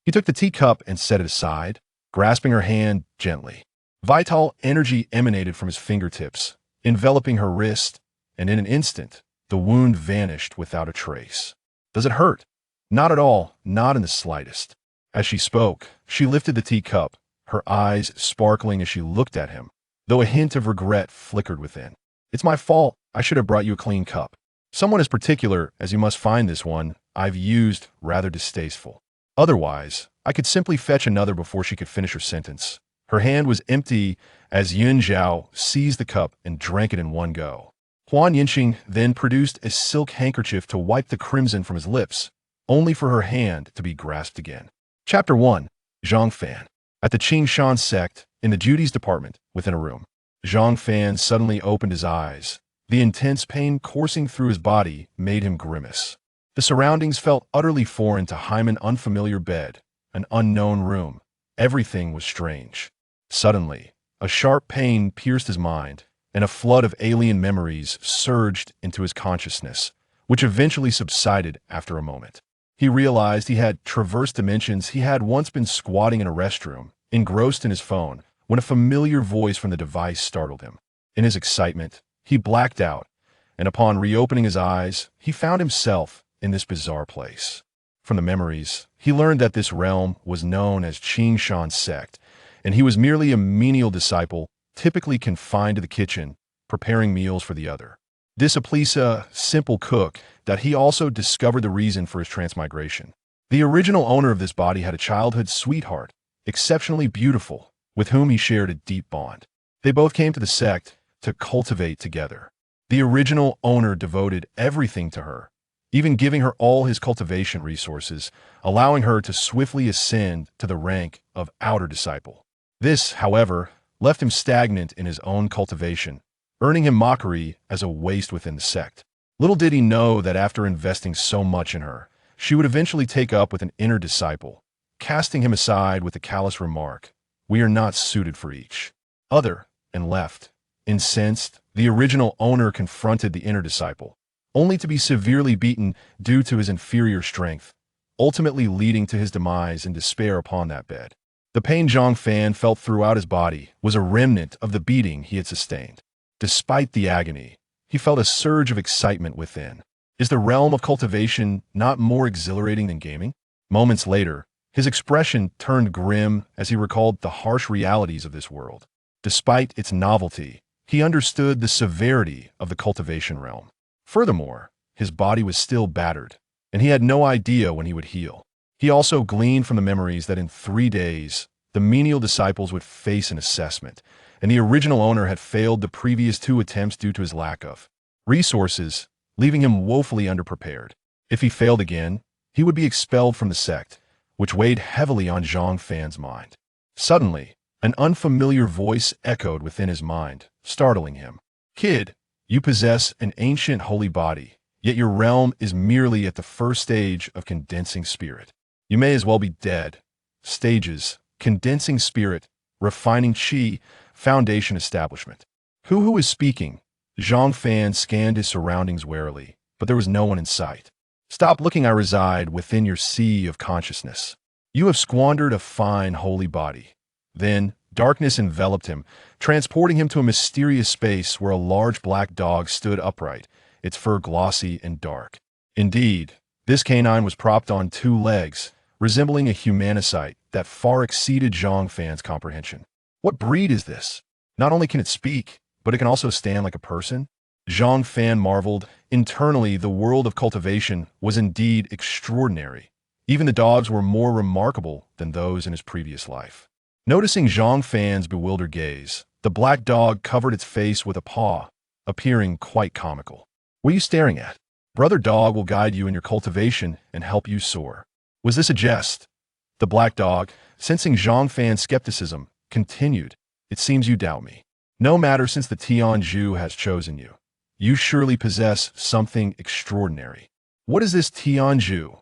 He took the teacup and set it aside, grasping her hand gently. Vital energy emanated from his fingertips, enveloping her wrist, and in an instant, the wound vanished without a trace. Does it hurt? Not at all, not in the slightest. As she spoke, she lifted the teacup, her eyes sparkling as she looked at him, though a hint of regret flickered within. It's my fault. I should have brought you a clean cup. Someone as particular as you must find this one, I've used rather distasteful. Otherwise, I could simply fetch another before she could finish her sentence. Her hand was empty as Yun Zhao seized the cup and drank it in one go. Hua Nianqing then produced a silk handkerchief to wipe the crimson from his lips, only for her hand to be grasped again. Chapter 1. Zhang Fan. At the Qingshan sect, in the duties department, within a room, Zhang Fan suddenly opened his eyes. The intense pain coursing through his body made him grimace. The surroundings felt utterly foreign to him, an unfamiliar bed, an unknown room. Everything was strange. Suddenly, a sharp pain pierced his mind, and a flood of alien memories surged into his consciousness, which eventually subsided after a moment. He realized he had traversed dimensions. He had once been squatting in a restroom, engrossed in his phone, when a familiar voice from the device startled him. In his excitement, he blacked out, and upon reopening his eyes, he found himself in this bizarre place. From the memories, he learned that this realm was known as Qingshan sect, and he was merely a menial disciple, typically confined to the kitchen, preparing meals for the other. This a simple cook, that he also discovered the reason for his transmigration. The original owner of this body had a childhood sweetheart, exceptionally beautiful, with whom he shared a deep bond. They both came to the sect to cultivate together. The original owner devoted everything to her, even giving her all his cultivation resources, allowing her to swiftly ascend to the rank of outer disciple. This, however, left him stagnant in his own cultivation, earning him mockery as a waste within the sect. Little did he know that after investing so much in her, she would eventually take up with an inner disciple, casting him aside with the callous remark, "We are not suited for each other," and left. Incensed, the original owner confronted the inner disciple, only to be severely beaten due to his inferior strength, ultimately leading to his demise and despair upon that bed. The pain Zhang Fan felt throughout his body was a remnant of the beating he had sustained. Despite the agony, he felt a surge of excitement within. Is the realm of cultivation not more exhilarating than gaming? Moments later, his expression turned grim as he recalled the harsh realities of this world. Despite its novelty, he understood the severity of the cultivation realm. Furthermore, his body was still battered, and he had no idea when he would heal. He also gleaned from the memories that in 3 days, the menial disciples would face an assessment, and the original owner had failed the previous 2 attempts due to his lack of resources, leaving him woefully underprepared. If he failed again, he would be expelled from the sect, which weighed heavily on Zhang Fan's mind. Suddenly, an unfamiliar voice echoed within his mind, startling him. "Kid, you possess an ancient holy body, yet your realm is merely at the first stage of condensing spirit. You may as well be dead. Stages: condensing spirit, refining chi, foundation establishment." Who is speaking? Zhang Fan scanned his surroundings warily, but there was no one in sight. "Stop looking. I reside within your sea of consciousness. You have squandered a fine holy body." Then, darkness enveloped him, transporting him to a mysterious space where a large black dog stood upright, its fur glossy and dark. Indeed, this canine was propped on 2 legs, resembling a humanocyte that far exceeded Zhang Fan's comprehension. What breed is this? Not only can it speak, but it can also stand like a person? Zhang Fan marveled. Internally, the world of cultivation was indeed extraordinary. Even the dogs were more remarkable than those in his previous life. Noticing Zhang Fan's bewildered gaze, the black dog covered its face with a paw, appearing quite comical. "What are you staring at? Brother Dog will guide you in your cultivation and help you soar." Was this a jest? The black dog, sensing Zhang Fan's skepticism, continued, "It seems you doubt me. No matter, since the Tianzhu has chosen you. You surely possess something extraordinary." "What is this Tianzhu?"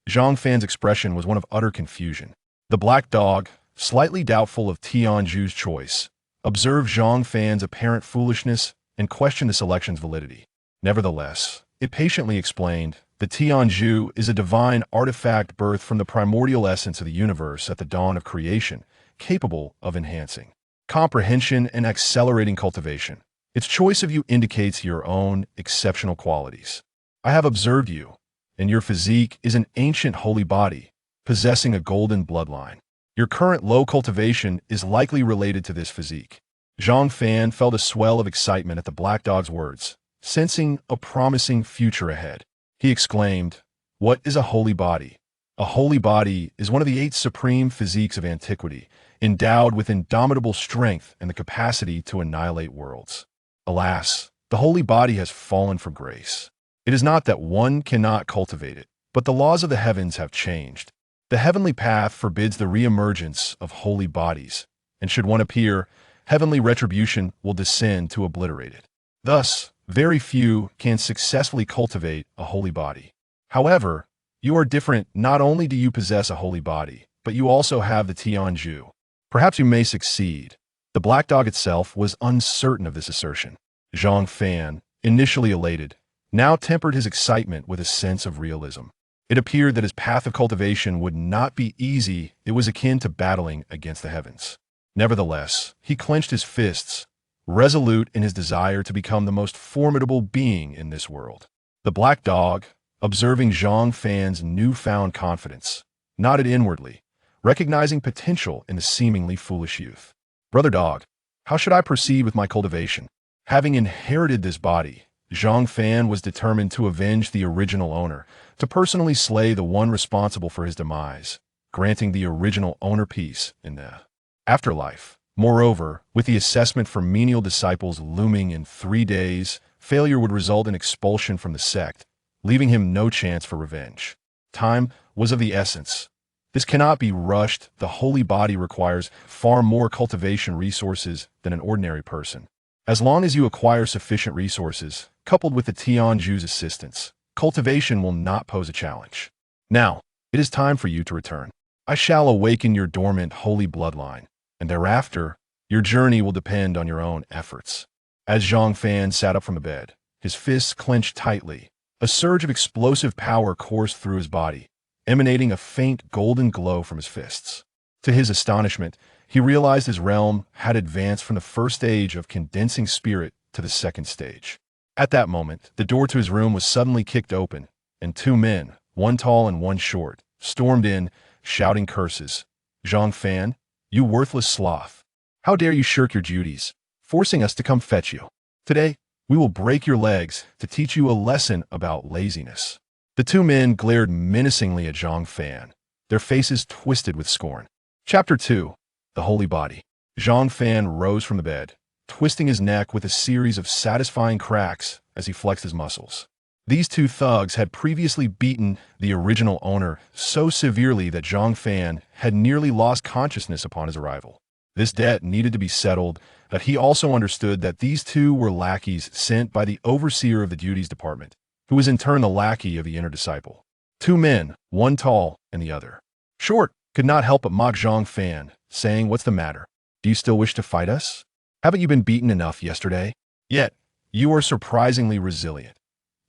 Zhang Fan's expression was one of utter confusion. The black dog, slightly doubtful of Tianzhu's choice, observed Zhang Fan's apparent foolishness and questioned the selection's validity. Nevertheless, It patiently explained, the Tianzhu is a divine artifact birthed from the primordial essence of the universe at the dawn of creation, capable of enhancing comprehension and accelerating cultivation. Its choice of you indicates your own exceptional qualities. I have observed you, and your physique is an ancient holy body, possessing a golden bloodline. Your current low cultivation is likely related to this physique. Zhang Fan felt a swell of excitement at the black dog's words, sensing a promising future ahead. He exclaimed, "What is a holy body?" A holy body is one of the 8 supreme physiques of antiquity, endowed with indomitable strength and the capacity to annihilate worlds. Alas, the holy body has fallen from grace. It is not that one cannot cultivate it, but the laws of the heavens have changed. The heavenly path forbids the re-emergence of holy bodies, and should one appear, heavenly retribution will descend to obliterate it. Thus, very few can successfully cultivate a holy body. However, you are different. Not only do you possess a holy body, but you also have the Tianzhu. Perhaps you may succeed. The black dog itself was uncertain of this assertion. Zhang Fan, initially elated, now tempered his excitement with a sense of realism. It appeared that his path of cultivation would not be easy. It was akin to battling against the heavens. Nevertheless, he clenched his fists, resolute in his desire to become the most formidable being in this world. The black dog, observing Zhang Fan's newfound confidence, nodded inwardly, recognizing potential in the seemingly foolish youth. "Brother dog, how should I proceed with my cultivation?" Having inherited this body, Zhang Fan was determined to avenge the original owner, to personally slay the one responsible for his demise, granting the original owner peace in the afterlife. Moreover, with the assessment for menial disciples looming in 3 days, failure would result in expulsion from the sect, leaving him no chance for revenge. Time was of the essence. This cannot be rushed. The holy body requires far more cultivation resources than an ordinary person. As long as you acquire sufficient resources, coupled with the Tianzhu's assistance, cultivation will not pose a challenge. Now, it is time for you to return. I shall awaken your dormant holy bloodline, and thereafter, your journey will depend on your own efforts. As Zhang Fan sat up from the bed, his fists clenched tightly, a surge of explosive power coursed through his body, emanating a faint golden glow from his fists. To his astonishment, he realized his realm had advanced from the first stage of condensing spirit to the second stage. At that moment, the door to his room was suddenly kicked open, and 2 men, one tall and one short, stormed in, shouting curses. "Zhang Fan, you worthless sloth! How dare you shirk your duties, forcing us to come fetch you? Today, we will break your legs to teach you a lesson about laziness." The 2 men glared menacingly at Zhang Fan, their faces twisted with scorn. Chapter 2. The Holy Body. Zhang Fan rose from the bed, twisting his neck with a series of satisfying cracks as he flexed his muscles. These 2 thugs had previously beaten the original owner so severely that Zhang Fan had nearly lost consciousness upon his arrival. This debt needed to be settled, but he also understood that these 2 were lackeys sent by the overseer of the duties department, who was in turn the lackey of the inner disciple. 2 men, one tall and the other short, could not help but mock Zhang Fan, saying, "What's the matter? Do you still wish to fight us? Haven't you been beaten enough yesterday? Yet, you are surprisingly resilient.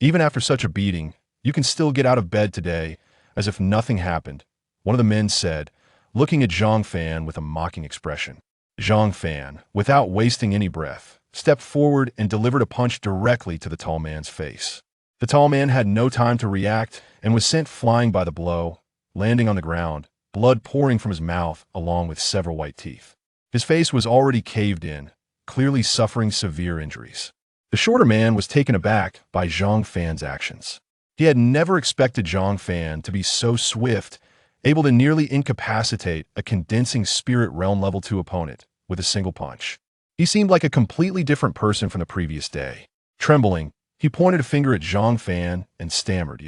Even after such a beating, you can still get out of bed today, as if nothing happened," one of the men said, looking at Zhang Fan with a mocking expression. Zhang Fan, without wasting any breath, stepped forward and delivered a punch directly to the tall man's face. The tall man had no time to react and was sent flying by the blow, landing on the ground, blood pouring from his mouth along with several white teeth. His face was already caved in, clearly suffering severe injuries. The shorter man was taken aback by Zhang Fan's actions. He had never expected Zhang Fan to be so swift, able to nearly incapacitate a condensing spirit realm level 2 opponent with a single punch. He seemed like a completely different person from the previous day. Trembling, he pointed a finger at Zhang Fan and stammered,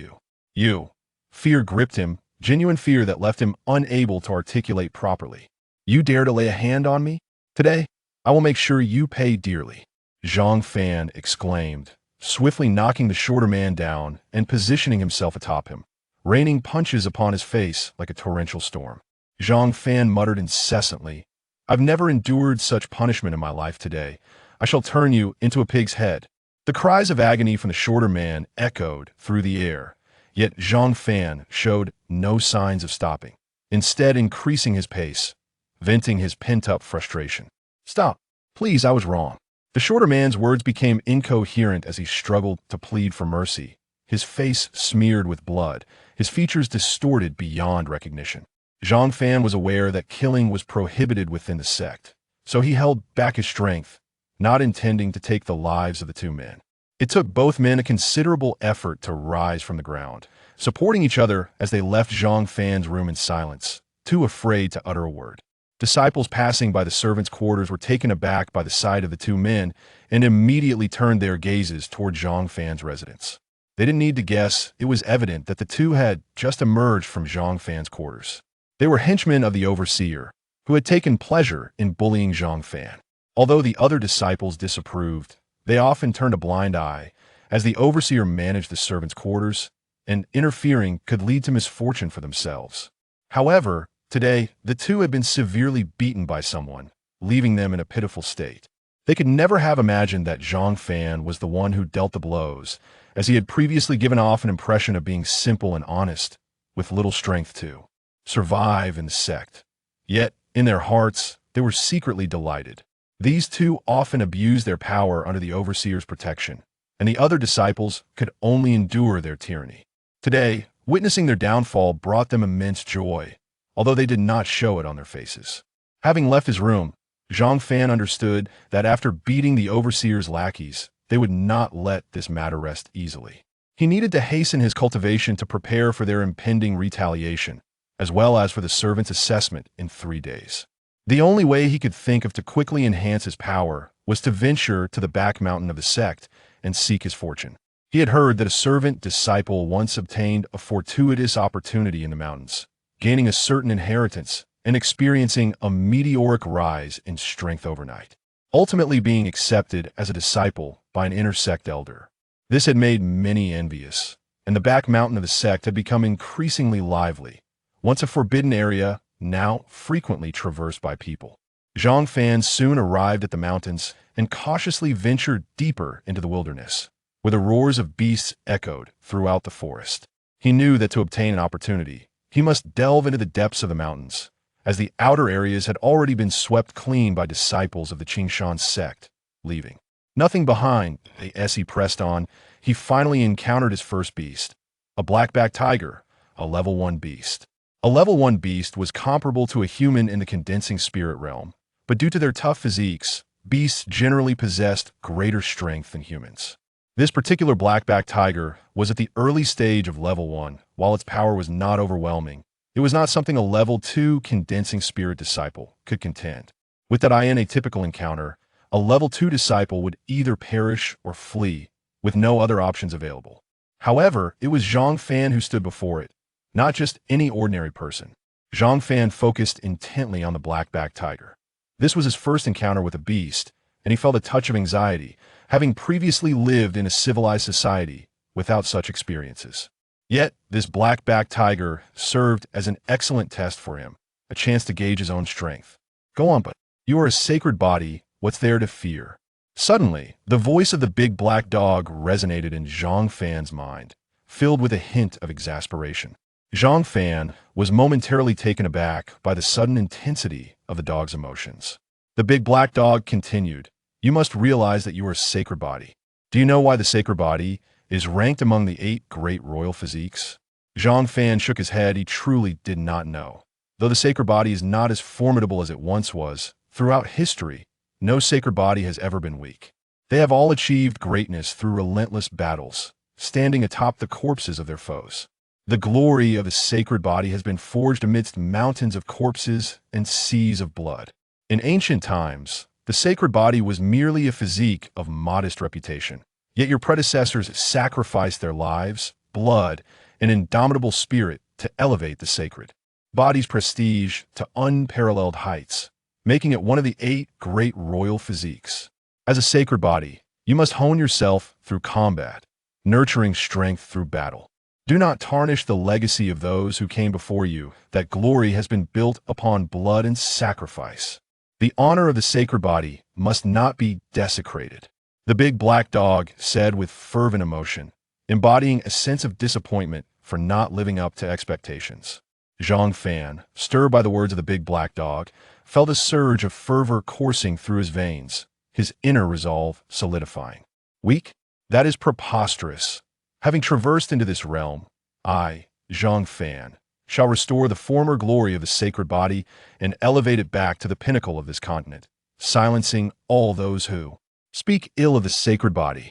You. Fear gripped him, genuine fear that left him unable to articulate properly. "You dare to lay a hand on me? Today, I will make sure you pay dearly," Zhang Fan exclaimed, swiftly knocking the shorter man down and positioning himself atop him, raining punches upon his face like a torrential storm. Zhang Fan muttered incessantly, "I've never endured such punishment in my life today. I shall turn you into a pig's head." The cries of agony from the shorter man echoed through the air, yet Zhang Fan showed no signs of stopping, instead increasing his pace, venting his pent-up frustration. "Stop. Please, I was wrong." The shorter man's words became incoherent as he struggled to plead for mercy, his face smeared with blood, his features distorted beyond recognition. Zhang Fan was aware that killing was prohibited within the sect, so he held back his strength, not intending to take the lives of the two men. It took both men a considerable effort to rise from the ground, supporting each other as they left Zhang Fan's room in silence, too afraid to utter a word. Disciples passing by the servants' quarters were taken aback by the sight of the two men and immediately turned their gazes toward Zhang Fan's residence. They didn't need to guess, it was evident that the two had just emerged from Zhang Fan's quarters. They were henchmen of the overseer, who had taken pleasure in bullying Zhang Fan. Although the other disciples disapproved, they often turned a blind eye, as the overseer managed the servants' quarters, and interfering could lead to misfortune for themselves. However, today, the two had been severely beaten by someone, leaving them in a pitiful state. They could never have imagined that Zhang Fan was the one who dealt the blows, as he had previously given off an impression of being simple and honest, with little strength to survive in the sect. Yet, in their hearts, they were secretly delighted. These two often abused their power under the overseer's protection, and the other disciples could only endure their tyranny. Today, witnessing their downfall brought them immense joy, although they did not show it on their faces. Having left his room, Zhang Fan understood that after beating the overseer's lackeys, they would not let this matter rest easily. He needed to hasten his cultivation to prepare for their impending retaliation, as well as for the servant's assessment in 3 days. The only way he could think of to quickly enhance his power was to venture to the back mountain of the sect and seek his fortune. He had heard that a servant disciple once obtained a fortuitous opportunity in the mountains, gaining a certain inheritance and experiencing a meteoric rise in strength overnight, ultimately being accepted as a disciple by an inter-sect elder. This had made many envious, and the back mountain of the sect had become increasingly lively, once a forbidden area, now frequently traversed by people. Zhang Fan soon arrived at the mountains and cautiously ventured deeper into the wilderness, where the roars of beasts echoed throughout the forest. He knew that to obtain an opportunity, he must delve into the depths of the mountains, as the outer areas had already been swept clean by disciples of the Qingshan sect, leaving nothing behind. As he pressed on, he finally encountered his first beast, a black-backed tiger, a level 1 beast. A level 1 beast was comparable to a human in the condensing spirit realm, but due to their tough physiques, beasts generally possessed greater strength than humans. This particular black-backed tiger was at the early stage of level 1, while its power was not overwhelming. It was not something a level 2 condensing spirit disciple could contend. With that in a typical encounter, a level 2 disciple would either perish or flee, with no other options available. However, it was Zhang Fan who stood before it, not just any ordinary person. Zhang Fan focused intently on the black-backed tiger. This was his first encounter with a beast, and he felt a touch of anxiety, having previously lived in a civilized society without such experiences. Yet, this black-backed tiger served as an excellent test for him, a chance to gauge his own strength. "Go on, but you are a sacred body, what's there to fear?" Suddenly, the voice of the big black dog resonated in Zhang Fan's mind, filled with a hint of exasperation. Zhang Fan was momentarily taken aback by the sudden intensity of the dog's emotions. The big black dog continued, "You must realize that you are a sacred body. Do you know why the sacred body is ranked among the 8 great royal physiques?" Zhang Fan shook his head. He truly did not know. Though the sacred body is not as formidable as it once was, throughout history, no sacred body has ever been weak. They have all achieved greatness through relentless battles, standing atop the corpses of their foes. The glory of the sacred body has been forged amidst mountains of corpses and seas of blood. In ancient times, the sacred body was merely a physique of modest reputation. Yet your predecessors sacrificed their lives, blood, and indomitable spirit to elevate the sacred body's prestige to unparalleled heights, making it one of the 8 great royal physiques. As a sacred body, you must hone yourself through combat, nurturing strength through battle. Do not tarnish the legacy of those who came before you. That glory has been built upon blood and sacrifice. The honor of the sacred body must not be desecrated. the big black dog said with fervent emotion, embodying a sense of disappointment for not living up to expectations. Zhang Fan, stirred by the words of the big black dog, felt a surge of fervor coursing through his veins, his inner resolve solidifying. Weak? That is preposterous. Having traversed into this realm, I, Zhang Fan, shall restore the former glory of the sacred body and elevate it back to the pinnacle of this continent, silencing all those who speak ill of the sacred body.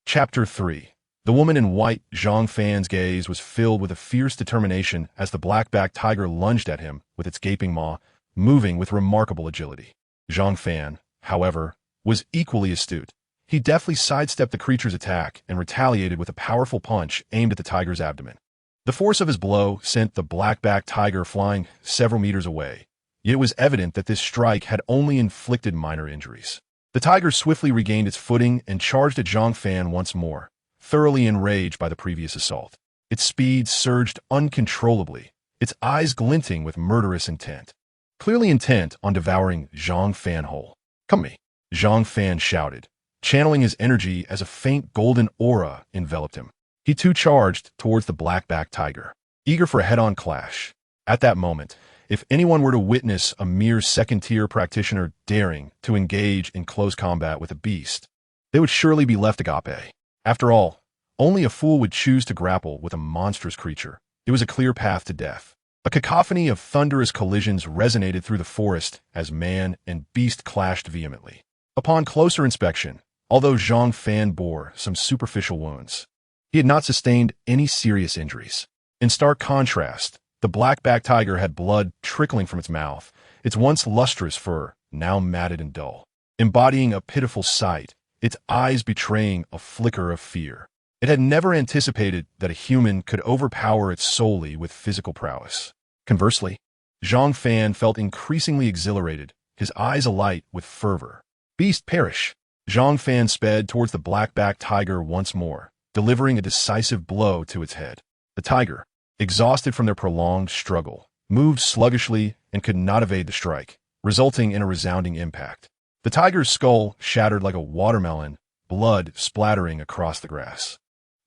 Chapter 3. The woman in white. Zhang Fan's gaze was filled with a fierce determination as the black-backed tiger lunged at him with its gaping maw, moving with remarkable agility. Zhang Fan, however, was equally astute. He deftly sidestepped the creature's attack and retaliated with a powerful punch aimed at the tiger's abdomen. The force of his blow sent the black-backed tiger flying several meters away, yet it was evident that this strike had only inflicted minor injuries. The tiger swiftly regained its footing and charged at Zhang Fan once more, thoroughly enraged by the previous assault. Its speed surged uncontrollably, its eyes glinting with murderous intent. Clearly intent on devouring Zhang Fan whole. "Come me!" Zhang Fan shouted, channeling his energy as a faint golden aura enveloped him. He too charged towards the black-backed tiger, eager for a head-on clash. At that moment, if anyone were to witness a mere second-tier practitioner daring to engage in close combat with a beast, they would surely be left agape. After all, only a fool would choose to grapple with a monstrous creature. It was a clear path to death. A cacophony of thunderous collisions resonated through the forest as man and beast clashed vehemently. Upon closer inspection, although Zhang Fan bore some superficial wounds, he had not sustained any serious injuries. In stark contrast, the black-backed tiger had blood trickling from its mouth, its once lustrous fur now matted and dull, embodying a pitiful sight, its eyes betraying a flicker of fear. It had never anticipated that a human could overpower it solely with physical prowess. Conversely, Zhang Fan felt increasingly exhilarated, his eyes alight with fervor. "Beast, perish!" Zhang Fan sped towards the black-backed tiger once more, delivering a decisive blow to its head. The tiger, exhausted from their prolonged struggle, moved sluggishly and could not evade the strike, resulting in a resounding impact. The tiger's skull shattered like a watermelon, blood splattering across the grass.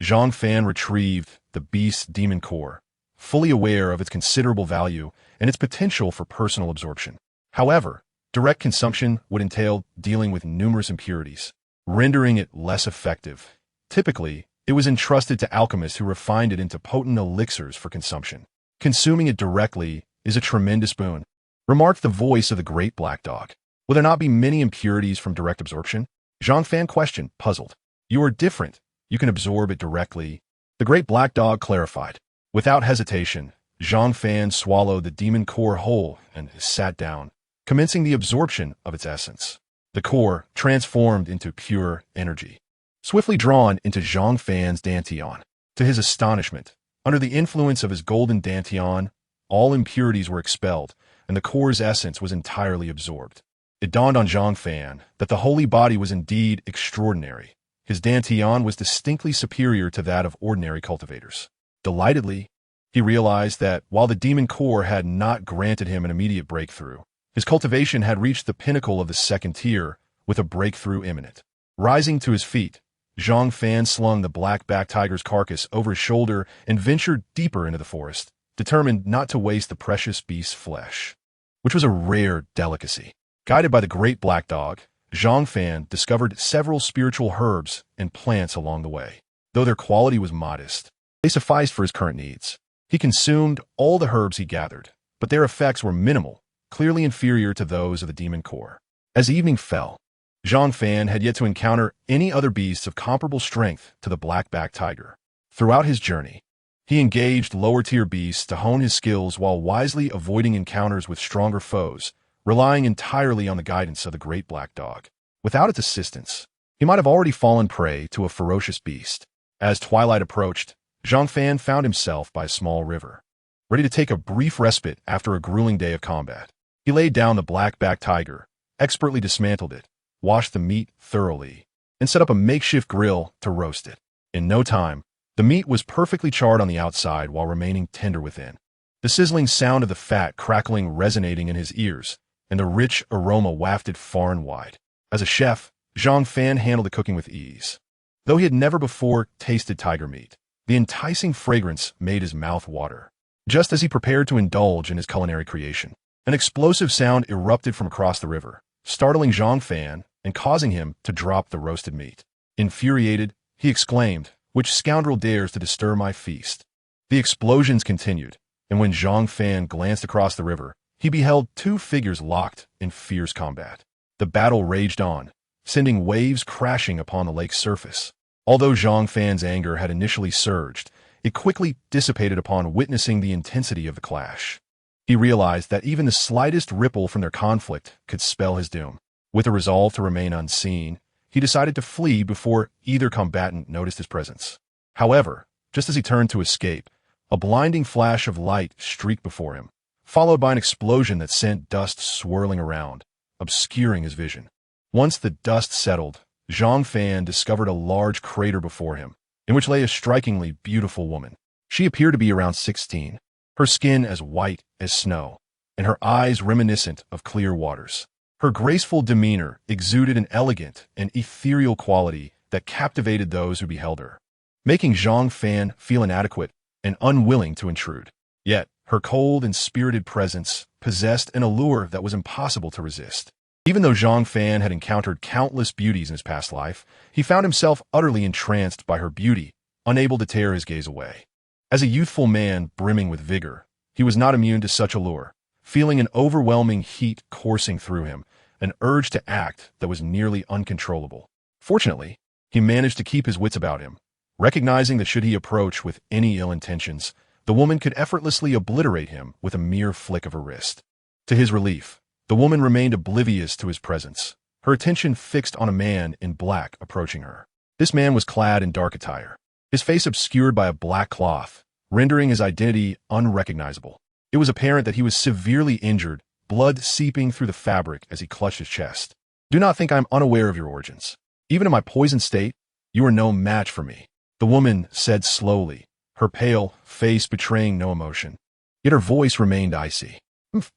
Zhang Fan retrieved the beast's demon core, fully aware of its considerable value and its potential for personal absorption. However, direct consumption would entail dealing with numerous impurities, rendering it less effective. Typically, it was entrusted to alchemists who refined it into potent elixirs for consumption. Consuming it directly is a tremendous boon, remarked the voice of the great black dog. Will there not be many impurities from direct absorption? Zhang Fan questioned, puzzled. You are different. You can absorb it directly. The great black dog clarified. Without hesitation, Zhang Fan swallowed the demon core whole and sat down, commencing the absorption of its essence. The core transformed into pure energy, swiftly drawn into Zhang Fan's dantian. To his astonishment, under the influence of his golden dantian, all impurities were expelled, and the core's essence was entirely absorbed. It dawned on Zhang Fan that the holy body was indeed extraordinary. His dantian was distinctly superior to that of ordinary cultivators. Delightedly, he realized that while the demon core had not granted him an immediate breakthrough, his cultivation had reached the pinnacle of the second tier, with a breakthrough imminent. Rising to his feet, Zhang Fan slung the black-backed tiger's carcass over his shoulder and ventured deeper into the forest, determined not to waste the precious beast's flesh, which was a rare delicacy. Guided by the great black dog, Zhang Fan discovered several spiritual herbs and plants along the way. Though their quality was modest, they sufficed for his current needs. He consumed all the herbs he gathered, but their effects were minimal, clearly inferior to those of the demon core. As evening fell, Zhang Fan had yet to encounter any other beasts of comparable strength to the black-backed tiger. Throughout his journey, he engaged lower-tier beasts to hone his skills while wisely avoiding encounters with stronger foes, relying entirely on the guidance of the great black dog. Without its assistance, he might have already fallen prey to a ferocious beast. As twilight approached, Zhang Fan found himself by a small river, ready to take a brief respite after a grueling day of combat. He laid down the black-backed tiger, expertly dismantled it, washed the meat thoroughly, and set up a makeshift grill to roast it. In no time, the meat was perfectly charred on the outside while remaining tender within. The sizzling sound of the fat crackling resonating in his ears, and the rich aroma wafted far and wide. As a chef, Zhang Fan handled the cooking with ease. Though he had never before tasted tiger meat, the enticing fragrance made his mouth water. Just as he prepared to indulge in his culinary creation, an explosive sound erupted from across the river, startling Zhang Fan and causing him to drop the roasted meat. Infuriated, he exclaimed, "Which scoundrel dares to disturb my feast?" The explosions continued, and when Zhang Fan glanced across the river, he beheld two figures locked in fierce combat. The battle raged on, sending waves crashing upon the lake's surface. Although Zhang Fan's anger had initially surged, it quickly dissipated upon witnessing the intensity of the clash. He realized that even the slightest ripple from their conflict could spell his doom. With a resolve to remain unseen, he decided to flee before either combatant noticed his presence. However, just as he turned to escape, a blinding flash of light streaked before him, followed by an explosion that sent dust swirling around, obscuring his vision. Once the dust settled, Zhang Fan discovered a large crater before him, in which lay a strikingly beautiful woman. She appeared to be around 16, her skin as white as snow, and her eyes reminiscent of clear waters. Her graceful demeanor exuded an elegant and ethereal quality that captivated those who beheld her, making Zhang Fan feel inadequate and unwilling to intrude. Yet, her cold and spirited presence possessed an allure that was impossible to resist. Even though Zhang Fan had encountered countless beauties in his past life, he found himself utterly entranced by her beauty, unable to tear his gaze away. As a youthful man brimming with vigor, he was not immune to such allure, feeling an overwhelming heat coursing through him, an urge to act that was nearly uncontrollable. Fortunately, he managed to keep his wits about him, recognizing that should he approach with any ill intentions, the woman could effortlessly obliterate him with a mere flick of her wrist. To his relief, the woman remained oblivious to his presence, her attention fixed on a man in black approaching her. This man was clad in dark attire, his face obscured by a black cloth, rendering his identity unrecognizable. It was apparent that he was severely injured, blood seeping through the fabric as he clutched his chest. "Do not think I am unaware of your origins. Even in my poisoned state, you are no match for me," the woman said slowly, her pale face betraying no emotion. Yet her voice remained icy.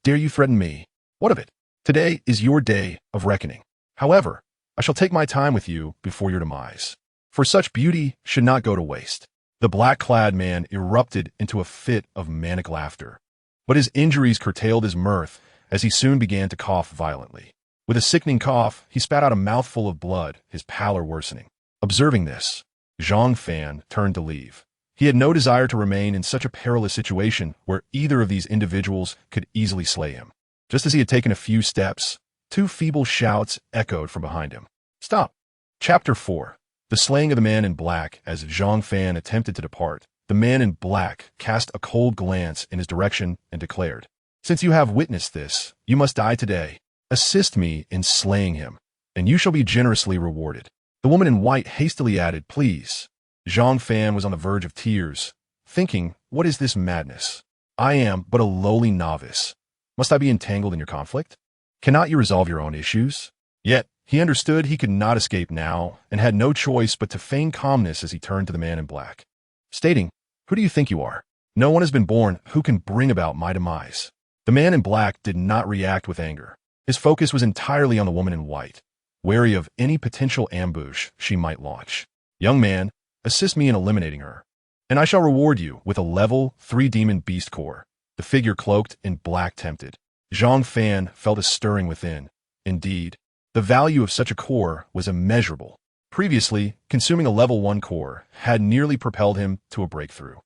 "Dare you threaten me? What of it? Today is your day of reckoning. However, I shall take my time with you before your demise. For such beauty should not go to waste." The black-clad man erupted into a fit of manic laughter, but his injuries curtailed his mirth as he soon began to cough violently. With a sickening cough, he spat out a mouthful of blood, his pallor worsening. Observing this, Zhang Fan turned to leave. He had no desire to remain in such a perilous situation where either of these individuals could easily slay him. Just as he had taken a few steps, two feeble shouts echoed from behind him. "Stop!" Chapter 4. The Slaying of the Man in Black. As Zhang Fan attempted to depart, the man in black cast a cold glance in his direction and declared, "Since you have witnessed this, you must die today. Assist me in slaying him, and you shall be generously rewarded." The woman in white hastily added, "Please." Zhang Fan was on the verge of tears, thinking, "What is this madness? I am but a lowly novice. Must I be entangled in your conflict? Cannot you resolve your own issues?" Yet, he understood he could not escape now, and had no choice but to feign calmness as he turned to the man in black, stating, "Who do you think you are? No one has been born who can bring about my demise." The man in black did not react with anger. His focus was entirely on the woman in white, wary of any potential ambush she might launch. "Young man, assist me in eliminating her, and I shall reward you with a level 3 demon beast core." The figure cloaked in black tempted. Zhang Fan felt a stirring within. Indeed, the value of such a core was immeasurable. Previously, consuming a level 1 core had nearly propelled him to a breakthrough,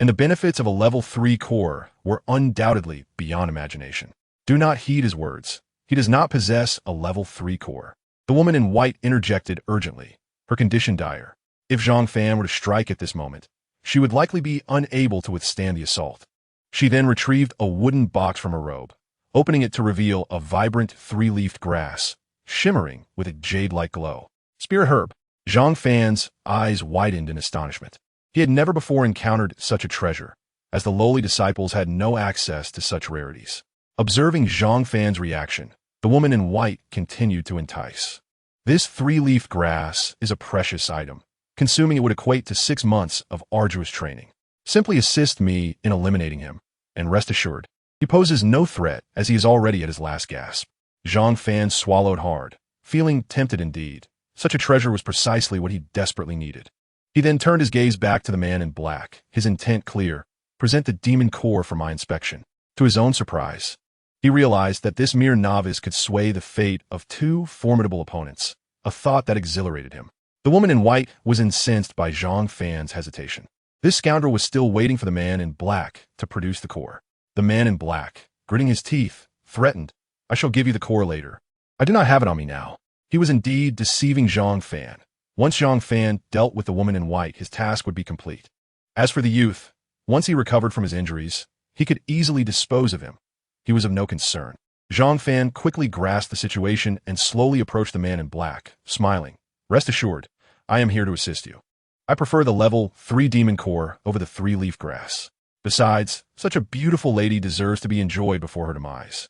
and the benefits of a level 3 core were undoubtedly beyond imagination. Do not heed his words. He does not possess a level 3 core. The woman in white interjected urgently, her condition dire. If Zhang Fan were to strike at this moment, she would likely be unable to withstand the assault. She then retrieved a wooden box from her robe, opening it to reveal a vibrant 3-leafed grass, shimmering with a jade-like glow. "Spirit herb." Zhang Fan's eyes widened in astonishment. He had never before encountered such a treasure, as the lowly disciples had no access to such rarities. Observing Zhang Fan's reaction, the woman in white continued to entice. "This 3-leafed grass is a precious item. Consuming it would equate to 6 months of arduous training. Simply assist me in eliminating him, and rest assured, he poses no threat as he is already at his last gasp." Zhang Fan swallowed hard, feeling tempted indeed, Such a treasure was precisely what he desperately needed. He then turned his gaze back to the man in black, his intent clear: present the demon core for my inspection. To his own surprise, he realized that this mere novice could sway the fate of two formidable opponents, a thought that exhilarated him. The woman in white was incensed by Zhang Fan's hesitation. This scoundrel was still waiting for the man in black to produce the core. The man in black, gritting his teeth, threatened, "I shall give you the core later. I do not have it on me now." He was indeed deceiving Zhang Fan. Once Zhang Fan dealt with the woman in white, his task would be complete. As for the youth, once he recovered from his injuries, he could easily dispose of him. He was of no concern. Zhang Fan quickly grasped the situation and slowly approached the man in black, smiling. "Rest assured, I am here to assist you. I prefer the level 3 demon core over the 3-leaf grass. Besides, such a beautiful lady deserves to be enjoyed before her demise."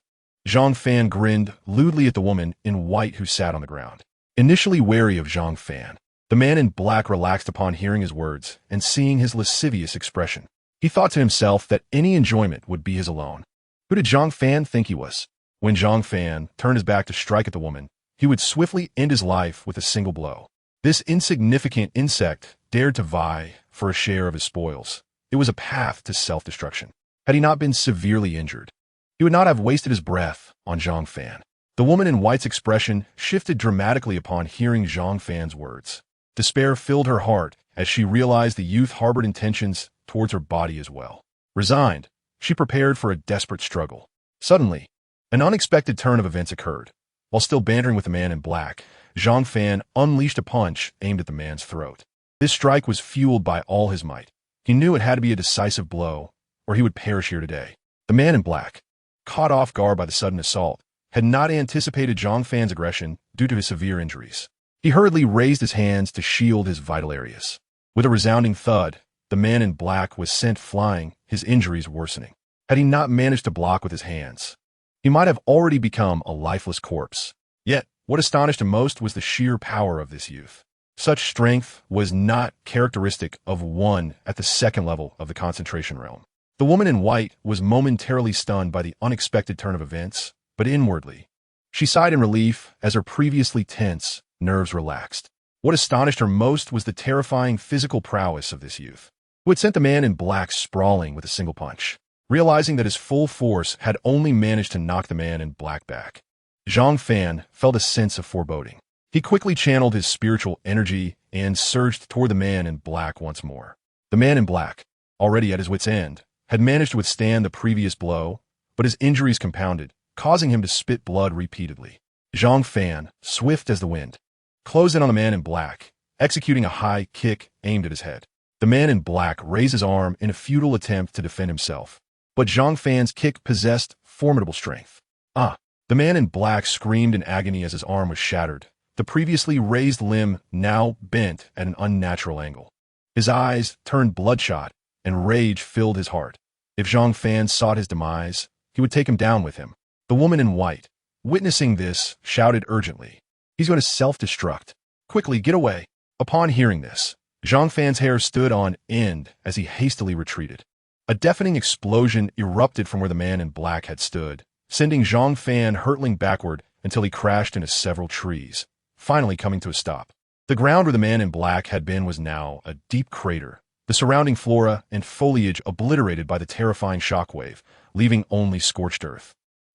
Zhang Fan grinned lewdly at the woman in white who sat on the ground. Initially wary of Zhang Fan, the man in black relaxed upon hearing his words and seeing his lascivious expression. He thought to himself that any enjoyment would be his alone. Who did Zhang Fan think he was? When Zhang Fan turned his back to strike at the woman, he would swiftly end his life with a single blow. This insignificant insect dared to vie for a share of his spoils. It was a path to self-destruction. Had he not been severely injured, he would not have wasted his breath on Zhang Fan. The woman in white's expression shifted dramatically upon hearing Zhang Fan's words. Despair filled her heart as she realized the youth harbored intentions towards her body as well. Resigned, she prepared for a desperate struggle. Suddenly, an unexpected turn of events occurred. While still bantering with the man in black, Zhang Fan unleashed a punch aimed at the man's throat. This strike was fueled by all his might. He knew it had to be a decisive blow, or he would perish here today. The man in black, caught off guard by the sudden assault, had not anticipated Zhang Fan's aggression due to his severe injuries. He hurriedly raised his hands to shield his vital areas. With a resounding thud, the man in black was sent flying, his injuries worsening. Had he not managed to block with his hands, he might have already become a lifeless corpse. Yet, what astonished him most was the sheer power of this youth. Such strength was not characteristic of one at the second level of the concentration realm. The woman in white was momentarily stunned by the unexpected turn of events, but inwardly, she sighed in relief as her previously tense nerves relaxed. What astonished her most was the terrifying physical prowess of this youth, who had sent the man in black sprawling with a single punch. Realizing that his full force had only managed to knock the man in black back, Zhang Fan felt a sense of foreboding. He quickly channeled his spiritual energy and surged toward the man in black once more. The man in black, already at his wit's end, had managed to withstand the previous blow, but his injuries compounded, causing him to spit blood repeatedly. Zhang Fan, swift as the wind, closed in on the man in black, executing a high kick aimed at his head. The man in black raised his arm in a futile attempt to defend himself, but Zhang Fan's kick possessed formidable strength. "Ah!" The man in black screamed in agony as his arm was shattered, the previously raised limb now bent at an unnatural angle. His eyes turned bloodshot, and rage filled his heart. If Zhang Fan sought his demise, he would take him down with him. The woman in white, witnessing this, shouted urgently, "He's going to self-destruct. Quickly, get away." Upon hearing this, Zhang Fan's hair stood on end as he hastily retreated. A deafening explosion erupted from where the man in black had stood, sending Zhang Fan hurtling backward until he crashed into several trees, finally coming to a stop. The ground where the man in black had been was now a deep crater, the surrounding flora and foliage obliterated by the terrifying shockwave, leaving only scorched earth.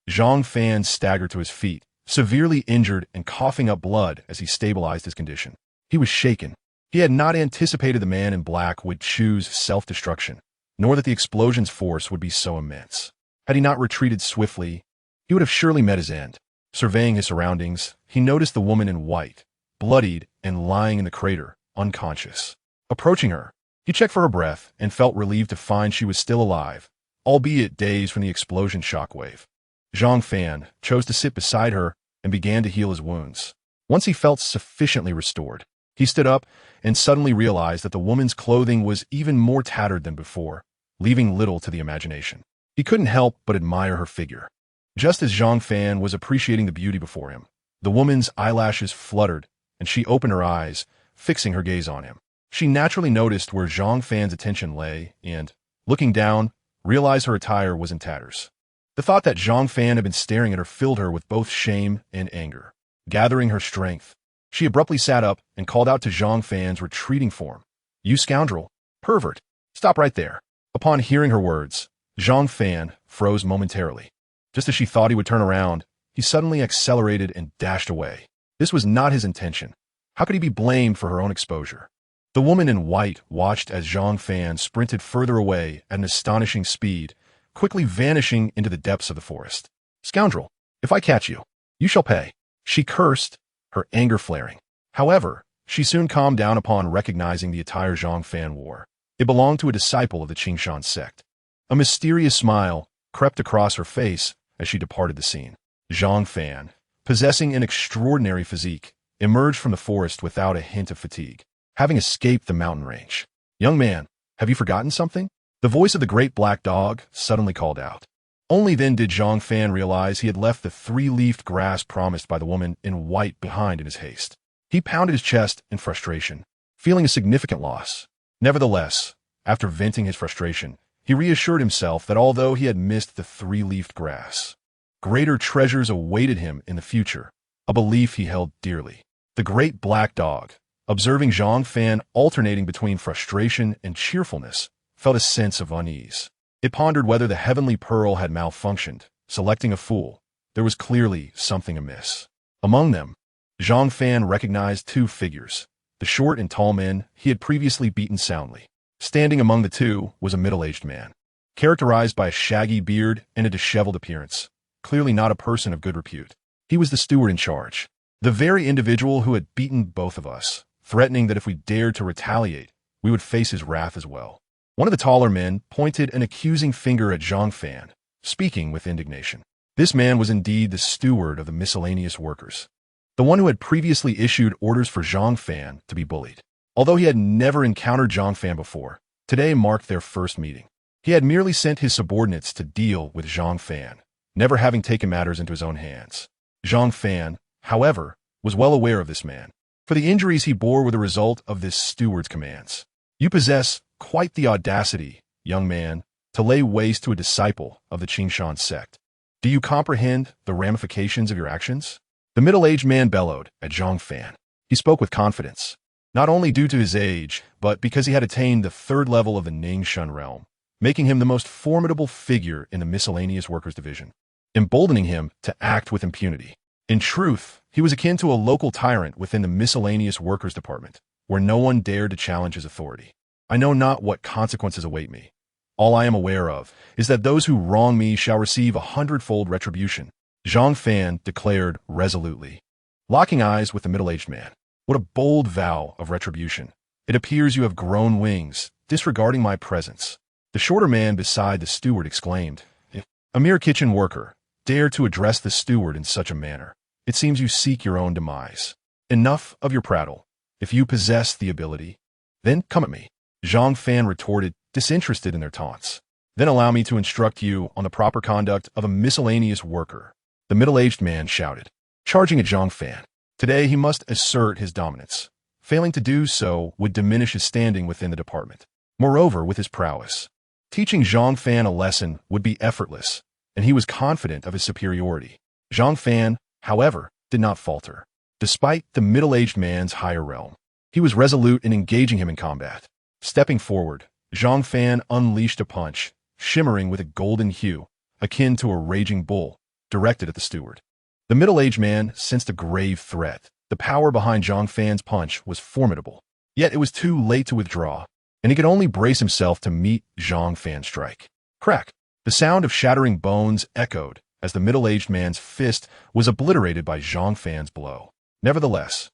Zhang Fan staggered to his feet, severely injured and coughing up blood as he stabilized his condition. He was shaken. He had not anticipated the man in black would choose self-destruction, nor that the explosion's force would be so immense. Had he not retreated swiftly, he would have surely met his end. Surveying his surroundings, he noticed the woman in white, bloodied and lying in the crater, unconscious. Approaching her, he checked for her breath and felt relieved to find she was still alive, albeit dazed from the explosion shockwave. Zhang Fan chose to sit beside her and began to heal his wounds. Once he felt sufficiently restored, he stood up and suddenly realized that the woman's clothing was even more tattered than before, leaving little to the imagination. He couldn't help but admire her figure. Just as Zhang Fan was appreciating the beauty before him, the woman's eyelashes fluttered, and she opened her eyes, fixing her gaze on him. She naturally noticed where Zhang Fan's attention lay and, looking down, realized her attire was in tatters. The thought that Zhang Fan had been staring at her filled her with both shame and anger. Gathering her strength, She abruptly sat up and called out to Zhang Fan's retreating form. "You scoundrel! Pervert! Stop right there!" Upon hearing her words, Zhang Fan froze momentarily. Just as she thought he would turn around, he suddenly accelerated and dashed away. This was not his intention. How could he be blamed for her own exposure? The woman in white watched as Zhang Fan sprinted further away at an astonishing speed, quickly vanishing into the depths of the forest. "Scoundrel! If I catch you, you shall pay," she cursed, her anger flaring. However, she soon calmed down upon recognizing the attire Zhang Fan wore. It belonged to a disciple of the Qingshan sect. A mysterious smile crept across her face as she departed the scene. Zhang Fan, possessing an extraordinary physique, emerged from the forest without a hint of fatigue, having escaped the mountain range. "Young man, have you forgotten something?" The voice of the great black dog suddenly called out. Only then did Zhang Fan realize he had left the three-leafed grass promised by the woman in white behind in his haste. He pounded his chest in frustration, feeling a significant loss. Nevertheless, after venting his frustration, he reassured himself that although he had missed the three-leafed grass, greater treasures awaited him in the future, a belief he held dearly. The great black dog, observing Zhang Fan alternating between frustration and cheerfulness, felt a sense of unease. It pondered whether the heavenly pearl had malfunctioned. Selecting a fool, there was clearly something amiss. Among them, Zhang Fan recognized two figures, the short and tall men he had previously beaten soundly. Standing among the two was a middle-aged man, characterized by a shaggy beard and a disheveled appearance, clearly not a person of good repute. He was the steward in charge, the very individual who had beaten both of us, threatening that if we dared to retaliate, we would face his wrath as well. One of the taller men pointed an accusing finger at Zhang Fan, speaking with indignation. This man was indeed the steward of the miscellaneous workers, the one who had previously issued orders for Zhang Fan to be bullied. Although he had never encountered Zhang Fan before, today marked their first meeting. He had merely sent his subordinates to deal with Zhang Fan, never having taken matters into his own hands. Zhang Fan, however, was well aware of this man, for the injuries he bore were the result of this steward's commands. "You possess quite the audacity, young man, to lay waste to a disciple of the Qingshan sect. Do you comprehend the ramifications of your actions?" The middle-aged man bellowed at Zhang Fan. He spoke with confidence, not only due to his age, but because he had attained the third level of the Ningxun realm, making him the most formidable figure in the miscellaneous workers division, emboldening him to act with impunity. In truth, he was akin to a local tyrant within the miscellaneous workers department, where no one dared to challenge his authority. "I know not what consequences await me. All I am aware of is that those who wrong me shall receive 100-fold retribution," Zhang Fan declared resolutely, locking eyes with the middle-aged man. "What a bold vow of retribution. It appears you have grown wings, disregarding my presence." The shorter man beside the steward exclaimed, "If a mere kitchen worker dare to address the steward in such a manner, it seems you seek your own demise. Enough of your prattle. If you possess the ability, then come at me," Zhang Fan retorted, disinterested in their taunts. "Then allow me to instruct you on the proper conduct of a miscellaneous worker," the middle-aged man shouted, charging at Zhang Fan. Today he must assert his dominance. Failing to do so would diminish his standing within the department. Moreover, with his prowess, teaching Zhang Fan a lesson would be effortless, and he was confident of his superiority. Zhang Fan, however, did not falter. Despite the middle-aged man's higher realm, he was resolute in engaging him in combat. Stepping forward, Zhang Fan unleashed a punch, shimmering with a golden hue, akin to a raging bull, directed at the steward. The middle-aged man sensed a grave threat. The power behind Zhang Fan's punch was formidable. Yet it was too late to withdraw, and he could only brace himself to meet Zhang Fan's strike. Crack! The sound of shattering bones echoed as the middle-aged man's fist was obliterated by Zhang Fan's blow. Nevertheless,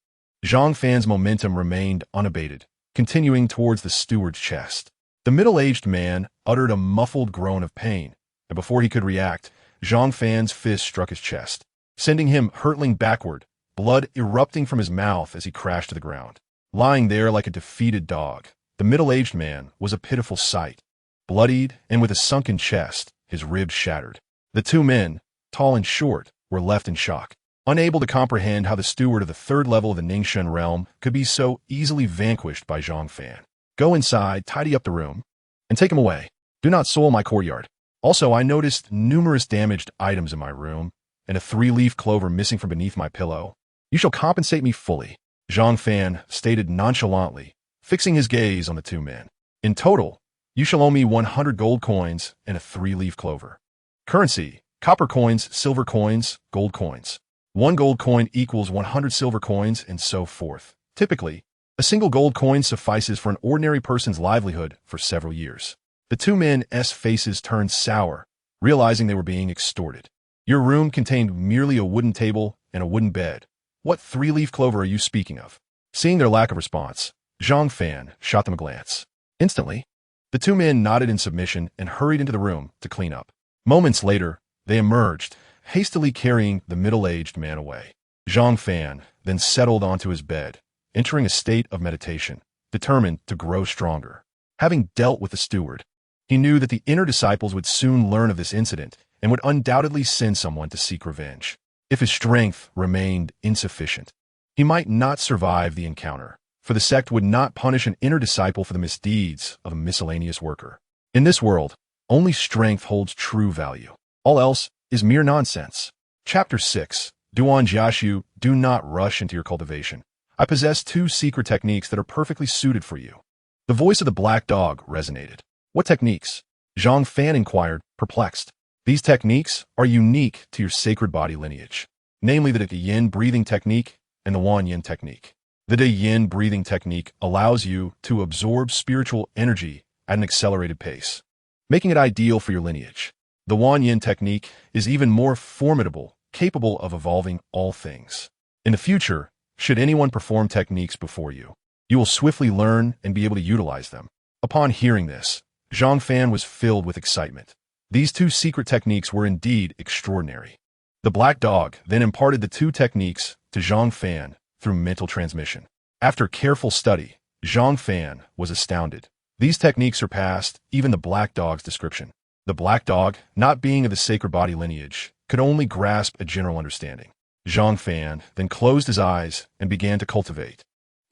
Zhang Fan's momentum remained unabated, continuing towards the steward's chest. The middle-aged man uttered a muffled groan of pain, and before he could react, Zhang Fan's fist struck his chest, sending him hurtling backward, blood erupting from his mouth as he crashed to the ground. Lying there like a defeated dog, the middle-aged man was a pitiful sight. Bloodied and with a sunken chest, his ribs shattered. The two men, tall and short, were left in shock, unable to comprehend how the steward of the third level of the Ningxun realm could be so easily vanquished by Zhang Fan. "Go inside, tidy up the room, and take him away. Do not soil my courtyard. Also, I noticed numerous damaged items in my room, and a three-leaf clover missing from beneath my pillow. You shall compensate me fully." Zhang Fan stated nonchalantly, fixing his gaze on the two men. In total, you shall owe me 100 gold coins and a 3-leaf clover. Currency: copper coins, silver coins, gold coins. 1 gold coin equals 100 silver coins, and so forth. Typically, a single gold coin suffices for an ordinary person's livelihood for several years. The two men's faces turned sour, realizing they were being extorted. Your room contained merely a wooden table and a wooden bed. What 3-leaf clover are you speaking of? Seeing their lack of response, Zhang Fan shot them a glance. Instantly, the two men nodded in submission and hurried into the room to clean up. Moments later, they emerged, hastily carrying the middle-aged man away. Zhang Fan then settled onto his bed, entering a state of meditation, determined to grow stronger. Having dealt with the steward, he knew that the inner disciples would soon learn of this incident and would undoubtedly send someone to seek revenge. If his strength remained insufficient, he might not survive the encounter, for the sect would not punish an inner disciple for the misdeeds of a miscellaneous worker. In this world, only strength holds true value. All else is mere nonsense. Chapter 6. Duan Jiaxu, do not rush into your cultivation. I possess 2 secret techniques that are perfectly suited for you. The voice of the black dog resonated. What techniques? Zhang Fan inquired, perplexed. These techniques are unique to your sacred body lineage, namely the De Yin breathing technique and the Hua Nianqing technique. The De Yin breathing technique allows you to absorb spiritual energy at an accelerated pace, making it ideal for your lineage. The Hua Nianqing technique is even more formidable, capable of evolving all things. In the future, should anyone perform techniques before you, you will swiftly learn and be able to utilize them. Upon hearing this, Zhang Fan was filled with excitement. These 2 secret techniques were indeed extraordinary. The black dog then imparted the 2 techniques to Zhang Fan through mental transmission. After careful study, Zhang Fan was astounded. These techniques surpassed even the black dog's description. The black dog, not being of the sacred body lineage, could only grasp a general understanding. Zhang Fan then closed his eyes and began to cultivate,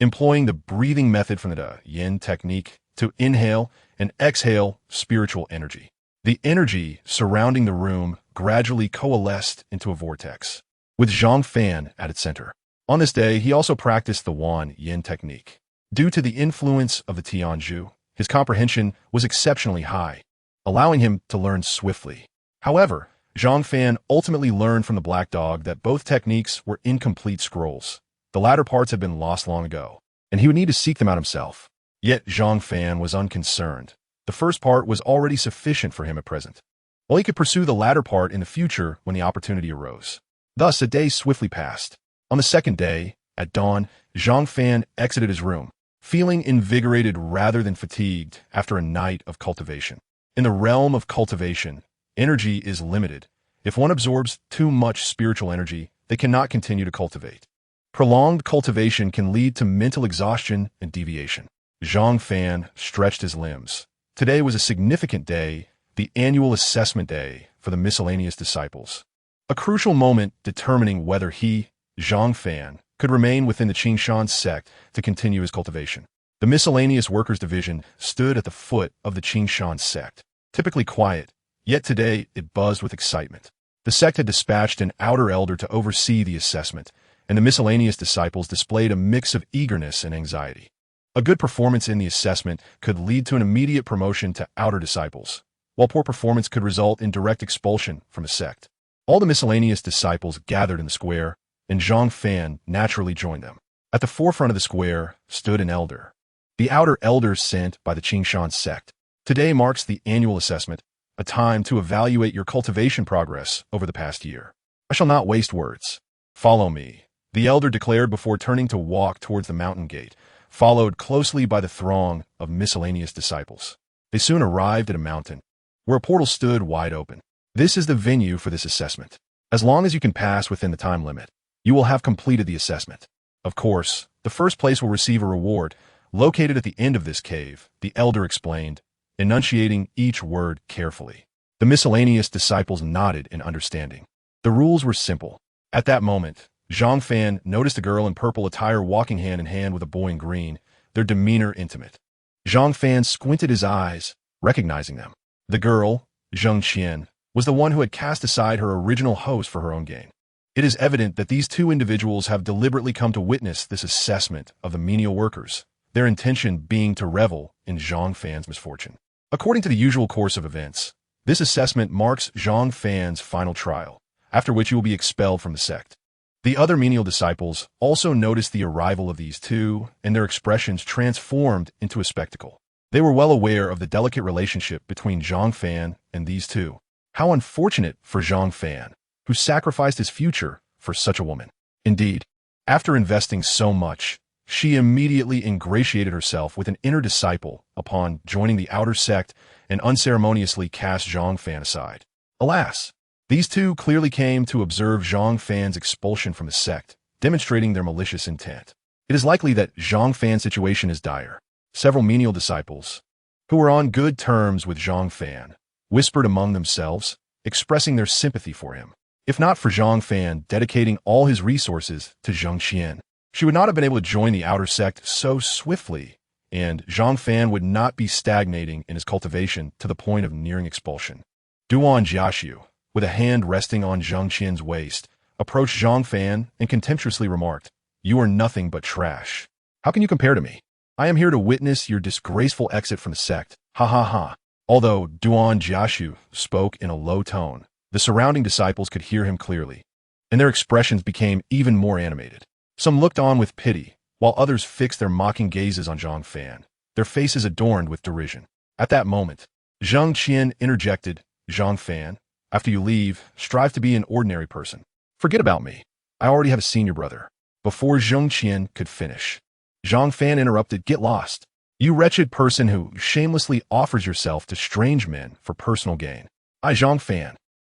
employing the breathing method from the De Yin technique to inhale and exhale spiritual energy. The energy surrounding the room gradually coalesced into a vortex, with Zhang Fan at its center. On this day, he also practiced the Hua Nianqing technique. Due to the influence of the Tianzhu, his comprehension was exceptionally high, allowing him to learn swiftly. However, Zhang Fan ultimately learned from the black dog that both techniques were incomplete scrolls. The latter parts had been lost long ago, and he would need to seek them out himself. Yet Zhang Fan was unconcerned. The first part was already sufficient for him at present, while he could pursue the latter part in the future when the opportunity arose. Thus, a day swiftly passed. On the second day, at dawn, Zhang Fan exited his room, feeling invigorated rather than fatigued after a night of cultivation. In the realm of cultivation, energy is limited. If one absorbs too much spiritual energy, they cannot continue to cultivate. Prolonged cultivation can lead to mental exhaustion and deviation. Zhang Fan stretched his limbs. Today was a significant day, the annual assessment day for the miscellaneous disciples. A crucial moment determining whether he, Zhang Fan, could remain within the Qingshan sect to continue his cultivation. The miscellaneous workers division stood at the foot of the Qingshan sect, typically quiet, yet today it buzzed with excitement. The sect had dispatched an outer elder to oversee the assessment, and the miscellaneous disciples displayed a mix of eagerness and anxiety. A good performance in the assessment could lead to an immediate promotion to outer disciples, while poor performance could result in direct expulsion from a sect. All the miscellaneous disciples gathered in the square, and Zhang Fan naturally joined them. At the forefront of the square stood an elder, the outer elder sent by the Qingshan sect. Today marks the annual assessment, a time to evaluate your cultivation progress over the past year. I shall not waste words. Follow me, the elder declared before turning to walk towards the mountain gate, followed closely by the throng of miscellaneous disciples. They soon arrived at a mountain, where a portal stood wide open. This is the venue for this assessment. As long as you can pass within the time limit, you will have completed the assessment. Of course, the first place will receive a reward, located at the end of this cave, the elder explained, enunciating each word carefully. The miscellaneous disciples nodded in understanding. The rules were simple. At that moment, Zhang Fan noticed a girl in purple attire walking hand in hand with a boy in green, their demeanor intimate. Zhang Fan squinted his eyes, recognizing them. The girl, Zheng Qian, was the one who had cast aside her original host for her own gain. It is evident that these two individuals have deliberately come to witness this assessment of the menial workers, their intention being to revel in Zhang Fan's misfortune. According to the usual course of events, this assessment marks Zhang Fan's final trial, after which he will be expelled from the sect. The other menial disciples also noticed the arrival of these two, and their expressions transformed into a spectacle. They were well aware of the delicate relationship between Zhang Fan and these two. How unfortunate for Zhang Fan, who sacrificed his future for such a woman. Indeed, after investing so much, she immediately ingratiated herself with an inner disciple upon joining the outer sect and unceremoniously cast Zhang Fan aside. Alas! These two clearly came to observe Zhang Fan's expulsion from the sect, demonstrating their malicious intent. It is likely that Zhang Fan's situation is dire. Several menial disciples, who were on good terms with Zhang Fan, whispered among themselves, expressing their sympathy for him. If not for Zhang Fan dedicating all his resources to Zheng Qian, she would not have been able to join the outer sect so swiftly, and Zhang Fan would not be stagnating in his cultivation to the point of nearing expulsion. Duan Jiaxu, with a hand resting on Zheng Qian's waist, approached Zhang Fan and contemptuously remarked, "You are nothing but trash. How can you compare to me? I am here to witness your disgraceful exit from the sect. Ha ha ha." Although Duan Jiaxu spoke in a low tone, the surrounding disciples could hear him clearly, and their expressions became even more animated. Some looked on with pity, while others fixed their mocking gazes on Zhang Fan, their faces adorned with derision. At that moment, Zheng Qian interjected, "Zhang Fan, after you leave, strive to be an ordinary person. Forget about me. I already have a senior brother." Before Zheng Qian could finish, Zhang Fan interrupted, "Get lost. You wretched person who shamelessly offers yourself to strange men for personal gain. I, Zhang Fan,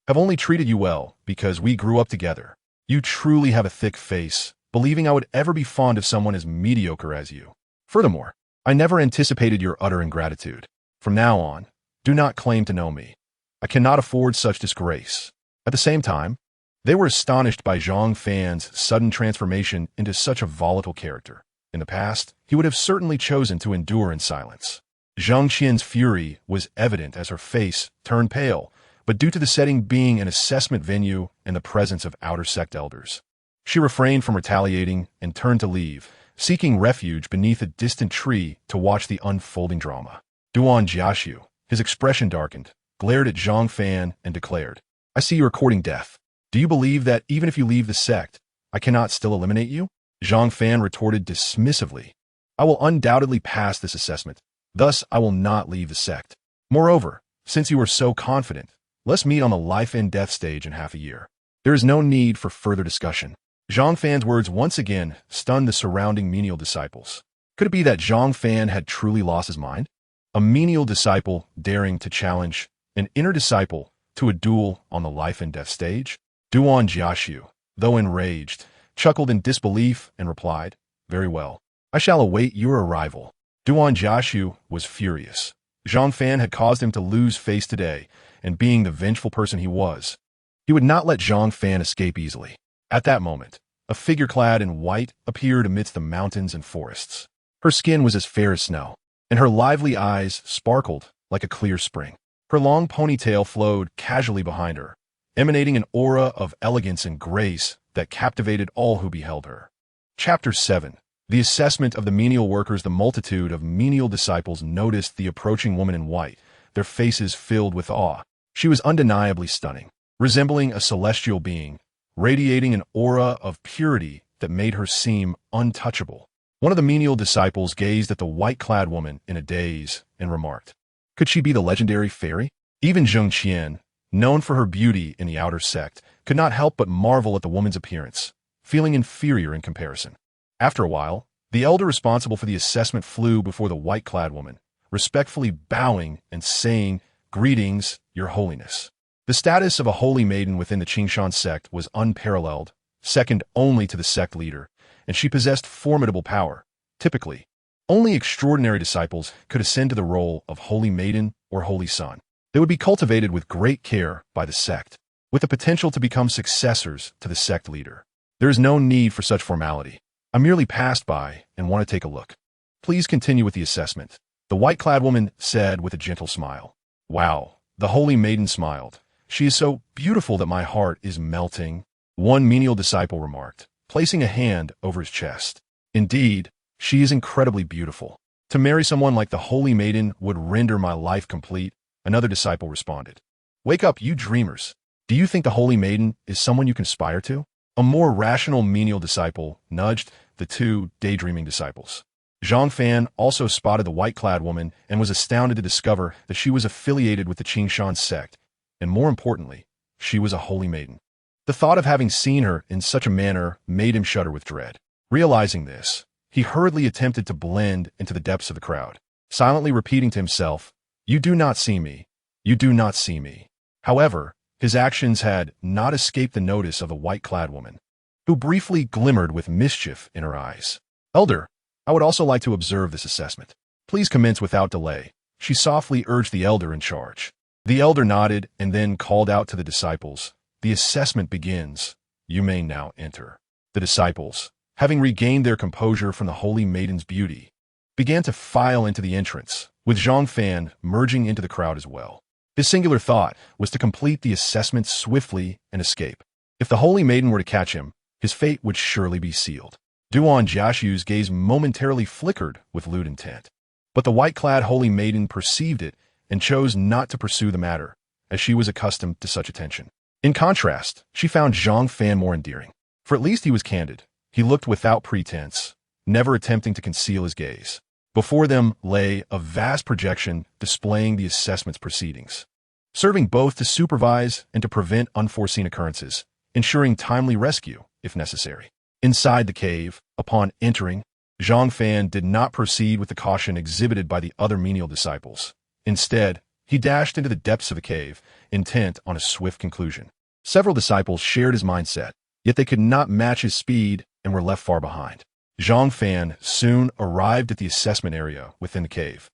have only treated you well because we grew up together. You truly have a thick face, believing I would ever be fond of someone as mediocre as you. Furthermore, I never anticipated your utter ingratitude. From now on, do not claim to know me. I cannot afford such disgrace." At the same time, they were astonished by Zhang Fan's sudden transformation into such a volatile character. In the past, he would have certainly chosen to endure in silence. Zheng Qian's fury was evident as her face turned pale, but due to the setting being an assessment venue and the presence of outer sect elders, she refrained from retaliating and turned to leave, seeking refuge beneath a distant tree to watch the unfolding drama. Duan Jiaxu, his expression darkened, glared at Zhang Fan and declared, "I see you are courting death. Do you believe that even if you leave the sect, I cannot still eliminate you?" Zhang Fan retorted dismissively, "I will undoubtedly pass this assessment. Thus, I will not leave the sect. Moreover, since you are so confident, let's meet on the life and death stage in half a year. There is no need for further discussion." Zhang Fan's words once again stunned the surrounding menial disciples. Could it be that Zhang Fan had truly lost his mind? A menial disciple daring to challenge an inner disciple to a duel on the life and death stage? Duan Jiaxu, though enraged, chuckled in disbelief and replied, "Very well. I shall await your arrival." Duan Jiaxu was furious. Zhang Fan had caused him to lose face today, and being the vengeful person he was, he would not let Zhang Fan escape easily. At that moment, a figure clad in white appeared amidst the mountains and forests. Her skin was as fair as snow, and her lively eyes sparkled like a clear spring. Her long ponytail flowed casually behind her, emanating an aura of elegance and grace that captivated all who beheld her. Chapter 7. The assessment of the menial workers. The multitude of menial disciples noticed the approaching woman in white, their faces filled with awe. She was undeniably stunning, resembling a celestial being, radiating an aura of purity that made her seem untouchable. One of the menial disciples gazed at the white-clad woman in a daze and remarked, "Could she be the legendary fairy?" Even Zheng Qian, known for her beauty in the outer sect, could not help but marvel at the woman's appearance, feeling inferior in comparison. After a while, the elder responsible for the assessment flew before the white-clad woman, respectfully bowing and saying, "Greetings, Your Holiness." The status of a holy maiden within the Qingshan sect was unparalleled, second only to the sect leader, and she possessed formidable power. Typically, only extraordinary disciples could ascend to the role of holy maiden or holy son. They would be cultivated with great care by the sect, with the potential to become successors to the sect leader. There is no need for such formality. I merely passed by and want to take a look. Please continue with the assessment, the white-clad woman said with a gentle smile. Wow, the holy maiden smiled. She is so beautiful that my heart is melting. one menial disciple remarked, placing a hand over his chest. Indeed, she is incredibly beautiful. To marry someone like the Holy Maiden would render my life complete, another disciple responded. Wake up, you dreamers. Do you think the Holy Maiden is someone you can aspire to? A more rational menial disciple nudged the two daydreaming disciples. Zhang Fan also spotted the white-clad woman and was astounded to discover that she was affiliated with the Qingshan sect, and more importantly, she was a holy maiden. The thought of having seen her in such a manner made him shudder with dread. Realizing this, he hurriedly attempted to blend into the depths of the crowd, silently repeating to himself, "You do not see me. You do not see me." However, his actions had not escaped the notice of the white-clad woman, who briefly glimmered with mischief in her eyes. "Elder, I would also like to observe this assessment. Please commence without delay," she softly urged the elder in charge. The elder nodded and then called out to the disciples, "The assessment begins. You may now enter." The disciples, having regained their composure from the Holy Maiden's beauty, began to file into the entrance, with Zhang Fan merging into the crowd as well. His singular thought was to complete the assessment swiftly and escape. If the Holy Maiden were to catch him, his fate would surely be sealed. Duan Jiaxu's gaze momentarily flickered with lewd intent. But the white-clad Holy Maiden perceived it and chose not to pursue the matter, as she was accustomed to such attention. In contrast, she found Zhang Fan more endearing. For at least he was candid. He looked without pretense, never attempting to conceal his gaze. Before them lay a vast projection displaying the assessment's proceedings, serving both to supervise and to prevent unforeseen occurrences, ensuring timely rescue if necessary. Inside the cave, upon entering, Zhang Fan did not proceed with the caution exhibited by the other menial disciples. Instead, he dashed into the depths of the cave, intent on a swift conclusion. Several disciples shared his mindset, yet they could not match his speed and were left far behind. Zhang Fan soon arrived at the assessment area within the cave,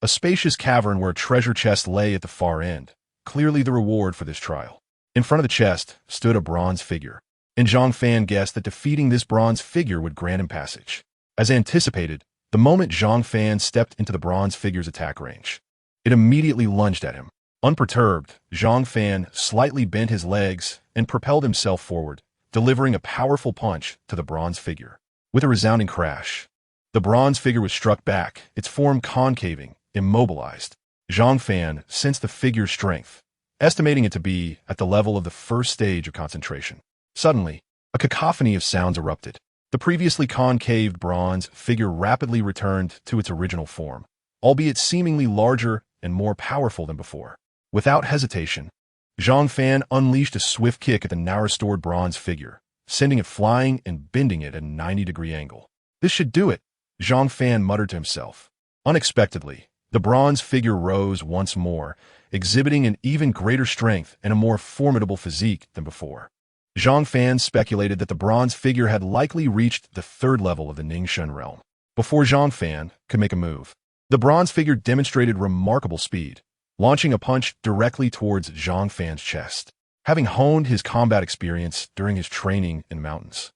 a spacious cavern where a treasure chest lay at the far end, clearly the reward for this trial. In front of the chest stood a bronze figure, and Zhang Fan guessed that defeating this bronze figure would grant him passage. As anticipated, the moment Zhang Fan stepped into the bronze figure's attack range, it immediately lunged at him. Unperturbed, Zhang Fan slightly bent his legs and propelled himself forward, delivering a powerful punch to the bronze figure. With a resounding crash, the bronze figure was struck back, its form concaving, immobilized. Zhang Fan sensed the figure's strength, estimating it to be at the level of the first stage of concentration. Suddenly, a cacophony of sounds erupted. The previously concaved bronze figure rapidly returned to its original form, albeit seemingly larger and more powerful than before. Without hesitation, Zhang Fan unleashed a swift kick at the now restored bronze figure, sending it flying and bending it at a 90-degree angle. "This should do it," Zhang Fan muttered to himself. Unexpectedly, the bronze figure rose once more, exhibiting an even greater strength and a more formidable physique than before. Zhang Fan speculated that the bronze figure had likely reached the third level of the Ningxuan realm. Before Zhang Fan could make a move, the bronze figure demonstrated remarkable speed, launching a punch directly towards Zhang Fan's chest. Having honed his combat experience during his training in the mountains,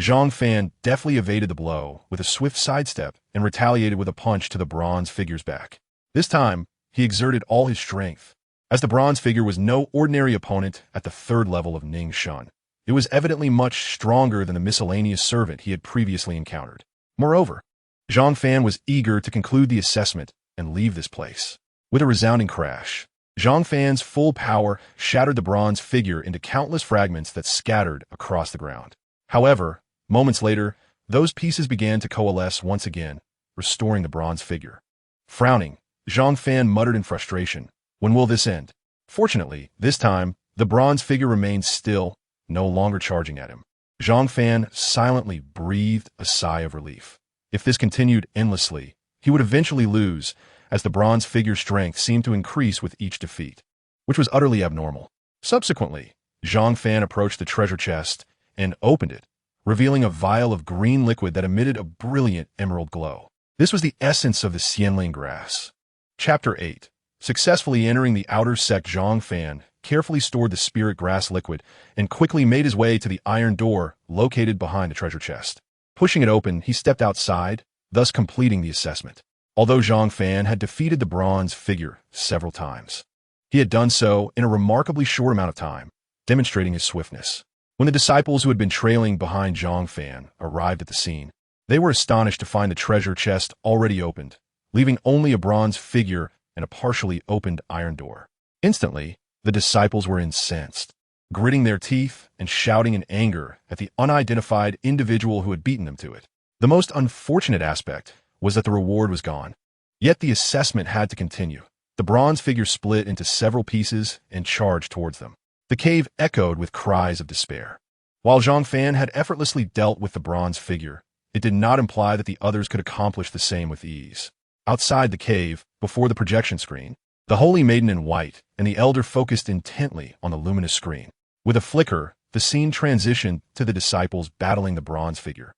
Zhang Fan deftly evaded the blow with a swift sidestep and retaliated with a punch to the bronze figure's back. This time, he exerted all his strength, as the bronze figure was no ordinary opponent at the third level of Ningxuan. It was evidently much stronger than the miscellaneous servant he had previously encountered. Moreover, Zhang Fan was eager to conclude the assessment and leave this place. With a resounding crash, Zhang Fan's full power shattered the bronze figure into countless fragments that scattered across the ground. However, moments later, those pieces began to coalesce once again, restoring the bronze figure. Frowning, Zhang Fan muttered in frustration, "When will this end?" Fortunately, this time, the bronze figure remained still, no longer charging at him. Zhang Fan silently breathed a sigh of relief. If this continued endlessly, he would eventually lose, as the bronze figure's strength seemed to increase with each defeat, which was utterly abnormal. Subsequently, Zhang Fan approached the treasure chest and opened it, revealing a vial of green liquid that emitted a brilliant emerald glow. This was the essence of the Xianling grass. Chapter 8. Successfully entering the outer sect, Zhang Fan carefully stored the spirit grass liquid and quickly made his way to the iron door located behind the treasure chest. Pushing it open, he stepped outside, thus completing the assessment. Although Zhang Fan had defeated the bronze figure several times, he had done so in a remarkably short amount of time, demonstrating his swiftness. When the disciples who had been trailing behind Zhang Fan arrived at the scene, they were astonished to find the treasure chest already opened, leaving only a bronze figure and a partially opened iron door. Instantly, the disciples were incensed, gritting their teeth and shouting in anger at the unidentified individual who had beaten them to it. The most unfortunate aspect was that the reward was gone. Yet the assessment had to continue. The bronze figure split into several pieces and charged towards them. The cave echoed with cries of despair. While Zhang Fan had effortlessly dealt with the bronze figure, it did not imply that the others could accomplish the same with ease. Outside the cave, before the projection screen, the holy maiden in white and the elder focused intently on the luminous screen. With a flicker, the scene transitioned to the disciples battling the bronze figure.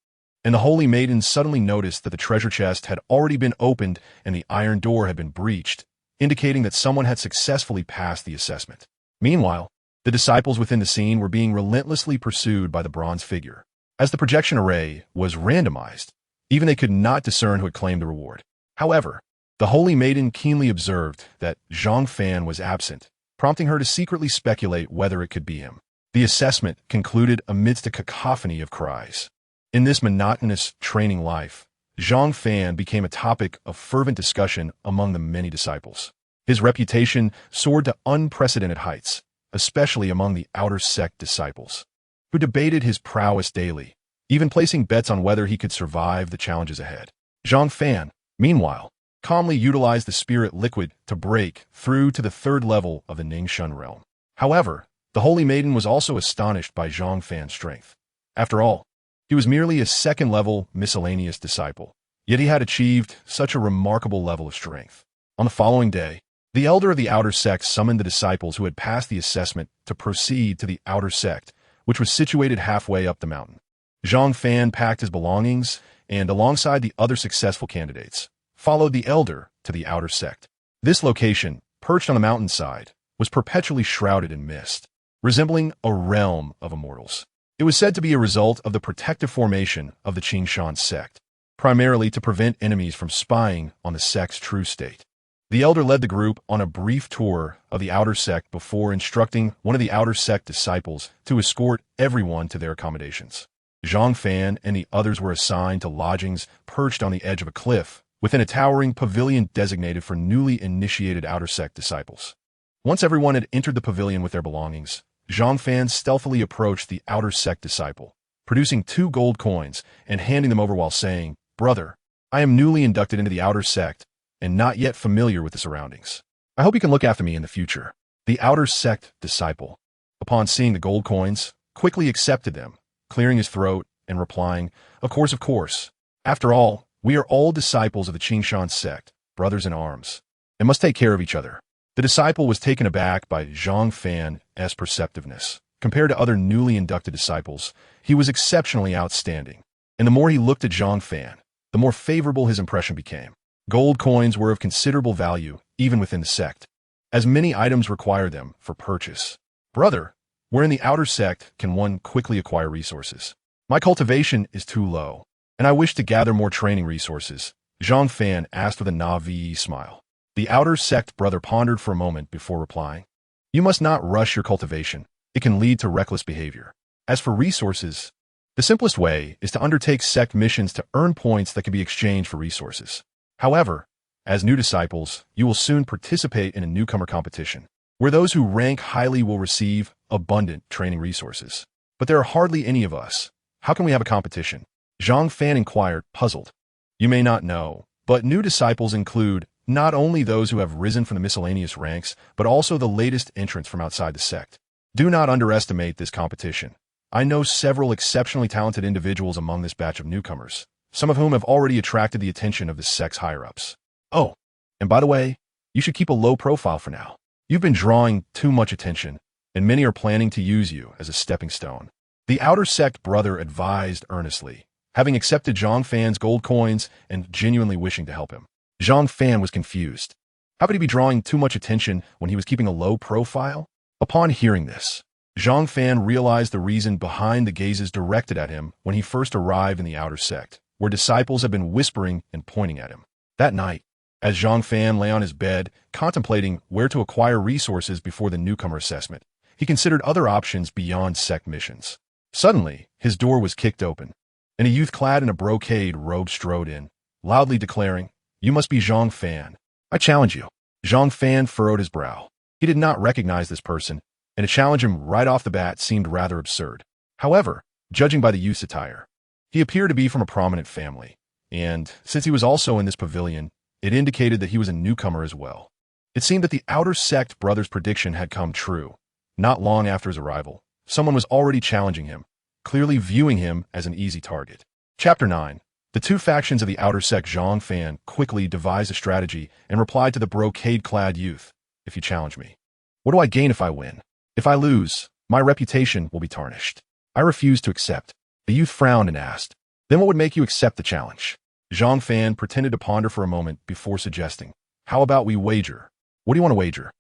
And the holy maiden suddenly noticed that the treasure chest had already been opened and the iron door had been breached, indicating that someone had successfully passed the assessment. Meanwhile, the disciples within the scene were being relentlessly pursued by the bronze figure. As the projection array was randomized, even they could not discern who had claimed the reward. However, the holy maiden keenly observed that Zhang Fan was absent, prompting her to secretly speculate whether it could be him. The assessment concluded amidst a cacophony of cries. In this monotonous training life, Zhang Fan became a topic of fervent discussion among the many disciples. His reputation soared to unprecedented heights, especially among the outer sect disciples, who debated his prowess daily, even placing bets on whether he could survive the challenges ahead. Zhang Fan, meanwhile, calmly utilized the spirit liquid to break through to the third level of the Ningshun realm. However, the holy maiden was also astonished by Zhang Fan's strength. After all, he was merely a second-level miscellaneous disciple, yet he had achieved such a remarkable level of strength. On the following day, the elder of the outer sect summoned the disciples who had passed the assessment to proceed to the outer sect, which was situated halfway up the mountain. Zhang Fan packed his belongings and, alongside the other successful candidates, followed the elder to the outer sect. This location, perched on the mountainside, was perpetually shrouded in mist, resembling a realm of immortals. It was said to be a result of the protective formation of the Qingshan sect, primarily to prevent enemies from spying on the sect's true state. The elder led the group on a brief tour of the outer sect before instructing one of the outer sect disciples to escort everyone to their accommodations. Zhang Fan and the others were assigned to lodgings perched on the edge of a cliff within a towering pavilion designated for newly initiated outer sect disciples. Once everyone had entered the pavilion with their belongings, Zhang Fan stealthily approached the outer sect disciple, producing 2 gold coins and handing them over while saying, "Brother, I am newly inducted into the outer sect and not yet familiar with the surroundings. I hope you can look after me in the future." The outer sect disciple, upon seeing the gold coins, quickly accepted them, clearing his throat and replying, of course. After all, we are all disciples of the Qingshan sect, brothers in arms, and must take care of each other." The disciple was taken aback by Zhang Fan's perceptiveness. Compared to other newly inducted disciples, he was exceptionally outstanding, and the more he looked at Zhang Fan, the more favorable his impression became. Gold coins were of considerable value, even within the sect, as many items require them for purchase. "Brother, where in the outer sect can one quickly acquire resources? My cultivation is too low, and I wish to gather more training resources," Zhang Fan asked with a naive smile. The outer sect brother pondered for a moment before replying, "You must not rush your cultivation. It can lead to reckless behavior. As for resources, the simplest way is to undertake sect missions to earn points that can be exchanged for resources. However, as new disciples, you will soon participate in a newcomer competition, where those who rank highly will receive abundant training resources. But there are hardly any of us. How can we have a competition?" Zhang Fan inquired, puzzled. "You may not know, but new disciples include not only those who have risen from the miscellaneous ranks, but also the latest entrants from outside the sect. Do not underestimate this competition. I know several exceptionally talented individuals among this batch of newcomers, some of whom have already attracted the attention of the sect's higher-ups. Oh, and by the way, you should keep a low profile for now. You've been drawing too much attention, and many are planning to use you as a stepping stone," the outer sect brother advised earnestly, having accepted Zhang Fan's gold coins and genuinely wishing to help him. Zhang Fan was confused. How could he be drawing too much attention when he was keeping a low profile? Upon hearing this, Zhang Fan realized the reason behind the gazes directed at him when he first arrived in the outer sect, where disciples had been whispering and pointing at him. That night, as Zhang Fan lay on his bed, contemplating where to acquire resources before the newcomer assessment, he considered other options beyond sect missions. Suddenly, his door was kicked open, and a youth clad in a brocade robe strode in, loudly declaring, "You must be Zhang Fan. I challenge you." Zhang Fan furrowed his brow. He did not recognize this person, and to challenge him right off the bat seemed rather absurd. However, judging by the youth's attire, he appeared to be from a prominent family, and since he was also in this pavilion, it indicated that he was a newcomer as well. It seemed that the outer sect brother's prediction had come true. Not long after his arrival, someone was already challenging him, clearly viewing him as an easy target. Chapter 9. The two factions of the outer sect. Zhang Fan quickly devised a strategy and replied to the brocade-clad youth. "If you challenge me, what do I gain if I win? If I lose, my reputation will be tarnished. I refuse to accept." The youth frowned and asked, "Then what would make you accept the challenge?" Zhang Fan pretended to ponder for a moment before suggesting, "How about we wager?" "What do you want to wager?"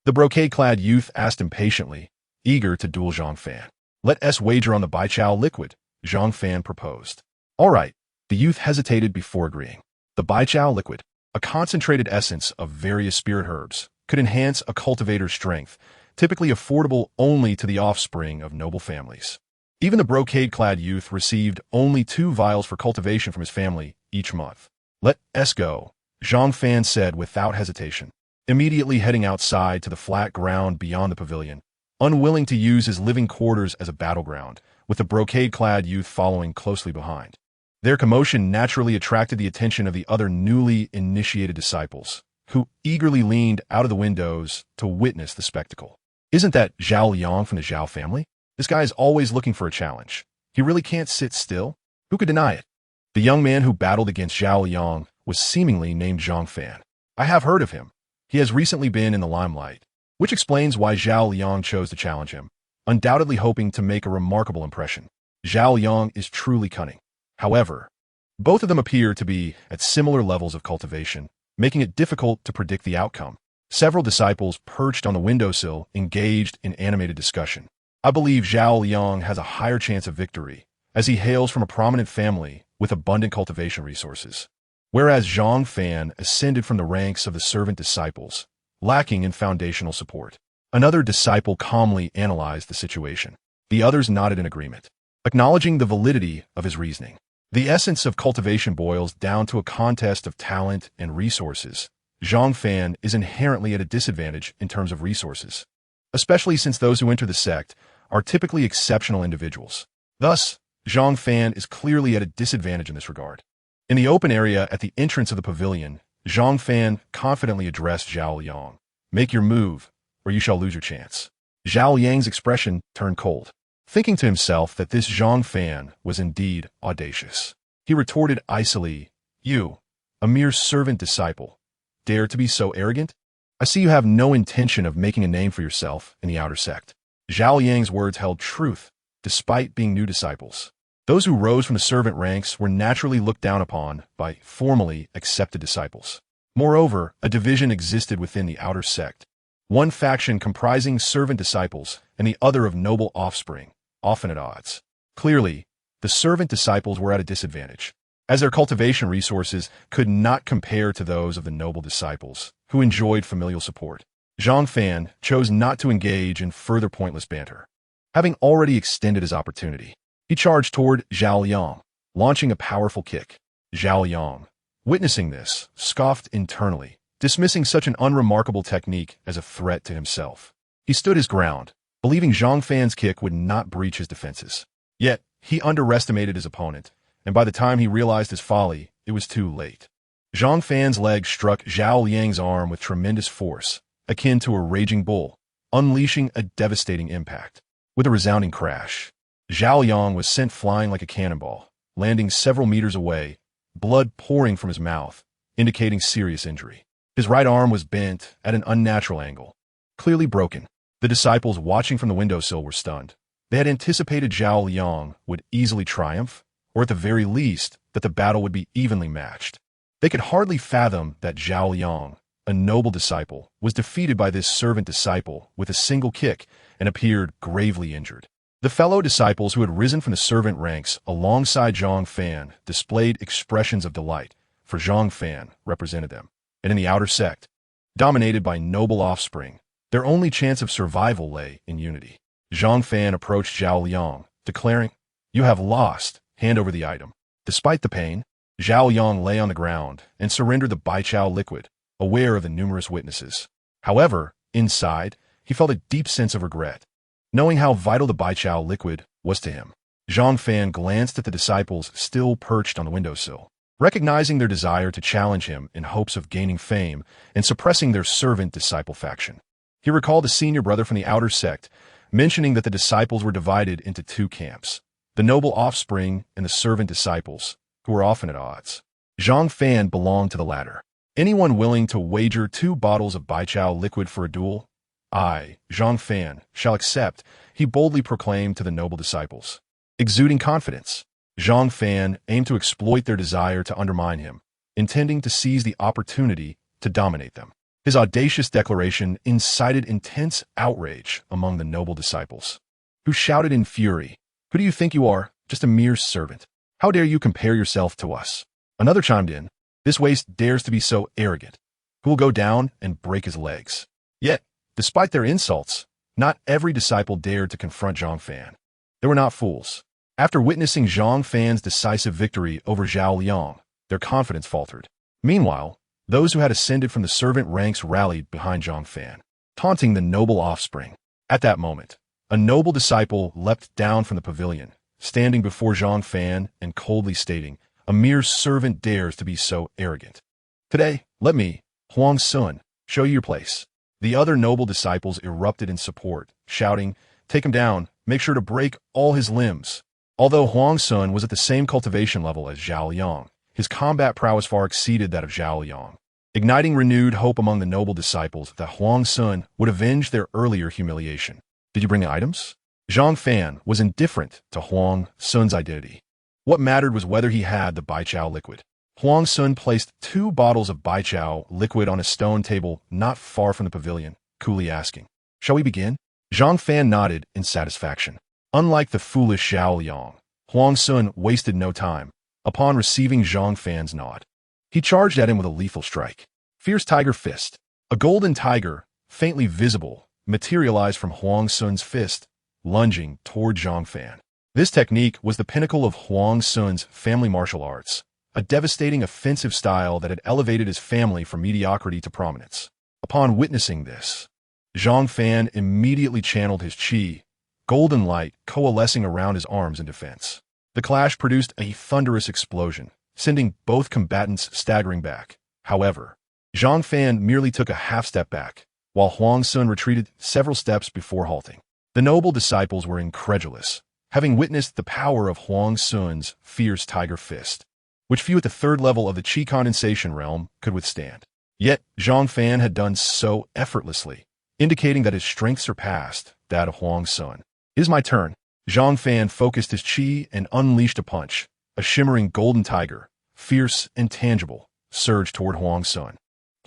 The brocade-clad youth asked impatiently, eager to duel Zhang Fan. "Let us wager on the Chao liquid," Zhang Fan proposed. "All right." The youth hesitated before agreeing. The Chao liquid, a concentrated essence of various spirit herbs, could enhance a cultivator's strength, typically affordable only to the offspring of noble families. Even the brocade-clad youth received only 2 vials for cultivation from his family each month. "Let us go," Zhang Fan said without hesitation, immediately heading outside to the flat ground beyond the pavilion, unwilling to use his living quarters as a battleground, with the brocade-clad youth following closely behind. Their commotion naturally attracted the attention of the other newly initiated disciples, who eagerly leaned out of the windows to witness the spectacle. "Isn't that Zhao Liang from the Zhao family? This guy is always looking for a challenge. He really can't sit still. Who could deny it?" The young man who battled against Zhao Liang was seemingly named Zhang Fan. "I have heard of him. He has recently been in the limelight," which explains why Zhao Liang chose to challenge him, undoubtedly hoping to make a remarkable impression. Zhao Liang is truly cunning. However, both of them appear to be at similar levels of cultivation, making it difficult to predict the outcome. Several disciples perched on the windowsill engaged in animated discussion. "I believe Zhao Liang has a higher chance of victory, as he hails from a prominent family with abundant cultivation resources, whereas Zhang Fan ascended from the ranks of the servant disciples, lacking in foundational support." Another disciple calmly analyzed the situation. The others nodded in agreement, acknowledging the validity of his reasoning. The essence of cultivation boils down to a contest of talent and resources. Zhang Fan is inherently at a disadvantage in terms of resources, especially since those who enter the sect are typically exceptional individuals. Thus, Zhang Fan is clearly at a disadvantage in this regard. In the open area at the entrance of the pavilion, Zhang Fan confidently addressed Zhao Liang. "Make your move, or you shall lose your chance." Zhao Liang's expression turned cold. Thinking to himself that this Zhang Fan was indeed audacious, he retorted icily, "You, a mere servant disciple, dare to be so arrogant? I see you have no intention of making a name for yourself in the outer sect." Zhao Liang's words held truth, despite being new disciples. Those who rose from the servant ranks were naturally looked down upon by formally accepted disciples. Moreover, a division existed within the outer sect, one faction comprising servant disciples and the other of noble offspring, often at odds. Clearly, the servant disciples were at a disadvantage, as their cultivation resources could not compare to those of the noble disciples, who enjoyed familial support. Zhang Fan chose not to engage in further pointless banter. Having already extended his opportunity, he charged toward Zhao Liang, launching a powerful kick. Zhao Liang, witnessing this, scoffed internally, dismissing such an unremarkable technique as a threat to himself. He stood his ground, believing Zhang Fan's kick would not breach his defenses. Yet, he underestimated his opponent, and by the time he realized his folly, it was too late. Zhang Fan's leg struck Zhao Liang's arm with tremendous force, akin to a raging bull, unleashing a devastating impact. With a resounding crash, Zhao Liang was sent flying like a cannonball, landing several meters away, blood pouring from his mouth, indicating serious injury. His right arm was bent at an unnatural angle, clearly broken. The disciples watching from the windowsill were stunned. They had anticipated Zhao Liang would easily triumph, or at the very least, that the battle would be evenly matched. They could hardly fathom that Zhao Liang, a noble disciple, was defeated by this servant disciple with a single kick and appeared gravely injured. The fellow disciples who had risen from the servant ranks alongside Zhang Fan displayed expressions of delight, for Zhang Fan represented them. And in the outer sect, dominated by noble offspring, their only chance of survival lay in unity. Zhang Fan approached Zhao Liang, declaring, "You have lost. Hand over the item." Despite the pain, Zhao Yang lay on the ground and surrendered the Baichao liquid, aware of the numerous witnesses. However, inside, he felt a deep sense of regret, knowing how vital the Baichao liquid was to him. Zhang Fan glanced at the disciples still perched on the windowsill, recognizing their desire to challenge him in hopes of gaining fame and suppressing their servant-disciple faction. He recalled a senior brother from the outer sect, mentioning that the disciples were divided into two camps, the noble offspring and the servant disciples, who were often at odds. Zhang Fan belonged to the latter. Anyone willing to wager 2 bottles of Baichao liquid for a duel? I, Zhang Fan, shall accept, he boldly proclaimed to the noble disciples. Exuding confidence, Zhang Fan aimed to exploit their desire to undermine him, intending to seize the opportunity to dominate them. His audacious declaration incited intense outrage among the noble disciples, who shouted in fury, "Who do you think you are? Just a mere servant. How dare you compare yourself to us?" Another chimed in, "This waste dares to be so arrogant. Who will go down and break his legs?" Yet, despite their insults, not every disciple dared to confront Zhang Fan. They were not fools. After witnessing Zhang Fan's decisive victory over Zhao Liang, their confidence faltered. Meanwhile, those who had ascended from the servant ranks rallied behind Zhang Fan, taunting the noble offspring. At that moment, a noble disciple leapt down from the pavilion, standing before Zhang Fan and coldly stating, "A mere servant dares to be so arrogant. Today, let me, Huang Sun, show you your place." The other noble disciples erupted in support, shouting, "Take him down, make sure to break all his limbs." Although Huang Sun was at the same cultivation level as Zhao Liang, his combat prowess far exceeded that of Zhao Liang, igniting renewed hope among the noble disciples that Huang Sun would avenge their earlier humiliation. "Did you bring the items?" Zhang Fan was indifferent to Huang Sun's identity. What mattered was whether he had the Baichao liquid. Huang Sun placed 2 bottles of Baichao liquid on a stone table not far from the pavilion, coolly asking, "Shall we begin?" Zhang Fan nodded in satisfaction. Unlike the foolish Zhao Liang, Huang Sun wasted no time. Upon receiving Zhang Fan's nod, he charged at him with a lethal strike. Fierce Tiger Fist. A golden tiger, faintly visible, materialized from Huang Sun's fist, lunging toward Zhang Fan. This technique was the pinnacle of Huang Sun's family martial arts, a devastating offensive style that had elevated his family from mediocrity to prominence. Upon witnessing this, Zhang Fan immediately channeled his qi, golden light coalescing around his arms in defense. The clash produced a thunderous explosion, sending both combatants staggering back. However, Zhang Fan merely took a half step back, while Huang Sun retreated several steps before halting. The noble disciples were incredulous, having witnessed the power of Huang Sun's fierce tiger fist, which few at the 3rd level of the qi condensation realm could withstand. Yet, Zhang Fan had done so effortlessly, indicating that his strength surpassed that of Huang Sun. "It is my turn." Zhang Fan focused his qi and unleashed a punch. A shimmering golden tiger, fierce and tangible, surged toward Huang Sun.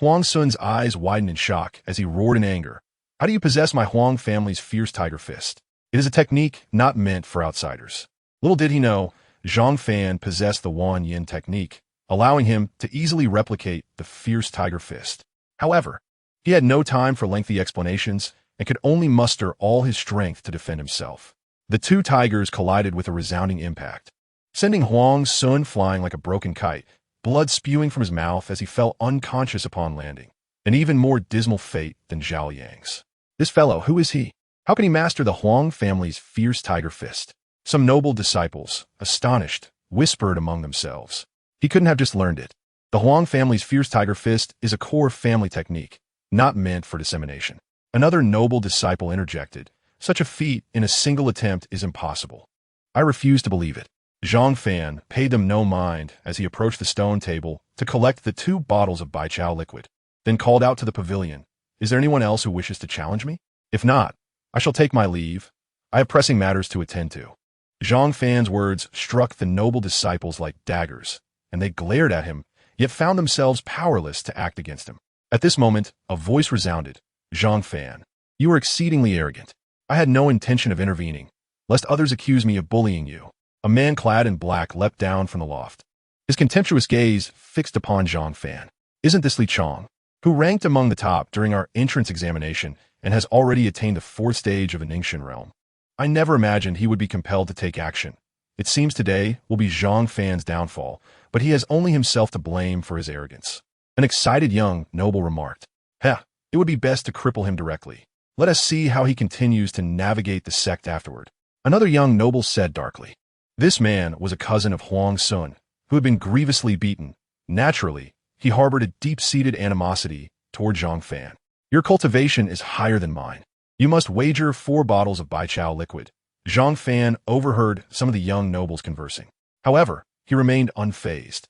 Huang Sun's eyes widened in shock as he roared in anger. "How do you possess my Huang family's fierce tiger fist? It is a technique not meant for outsiders." Little did he know, Zhang Fan possessed the Wan Yin technique, allowing him to easily replicate the fierce tiger fist. However, he had no time for lengthy explanations and could only muster all his strength to defend himself. The 2 tigers collided with a resounding impact, sending Huang Sun flying like a broken kite, blood spewing from his mouth as he fell unconscious upon landing. An even more dismal fate than Zhao Yang's. This fellow, who is he? How can he master the Huang family's fierce tiger fist? Some noble disciples, astonished, whispered among themselves. He couldn't have just learned it. The Huang family's fierce tiger fist is a core family technique, not meant for dissemination. Another noble disciple interjected, "Such a feat in a single attempt is impossible." I refuse to believe it. Zhang Fan paid them no mind as he approached the stone table to collect the 2 bottles of Baichao liquid, then called out to the pavilion, "Is there anyone else who wishes to challenge me? If not, I shall take my leave. I have pressing matters to attend to." Zhang Fan's words struck the noble disciples like daggers, and they glared at him, yet found themselves powerless to act against him. At this moment, a voice resounded, "Zhang Fan, you are exceedingly arrogant. I had no intention of intervening, lest others accuse me of bullying you." A man clad in black leapt down from the loft, his contemptuous gaze fixed upon Zhang Fan. "Isn't this Li Chong, who ranked among the top during our entrance examination and has already attained the 4th stage of the Ningxin realm?" I never imagined he would be compelled to take action. It seems today will be Zhang Fan's downfall, but he has only himself to blame for his arrogance. An excited young noble remarked, "Heh, it would be best to cripple him directly. Let us see how he continues to navigate the sect afterward." Another young noble said darkly. This man was a cousin of Huang Sun, who had been grievously beaten. Naturally, he harbored a deep-seated animosity toward Zhang Fan. "Your cultivation is higher than mine. You must wager 4 bottles of Bai Chao liquid." Zhang Fan overheard some of the young nobles conversing. However, he remained unfazed.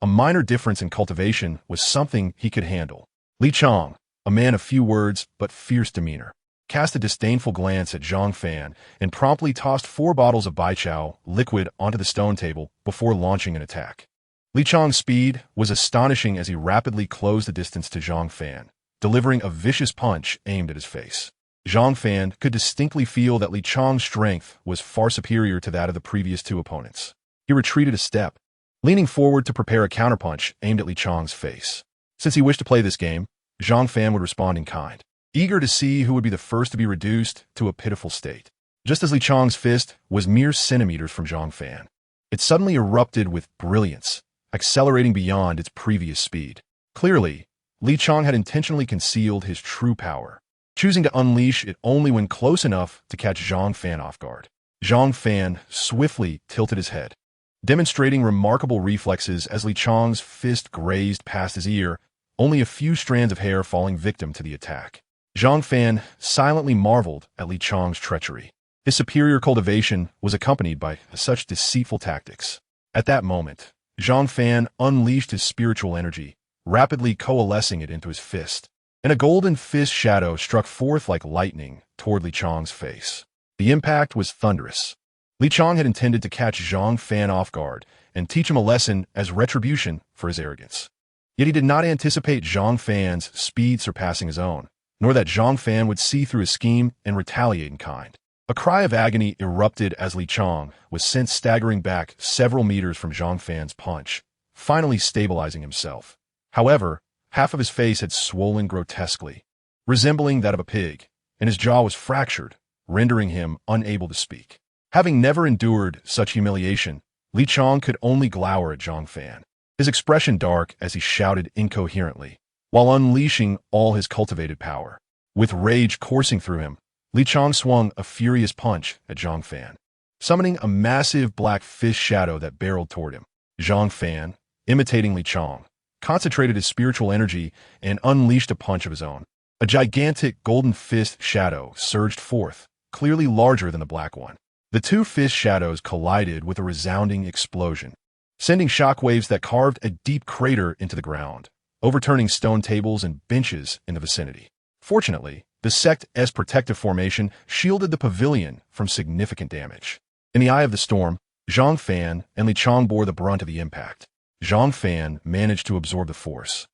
A minor difference in cultivation was something he could handle. Li Chang, a man of few words but fierce demeanor, cast a disdainful glance at Zhang Fan and promptly tossed 4 bottles of Bai Chao liquid onto the stone table before launching an attack. Li Chang's speed was astonishing as he rapidly closed the distance to Zhang Fan, delivering a vicious punch aimed at his face. Zhang Fan could distinctly feel that Li Chang's strength was far superior to that of the previous 2 opponents. He retreated a step, leaning forward to prepare a counterpunch aimed at Li Chang's face. Since he wished to play this game, Zhang Fan would respond in kind, eager to see who would be the first to be reduced to a pitiful state. Just as Li Chang's fist was mere centimeters from Zhang Fan, it suddenly erupted with brilliance, accelerating beyond its previous speed. Clearly, Li Chang had intentionally concealed his true power, choosing to unleash it only when close enough to catch Zhang Fan off guard. Zhang Fan swiftly tilted his head, demonstrating remarkable reflexes as Li Chang's fist grazed past his ear, only a few strands of hair falling victim to the attack. Zhang Fan silently marveled at Li Chang's treachery. His superior cultivation was accompanied by such deceitful tactics. At that moment, Zhang Fan unleashed his spiritual energy, rapidly coalescing it into his fist, and a golden fist shadow struck forth like lightning toward Li Chang's face. The impact was thunderous. Li Chang had intended to catch Zhang Fan off guard and teach him a lesson as retribution for his arrogance. Yet he did not anticipate Zhang Fan's speed surpassing his own, nor that Zhang Fan would see through his scheme and retaliate in kind. A cry of agony erupted as Li Chang was sent staggering back several meters from Zhang Fan's punch, finally stabilizing himself. However, half of his face had swollen grotesquely, resembling that of a pig, and his jaw was fractured, rendering him unable to speak. Having never endured such humiliation, Li Chang could only glower at Zhang Fan, his expression dark as he shouted incoherently, while unleashing all his cultivated power. With rage coursing through him, Li Chang swung a furious punch at Zhang Fan, summoning a massive black fist shadow that barreled toward him. Zhang Fan, imitating Li Chang, concentrated his spiritual energy and unleashed a punch of his own. A gigantic golden fist shadow surged forth, clearly larger than the black one. The 2 fist shadows collided with a resounding explosion, sending shockwaves that carved a deep crater into the ground, overturning stone tables and benches in the vicinity. Fortunately, the sect's protective formation shielded the pavilion from significant damage. In the eye of the storm, Zhang Fan and Li Chang bore the brunt of the impact. Zhang Fan managed to absorb the force,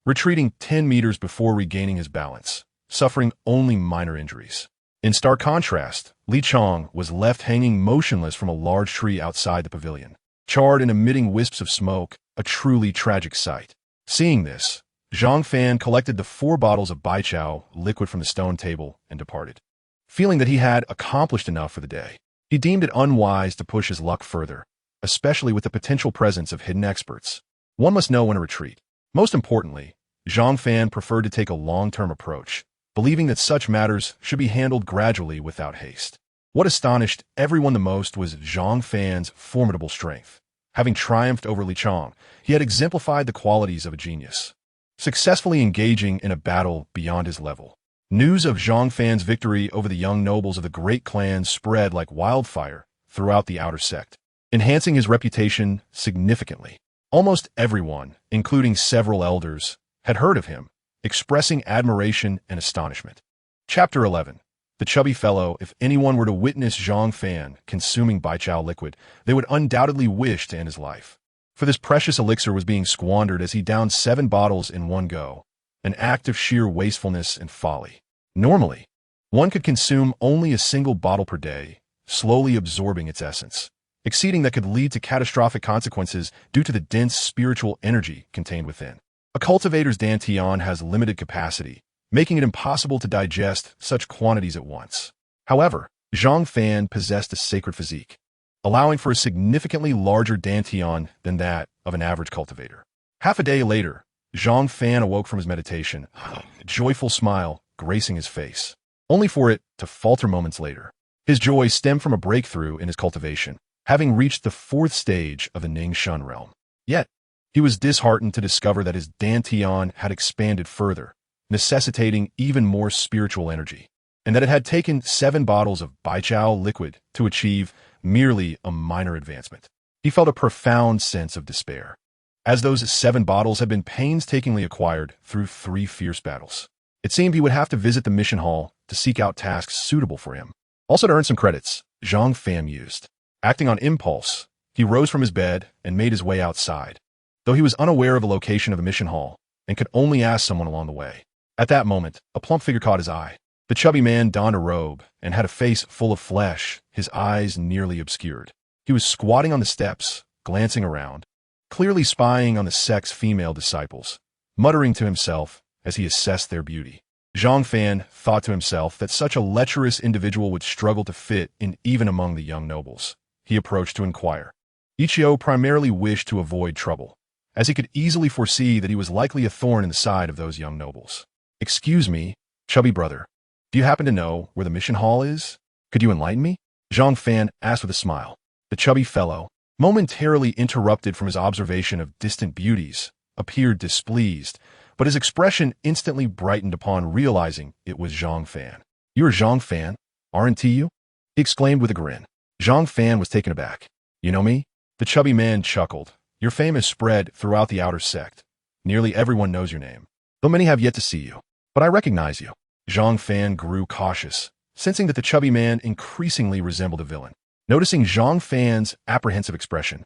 retreating 10 meters before regaining his balance, suffering only minor injuries. In stark contrast, Li Chang was left hanging motionless from a large tree outside the pavilion, charred and emitting wisps of smoke, a truly tragic sight. Seeing this, Zhang Fan collected the 4 bottles of Bai Chao liquid from the stone table and departed. Feeling that he had accomplished enough for the day, he deemed it unwise to push his luck further, especially with the potential presence of hidden experts. One must know when to retreat. Most importantly, Zhang Fan preferred to take a long-term approach, believing that such matters should be handled gradually without haste. What astonished everyone the most was Zhang Fan's formidable strength. Having triumphed over Li Chang, he had exemplified the qualities of a genius, successfully engaging in a battle beyond his level. News of Zhang Fan's victory over the young nobles of the great clan spread like wildfire throughout the outer sect, enhancing his reputation significantly. Almost everyone, including several elders, had heard of him, expressing admiration and astonishment. Chapter 11. The chubby fellow. If anyone were to witness Zhang Fan consuming Bai Chao liquid, they would undoubtedly wish to end his life. For this precious elixir was being squandered as he downed 7 bottles in one go, an act of sheer wastefulness and folly. Normally, one could consume only a single bottle per day, slowly absorbing its essence, exceeding that could lead to catastrophic consequences due to the dense spiritual energy contained within. A cultivator's dantian has limited capacity, making it impossible to digest such quantities at once. However, Zhang Fan possessed a sacred physique, allowing for a significantly larger dantian than that of an average cultivator. Half a day later, Zhang Fan awoke from his meditation, a joyful smile gracing his face, only for it to falter moments later. His joy stemmed from a breakthrough in his cultivation, having reached the 4th stage of the Ningxun realm. Yet, he was disheartened to discover that his dantian had expanded further, necessitating even more spiritual energy, and that it had taken 7 bottles of Baijiao liquid to achieve merely a minor advancement. He felt a profound sense of despair, as those 7 bottles had been painstakingly acquired through 3 fierce battles. It seemed he would have to visit the mission hall to seek out tasks suitable for him. Also to earn some credits, Zhang Fan mused. Acting on impulse, he rose from his bed and made his way outside, though he was unaware of the location of the mission hall and could only ask someone along the way. At that moment, a plump figure caught his eye. The chubby man donned a robe and had a face full of flesh, his eyes nearly obscured. He was squatting on the steps, glancing around, clearly spying on the sect's female disciples, muttering to himself as he assessed their beauty. Zhang Fan thought to himself that such a lecherous individual would struggle to fit in even among the young nobles. He approached to inquire. Ichio primarily wished to avoid trouble, as he could easily foresee that he was likely a thorn in the side of those young nobles. "Excuse me, chubby brother, do you happen to know where the mission hall is? Could you enlighten me?" Zhang Fan asked with a smile. The chubby fellow, momentarily interrupted from his observation of distant beauties, appeared displeased, but his expression instantly brightened upon realizing it was Zhang Fan. "You are Zhang Fan, aren't you?" he exclaimed with a grin. Zhang Fan was taken aback. "You know me?" The chubby man chuckled. "Your fame has spread throughout the outer sect. Nearly everyone knows your name, though many have yet to see you. But I recognize you." Zhang Fan grew cautious, sensing that the chubby man increasingly resembled a villain. Noticing Zhang Fan's apprehensive expression,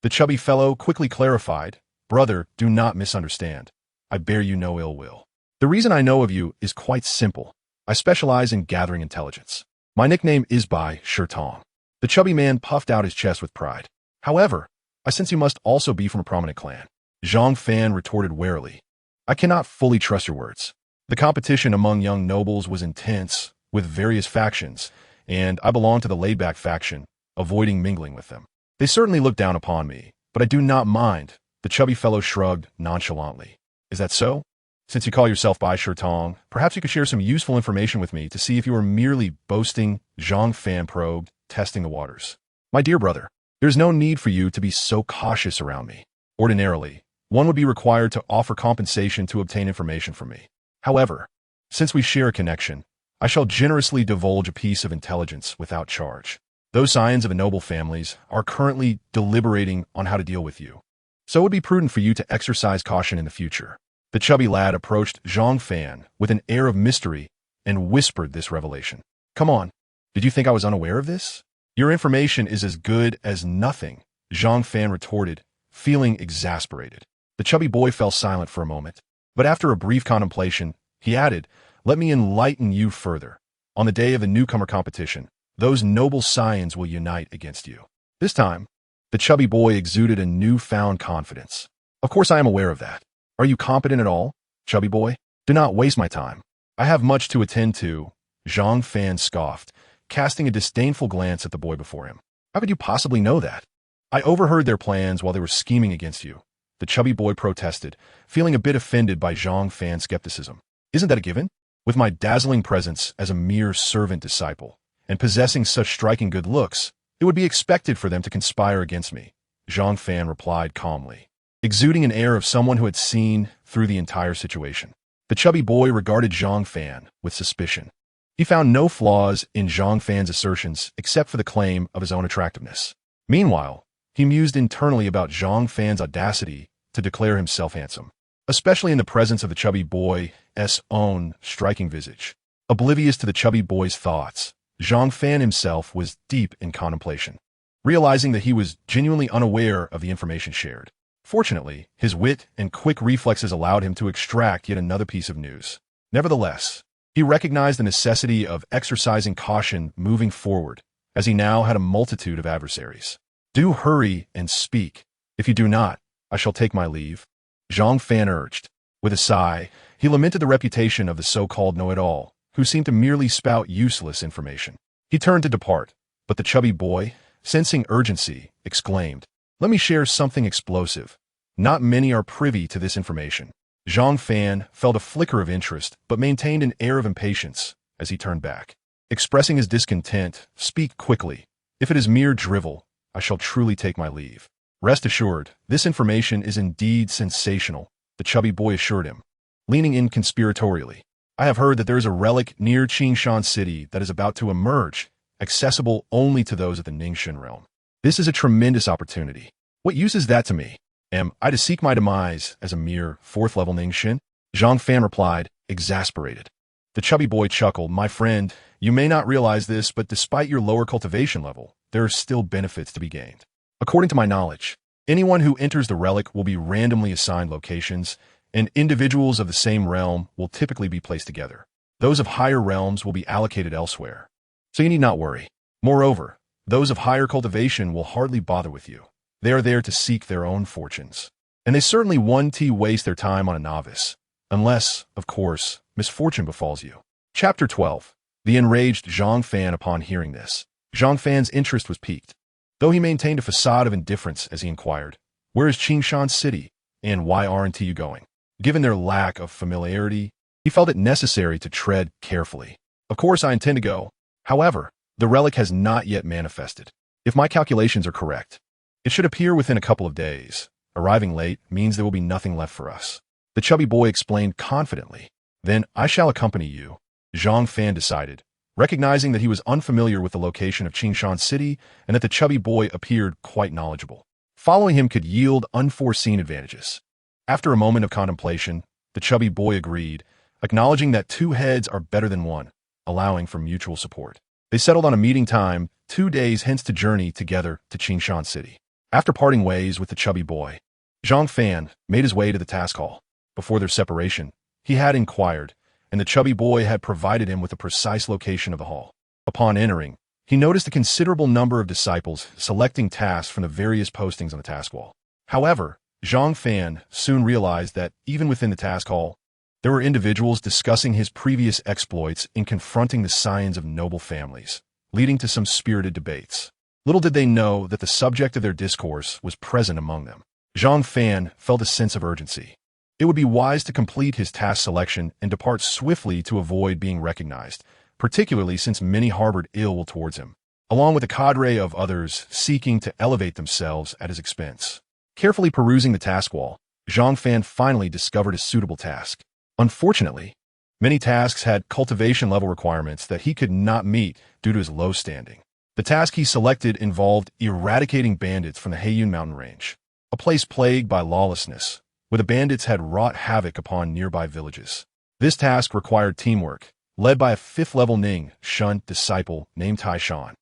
the chubby fellow quickly clarified, "Brother, do not misunderstand. I bear you no ill will. The reason I know of you is quite simple. I specialize in gathering intelligence. My nickname is Bai Shirtong." The chubby man puffed out his chest with pride. "However, I sense you must also be from a prominent clan." Zhang Fan retorted warily. "I cannot fully trust your words. The competition among young nobles was intense, with various factions, and I belong to the laid-back faction, avoiding mingling with them. They certainly look down upon me, but I do not mind." The chubby fellow shrugged nonchalantly. "Is that so? Since you call yourself Bai Shirtong, perhaps you could share some useful information with me to see if you are merely boasting." Zhang Fan probed, testing the waters. "My dear brother, there's no need for you to be so cautious around me. Ordinarily, one would be required to offer compensation to obtain information from me. However, since we share a connection, I shall generously divulge a piece of intelligence without charge. Those scions of the noble families are currently deliberating on how to deal with you, so it would be prudent for you to exercise caution in the future." The chubby lad approached Zhang Fan with an air of mystery and whispered this revelation. "Come on, did you think I was unaware of this? Your information is as good as nothing," Zhang Fan retorted, feeling exasperated. The chubby boy fell silent for a moment, but after a brief contemplation, he added, "Let me enlighten you further. On the day of the newcomer competition, those noble scions will unite against you." This time, the chubby boy exuded a newfound confidence. "Of course I am aware of that. Are you competent at all, chubby boy? Do not waste my time. I have much to attend to." Zhang Fan scoffed, casting a disdainful glance at the boy before him. "How could you possibly know that? I overheard their plans while they were scheming against you." The chubby boy protested, feeling a bit offended by Zhang Fan's skepticism. "Isn't that a given? With my dazzling presence as a mere servant disciple, and possessing such striking good looks, it would be expected for them to conspire against me," Zhang Fan replied calmly, exuding an air of someone who had seen through the entire situation. The chubby boy regarded Zhang Fan with suspicion. He found no flaws in Zhang Fan's assertions except for the claim of his own attractiveness. Meanwhile, he mused internally about Zhang Fan's audacity to declare himself handsome, especially in the presence of the chubby boy's own striking visage. Oblivious to the chubby boy's thoughts, Zhang Fan himself was deep in contemplation, realizing that he was genuinely unaware of the information shared. Fortunately, his wit and quick reflexes allowed him to extract yet another piece of news. Nevertheless, he recognized the necessity of exercising caution moving forward, as he now had a multitude of adversaries. "Do hurry and speak. If you do not, I shall take my leave," Zhang Fan urged. With a sigh, he lamented the reputation of the so-called know-it-all, who seemed to merely spout useless information. He turned to depart, but the chubby boy, sensing urgency, exclaimed, "Let me share something explosive. Not many are privy to this information." Zhang Fan felt a flicker of interest but maintained an air of impatience as he turned back. Expressing his discontent, "Speak quickly. If it is mere drivel, I shall truly take my leave." "Rest assured, this information is indeed sensational," the chubby boy assured him, leaning in conspiratorially. "I have heard that there is a relic near Qingshan City that is about to emerge, accessible only to those of the Ningxin realm. This is a tremendous opportunity. What use is that to me? Am I to seek my demise as a mere fourth-level Ningxin?" Zhang Fan replied, exasperated. The chubby boy chuckled, "My friend, you may not realize this, but despite your lower cultivation level, there are still benefits to be gained. According to my knowledge, anyone who enters the relic will be randomly assigned locations, and individuals of the same realm will typically be placed together. Those of higher realms will be allocated elsewhere. So you need not worry. Moreover, those of higher cultivation will hardly bother with you. They are there to seek their own fortunes. And they certainly won't waste their time on a novice, unless, of course, misfortune befalls you." Chapter 12. The enraged Zhang Fan. Upon hearing this, Zhang Fan's interest was piqued, though he maintained a facade of indifference as he inquired, "Where is Qingshan City, and why aren't you going?" Given their lack of familiarity, he felt it necessary to tread carefully. "Of course I intend to go. However, the relic has not yet manifested. If my calculations are correct, it should appear within a couple of days. Arriving late means there will be nothing left for us." The chubby boy explained confidently. "Then I shall accompany you," Zhang Fan decided, recognizing that he was unfamiliar with the location of Qingshan City and that the chubby boy appeared quite knowledgeable. Following him could yield unforeseen advantages. After a moment of contemplation, the chubby boy agreed, acknowledging that two heads are better than one, allowing for mutual support. They settled on a meeting time 2 days hence to journey together to Qingshan City. After parting ways with the chubby boy, Zhang Fan made his way to the task hall. Before their separation, he had inquired, and the chubby boy had provided him with a precise location of the hall. Upon entering, he noticed a considerable number of disciples selecting tasks from the various postings on the task wall. However, Zhang Fan soon realized that, even within the task hall, there were individuals discussing his previous exploits in confronting the scions of noble families, leading to some spirited debates. Little did they know that the subject of their discourse was present among them. Zhang Fan felt a sense of urgency. It would be wise to complete his task selection and depart swiftly to avoid being recognized, particularly since many harbored ill will towards him, along with a cadre of others seeking to elevate themselves at his expense. Carefully perusing the task wall, Zhang Fan finally discovered a suitable task. Unfortunately, many tasks had cultivation level requirements that he could not meet due to his low standing. The task he selected involved eradicating bandits from the Heiyun mountain range, a place plagued by lawlessness, where the bandits had wrought havoc upon nearby villages. This task required teamwork, led by a 5th-level Ning Shun disciple named Taishan,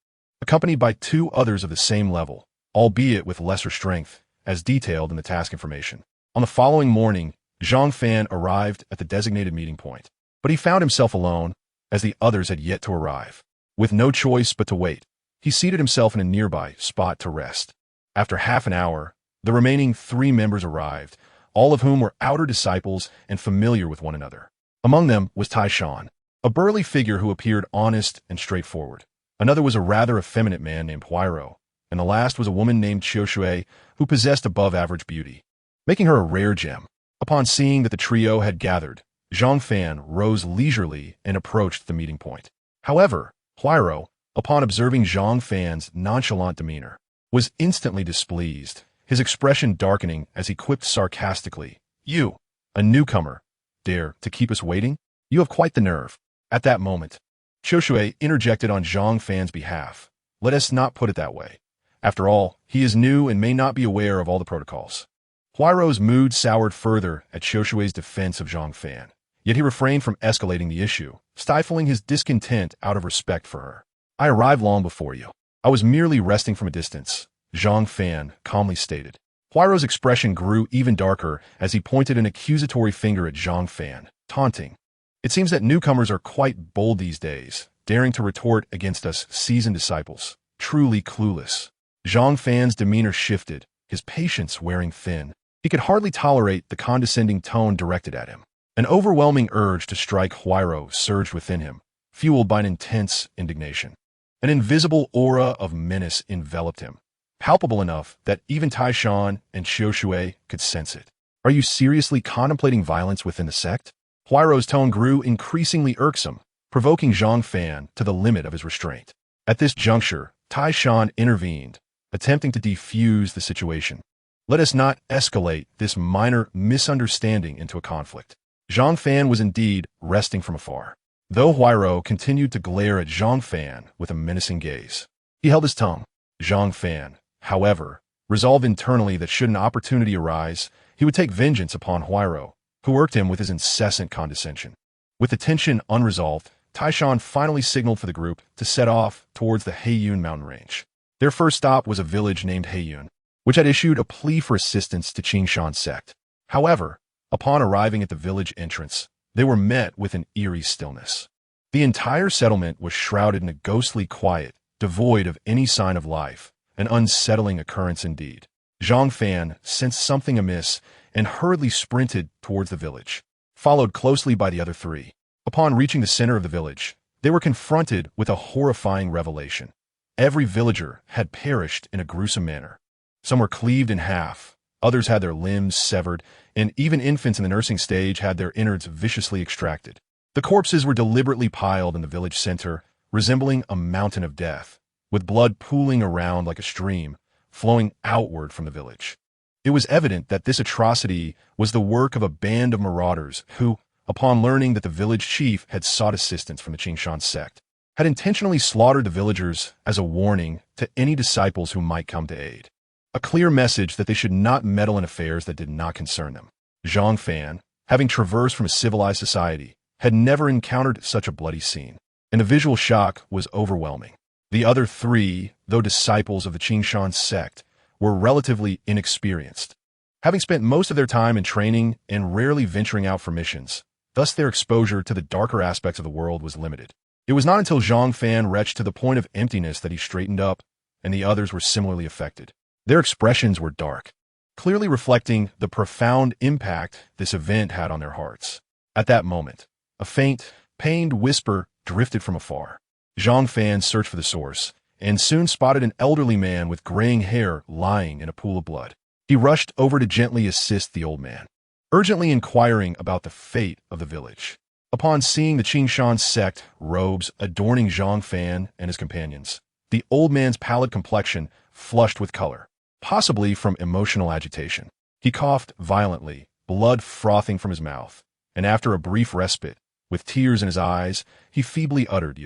accompanied by 2 others of the same level, albeit with lesser strength, as detailed in the task information. On the following morning, Zhang Fan arrived at the designated meeting point, but he found himself alone, as the others had yet to arrive. With no choice but to wait, he seated himself in a nearby spot to rest. After half an hour, the remaining 3 members arrived, all of whom were outer disciples and familiar with one another. Among them was Taishan, a burly figure who appeared honest and straightforward. Another was a rather effeminate man named Huairo, and the last was a woman named Qiushui who possessed above-average beauty, making her a rare gem. Upon seeing that the trio had gathered, Zhang Fan rose leisurely and approached the meeting point. However, Huairo, upon observing Zhang Fan's nonchalant demeanor, was instantly displeased, his expression darkening as he quipped sarcastically, "You, a newcomer, dare to keep us waiting? You have quite the nerve." At that moment, Qiushui interjected on Zhang Fan's behalf. "Let us not put it that way. After all, he is new and may not be aware of all the protocols." Huairo's mood soured further at Qiushui's defense of Zhang Fan, yet he refrained from escalating the issue, stifling his discontent out of respect for her. "I arrived long before you. I was merely resting from a distance," Zhang Fan calmly stated. Huairo's expression grew even darker as he pointed an accusatory finger at Zhang Fan, taunting. "It seems that newcomers are quite bold these days, daring to retort against us seasoned disciples. Truly clueless." Zhang Fan's demeanor shifted, his patience wearing thin. He could hardly tolerate the condescending tone directed at him. An overwhelming urge to strike Huairo surged within him, fueled by an intense indignation. An invisible aura of menace enveloped him, palpable enough that even Taishan and Xiao Shui could sense it. Are you seriously contemplating violence within the sect? Huairou's tone grew increasingly irksome, provoking Zhang Fan to the limit of his restraint. At this juncture, Taishan intervened, attempting to defuse the situation. Let us not escalate this minor misunderstanding into a conflict. Zhang Fan was indeed resting from afar, though Huairou continued to glare at Zhang Fan with a menacing gaze. He held his tongue. Zhang Fan, however, resolved internally that should an opportunity arise, he would take vengeance upon Huairou, who irked him with his incessant condescension. With the tension unresolved, Taishan finally signaled for the group to set off towards the Heiyun mountain range. Their first stop was a village named Heiyun, which had issued a plea for assistance to Qingshan sect. However, upon arriving at the village entrance, they were met with an eerie stillness. The entire settlement was shrouded in a ghostly quiet, devoid of any sign of life, an unsettling occurrence indeed. Zhang Fan sensed something amiss and hurriedly sprinted towards the village, followed closely by the other three. Upon reaching the center of the village, they were confronted with a horrifying revelation. Every villager had perished in a gruesome manner. Some were cleaved in half, others had their limbs severed, and even infants in the nursing stage had their innards viciously extracted. The corpses were deliberately piled in the village center, resembling a mountain of death, with blood pooling around like a stream, flowing outward from the village. It was evident that this atrocity was the work of a band of marauders who, upon learning that the village chief had sought assistance from the Qingshan sect, had intentionally slaughtered the villagers as a warning to any disciples who might come to aid. A clear message that they should not meddle in affairs that did not concern them. Zhang Fan, having traversed from a civilized society, had never encountered such a bloody scene, and the visual shock was overwhelming. The other three, though disciples of the Qingshan sect, were relatively inexperienced, having spent most of their time in training and rarely venturing out for missions. Thus their exposure to the darker aspects of the world was limited. It was not until Zhang Fan retched to the point of emptiness that he straightened up, and the others were similarly affected. Their expressions were dark, clearly reflecting the profound impact this event had on their hearts. At that moment, a faint, pained whisper drifted from afar. Zhang Fan searched for the source, and soon spotted an elderly man with graying hair lying in a pool of blood. He rushed over to gently assist the old man, urgently inquiring about the fate of the village. Upon seeing the Qingshan sect robes adorning Zhang Fan and his companions, the old man's pallid complexion flushed with color, possibly from emotional agitation. He coughed violently, blood frothing from his mouth, and after a brief respite, with tears in his eyes, he feebly uttered,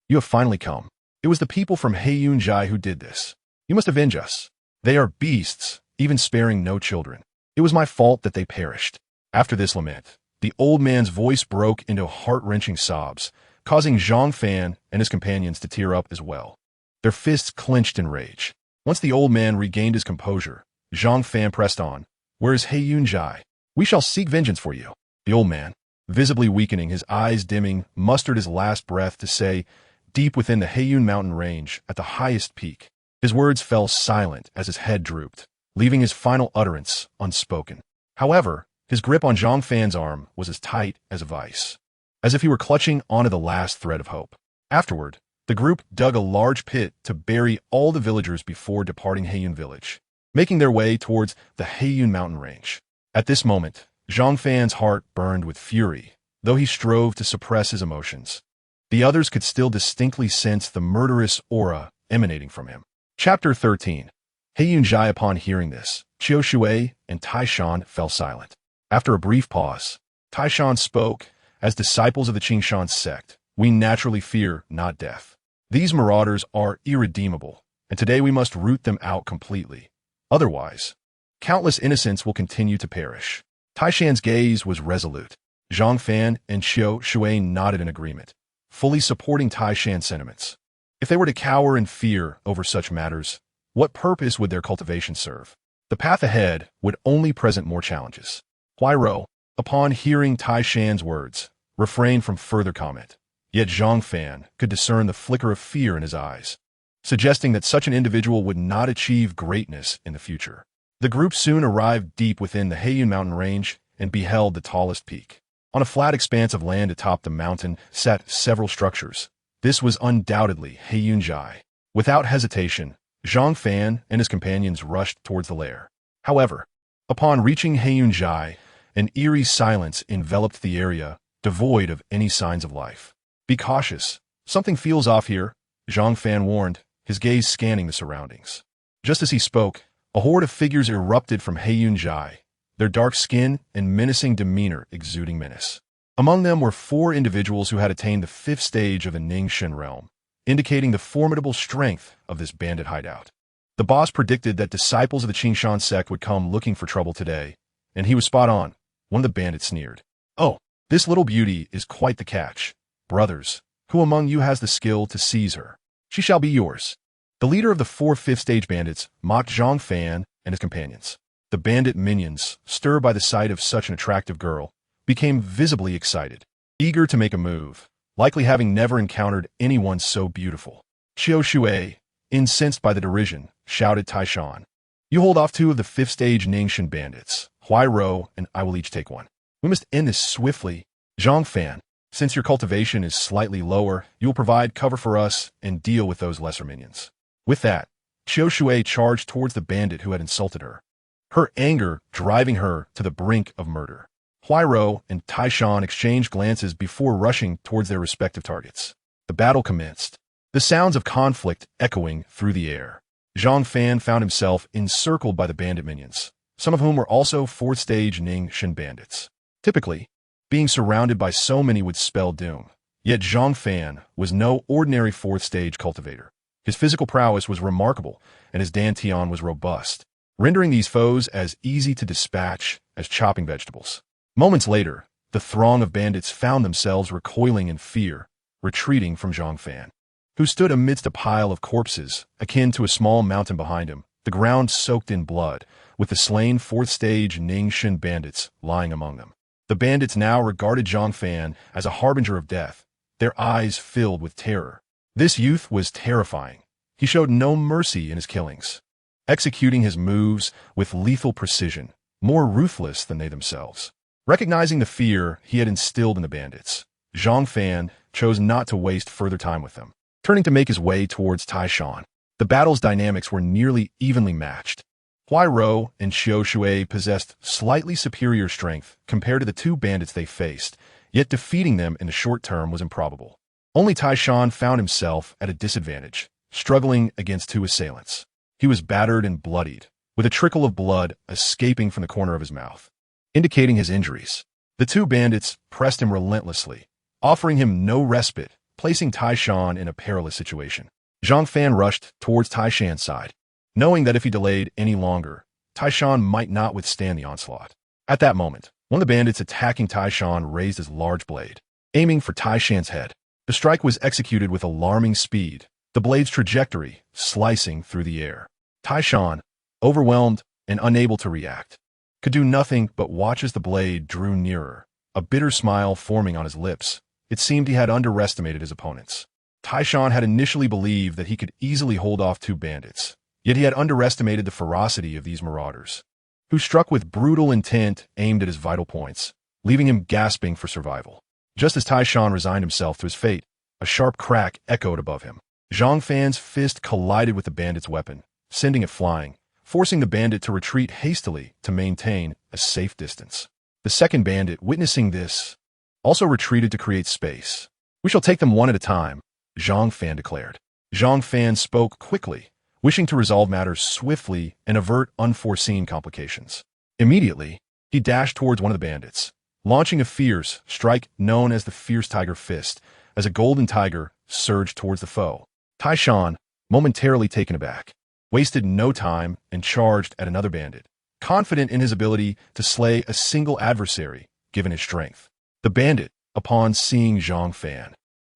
"You have finally come. It was the people from Heiyun Jai who did this. You must avenge us. They are beasts, even sparing no children. It was my fault that they perished." After this lament, the old man's voice broke into heart-wrenching sobs, causing Zhang Fan and his companions to tear up as well. Their fists clenched in rage. Once the old man regained his composure, Zhang Fan pressed on. "Where is Heiyun Jai? We shall seek vengeance for you." The old man, visibly weakening, his eyes dimming, mustered his last breath to say, deep within the Heiyun mountain range, at the highest peak. His words fell silent as his head drooped, leaving his final utterance unspoken. However, his grip on Zhang Fan's arm was as tight as a vice, as if he were clutching onto the last thread of hope. Afterward, the group dug a large pit to bury all the villagers before departing Heiyun village, making their way towards the Heiyun mountain range. At this moment, Zhang Fan's heart burned with fury, though he strove to suppress his emotions. The others could still distinctly sense the murderous aura emanating from him. Chapter 13. Heiyun Jai. Upon hearing this, Qiao Shui and Taishan fell silent. After a brief pause, Taishan spoke. "As disciples of the Qingshan sect, we naturally fear not death. These marauders are irredeemable, and today we must root them out completely. Otherwise, countless innocents will continue to perish." Taishan's gaze was resolute. Zhang Fan and Qiao Shui nodded in agreement, fully supporting Taishan's sentiments. If they were to cower in fear over such matters, what purpose would their cultivation serve? The path ahead would only present more challenges. Huairou, upon hearing Taishan's words, refrained from further comment. Yet Zhang Fan could discern the flicker of fear in his eyes, suggesting that such an individual would not achieve greatness in the future. The group soon arrived deep within the Heiyun mountain range and beheld the tallest peak. On a flat expanse of land atop the mountain sat several structures. This was undoubtedly He Yunjai. Without hesitation, Zhang Fan and his companions rushed towards the lair. However, upon reaching He Yunjai, an eerie silence enveloped the area, devoid of any signs of life. "Be cautious. Something feels off here," Zhang Fan warned, his gaze scanning the surroundings. Just as he spoke, a horde of figures erupted from He Yunjai, their dark skin and menacing demeanor exuding menace. Among them were 4 individuals who had attained the 5th stage of the Ningxin realm, indicating the formidable strength of this bandit hideout. The boss predicted that disciples of the Qingshan sect would come looking for trouble today, and he was spot on. One of the bandits sneered. "Oh, this little beauty is quite the catch. Brothers, who among you has the skill to seize her? She shall be yours." The leader of the 4 5th-stage bandits mocked Zhang Fan and his companions. The bandit minions, stirred by the sight of such an attractive girl, became visibly excited, eager to make a move, likely having never encountered anyone so beautiful. Qiao Shui, incensed by the derision, shouted Taishan. "You hold off 2 of the 5th-stage Ningxin bandits. Huai Ro and I will each take one. We must end this swiftly. Zhang Fan, since your cultivation is slightly lower, you will provide cover for us and deal with those lesser minions." With that, Qiao Shui charged towards the bandit who had insulted her, her anger driving her to the brink of murder. Huairo and Taishan exchanged glances before rushing towards their respective targets. The battle commenced, the sounds of conflict echoing through the air. Zhang Fan found himself encircled by the bandit minions, some of whom were also 4th-stage Ningxin bandits. Typically, being surrounded by so many would spell doom. Yet Zhang Fan was no ordinary 4th-stage cultivator. His physical prowess was remarkable, and his dantian was robust, rendering these foes as easy to dispatch as chopping vegetables. Moments later, the throng of bandits found themselves recoiling in fear, retreating from Zhang Fan, who stood amidst a pile of corpses, akin to a small mountain behind him, the ground soaked in blood, with the slain 4th-stage Ningxin bandits lying among them. The bandits now regarded Zhang Fan as a harbinger of death, their eyes filled with terror. This youth was terrifying. He showed no mercy in his killings, executing his moves with lethal precision, more ruthless than they themselves. Recognizing the fear he had instilled in the bandits, Zhang Fan chose not to waste further time with them. Turning to make his way towards Taishan, the battle's dynamics were nearly evenly matched. Huairo and Qiao Shui possessed slightly superior strength compared to the 2 bandits they faced, yet defeating them in the short term was improbable. Only Taishan found himself at a disadvantage, struggling against 2 assailants. He was battered and bloodied, with a trickle of blood escaping from the corner of his mouth, indicating his injuries. The 2 bandits pressed him relentlessly, offering him no respite, placing Taishan in a perilous situation. Zhang Fan rushed towards Taishan's side, knowing that if he delayed any longer, Taishan might not withstand the onslaught. At that moment, one of the bandits attacking Taishan raised his large blade, aiming for Taishan's head. The strike was executed with alarming speed, the blade's trajectory slicing through the air. Taishan, overwhelmed and unable to react, could do nothing but watch as the blade drew nearer, a bitter smile forming on his lips. It seemed he had underestimated his opponents. Taishan had initially believed that he could easily hold off 2 bandits, yet he had underestimated the ferocity of these marauders, who struck with brutal intent aimed at his vital points, leaving him gasping for survival. Just as Taishan resigned himself to his fate, a sharp crack echoed above him. Zhang Fan's fist collided with the bandit's weapon, sending it flying, forcing the bandit to retreat hastily to maintain a safe distance. The second bandit, witnessing this, also retreated to create space. "We shall take them one at a time," Zhang Fan declared. Zhang Fan spoke quickly, wishing to resolve matters swiftly and avert unforeseen complications. Immediately, he dashed towards one of the bandits, launching a fierce strike known as the Fierce Tiger Fist, as a golden tiger surged towards the foe. Taishan, momentarily taken aback, wasted no time and charged at another bandit, confident in his ability to slay a single adversary, given his strength. The bandit, upon seeing Zhang Fan,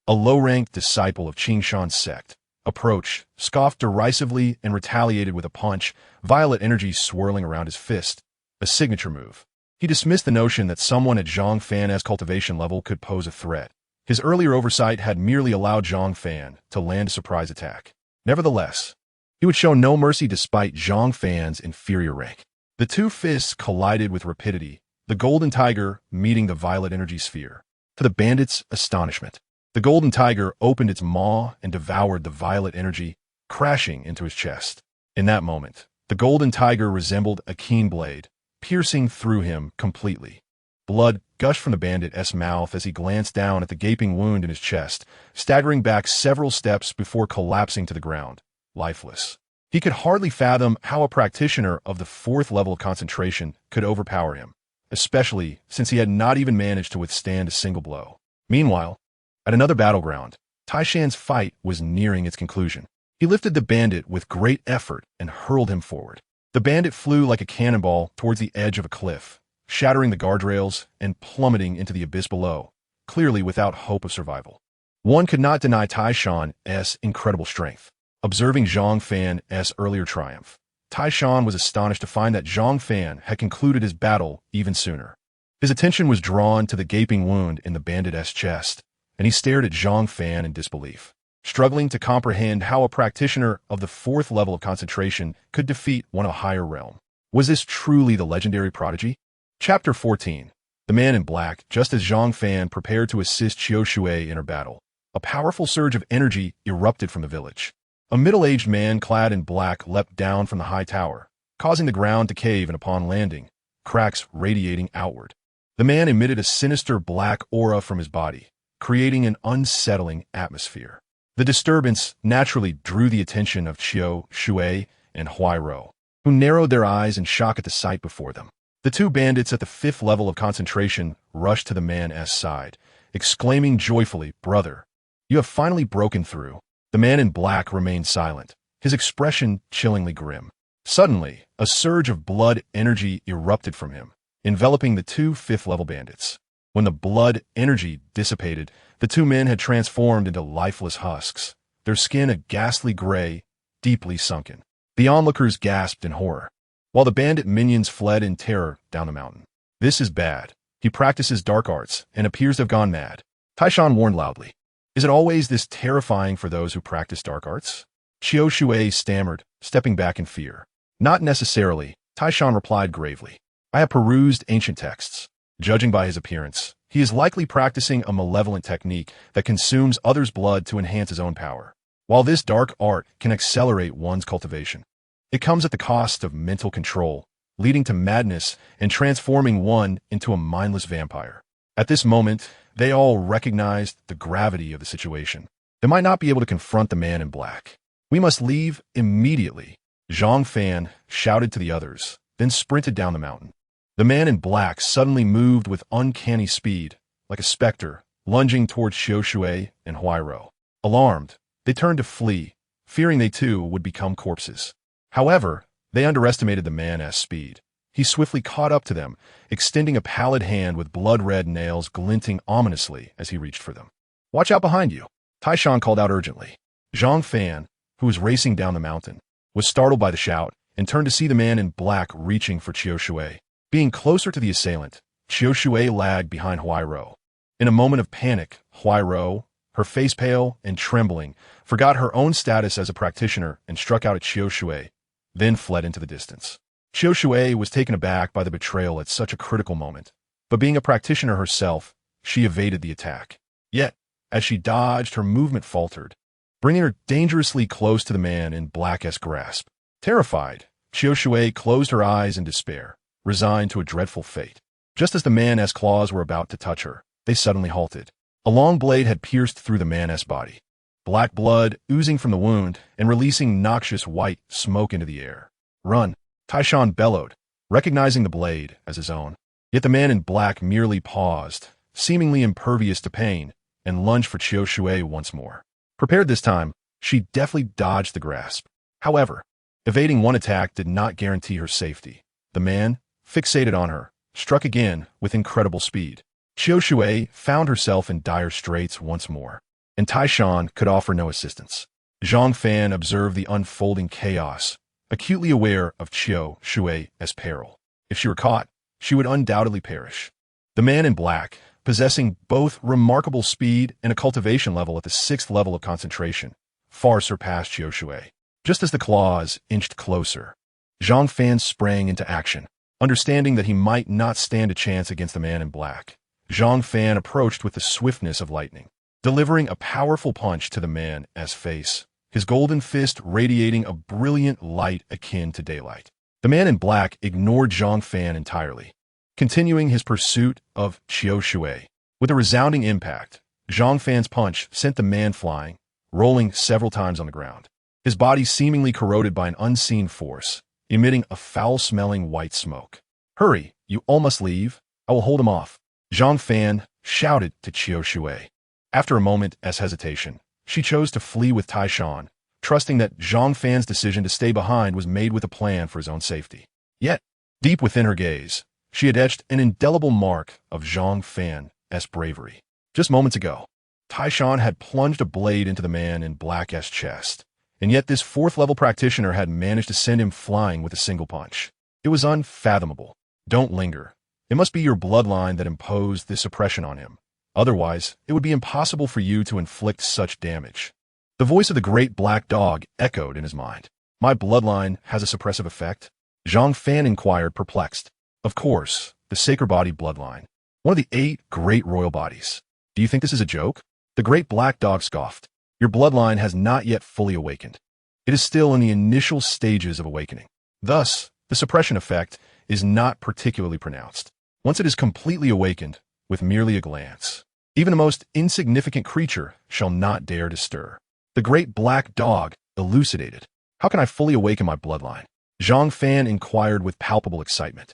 a low-ranked disciple of Qingshan's sect, approached, scoffed derisively, and retaliated with a punch, violet energy swirling around his fist, a signature move. He dismissed the notion that someone at Zhang Fan's cultivation level could pose a threat. His earlier oversight had merely allowed Zhang Fan to land a surprise attack. Nevertheless, he would show no mercy despite Zhang Fan's inferior rank. The 2 fists collided with rapidity, the golden tiger meeting the violet energy sphere. To the bandit's astonishment, The golden tiger opened its maw and devoured the violet energy, crashing into his chest. In that moment, the golden tiger resembled a keen blade, piercing through him completely. Blood gushed from the bandit's mouth as he glanced down at the gaping wound in his chest, staggering back several steps before collapsing to the ground, lifeless. He could hardly fathom how a practitioner of the 4th level of concentration could overpower him, especially since he had not even managed to withstand a single blow. Meanwhile, at another battleground, Taishan's fight was nearing its conclusion. He lifted the bandit with great effort and hurled him forward. The bandit flew like a cannonball towards the edge of a cliff, shattering the guardrails and plummeting into the abyss below, clearly without hope of survival. One could not deny Taishan's incredible strength. Observing Zhang Fan's earlier triumph, Taishan was astonished to find that Zhang Fan had concluded his battle even sooner. His attention was drawn to the gaping wound in the bandit's chest, and he stared at Zhang Fan in disbelief, struggling to comprehend how a practitioner of the 4th level of concentration could defeat one of a higher realm. Was this truly the legendary prodigy? Chapter 14. The Man in Black. Just as Zhang Fan prepared to assist Qiu Shui in her battle, a powerful surge of energy erupted from the village. A middle-aged man clad in black leapt down from the high tower, causing the ground to cave, and upon landing, cracks radiating outward. The man emitted a sinister black aura from his body, creating an unsettling atmosphere. The disturbance naturally drew the attention of Qiu Shui and Huairou, who narrowed their eyes in shock at the sight before them. The two bandits at the 5th level of concentration rushed to the man's side, exclaiming joyfully, "Brother, you have finally broken through." The man in black remained silent, his expression chillingly grim. Suddenly, a surge of blood energy erupted from him, enveloping the two 5th level bandits. When the blood energy dissipated, the two men had transformed into lifeless husks, their skin a ghastly gray, deeply sunken. The onlookers gasped in horror, while the bandit minions fled in terror down the mountain. "This is bad. He practices dark arts and appears to have gone mad," Taishan warned loudly. "Is it always this terrifying for those who practice dark arts?" Qiu Shui stammered, stepping back in fear. "Not necessarily," Taishan replied gravely. "I have perused ancient texts. Judging by his appearance, he is likely practicing a malevolent technique that consumes others' blood to enhance his own power. While this dark art can accelerate one's cultivation, it comes at the cost of mental control, leading to madness and transforming one into a mindless vampire." At this moment, they all recognized the gravity of the situation. They might not be able to confront the man in black. "We must leave immediately," Zhang Fan shouted to the others, then sprinted down the mountain. The man in black suddenly moved with uncanny speed, like a specter, lunging towards Qiu Shui and Huairou. Alarmed, they turned to flee, fearing they too would become corpses. However, they underestimated the man's speed. He swiftly caught up to them, extending a pallid hand with blood-red nails glinting ominously as he reached for them. "Watch out behind you," Taishan called out urgently. Zhang Fan, who was racing down the mountain, was startled by the shout and turned to see the man in black reaching for Qiu Shui. Being closer to the assailant, Qiu Shui lagged behind Huairou. In a moment of panic, Huairou, her face pale and trembling, forgot her own status as a practitioner and struck out at Qiu Shui, then fled into the distance. Qiu Shui was taken aback by the betrayal at such a critical moment, but being a practitioner herself, she evaded the attack. Yet, as she dodged, her movement faltered, bringing her dangerously close to the man in black's grasp. Terrified, Qiu Shui closed her eyes in despair, resigned to a dreadful fate. Just as the man's claws were about to touch her, they suddenly halted. A long blade had pierced through the man's body, black blood oozing from the wound and releasing noxious white smoke into the air. "Run!" Taishan bellowed, recognizing the blade as his own. Yet the man in black merely paused, seemingly impervious to pain, and lunged for Qiu Shui once more. Prepared this time, she deftly dodged the grasp. However, evading one attack did not guarantee her safety. The man, fixated on her, struck again with incredible speed. Qiu Shui found herself in dire straits once more, and Taishan could offer no assistance. Zhang Fan observed the unfolding chaos, acutely aware of Qiu Shui's peril. If she were caught, she would undoubtedly perish. The man in black, possessing both remarkable speed and a cultivation level at the 6th level of concentration, far surpassed Qiu Shui. Just as the claws inched closer, Zhang Fan sprang into action. Understanding that he might not stand a chance against the man in black, Zhang Fan approached with the swiftness of lightning. delivering a powerful punch to the man's face, his golden fist radiating a brilliant light akin to daylight. The man in black ignored Zhang Fan entirely, continuing his pursuit of Qiu Shui. With a resounding impact, Zhang Fan's punch sent the man flying, rolling several times on the ground, his body seemingly corroded by an unseen force, emitting a foul-smelling white smoke. "Hurry, you all must leave. I will hold him off," Zhang Fan shouted to Qiu Shui. After a moment's hesitation, she chose to flee with Taishan, trusting that Zhang Fan's decision to stay behind was made with a plan for his own safety. Yet, deep within her gaze, she had etched an indelible mark of Zhang Fan's bravery. Just moments ago, Taishan had plunged a blade into the man in black's chest, and yet this fourth-level practitioner had managed to send him flying with a single punch. It was unfathomable. Don't linger. It must be your bloodline that imposed this oppression on him. Otherwise, it would be impossible for you to inflict such damage. The voice of the great black dog echoed in his mind. "My bloodline has a suppressive effect?" Zhang Fan inquired, perplexed. "Of course, the sacred body bloodline. One of the 8 great royal bodies. Do you think this is a joke?" The great black dog scoffed. "Your bloodline has not yet fully awakened. It is still in the initial stages of awakening. Thus, the suppression effect is not particularly pronounced. Once it is completely awakened, with merely a glance, even the most insignificant creature shall not dare to stir." The great black dog elucidated. "How can I fully awaken my bloodline?" Zhang Fan inquired with palpable excitement,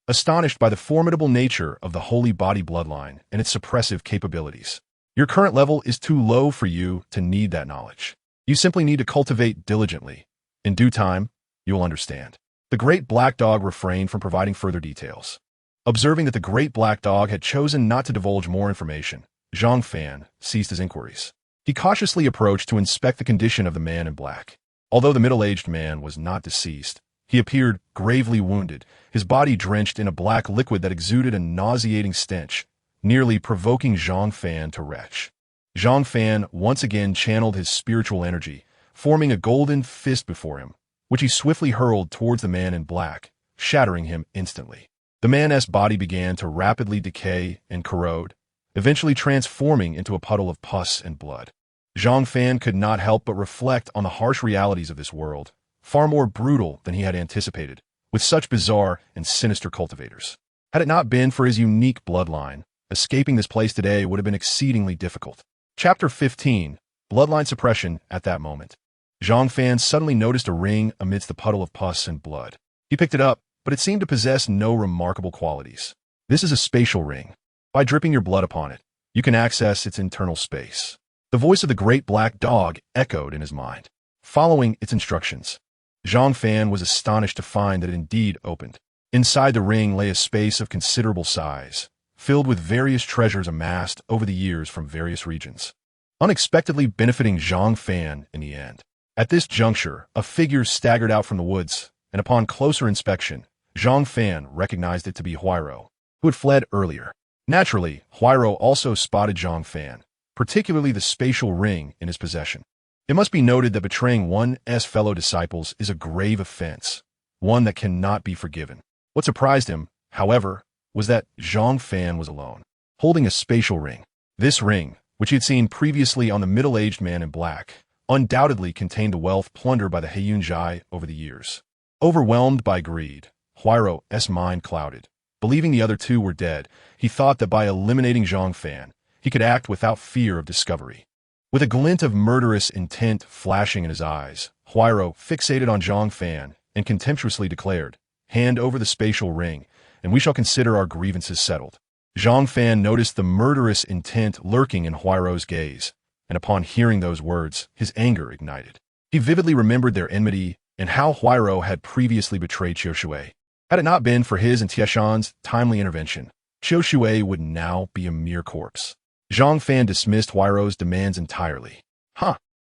astonished by the formidable nature of the holy body bloodline and its suppressive capabilities. "Your current level is too low for you to need that knowledge. You simply need to cultivate diligently. In due time, you will understand." The great black dog refrained from providing further details. Observing that the great black dog had chosen not to divulge more information, Zhang Fan ceased his inquiries. He cautiously approached to inspect the condition of the man in black. Although the middle-aged man was not deceased, he appeared gravely wounded, his body drenched in a black liquid that exuded a nauseating stench, nearly provoking Zhang Fan to retch. Zhang Fan once again channeled his spiritual energy, forming a golden fist before him, which he swiftly hurled towards the man in black, shattering him instantly. The man's body began to rapidly decay and corrode, eventually transforming into a puddle of pus and blood. Zhang Fan could not help but reflect on the harsh realities of this world, far more brutal than he had anticipated, with such bizarre and sinister cultivators. Had it not been for his unique bloodline, escaping this place today would have been exceedingly difficult. Chapter 15. Bloodline Suppression. At that moment, Zhang Fan suddenly noticed a ring amidst the puddle of pus and blood. He picked it up, but it seemed to possess no remarkable qualities. "This is a spatial ring. By dripping your blood upon it, you can access its internal space." The voice of the great black dog echoed in his mind. Following its instructions, Zhang Fan was astonished to find that it indeed opened. Inside the ring lay a space of considerable size, filled with various treasures amassed over the years from various regions, unexpectedly benefiting Zhang Fan in the end. At this juncture, a figure staggered out from the woods, and upon closer inspection, Zhang Fan recognized it to be Huairou, who had fled earlier. Naturally, Huairou also spotted Zhang Fan, particularly the spatial ring in his possession. It must be noted that betraying one's fellow disciples is a grave offense, one that cannot be forgiven. What surprised him, however, was that Zhang Fan was alone, holding a spatial ring. This ring, which he had seen previously on the middle-aged man in black, undoubtedly contained the wealth plundered by the Heiyunjai over the years. Overwhelmed by greed, Huairou's mind clouded. Believing the other two were dead, he thought that by eliminating Zhang Fan, he could act without fear of discovery. With a glint of murderous intent flashing in his eyes, Huairou fixated on Zhang Fan and contemptuously declared, "Hand over the spatial ring, and we shall consider our grievances settled." Zhang Fan noticed the murderous intent lurking in Huairou's gaze, and upon hearing those words, his anger ignited. He vividly remembered their enmity and how Huairou had previously betrayed Qiu Shui. Had it not been for his and Tieshan's timely intervention, Qiu Shui would now be a mere corpse. Zhang Fan dismissed Huairou's demands entirely.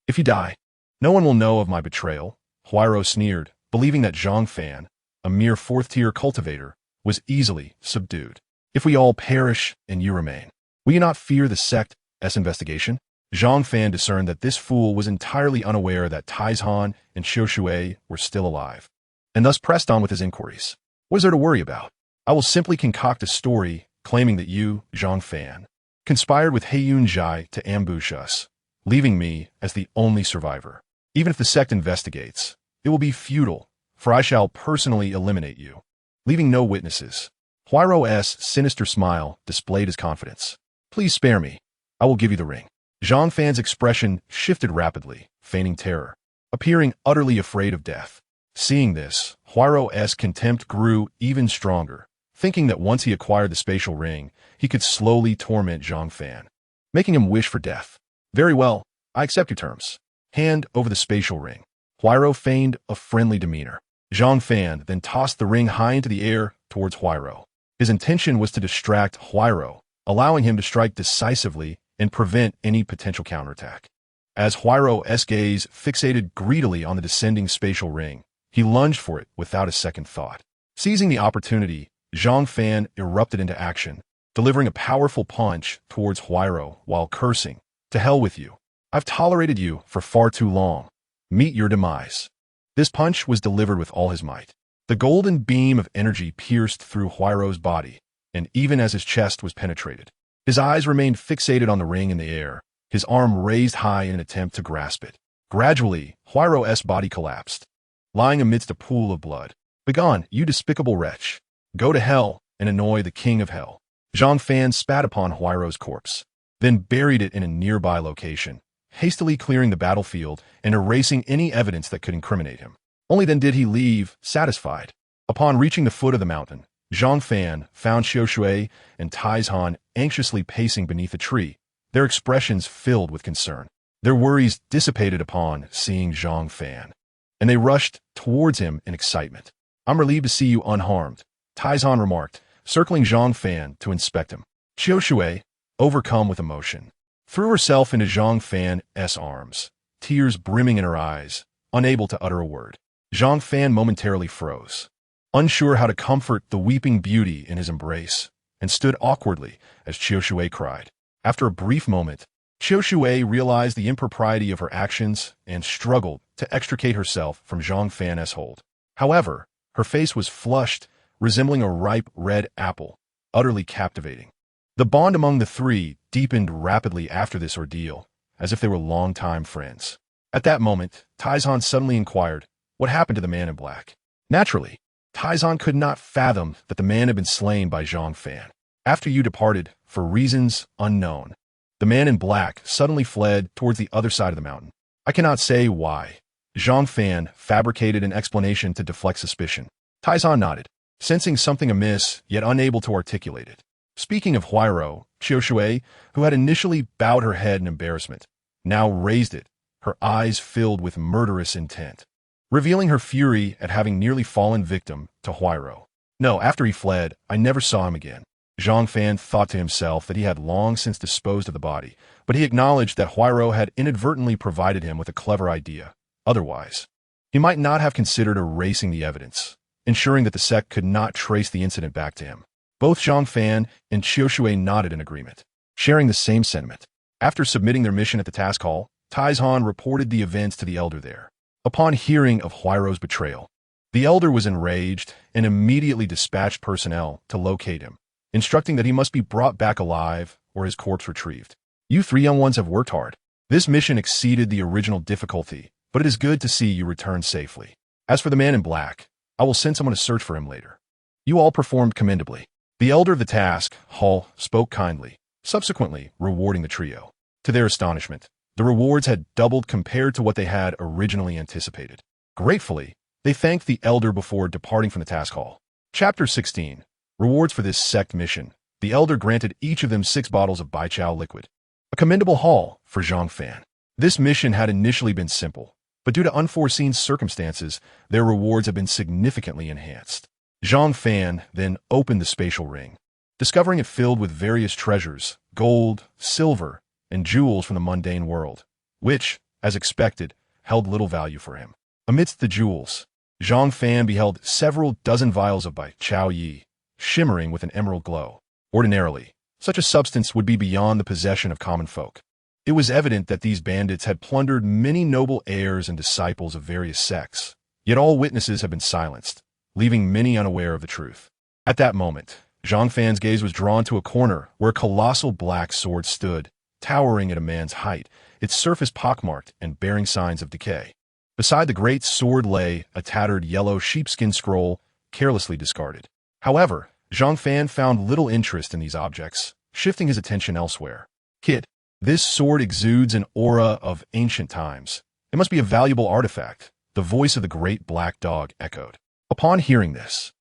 If you die, no one will know of my betrayal," Huairou sneered, believing that Zhang Fan, a mere fourth-tier cultivator, was easily subdued. "If we all perish and you remain, will you not fear the sect's investigation?" Zhang Fan discerned that this fool was entirely unaware that Taishan and Qiu Shui were still alive, and thus pressed on with his inquiries. "What is there to worry about? I will simply concoct a story claiming that you, Zhang Fan, conspired with Heiyun to ambush us, leaving me as the only survivor. Even if the sect investigates, it will be futile, for I shall personally eliminate you, leaving no witnesses. Huairou's sinister smile displayed his confidence. Please spare me. I will give you the ring. Zhang Fan's expression shifted rapidly, feigning terror, appearing utterly afraid of death. Seeing this, Huairou's contempt grew even stronger, thinking that once he acquired the spatial ring, he could slowly torment Zhang Fan, making him wish for death. Very well, I accept your terms. Hand over the spatial ring. Huairou feigned a friendly demeanor. Zhang Fan then tossed the ring high into the air towards Huairou. His intention was to distract Huairou, allowing him to strike decisively and prevent any potential counterattack. As Huairou's gaze fixated greedily on the descending spatial ring, he lunged for it without a second thought. Seizing the opportunity, Zhang Fan erupted into action, delivering a powerful punch towards Huairou while cursing, "To hell with you. I've tolerated you for far too long. Meet your demise." This punch was delivered with all his might. The golden beam of energy pierced through Huairou's body, and even as his chest was penetrated, his eyes remained fixated on the ring in the air, his arm raised high in an attempt to grasp it. Gradually, Huairou's body collapsed, lying amidst a pool of blood. "Begone, you despicable wretch. Go to hell and annoy the king of hell." Zhang Fan spat upon Huairou's corpse, then buried it in a nearby location, hastily clearing the battlefield and erasing any evidence that could incriminate him. Only then did he leave, satisfied. Upon reaching the foot of the mountain, Zhang Fan found Xiao Shui and Taizhan anxiously pacing beneath a tree, their expressions filled with concern. Their worries dissipated upon seeing Zhang Fan, and they rushed towards him in excitement. "I'm relieved to see you unharmed," Taizhan remarked, circling Zhang Fan to inspect him. Xiao Shui, overcome with emotion, threw herself into Zhang Fan's arms, tears brimming in her eyes, unable to utter a word. Zhang Fan momentarily froze, unsure how to comfort the weeping beauty in his embrace, and stood awkwardly as Xiao Shui cried. After a brief moment, Xiao Shui realized the impropriety of her actions and struggled to extricate herself from Zhang Fan's hold. However, her face was flushed, resembling a ripe red apple, utterly captivating. The bond among the three deepened rapidly after this ordeal, as if they were longtime friends. At that moment, Taizhan suddenly inquired, "What happened to the man in black?" Naturally, Taizhan could not fathom that the man had been slain by Zhang Fan. "After you departed, for reasons unknown, the man in black suddenly fled towards the other side of the mountain. I cannot say why." Zhang Fan fabricated an explanation to deflect suspicion. Taizhan nodded, sensing something amiss, yet unable to articulate it. Speaking of Huairou, Xiao Shui, who had initially bowed her head in embarrassment, now raised it, her eyes filled with murderous intent, revealing her fury at having nearly fallen victim to Huairou. "No, after he fled, I never saw him again." Zhang Fan thought to himself that he had long since disposed of the body, but he acknowledged that Huairou had inadvertently provided him with a clever idea. Otherwise, he might not have considered erasing the evidence, ensuring that the sect could not trace the incident back to him. Both Zhang Fan and Xiao Shui nodded in agreement, sharing the same sentiment. After submitting their mission at the task hall, Taizhan reported the events to the elder there. Upon hearing of Huairou's betrayal, the elder was enraged and immediately dispatched personnel to locate him, instructing that he must be brought back alive or his corpse retrieved. "You three young ones have worked hard. This mission exceeded the original difficulty, but it is good to see you return safely. As for the man in black, I will send someone to search for him later. You all performed commendably." The elder of the task hall spoke kindly, subsequently rewarding the trio. To their astonishment, the rewards had doubled compared to what they had originally anticipated. Gratefully, they thanked the elder before departing from the task hall. Chapter 16. Rewards for this sect mission. The elder granted each of them 6 bottles of Baichao liquid. A commendable haul for Zhang Fan. This mission had initially been simple, but due to unforeseen circumstances, their rewards have been significantly enhanced. Zhang Fan then opened the spatial ring, discovering it filled with various treasures, gold, silver, and jewels from the mundane world, which, as expected, held little value for him. Amidst the jewels, Zhang Fan beheld several dozen vials of Baichao, shimmering with an emerald glow. Ordinarily, such a substance would be beyond the possession of common folk. It was evident that these bandits had plundered many noble heirs and disciples of various sects, yet all witnesses had been silenced, leaving many unaware of the truth. At that moment, Zhang Fan's gaze was drawn to a corner where a colossal black sword stood, towering at a man's height, its surface pockmarked and bearing signs of decay. Beside the great sword lay a tattered yellow sheepskin scroll, carelessly discarded. However, Zhang Fan found little interest in these objects, shifting his attention elsewhere. Kid, this sword exudes an aura of ancient times. It must be a valuable artifact, the voice of the great black dog echoed. Upon hearing this,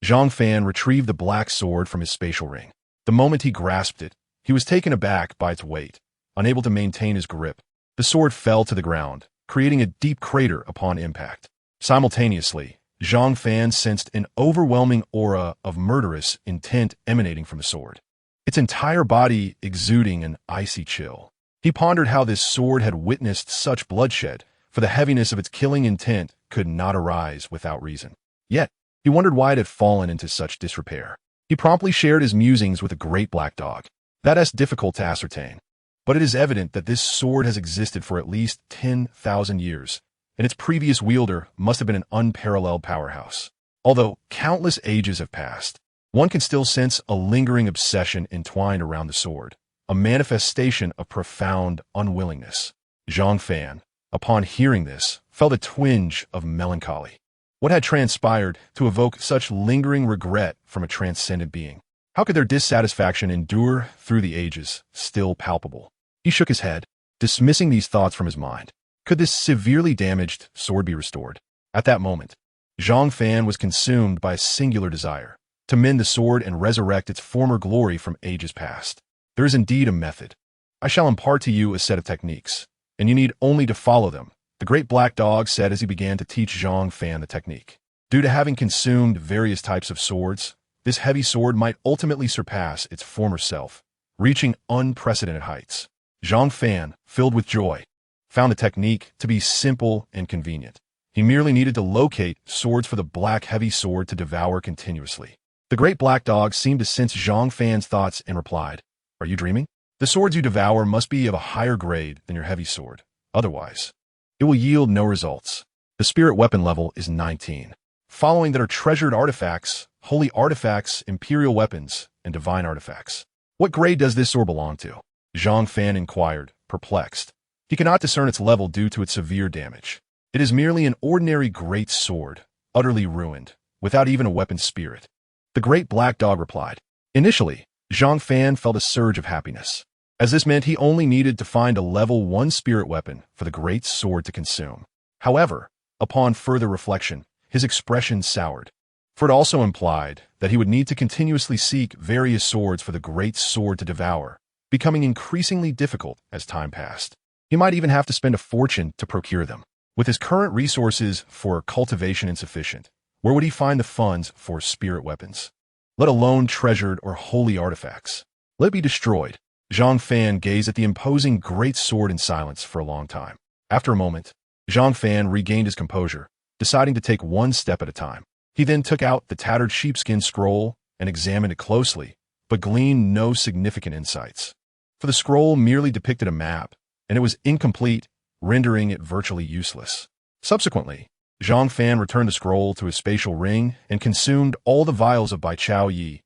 Zhang Fan retrieved the black sword from his spatial ring. The moment he grasped it, he was taken aback by its weight. Unable to maintain his grip, the sword fell to the ground, creating a deep crater upon impact. Simultaneously, Zhang Fan sensed an overwhelming aura of murderous intent emanating from the sword, its entire body exuding an icy chill. He pondered how this sword had witnessed such bloodshed, for the heaviness of its killing intent could not arise without reason. Yet, he wondered why it had fallen into such disrepair. He promptly shared his musings with the great black dog. That is difficult to ascertain, but it is evident that this sword has existed for at least 10,000 years, and its previous wielder must have been an unparalleled powerhouse. Although countless ages have passed, one can still sense a lingering obsession entwined around the sword, a manifestation of profound unwillingness. Zhang Fan, upon hearing this, felt a twinge of melancholy. What had transpired to evoke such lingering regret from a transcendent being? How could their dissatisfaction endure through the ages, still palpable? He shook his head, dismissing these thoughts from his mind. Could this severely damaged sword be restored? At that moment, Zhang Fan was consumed by a singular desire, to mend the sword and resurrect its former glory from ages past. There is indeed a method. I shall impart to you a set of techniques, and you need only to follow them, the great black dog said as he began to teach Zhang Fan the technique. Due to having consumed various types of swords, this heavy sword might ultimately surpass its former self, reaching unprecedented heights. Zhang Fan, filled with joy, found the technique to be simple and convenient. He merely needed to locate swords for the black heavy sword to devour continuously. The great black dog seemed to sense Zhang Fan's thoughts and replied, "Are you dreaming? The swords you devour must be of a higher grade than your heavy sword. Otherwise, it will yield no results. The spirit weapon level is 19. Following that are treasured artifacts, holy artifacts, imperial weapons, and divine artifacts. What grade does this sword belong to?" Zhang Fan inquired, perplexed. He cannot discern its level due to its severe damage. It is merely an ordinary great sword, utterly ruined, without even a weapon spirit. The great black dog replied. Initially, Zhang Fan felt a surge of happiness, as this meant he only needed to find a level 1 spirit weapon for the great sword to consume. However, upon further reflection, his expression soured, for it also implied that he would need to continuously seek various swords for the great sword to devour, becoming increasingly difficult as time passed. He might even have to spend a fortune to procure them. With his current resources for cultivation insufficient, where would he find the funds for spirit weapons, let alone treasured or holy artifacts? Let it be destroyed. Zhang Fan gazed at the imposing great sword in silence for a long time. After a moment, Zhang Fan regained his composure, deciding to take one step at a time. He then took out the tattered sheepskin scroll and examined it closely, but gleaned no significant insights. For the scroll merely depicted a map, and it was incomplete, rendering it virtually useless. Subsequently, Zhang Fan returned the scroll to his spatial ring and consumed all the vials of Bai Chao Yi,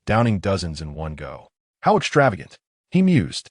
downing dozens in one go. How extravagant, he mused.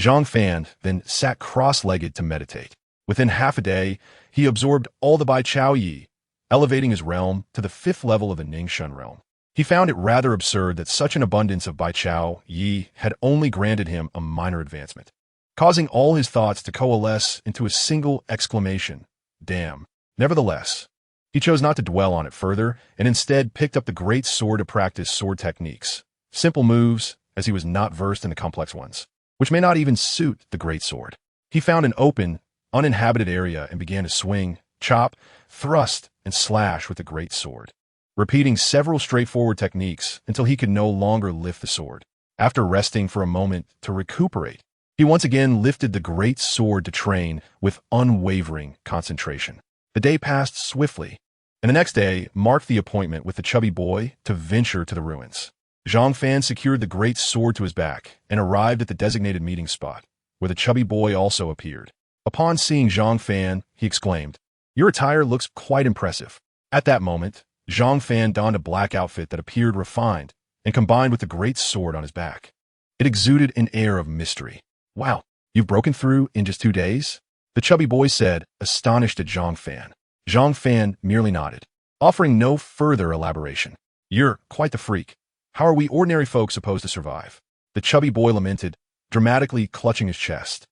Zhang Fan then sat cross-legged to meditate. Within half a day, he absorbed all the Bai Chao Yi, elevating his realm to the 5th level of the Ningshun realm. He found it rather absurd that such an abundance of Bai Chao Yi had only granted him a minor advancement, causing all his thoughts to coalesce into a single exclamation, "Damn." Nevertheless, he chose not to dwell on it further and instead picked up the great sword to practice sword techniques, simple moves, as he was not versed in the complex ones, which may not even suit the great sword. He found an open, uninhabited area and began to swing, chop, thrust, and slash with the great sword, repeating several straightforward techniques until he could no longer lift the sword. After resting for a moment to recuperate, he once again lifted the great sword to train with unwavering concentration. The day passed swiftly, and the next day marked the appointment with the chubby boy to venture to the ruins. Zhang Fan secured the great sword to his back and arrived at the designated meeting spot, where the chubby boy also appeared. Upon seeing Zhang Fan, he exclaimed, "Your attire looks quite impressive." At that moment, Zhang Fan donned a black outfit that appeared refined, and combined with the great sword on his back. It exuded an air of mystery. "Wow, you've broken through in just 2 days?" the chubby boy said, astonished at Zhang Fan. Zhang Fan merely nodded, offering no further elaboration. "You're quite the freak. How are we ordinary folk supposed to survive?" the chubby boy lamented, dramatically clutching his chest.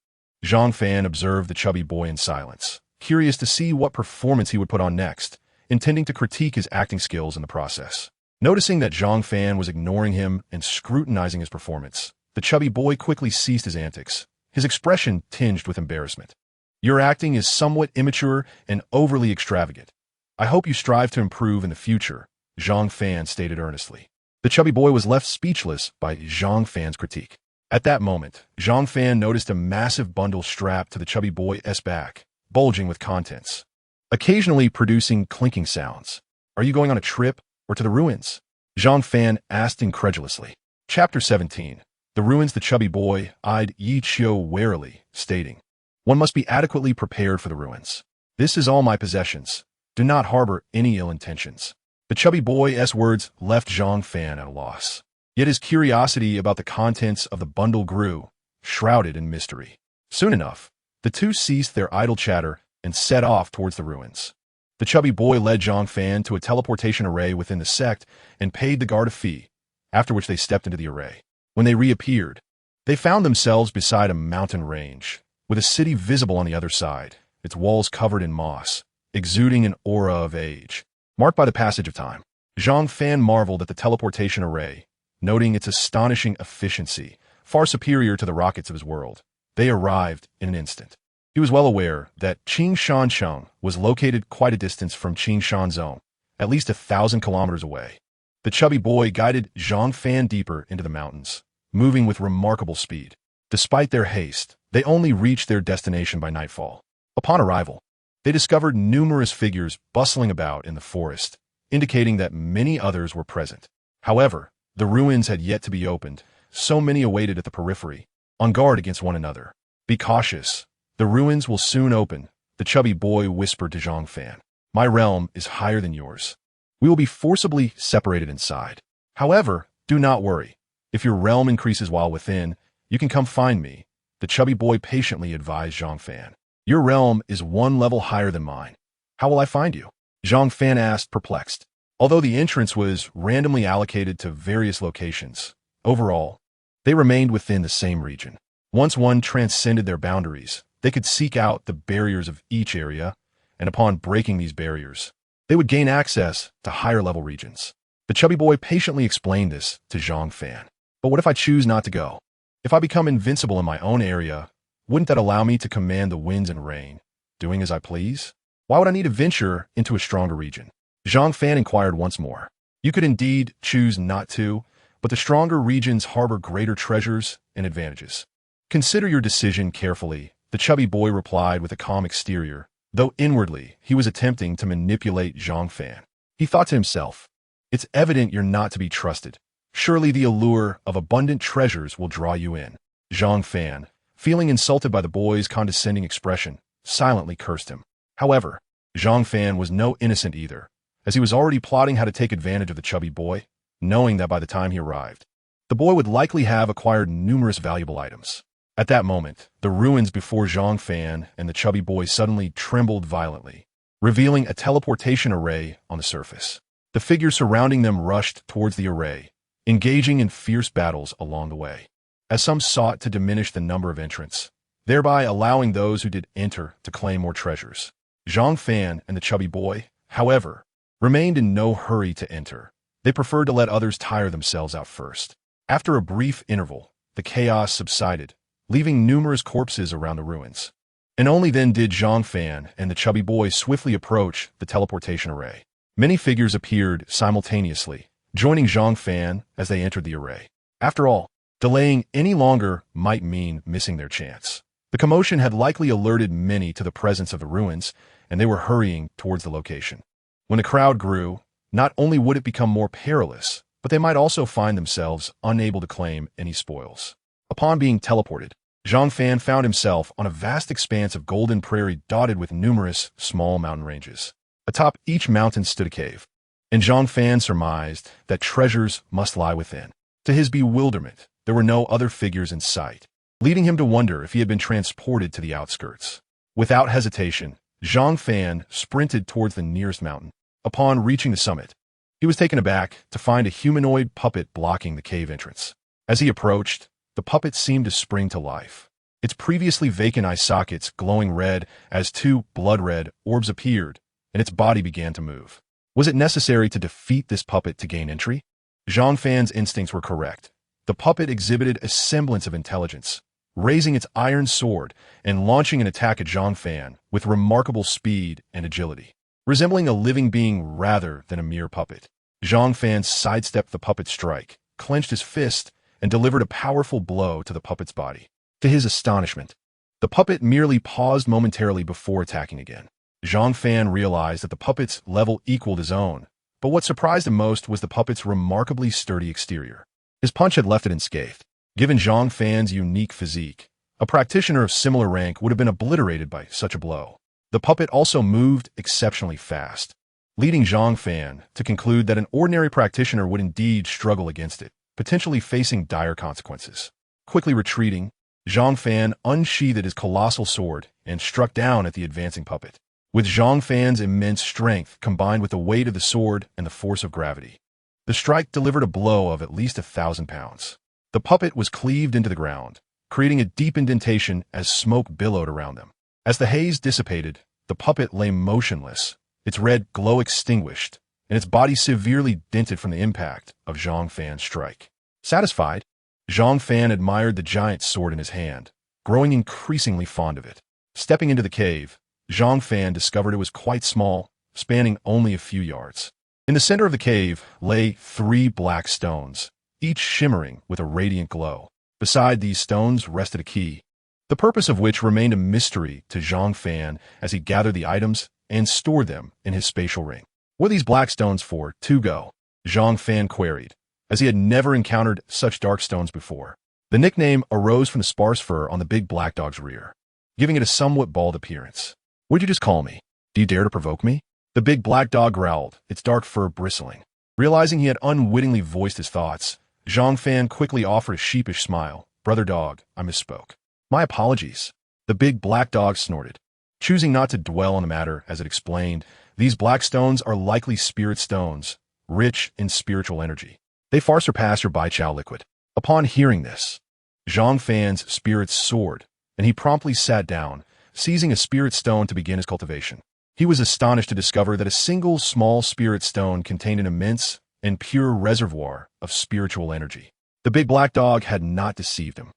Zhang Fan observed the chubby boy in silence, curious to see what performance he would put on next, intending to critique his acting skills in the process. Noticing that Zhang Fan was ignoring him and scrutinizing his performance, the chubby boy quickly ceased his antics, his expression tinged with embarrassment. "Your acting is somewhat immature and overly extravagant. I hope you strive to improve in the future," Zhang Fan stated earnestly. The chubby boy was left speechless by Zhang Fan's critique. At that moment, Zhang Fan noticed a massive bundle strapped to the chubby boy's back, bulging with contents, occasionally producing clinking sounds. "Are you going on a trip or to the ruins?" Zhang Fan asked incredulously. Chapter 17. The ruins. The chubby boy eyed Yi Chio warily, stating, "One must be adequately prepared for the ruins. This is all my possessions. Do not harbor any ill intentions." The chubby boy's words left Zhang Fan at a loss. Yet his curiosity about the contents of the bundle grew, shrouded in mystery. Soon enough, the two ceased their idle chatter and set off towards the ruins. The chubby boy led Zhang Fan to a teleportation array within the sect and paid the guard a fee, after which they stepped into the array. When they reappeared, they found themselves beside a mountain range, with a city visible on the other side, its walls covered in moss, exuding an aura of age, marked by the passage of time. Zhang Fan marveled at the teleportation array, noting its astonishing efficiency, far superior to the rockets of his world. They arrived in an instant. He was well aware that Qingshancheng was located quite a distance from Qingshanzhong, at least 1,000 kilometers away. The chubby boy guided Zhang Fan deeper into the mountains, moving with remarkable speed. Despite their haste, they only reached their destination by nightfall. Upon arrival, they discovered numerous figures bustling about in the forest, indicating that many others were present. However, the ruins had yet to be opened, so many awaited at the periphery, on guard against one another. "Be cautious. The ruins will soon open," the chubby boy whispered to Zhang Fan. "My realm is higher than yours. We will be forcibly separated inside. However, do not worry. If your realm increases while within, you can come find me," the chubby boy patiently advised Zhang Fan. "Your realm is one level higher than mine. How will I find you?" Zhang Fan asked, perplexed. Although the entrance was randomly allocated to various locations, overall, they remained within the same region. Once one transcended their boundaries, they could seek out the barriers of each area, and upon breaking these barriers, they would gain access to higher-level regions. The chubby boy patiently explained this to Zhang Fan. "But what if I choose not to go? If I become invincible in my own area, wouldn't that allow me to command the winds and rain, doing as I please? Why would I need to venture into a stronger region?" Zhang Fan inquired once more. "You could indeed choose not to, but the stronger regions harbor greater treasures and advantages. Consider your decision carefully," the chubby boy replied with a calm exterior, though inwardly he was attempting to manipulate Zhang Fan. He thought to himself, "It's evident you're not to be trusted. Surely the allure of abundant treasures will draw you in." Zhang Fan, feeling insulted by the boy's condescending expression, silently cursed him. However, Zhang Fan was no innocent either, as he was already plotting how to take advantage of the chubby boy, knowing that by the time he arrived, the boy would likely have acquired numerous valuable items. At that moment, the ruins before Zhang Fan and the chubby boy suddenly trembled violently, revealing a teleportation array on the surface. The figures surrounding them rushed towards the array, engaging in fierce battles along the way, as some sought to diminish the number of entrants, thereby allowing those who did enter to claim more treasures. Zhang Fan and the chubby boy, however, remained in no hurry to enter. They preferred to let others tire themselves out first. After a brief interval, the chaos subsided, leaving numerous corpses around the ruins. And only then did Zhang Fan and the chubby boy swiftly approach the teleportation array. Many figures appeared simultaneously, joining Zhang Fan as they entered the array. After all, delaying any longer might mean missing their chance. The commotion had likely alerted many to the presence of the ruins, and they were hurrying towards the location. When the crowd grew, not only would it become more perilous, but they might also find themselves unable to claim any spoils. Upon being teleported, Zhang Fan found himself on a vast expanse of golden prairie dotted with numerous small mountain ranges. Atop each mountain stood a cave. and Zhang Fan surmised that treasures must lie within. To his bewilderment, there were no other figures in sight, leading him to wonder if he had been transported to the outskirts. Without hesitation, Zhang Fan sprinted towards the nearest mountain. Upon reaching the summit, he was taken aback to find a humanoid puppet blocking the cave entrance. As he approached, the puppet seemed to spring to life. Its previously vacant eye sockets glowing red as two blood-red orbs appeared, and its body began to move. Was it necessary to defeat this puppet to gain entry? Zhang Fan's instincts were correct. The puppet exhibited a semblance of intelligence, raising its iron sword and launching an attack at Zhang Fan with remarkable speed and agility. Resembling a living being rather than a mere puppet, Zhang Fan sidestepped the puppet's strike, clenched his fist, and delivered a powerful blow to the puppet's body. To his astonishment, the puppet merely paused momentarily before attacking again. Zhang Fan realized that the puppet's level equaled his own, but what surprised him most was the puppet's remarkably sturdy exterior. His punch had left it unscathed. Given Zhang Fan's unique physique, a practitioner of similar rank would have been obliterated by such a blow. The puppet also moved exceptionally fast, leading Zhang Fan to conclude that an ordinary practitioner would indeed struggle against it, potentially facing dire consequences. Quickly retreating, Zhang Fan unsheathed his colossal sword and struck down at the advancing puppet. With Zhang Fan's immense strength combined with the weight of the sword and the force of gravity, the strike delivered a blow of at least 1,000 pounds. The puppet was cleaved into the ground, creating a deep indentation as smoke billowed around them. As the haze dissipated, the puppet lay motionless, its red glow extinguished, and its body severely dented from the impact of Zhang Fan's strike. Satisfied, Zhang Fan admired the giant sword in his hand, growing increasingly fond of it. Stepping into the cave, Zhang Fan discovered it was quite small, spanning only a few yards. In the center of the cave lay 3 black stones, each shimmering with a radiant glow. Beside these stones rested a key, the purpose of which remained a mystery to Zhang Fan as he gathered the items and stored them in his spatial ring. "What are these black stones for, to go?" Zhang Fan queried, as he had never encountered such dark stones before. The nickname arose from the sparse fur on the big black dog's rear, giving it a somewhat bald appearance. "What'd you just call me? Do you dare to provoke me?" The big black dog growled, its dark fur bristling. Realizing he had unwittingly voiced his thoughts, Zhang Fan quickly offered a sheepish smile. "Brother dog, I misspoke. My apologies." The big black dog snorted, choosing not to dwell on the matter as it explained, "These black stones are likely spirit stones, rich in spiritual energy. They far surpass your Bai Chao liquid." Upon hearing this, Zhang Fan's spirits soared, and he promptly sat down, seizing a spirit stone to begin his cultivation. He was astonished to discover that a single small spirit stone contained an immense and pure reservoir of spiritual energy. The big black dog had not deceived him.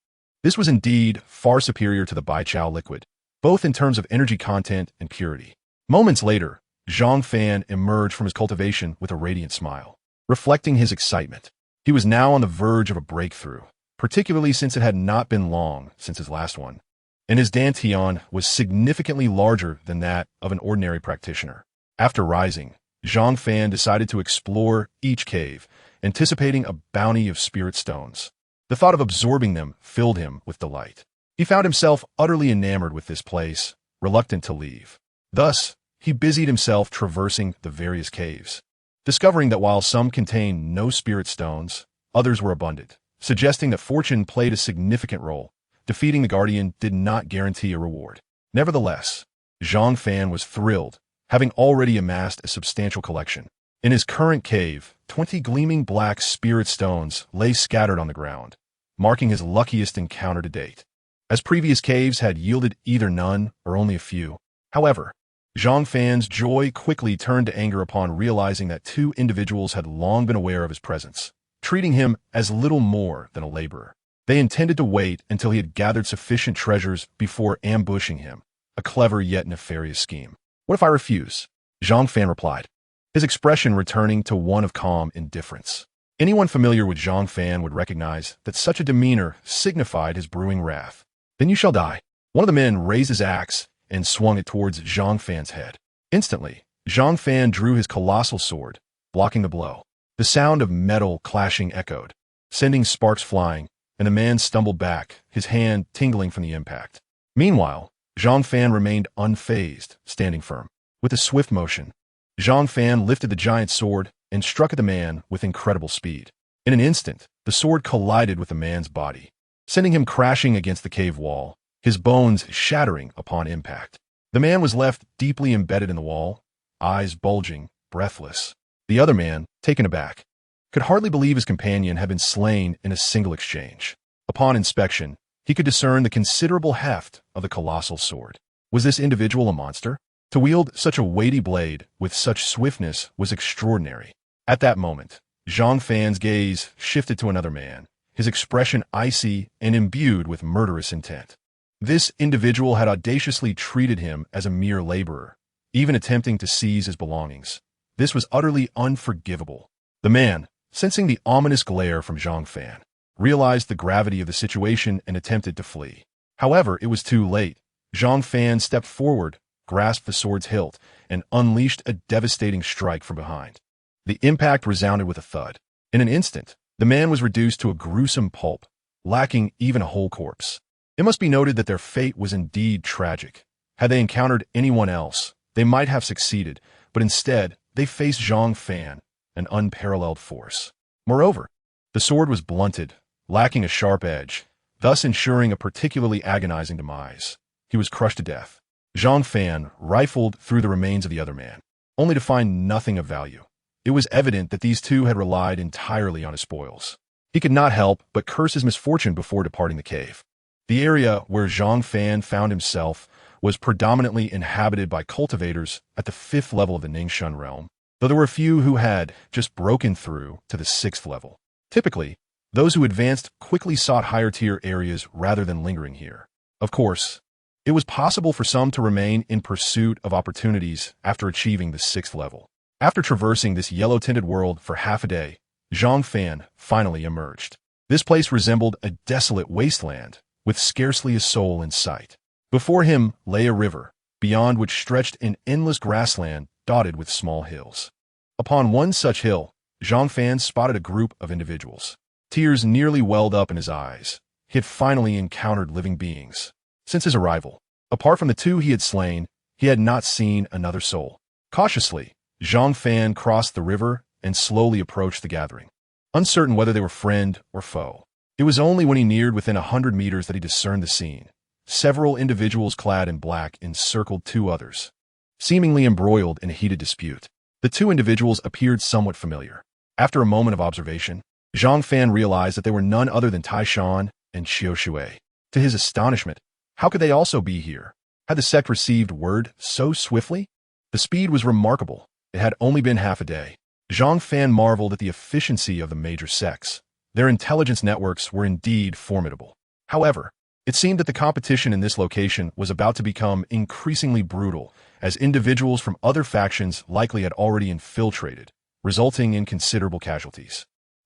This was indeed far superior to the Bai Chao liquid, both in terms of energy content and purity. Moments later, Zhang Fan emerged from his cultivation with a radiant smile. Reflecting his excitement, he was now on the verge of a breakthrough, particularly since it had not been long since his last one, and his dantian was significantly larger than that of an ordinary practitioner. After rising, Zhang Fan decided to explore each cave, anticipating a bounty of spirit stones. The thought of absorbing them filled him with delight. He found himself utterly enamored with this place, reluctant to leave. Thus, he busied himself traversing the various caves, discovering that while some contained no spirit stones, others were abundant, suggesting that fortune played a significant role. Defeating the Guardian did not guarantee a reward. Nevertheless, Zhang Fan was thrilled, having already amassed a substantial collection. In his current cave, 20 gleaming black spirit stones lay scattered on the ground, marking his luckiest encounter to date, as previous caves had yielded either none or only a few. However, Zhang Fan's joy quickly turned to anger upon realizing that 2 individuals had long been aware of his presence, treating him as little more than a laborer. They intended to wait until he had gathered sufficient treasures before ambushing him, a clever yet nefarious scheme. "What if I refuse?" Zhang Fan replied, his expression returning to one of calm indifference. Anyone familiar with Zhang Fan would recognize that such a demeanor signified his brewing wrath. "Then you shall die." One of the men raised his axe and swung it towards Zhang Fan's head. Instantly, Zhang Fan drew his colossal sword, blocking the blow. The sound of metal clashing echoed, sending sparks flying, and the man stumbled back, his hand tingling from the impact. Meanwhile, Zhang Fan remained unfazed, standing firm. With a swift motion, Zhang Fan lifted the giant sword and struck at the man with incredible speed. In an instant, the sword collided with the man's body, sending him crashing against the cave wall, his bones shattering upon impact. The man was left deeply embedded in the wall, eyes bulging, breathless. The other man, taken aback, could hardly believe his companion had been slain in a single exchange. Upon inspection, he could discern the considerable heft of the colossal sword. Was this individual a monster? To wield such a weighty blade with such swiftness was extraordinary. At that moment, Zhang Fan's gaze shifted to another man, his expression icy and imbued with murderous intent. This individual had audaciously treated him as a mere laborer, even attempting to seize his belongings. This was utterly unforgivable. The man, sensing the ominous glare from Zhang Fan, realized the gravity of the situation and attempted to flee. However, it was too late. Zhang Fan stepped forward, grasped the sword's hilt, and unleashed a devastating strike from behind. The impact resounded with a thud. In an instant, the man was reduced to a gruesome pulp, lacking even a whole corpse. It must be noted that their fate was indeed tragic. Had they encountered anyone else, they might have succeeded, but instead, they faced Zhang Fan, an unparalleled force. Moreover, the sword was blunted, lacking a sharp edge, thus ensuring a particularly agonizing demise. He was crushed to death. Zhang Fan rifled through the remains of the other man, only to find nothing of value. It was evident that these two had relied entirely on his spoils. He could not help but curse his misfortune before departing the cave. The area where Zhang Fan found himself was predominantly inhabited by cultivators at the 5th level of the Ningxun realm, though there were a few who had just broken through to the 6th level. Typically, those who advanced quickly sought higher-tier areas rather than lingering here. Of course, it was possible for some to remain in pursuit of opportunities after achieving the 6th level. After traversing this yellow-tinted world for half a day, Zhang Fan finally emerged. This place resembled a desolate wasteland, with scarcely a soul in sight. Before him lay a river, beyond which stretched an endless grassland dotted with small hills. Upon one such hill, Zhang Fan spotted a group of individuals. Tears nearly welled up in his eyes. He had finally encountered living beings. Since his arrival, apart from the two he had slain, he had not seen another soul. Cautiously, Zhang Fan crossed the river and slowly approached the gathering, uncertain whether they were friend or foe. It was only when he neared within 100 meters that he discerned the scene. Several individuals clad in black encircled two others, seemingly embroiled in a heated dispute. The two individuals appeared somewhat familiar. After a moment of observation, Zhang Fan realized that they were none other than Tai Shan and Xiao Shui. To his astonishment, how could they also be here? Had the sect received word so swiftly? The speed was remarkable. It had only been half a day. Zhang Fan marveled at the efficiency of the major sects. Their intelligence networks were indeed formidable. However, it seemed that the competition in this location was about to become increasingly brutal, as individuals from other factions likely had already infiltrated, resulting in considerable casualties.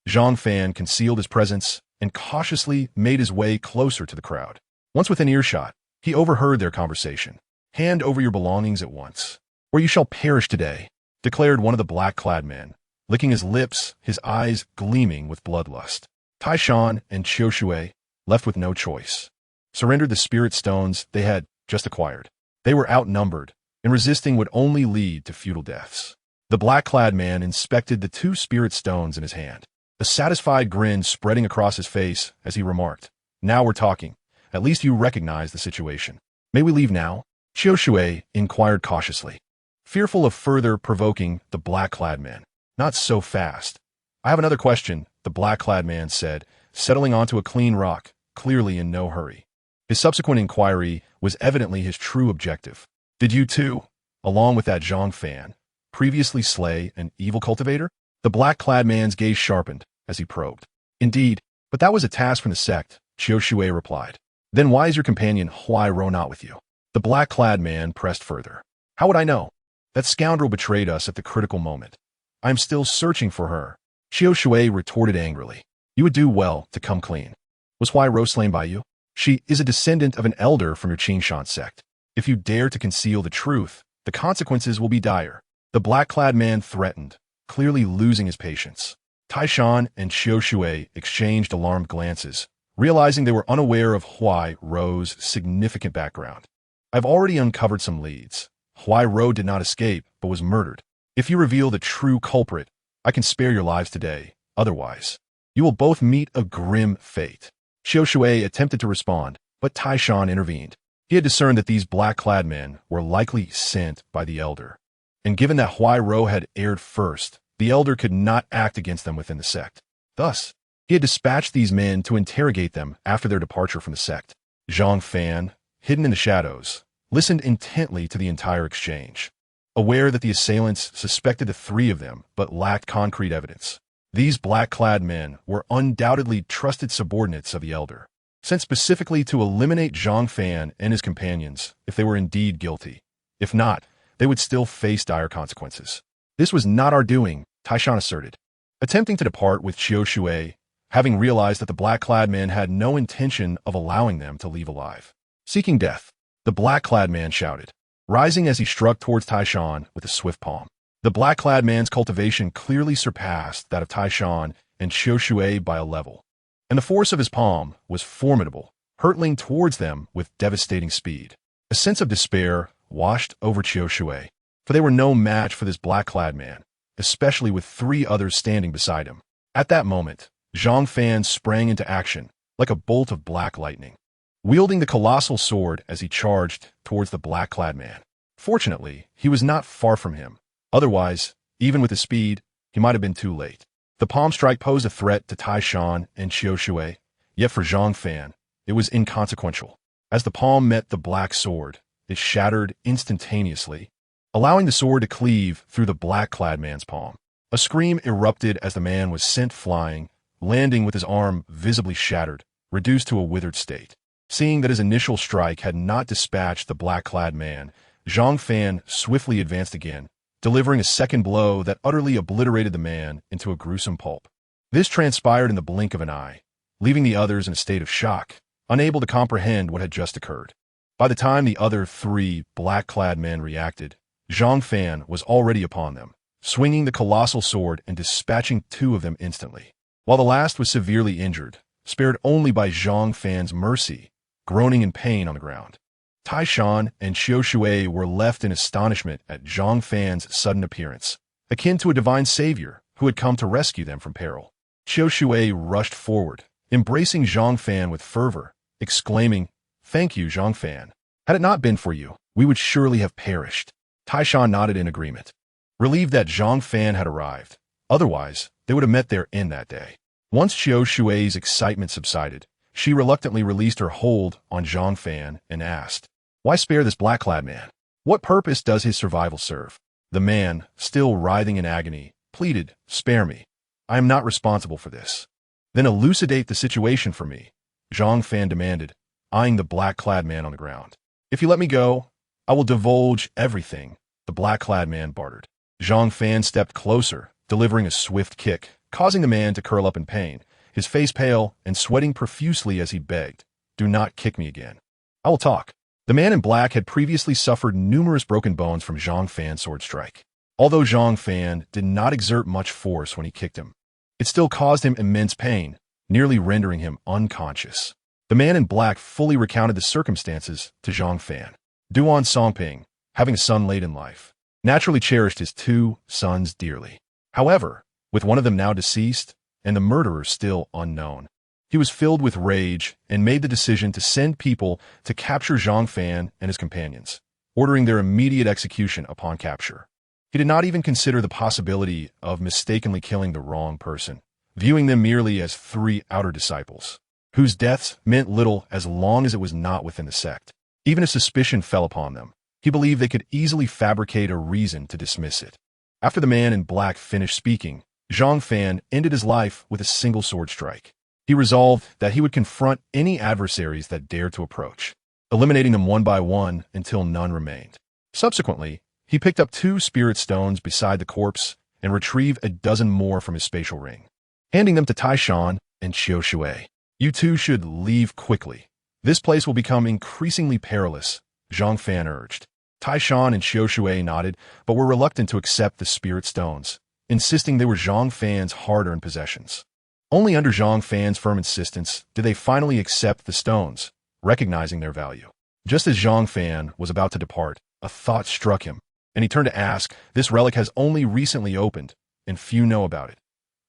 Zhang Fan concealed his presence and cautiously made his way closer to the crowd. Once within earshot, he overheard their conversation. "Hand over your belongings at once, or you shall perish today," declared one of the black-clad men, licking his lips, his eyes gleaming with bloodlust. Tai Shan and Xiao Shui, left with no choice, surrendered the spirit stones they had just acquired. They were outnumbered, and resisting would only lead to futile deaths. The black-clad man inspected the 2 spirit stones in his hand, a satisfied grin spreading across his face as he remarked, "Now we're talking. At least you recognize the situation. May we leave now?" Xiao Shui inquired cautiously, fearful of further provoking the black-clad man. "Not so fast. I have another question," the black-clad man said, settling onto a clean rock, clearly in no hurry. His subsequent inquiry was evidently his true objective. "Did you too, along with that Zhang Fan, previously slay an evil cultivator?" The black-clad man's gaze sharpened as he probed. "Indeed, but that was a task from the sect," Xiao Shui replied. "Then why is your companion Hua Nianqing not with you?" The black-clad man pressed further. "How would I know? That scoundrel betrayed us at the critical moment. I am still searching for her." Xiao Shui retorted angrily. "You would do well to come clean. Was Hua Nianqing slain by you? She is a descendant of an elder from your Qingshan sect. If you dare to conceal the truth, the consequences will be dire." The black-clad man threatened, clearly losing his patience. Tai Shan and Xiao Shui exchanged alarmed glances, realizing they were unaware of Hua Nianqing's significant background. "I've already uncovered some leads. Hua Nianqing did not escape, but was murdered. If you reveal the true culprit, I can spare your lives today. Otherwise, you will both meet a grim fate. Xiao Shui attempted to respond, but Taishan intervened. He had discerned that these black-clad men were likely sent by the elder. And given that Huai Rou had erred first, the elder could not act against them within the sect. Thus, he had dispatched these men to interrogate them after their departure from the sect. Zhang Fan, hidden in the shadows, listened intently to the entire exchange. Aware that the assailants suspected the three of them but lacked concrete evidence, these black-clad men were undoubtedly trusted subordinates of the elder, sent specifically to eliminate Zhang Fan and his companions if they were indeed guilty. If not, they would still face dire consequences. This was not our doing, Taishan asserted. Attempting to depart with Xiao Shui, having realized that the black-clad men had no intention of allowing them to leave alive. Seeking death, the black-clad man shouted, rising as he struck towards Taishan with a swift palm. The black-clad man's cultivation clearly surpassed that of Taishan and Xiao Shui by a level, and the force of his palm was formidable, hurtling towards them with devastating speed. A sense of despair washed over Xiao Shui, for they were no match for this black-clad man, especially with three others standing beside him. At that moment, Zhang Fan sprang into action, like a bolt of black lightning, wielding the colossal sword as he charged towards the black-clad man. Fortunately, he was not far from him. Otherwise, even with his speed, he might have been too late. The palm strike posed a threat to Taishan and Xiao Shui, yet for Zhang Fan, it was inconsequential. As the palm met the black sword, it shattered instantaneously, allowing the sword to cleave through the black-clad man's palm. A scream erupted as the man was sent flying, landing with his arm visibly shattered, reduced to a withered state. Seeing that his initial strike had not dispatched the black-clad man, Zhang Fan swiftly advanced again, delivering a second blow that utterly obliterated the man into a gruesome pulp. This transpired in the blink of an eye, leaving the others in a state of shock, unable to comprehend what had just occurred. By the time the other three black-clad men reacted, Zhang Fan was already upon them, swinging the colossal sword and dispatching two of them instantly, while the last was severely injured, spared only by Zhang Fan's mercy, groaning in pain on the ground. Taishan and Xiao Shui were left in astonishment at Zhang Fan's sudden appearance, akin to a divine savior who had come to rescue them from peril. Xiao Shui rushed forward, embracing Zhang Fan with fervor, exclaiming, "Thank you, Zhang Fan. Had it not been for you, we would surely have perished." Taishan nodded in agreement, relieved that Zhang Fan had arrived. Otherwise, they would have met their end that day. Once Xiao Shui's excitement subsided, she reluctantly released her hold on Zhang Fan and asked, "Why spare this black-clad man? What purpose does his survival serve?" The man, still writhing in agony, pleaded, "Spare me. I am not responsible for this." "Then elucidate the situation for me," Zhang Fan demanded, eyeing the black-clad man on the ground. "If you let me go, I will divulge everything," the black-clad man bartered. Zhang Fan stepped closer, delivering a swift kick, causing the man to curl up in pain, his face pale and sweating profusely as he begged, "Do not kick me again. I will talk." The man in black had previously suffered numerous broken bones from Zhang Fan's sword strike. Although Zhang Fan did not exert much force when he kicked him, it still caused him immense pain, nearly rendering him unconscious. The man in black fully recounted the circumstances to Zhang Fan. Duan Songping, having a son late in life, naturally cherished his two sons dearly. However, with one of them now deceased and the murderer still unknown, he was filled with rage and made the decision to send people to capture Zhang Fan and his companions, ordering their immediate execution upon capture. He did not even consider the possibility of mistakenly killing the wrong person, viewing them merely as three outer disciples, whose deaths meant little as long as it was not within the sect. Even if suspicion fell upon them, he believed they could easily fabricate a reason to dismiss it. After the man in black finished speaking, Zhang Fan ended his life with a single sword strike. He resolved that he would confront any adversaries that dared to approach, eliminating them one by one until none remained. Subsequently, he picked up 2 spirit stones beside the corpse and retrieved a dozen more from his spatial ring, handing them to Taishan and Xiao Shui. "You two should leave quickly. This place will become increasingly perilous," Zhang Fan urged. Taishan and Xiao Shui nodded, but were reluctant to accept the spirit stones, insisting they were Zhang Fan's hard-earned possessions. Only under Zhang Fan's firm insistence did they finally accept the stones, recognizing their value. Just as Zhang Fan was about to depart, a thought struck him, and he turned to ask, "This relic has only recently opened. and few know about it.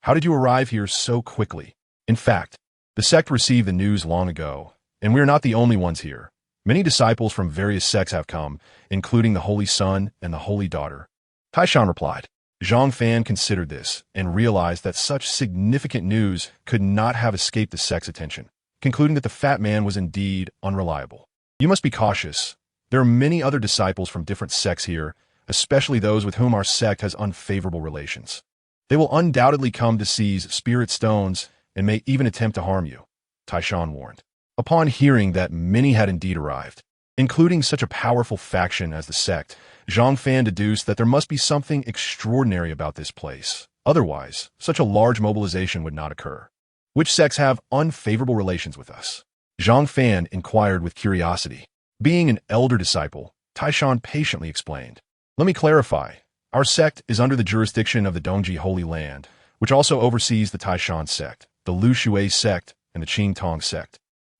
How did you arrive here so quickly? In fact, the sect received the news long ago, and we are not the only ones here. Many disciples from various sects have come, including the Holy Son and the Holy Daughter. Taishan replied. Zhang Fan considered this and realized that such significant news could not have escaped the sect's attention, concluding that the fat man was indeed unreliable. You must be cautious. There are many other disciples from different sects here, especially those with whom our sect has unfavorable relations. They will undoubtedly come to seize spirit stones and may even attempt to harm you, Taishan warned. Upon hearing that many had indeed arrived, including such a powerful faction as the sect, Zhang Fan deduced that there must be something extraordinary about this place. Otherwise, such a large mobilization would not occur. Which sects have unfavorable relations with us? Zhang Fan inquired with curiosity. Being an elder disciple, Taishan patiently explained. Let me clarify. Our sect is under the jurisdiction of the Dongji Holy Land, which also oversees the Taishan sect, the Lu Shui sect, and the Qingtong sect.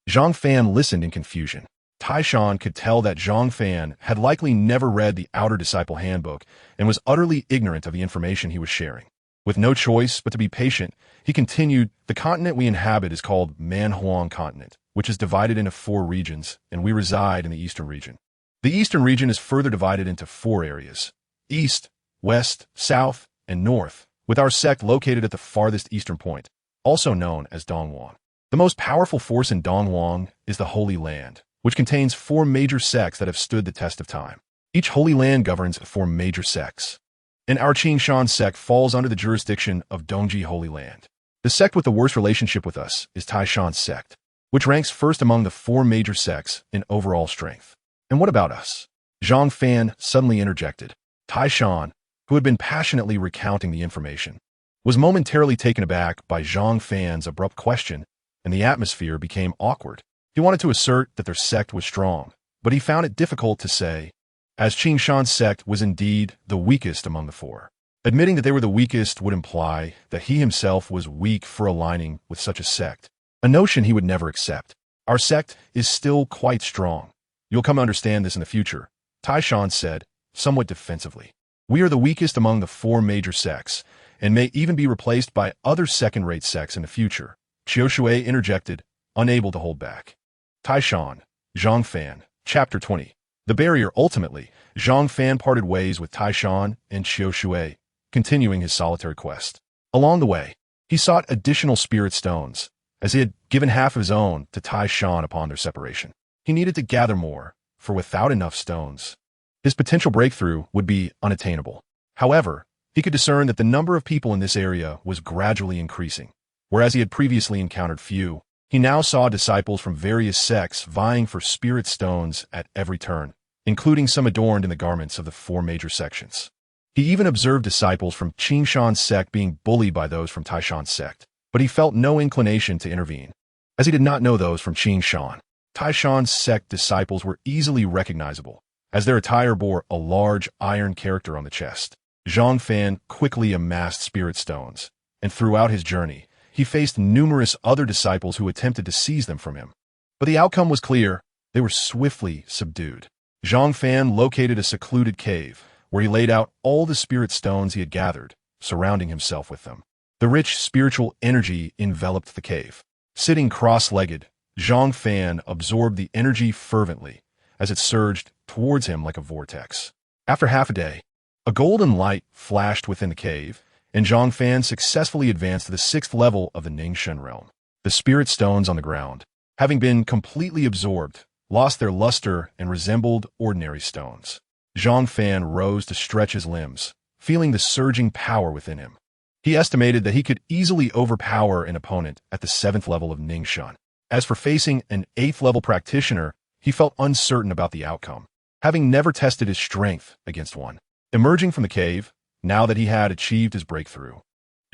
Zhang Fan listened in confusion. Taishan could tell that Zhang Fan had likely never read the Outer Disciple Handbook and was utterly ignorant of the information he was sharing. With no choice but to be patient, he continued, the continent we inhabit is called Manhuang Continent, which is divided into 4 regions, and we reside in the eastern region. The eastern region is further divided into 4 areas: east, west, south, and north, with our sect located at the farthest eastern point, also known as Dongwang. The most powerful force in Dongwang is the Holy Land, which contains 4 major sects that have stood the test of time. Each Holy Land governs 4 major sects, and our Qingshan sect falls under the jurisdiction of Dongji Holy Land. The sect with the worst relationship with us is Taishan's sect, which ranks first among the 4 major sects in overall strength. And what about us? Zhang Fan suddenly interjected. Taishan, who had been passionately recounting the information, was momentarily taken aback by Zhang Fan's abrupt question, and the atmosphere became awkward. He wanted to assert that their sect was strong, but he found it difficult to say, as Qingshan's sect was indeed the weakest among the 4. Admitting that they were the weakest would imply that he himself was weak for aligning with such a sect, a notion he would never accept. Our sect is still quite strong. You'll come to understand this in the future, Taishan said, somewhat defensively. We are the weakest among the 4 major sects, and may even be replaced by other second-rate sects in the future. Qiu Shui interjected, unable to hold back. Taishan, Zhang Fan, Chapter 20. The barrier. Ultimately, Zhang Fan parted ways with Taishan and Qiu Shui, continuing his solitary quest. Along the way, he sought additional spirit stones, as he had given half of his own to Taishan upon their separation. He needed to gather more, for without enough stones, his potential breakthrough would be unattainable. However, he could discern that the number of people in this area was gradually increasing. Whereas he had previously encountered few, he now saw disciples from various sects vying for spirit stones at every turn, including some adorned in the garments of the 4 major sections. He even observed disciples from Qingshan's sect being bullied by those from Taishan's sect, but he felt no inclination to intervene, as he did not know those from Qingshan. Taishan's sect disciples were easily recognizable, as their attire bore a large iron character on the chest. Zhang Fan quickly amassed spirit stones, and throughout his journey, he faced numerous other disciples who attempted to seize them from him. But the outcome was clear. They were swiftly subdued. Zhang Fan located a secluded cave, where he laid out all the spirit stones he had gathered, surrounding himself with them. The rich spiritual energy enveloped the cave. Sitting cross-legged, Zhang Fan absorbed the energy fervently, as it surged towards him like a vortex. After half a day, a golden light flashed within the cave, and Zhang Fan successfully advanced to the 6th level of the Ningxuan realm. The spirit stones on the ground, having been completely absorbed, lost their luster and resembled ordinary stones. Zhang Fan rose to stretch his limbs, feeling the surging power within him. He estimated that he could easily overpower an opponent at the 7th level of Ningxuan. As for facing an 8th level practitioner, he felt uncertain about the outcome, having never tested his strength against one. Emerging from the cave, now that he had achieved his breakthrough,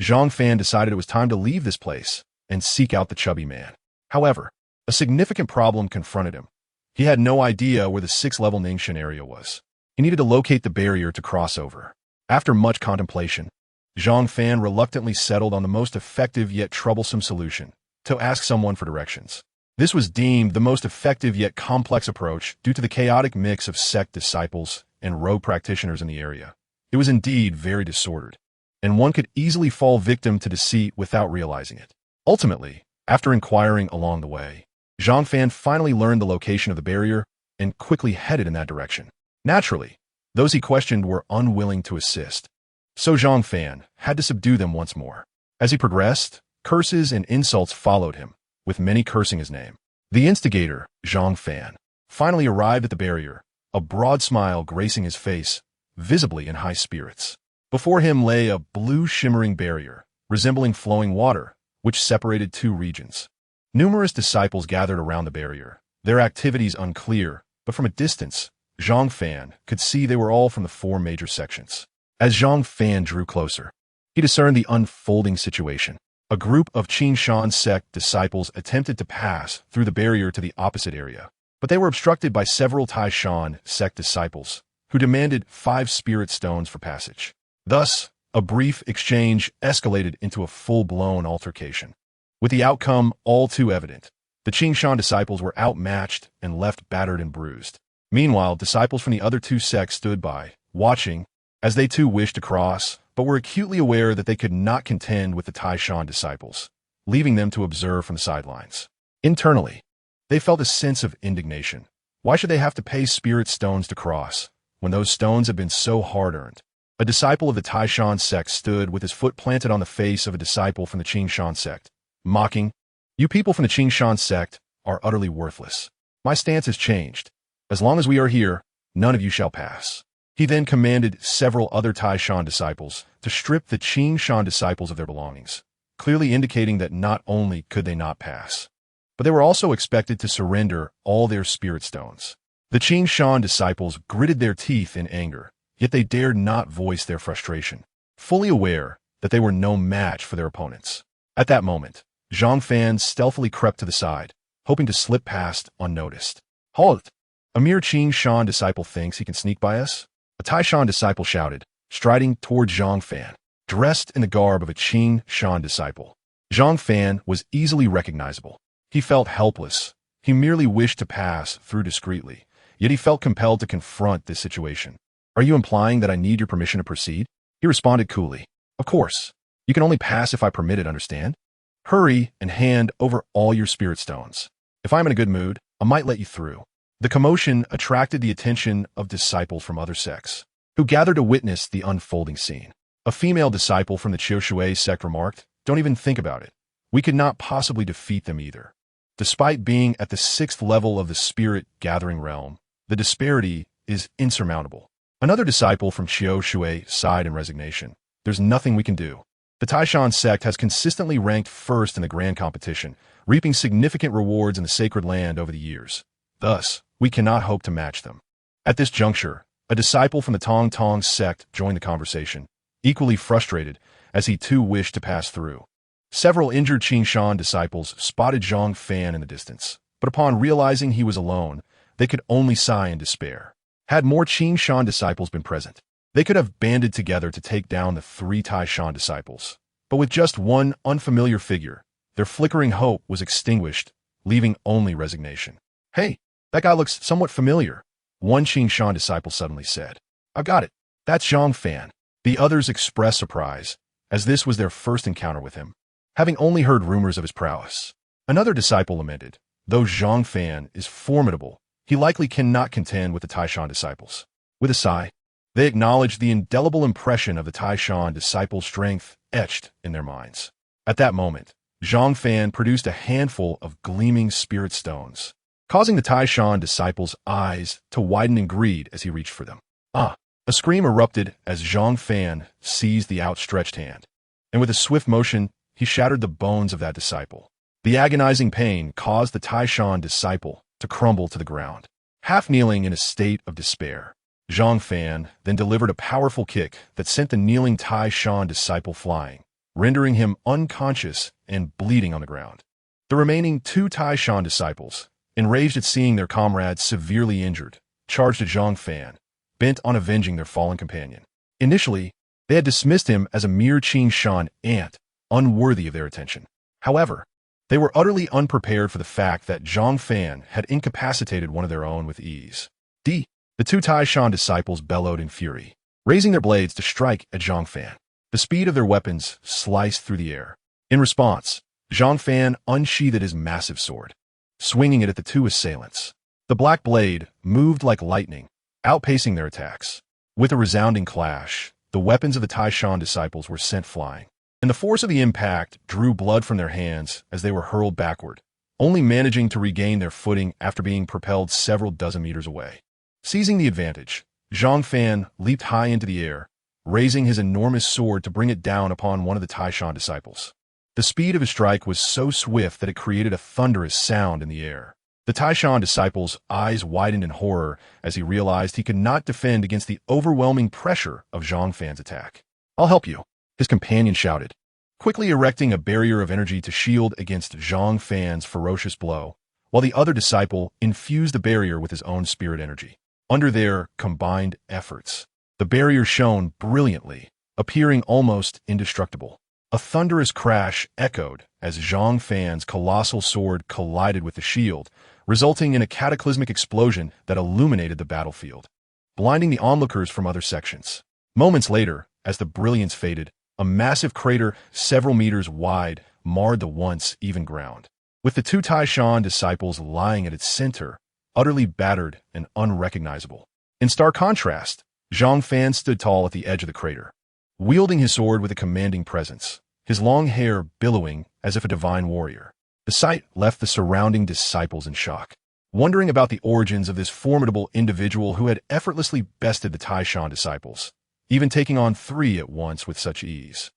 Zhang Fan decided it was time to leave this place and seek out the chubby man. However, a significant problem confronted him. He had no idea where the 6th level Ningxuan area was. He needed to locate the barrier to cross over. After much contemplation, Zhang Fan reluctantly settled on the most effective yet troublesome solution: to ask someone for directions. This was deemed the most effective yet complex approach due to the chaotic mix of sect disciples and rogue practitioners in the area. It was indeed very disordered, and one could easily fall victim to deceit without realizing it. Ultimately, after inquiring along the way, Zhang Fan finally learned the location of the barrier and quickly headed in that direction. Naturally, those he questioned were unwilling to assist, so Zhang Fan had to subdue them once more. As he progressed, curses and insults followed him, with many cursing his name. The instigator, Zhang Fan, finally arrived at the barrier, a broad smile gracing his face, visibly in high spirits. Before him lay a blue shimmering barrier, resembling flowing water, which separated two regions. Numerous disciples gathered around the barrier, their activities unclear, but from a distance, Zhang Fan could see they were all from the four major sections. As Zhang Fan drew closer, he discerned the unfolding situation. A group of Qin Shan sect disciples attempted to pass through the barrier to the opposite area, but they were obstructed by several Tai Shan sect disciples, who demanded 5 spirit stones for passage. Thus, a brief exchange escalated into a full-blown altercation. With the outcome all too evident, the Qin Shan disciples were outmatched and left battered and bruised. Meanwhile, disciples from the other two sects stood by, watching, as they too wished to cross, but were acutely aware that they could not contend with the Tai Shan disciples, leaving them to observe from the sidelines. Internally, they felt a sense of indignation. Why should they have to pay spirit stones to cross, when those stones had been so hard-earned? A disciple of the Tai Shan sect stood with his foot planted on the face of a disciple from the Qin Shan sect, mocking, "You people from the Qin Shan sect are utterly worthless. My stance has changed. As long as we are here, none of you shall pass." He then commanded several other Tai Shan disciples to strip the Qin Shan disciples of their belongings, clearly indicating that not only could they not pass, but they were also expected to surrender all their spirit stones. The Qin Shan disciples gritted their teeth in anger, yet they dared not voice their frustration, fully aware that they were no match for their opponents. At that moment, Zhang Fan stealthily crept to the side, hoping to slip past unnoticed. "Halt! A mere Qin Shan disciple thinks he can sneak by us?" A Tai Shan disciple shouted, striding toward Zhang Fan, dressed in the garb of a Qin Shan disciple. Zhang Fan was easily recognizable. He felt helpless. He merely wished to pass through discreetly, yet he felt compelled to confront this situation. "Are you implying that I need your permission to proceed?" He responded coolly. "Of course. You can only pass if I permit it, understand? Hurry and hand over all your spirit stones. If I'm in a good mood, I might let you through." The commotion attracted the attention of disciples from other sects, who gathered to witness the unfolding scene. A female disciple from the Qiu Shui sect remarked, "Don't even think about it. We could not possibly defeat them either." Despite being at the 6th level of the spirit gathering realm, the disparity is insurmountable. Another disciple from Qiu Shui sighed in resignation. "There's nothing we can do. The Tai Shan sect has consistently ranked first in the grand competition, reaping significant rewards in the sacred land over the years. Thus, we cannot hope to match them." At this juncture, a disciple from the Tong Tong sect joined the conversation, equally frustrated, as he too wished to pass through. Several injured Qin Shan disciples spotted Zhang Fan in the distance, but upon realizing he was alone, they could only sigh in despair. Had more Qin Shan disciples been present, they could have banded together to take down the 3 Tai Shan disciples. But with just one unfamiliar figure, their flickering hope was extinguished, leaving only resignation. "Hey, that guy looks somewhat familiar," one Qin Shan disciple suddenly said. "I've got it. That's Zhang Fan." The others expressed surprise, as this was their first encounter with him, having only heard rumors of his prowess. Another disciple lamented, "Though Zhang Fan is formidable, he likely cannot contend with the Tai Shan disciples." With a sigh, they acknowledged the indelible impression of the Tai Shan disciples' strength etched in their minds. At that moment, Zhang Fan produced a handful of gleaming spirit stones, causing the Tai Shan disciples' eyes to widen in greed as he reached for them. "Ah!" A scream erupted as Zhang Fan seized the outstretched hand, and with a swift motion, he shattered the bones of that disciple. The agonizing pain caused the Tai Shan disciple to crumble to the ground. Half kneeling in a state of despair, Zhang Fan then delivered a powerful kick that sent the kneeling Tai Shan disciple flying, rendering him unconscious and bleeding on the ground. The remaining 2 Tai Shan disciples, enraged at seeing their comrades severely injured, charged at Zhang Fan, bent on avenging their fallen companion. Initially, they had dismissed him as a mere Qin Shan ant, unworthy of their attention. However, they were utterly unprepared for the fact that Zhang Fan had incapacitated one of their own with ease. The 2 Tai Shan disciples bellowed in fury, raising their blades to strike at Zhang Fan. The speed of their weapons sliced through the air. In response, Zhang Fan unsheathed his massive sword, swinging it at the two assailants. The black blade moved like lightning, outpacing their attacks. With a resounding clash, the weapons of the Taishan disciples were sent flying, and the force of the impact drew blood from their hands as they were hurled backward, only managing to regain their footing after being propelled several dozen meters away. Seizing the advantage, Zhang Fan leaped high into the air, raising his enormous sword to bring it down upon one of the Taishan disciples. The speed of his strike was so swift that it created a thunderous sound in the air. The Taishan disciple's eyes widened in horror as he realized he could not defend against the overwhelming pressure of Zhang Fan's attack. "I'll help you," his companion shouted, quickly erecting a barrier of energy to shield against Zhang Fan's ferocious blow, while the other disciple infused the barrier with his own spirit energy. Under their combined efforts, the barrier shone brilliantly, appearing almost indestructible. A thunderous crash echoed as Zhang Fan's colossal sword collided with the shield, resulting in a cataclysmic explosion that illuminated the battlefield, blinding the onlookers from other sections. Moments later, as the brilliance faded, a massive crater several meters wide marred the once even ground, with the two Taishan disciples lying at its center, utterly battered and unrecognizable. In stark contrast, Zhang Fan stood tall at the edge of the crater, wielding his sword with a commanding presence, his long hair billowing as if a divine warrior. The sight left the surrounding disciples in shock, wondering about the origins of this formidable individual who had effortlessly bested the Taishan disciples, even taking on three at once with such ease.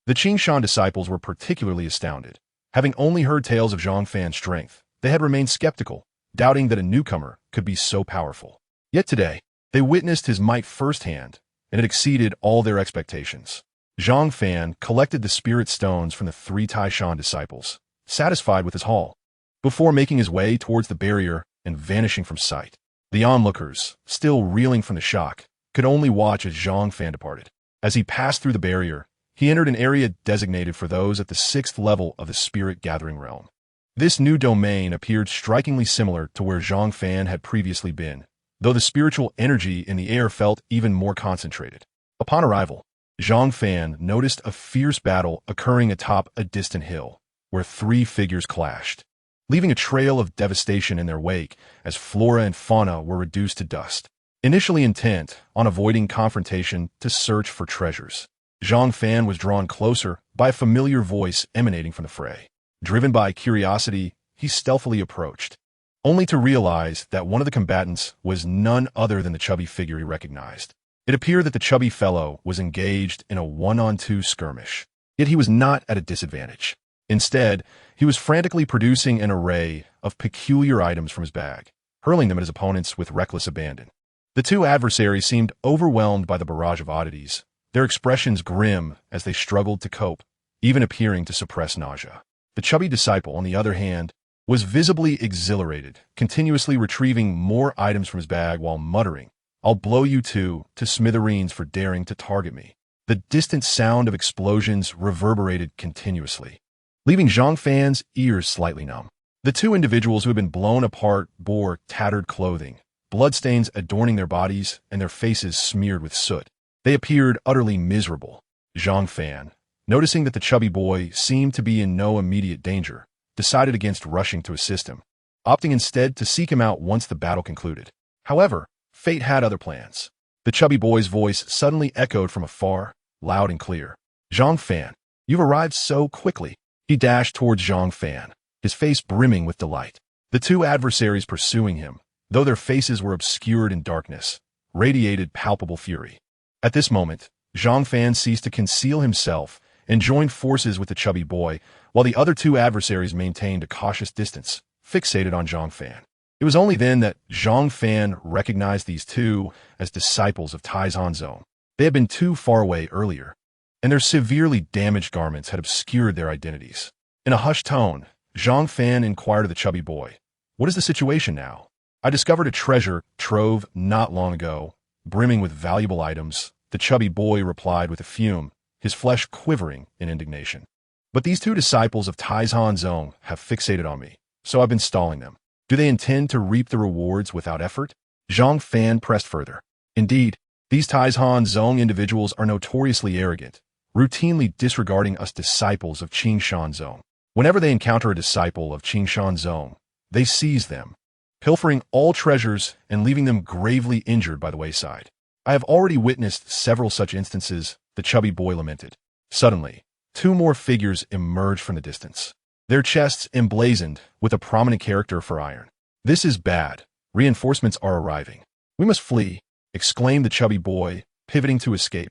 The Qingshan disciples were particularly astounded. Having only heard tales of Zhang Fan's strength, they had remained skeptical, doubting that a newcomer could be so powerful. Yet today, they witnessed his might firsthand, and it exceeded all their expectations. Zhang Fan collected the spirit stones from the three Taishan disciples, satisfied with his haul, before making his way towards the barrier and vanishing from sight. The onlookers, still reeling from the shock, could only watch as Zhang Fan departed. As he passed through the barrier, he entered an area designated for those at the 6th level of the spirit gathering realm. This new domain appeared strikingly similar to where Zhang Fan had previously been, though the spiritual energy in the air felt even more concentrated. Upon arrival, Zhang Fan noticed a fierce battle occurring atop a distant hill, where three figures clashed, leaving a trail of devastation in their wake as flora and fauna were reduced to dust. Initially intent on avoiding confrontation to search for treasures, Zhang Fan was drawn closer by a familiar voice emanating from the fray. Driven by curiosity, he stealthily approached, only to realize that one of the combatants was none other than the chubby figure he recognized. It appeared that the chubby fellow was engaged in a one-on-two skirmish, yet he was not at a disadvantage. Instead, he was frantically producing an array of peculiar items from his bag, hurling them at his opponents with reckless abandon. The two adversaries seemed overwhelmed by the barrage of oddities, their expressions grim as they struggled to cope, even appearing to suppress nausea. The chubby disciple, on the other hand, was visibly exhilarated, continuously retrieving more items from his bag while muttering, "I'll blow you two to smithereens for daring to target me." The distant sound of explosions reverberated continuously, leaving Zhang Fan's ears slightly numb. The two individuals who had been blown apart bore tattered clothing, bloodstains adorning their bodies and their faces smeared with soot. They appeared utterly miserable. Zhang Fan, noticing that the chubby boy seemed to be in no immediate danger, decided against rushing to assist him, opting instead to seek him out once the battle concluded. However, fate had other plans. The chubby boy's voice suddenly echoed from afar, loud and clear. "Zhang Fan, you've arrived so quickly." He dashed towards Zhang Fan, his face brimming with delight. The two adversaries pursuing him, though their faces were obscured in darkness, radiated palpable fury. At this moment, Zhang Fan ceased to conceal himself and joined forces with the chubby boy, while the other two adversaries maintained a cautious distance, fixated on Zhang Fan. It was only then that Zhang Fan recognized these two as disciples of Taishan Zone. They had been too far away earlier, and their severely damaged garments had obscured their identities. In a hushed tone, Zhang Fan inquired of the chubby boy, "What is the situation now?" "I discovered a treasure trove not long ago, brimming with valuable items," the chubby boy replied with a fume, his flesh quivering in indignation. "But these two disciples of Taishan Zone have fixated on me, so I've been stalling them. Do they intend to reap the rewards without effort?" Zhang Fan pressed further. "Indeed, these Taishan Zone individuals are notoriously arrogant, routinely disregarding us disciples of Qin Shanzong. Whenever they encounter a disciple of Qin Shanzong, they seize them, pilfering all treasures and leaving them gravely injured by the wayside. I have already witnessed several such instances, the chubby boy lamented. Suddenly, two more figures emerged from the distance, their chests emblazoned with a prominent character for iron. This is bad. Reinforcements are arriving. We must flee, exclaimed the chubby boy, pivoting to escape,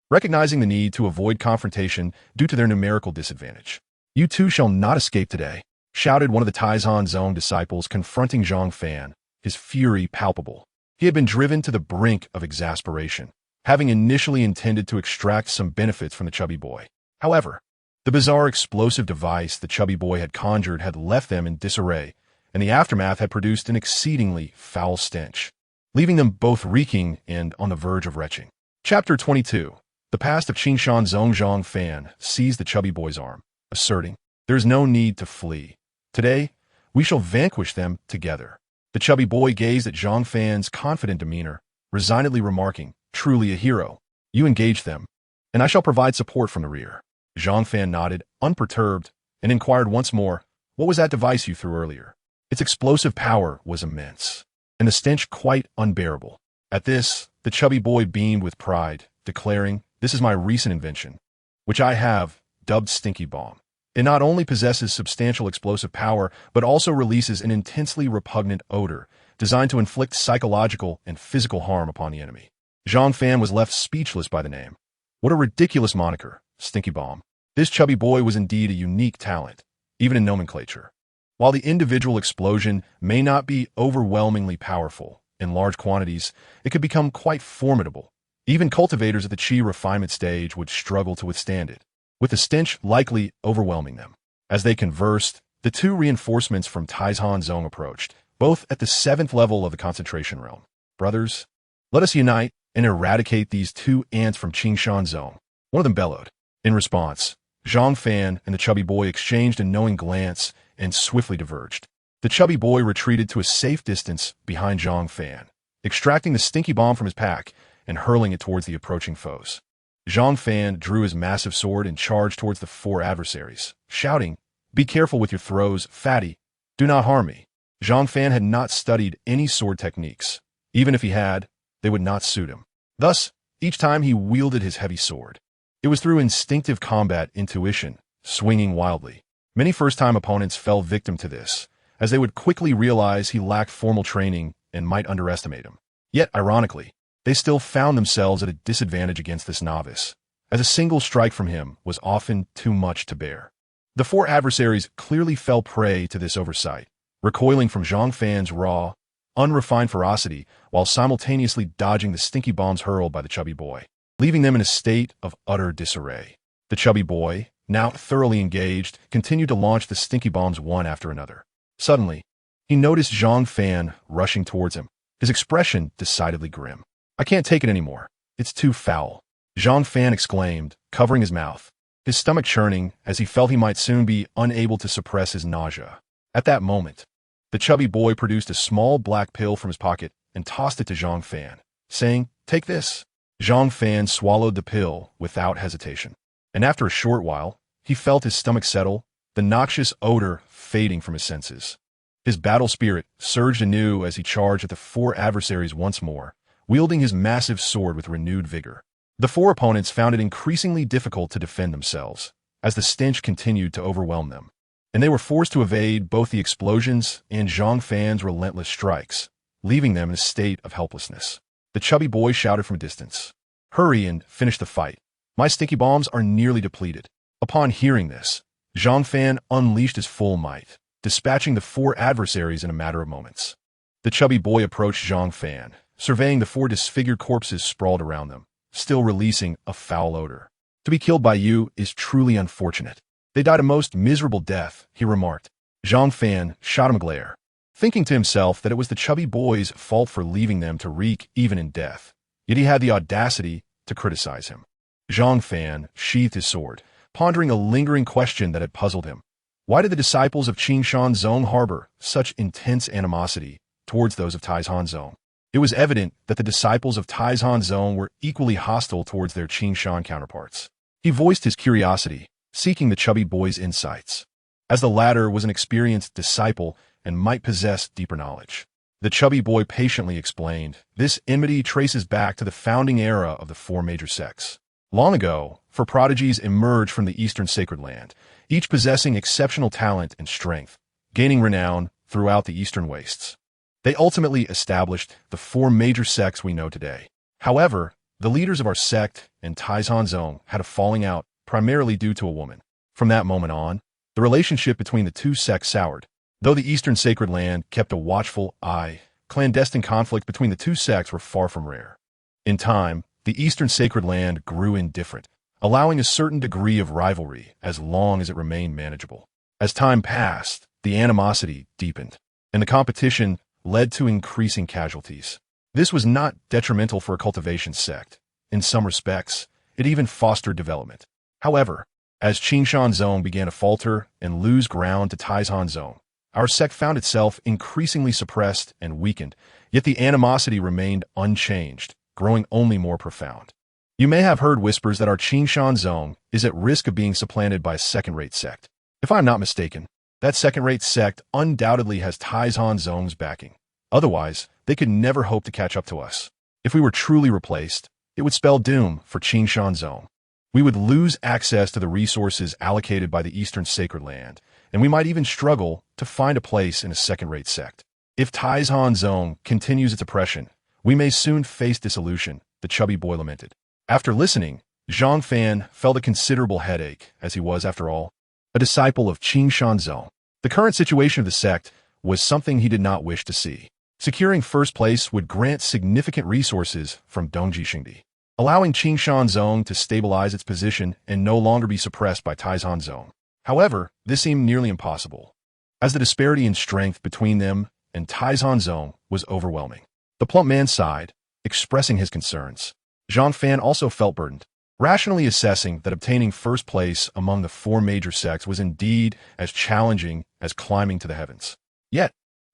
recognizing the need to avoid confrontation due to their numerical disadvantage. You two shall not escape today, shouted one of the Taizhan Zong disciples, confronting Zhang Fan, his fury palpable. He had been driven to the brink of exasperation, having initially intended to extract some benefits from the chubby boy. However, the bizarre explosive device the chubby boy had conjured had left them in disarray, and the aftermath had produced an exceedingly foul stench, leaving them both reeking and on the verge of retching. Chapter 22. The past of Qingshan Zong. Zhang Fan seized the chubby boy's arm, asserting, "There is no need to flee. Today, we shall vanquish them together." The chubby boy gazed at Zhang Fan's confident demeanor, resignedly remarking, "Truly a hero. You engage them, and I shall provide support from the rear." Zhang Fan nodded, unperturbed, and inquired once more, "What was that device you threw earlier?" Its explosive power was immense, and the stench quite unbearable. At this, the chubby boy beamed with pride, declaring, "This is my recent invention, which I have dubbed Stinky Bomb. It not only possesses substantial explosive power, but also releases an intensely repugnant odor designed to inflict psychological and physical harm upon the enemy." Zhang Fan was left speechless by the name. What a ridiculous moniker, Stinky Bomb. This chubby boy was indeed a unique talent, even in nomenclature. While the individual explosion may not be overwhelmingly powerful, in large quantities, it could become quite formidable. Even cultivators at the Qi refinement stage would struggle to withstand it, with the stench likely overwhelming them. As they conversed, the two reinforcements from Taizhan Zong approached, both at the 7th level of the concentration realm. "Brothers, let us unite and eradicate these two ants from Qingshan Zong," one of them bellowed. In response, Zhang Fan and the chubby boy exchanged a knowing glance and swiftly diverged. The chubby boy retreated to a safe distance behind Zhang Fan, extracting the stinky bomb from his pack and hurling it towards the approaching foes. Zhang Fan drew his massive sword and charged towards the four adversaries, shouting, "Be careful with your throws, fatty. Do not harm me." Zhang Fan had not studied any sword techniques. Even if he had, they would not suit him. Thus, each time he wielded his heavy sword, it was through instinctive combat intuition, swinging wildly. Many first-time opponents fell victim to this, as they would quickly realize he lacked formal training and might underestimate him. Yet, ironically, they still found themselves at a disadvantage against this novice, as a single strike from him was often too much to bear. The four adversaries clearly fell prey to this oversight, recoiling from Zhang Fan's raw, unrefined ferocity while simultaneously dodging the stinky bombs hurled by the chubby boy, leaving them in a state of utter disarray. The chubby boy, now thoroughly engaged, continued to launch the stinky bombs one after another. Suddenly, he noticed Zhang Fan rushing towards him, his expression decidedly grim. "I can't take it anymore. It's too foul," Zhang Fan exclaimed, covering his mouth, his stomach churning as he felt he might soon be unable to suppress his nausea. At that moment, the chubby boy produced a small black pill from his pocket and tossed it to Zhang Fan, saying, "Take this." Zhang Fan swallowed the pill without hesitation, and after a short while, he felt his stomach settle, the noxious odor fading from his senses. His battle spirit surged anew as he charged at the four adversaries once more, wielding his massive sword with renewed vigor. The four opponents found it increasingly difficult to defend themselves, as the stench continued to overwhelm them, and they were forced to evade both the explosions and Zhang Fan's relentless strikes, leaving them in a state of helplessness. The chubby boy shouted from a distance, "Hurry and finish the fight. My stinky bombs are nearly depleted." Upon hearing this, Zhang Fan unleashed his full might, dispatching the four adversaries in a matter of moments. The chubby boy approached Zhang Fan, surveying the four disfigured corpses sprawled around them, still releasing a foul odor. "To be killed by you is truly unfortunate. They died a most miserable death," he remarked. Zhang Fan shot him a glare, thinking to himself that it was the chubby boy's fault for leaving them to reek even in death. Yet he had the audacity to criticize him. Zhang Fan sheathed his sword, pondering a lingering question that had puzzled him. Why did the disciples of Qingshan Zong harbor such intense animosity towards those of Taizhan Zong? It was evident that the disciples of Taizhan Zong were equally hostile towards their Qingshan counterparts. He voiced his curiosity, seeking the chubby boy's insights, as the latter was an experienced disciple and might possess deeper knowledge. The chubby boy patiently explained, this enmity traces back to the founding era of the four major sects. Long ago, four prodigies emerged from the Eastern Sacred Land, each possessing exceptional talent and strength, gaining renown throughout the Eastern wastes. They ultimately established the four major sects we know today. However, the leaders of our sect and Taizhanzong had a falling out, primarily due to a woman. From that moment on, the relationship between the two sects soured. Though the Eastern Sacred Land kept a watchful eye, clandestine conflict between the two sects were far from rare. In time, the Eastern Sacred Land grew indifferent, allowing a certain degree of rivalry as long as it remained manageable. As time passed, the animosity deepened, and the competition led to increasing casualties. This was not detrimental for a cultivation sect. In some respects, it even fostered development. However, as Qingshanzong began to falter and lose ground to Taizhanzong, our sect found itself increasingly suppressed and weakened, yet the animosity remained unchanged, growing only more profound. You may have heard whispers that our Qingshanzong is at risk of being supplanted by a second-rate sect. If I'm not mistaken, that second-rate sect undoubtedly has Taizhanzong's backing. Otherwise, they could never hope to catch up to us. If we were truly replaced, it would spell doom for Qingshanzong. We would lose access to the resources allocated by the Eastern Sacred Land, and we might even struggle to find a place in a second-rate sect. If Taizhanzong continues its oppression, we may soon face dissolution, the chubby boy lamented. After listening, Zhang Fan felt a considerable headache, as he was, after all, a disciple of Qingshanzong. The current situation of the sect was something he did not wish to see. Securing first place would grant significant resources from Dongji Xingdi, allowing Qingshanzong to stabilize its position and no longer be suppressed by Taizhanzong. However, this seemed nearly impossible, as the disparity in strength between them and Taizhanzong was overwhelming. The plump man sighed, expressing his concerns. Zhang Fan also felt burdened, rationally assessing that obtaining first place among the four major sects was indeed as challenging as climbing to the heavens. Yet,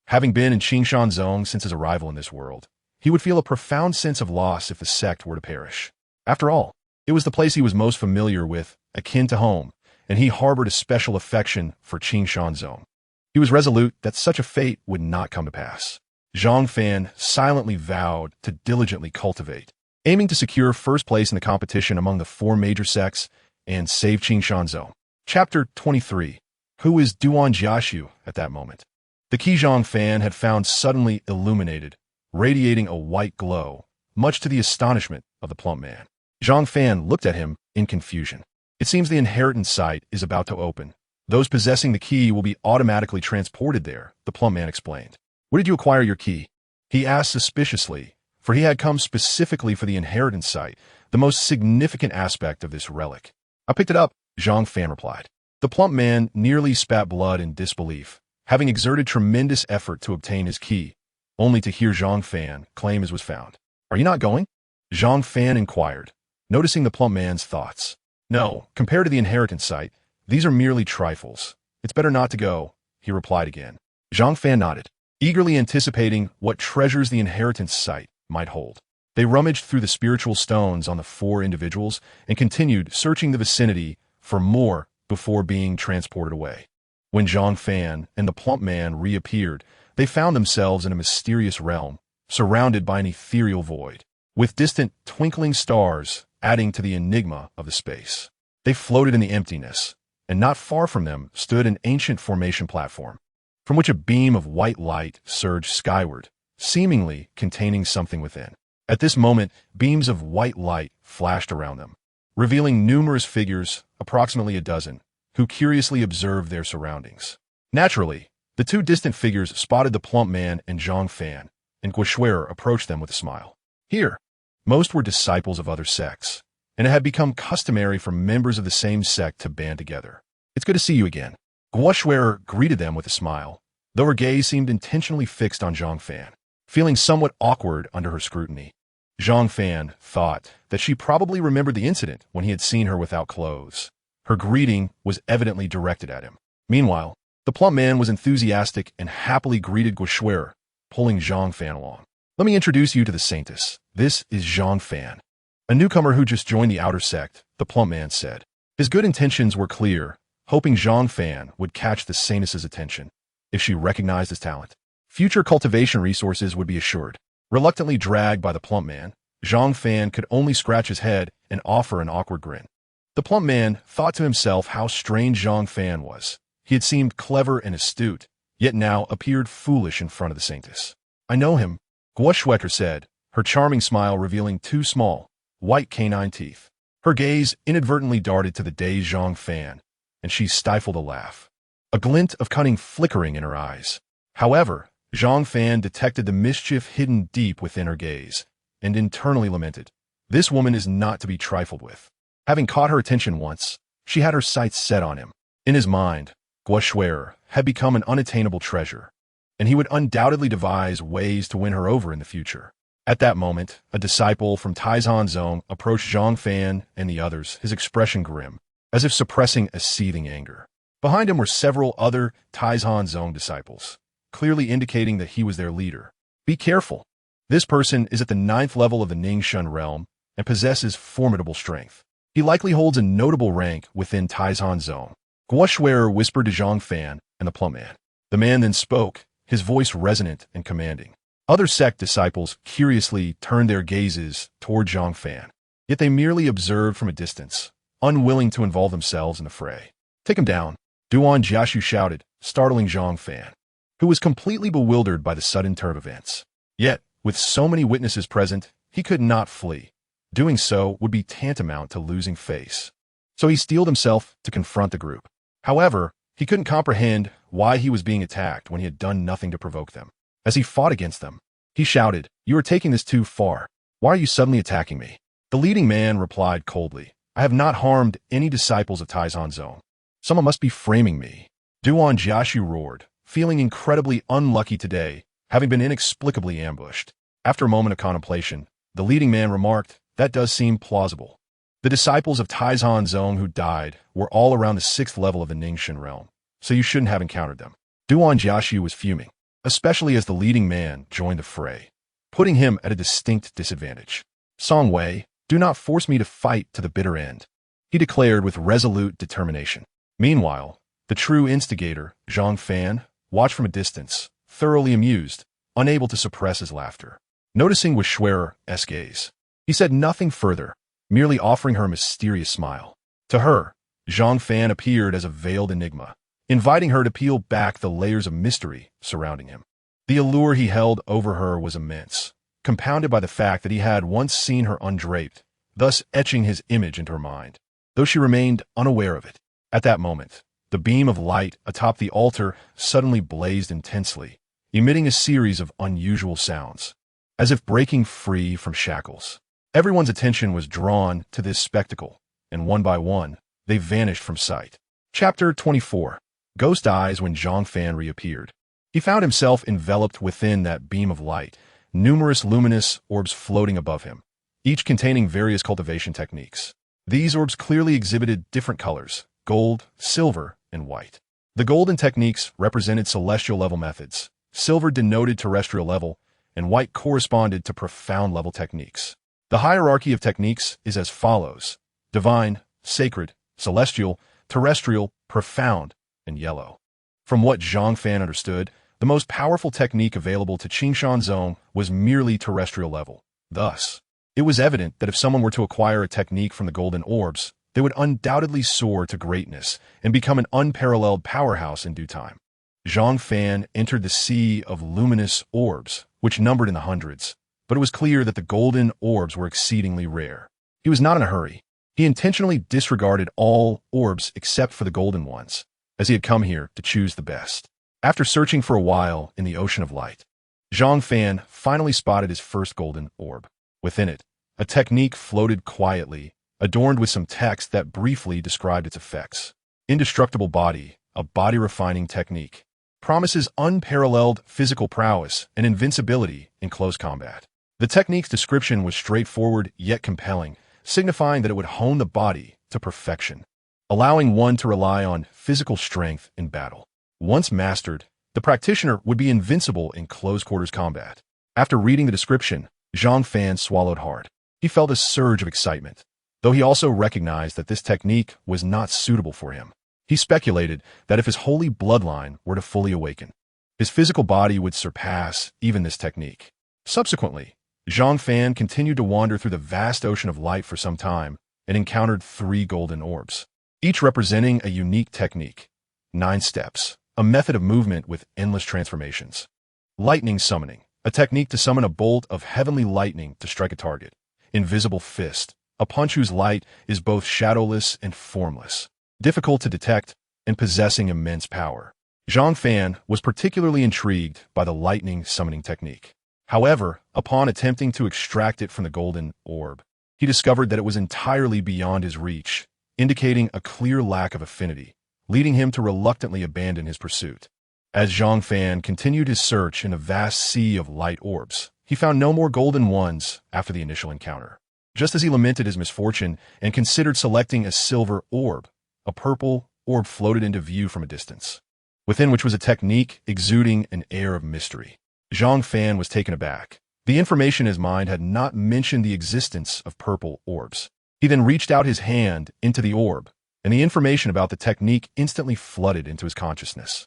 having been in Qingshanzong since his arrival in this world, he would feel a profound sense of loss if the sect were to perish. After all, it was the place he was most familiar with, akin to home, and he harbored a special affection for Qingshanzong. He was resolute that such a fate would not come to pass. Zhang Fan silently vowed to diligently cultivate, aiming to secure first place in the competition among the four major sects and save Qingshanzong. Chapter 23. Who is Duan Jiaxu at that moment? The key Zhang Fan had found suddenly illuminated, radiating a white glow, much to the astonishment of the plump man. Zhang Fan looked at him in confusion. It seems the inheritance site is about to open. Those possessing the key will be automatically transported there, the plump man explained. Where did you acquire your key? He asked suspiciously, for he had come specifically for the inheritance site, the most significant aspect of this relic. I picked it up, Zhang Fan replied. The plump man nearly spat blood in disbelief, having exerted tremendous effort to obtain his key, only to hear Zhang Fan claim his was found. Are you not going? Zhang Fan inquired, noticing the plump man's thoughts. No, compared to the inheritance site, these are merely trifles. It's better not to go, he replied again. Zhang Fan nodded, eagerly anticipating what treasures the inheritance site might hold. They rummaged through the spiritual stones on the four individuals and continued searching the vicinity for more before being transported away. When Zhang Fan and the plump man reappeared, they found themselves in a mysterious realm, surrounded by an ethereal void, with distant twinkling stars adding to the enigma of the space. They floated in the emptiness, and not far from them stood an ancient formation platform, from which a beam of white light surged skyward, seemingly containing something within. At this moment, beams of white light flashed around them, revealing numerous figures, approximately a dozen, who curiously observed their surroundings. Naturally, the two distant figures spotted the plump man and Zhang Fan, and Guoxuer approached them with a smile. Here, most were disciples of other sects, and it had become customary for members of the same sect to band together. It's good to see you again. Guoxuer greeted them with a smile, though her gaze seemed intentionally fixed on Zhang Fan, feeling somewhat awkward under her scrutiny. Zhang Fan thought that she probably remembered the incident when he had seen her without clothes. Her greeting was evidently directed at him. Meanwhile, the plump man was enthusiastic and happily greeted Guoxuer, pulling Zhang Fan along. Let me introduce you to the saintess. This is Zhang Fan. A newcomer who just joined the outer sect, the plump man said. His good intentions were clear, hoping Zhang Fan would catch the sanus's attention if she recognized his talent. Future cultivation resources would be assured. Reluctantly dragged by the plump man, Zhang Fan could only scratch his head and offer an awkward grin. The plump man thought to himself how strange Zhang Fan was. He had seemed clever and astute, yet now appeared foolish in front of the saintess. I know him, Hua Nianqing said, her charming smile revealing two small, white canine teeth. Her gaze inadvertently darted to the dazed Zhang Fan, and she stifled a laugh, a glint of cunning flickering in her eyes. However, Zhang Fan detected the mischief hidden deep within her gaze, and internally lamented. This woman is not to be trifled with. Having caught her attention once, she had her sights set on him. In his mind, Hua Nianqing had become an unattainable treasure, and he would undoubtedly devise ways to win her over in the future. At that moment, a disciple from Taizhan Zone approached Zhang Fan and the others, his expression grim, as if suppressing a seething anger. Behind him were several other Taizhan Zone disciples, clearly indicating that he was their leader. Be careful. This person is at the 9th level of the Ningxun realm and possesses formidable strength. He likely holds a notable rank within Taizhan Zone. Hua Nianqing whispered to Zhang Fan and the plump man. The man then spoke, his voice resonant and commanding. Other sect disciples curiously turned their gazes toward Zhang Fan, yet they merely observed from a distance, unwilling to involve themselves in the fray. Take him down, Duan Jiaxu shouted, startling Zhang Fan, who was completely bewildered by the sudden turn of events. Yet, with so many witnesses present, he could not flee. Doing so would be tantamount to losing face. So he steeled himself to confront the group. However, he couldn't comprehend why he was being attacked when he had done nothing to provoke them. As he fought against them, he shouted, "You are taking this too far. Why are you suddenly attacking me?" The leading man replied coldly, "I have not harmed any disciples of Taizhan Zone. Someone must be framing me." Duan Jiaxu roared, feeling incredibly unlucky today, having been inexplicably ambushed. After a moment of contemplation, the leading man remarked, "That does seem plausible. The disciples of Taizhan Zone who died were all around the 6th level of the Ningxun realm, so you shouldn't have encountered them." Duan Jiaxu was fuming, especially as the leading man joined the fray, putting him at a distinct disadvantage. "Song Wei, do not force me to fight to the bitter end," he declared with resolute determination. Meanwhile, the true instigator, Zhang Fan, watched from a distance, thoroughly amused, unable to suppress his laughter. Noticing Hua Nianqing's gaze, he said nothing further, merely offering her a mysterious smile. To her, Zhang Fan appeared as a veiled enigma, inviting her to peel back the layers of mystery surrounding him. The allure he held over her was immense, compounded by the fact that he had once seen her undraped, thus etching his image into her mind, though she remained unaware of it. At that moment, the beam of light atop the altar suddenly blazed intensely, emitting a series of unusual sounds, as if breaking free from shackles. Everyone's attention was drawn to this spectacle, and one by one, they vanished from sight. Chapter 24. Ghost Eyes. When Zhang Fan reappeared, he found himself enveloped within that beam of light, numerous luminous orbs floating above him, each containing various cultivation techniques. These orbs clearly exhibited different colors: gold, silver, and white. The golden techniques represented celestial level methods, silver denoted terrestrial level, and white corresponded to profound level techniques. The hierarchy of techniques is as follows: divine, sacred, celestial, terrestrial, profound, and yellow. From what Zhang Fan understood, the most powerful technique available to Qingshan Zone was merely terrestrial level. Thus, it was evident that if someone were to acquire a technique from the golden orbs, they would undoubtedly soar to greatness and become an unparalleled powerhouse in due time. Zhang Fan entered the sea of luminous orbs, which numbered in the hundreds, but it was clear that the golden orbs were exceedingly rare. He was not in a hurry. He intentionally disregarded all orbs except for the golden ones, as he had come here to choose the best. After searching for a while in the ocean of light, Zhang Fan finally spotted his first golden orb. Within it, a technique floated quietly, adorned with some text that briefly described its effects. Indestructible body, a body-refining technique, promises unparalleled physical prowess and invincibility in close combat. The technique's description was straightforward yet compelling, signifying that it would hone the body to perfection, allowing one to rely on physical strength in battle. Once mastered, the practitioner would be invincible in close-quarters combat. After reading the description, Zhang Fan swallowed hard. He felt a surge of excitement, though he also recognized that this technique was not suitable for him. He speculated that if his holy bloodline were to fully awaken, his physical body would surpass even this technique. Subsequently, Zhang Fan continued to wander through the vast ocean of light for some time and encountered 3 golden orbs, each representing a unique technique. 9 steps, a method of movement with endless transformations. Lightning summoning, a technique to summon a bolt of heavenly lightning to strike a target. Invisible fist, a punch whose light is both shadowless and formless, difficult to detect and possessing immense power. Zhang Fan was particularly intrigued by the lightning summoning technique. However, upon attempting to extract it from the golden orb, he discovered that it was entirely beyond his reach, indicating a clear lack of affinity, leading him to reluctantly abandon his pursuit. As Zhang Fan continued his search in a vast sea of light orbs, he found no more golden ones after the initial encounter. Just as he lamented his misfortune and considered selecting a silver orb, a purple orb floated into view from a distance, within which was a technique exuding an air of mystery. Zhang Fan was taken aback. The information in his mind had not mentioned the existence of purple orbs. He then reached out his hand into the orb, and the information about the technique instantly flooded into his consciousness.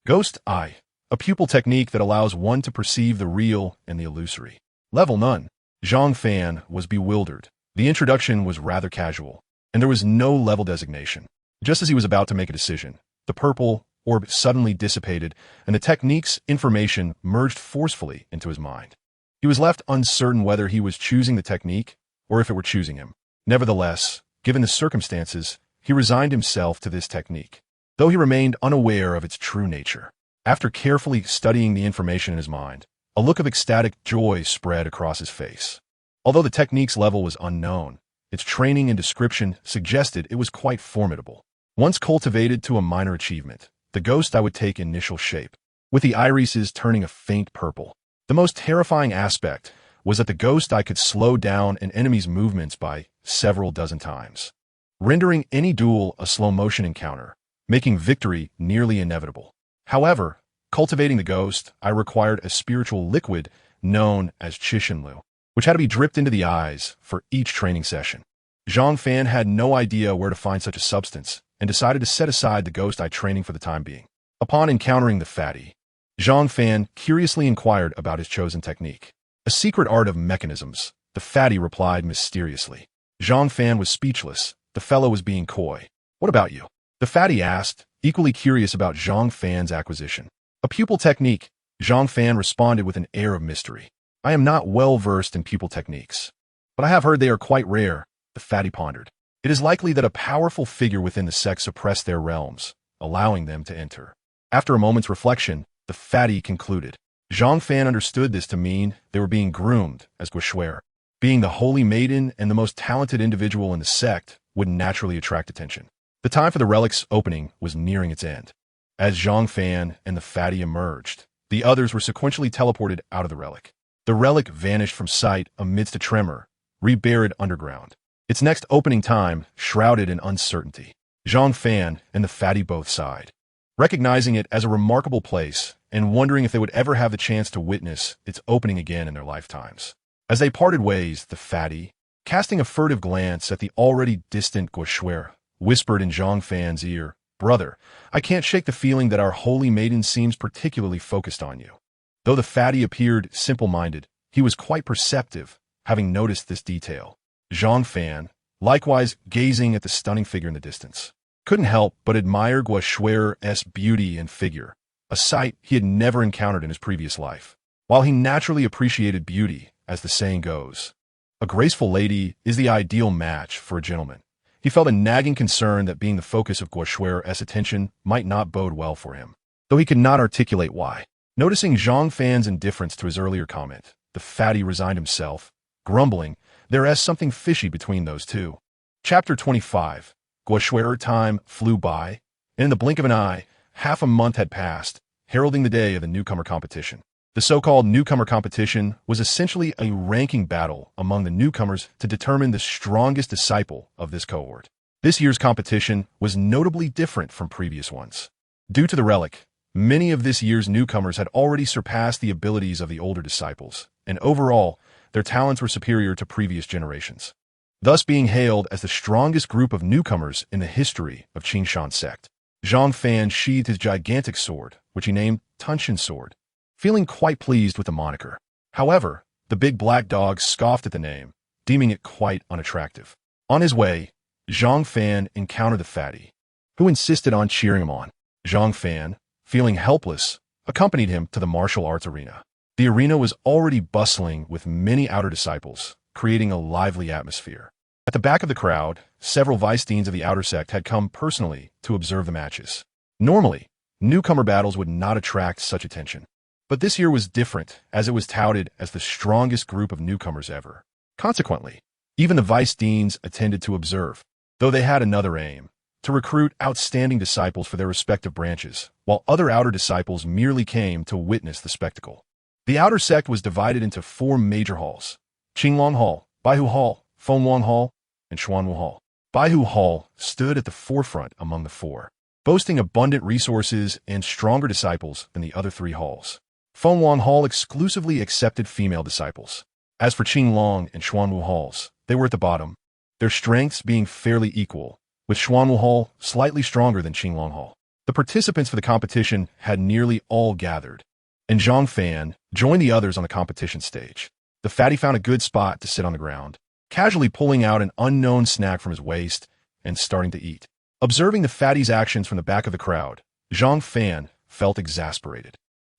Ghost Eye, a pupil technique that allows one to perceive the real and the illusory. Level none. Zhang Fan was bewildered. The introduction was rather casual, and there was no level designation. Just as he was about to make a decision, the purple orb suddenly dissipated, and the technique's information merged forcefully into his mind. He was left uncertain whether he was choosing the technique or if it were choosing him. Nevertheless, given the circumstances, he resigned himself to this technique, though he remained unaware of its true nature. After carefully studying the information in his mind, a look of ecstatic joy spread across his face. Although the technique's level was unknown, its training and description suggested it was quite formidable. Once cultivated to a minor achievement, the ghost eye would take initial shape, with the irises turning a faint purple. The most terrifying aspect was that the ghost eye could slow down an enemy's movements by several dozen times, rendering any duel a slow-motion encounter, making victory nearly inevitable. However, cultivating the ghost eye required a spiritual liquid known as Chishinlu, which had to be dripped into the eyes for each training session. Zhang Fan had no idea where to find such a substance, and decided to set aside the ghost eye training for the time being. Upon encountering the fatty, Zhang Fan curiously inquired about his chosen technique. A secret art of mechanisms, the fatty replied mysteriously. Zhang Fan was speechless. The fellow was being coy. What about you? The fatty asked, equally curious about Zhang Fan's acquisition. A pupil technique, Zhang Fan responded with an air of mystery. I am not well versed in pupil techniques, but I have heard they are quite rare, the fatty pondered. It is likely that a powerful figure within the sect suppressed their realms, allowing them to enter. After a moment's reflection, the fatty concluded. Zhang Fan understood this to mean they were being groomed as Guoshuer. Being the holy maiden and the most talented individual in the sect would naturally attract attention. The time for the relic's opening was nearing its end. As Zhang Fan and the fatty emerged, the others were sequentially teleported out of the relic. The relic vanished from sight amidst a tremor, reburied underground. Its next opening time shrouded in uncertainty. Zhang Fan and the fatty both sighed, recognizing it as a remarkable place and wondering if they would ever have the chance to witness its opening again in their lifetimes. As they parted ways, the fatty, casting a furtive glance at the already distant Guoshuer, whispered in Zhang Fan's ear, "Brother, I can't shake the feeling that our holy maiden seems particularly focused on you." Though the fatty appeared simple-minded, he was quite perceptive, having noticed this detail. Zhang Fan, likewise gazing at the stunning figure in the distance, couldn't help but admire Guoshuer's beauty and figure, a sight he had never encountered in his previous life. While he naturally appreciated beauty, as the saying goes, a graceful lady is the ideal match for a gentleman, he felt a nagging concern that being the focus of Guoshuer's attention might not bode well for him, though he could not articulate why. Noticing Zhang Fan's indifference to his earlier comment, the fatty resigned himself, grumbling, there is something fishy between those two. Chapter 25. Guoshuer time flew by, and in the blink of an eye, half a month had passed, heralding the day of the newcomer competition. The so-called newcomer competition was essentially a ranking battle among the newcomers to determine the strongest disciple of this cohort. This year's competition was notably different from previous ones. Due to the relic, many of this year's newcomers had already surpassed the abilities of the older disciples, and overall, their talents were superior to previous generations, thus being hailed as the strongest group of newcomers in the history of Qingshan sect. Zhang Fan sheathed his gigantic sword, which he named Tunshin Sword, feeling quite pleased with the moniker. However, the big black dog scoffed at the name, deeming it quite unattractive. On his way, Zhang Fan encountered the fatty, who insisted on cheering him on. Zhang Fan, feeling helpless, accompanied him to the martial arts arena. The arena was already bustling with many outer disciples, creating a lively atmosphere. At the back of the crowd, several vice deans of the outer sect had come personally to observe the matches. Normally, newcomer battles would not attract such attention. But this year was different, as it was touted as the strongest group of newcomers ever. Consequently, even the vice deans attended to observe, though they had another aim: to recruit outstanding disciples for their respective branches, while other outer disciples merely came to witness the spectacle. The outer sect was divided into 4 major halls: Qinglong Hall, Baihu Hall, Fengwang Hall, and Xuanwu Hall. Baihu Hall stood at the forefront among the 4, boasting abundant resources and stronger disciples than the other 3 halls. Fengwang Hall exclusively accepted female disciples. As for Qinglong and Xuanwu Halls, they were at the bottom, their strengths being fairly equal, with Xuanwu Hall slightly stronger than Qinglong Hall. The participants for the competition had nearly all gathered, and Zhang Fan joined the others on the competition stage. The fatty found a good spot to sit on the ground, casually pulling out an unknown snack from his waist and starting to eat. Observing the fatty's actions from the back of the crowd, Zhang Fan felt exasperated.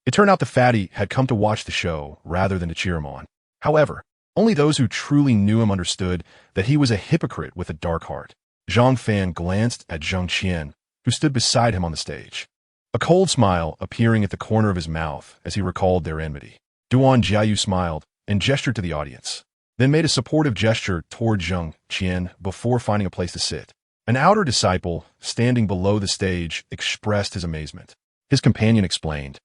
It turned out the fatty had come to watch the show rather than to cheer him on. However, only those who truly knew him understood that he was a hypocrite with a dark heart. Zhang Fan glanced at Zheng Qian, who stood beside him on the stage, a cold smile appearing at the corner of his mouth as he recalled their enmity. Duan Jiayu smiled and gestured to the audience, then made a supportive gesture toward Zheng Qian before finding a place to sit. An outer disciple, standing below the stage, expressed his amazement. His companion explained,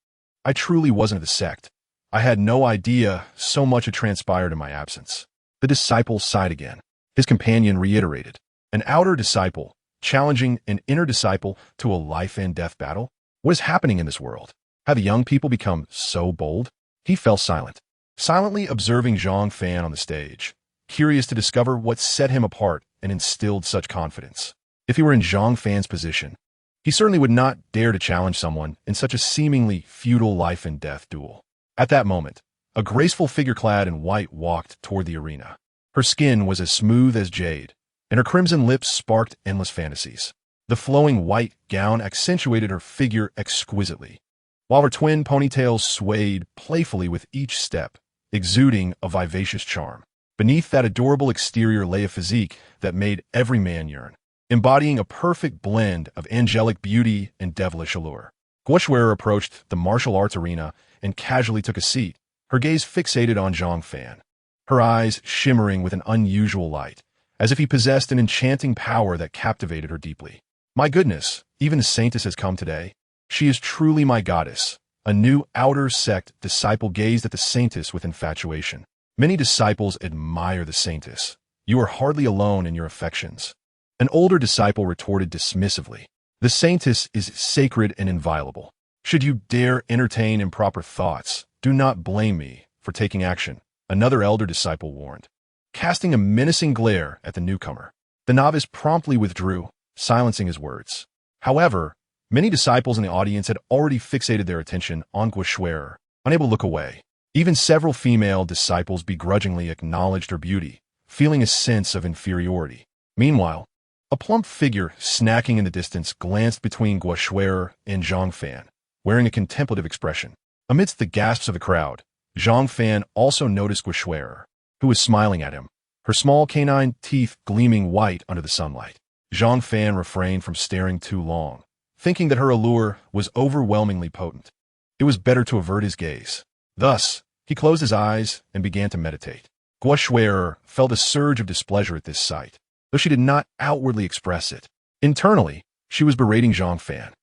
"I truly wasn't of the sect. I had no idea so much had transpired in my absence." The disciple sighed again. His companion reiterated, "An outer disciple, challenging an inner disciple to a life-and-death battle? What is happening in this world? Have young people become so bold?" He fell silent, silently observing Zhang Fan on the stage, curious to discover what set him apart and instilled such confidence. If he were in Zhang Fan's position, he certainly would not dare to challenge someone in such a seemingly futile life-and-death duel. At that moment, a graceful figure clad in white walked toward the arena. Her skin was as smooth as jade, and her crimson lips sparked endless fantasies. The flowing white gown accentuated her figure exquisitely, while her twin ponytails swayed playfully with each step, exuding a vivacious charm. Beneath that adorable exterior lay a physique that made every man yearn, embodying a perfect blend of angelic beauty and devilish allure. Guoxuer approached the martial arts arena and casually took a seat, her gaze fixated on Zhang Fan, her eyes shimmering with an unusual light, as if he possessed an enchanting power that captivated her deeply. "My goodness, even a saintess has come today. She is truly my goddess." A new outer sect disciple gazed at the saintess with infatuation. "Many disciples admire the saintess. You are hardly alone in your affections." An older disciple retorted dismissively, "The saintess is sacred and inviolable. Should you dare entertain improper thoughts, do not blame me for taking action," another elder disciple warned, casting a menacing glare at the newcomer. The novice promptly withdrew, silencing his words. However, many disciples in the audience had already fixated their attention on Guoxuer, unable to look away. Even several female disciples begrudgingly acknowledged her beauty, feeling a sense of inferiority. Meanwhile, a plump figure snacking in the distance glanced between Guoxuer and Zhang Fan, wearing a contemplative expression. Amidst the gasps of the crowd, Zhang Fan also noticed Guoxuer, who was smiling at him, her small canine teeth gleaming white under the sunlight. Zhang Fan refrained from staring too long, thinking that her allure was overwhelmingly potent. It was better to avert his gaze. Thus, he closed his eyes and began to meditate. Guoxuer felt a surge of displeasure at this sight, though she did not outwardly express it. Internally, she was berating Zhang Fan.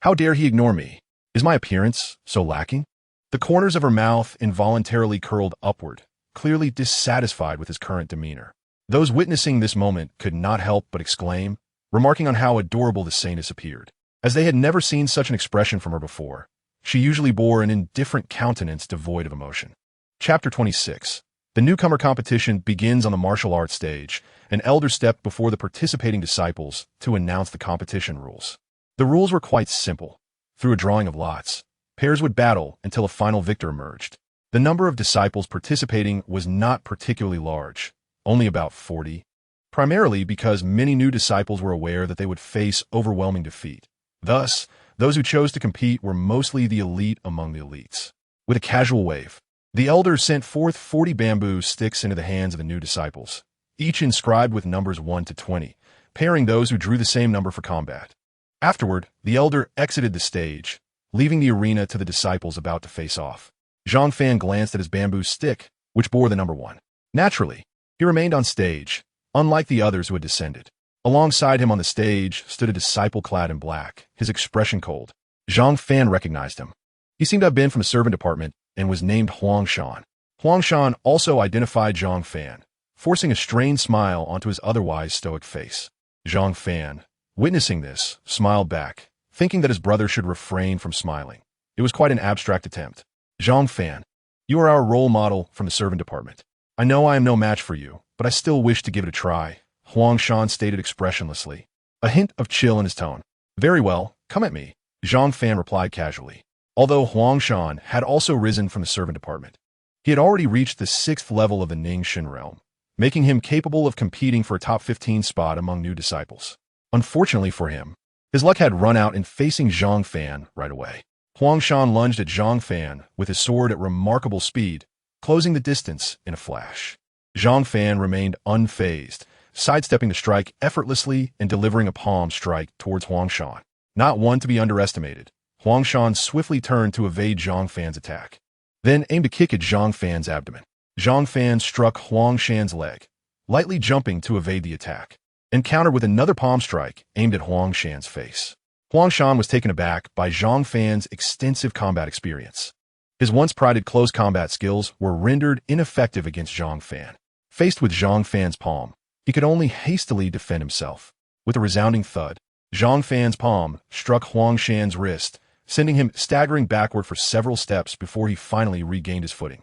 How dare he ignore me? Is my appearance so lacking?" The corners of her mouth involuntarily curled upward, clearly dissatisfied with his current demeanor. Those witnessing this moment could not help but exclaim, remarking on how adorable the saintess appeared. As they had never seen such an expression from her before, she usually bore an indifferent countenance devoid of emotion. Chapter 26. The newcomer competition begins on the martial arts stage. An elder stepped before the participating disciples to announce the competition rules. The rules were quite simple. Through a drawing of lots, pairs would battle until a final victor emerged. The number of disciples participating was not particularly large, only about 40, primarily because many new disciples were aware that they would face overwhelming defeat. Thus, those who chose to compete were mostly the elite among the elites. With a casual wave, the elders sent forth 40 bamboo sticks into the hands of the new disciples, each inscribed with numbers 1 to 20, pairing those who drew the same number for combat. Afterward, the elder exited the stage, leaving the arena to the disciples about to face off. Zhang Fan glanced at his bamboo stick, which bore the number 1. Naturally, he remained on stage, unlike the others who had descended. Alongside him on the stage stood a disciple clad in black, his expression cold. Zhang Fan recognized him. He seemed to have been from the servant department and was named Huangshan. Huangshan also identified Zhang Fan, forcing a strained smile onto his otherwise stoic face. Zhang Fan, witnessing this, smiled back, thinking that his brother should refrain from smiling. It was quite an abstract attempt. Zhang Fan, you are our role model from the servant department. I know I am no match for you, but I still wish to give it a try, Huangshan stated expressionlessly, a hint of chill in his tone. Very well, come at me, Zhang Fan replied casually. Although Huangshan had also risen from the servant department, he had already reached the 6th level of the Ningxin realm, making him capable of competing for a top 15 spot among new disciples. Unfortunately for him, his luck had run out in facing Zhang Fan right away. Huangshan lunged at Zhang Fan with his sword at remarkable speed, closing the distance in a flash. Zhang Fan remained unfazed, sidestepping the strike effortlessly and delivering a palm strike towards Huangshan. Not one to be underestimated, Huangshan swiftly turned to evade Zhang Fan's attack, then aimed a kick at Zhang Fan's abdomen. Zhang Fan struck Huangshan's leg, lightly jumping to evade the attack, and countered with another palm strike aimed at Huangshan's face. Huangshan was taken aback by Zhang Fan's extensive combat experience. His once prided close combat skills were rendered ineffective against Zhang Fan. Faced with Zhang Fan's palm, he could only hastily defend himself. With a resounding thud, Zhang Fan's palm struck Huangshan's wrist, sending him staggering backward for several steps before he finally regained his footing.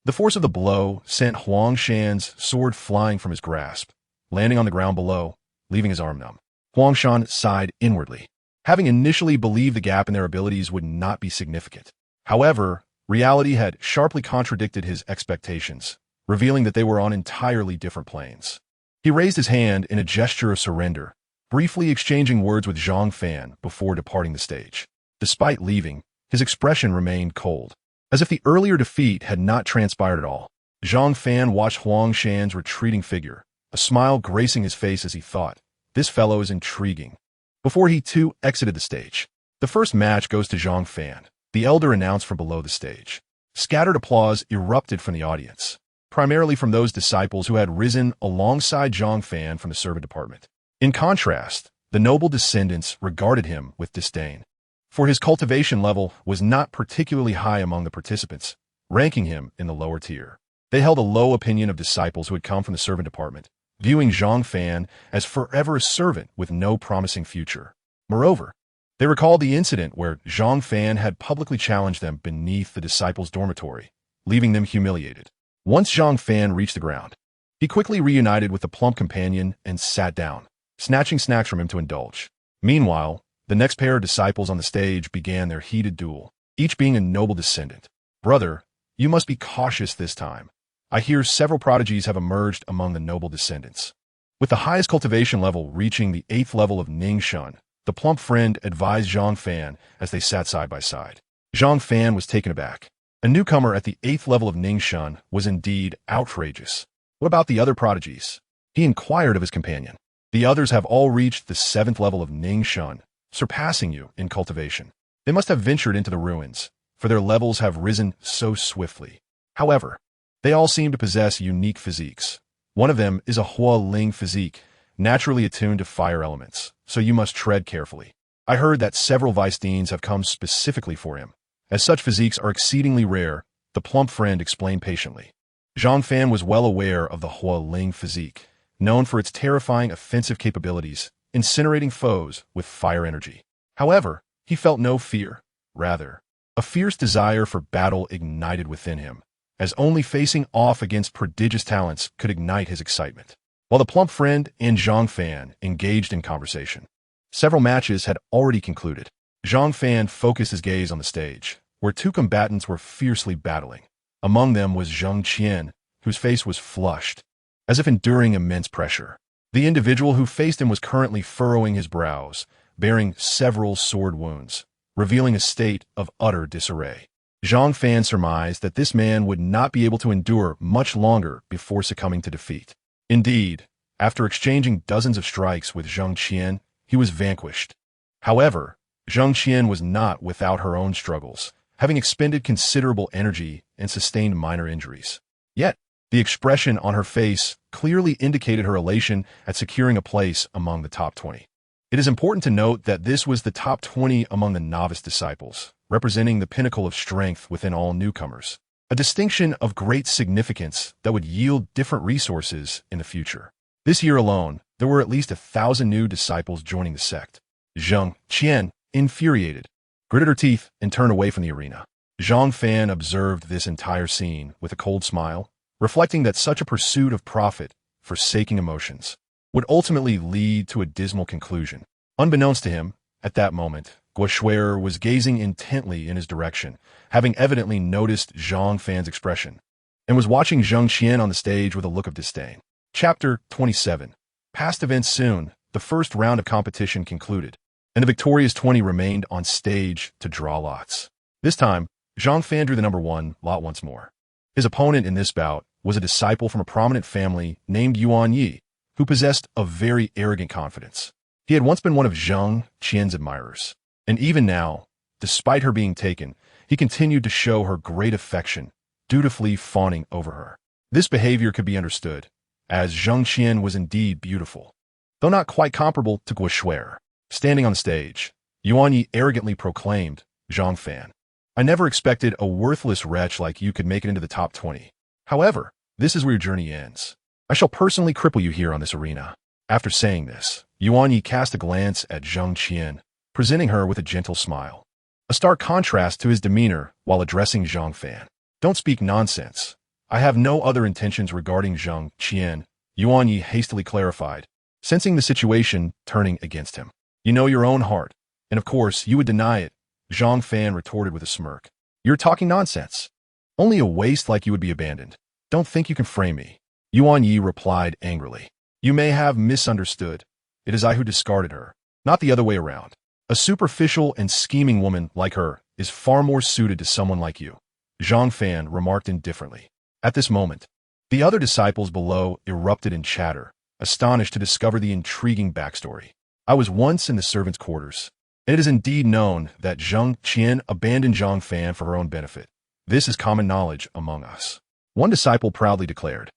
The force of the blow sent Huangshan's sword flying from his grasp, landing on the ground below, leaving his arm numb. Huangshan sighed inwardly, having initially believed the gap in their abilities would not be significant. However, reality had sharply contradicted his expectations, revealing that they were on entirely different planes. He raised his hand in a gesture of surrender, briefly exchanging words with Zhang Fan before departing the stage. Despite leaving, his expression remained cold, as if the earlier defeat had not transpired at all. Zhang Fan watched Huangshan's retreating figure, a smile gracing his face as he thought, "This fellow is intriguing." Before he too exited the stage, "The first match goes to Zhang Fan," the elder announced from below the stage. Scattered applause erupted from the audience, primarily from those disciples who had risen alongside Zhang Fan from the servant department. In contrast, the noble descendants regarded him with disdain, for his cultivation level was not particularly high among the participants, ranking him in the lower tier. They held a low opinion of disciples who had come from the servant department, viewing Zhang Fan as forever a servant with no promising future. Moreover, they recalled the incident where Zhang Fan had publicly challenged them beneath the disciples' dormitory, leaving them humiliated. Once Zhang Fan reached the ground, he quickly reunited with the plump companion and sat down, snatching snacks from him to indulge. Meanwhile, the next pair of disciples on the stage began their heated duel, each being a noble descendant. "Brother, you must be cautious this time. I hear several prodigies have emerged among the noble descendants." With the highest cultivation level reaching the 8th level of Ningxin, the plump friend advised Zhang Fan as they sat side by side. Zhang Fan was taken aback. A newcomer at the 8th level of Ningxin was indeed outrageous. "What about the other prodigies?" he inquired of his companion. "The others have all reached the 7th level of Ningxin, surpassing you in cultivation. They must have ventured into the ruins, for their levels have risen so swiftly. However, they all seem to possess unique physiques. One of them is a Hua Ling physique, naturally attuned to fire elements, so you must tread carefully. I heard that several vice deans have come specifically for him, as such physiques are exceedingly rare," the plump friend explained patiently. Zhang Fan was well aware of the Hua Ling physique, known for its terrifying offensive capabilities, incinerating foes with fire energy. However, he felt no fear. Rather, a fierce desire for battle ignited within him, as only facing off against prodigious talents could ignite his excitement. While the plump friend and Zhang Fan engaged in conversation, several matches had already concluded. Zhang Fan focused his gaze on the stage, where two combatants were fiercely battling. Among them was Zhang Qian, whose face was flushed, as if enduring immense pressure. The individual who faced him was currently furrowing his brows, bearing several sword wounds, revealing a state of utter disarray. Zhang Fan surmised that this man would not be able to endure much longer before succumbing to defeat. Indeed, after exchanging dozens of strikes with Zhang Qian, he was vanquished. However, Zhang Qian was not without her own struggles, having expended considerable energy and sustained minor injuries. Yet, the expression on her face clearly indicated her elation at securing a place among the top 20. It is important to note that this was the top 20 among the novice disciples, representing the pinnacle of strength within all newcomers, a distinction of great significance that would yield different resources in the future. This year alone, there were at least 1,000 new disciples joining the sect. Zhang Qian, infuriated, gritted her teeth and turned away from the arena. Zhang Fan observed this entire scene with a cold smile, reflecting that such a pursuit of profit, forsaking emotions, would ultimately lead to a dismal conclusion. Unbeknownst to him, at that moment, Guo was gazing intently in his direction, having evidently noticed Zhang Fan's expression, and was watching Zhang Qian on the stage with a look of disdain. Chapter 27. Past events soon, the first round of competition concluded, and the victorious 20 remained on stage to draw lots. This time, Zhang Fan drew the number 1 lot once more. His opponent in this bout was a disciple from a prominent family named Yuan Yi, who possessed a very arrogant confidence. He had once been one of Zhang Qian's admirers, and even now, despite her being taken, he continued to show her great affection, dutifully fawning over her. This behavior could be understood, as Zhang Qian was indeed beautiful, though not quite comparable to Guo. Standing on the stage, Yuan Yi arrogantly proclaimed, "Zhang Fan, I never expected a worthless wretch like you could make it into the top 20. However, this is where your journey ends. I shall personally cripple you here on this arena." After saying this, Yuan Yi cast a glance at Zhang Qian, presenting her with a gentle smile, a stark contrast to his demeanor while addressing Zhang Fan. "Don't speak nonsense. I have no other intentions regarding Zhang Qian," Yuan Yi hastily clarified, sensing the situation turning against him. "You know your own heart, and of course you would deny it," Zhang Fan retorted with a smirk. "You're talking nonsense. Only a waste like you would be abandoned. Don't think you can frame me," Yuan Yi replied angrily. "You may have misunderstood. It is I who discarded her, not the other way around. A superficial and scheming woman like her is far more suited to someone like you," Zhang Fan remarked indifferently. At this moment, the other disciples below erupted in chatter, astonished to discover the intriguing backstory. "I was once in the servants' quarters, and it is indeed known that Zhang Qian abandoned Zhang Fan for her own benefit. This is common knowledge among us," one disciple proudly declared,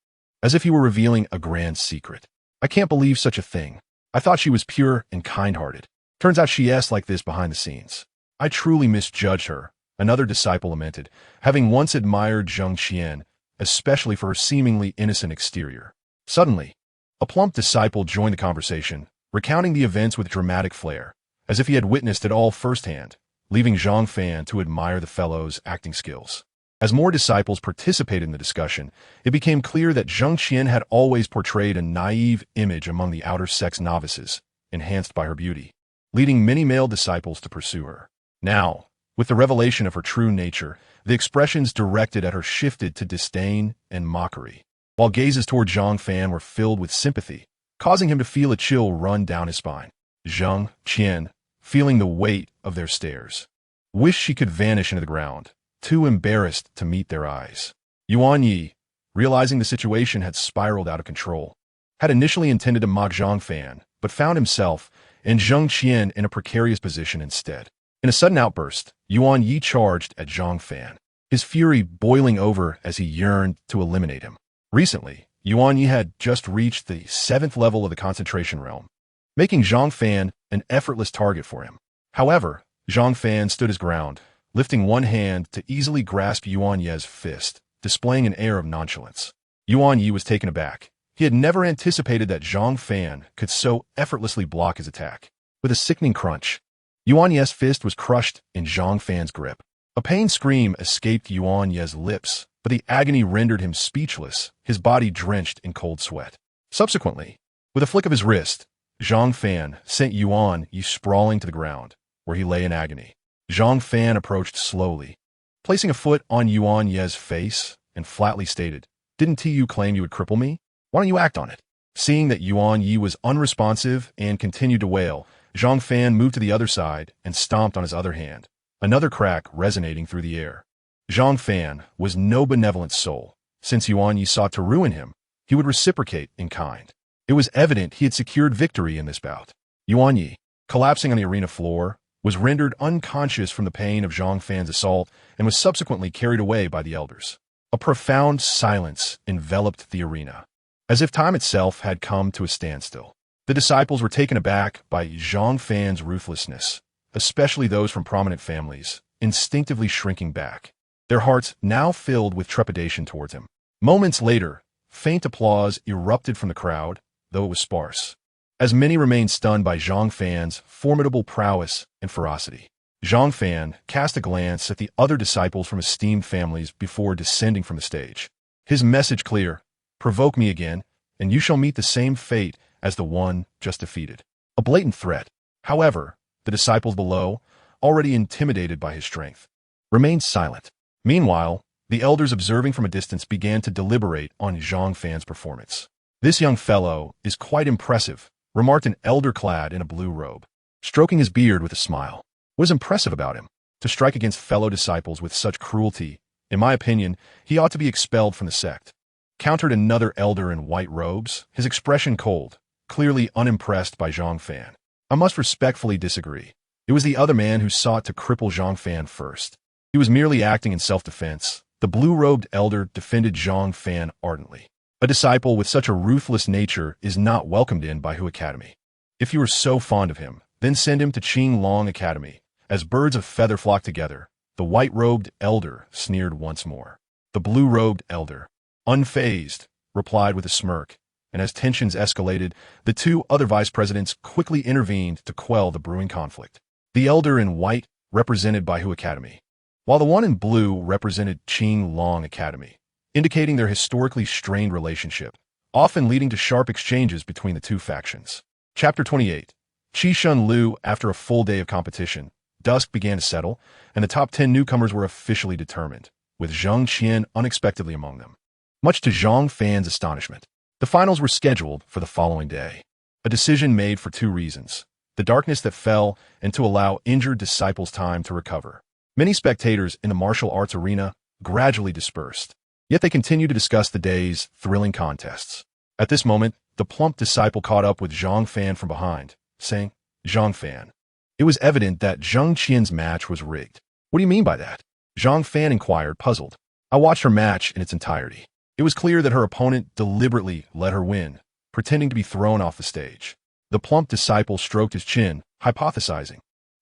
as if he were revealing a grand secret. "I can't believe such a thing. I thought she was pure and kind-hearted. Turns out she acts like this behind the scenes. I truly misjudged her," another disciple lamented, having once admired Zhang Qian, especially for her seemingly innocent exterior. Suddenly, a plump disciple joined the conversation, recounting the events with dramatic flair, as if he had witnessed it all firsthand, leaving Zhang Fan to admire the fellow's acting skills. As more disciples participated in the discussion, it became clear that Zhang Qian had always portrayed a naive image among the outer sex novices, enhanced by her beauty, leading many male disciples to pursue her. Now, with the revelation of her true nature, the expressions directed at her shifted to disdain and mockery, while gazes toward Zhang Fan were filled with sympathy, causing him to feel a chill run down his spine. Zhang Qian, feeling the weight of their stares, wished she could vanish into the ground, too embarrassed to meet their eyes. Yuan Yi, realizing the situation had spiraled out of control, had initially intended to mock Zhang Fan, but found himself and Zhang Qian in a precarious position instead. In a sudden outburst, Yuan Yi charged at Zhang Fan, his fury boiling over as he yearned to eliminate him. Recently, Yuan Yi had just reached the 7th level of the concentration realm, making Zhang Fan an effortless target for him. However, Zhang Fan stood his ground, lifting one hand to easily grasp Yuan Yi's fist, displaying an air of nonchalance. Yuan Yi was taken aback. He had never anticipated that Zhang Fan could so effortlessly block his attack. With a sickening crunch, Yuan Yi's fist was crushed in Zhang Fan's grip. A pain scream escaped Yuan Yi's lips but the agony rendered him speechless, his body drenched in cold sweat. Subsequently, with a flick of his wrist, Zhang Fan sent Yuan Yi sprawling to the ground, where he lay in agony. Zhang Fan approached slowly, placing a foot on Yuan Ye's face, and flatly stated, "Didn't TU claim you would cripple me? Why don't you act on it?" Seeing that Yuan Yi was unresponsive and continued to wail, Zhang Fan moved to the other side and stomped on his other hand, another crack resonating through the air. Zhang Fan was no benevolent soul. Since Yuan Yi sought to ruin him, he would reciprocate in kind. It was evident he had secured victory in this bout. Yuan Yi, collapsing on the arena floor, was rendered unconscious from the pain of Zhang Fan's assault and was subsequently carried away by the elders. A profound silence enveloped the arena, as if time itself had come to a standstill. The disciples were taken aback by Zhang Fan's ruthlessness, especially those from prominent families, instinctively shrinking back, their hearts now filled with trepidation towards him. Moments later, faint applause erupted from the crowd, though it was sparse, as many remained stunned by Zhang Fan's formidable prowess and ferocity. Zhang Fan cast a glance at the other disciples from esteemed families before descending from the stage. His message clear: "Provoke me again, and you shall meet the same fate as the one just defeated." A blatant threat. However, the disciples below, already intimidated by his strength, remained silent. Meanwhile, the elders observing from a distance began to deliberate on Zhang Fan's performance. "This young fellow is quite impressive," remarked an elder clad in a blue robe, stroking his beard with a smile. What is impressive about him? To strike against fellow disciples with such cruelty, in my opinion, he ought to be expelled from the sect, countered another elder in white robes, his expression cold, clearly unimpressed by Zhang Fan. "I must respectfully disagree. It was the other man who sought to cripple Zhang Fan first. He was merely acting in self-defense." The blue-robed elder defended Zhang Fan ardently. "A disciple with such a ruthless nature is not welcomed in by Hua Academy. If you are so fond of him, then send him to Qing Long Academy." As birds of feather flocked together, the white-robed elder sneered once more. The blue-robed elder, unfazed, replied with a smirk, and as tensions escalated, the two other vice presidents quickly intervened to quell the brewing conflict. The elder in white represented by Hua Academy, while the one in blue represented Qing Long Academy, indicating their historically strained relationship, often leading to sharp exchanges between the two factions. Chapter 28. Qishun Lu. After a full day of competition, dusk began to settle, and the top 10 newcomers were officially determined, with Zheng Qian unexpectedly among them. Much to Zhang Fan's astonishment, the finals were scheduled for the following day. A decision made for two reasons: the darkness that fell, and to allow injured disciples time to recover. Many spectators in the martial arts arena gradually dispersed, yet they continued to discuss the day's thrilling contests. At this moment, the plump disciple caught up with Zhang Fan from behind, saying, "Zhang Fan." It was evident that Zheng Qian's match was rigged. "What do you mean by that?" Zhang Fan inquired, puzzled. "I watched her match in its entirety. It was clear that her opponent deliberately let her win, pretending to be thrown off the stage." The plump disciple stroked his chin, hypothesizing.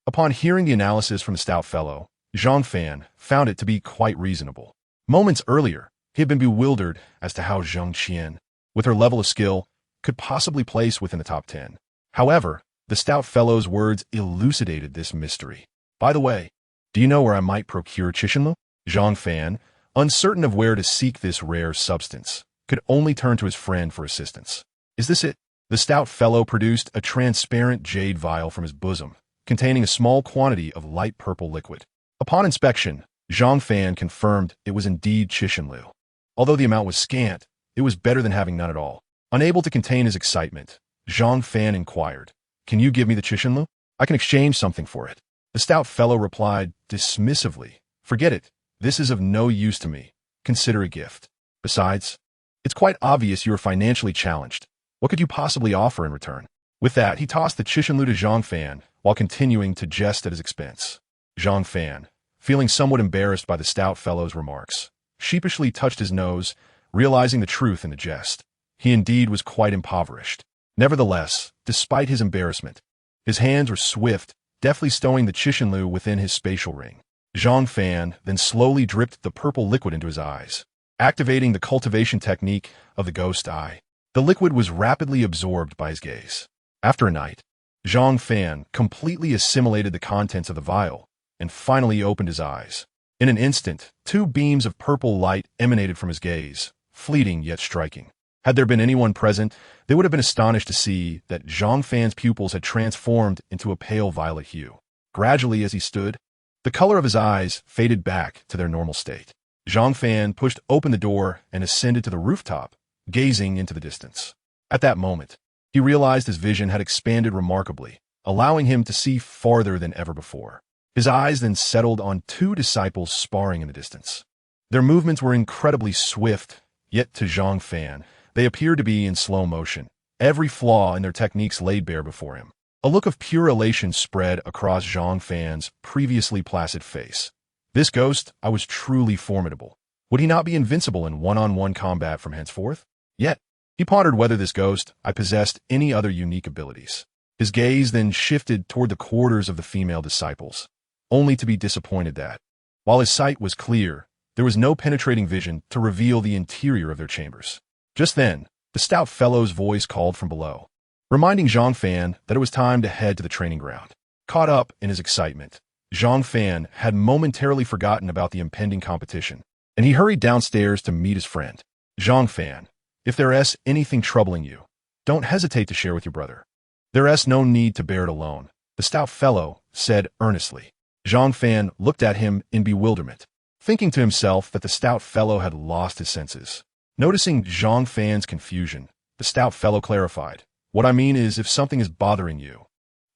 Upon hearing the analysis from the stout fellow, Zhang Fan found it to be quite reasonable. Moments earlier, he had been bewildered as to how Zheng Qian, with her level of skill, could possibly place within the top 10. However, the stout fellow's words elucidated this mystery. "By the way, do you know where I might procure Chishinlu?" Zhang Fan, uncertain of where to seek this rare substance, could only turn to his friend for assistance. "Is this it?" The stout fellow produced a transparent jade vial from his bosom, containing a small quantity of light purple liquid. Upon inspection, Zhang Fan confirmed it was indeed Chishinlu. Although the amount was scant, it was better than having none at all. Unable to contain his excitement, Zhang Fan inquired, "Can you give me the Chishinlu? I can exchange something for it." The stout fellow replied dismissively, "Forget it. This is of no use to me. Consider a gift. Besides, it's quite obvious you are financially challenged. What could you possibly offer in return?" With that, he tossed the Chishinlu to Zhang Fan while continuing to jest at his expense. Zhang Fan, feeling somewhat embarrassed by the stout fellow's remarks, sheepishly touched his nose, realizing the truth in the jest. He indeed was quite impoverished. Nevertheless, despite his embarrassment, his hands were swift, deftly stowing the Chishinlu within his spatial ring. Zhang Fan then slowly dripped the purple liquid into his eyes, activating the cultivation technique of the ghost eye. The liquid was rapidly absorbed by his gaze. After a night, Zhang Fan completely assimilated the contents of the vial and finally opened his eyes. In an instant, two beams of purple light emanated from his gaze, fleeting yet striking. Had there been anyone present, they would have been astonished to see that Zhang Fan's pupils had transformed into a pale violet hue. Gradually, as he stood, the color of his eyes faded back to their normal state. Zhang Fan pushed open the door and ascended to the rooftop, gazing into the distance. At that moment, he realized his vision had expanded remarkably, allowing him to see farther than ever before. His eyes then settled on two disciples sparring in the distance. Their movements were incredibly swift, yet to Zhang Fan, they appeared to be in slow motion, every flaw in their techniques laid bare before him. A look of pure elation spread across Zhang Fan's previously placid face. This ghost, I was truly formidable. Would he not be invincible in one-on-one combat from henceforth? Yet, he pondered whether this ghost I possessed any other unique abilities. His gaze then shifted toward the quarters of the female disciples, only to be disappointed that, while his sight was clear, there was no penetrating vision to reveal the interior of their chambers. Just then, the stout fellow's voice called from below, reminding Zhang Fan that it was time to head to the training ground. Caught up in his excitement, Zhang Fan had momentarily forgotten about the impending competition, and he hurried downstairs to meet his friend. Zhang Fan, if there's anything troubling you, don't hesitate to share with your brother. There's no need to bear it alone, the stout fellow said earnestly. Zhang Fan looked at him in bewilderment, thinking to himself that the stout fellow had lost his senses. Noticing Zhang Fan's confusion, the stout fellow clarified, "What I mean is, if something is bothering you,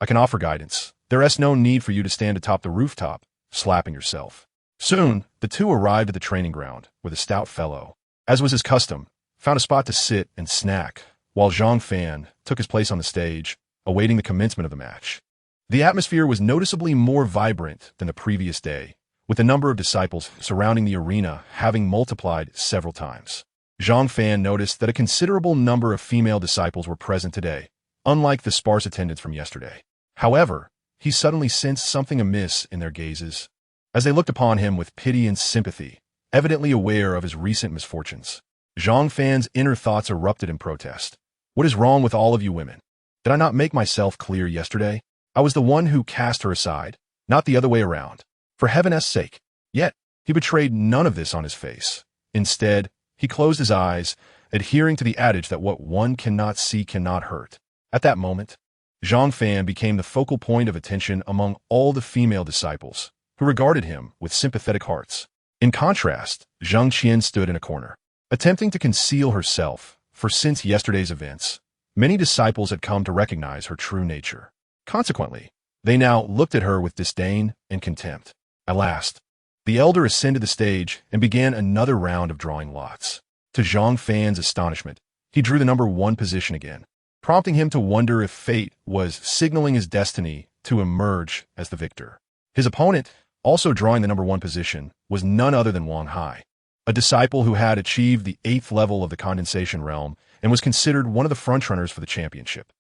I can offer guidance. There's no need for you to stand atop the rooftop, slapping yourself." Soon, the two arrived at the training ground, where the stout fellow, as was his custom, found a spot to sit and snack, while Zhang Fan took his place on the stage, awaiting the commencement of the match. The atmosphere was noticeably more vibrant than the previous day, with the number of disciples surrounding the arena having multiplied several times. Zhang Fan noticed that a considerable number of female disciples were present today, unlike the sparse attendance from yesterday. However, he suddenly sensed something amiss in their gazes, as they looked upon him with pity and sympathy, evidently aware of his recent misfortunes. Zhang Fan's inner thoughts erupted in protest. "What is wrong with all of you women? Did I not make myself clear yesterday? I was the one who cast her aside, not the other way around. For heaven's sake." Yet, he betrayed none of this on his face. Instead, he closed his eyes, adhering to the adage that what one cannot see cannot hurt. At that moment, Zhang Fan became the focal point of attention among all the female disciples, who regarded him with sympathetic hearts. In contrast, Zhang Qian stood in a corner, attempting to conceal herself, for since yesterday's events, many disciples had come to recognize her true nature. Consequently, they now looked at her with disdain and contempt. At last, the elder ascended the stage and began another round of drawing lots. To Zhang Fan's astonishment, he drew the number 1 position again, prompting him to wonder if fate was signaling his destiny to emerge as the victor. His opponent, also drawing the number 1 position, was none other than Wang Hai, a disciple who had achieved the 8th level of the condensation realm and was considered one of the frontrunners for the championship.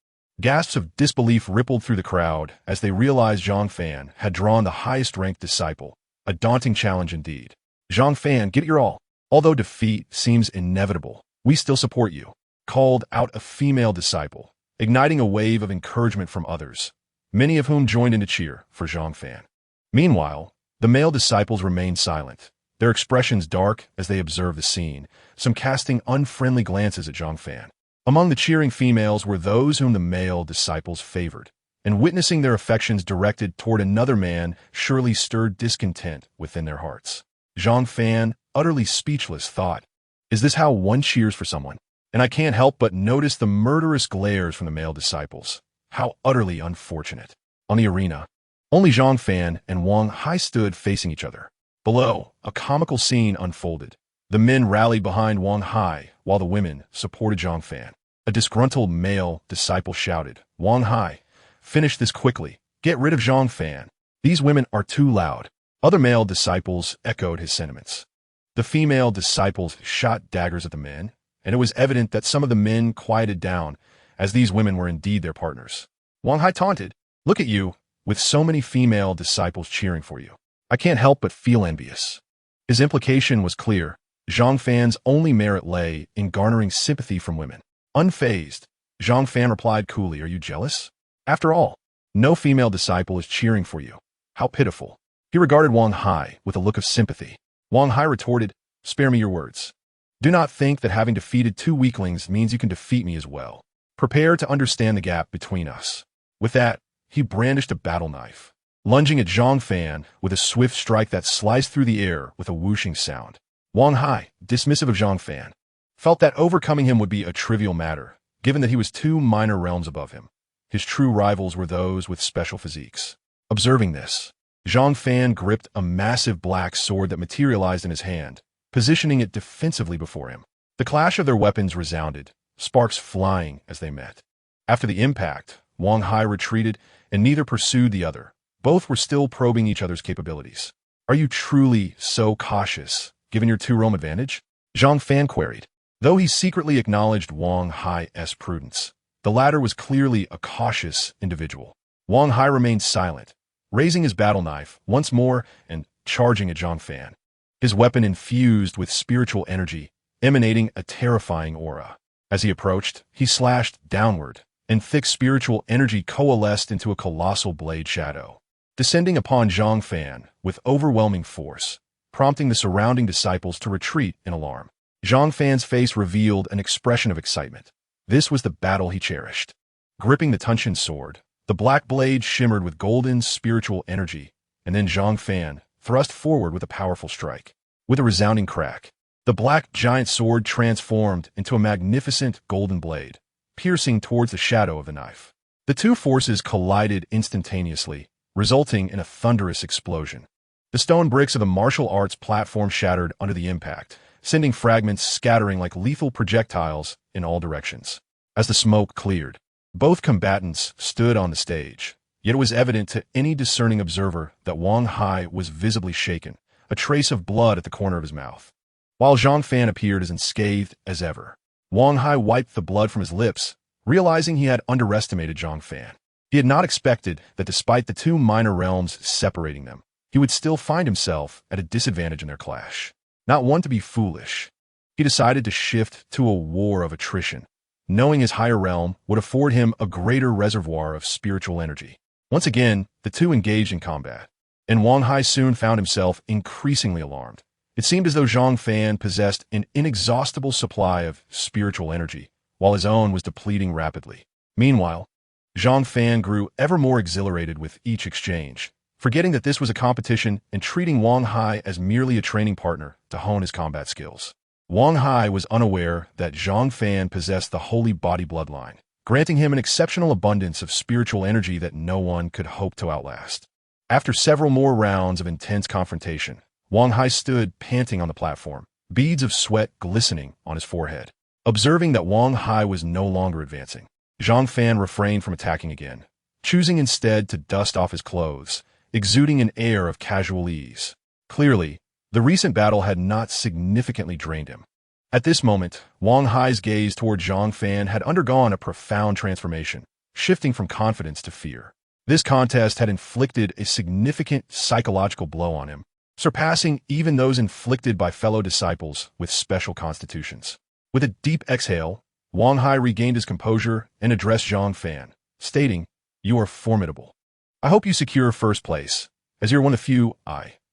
Gasps of disbelief rippled through the crowd as they realized Zhang Fan had drawn the highest-ranked disciple, a daunting challenge indeed. "Zhang Fan, give it your all. Although defeat seems inevitable, we still support you," called out a female disciple, igniting a wave of encouragement from others, many of whom joined in to cheer for Zhang Fan. Meanwhile, the male disciples remained silent, their expressions dark as they observed the scene, some casting unfriendly glances at Zhang Fan. Among the cheering females were those whom the male disciples favored, and witnessing their affections directed toward another man surely stirred discontent within their hearts. Zhang Fan, utterly speechless, thought, "Is this how one cheers for someone? And I can't help but notice the murderous glares from the male disciples. How utterly unfortunate." On the arena, only Zhang Fan and Wang Hai stood facing each other. Below, a comical scene unfolded. The men rallied behind Wang Hai, while the women supported Zhang Fan. A disgruntled male disciple shouted, "Wang Hai, finish this quickly. Get rid of Zhang Fan. These women are too loud." Other male disciples echoed his sentiments. The female disciples shot daggers at the men, and it was evident that some of the men quieted down, as these women were indeed their partners. Wang Hai taunted, "Look at you, with so many female disciples cheering for you. I can't help but feel envious." His implication was clear. Zhang Fan's only merit lay in garnering sympathy from women. Unfazed, Zhang Fan replied coolly, "Are you jealous? After all, no female disciple is cheering for you. How pitiful." He regarded Wang Hai with a look of sympathy. Wang Hai retorted, "Spare me your words. Do not think that having defeated 2 weaklings means you can defeat me as well. Prepare to understand the gap between us." With that, he brandished a battle knife, lunging at Zhang Fan with a swift strike that sliced through the air with a whooshing sound. Wang Hai, dismissive of Zhang Fan, felt that overcoming him would be a trivial matter, given that he was 2 minor realms above him. His true rivals were those with special physiques. Observing this, Zhang Fan gripped a massive black sword that materialized in his hand, positioning it defensively before him. The clash of their weapons resounded, sparks flying as they met. After the impact, Wang Hai retreated, and neither pursued the other. Both were still probing each other's capabilities. "Are you truly so cautious, given your 2-realm advantage?" Zhang Fan queried. Though he secretly acknowledged Wang Hai's prudence, the latter was clearly a cautious individual. Wang Hai remained silent, raising his battle knife once more and charging at Zhang Fan. His weapon infused with spiritual energy, emanating a terrifying aura. As he approached, he slashed downward, and thick spiritual energy coalesced into a colossal blade shadow, descending upon Zhang Fan with overwhelming force, prompting the surrounding disciples to retreat in alarm. Zhang Fan's face revealed an expression of excitement. This was the battle he cherished. Gripping the Tunshin sword, the black blade shimmered with golden spiritual energy, and then Zhang Fan thrust forward with a powerful strike. With a resounding crack, the black giant sword transformed into a magnificent golden blade, piercing towards the shadow of the knife. The 2 forces collided instantaneously, resulting in a thunderous explosion. The stone bricks of the martial arts platform shattered under the impact, sending fragments scattering like lethal projectiles in all directions. As the smoke cleared, both combatants stood on the stage, yet it was evident to any discerning observer that Wang Hai was visibly shaken, a trace of blood at the corner of his mouth. While Zhang Fan appeared as unscathed as ever, Wang Hai wiped the blood from his lips, realizing he had underestimated Zhang Fan. He had not expected that despite the 2 minor realms separating them, he would still find himself at a disadvantage in their clash. Not one to be foolish, he decided to shift to a war of attrition, knowing his higher realm would afford him a greater reservoir of spiritual energy. Once again, the 2 engaged in combat, and Wang Hai soon found himself increasingly alarmed. It seemed as though Zhang Fan possessed an inexhaustible supply of spiritual energy, while his own was depleting rapidly. Meanwhile, Zhang Fan grew ever more exhilarated with each exchange, forgetting that this was a competition and treating Wang Hai as merely a training partner to hone his combat skills. Wang Hai was unaware that Zhang Fan possessed the holy body bloodline, granting him an exceptional abundance of spiritual energy that no one could hope to outlast. After several more rounds of intense confrontation, Wang Hai stood panting on the platform, beads of sweat glistening on his forehead. Observing that Wang Hai was no longer advancing, Zhang Fan refrained from attacking again, choosing instead to dust off his clothes, exuding an air of casual ease. Clearly, the recent battle had not significantly drained him. At this moment, Wang Hai's gaze toward Zhang Fan had undergone a profound transformation, shifting from confidence to fear. This contest had inflicted a significant psychological blow on him, surpassing even those inflicted by fellow disciples with special constitutions. With a deep exhale, Wang Hai regained his composure and addressed Zhang Fan, stating, "You are formidable. I hope you secure first place, as you're one of the few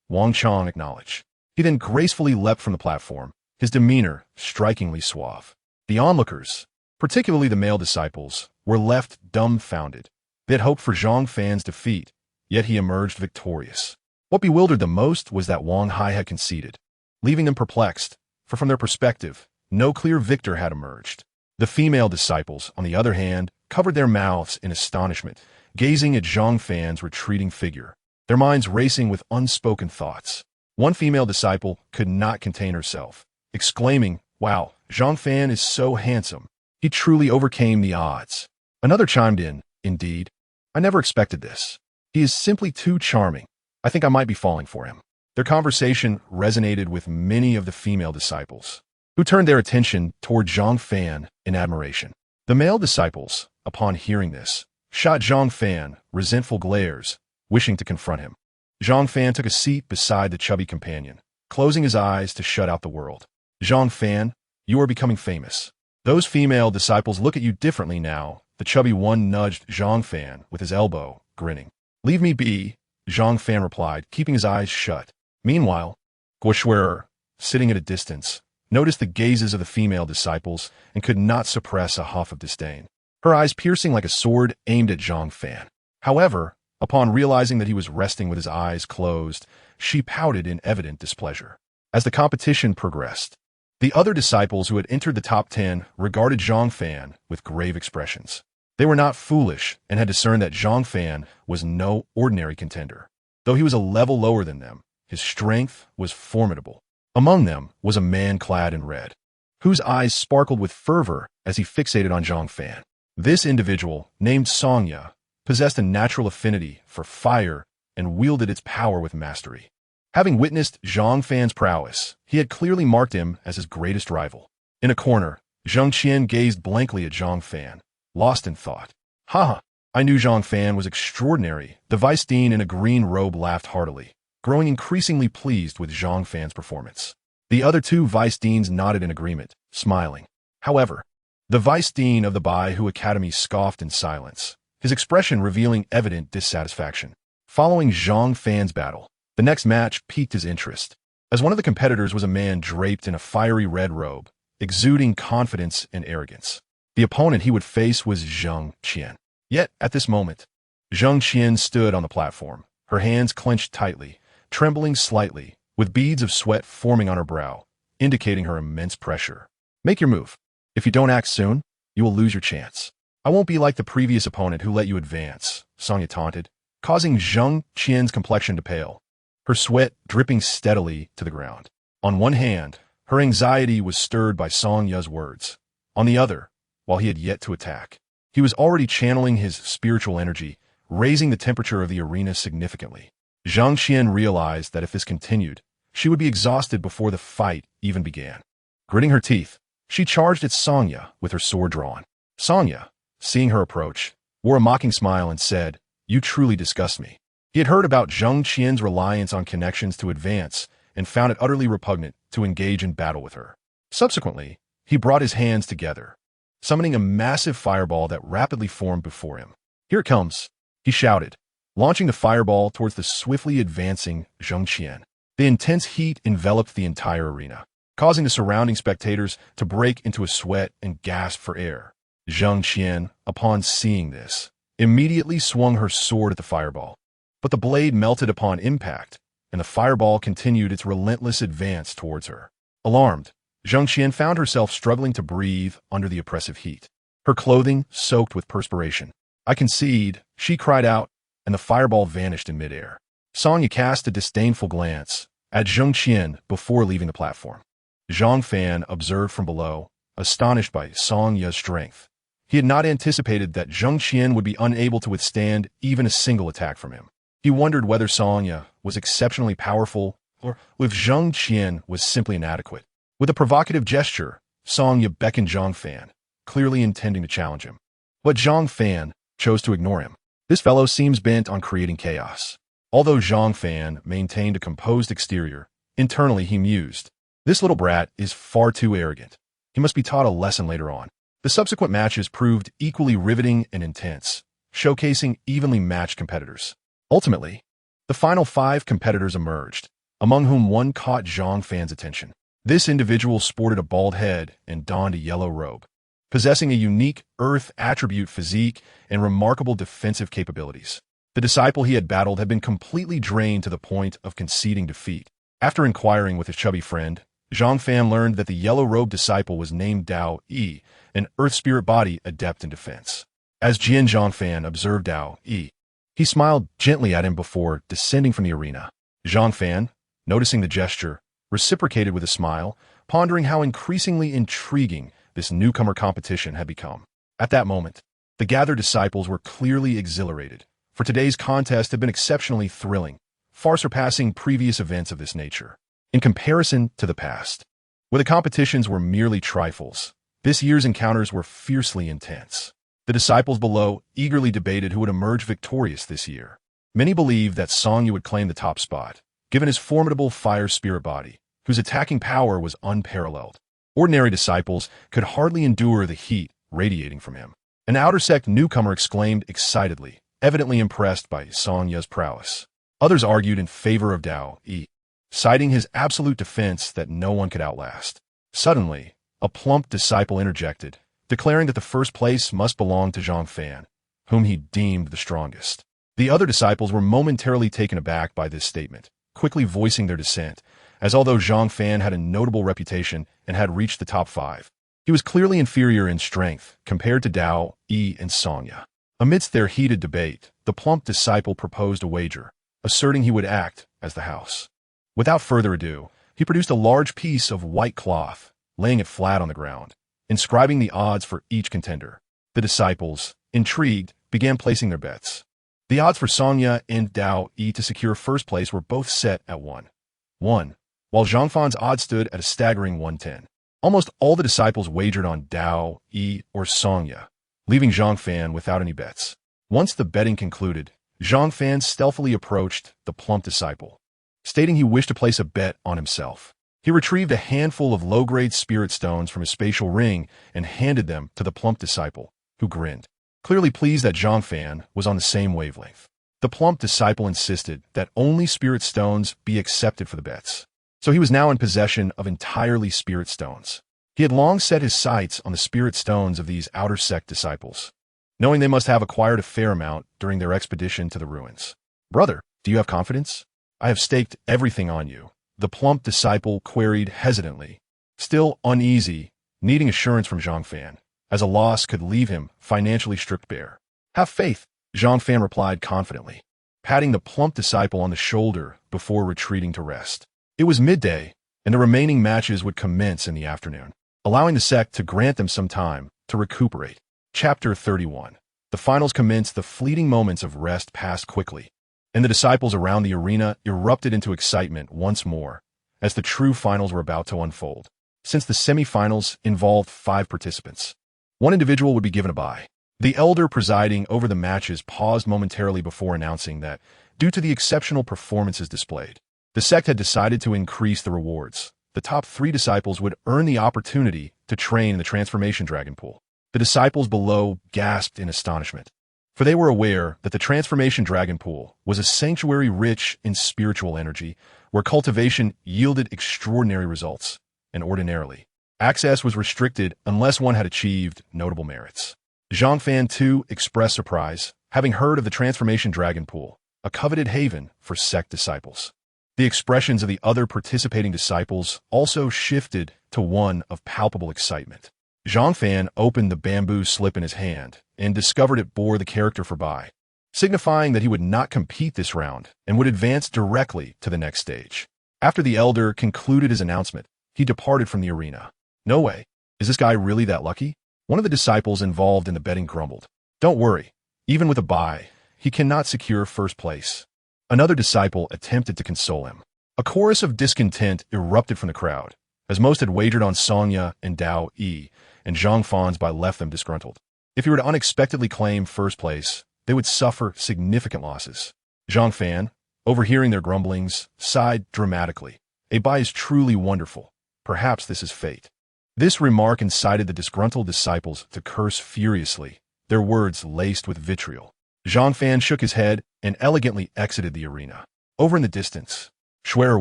Wang Chang acknowledge." He then gracefully leapt from the platform, his demeanor strikingly suave. The onlookers, particularly the male disciples, were left dumbfounded. They had hoped for Zhang Fan's defeat, yet he emerged victorious. What bewildered them most was that Wang Hai had conceded, leaving them perplexed, for from their perspective, no clear victor had emerged. The female disciples, on the other hand, covered their mouths in astonishment, gazing at Zhang Fan's retreating figure, their minds racing with unspoken thoughts. One female disciple could not contain herself, exclaiming, "Wow, Zhang Fan is so handsome. He truly overcame the odds." Another chimed in, "Indeed, I never expected this. He is simply too charming. I think I might be falling for him." Their conversation resonated with many of the female disciples, who turned their attention toward Zhang Fan in admiration. The male disciples, upon hearing this, shot Zhang Fan resentful glares, wishing to confront him. Zhang Fan took a seat beside the chubby companion, closing his eyes to shut out the world. "Zhang Fan, you are becoming famous. Those female disciples look at you differently now." The chubby one nudged Zhang Fan with his elbow, grinning. "Leave me be, Zhang Fan replied, keeping his eyes shut. Meanwhile, Guo sitting at a distance, noticed the gazes of the female disciples and could not suppress a huff of disdain, her eyes piercing like a sword aimed at Zhang Fan. However, upon realizing that he was resting with his eyes closed, she pouted in evident displeasure. As the competition progressed, the other disciples who had entered the top 10 regarded Zhang Fan with grave expressions. They were not foolish and had discerned that Zhang Fan was no ordinary contender. Though he was a level lower than them, his strength was formidable. Among them was a man clad in red, whose eyes sparkled with fervor as he fixated on Zhang Fan. This individual, named Songya, possessed a natural affinity for fire and wielded its power with mastery. Having witnessed Zhang Fan's prowess, he had clearly marked him as his greatest rival. In a corner, Zhang Qian gazed blankly at Zhang Fan, lost in thought. "Ha! I knew Zhang Fan was extraordinary." The vice dean in a green robe laughed heartily, growing increasingly pleased with Zhang Fan's performance. The other two vice deans nodded in agreement, smiling. However, the vice dean of the Baihu Academy scoffed in silence, his expression revealing evident dissatisfaction. Following Zhang Fan's battle, the next match piqued his interest, as one of the competitors was a man draped in a fiery red robe, exuding confidence and arrogance. The opponent he would face was Zhang Qian. Yet, at this moment, Zhang Qian stood on the platform, her hands clenched tightly, trembling slightly, with beads of sweat forming on her brow, indicating her immense pressure. "Make your move. If you don't act soon, you will lose your chance. I won't be like the previous opponent who let you advance," Songya taunted, causing Zhang Qian's complexion to pale, her sweat dripping steadily to the ground. On one hand, her anxiety was stirred by Songya's words. On the other, while he had yet to attack, he was already channeling his spiritual energy, raising the temperature of the arena significantly. Zhang Qian realized that if this continued, she would be exhausted before the fight even began. Gritting her teeth, she charged at Songya with her sword drawn. Songya, seeing her approach, wore a mocking smile and said, "You truly disgust me." He had heard about Zhang Qian's reliance on connections to advance and found it utterly repugnant to engage in battle with her. Subsequently, he brought his hands together, summoning a massive fireball that rapidly formed before him. "Here it comes," he shouted, launching the fireball towards the swiftly advancing Zhang Qian. The intense heat enveloped the entire arena, causing the surrounding spectators to break into a sweat and gasp for air. Zhang Qian, upon seeing this, immediately swung her sword at the fireball, but the blade melted upon impact, and the fireball continued its relentless advance towards her. Alarmed, Zhang Qian found herself struggling to breathe under the oppressive heat, her clothing soaked with perspiration. "I concede," she cried out, and the fireball vanished in midair. Songya cast a disdainful glance at Zhang Qian before leaving the platform. Zhang Fan observed from below, astonished by Songya's strength. He had not anticipated that Zhang Qian would be unable to withstand even a single attack from him. He wondered whether Songya was exceptionally powerful or if Zhang Qian was simply inadequate. With a provocative gesture, Songya beckoned Zhang Fan, clearly intending to challenge him. But Zhang Fan chose to ignore him. This fellow seems bent on creating chaos. Although Zhang Fan maintained a composed exterior, internally he mused, "This little brat is far too arrogant. He must be taught a lesson later on." The subsequent matches proved equally riveting and intense, showcasing evenly matched competitors. Ultimately, the final 5 competitors emerged, among whom one caught Zhang Fan's attention. This individual sported a bald head and donned a yellow robe, possessing a unique earth attribute physique and remarkable defensive capabilities. The disciple he had battled had been completely drained to the point of conceding defeat. After inquiring with his chubby friend, Zhang Fan learned that the yellow-robed disciple was named Dao Yi, an earth spirit body adept in defense. As Jian Zhang Fan observed Dao Yi, he smiled gently at him before descending from the arena. Zhang Fan, noticing the gesture, reciprocated with a smile, pondering how increasingly intriguing this newcomer competition had become. At that moment, the gathered disciples were clearly exhilarated, for today's contest had been exceptionally thrilling, far surpassing previous events of this nature. In comparison to the past, where the competitions were merely trifles, this year's encounters were fiercely intense. The disciples below eagerly debated who would emerge victorious this year. Many believed that Songya would claim the top spot, given his formidable fire spirit body, whose attacking power was unparalleled. Ordinary disciples could hardly endure the heat radiating from him. An outer sect newcomer exclaimed excitedly, evidently impressed by Songya's prowess. Others argued in favor of Dao Yi, citing his absolute defense that no one could outlast. Suddenly, a plump disciple interjected, declaring that the first place must belong to Zhang Fan, whom he deemed the strongest. The other disciples were momentarily taken aback by this statement, quickly voicing their dissent, as although Zhang Fan had a notable reputation and had reached the top 5, he was clearly inferior in strength compared to Dao Yi and Songya. Amidst their heated debate, the plump disciple proposed a wager, asserting he would act as the house. Without further ado, he produced a large piece of white cloth, laying it flat on the ground, inscribing the odds for each contender. The disciples, intrigued, began placing their bets. The odds for Songya and Dao Yi to secure first place were both set at 1-1, while Zhang Fan's odds stood at a staggering 110. Almost all the disciples wagered on Dao Yi or Songya, leaving Zhang Fan without any bets. Once the betting concluded, Zhang Fan stealthily approached the plump disciple, stating he wished to place a bet on himself. He retrieved a handful of low-grade spirit stones from his spatial ring and handed them to the plump disciple, who grinned, clearly pleased that Zhang Fan was on the same wavelength. The plump disciple insisted that only spirit stones be accepted for the bets, so he was now in possession of entirely spirit stones. He had long set his sights on the spirit stones of these outer sect disciples, knowing they must have acquired a fair amount during their expedition to the ruins. "Brother, do you have confidence? I have staked everything on you," the plump disciple queried hesitantly, still uneasy, needing assurance from Zhang Fan, as a loss could leave him financially stripped bare. "Have faith," Zhang Fan replied confidently, patting the plump disciple on the shoulder before retreating to rest. It was midday, and the remaining matches would commence in the afternoon, allowing the sect to grant them some time to recuperate. Chapter 31. The finals commenced. The fleeting moments of rest passed quickly, and the disciples around the arena erupted into excitement once more as the true finals were about to unfold. Since the semi-finals involved 5 participants, one individual would be given a bye. The elder presiding over the matches paused momentarily before announcing that, due to the exceptional performances displayed, the sect had decided to increase the rewards. The top 3 disciples would earn the opportunity to train in the Transformation Dragon Pool. The disciples below gasped in astonishment, for they were aware that the Transformation Dragon Pool was a sanctuary rich in spiritual energy, where cultivation yielded extraordinary results, and ordinarily, access was restricted unless one had achieved notable merits. Zhang Fan too expressed surprise, having heard of the Transformation Dragon Pool, a coveted haven for sect disciples. The expressions of the other participating disciples also shifted to one of palpable excitement. Zhang Fan opened the bamboo slip in his hand and discovered it bore the character for bye, signifying that he would not compete this round and would advance directly to the next stage. After the elder concluded his announcement, he departed from the arena. "No way. Is this guy really that lucky?" One of the disciples involved in the betting grumbled. "Don't worry. Even with a bye, he cannot secure first place." Another disciple attempted to console him. A chorus of discontent erupted from the crowd, as most had wagered on Songya and Dao Yi, and Zhang Fan's bye left them disgruntled. If he were to unexpectedly claim first place, they would suffer significant losses. Zhang Fan, overhearing their grumblings, sighed dramatically. "A bye is truly wonderful. Perhaps this is fate." This remark incited the disgruntled disciples to curse furiously, their words laced with vitriol. Zhang Fan shook his head and elegantly exited the arena. Over in the distance, Schwer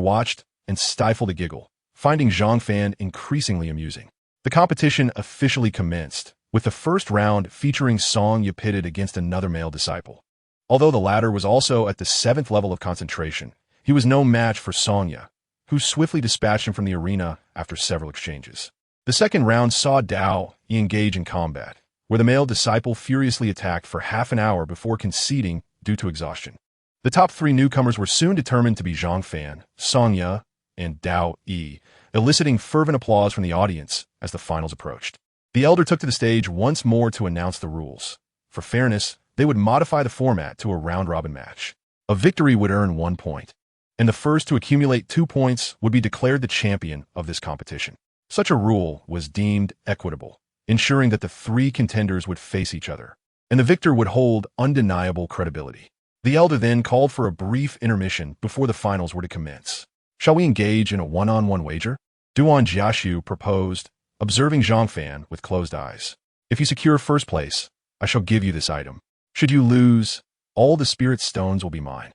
watched and stifled a giggle, finding Zhang Fan increasingly amusing. The competition officially commenced, with the first round featuring Songya pitted against another male disciple. Although the latter was also at the 7th level of concentration, he was no match for Songya, who swiftly dispatched him from the arena after several exchanges. The second round saw Dao Yi engage in combat, where the male disciple furiously attacked for half an hour before conceding due to exhaustion. The top 3 newcomers were soon determined to be Zhang Fan, Songya, and Dao Yi, eliciting fervent applause from the audience as the finals approached. The elder took to the stage once more to announce the rules. For fairness, they would modify the format to a round-robin match. A victory would earn 1 point, and the first to accumulate 2 points would be declared the champion of this competition. Such a rule was deemed equitable, ensuring that the 3 contenders would face each other, and the victor would hold undeniable credibility. The elder then called for a brief intermission before the finals were to commence. "Shall we engage in a one-on-one wager?" Duan Jiaxu proposed, observing Zhang Fan with closed eyes. "If you secure first place, I shall give you this item. Should you lose, all the spirit stones will be mine."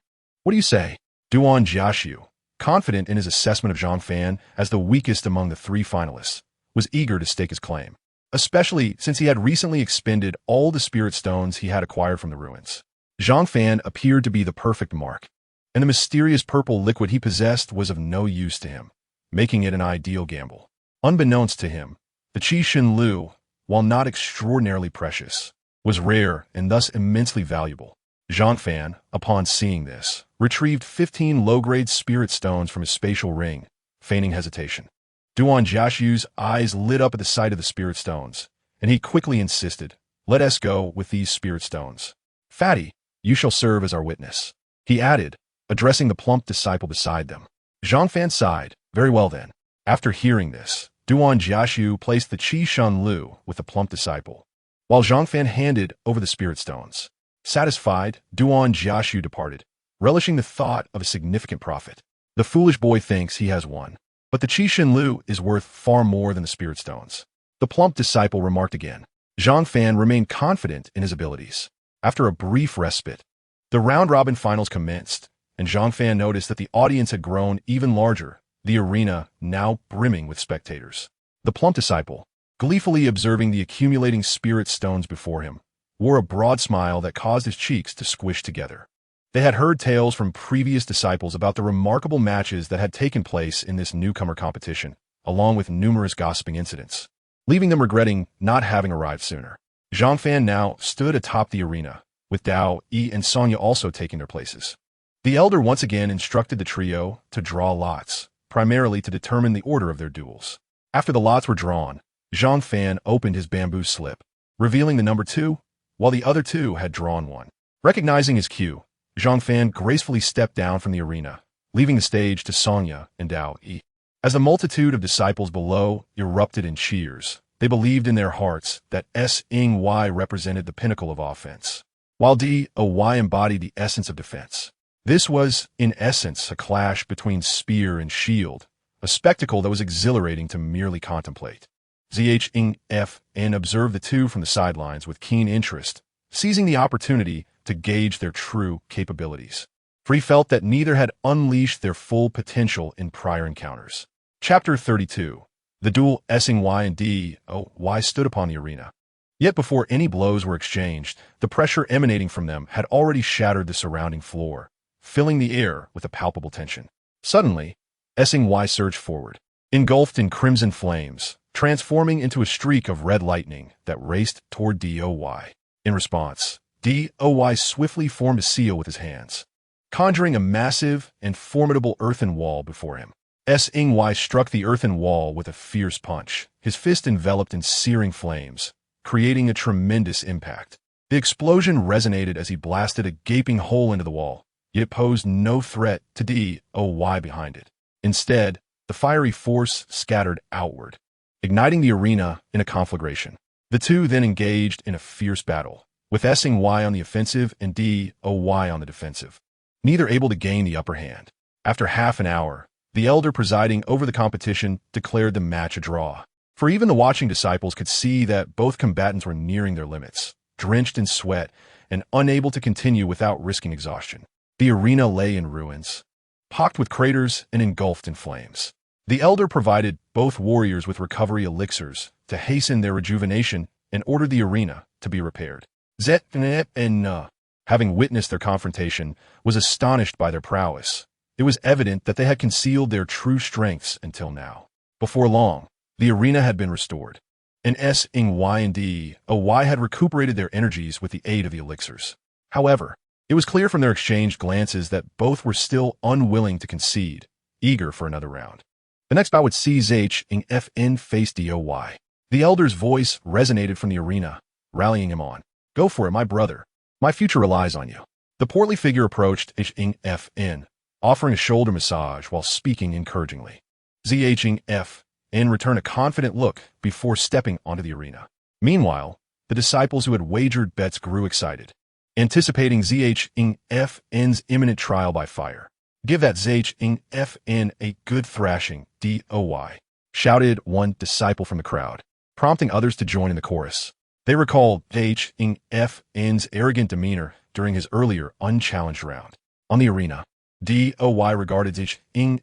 What do you say? Duan Jiaxiu, confident in his assessment of Zhang Fan as the weakest among the three finalists, was eager to stake his claim, especially since he had recently expended all the spirit stones he had acquired from the ruins. Zhang Fan appeared to be the perfect mark, and the mysterious purple liquid he possessed was of no use to him, making it an ideal gamble. Unbeknownst to him, the Qi Shen Lu, while not extraordinarily precious, was rare and thus immensely valuable. Zhang Fan, upon seeing this, retrieved 15 low-grade spirit stones from his spatial ring, feigning hesitation. Duan Jiaxiu's eyes lit up at the sight of the spirit stones, and he quickly insisted, "Let us go with these spirit stones. Fatty, you shall serve as our witness," he added, addressing the plump disciple beside them. Zhang Fan sighed. "Very well then." After hearing this, Duan Jiaxiu placed the Qi Shen Lu with the plump disciple, while Zhang Fan handed over the spirit stones. Satisfied, Duan Jiaxiu departed, relishing the thought of a significant profit. The foolish boy thinks he has won, but the Qi Shen Lu is worth far more than the spirit stones. The plump disciple remarked again. Zhang Fan remained confident in his abilities. After a brief respite, the round-robin finals commenced, and Zhang Fan noticed that the audience had grown even larger, the arena now brimming with spectators. The plump disciple, gleefully observing the accumulating spirit stones before him, wore a broad smile that caused his cheeks to squish together. They had heard tales from previous disciples about the remarkable matches that had taken place in this newcomer competition, along with numerous gossiping incidents, leaving them regretting not having arrived sooner. Zhang Fan now stood atop the arena, with Dao, Yi, and Sonya also taking their places. The elder once again instructed the trio to draw lots, primarily to determine the order of their duels. After the lots were drawn, Zhang Fan opened his bamboo slip, revealing the number 2, while the other two had drawn one. Recognizing his cue, Zhang Fan gracefully stepped down from the arena, leaving the stage to Sonya and Dao Yi. As the multitude of disciples below erupted in cheers, they believed in their hearts that S-Ing-Y represented the pinnacle of offense, while D-O-Y embodied the essence of defense. This was, in essence, a clash between spear and shield, a spectacle that was exhilarating to merely contemplate. ZH-Ing-F-N observed the two from the sidelines with keen interest, seizing the opportunity to gauge their true capabilities, for he felt that neither had unleashed their full potential in prior encounters. Chapter 32. The duel. S-Ing-Y and D-O-Y stood upon the arena. Yet before any blows were exchanged, the pressure emanating from them had already shattered the surrounding floor, filling the air with a palpable tension. Suddenly, S-Ing-Y surged forward, engulfed in crimson flames, transforming into a streak of red lightning that raced toward D-O-Y. In response, D-O-Y swiftly formed a seal with his hands, conjuring a massive and formidable earthen wall before him. S-Ing-Y struck the earthen wall with a fierce punch, his fist enveloped in searing flames, creating a tremendous impact. The explosion resonated as he blasted a gaping hole into the wall, yet it posed no threat to D-O-Y behind it. Instead, the fiery force scattered outward, igniting the arena in a conflagration. The two then engaged in a fierce battle, with S-Ing-Y on the offensive and D-O-Y on the defensive, neither able to gain the upper hand. After half an hour, the elder presiding over the competition declared the match a draw, for even the watching disciples could see that both combatants were nearing their limits, drenched in sweat and unable to continue without risking exhaustion. The arena lay in ruins, pocked with craters and engulfed in flames. The elder provided both warriors with recovery elixirs to hasten their rejuvenation and ordered the arena to be repaired. Zet and having witnessed their confrontation, was astonished by their prowess. It was evident that they had concealed their true strengths until now. Before long, the arena had been restored, and S-Ing-Y and D-O-Y had recuperated their energies with the aid of the elixirs. However, it was clear from their exchanged glances that both were still unwilling to concede, eager for another round. The next bout would see ZH-Ing-F-N face D-O-Y. The elder's voice resonated from the arena, rallying him on. "Go for it, my brother. My future relies on you." The portly figure approached H-Ing-F-N, offering a shoulder massage while speaking encouragingly. ZH-Ing-F-N returned a confident look before stepping onto the arena. Meanwhile, the disciples who had wagered bets grew excited, anticipating ZH-Ing-F-N's imminent trial by fire. "Give that ZH-Ing-F-N a good thrashing, D-O-Y," shouted one disciple from the crowd, prompting others to join in the chorus. They recalled ZH-Ing-F-N's arrogant demeanor during his earlier unchallenged round. On the arena, DOY regarded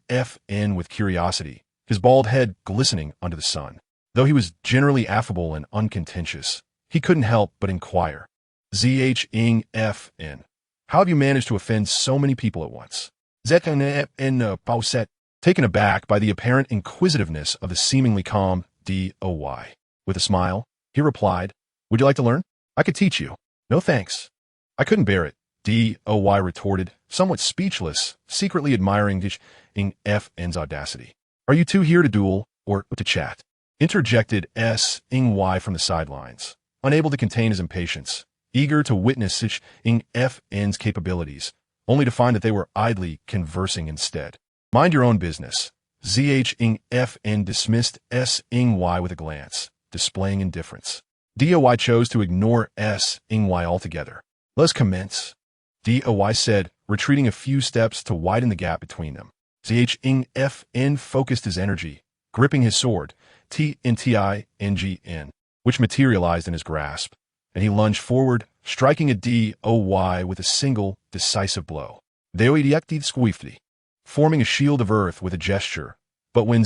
F.N. with curiosity, his bald head glistening under the sun. Though he was generally affable and uncontentious, he couldn't help but inquire. F.N. How have you managed to offend so many people at once? ZN Pauset, taken aback by the apparent inquisitiveness of the seemingly calm DOY. With a smile, he replied, "Would you like to learn? I could teach you." "No thanks." "I couldn't bear it," DOY retorted, somewhat speechless, secretly admiring F.N.'s audacity. "Are you two here to duel, or to chat?" Interjected Y from the sidelines, unable to contain his impatience, eager to witness F.N.'s capabilities, only to find that they were idly conversing instead. "Mind your own business." F.N. dismissed Y with a glance, displaying indifference. DOY chose to ignore Y altogether. "Let's commence," DOY said, retreating a few steps to widen the gap between them. F.N. focused his energy, gripping his sword, TNTINGN, which materialized in his grasp, and he lunged forward, striking a DOY with a single, decisive blow. Forming a shield of earth with a gesture, but when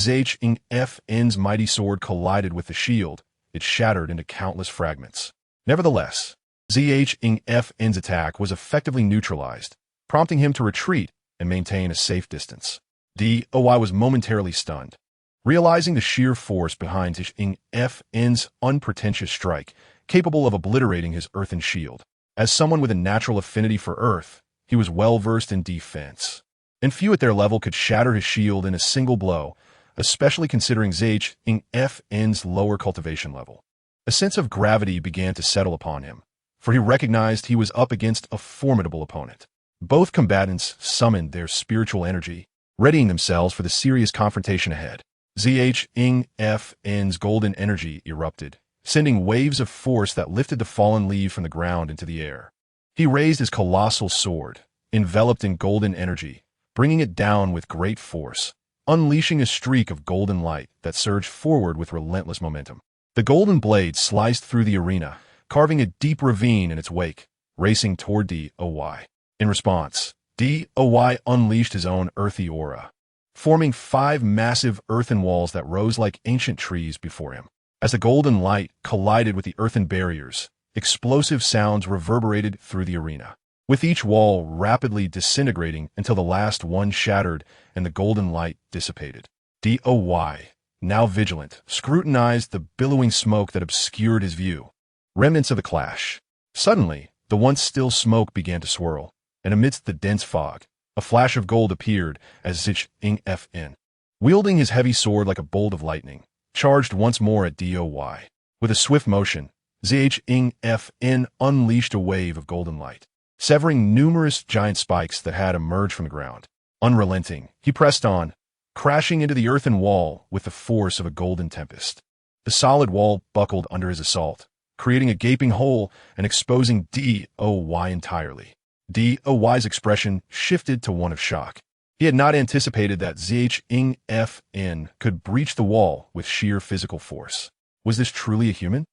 F.N.'s mighty sword collided with the shield, it shattered into countless fragments. Nevertheless, F.N.'s attack was effectively neutralized, prompting him to retreat and maintain a safe distance. DOY was momentarily stunned. Realizing the sheer force behind F.N.'s unpretentious strike, capable of obliterating his earthen shield. As someone with a natural affinity for earth, he was well versed in defense, and few at their level could shatter his shield in a single blow, especially considering F.N.'s lower cultivation level. A sense of gravity began to settle upon him, for he recognized he was up against a formidable opponent. Both combatants summoned their spiritual energy, readying themselves for the serious confrontation ahead. F.N.'s golden energy erupted, sending waves of force that lifted the fallen leaf from the ground into the air. He raised his colossal sword, enveloped in golden energy, bringing it down with great force, unleashing a streak of golden light that surged forward with relentless momentum. The golden blade sliced through the arena, carving a deep ravine in its wake, racing toward DOY. In response, DOY unleashed his own earthy aura, forming 5 massive earthen walls that rose like ancient trees before him. As the golden light collided with the earthen barriers, explosive sounds reverberated through the arena, with each wall rapidly disintegrating until the last one shattered and the golden light dissipated. DOY, now vigilant, scrutinized the billowing smoke that obscured his view. Remnants of the clash. Suddenly, the once still smoke began to swirl, and amidst the dense fog, a flash of gold appeared as F.N., wielding his heavy sword like a bolt of lightning, charged once more at DOY. With a swift motion, F.N. unleashed a wave of golden light, severing numerous giant spikes that had emerged from the ground. Unrelenting, he pressed on, crashing into the earthen wall with the force of a golden tempest. The solid wall buckled under his assault, creating a gaping hole and exposing DOY entirely. DOY's expression shifted to one of shock. He had not anticipated that F.N. could breach the wall with sheer physical force. Was this truly a human?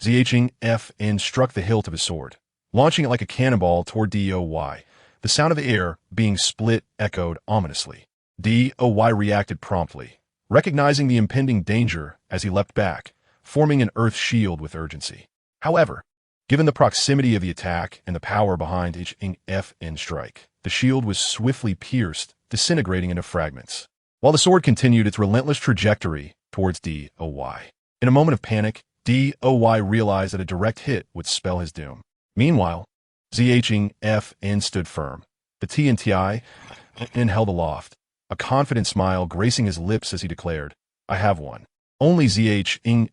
F.N. struck the hilt of his sword, launching it like a cannonball toward DOY. The sound of the air being split echoed ominously. DOY reacted promptly, recognizing the impending danger as he leapt back, forming an earth shield with urgency. However, given the proximity of the attack and the power behind each F.N. strike, the shield was swiftly pierced, disintegrating into fragments, while the sword continued its relentless trajectory towards DOY. In a moment of panic, DOY realized that a direct hit would spell his doom. Meanwhile, F.N. stood firm, the TNTI held aloft, a confident smile gracing his lips as he declared, "I have won." Only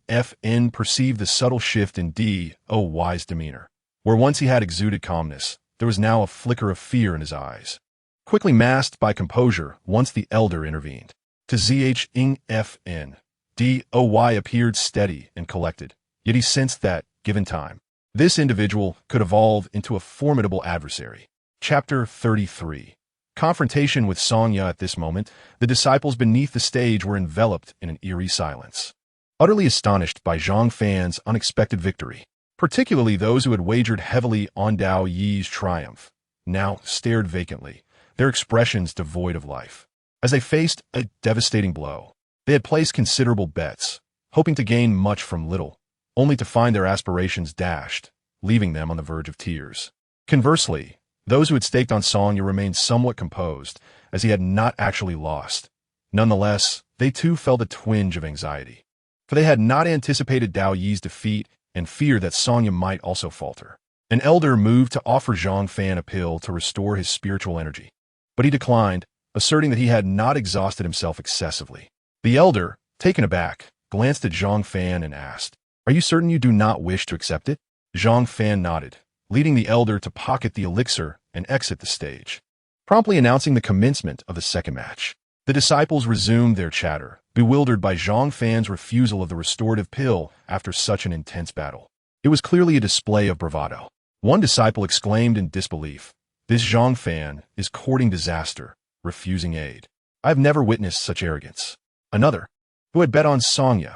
F.N. perceived the subtle shift in DOY's demeanor. Where once he had exuded calmness, there was now a flicker of fear in his eyes, quickly masked by composure once the elder intervened. To F.N., DOY appeared steady and collected, yet he sensed that, given time, this individual could evolve into a formidable adversary. Chapter 33. Confrontation with Songya. At this moment, the disciples beneath the stage were enveloped in an eerie silence, utterly astonished by Zhang Fan's unexpected victory. Particularly those who had wagered heavily on Dao Yi's triumph, now stared vacantly, their expressions devoid of life. As they faced a devastating blow, they had placed considerable bets, hoping to gain much from little, only to find their aspirations dashed, leaving them on the verge of tears. Conversely, those who had staked on Song Ye remained somewhat composed, as he had not actually lost. Nonetheless, they too felt a twinge of anxiety, for they had not anticipated Dao Yi's defeat and feared that Song Ye might also falter. An elder moved to offer Zhang Fan a pill to restore his spiritual energy, but he declined, asserting that he had not exhausted himself excessively. The elder, taken aback, glanced at Zhang Fan and asked, "Are you certain you do not wish to accept it?" Zhang Fan nodded, leading the elder to pocket the elixir and exit the stage, promptly announcing the commencement of the second match. The disciples resumed their chatter, bewildered by Zhang Fan's refusal of the restorative pill after such an intense battle. It was clearly a display of bravado. One disciple exclaimed in disbelief, "This Zhang Fan is courting disaster, refusing aid. I have never witnessed such arrogance." Another, who had bet on Song Ye,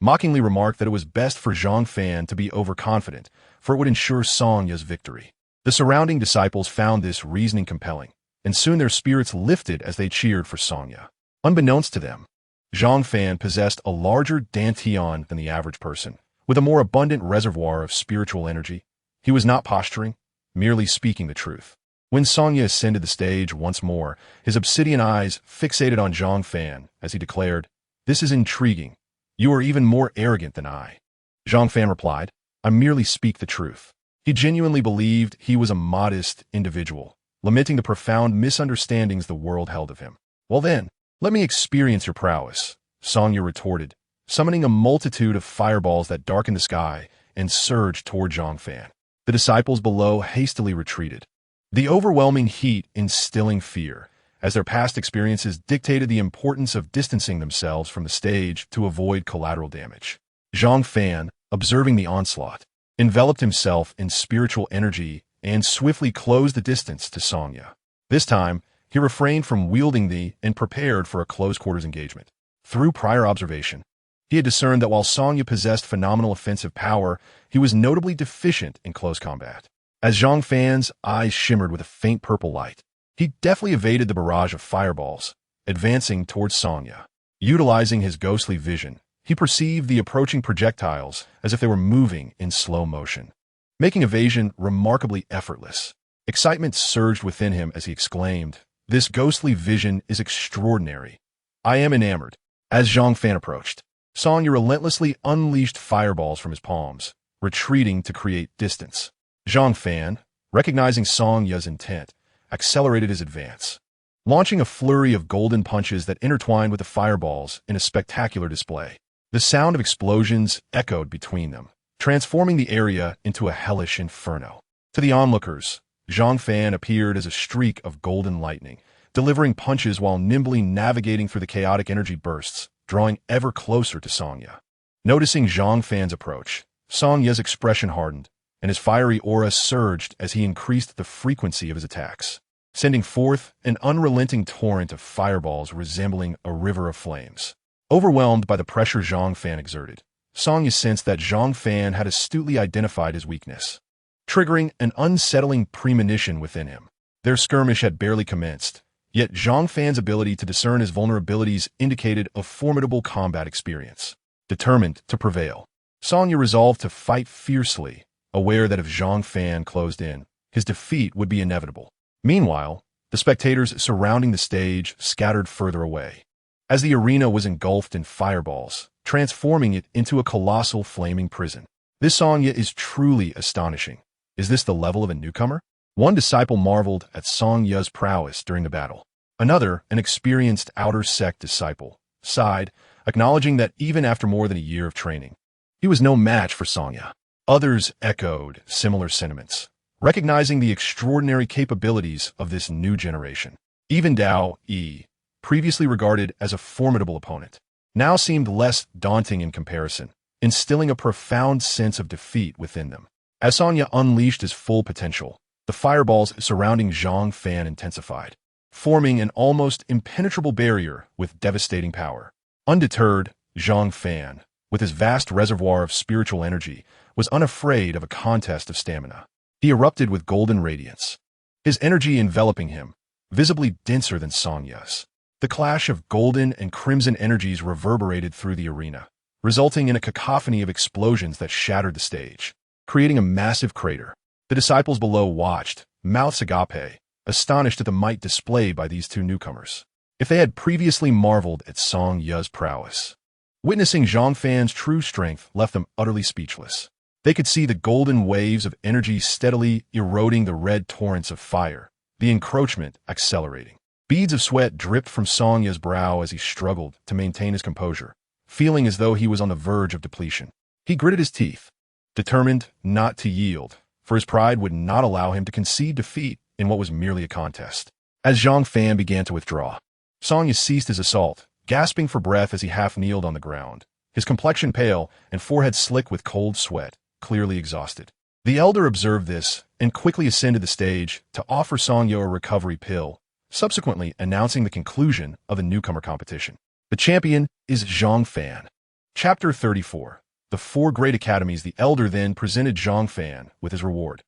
mockingly remarked that it was best for Zhang Fan to be overconfident, for it would ensure Song Ye's victory. The surrounding disciples found this reasoning compelling, and soon their spirits lifted as they cheered for Song Ye. Unbeknownst to them, Zhang Fan possessed a larger dantian than the average person, with a more abundant reservoir of spiritual energy. He was not posturing, merely speaking the truth. When Song Ye ascended the stage once more, his obsidian eyes fixated on Zhang Fan as he declared, "This is intriguing. You are even more arrogant than I." Zhang Fan replied, "I merely speak the truth." He genuinely believed he was a modest individual, lamenting the profound misunderstandings the world held of him. "Well then, let me experience your prowess," Song Ye retorted, summoning a multitude of fireballs that darkened the sky and surged toward Zhang Fan. The disciples below hastily retreated, the overwhelming heat instilling fear, as their past experiences dictated the importance of distancing themselves from the stage to avoid collateral damage. Zhang Fan, observing the onslaught, enveloped himself in spiritual energy and swiftly closed the distance to Song Ye. This time, he refrained from wielding the and prepared for a close-quarters engagement. Through prior observation, he had discerned that while Song Ye possessed phenomenal offensive power, he was notably deficient in close combat. As Zhang Fan's eyes shimmered with a faint purple light, he deftly evaded the barrage of fireballs, advancing towards Song Ye. Utilizing his ghostly vision, he perceived the approaching projectiles as if they were moving in slow motion, making evasion remarkably effortless. Excitement surged within him as he exclaimed, "This ghostly vision is extraordinary. I am enamored." As Zhang Fan approached, Song Ye relentlessly unleashed fireballs from his palms, retreating to create distance. Zhang Fan, recognizing Song Ye's intent, accelerated his advance, launching a flurry of golden punches that intertwined with the fireballs in a spectacular display. The sound of explosions echoed between them, transforming the area into a hellish inferno. To the onlookers, Zhang Fan appeared as a streak of golden lightning, delivering punches while nimbly navigating through the chaotic energy bursts, drawing ever closer to Song Ye. Noticing Zhang Fan's approach, Song Ye's expression hardened, and his fiery aura surged as he increased the frequency of his attacks, sending forth an unrelenting torrent of fireballs resembling a river of flames. Overwhelmed by the pressure Zhang Fan exerted, Song Ye sensed that Zhang Fan had astutely identified his weakness, triggering an unsettling premonition within him. Their skirmish had barely commenced, yet Zhang Fan's ability to discern his vulnerabilities indicated a formidable combat experience. Determined to prevail, Song Ye resolved to fight fiercely, aware that if Zhang Fan closed in, his defeat would be inevitable. Meanwhile, the spectators surrounding the stage scattered further away, as the arena was engulfed in fireballs, transforming it into a colossal flaming prison. This Song Ye is truly astonishing. Is this the level of a newcomer? One disciple marveled at Song Ye's prowess during the battle. Another, an experienced outer sect disciple, sighed, acknowledging that even after more than a year of training, he was no match for Song Ye. Others echoed similar sentiments, recognizing the extraordinary capabilities of this new generation. Even Dao Yi, previously regarded as a formidable opponent, now seemed less daunting in comparison, instilling a profound sense of defeat within them. As Song Ye unleashed his full potential, the fireballs surrounding Zhang Fan intensified, forming an almost impenetrable barrier with devastating power. Undeterred, Zhang Fan, with his vast reservoir of spiritual energy, was unafraid of a contest of stamina. He erupted with golden radiance, his energy enveloping him, visibly denser than Songya's. The clash of golden and crimson energies reverberated through the arena, resulting in a cacophony of explosions that shattered the stage, creating a massive crater. The disciples below watched, mouths agape, astonished at the might displayed by these two newcomers. If they had previously marveled at Song Ya's prowess, witnessing Zhang Fan's true strength left them utterly speechless. They could see the golden waves of energy steadily eroding the red torrents of fire, the encroachment accelerating. Beads of sweat dripped from Song Ya's brow as he struggled to maintain his composure, feeling as though he was on the verge of depletion. He gritted his teeth, determined not to yield, for his pride would not allow him to concede defeat in what was merely a contest. As Zhang Fan began to withdraw, Song Ya ceased his assault, gasping for breath as he half-kneeled on the ground, his complexion pale and forehead slick with cold sweat, clearly exhausted. The elder observed this and quickly ascended the stage to offer Song Ya a recovery pill, subsequently announcing the conclusion of the newcomer competition. The champion is Zhang Fan. Chapter 34. The Four Great Academies. The elder then presented Zhang Fan with his reward.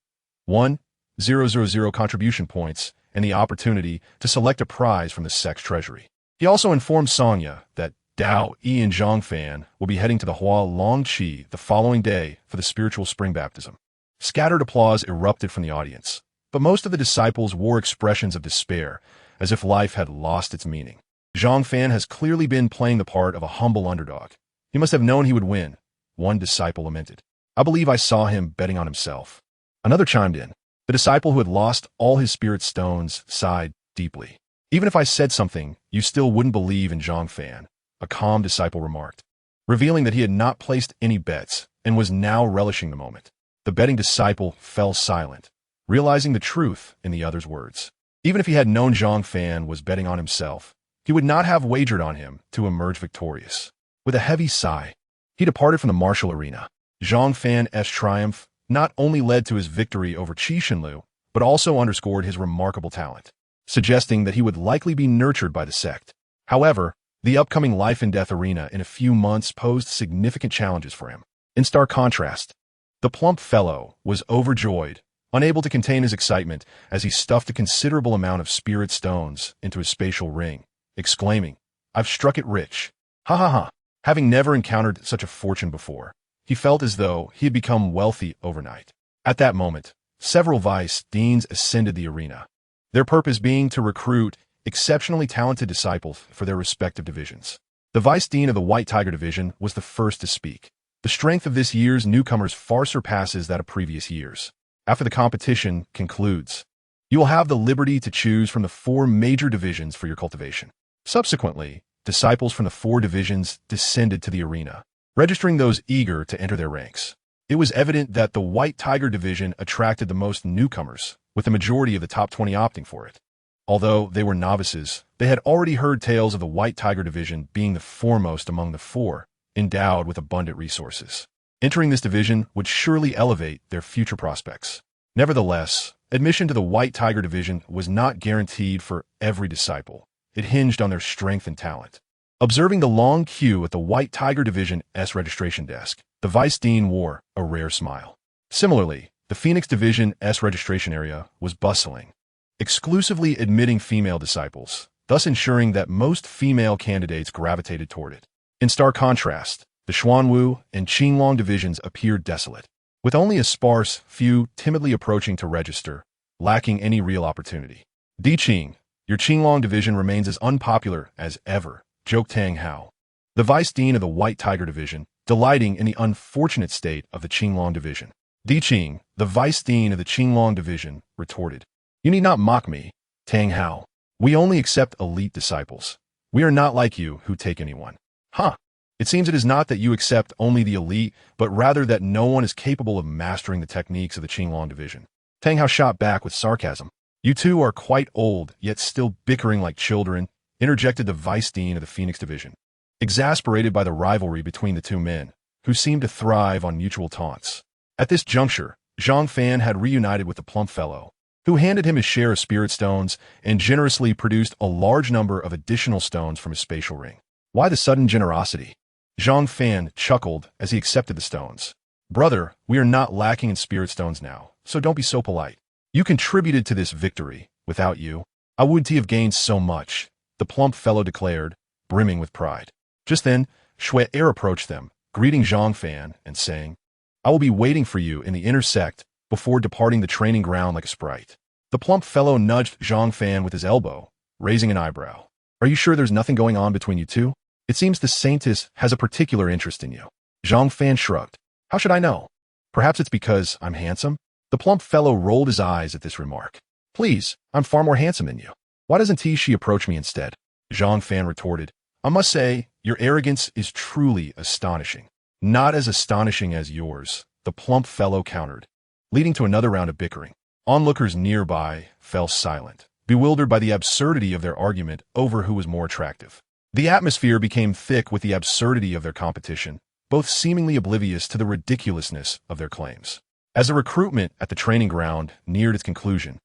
1,000 contribution points and the opportunity to select a prize from the sect's treasury. He also informed Song Ya that Dao Yi and Zhang Fan will be heading to the Hua Nianqing the following day for the spiritual spring baptism. Scattered applause erupted from the audience, but most of the disciples wore expressions of despair, as if life had lost its meaning. Zhang Fan has clearly been playing the part of a humble underdog. He must have known he would win, one disciple lamented. I believe I saw him betting on himself. Another chimed in. The disciple who had lost all his spirit stones sighed deeply. Even if I said something, you still wouldn't believe in Zhang Fan, a calm disciple remarked, revealing that he had not placed any bets and was now relishing the moment. The betting disciple fell silent, realizing the truth in the other's words. Even if he had known Zhang Fan was betting on himself, he would not have wagered on him to emerge victorious. With a heavy sigh, he departed from the martial arena. Zhang Fan's triumph not only led to his victory over Qi Shenlu, but also underscored his remarkable talent, suggesting that he would likely be nurtured by the sect. However, the upcoming life-and-death arena in a few months posed significant challenges for him. In stark contrast, the plump fellow was overjoyed, unable to contain his excitement as he stuffed a considerable amount of spirit stones into his spatial ring, exclaiming, "I've struck it rich. Ha ha ha." Having never encountered such a fortune before, he felt as though he had become wealthy overnight. At that moment, several vice deans ascended the arena, their purpose being to recruit exceptionally talented disciples for their respective divisions. The vice dean of the White Tiger Division was the first to speak. The strength of this year's newcomers far surpasses that of previous years. After the competition concludes, you will have the liberty to choose from the 4 major divisions for your cultivation. Subsequently, disciples from the 4 divisions descended to the arena, registering those eager to enter their ranks. It was evident that the White Tiger Division attracted the most newcomers, with the majority of the top 20 opting for it. Although they were novices, they had already heard tales of the White Tiger Division being the foremost among the 4, endowed with abundant resources. Entering this division would surely elevate their future prospects. Nevertheless, admission to the White Tiger Division was not guaranteed for every disciple. It hinged on their strength and talent. Observing the long queue at the White Tiger Division's registration desk, the vice dean wore a rare smile. Similarly, the Phoenix Division's registration area was bustling, exclusively admitting female disciples, thus ensuring that most female candidates gravitated toward it. In stark contrast, the Xuanwu and Qinglong divisions appeared desolate, with only a sparse few timidly approaching to register, lacking any real opportunity. Di Qing, your Qinglong division remains as unpopular as ever, joked Tang Hao, the vice dean of the White Tiger Division, delighting in the unfortunate state of the Qinglong division. Di Qing, the vice dean of the Qinglong division, retorted, "You need not mock me, Tang Hao. We only accept elite disciples. We are not like you who take anyone." Huh. It seems it is not that you accept only the elite, but rather that no one is capable of mastering the techniques of the Qinglong division. Tang Hao shot back with sarcasm. You two are quite old, yet still bickering like children, interjected the vice dean of the Phoenix division, exasperated by the rivalry between the two men, who seemed to thrive on mutual taunts. At this juncture, Zhang Fan had reunited with the plump fellow, who handed him his share of spirit stones and generously produced a large number of additional stones from his spatial ring. Why the sudden generosity? Zhang Fan chuckled as he accepted the stones. Brother, we are not lacking in spirit stones now, so don't be so polite. You contributed to this victory. Without you, I wouldn't have gained so much, the plump fellow declared, brimming with pride. Just then, Shui Er approached them, greeting Zhang Fan and saying, I will be waiting for you in the inner sect before departing the training ground like a sprite. The plump fellow nudged Zhang Fan with his elbow, raising an eyebrow. Are you sure there's nothing going on between you two? It seems the saintess has a particular interest in you. Zhang Fan shrugged. How should I know? Perhaps it's because I'm handsome? The plump fellow rolled his eyes at this remark. Please, I'm far more handsome than you. Why doesn't she approach me instead? Zhang Fan retorted. I must say, your arrogance is truly astonishing. Not as astonishing as yours, the plump fellow countered, leading to another round of bickering. Onlookers nearby fell silent, bewildered by the absurdity of their argument over who was more attractive. The atmosphere became thick with the absurdity of their competition, both seemingly oblivious to the ridiculousness of their claims. As the recruitment at the training ground neared its conclusion,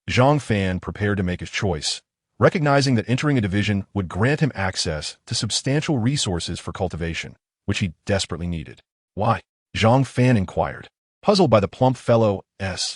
Zhang Fan prepared to make his choice, recognizing that entering a division would grant him access to substantial resources for cultivation, which he desperately needed. Why? Zhang Fan inquired, puzzled by the plump fellow's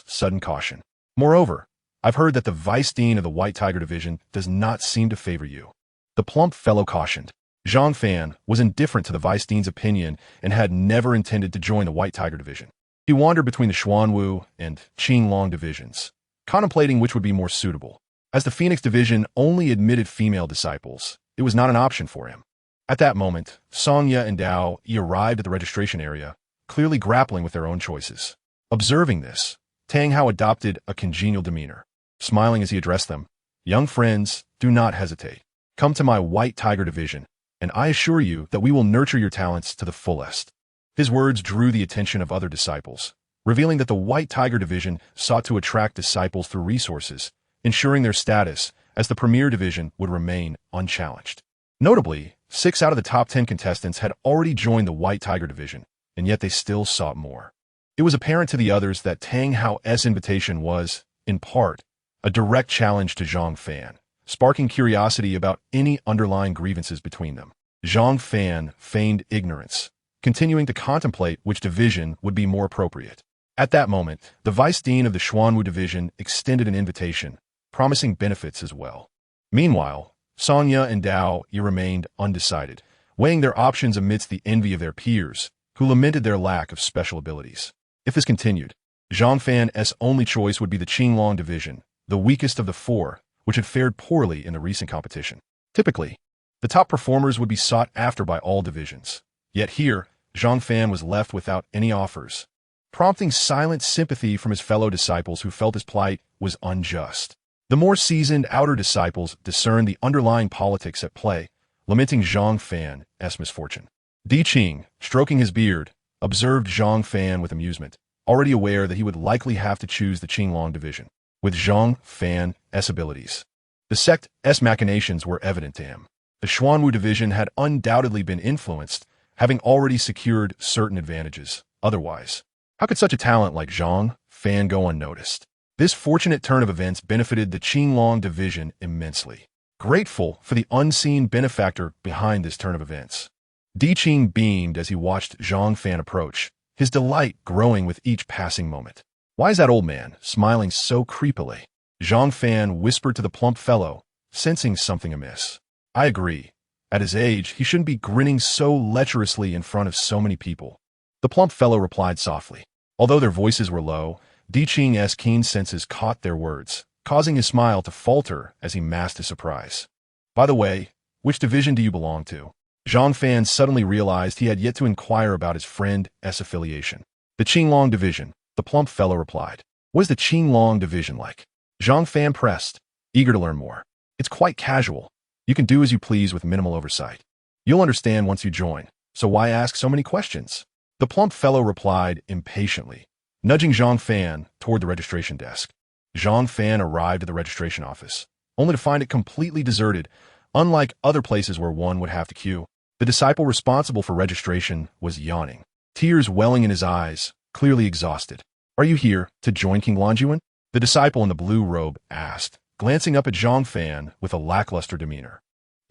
sudden caution. Moreover, I've heard that the vice dean of the White Tiger Division does not seem to favor you. The plump fellow cautioned. Zhang Fan was indifferent to the vice dean's opinion and had never intended to join the White Tiger Division. He wandered between the Xuanwu and Qinglong divisions, contemplating which would be more suitable. As the Phoenix Division only admitted female disciples, it was not an option for him. At that moment, Songya and Dao arrived at the registration area, clearly grappling with their own choices. Observing this, Tang Hao adopted a congenial demeanor, smiling as he addressed them. Young friends, do not hesitate. Come to my White Tiger Division, and I assure you that we will nurture your talents to the fullest. His words drew the attention of other disciples, revealing that the White Tiger Division sought to attract disciples through resources, ensuring their status as the premier division would remain unchallenged. Notably, 6 out of the top 10 contestants had already joined the White Tiger Division, and yet they still sought more. It was apparent to the others that Tang Hao's invitation was, in part, a direct challenge to Zhang Fan, sparking curiosity about any underlying grievances between them. Zhang Fan feigned ignorance, continuing to contemplate which division would be more appropriate. At that moment, the vice dean of the Xuanwu division extended an invitation, promising benefits as well. Meanwhile, Songya and Dao remained undecided, weighing their options amidst the envy of their peers, who lamented their lack of special abilities. If this continued, Zhang Fan's only choice would be the Qinglong division, the weakest of the 4, which had fared poorly in the recent competition. Typically, the top performers would be sought after by all divisions. Yet here, Zhang Fan was left without any offers, prompting silent sympathy from his fellow disciples who felt his plight was unjust. The more seasoned outer disciples discerned the underlying politics at play, lamenting Zhang Fan's misfortune. Di Qing, stroking his beard, observed Zhang Fan with amusement, already aware that he would likely have to choose the Qinglong division. With Zhang Fan's abilities, the sect's machinations were evident to him. The Xuanwu division had undoubtedly been influenced, having already secured certain advantages. Otherwise, how could such a talent like Zhang Fan go unnoticed? This fortunate turn of events benefited the Qinglong division immensely. Grateful for the unseen benefactor behind this turn of events, Di Qing beamed as he watched Zhang Fan approach, his delight growing with each passing moment. Why is that old man smiling so creepily? Zhang Fan whispered to the plump fellow, sensing something amiss. I agree. At his age, he shouldn't be grinning so lecherously in front of so many people. The plump fellow replied softly. Although their voices were low, Di Qing's keen senses caught their words, causing his smile to falter as he masked his surprise. By the way, which division do you belong to? Zhang Fan suddenly realized he had yet to inquire about his friend's affiliation. The Qinglong division, the plump fellow replied. What is the Qinglong division like? Zhang Fan pressed, eager to learn more. It's quite casual. You can do as you please with minimal oversight. You'll understand once you join, so why ask so many questions? The plump fellow replied impatiently, nudging Zhang Fan toward the registration desk. Zhang Fan arrived at the registration office, only to find it completely deserted, unlike other places where one would have to queue. The disciple responsible for registration was yawning, tears welling in his eyes, clearly exhausted. Are you here to join King Longyuan? The disciple in the blue robe asked, glancing up at Zhang Fan with a lackluster demeanor.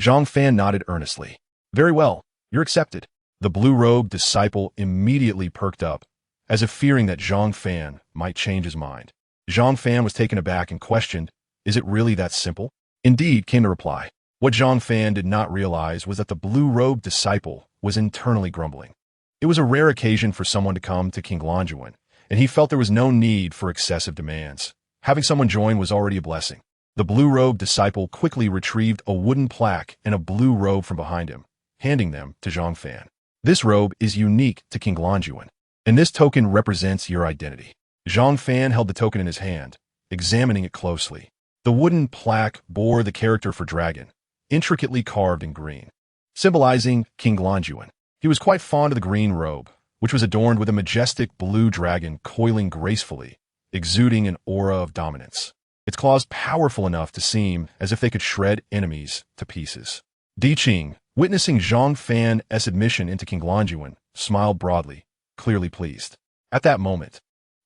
Zhang Fan nodded earnestly. Very well, you're accepted. The blue-robed disciple immediately perked up, as if fearing that Zhang Fan might change his mind. Zhang Fan was taken aback and questioned, is it really that simple? Indeed, came the reply. What Zhang Fan did not realize was that the blue-robed disciple was internally grumbling. It was a rare occasion for someone to come to King Longyuan, and he felt there was no need for excessive demands. Having someone join was already a blessing. The blue-robed disciple quickly retrieved a wooden plaque and a blue robe from behind him, handing them to Zhang Fan. This robe is unique to King Longyuan, and this token represents your identity. Zhang Fan held the token in his hand, examining it closely. The wooden plaque bore the character for dragon, intricately carved in green, symbolizing King Longyuan. He was quite fond of the green robe, which was adorned with a majestic blue dragon coiling gracefully, exuding an aura of dominance. Its claws powerful enough to seem as if they could shred enemies to pieces. Di Qing, witnessing Zhang Fan's admission into King Longyuan, smiled broadly, clearly pleased. At that moment,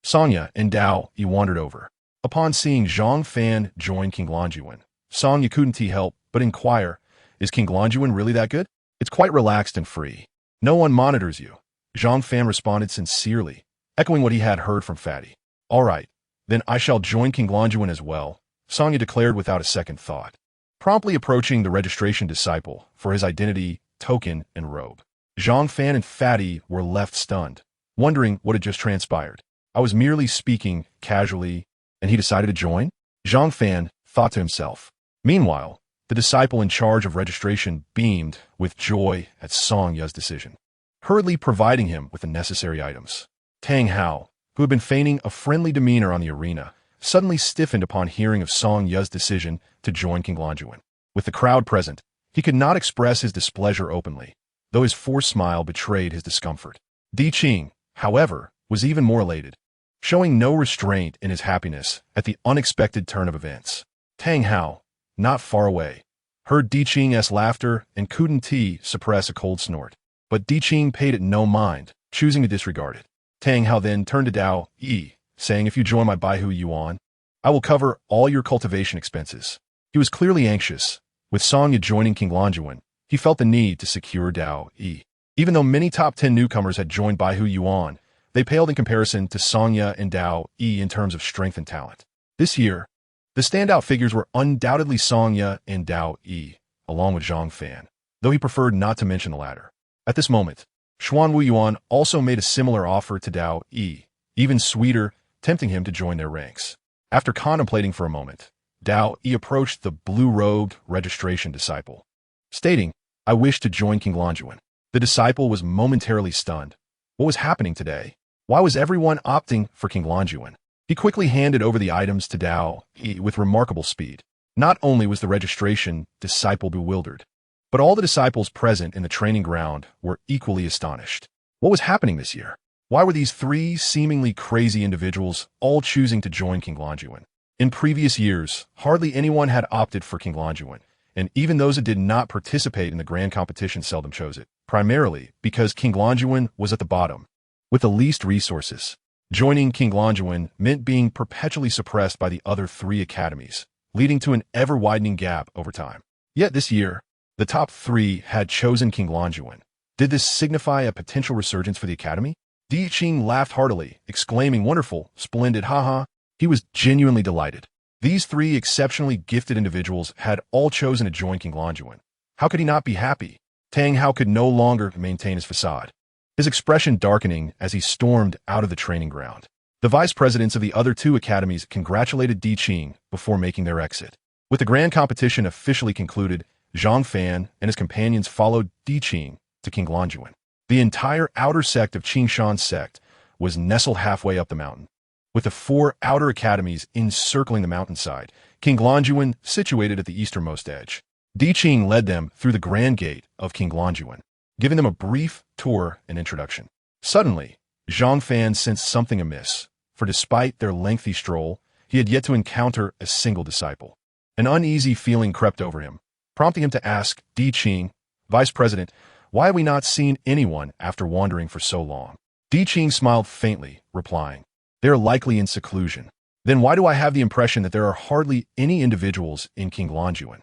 Sanya and Dao Yi wandered over. Upon seeing Zhang Fan join King Longyuan, Sanya couldn't help but inquire, is King Longyuan really that good? It's quite relaxed and free. No one monitors you. Zhang Fan responded sincerely, echoing what he had heard from Fatty. All right, then I shall join King Longyuan as well, Sanya declared without a second thought, promptly approaching the registration disciple for his identity, token, and robe. Zhang Fan and Fatty were left stunned, wondering what had just transpired. I was merely speaking casually, and he decided to join? Zhang Fan thought to himself. Meanwhile, the disciple in charge of registration beamed with joy at Song Ya's decision, hurriedly providing him with the necessary items. Tang Hao, who had been feigning a friendly demeanor on the arena, suddenly stiffened upon hearing of Song Ya's decision to join King Longyuan. With the crowd present, he could not express his displeasure openly, though his forced smile betrayed his discomfort. Di Qing, however, was even more elated, showing no restraint in his happiness at the unexpected turn of events. Tang Hao, not far away, heard Di Qing's laughter and couldn't suppress a cold snort. But Di Qing paid it no mind, choosing to disregard it. Tang Hao then turned to Dao Yi, saying, if you join my Baihu Yuan, I will cover all your cultivation expenses. He was clearly anxious. With Song joining King Longyuan, he felt the need to secure Dao Yi. Even though many top 10 newcomers had joined Baihu Yuan, they paled in comparison to Songya and Dao Yi in terms of strength and talent. This year, the standout figures were undoubtedly Songya and Dao Yi, along with Zhang Fan, though he preferred not to mention the latter. At this moment, Xuan Wu Yuan also made a similar offer to Dao Yi, even sweeter, tempting him to join their ranks. After contemplating for a moment, Dao Yi approached the blue-robed registration disciple, stating, I wish to join King Longyuan. The disciple was momentarily stunned. What was happening today? Why was everyone opting for King Longyuan? He quickly handed over the items to Dao Yi with remarkable speed. Not only was the registration disciple bewildered, but all the disciples present in the training ground were equally astonished. What was happening this year? Why were these three seemingly crazy individuals all choosing to join King Longyuan? In previous years, hardly anyone had opted for King Longyuan, and even those that did not participate in the grand competition seldom chose it, primarily because King Longyuan was at the bottom, with the least resources. Joining King Longyuan meant being perpetually suppressed by the other three academies, leading to an ever-widening gap over time. Yet this year, the top three had chosen King Longyuan. Did this signify a potential resurgence for the academy? Di Qing laughed heartily, exclaiming, wonderful, splendid, haha. He was genuinely delighted. These three exceptionally gifted individuals had all chosen to join King Longyuan. How could he not be happy? Tang Hao could no longer maintain his facade, his expression darkening as he stormed out of the training ground. The vice presidents of the other two academies congratulated Di Qing before making their exit. With the grand competition officially concluded, Zhang Fan and his companions followed Di Qing to King Longyuan. The entire outer sect of Qingshan sect was nestled halfway up the mountain, with the four outer academies encircling the mountainside, King Longyuan situated at the easternmost edge. Di Qing led them through the grand gate of King Longyuan, giving them a brief tour and introduction. Suddenly, Zhang Fan sensed something amiss, for despite their lengthy stroll, he had yet to encounter a single disciple. An uneasy feeling crept over him, prompting him to ask Di Qing, Vice President, why have we not seen anyone after wandering for so long? Di Qing smiled faintly, replying, they are likely in seclusion. Then why do I have the impression that there are hardly any individuals in King Longyuan?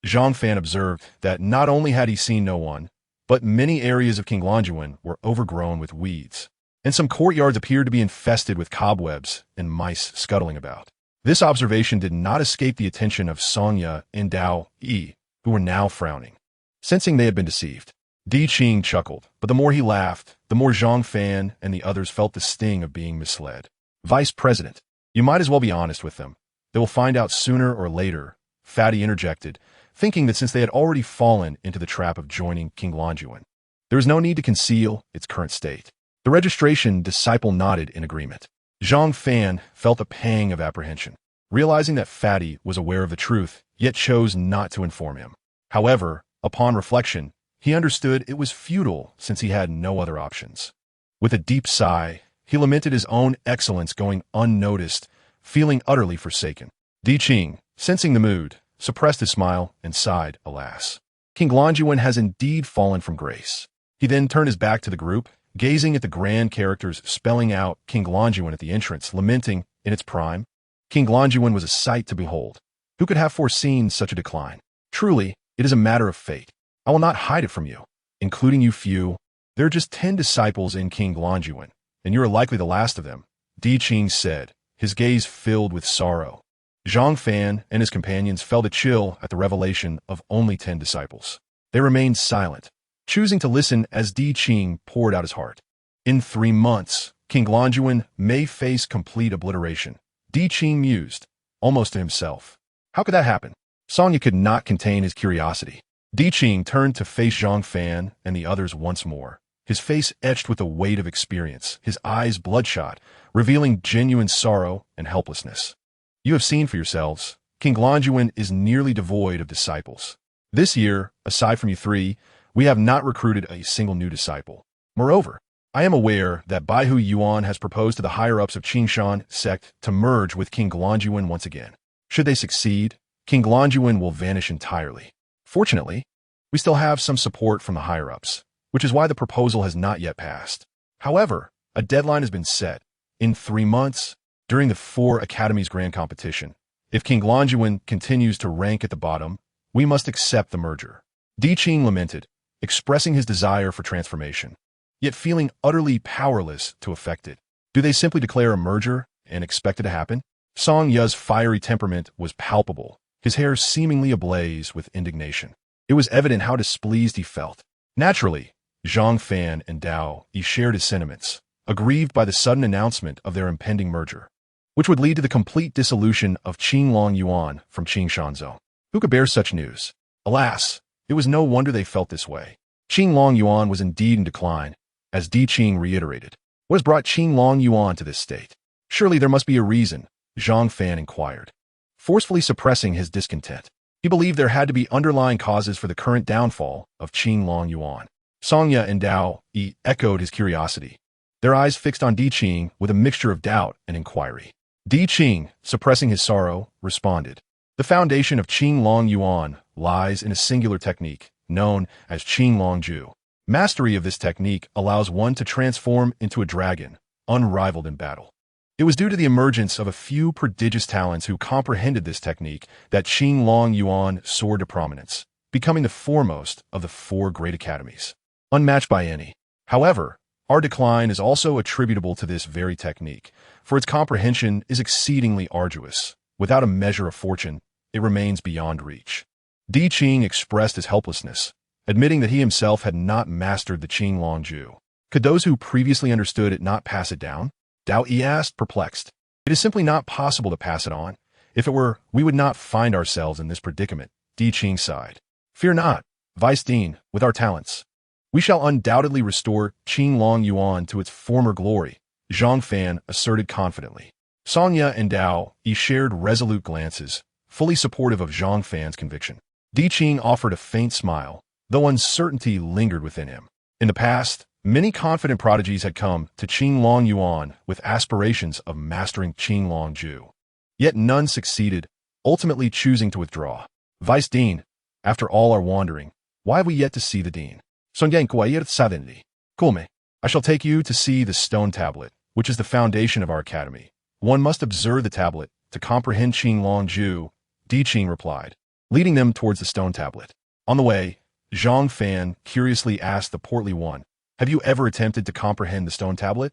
Zhang Fan observed that not only had he seen no one, but many areas of King Longyuan were overgrown with weeds, and some courtyards appeared to be infested with cobwebs and mice scuttling about. This observation did not escape the attention of Song and Dao Yi, who were now frowning. Sensing they had been deceived, Di Qing chuckled, but the more he laughed, the more Zhang Fan and the others felt the sting of being misled. Vice President, you might as well be honest with them. They will find out sooner or later, Fatty interjected, thinking that since they had already fallen into the trap of joining King Longyuan, there was no need to conceal its current state. The registration disciple nodded in agreement. Zhang Fan felt a pang of apprehension, realizing that Fatty was aware of the truth, yet chose not to inform him. However, upon reflection, he understood it was futile since he had no other options. With a deep sigh, he lamented his own excellence going unnoticed, feeling utterly forsaken. Di Qing, sensing the mood, suppressed his smile and sighed, alas. King Longyuan has indeed fallen from grace. He then turned his back to the group, gazing at the grand characters spelling out King Longyuan at the entrance, lamenting, in its prime, King Longyuan was a sight to behold. Who could have foreseen such a decline? Truly, it is a matter of fate. I will not hide it from you, including you few. There are just 10 disciples in King Longyuan, and you are likely the last of them, Di Qing said, his gaze filled with sorrow. Zhang Fan and his companions felt a chill at the revelation of only 10 disciples. They remained silent, choosing to listen as Di Qing poured out his heart. In 3 months, King Longyuan may face complete obliteration, Di Qing mused, almost to himself. How could that happen? Song could not contain his curiosity. Di Qing turned to face Zhang Fan and the others once more, his face etched with the weight of experience, his eyes bloodshot, revealing genuine sorrow and helplessness. You have seen for yourselves, King Longyuan is nearly devoid of disciples. This year, aside from you 3, we have not recruited a single new disciple. Moreover, I am aware that Baihu Yuan has proposed to the higher-ups of Qingshan sect to merge with King Longyuan once again. Should they succeed, King Longyuan will vanish entirely. Fortunately, we still have some support from the higher-ups, which is why the proposal has not yet passed. However, a deadline has been set. In 3 months, during the 4 Academies Grand Competition, if King Longyuan continues to rank at the bottom, we must accept the merger. Di Qing lamented, expressing his desire for transformation, yet feeling utterly powerless to effect it. Do they simply declare a merger and expect it to happen? Song Ya's fiery temperament was palpable, his hair seemingly ablaze with indignation. It was evident how displeased he felt. Naturally, Zhang Fan and Dao Yi shared his sentiments, aggrieved by the sudden announcement of their impending merger, which would lead to the complete dissolution of Qing Longyuan from Qingshanzhou. Who could bear such news? Alas, it was no wonder they felt this way. Qing Longyuan was indeed in decline, as Di Qing reiterated. What has brought Qing Longyuan to this state? Surely there must be a reason, Zhang Fan inquired, forcefully suppressing his discontent. He believed there had to be underlying causes for the current downfall of Qing Longyuan. Songya and Dao Yi echoed his curiosity, their eyes fixed on Di Qing with a mixture of doubt and inquiry. Di Qing, suppressing his sorrow, responded. The foundation of Qing Longyuan lies in a singular technique, known as Qing Longju. Mastery of this technique allows one to transform into a dragon, unrivaled in battle. It was due to the emergence of a few prodigious talents who comprehended this technique that Qing Longyuan soared to prominence, becoming the foremost of the 4 great academies, unmatched by any. However, our decline is also attributable to this very technique, for its comprehension is exceedingly arduous. Without a measure of fortune, it remains beyond reach. Di Qing expressed his helplessness, admitting that he himself had not mastered the Qing Longju. Could those who previously understood it not pass it down? Dao Yi asked, perplexed. It is simply not possible to pass it on. If it were, we would not find ourselves in this predicament, Di Qing sighed. Fear not, Vice Dean, with our talents. We shall undoubtedly restore Qing Longyuan to its former glory, Zhang Fan asserted confidently. Songya and Dao Yi shared resolute glances, fully supportive of Zhang Fan's conviction. Di Qing offered a faint smile, though uncertainty lingered within him. In the past, many confident prodigies had come to Qing Longyuan with aspirations of mastering Qing Longju. Yet none succeeded, ultimately choosing to withdraw. Vice Dean, after all our wandering, why have we yet to see the Dean? Kulme, I shall take you to see the stone tablet, which is the foundation of our academy. One must observe the tablet to comprehend Qing Longju, Di Qing replied, leading them towards the stone tablet. On the way, Zhang Fan curiously asked the portly one, have you ever attempted to comprehend the stone tablet?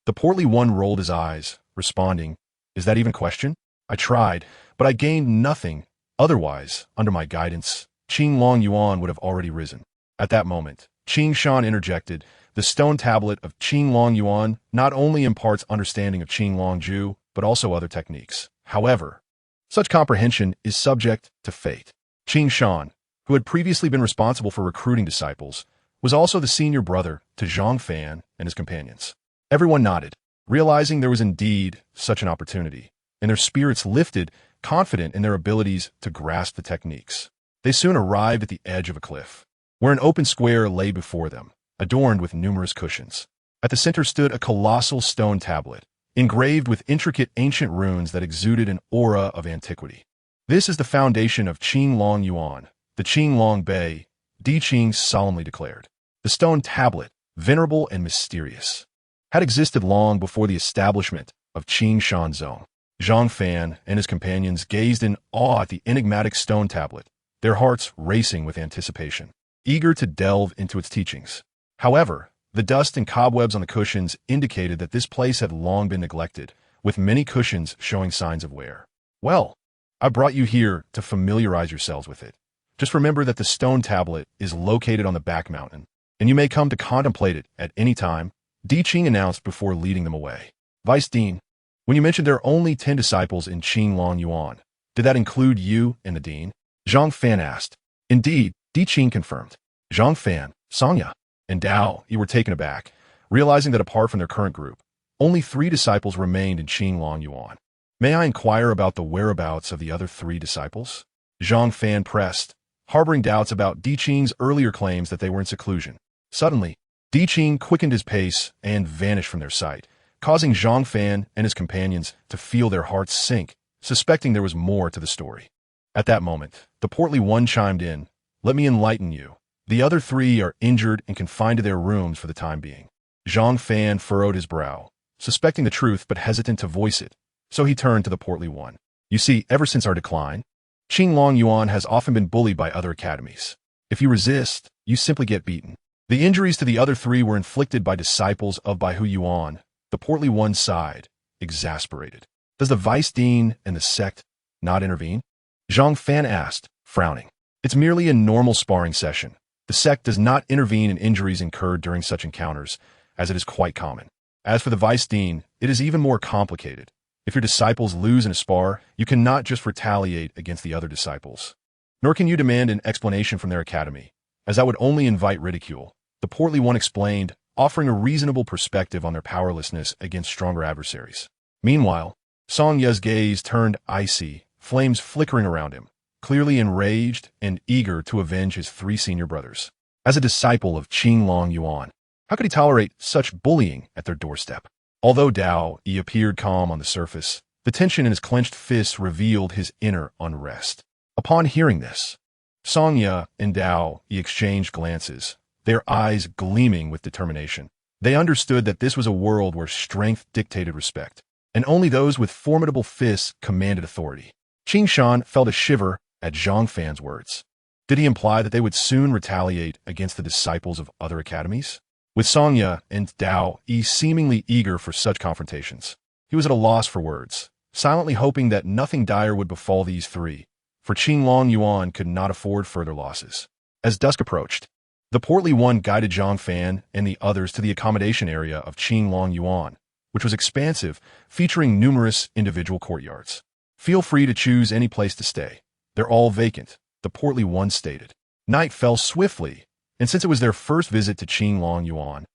The portly one rolled his eyes, responding, is that even a question? I tried, but I gained nothing. Otherwise, under my guidance, Qing Long Yuan would have already risen. At that moment, Qing Shan interjected, the stone tablet of Qing Long Yuan not only imparts understanding of Qing Long Ju, but also other techniques. However, such comprehension is subject to fate. Qing Shan, who had previously been responsible for recruiting disciples, was also the senior brother to Zhang Fan and his companions. Everyone nodded, realizing there was indeed such an opportunity, and their spirits lifted, confident in their abilities to grasp the techniques. They soon arrived at the edge of a cliff, where an open square lay before them, adorned with numerous cushions. At the center stood a colossal stone tablet, engraved with intricate ancient runes that exuded an aura of antiquity. This is the foundation of Qing Long Yuan, the Qing Long Bei, Di Qing solemnly declared. The stone tablet, venerable and mysterious, had existed long before the establishment of Qing Shan Zong. Zhang Fan and his companions gazed in awe at the enigmatic stone tablet, their hearts racing with anticipation, eager to delve into its teachings. However, the dust and cobwebs on the cushions indicated that this place had long been neglected, with many cushions showing signs of wear. Well, I brought you here to familiarize yourselves with it. Just remember that the stone tablet is located on the back mountain, and you may come to contemplate it at any time, Di Qing announced before leading them away. Vice Dean, when you mentioned there are only 10 disciples in Qing Long Yuan, did that include you and the dean? Zhang Fan asked. Indeed, Di Qing confirmed. Zhang Fan, Sangya, and Dao, you were taken aback, realizing that apart from their current group, only 3 disciples remained in Qing Long Yuan. May I inquire about the whereabouts of the other 3 disciples? Zhang Fan pressed, harboring doubts about Di Qing's earlier claims that they were in seclusion. Suddenly, Di Qing quickened his pace and vanished from their sight, causing Zhang Fan and his companions to feel their hearts sink, suspecting there was more to the story. At that moment, the portly one chimed in, "Let me enlighten you. The other 3 are injured and confined to their rooms for the time being." Zhang Fan furrowed his brow, suspecting the truth but hesitant to voice it, so he turned to the portly one. "You see, ever since our decline, Qing Long Yuan has often been bullied by other academies. If you resist, you simply get beaten. The injuries to the other 3 were inflicted by disciples of Baihu Yuan." The portly one sighed, exasperated. "Does the vice dean and the sect not intervene?" Zhang Fan asked, frowning. "It's merely a normal sparring session. The sect does not intervene in injuries incurred during such encounters, as it is quite common. As for the vice dean, it is even more complicated. If your disciples lose in a spar, you cannot just retaliate against the other disciples. Nor can you demand an explanation from their academy, as that would only invite ridicule." The portly one explained, offering a reasonable perspective on their powerlessness against stronger adversaries. Meanwhile, Song Ye's gaze turned icy, flames flickering around him, clearly enraged and eager to avenge his 3 senior brothers. As a disciple of Qing Long Yuan, how could he tolerate such bullying at their doorstep? Although Dao Yi appeared calm on the surface, the tension in his clenched fists revealed his inner unrest. Upon hearing this, Song Ye and Dao Yi exchanged glances, their eyes gleaming with determination. They understood that this was a world where strength dictated respect, and only those with formidable fists commanded authority. Qing Shan felt a shiver at Zhang Fan's words. Did he imply that they would soon retaliate against the disciples of other academies? With Sangya and Dao Yi seemingly eager for such confrontations, he was at a loss for words, silently hoping that nothing dire would befall these 3, for Qing Long Yuan could not afford further losses. As dusk approached, the portly one guided Zhang Fan and the others to the accommodation area of Qing Long Yuan, which was expansive, featuring numerous individual courtyards. "Feel free to choose any place to stay. They're all vacant," the portly one stated. Night fell swiftly, and since it was their first visit to Qing Long Yuan,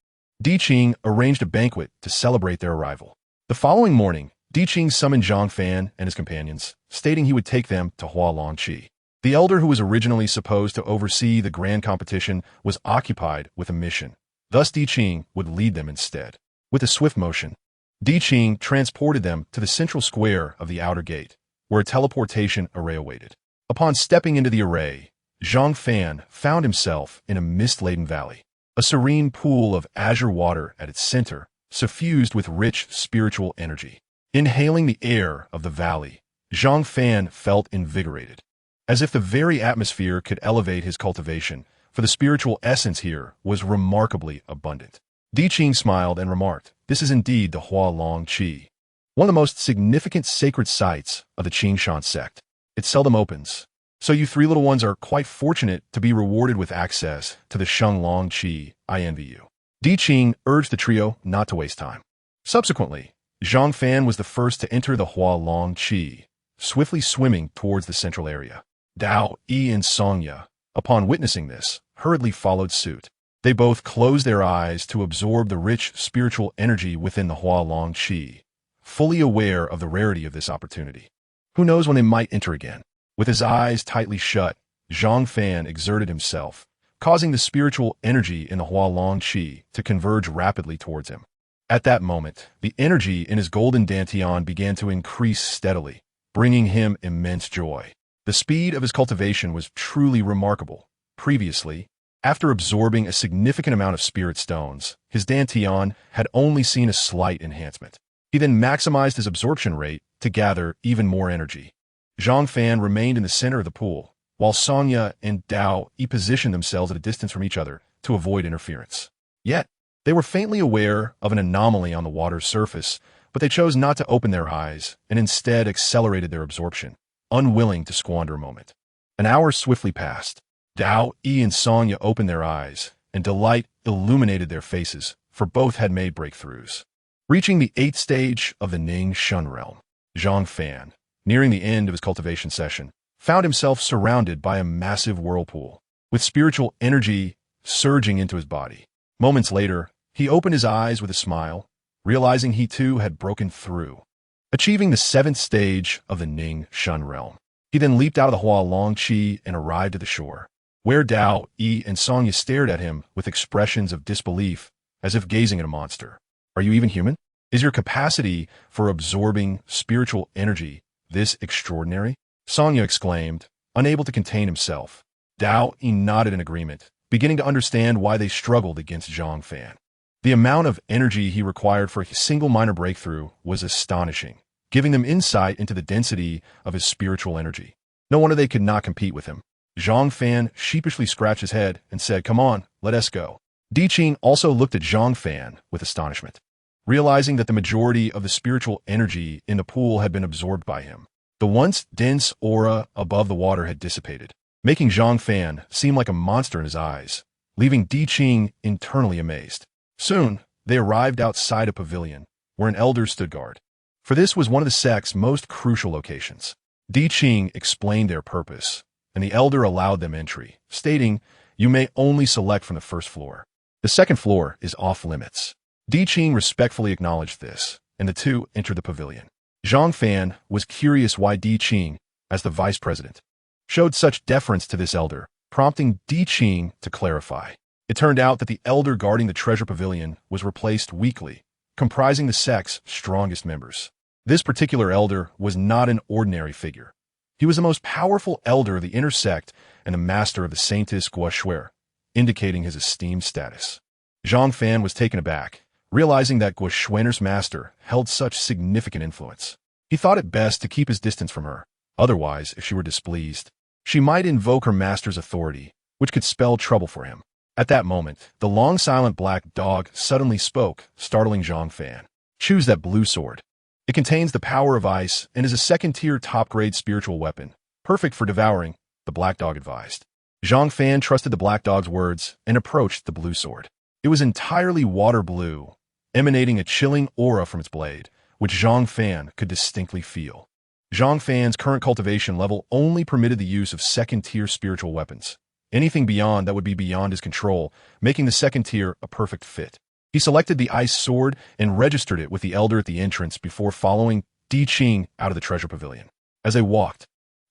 Di Qing arranged a banquet to celebrate their arrival. The following morning, Di Qing summoned Zhang Fan and his companions, stating he would take them to Hua Nianqing. The elder who was originally supposed to oversee the grand competition was occupied with a mission. Thus Di Qing would lead them instead. With a swift motion, Di Qing transported them to the central square of the outer gate, where a teleportation array awaited. Upon stepping into the array, Zhang Fan found himself in a mist-laden valley, a serene pool of azure water at its center, suffused with rich spiritual energy. Inhaling the air of the valley, Zhang Fan felt invigorated, as if the very atmosphere could elevate his cultivation, for the spiritual essence here was remarkably abundant. Di Qing smiled and remarked, "This is indeed the Hua Long Qi." one of the most significant sacred sites of the Qingshan sect. It seldom opens. So you three little ones are quite fortunate to be rewarded with access to the Shenglong Qi. I envy you. Di Qing urged the trio not to waste time. Subsequently, Zhang Fan was the first to enter the Hua Long Qi, swiftly swimming towards the central area. Dao, Yi, and Songya, upon witnessing this, hurriedly followed suit. They both closed their eyes to absorb the rich spiritual energy within the Hua Long Qi, fully aware of the rarity of this opportunity. Who knows when they might enter again? With his eyes tightly shut, Zhang Fan exerted himself, causing the spiritual energy in the Hua Long Qi to converge rapidly towards him. At that moment, the energy in his golden dantian began to increase steadily, bringing him immense joy. The speed of his cultivation was truly remarkable. Previously, after absorbing a significant amount of spirit stones, his dantian had only seen a slight enhancement. He then maximized his absorption rate to gather even more energy. Zhang Fan remained in the center of the pool, while Songya and Dao positioned themselves at a distance from each other to avoid interference. Yet, they were faintly aware of an anomaly on the water's surface, but they chose not to open their eyes and instead accelerated their absorption, unwilling to squander a moment. An hour swiftly passed. Dao, Yi, and Songya opened their eyes, and delight illuminated their faces, for both had made breakthroughs. Reaching the 8th stage of the Ning Shun realm, Zhang Fan, nearing the end of his cultivation session, found himself surrounded by a massive whirlpool, with spiritual energy surging into his body. Moments later, he opened his eyes with a smile, realizing he too had broken through. Achieving the 7th stage of the Ning Shun realm, he then leaped out of the Hua Long Qi and arrived at the shore, where Dao, Yi, and Songya stared at him with expressions of disbelief, as if gazing at a monster. Are you even human? Is your capacity for absorbing spiritual energy this extraordinary? Songya exclaimed, unable to contain himself. Dao Yi nodded in agreement, beginning to understand why they struggled against Zhang Fan. The amount of energy he required for a single minor breakthrough was astonishing, giving them insight into the density of his spiritual energy. No wonder they could not compete with him. Zhang Fan sheepishly scratched his head and said, "Come on, let us go." Di Qing also looked at Zhang Fan with astonishment, realizing that the majority of the spiritual energy in the pool had been absorbed by him. The once dense aura above the water had dissipated, making Zhang Fan seem like a monster in his eyes, leaving Di Qing internally amazed. Soon, they arrived outside a pavilion, where an elder stood guard. For this was one of the sect's most crucial locations. Di Qing explained their purpose, and the elder allowed them entry, stating, "You may only select from the first floor. The second floor is off limits." Di Qing respectfully acknowledged this, and the two entered the pavilion. Zhang Fan was curious why Di Qing, as the vice president, showed such deference to this elder, prompting Di Qing to clarify. It turned out that the elder guarding the treasure pavilion was replaced weekly, comprising the sect's strongest members. This particular elder was not an ordinary figure. He was the most powerful elder of the inner sect and the master of the Saintess Guoshui, indicating his esteemed status. Zhang Fan was taken aback, realizing that Guoshui's master held such significant influence. He thought it best to keep his distance from her. Otherwise, if she were displeased, she might invoke her master's authority, which could spell trouble for him. At that moment, the long silent black dog suddenly spoke, startling Zhang Fan. "Choose that blue sword. It contains the power of ice and is a second-tier top-grade spiritual weapon, perfect for devouring," the black dog advised. Zhang Fan trusted the black dog's words and approached the blue sword. It was entirely water blue, emanating a chilling aura from its blade, which Zhang Fan could distinctly feel. Zhang Fan's current cultivation level only permitted the use of second-tier spiritual weapons. Anything beyond that would be beyond his control, making the second tier a perfect fit. He selected the ice sword and registered it with the elder at the entrance before following Di Qing out of the treasure pavilion. As they walked,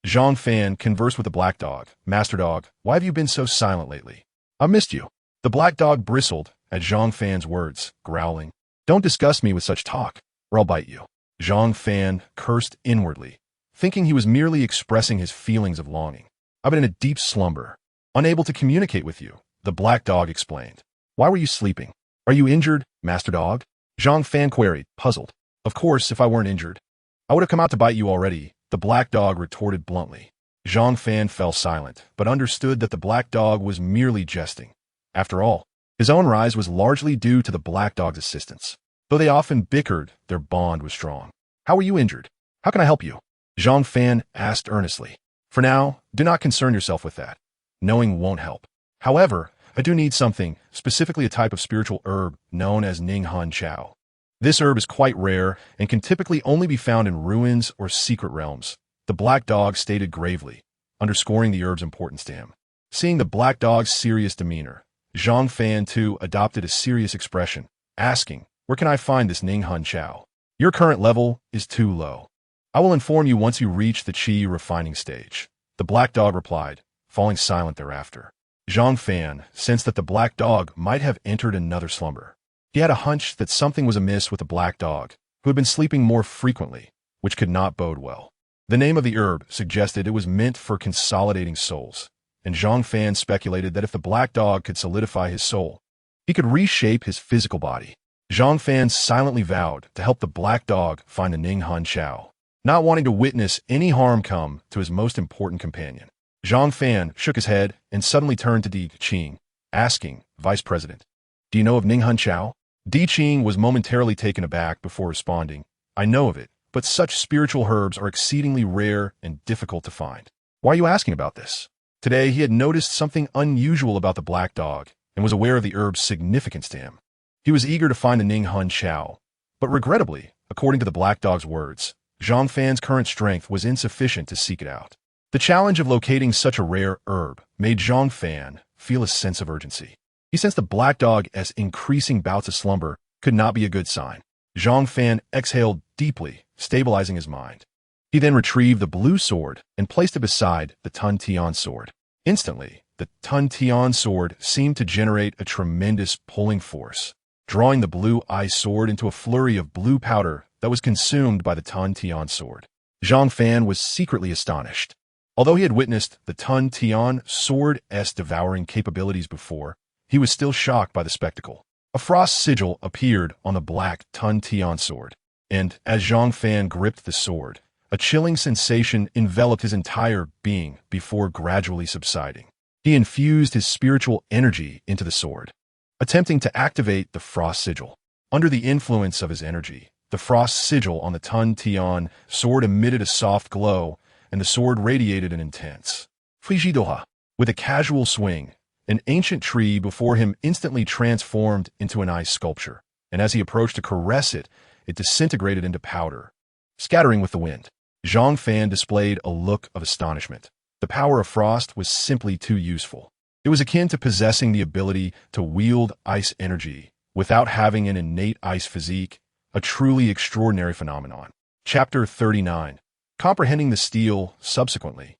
Zhang Fan conversed with the black dog. "Master dog, why have you been so silent lately? I missed you." The black dog bristled at Zhang Fan's words, growling, "Don't disgust me with such talk, or I'll bite you." Zhang Fan cursed inwardly, thinking he was merely expressing his feelings of longing. "I've been in a deep slumber, unable to communicate with you," the black dog explained. "Why were you sleeping? Are you injured, Master Dog?" Zhang Fan queried, puzzled. "Of course, if I weren't injured, I would have come out to bite you already," the black dog retorted bluntly. Zhang Fan fell silent, but understood that the black dog was merely jesting. After all, his own rise was largely due to the black dog's assistance. Though they often bickered, their bond was strong. How were you injured? How can I help you? Zhang Fan asked earnestly. For now, do not concern yourself with that. Knowing won't help. However, I do need something, specifically a type of spiritual herb known as Ninghan Chao. This herb is quite rare and can typically only be found in ruins or secret realms. The black dog stated gravely, underscoring the herb's importance to him. Seeing the black dog's serious demeanor, Zhang Fan too adopted a serious expression, asking, where can I find this Ninghan Chao? Your current level is too low. I will inform you once you reach the qi refining stage. The black dog replied, falling silent thereafter. Zhang Fan sensed that the black dog might have entered another slumber. He had a hunch that something was amiss with the black dog, who had been sleeping more frequently, which could not bode well. The name of the herb suggested it was meant for consolidating souls, and Zhang Fan speculated that if the black dog could solidify his soul, he could reshape his physical body. Zhang Fan silently vowed to help the black dog find the Ninghan Chao, not wanting to witness any harm come to his most important companion. Zhang Fan shook his head and suddenly turned to Di Qing, asking, Vice President, do you know of Ninghan Chao? Di Qing was momentarily taken aback before responding, I know of it, but such spiritual herbs are exceedingly rare and difficult to find. Why are you asking about this? Today he had noticed something unusual about the black dog and was aware of the herb's significance to him. He was eager to find the Ninghan Chao, but regrettably, according to the black dog's words, Zhang Fan's current strength was insufficient to seek it out. The challenge of locating such a rare herb made Zhang Fan feel a sense of urgency. He sensed the black dog as increasing bouts of slumber could not be a good sign. Zhang Fan exhaled deeply, stabilizing his mind. He then retrieved the blue sword and placed it beside the Tun Tian sword. Instantly, the Tun Tian sword seemed to generate a tremendous pulling force, drawing the blue ice sword into a flurry of blue powder that was consumed by the Tun Tian sword. Zhang Fan was secretly astonished. Although he had witnessed the Tun Tian sword's devouring capabilities before, he was still shocked by the spectacle. A frost sigil appeared on the black Tun Tian sword, and as Zhang Fan gripped the sword, a chilling sensation enveloped his entire being before gradually subsiding. He infused his spiritual energy into the sword, attempting to activate the frost sigil. Under the influence of his energy, the frost sigil on the Tun Tian sword emitted a soft glow, and the sword radiated an intense Frigidoha. With a casual swing, an ancient tree before him instantly transformed into an ice sculpture, and as he approached to caress it, it disintegrated into powder, scattering with the wind. Zhang Fan displayed a look of astonishment. The power of frost was simply too useful. It was akin to possessing the ability to wield ice energy without having an innate ice physique, a truly extraordinary phenomenon. Chapter 39. Comprehending the steel. Subsequently,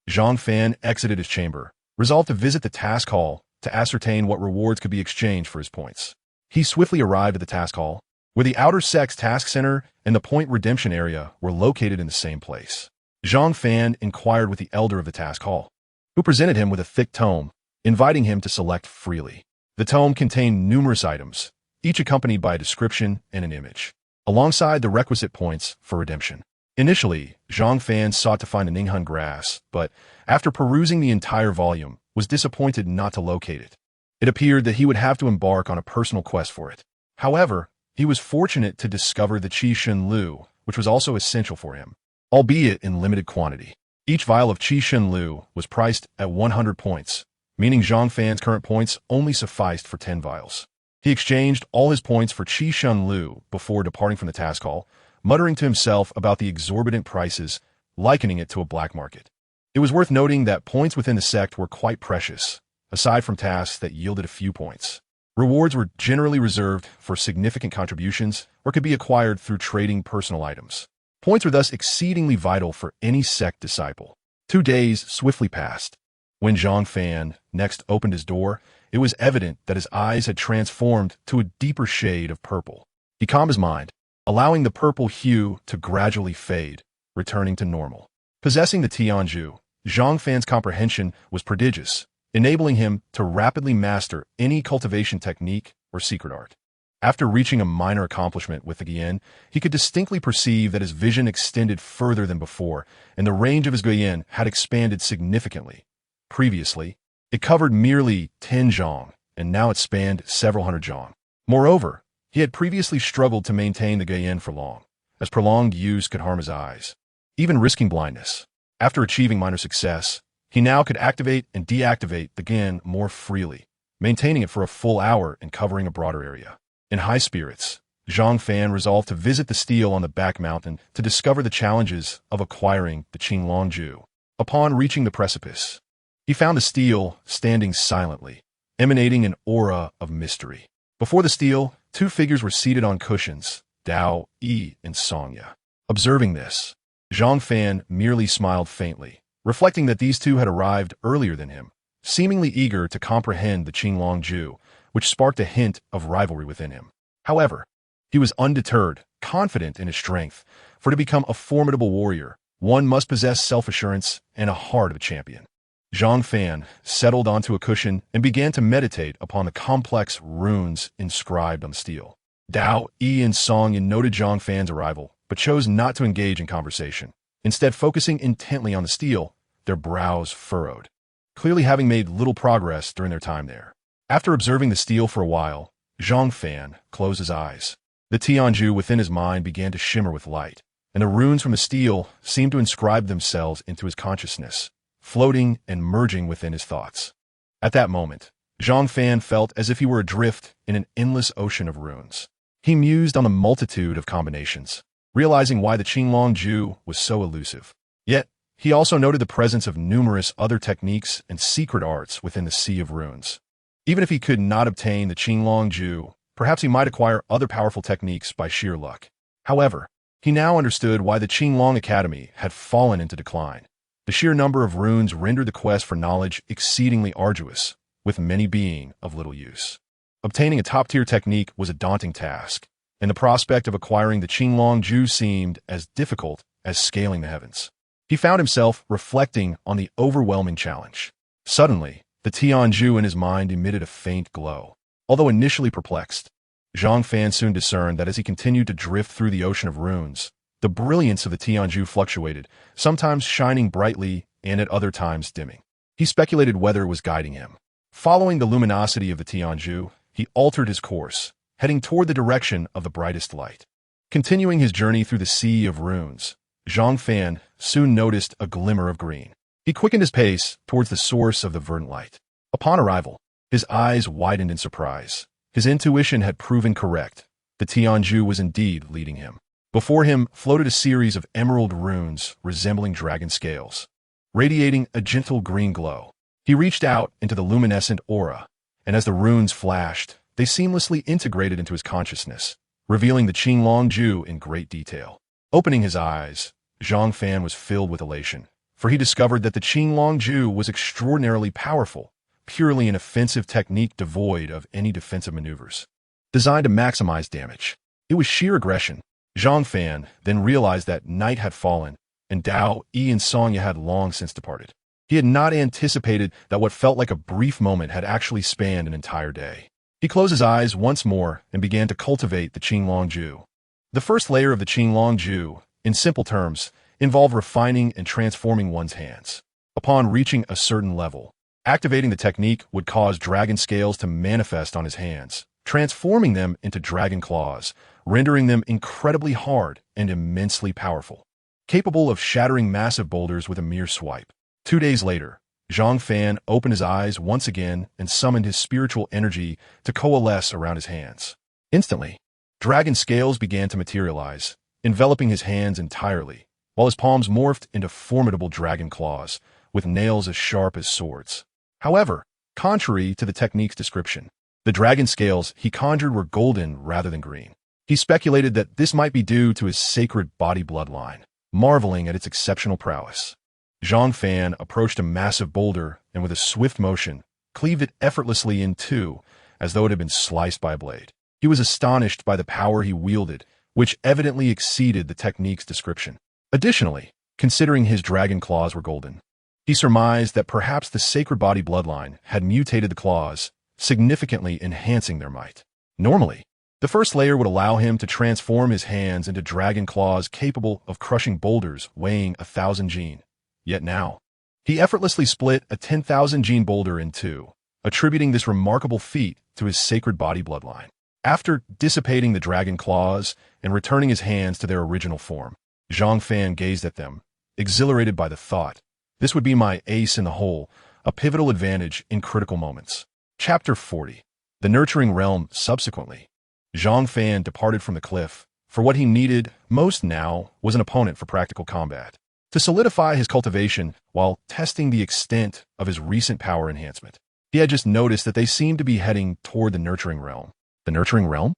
Zhang Fan exited his chamber, resolved to visit the task hall to ascertain what rewards could be exchanged for his points. He swiftly arrived at the task hall, where the Outer Sex Task Center and the Point Redemption Area were located in the same place. Zhang Fan inquired with the elder of the task hall, who presented him with a thick tome, inviting him to select freely. The tome contained numerous items, each accompanied by a description and an image, alongside the requisite points for redemption. Initially, Zhang Fan sought to find the Ninghan grass, but after perusing the entire volume, was disappointed not to locate it. It appeared that he would have to embark on a personal quest for it. However, he was fortunate to discover the Qi Shen Lu, which was also essential for him, albeit in limited quantity. Each vial of Qi Shen Lu was priced at 100 points, meaning Zhang Fan's current points only sufficed for 10 vials. He exchanged all his points for Qi Shen Lu before departing from the task hall, muttering to himself about the exorbitant prices, likening it to a black market. It was worth noting that points within the sect were quite precious, aside from tasks that yielded a few points. Rewards were generally reserved for significant contributions or could be acquired through trading personal items. Points were thus exceedingly vital for any sect disciple. 2 days swiftly passed. When Zhang Fan next opened his door, it was evident that his eyes had transformed to a deeper shade of purple. He calmed his mind, allowing the purple hue to gradually fade, returning to normal. Possessing the Tianju, Zhang Fan's comprehension was prodigious, enabling him to rapidly master any cultivation technique or secret art. After reaching a minor accomplishment with the Guiyan, he could distinctly perceive that his vision extended further than before, and the range of his Guiyan had expanded significantly. Previously, it covered merely 10 zhong, and now it spanned several hundred zhong. Moreover, he had previously struggled to maintain the Guiyan for long, as prolonged use could harm his eyes, even risking blindness. After achieving minor success, he now could activate and deactivate the Gan more freely, maintaining it for a full hour and covering a broader area. In high spirits, Zhang Fan resolved to visit the stele on the back mountain to discover the challenges of acquiring the Qinglongju. Upon reaching the precipice, he found the stele standing silently, emanating an aura of mystery. Before the stele, two figures were seated on cushions, Dao Yi and Songya. Observing this, Zhang Fan merely smiled faintly, reflecting that these two had arrived earlier than him, seemingly eager to comprehend the Qinglongju, which sparked a hint of rivalry within him. However, he was undeterred, confident in his strength, for to become a formidable warrior, one must possess self-assurance and a heart of a champion. Zhang Fan settled onto a cushion and began to meditate upon the complex runes inscribed on the stele. Dao Yi and Songyan noted Zhang Fan's arrival, but chose not to engage in conversation. Instead, focusing intently on the stele, their brows furrowed, clearly having made little progress during their time there. After observing the stele for a while, Zhang Fan closed his eyes. The Tianju within his mind began to shimmer with light, and the runes from the stele seemed to inscribe themselves into his consciousness, floating and merging within his thoughts. At that moment, Zhang Fan felt as if he were adrift in an endless ocean of runes. He mused on the multitude of combinations, realizing why the Qinglongju was so elusive. Yet, he also noted the presence of numerous other techniques and secret arts within the sea of runes. Even if he could not obtain the Qinglongju, perhaps he might acquire other powerful techniques by sheer luck. However, he now understood why the Qinglong Academy had fallen into decline. The sheer number of runes rendered the quest for knowledge exceedingly arduous, with many being of little use. Obtaining a top-tier technique was a daunting task, and the prospect of acquiring the Qinglongju seemed as difficult as scaling the heavens. He found himself reflecting on the overwhelming challenge. Suddenly, the Tianju in his mind emitted a faint glow. Although initially perplexed, Zhang Fan soon discerned that as he continued to drift through the ocean of runes, the brilliance of the Tianju fluctuated, sometimes shining brightly and at other times dimming. He speculated whether it was guiding him. Following the luminosity of the Tianju, he altered his course, heading toward the direction of the brightest light. Continuing his journey through the sea of runes, Zhang Fan soon noticed a glimmer of green. He quickened his pace towards the source of the verdant light. Upon arrival, his eyes widened in surprise. His intuition had proven correct. The Tianju was indeed leading him. Before him floated a series of emerald runes resembling dragon scales, radiating a gentle green glow. He reached out into the luminescent aura, and as the runes flashed, they seamlessly integrated into his consciousness, revealing the Qinglongju in great detail. Opening his eyes, Zhang Fan was filled with elation, for he discovered that the Qinglongju was extraordinarily powerful, purely an offensive technique devoid of any defensive maneuvers. Designed to maximize damage, it was sheer aggression. Zhang Fan then realized that night had fallen, and Dao Yi and Songya had long since departed. He had not anticipated that what felt like a brief moment had actually spanned an entire day. He closed his eyes once more and began to cultivate the Qinglongju. The first layer of the Qinglongju, in simple terms, involved refining and transforming one's hands. Upon reaching a certain level, activating the technique would cause dragon scales to manifest on his hands, transforming them into dragon claws, rendering them incredibly hard and immensely powerful, capable of shattering massive boulders with a mere swipe. 2 days later, Zhang Fan opened his eyes once again and summoned his spiritual energy to coalesce around his hands. Instantly, dragon scales began to materialize, enveloping his hands entirely, while his palms morphed into formidable dragon claws, with nails as sharp as swords. However, contrary to the technique's description, the dragon scales he conjured were golden rather than green. He speculated that this might be due to his sacred body bloodline, marveling at its exceptional prowess. Zhang Fan approached a massive boulder and with a swift motion, cleaved it effortlessly in two, as though it had been sliced by a blade. He was astonished by the power he wielded, which evidently exceeded the technique's description. Additionally, considering his dragon claws were golden, he surmised that perhaps the sacred body bloodline had mutated the claws, significantly enhancing their might. Normally, the first layer would allow him to transform his hands into dragon claws capable of crushing boulders weighing 1,000 jin. Yet now, he effortlessly split a 10,000 jin boulder in two, attributing this remarkable feat to his sacred body bloodline. After dissipating the dragon claws and returning his hands to their original form, Zhang Fan gazed at them, exhilarated by the thought, "This would be my ace in the hole, a pivotal advantage in critical moments." Chapter 40. The Nurturing Realm. Subsequently, Zhang Fan departed from the cliff, for what he needed most now was an opponent for practical combat, to solidify his cultivation while testing the extent of his recent power enhancement. He had just noticed that they seemed to be heading toward the Nurturing Realm. The Nurturing Realm?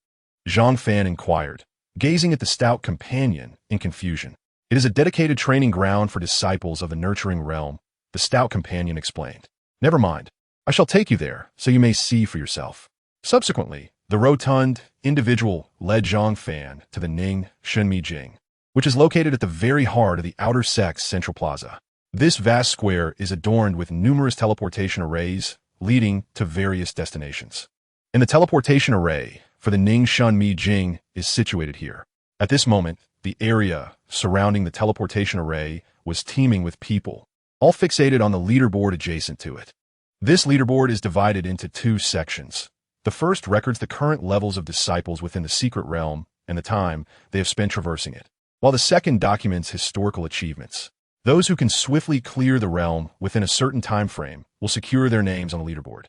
Zhang Fan inquired, gazing at the stout companion in confusion. "It is a dedicated training ground for disciples of the Nurturing Realm," the stout companion explained. "Never mind. I shall take you there, so you may see for yourself." Subsequently, the rotund individual led Zhang Fan to the Ning Shunmi Jing, which is located at the very heart of the Outer Sect's central plaza. This vast square is adorned with numerous teleportation arrays leading to various destinations. And the teleportation array for the Ning Shunmi Jing is situated here. At this moment, the area surrounding the teleportation array was teeming with people, all fixated on the leaderboard adjacent to it. This leaderboard is divided into two sections. The first records the current levels of disciples within the secret realm and the time they have spent traversing it, while the second documents historical achievements. Those who can swiftly clear the realm within a certain time frame will secure their names on the leaderboard,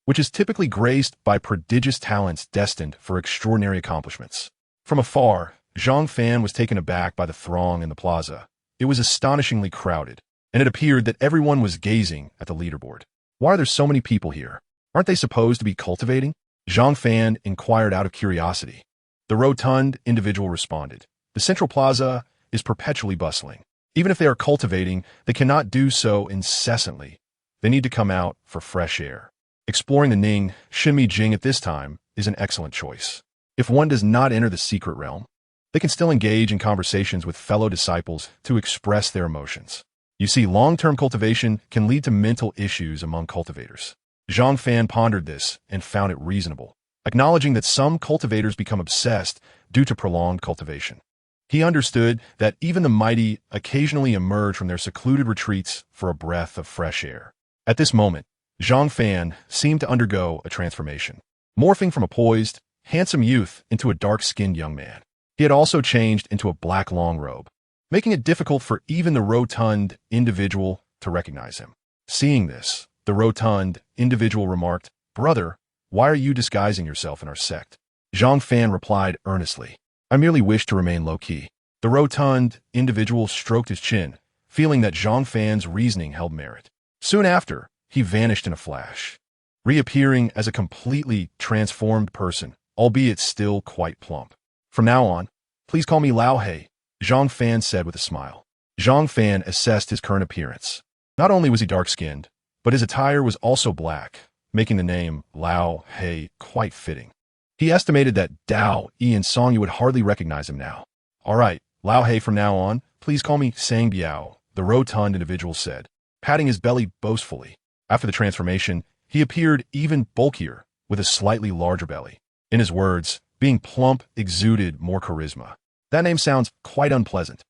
which is typically graced by prodigious talents destined for extraordinary accomplishments. From afar, Zhang Fan was taken aback by the throng in the plaza. It was astonishingly crowded, and it appeared that everyone was gazing at the leaderboard. "Why are there so many people here? Aren't they supposed to be cultivating?" Zhang Fan inquired out of curiosity. The rotund individual responded, "The central plaza is perpetually bustling. Even if they are cultivating, they cannot do so incessantly. They need to come out for fresh air. Exploring the Ning Shunmi Jing at this time is an excellent choice. If one does not enter the secret realm, they can still engage in conversations with fellow disciples to express their emotions. You see, long-term cultivation can lead to mental issues among cultivators." Zhang Fan pondered this and found it reasonable, acknowledging that some cultivators become obsessed due to prolonged cultivation. He understood that even the mighty occasionally emerge from their secluded retreats for a breath of fresh air. At this moment, Zhang Fan seemed to undergo a transformation, morphing from a poised, handsome youth into a dark-skinned young man. He had also changed into a black long robe, making it difficult for even the rotund individual to recognize him. Seeing this, the rotund individual remarked, "Brother, why are you disguising yourself in our sect?" Zhang Fan replied earnestly, "I merely wish to remain low-key." The rotund individual stroked his chin, feeling that Zhang Fan's reasoning held merit. Soon after, he vanished in a flash, reappearing as a completely transformed person, albeit still quite plump. "From now on, please call me Lao He," Zhang Fan said with a smile. Zhang Fan assessed his current appearance. Not only was he dark-skinned, but his attire was also black, making the name Lao He quite fitting. He estimated that Dao, Yi, and Song would hardly recognize him now. "All right, Lao He, from now on, please call me Sang Biao," the rotund individual said, patting his belly boastfully. After the transformation, he appeared even bulkier, with a slightly larger belly. In his words, being plump exuded more charisma. "That name sounds quite unpleasant."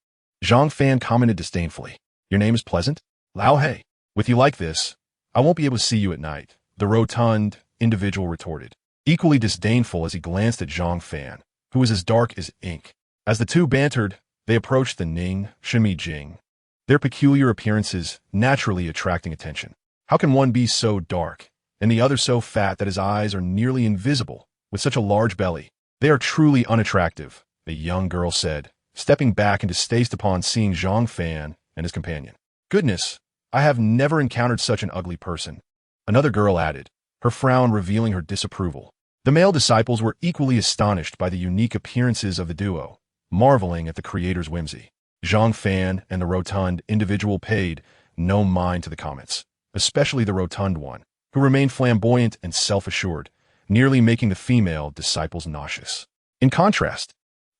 Zhang Fan commented disdainfully. "Your name is pleasant? Lao He. With you like this, I won't be able to see you at night," the rotund individual retorted, equally disdainful as he glanced at Zhang Fan, who was as dark as ink. As the two bantered, they approached the Ning Shunmi Jing, their peculiar appearances naturally attracting attention. How can one be so dark, and the other so fat that his eyes are nearly invisible, with such a large belly? "They are truly unattractive," the young girl said, stepping back in distaste upon seeing Zhang Fan and his companion. "Goodness, I have never encountered such an ugly person," another girl added, her frown revealing her disapproval. The male disciples were equally astonished by the unique appearances of the duo, marveling at the creator's whimsy. Zhang Fan and the rotund individual paid no mind to the comments, especially the rotund one, who remained flamboyant and self-assured, nearly making the female disciples nauseous. In contrast,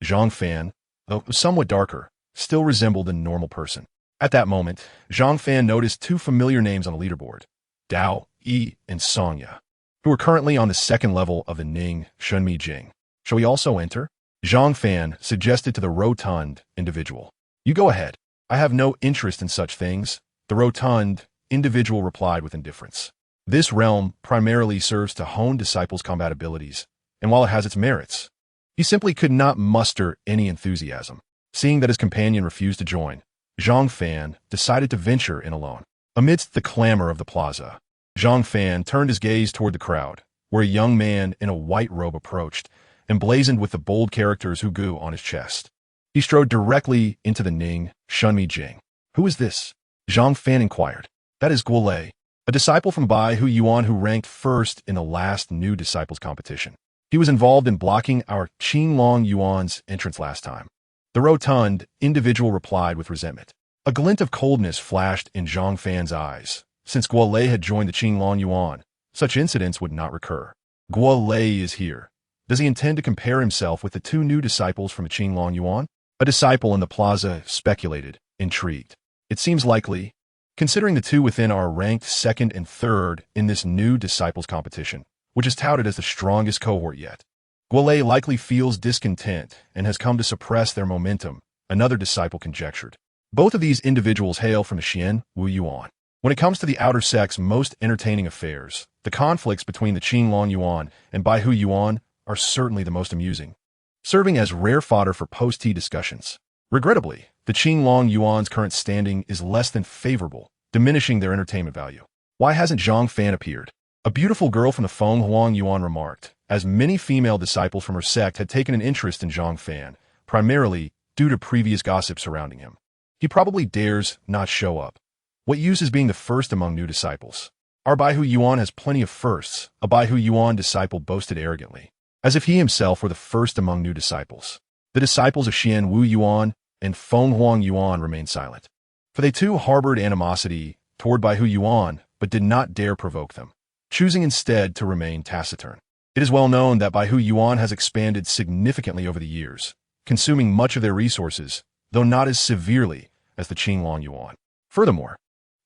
Zhang Fan, though somewhat darker, still resembled a normal person. At that moment, Zhang Fan noticed two familiar names on the leaderboard, Dao Yi and Songya, who are currently on the second level of the Ning Shunmi Jing. "Shall we also enter?" Zhang Fan suggested to the rotund individual. "You go ahead. I have no interest in such things," the rotund individual replied with indifference. "This realm primarily serves to hone disciples' combat abilities, and while it has its merits, he simply could not muster any enthusiasm. Seeing that his companion refused to join, Zhang Fan decided to venture in alone. Amidst the clamor of the plaza, Zhang Fan turned his gaze toward the crowd, where a young man in a white robe approached, emblazoned with the bold characters Hu Gu on his chest. He strode directly into the Ning Shunmi Jing. "Who is this?" Zhang Fan inquired. "That is Guo Lei, a disciple from Bai Hu Yuan who ranked first in the last new disciples competition. He was involved in blocking our Qinglong Yuan's entrance last time." The rotund individual replied with resentment. A glint of coldness flashed in Zhang Fan's eyes. Since Guo Lei had joined the Qinglong Yuan, such incidents would not recur. Guo Lei is here. Does he intend to compare himself with the two new disciples from the Qinglong Yuan? A disciple in the plaza speculated, intrigued. It seems likely, considering the two within are ranked second and third in this new disciples competition, which is touted as the strongest cohort yet. Guo Lei likely feels discontent and has come to suppress their momentum, another disciple conjectured. Both of these individuals hail from the Xian Wu Yuan. When it comes to the outer sect's most entertaining affairs, the conflicts between the Qinglong Yuan and Bai Hu Yuan are certainly the most amusing, serving as rare fodder for post-tea discussions. Regrettably, the Qinglong Yuan's current standing is less than favorable, diminishing their entertainment value. "Why hasn't Zhang Fan appeared?" A beautiful girl from the Fenghuang Yuan remarked, as many female disciples from her sect had taken an interest in Zhang Fan, primarily due to previous gossip surrounding him. "He probably dares not show up. What use is being the first among new disciples? Our Bai Hu Yuan has plenty of firsts," a Bai Hu Yuan disciple boasted arrogantly, as if he himself were the first among new disciples. The disciples of Xian Wu Yuan and Fenghuang Yuan remained silent, for they too harbored animosity toward Bai Hu Yuan, but did not dare provoke them, choosing instead to remain taciturn. It is well known that Bai Hu Yuan has expanded significantly over the years, consuming much of their resources, though not as severely as the Qinglong Yuan. Furthermore,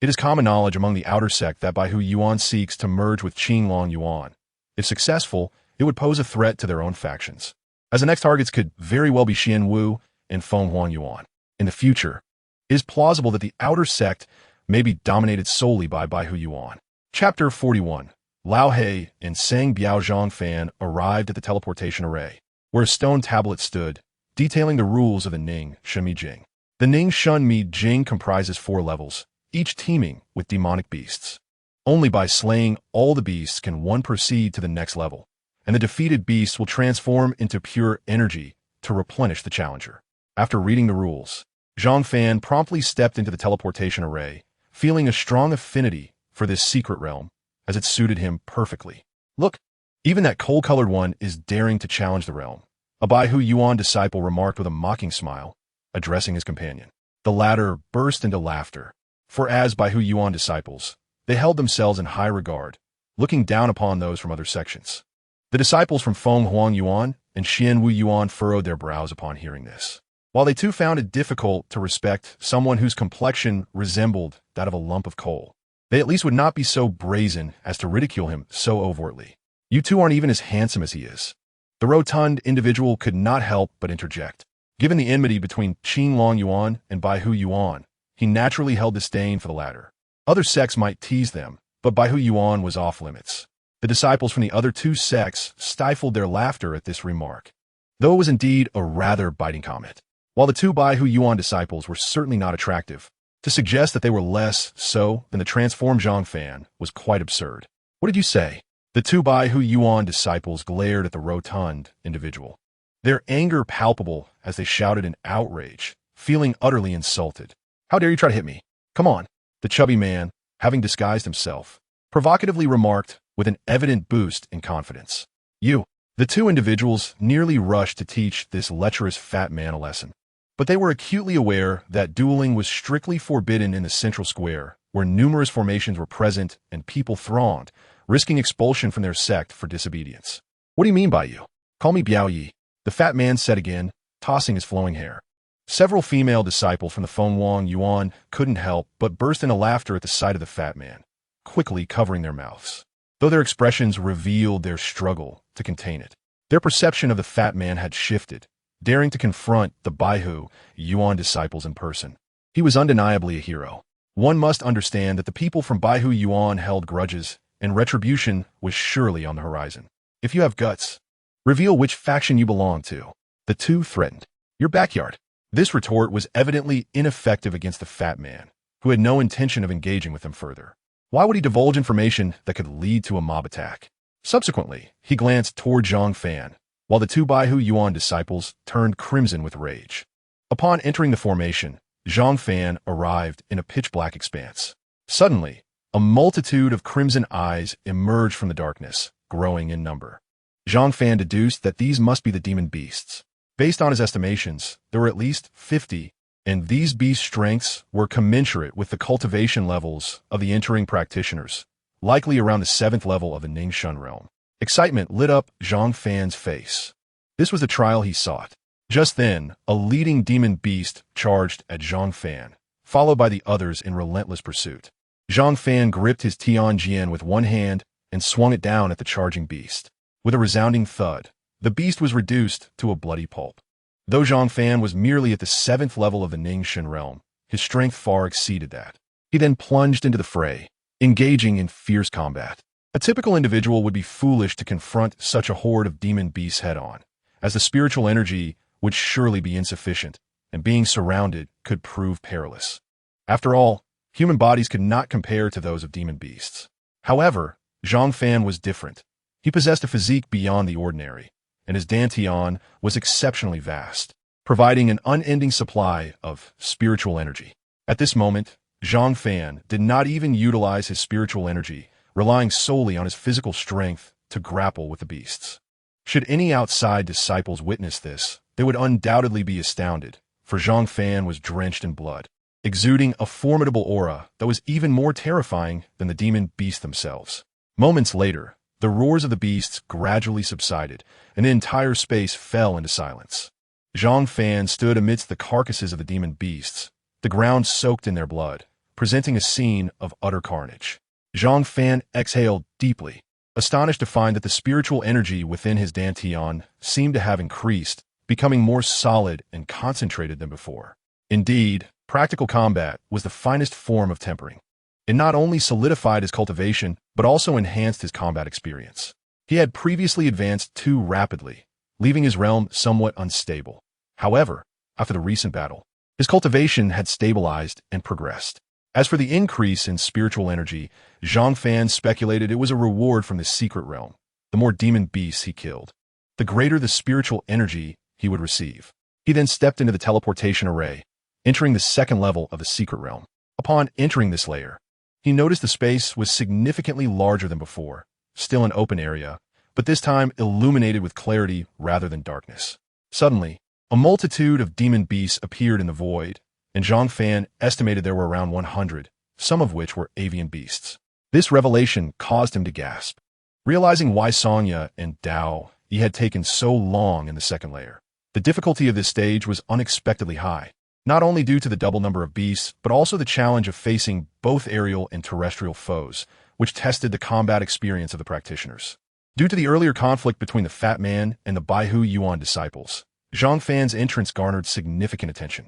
it is common knowledge among the outer sect that Bai Hu Yuan seeks to merge with Qinglong Yuan. If successful, it would pose a threat to their own factions, as the next targets could very well be Xian Wu and Fenghuang Yuan. In the future, it is plausible that the outer sect may be dominated solely by Bai Hu Yuan. Chapter 41. Lao He and Sang Biao Zhang Fan arrived at the teleportation array, where a stone tablet stood, detailing the rules of the Ning Shunmi Jing. The Ning Shunmi Jing comprises 4 levels, each teeming with demonic beasts. Only by slaying all the beasts can one proceed to the next level, and the defeated beasts will transform into pure energy to replenish the challenger. After reading the rules, Zhang Fan promptly stepped into the teleportation array, feeling a strong affinity for this secret realm, as it suited him perfectly. "Look, even that coal-colored one is daring to challenge the realm," a Bai Hu Yuan disciple remarked with a mocking smile, addressing his companion. The latter burst into laughter, for as Bai Hu Yuan disciples, they held themselves in high regard, looking down upon those from other sections. The disciples from Fenghuang Yuan and Xian Wu Yuan furrowed their brows upon hearing this, while they too found it difficult to respect someone whose complexion resembled that of a lump of coal. They at least would not be so brazen as to ridicule him so overtly. "You two aren't even as handsome as he is." The rotund individual could not help but interject. Given the enmity between Qinglong Yuan and Bai Hu Yuan, he naturally held disdain for the latter. Other sects might tease them, but Bai Hu Yuan was off limits. The disciples from the other two sects stifled their laughter at this remark, though it was indeed a rather biting comment. While the two Bai Hu Yuan disciples were certainly not attractive, to suggest that they were less so than the transformed Zhang Fan was quite absurd. "What did you say?" The two Bai Hu Yuan disciples glared at the rotund individual, their anger palpable as they shouted in outrage, feeling utterly insulted. "How dare you try to hit me? Come on," the chubby man, having disguised himself, provocatively remarked with an evident boost in confidence. "You." The two individuals nearly rushed to teach this lecherous fat man a lesson, but they were acutely aware that dueling was strictly forbidden in the central square, where numerous formations were present and people thronged, risking expulsion from their sect for disobedience. "What do you mean by you?" "Call me Biao Yi," the fat man said again, tossing his flowing hair. Several female disciples from the Fenghuang Yuan couldn't help but burst into laughter at the sight of the fat man, quickly covering their mouths, though their expressions revealed their struggle to contain it. Their perception of the fat man had shifted, daring to confront the Bai Hu Yuan disciples in person. He was undeniably a hero. One must understand that the people from Bai Hu Yuan held grudges, and retribution was surely on the horizon. "If you have guts, Reveal which faction you belong to. The two threatened. Your backyard. This retort was evidently ineffective against the fat man, who had no intention of engaging with him further. Why would he divulge information that could lead to a mob attack? Subsequently, he glanced toward Zhang Fan, while the two Baihu Yuan disciples turned crimson with rage. Upon entering the formation, Zhang Fan arrived in a pitch-black expanse. Suddenly, a multitude of crimson eyes emerged from the darkness, growing in number. Zhang Fan deduced that these must be the demon beasts. Based on his estimations, there were at least 50, and these beast strengths were commensurate with the cultivation levels of the entering practitioners, likely around the 7th level of the Ningxun realm. Excitement lit up Zhang Fan's face. This was the trial he sought. Just then, a leading demon beast charged at Zhang Fan, followed by the others in relentless pursuit. Zhang Fan gripped his Tianjian with one hand and swung it down at the charging beast. With a resounding thud, the beast was reduced to a bloody pulp. Though Zhang Fan was merely at the 7th level of the Ningxun realm, his strength far exceeded that. He then plunged into the fray, engaging in fierce combat. A typical individual would be foolish to confront such a horde of demon beasts head-on, as the spiritual energy would surely be insufficient, and being surrounded could prove perilous. After all, human bodies could not compare to those of demon beasts. However, Zhang Fan was different. He possessed a physique beyond the ordinary, and his dantian was exceptionally vast, providing an unending supply of spiritual energy. At this moment, Zhang Fan did not even utilize his spiritual energy, relying solely on his physical strength to grapple with the beasts. Should any outside disciples witness this, they would undoubtedly be astounded, for Zhang Fan was drenched in blood, exuding a formidable aura that was even more terrifying than the demon beasts themselves. Moments later, the roars of the beasts gradually subsided, and the entire space fell into silence. Zhang Fan stood amidst the carcasses of the demon beasts, the ground soaked in their blood, presenting a scene of utter carnage. Zhang Fan exhaled deeply, astonished to find that the spiritual energy within his dantian seemed to have increased, becoming more solid and concentrated than before. Indeed, practical combat was the finest form of tempering. It not only solidified his cultivation, but also enhanced his combat experience. He had previously advanced too rapidly, leaving his realm somewhat unstable. However, after the recent battle, his cultivation had stabilized and progressed. As for the increase in spiritual energy, Zhang Fan speculated it was a reward from the secret realm. The more demon beasts he killed, the greater the spiritual energy he would receive. He then stepped into the teleportation array, entering the 2nd level of the secret realm. Upon entering this layer, he noticed the space was significantly larger than before, still an open area, but this time illuminated with clarity rather than darkness. Suddenly, a multitude of demon beasts appeared in the void, and Zhang Fan estimated there were around 100, some of which were avian beasts. This revelation caused him to gasp, realizing why Sanya and Dao Yi had taken so long in the 2nd layer. The difficulty of this stage was unexpectedly high, not only due to the double number of beasts, but also the challenge of facing both aerial and terrestrial foes, which tested the combat experience of the practitioners. Due to the earlier conflict between the Fat Man and the Baihu Yuan disciples, Zhang Fan's entrance garnered significant attention.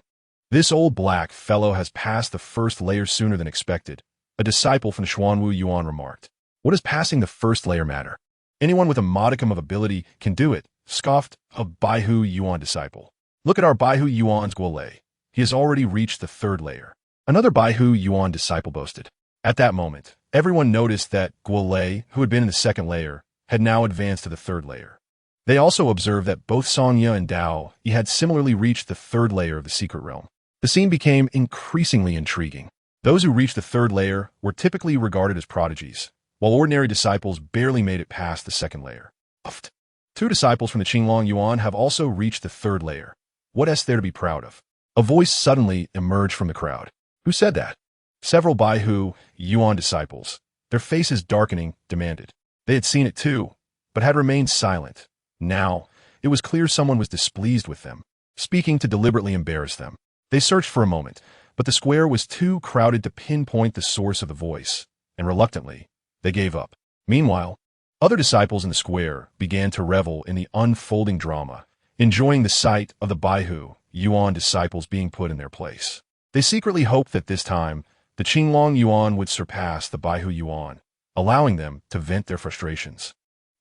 This old black fellow has passed the 1st layer sooner than expected, a disciple from the Xuanwu Yuan remarked. What does passing the 1st layer matter? Anyone with a modicum of ability can do it, scoffed a Baihu Yuan disciple. Look at our Baihu Yuan's Guolei. He has already reached the 3rd layer. Another Baihu Yuan disciple boasted. At that moment, everyone noticed that Guolei, who had been in the 2nd layer, had now advanced to the 3rd layer. They also observed that both Sanya and Dao Yi had similarly reached the 3rd layer of the secret realm. The scene became increasingly intriguing. Those who reached the 3rd layer were typically regarded as prodigies, while ordinary disciples barely made it past the 2nd layer. Uffed. 2 disciples from the Qinglong Yuan have also reached the 3rd layer. What is there to be proud of? A voice suddenly emerged from the crowd. Who said that? Several Baihu Yuan disciples, their faces darkening, demanded. They had seen it too, but had remained silent. Now, it was clear someone was displeased with them, speaking to deliberately embarrass them. They searched for a moment, but the square was too crowded to pinpoint the source of the voice, and reluctantly, they gave up. Meanwhile, other disciples in the square began to revel in the unfolding drama, enjoying the sight of the Baihu Yuan disciples being put in their place. They secretly hoped that this time, the Qinglong Yuan would surpass the Baihu Yuan, allowing them to vent their frustrations.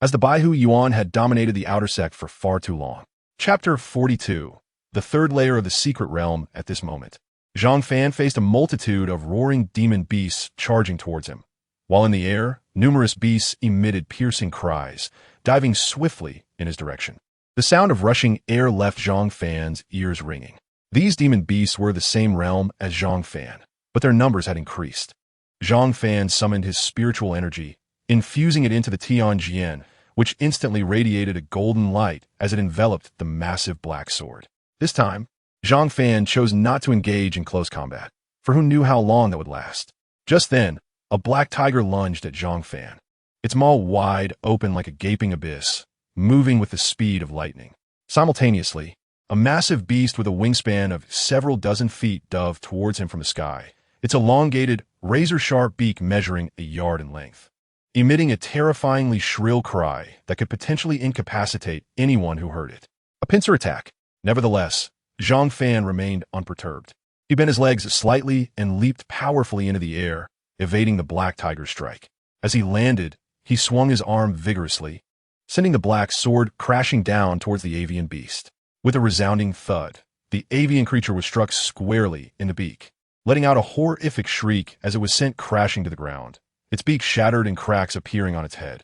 as the Baihu Yuan had dominated the outer sect for far too long. Chapter 42. The third layer of the secret realm. At this moment, Zhang Fan faced a multitude of roaring demon beasts charging towards him. While in the air, numerous beasts emitted piercing cries, diving swiftly in his direction. The sound of rushing air left Zhang Fan's ears ringing. These demon beasts were the same realm as Zhang Fan, but their numbers had increased. Zhang Fan summoned his spiritual energy, infusing it into the Tianjian, which instantly radiated a golden light as it enveloped the massive black sword. This time, Zhang Fan chose not to engage in close combat, for who knew how long that would last. Just then, a black tiger lunged at Zhang Fan, its maw wide open like a gaping abyss, moving with the speed of lightning. Simultaneously, a massive beast with a wingspan of several dozen feet dove towards him from the sky, its elongated, razor-sharp beak measuring a yard in length, emitting a terrifyingly shrill cry that could potentially incapacitate anyone who heard it. A pincer attack. Nevertheless, Zhang Fan remained unperturbed. He bent his legs slightly and leaped powerfully into the air, evading the black tiger's strike. As he landed, he swung his arm vigorously, sending the black sword crashing down towards the avian beast. With a resounding thud, the avian creature was struck squarely in the beak, letting out a horrific shriek as it was sent crashing to the ground, its beak shattered and cracks appearing on its head,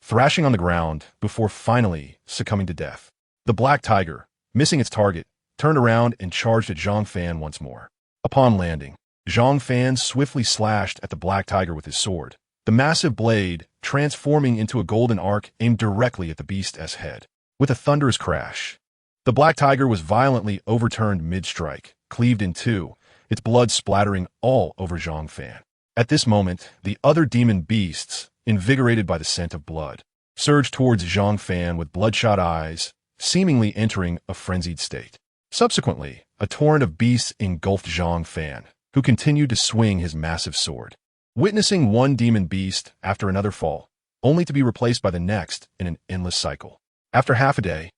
thrashing on the ground before finally succumbing to death. The black tiger, missing its target, turned around and charged at Zhang Fan once more. Upon landing, Zhang Fan swiftly slashed at the black tiger with his sword, the massive blade transforming into a golden arc aimed directly at the beast's head. With a thunderous crash, the black tiger was violently overturned mid-strike, cleaved in two, its blood splattering all over Zhang Fan. At this moment, the other demon beasts, invigorated by the scent of blood, surged towards Zhang Fan with bloodshot eyes, seemingly entering a frenzied state. Subsequently, a torrent of beasts engulfed Zhang Fan, who continued to swing his massive sword, witnessing one demon beast after another fall, only to be replaced by the next in an endless cycle. After half a day,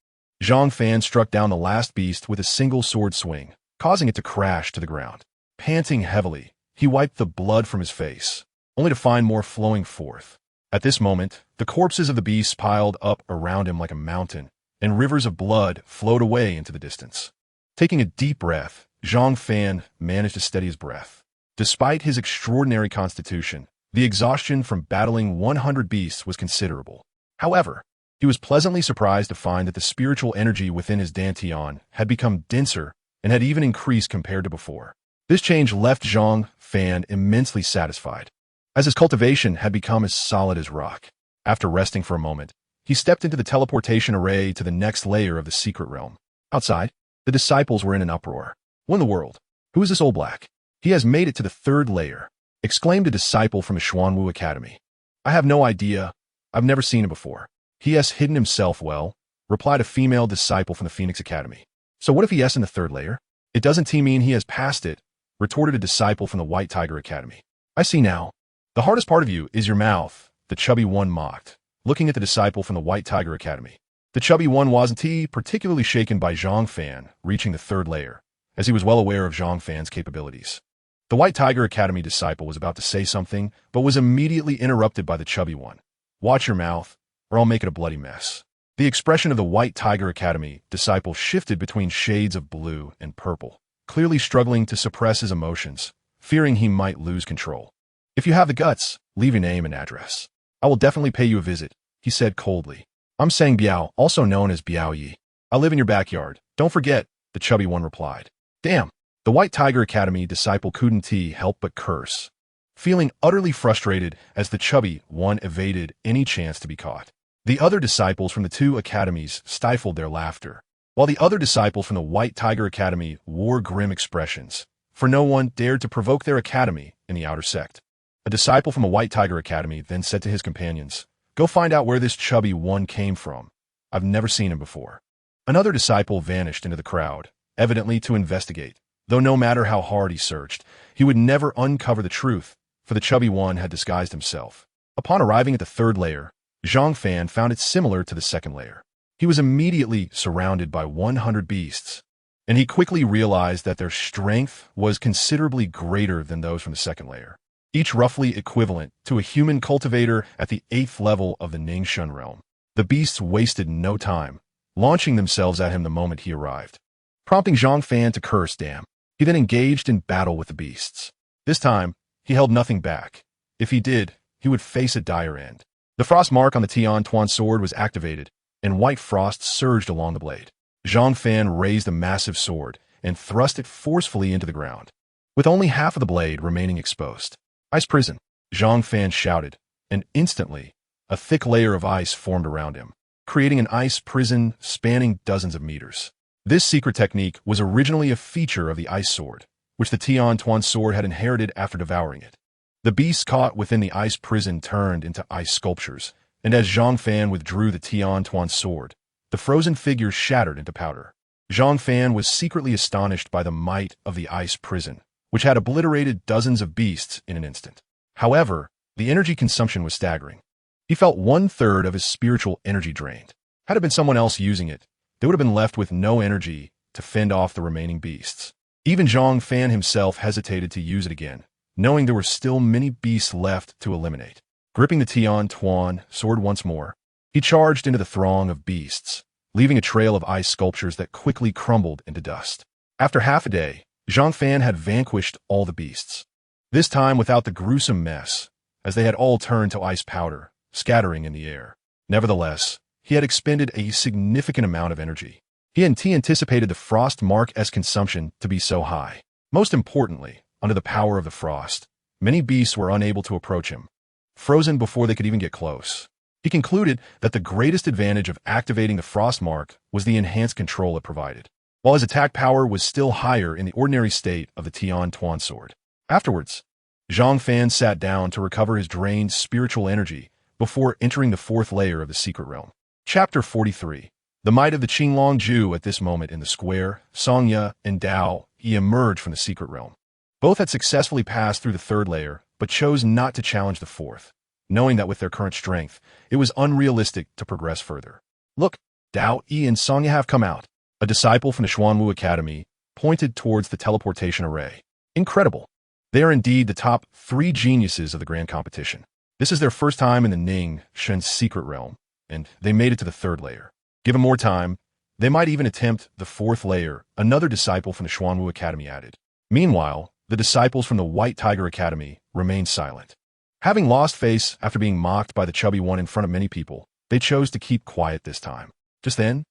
Zhang Fan struck down the last beast with a single sword swing, causing it to crash to the ground. Panting heavily, he wiped the blood from his face, only to find more flowing forth. At this moment, the corpses of the beasts piled up around him like a mountain, and rivers of blood flowed away into the distance. Taking a deep breath, Zhang Fan managed to steady his breath. Despite his extraordinary constitution, the exhaustion from battling 100 beasts was considerable. However, he was pleasantly surprised to find that the spiritual energy within his dantian had become denser and had even increased compared to before. This change left Zhang Fan immensely satisfied, as his cultivation had become as solid as rock. After resting for a moment, he stepped into the teleportation array to the next layer of the secret realm. Outside, the disciples were in an uproar. What in the world? Who is this old black? He has made it to the third layer, exclaimed a disciple from the Xuanwu Academy. I have no idea. I've never seen him before. He has hidden himself well, replied a female disciple from the Phoenix Academy. So what if he is in the third layer? It doesn't mean he has passed it, retorted a disciple from the White Tiger Academy. I see now. The hardest part of you is your mouth, the chubby one mocked, looking at the disciple from the White Tiger Academy. The chubby one wasn't particularly shaken by Zhang Fan reaching the third layer, as he was well aware of Zhang Fan's capabilities. The White Tiger Academy disciple was about to say something, but was immediately interrupted by the chubby one. Watch your mouth, or I'll make it a bloody mess. The expression of the White Tiger Academy disciple shifted between shades of blue and purple, clearly struggling to suppress his emotions, fearing he might lose control. If you have the guts, leave your name and address. I will definitely pay you a visit, he said coldly. I'm Sang Biao, also known as Biao Yi. I live in your backyard. Don't forget, the chubby one replied. Damn. The White Tiger Academy disciple couldn't help but curse, feeling utterly frustrated as the chubby one evaded any chance to be caught. The other disciples from the two academies stifled their laughter, while the other disciples from the White Tiger Academy wore grim expressions, for no one dared to provoke their academy in the outer sect. A disciple from a White Tiger Academy then said to his companions, Go find out where this chubby one came from. I've never seen him before. Another disciple vanished into the crowd, evidently to investigate, though no matter how hard he searched, he would never uncover the truth, for the chubby one had disguised himself. Upon arriving at the third layer, Zhang Fan found it similar to the second layer. He was immediately surrounded by 100 beasts, and he quickly realized that their strength was considerably greater than those from the second layer, each roughly equivalent to a human cultivator at the 8th level of the Ningshun realm. The beasts wasted no time, launching themselves at him the moment he arrived, prompting Zhang Fan to curse damn. He then engaged in battle with the beasts. This time, he held nothing back. If he did, he would face a dire end. The frost mark on the Tian Tuan sword was activated, and white frost surged along the blade. Zhang Fan raised a massive sword and thrust it forcefully into the ground, with only half of the blade remaining exposed. Ice prison, Zhang Fan shouted, and instantly, a thick layer of ice formed around him, creating an ice prison spanning dozens of meters. This secret technique was originally a feature of the ice sword, which the Tian Tuan sword had inherited after devouring it. The beasts caught within the ice prison turned into ice sculptures, and as Zhang Fan withdrew the Tian Tuan sword, the frozen figures shattered into powder. Zhang Fan was secretly astonished by the might of the ice prison, which had obliterated dozens of beasts in an instant. However, the energy consumption was staggering. He felt 1/3 of his spiritual energy drained. Had it been someone else using it, they would have been left with no energy to fend off the remaining beasts. Even Zhang Fan himself hesitated to use it again, knowing there were still many beasts left to eliminate. Gripping the Tian Tuan sword once more, he charged into the throng of beasts, leaving a trail of ice sculptures that quickly crumbled into dust. After half a day, Zhang Fan had vanquished all the beasts, this time without the gruesome mess, as they had all turned to ice powder, scattering in the air. Nevertheless, he had expended a significant amount of energy. He hadn't anticipated the frost mark's consumption to be so high. Most importantly, under the power of the frost, many beasts were unable to approach him, frozen before they could even get close. He concluded that the greatest advantage of activating the frost mark was the enhanced control it provided, while his attack power was still higher in the ordinary state of the Tian Tuan sword. Afterwards, Zhang Fan sat down to recover his drained spiritual energy before entering the fourth layer of the secret realm. Chapter 43. The might of the Qinglong Ju. At this moment in the square, Songya and Dao emerged from the secret realm. Both had successfully passed through the third layer, but chose not to challenge the fourth, knowing that with their current strength, it was unrealistic to progress further. Look, Dao Yi and Songya have come out. A disciple from the Xuanwu Academy pointed towards the teleportation array. Incredible. They are indeed the top 3 geniuses of the grand competition. This is their first time in the Ning Shen's secret realm, and they made it to the third layer. Given more time, they might even attempt the fourth layer, another disciple from the Xuanwu Academy added. Meanwhile, the disciples from the White Tiger Academy remained silent. Having lost face after being mocked by the chubby one in front of many people, they chose to keep quiet this time. Just then,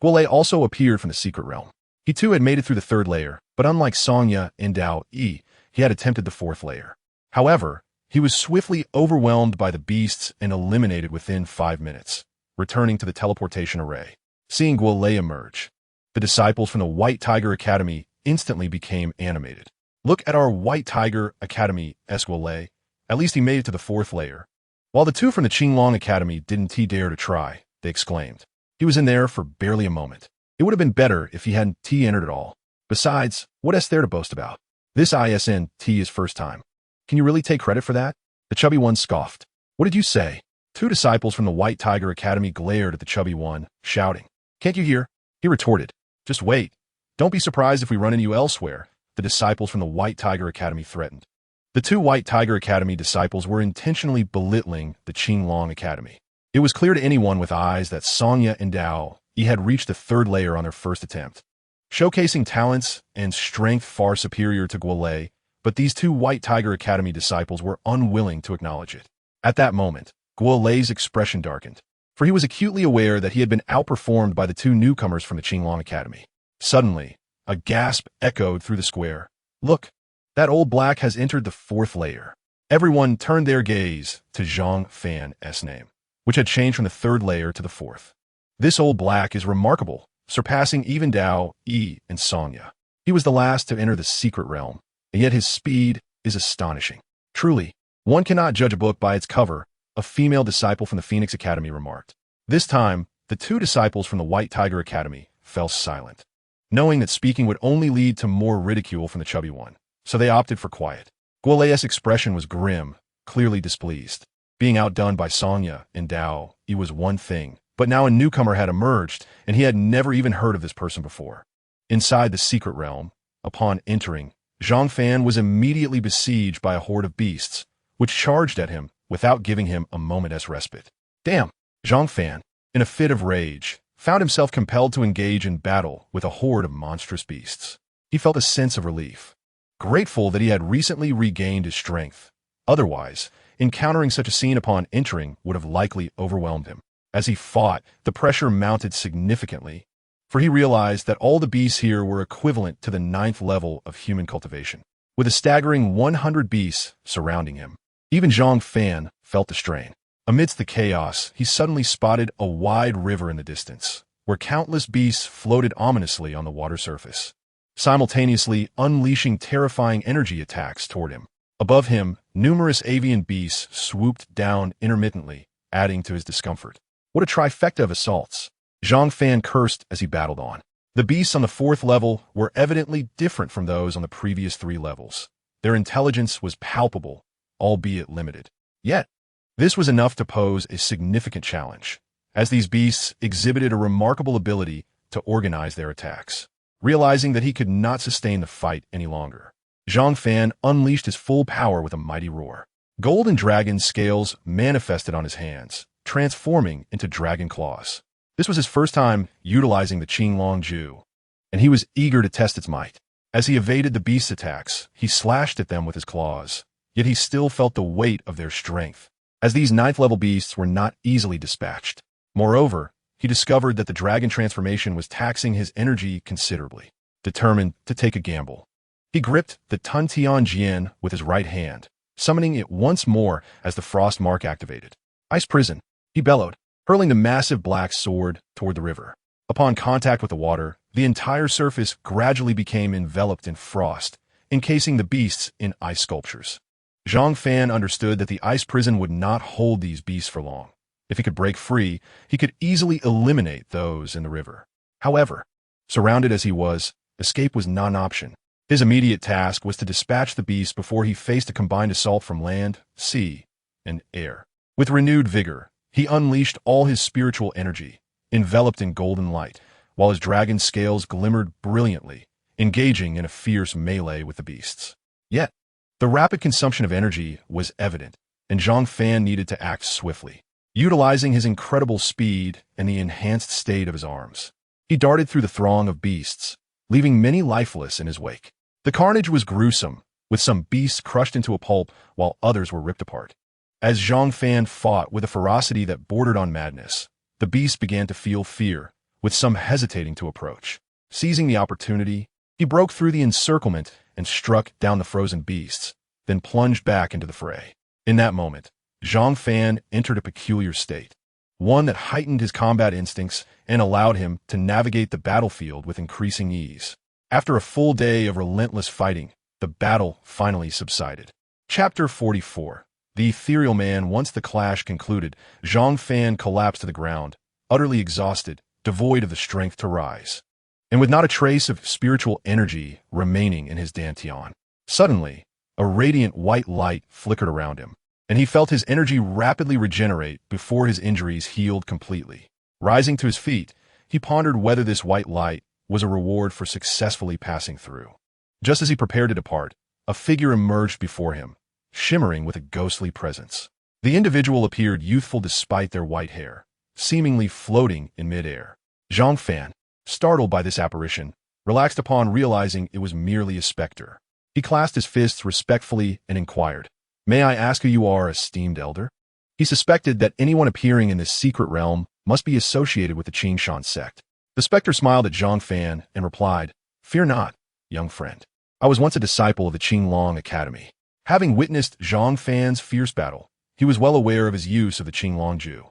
Guolei also appeared from the secret realm. He too had made it through the third layer, but unlike Songya and Dao Yi, he had attempted the fourth layer. However, he was swiftly overwhelmed by the beasts and eliminated within 5 minutes, returning to the teleportation array. Seeing Guolei emerge, the disciples from the White Tiger Academy instantly became animated. Look at our White Tiger Academy, Guolei. At least he made it to the fourth layer. While the two from the Qinglong Academy didn't dare to try, they exclaimed. He was in there for barely a moment. It would have been better if he hadn't entered at all. Besides, what is there to boast about? This isn't his first time. Can you really take credit for that? The chubby one scoffed. What did you say? 2 disciples from the White Tiger Academy glared at the chubby one, shouting. Can't you hear? He retorted. Just wait. Don't be surprised if we run into you elsewhere, the disciples from the White Tiger Academy threatened. The 2 White Tiger Academy disciples were intentionally belittling the Qinglong Academy. It was clear to anyone with eyes that Songya and Dao Yi had reached the third layer on their first attempt, showcasing talents and strength far superior to Guolei, but these 2 White Tiger Academy disciples were unwilling to acknowledge it. At that moment, Guolei's expression darkened, for he was acutely aware that he had been outperformed by the 2 newcomers from the Qinglong Academy. Suddenly, a gasp echoed through the square. Look, that old black has entered the fourth layer. Everyone turned their gaze to Zhang Fan's name, which had changed from the third layer to the fourth. This old black is remarkable, surpassing even Dao Yi and Songya. He was the last to enter the secret realm, and yet his speed is astonishing. Truly, one cannot judge a book by its cover, a female disciple from the Phoenix Academy remarked. This time, the 2 disciples from the White Tiger Academy fell silent, knowing that speaking would only lead to more ridicule from the chubby one, so they opted for quiet. Guolei's expression was grim, clearly displeased. Being outdone by Songya and Dao Yi was one thing, but now a newcomer had emerged, and he had never even heard of this person before. Inside the secret realm, upon entering, Zhang Fan was immediately besieged by a horde of beasts, which charged at him without giving him a moment's respite. Damn, Zhang Fan, in a fit of rage, found himself compelled to engage in battle with a horde of monstrous beasts. He felt a sense of relief, grateful that he had recently regained his strength. Otherwise, encountering such a scene upon entering would have likely overwhelmed him. As he fought, the pressure mounted significantly, for he realized that all the beasts here were equivalent to the 9th level of human cultivation, with a staggering 100 beasts surrounding him. Even Zhang Fan felt the strain. Amidst the chaos, he suddenly spotted a wide river in the distance, where countless beasts floated ominously on the water surface, simultaneously unleashing terrifying energy attacks toward him. Above him, numerous avian beasts swooped down intermittently, adding to his discomfort. What a trifecta of assaults! Zhang Fan cursed as he battled on. The beasts on the 4th level were evidently different from those on the previous 3 levels. Their intelligence was palpable, albeit limited. Yet, this was enough to pose a significant challenge, as these beasts exhibited a remarkable ability to organize their attacks. Realizing that he could not sustain the fight any longer, Zhang Fan unleashed his full power with a mighty roar. Golden dragon scales manifested on his hands, transforming into dragon claws. This was his first time utilizing the Qinglong Ju, and he was eager to test its might. As he evaded the beast's attacks, he slashed at them with his claws, yet he still felt the weight of their strength, as these 9th level beasts were not easily dispatched. Moreover, he discovered that the dragon transformation was taxing his energy considerably. Determined to take a gamble, he gripped the Tuntian Jian with his right hand, summoning it once more as the frost mark activated. Ice prison, he bellowed, hurling the massive black sword toward the river. Upon contact with the water, the entire surface gradually became enveloped in frost, encasing the beasts in ice sculptures. Zhang Fan understood that the ice prison would not hold these beasts for long. If he could break free, he could easily eliminate those in the river. However, surrounded as he was, escape was not an option. His immediate task was to dispatch the beasts before he faced a combined assault from land, sea, and air. With renewed vigor, he unleashed all his spiritual energy, enveloped in golden light, while his dragon scales glimmered brilliantly, engaging in a fierce melee with the beasts. Yet, the rapid consumption of energy was evident, and Zhang Fan needed to act swiftly. Utilizing his incredible speed and the enhanced state of his arms, he darted through the throng of beasts, leaving many lifeless in his wake. The carnage was gruesome, with some beasts crushed into a pulp while others were ripped apart. As Zhang Fan fought with a ferocity that bordered on madness, the beasts began to feel fear, with some hesitating to approach. Seizing the opportunity, he broke through the encirclement and struck down the frozen beasts, then plunged back into the fray. In that moment, Zhang Fan entered a peculiar state, one that heightened his combat instincts and allowed him to navigate the battlefield with increasing ease. After a full day of relentless fighting, the battle finally subsided. Chapter 44. The Ethereal Man. Once the clash concluded, Zhang Fan collapsed to the ground, utterly exhausted, devoid of the strength to rise, and with not a trace of spiritual energy remaining in his dantian. Suddenly, a radiant white light flickered around him, and he felt his energy rapidly regenerate before his injuries healed completely. Rising to his feet, he pondered whether this white light was a reward for successfully passing through. Just as he prepared to depart, a figure emerged before him, shimmering with a ghostly presence. The individual appeared youthful despite their white hair, seemingly floating in midair. Zhang Fan, startled by this apparition, relaxed upon realizing it was merely a specter. He clasped his fists respectfully and inquired, "May I ask who you are, esteemed elder?" He suspected that anyone appearing in this secret realm must be associated with the Qingshan sect. The specter smiled at Zhang Fan and replied, "Fear not, young friend. I was once a disciple of the Qinglong Academy." Having witnessed Zhang Fan's fierce battle, he was well aware of his use of the Qinglong Ju.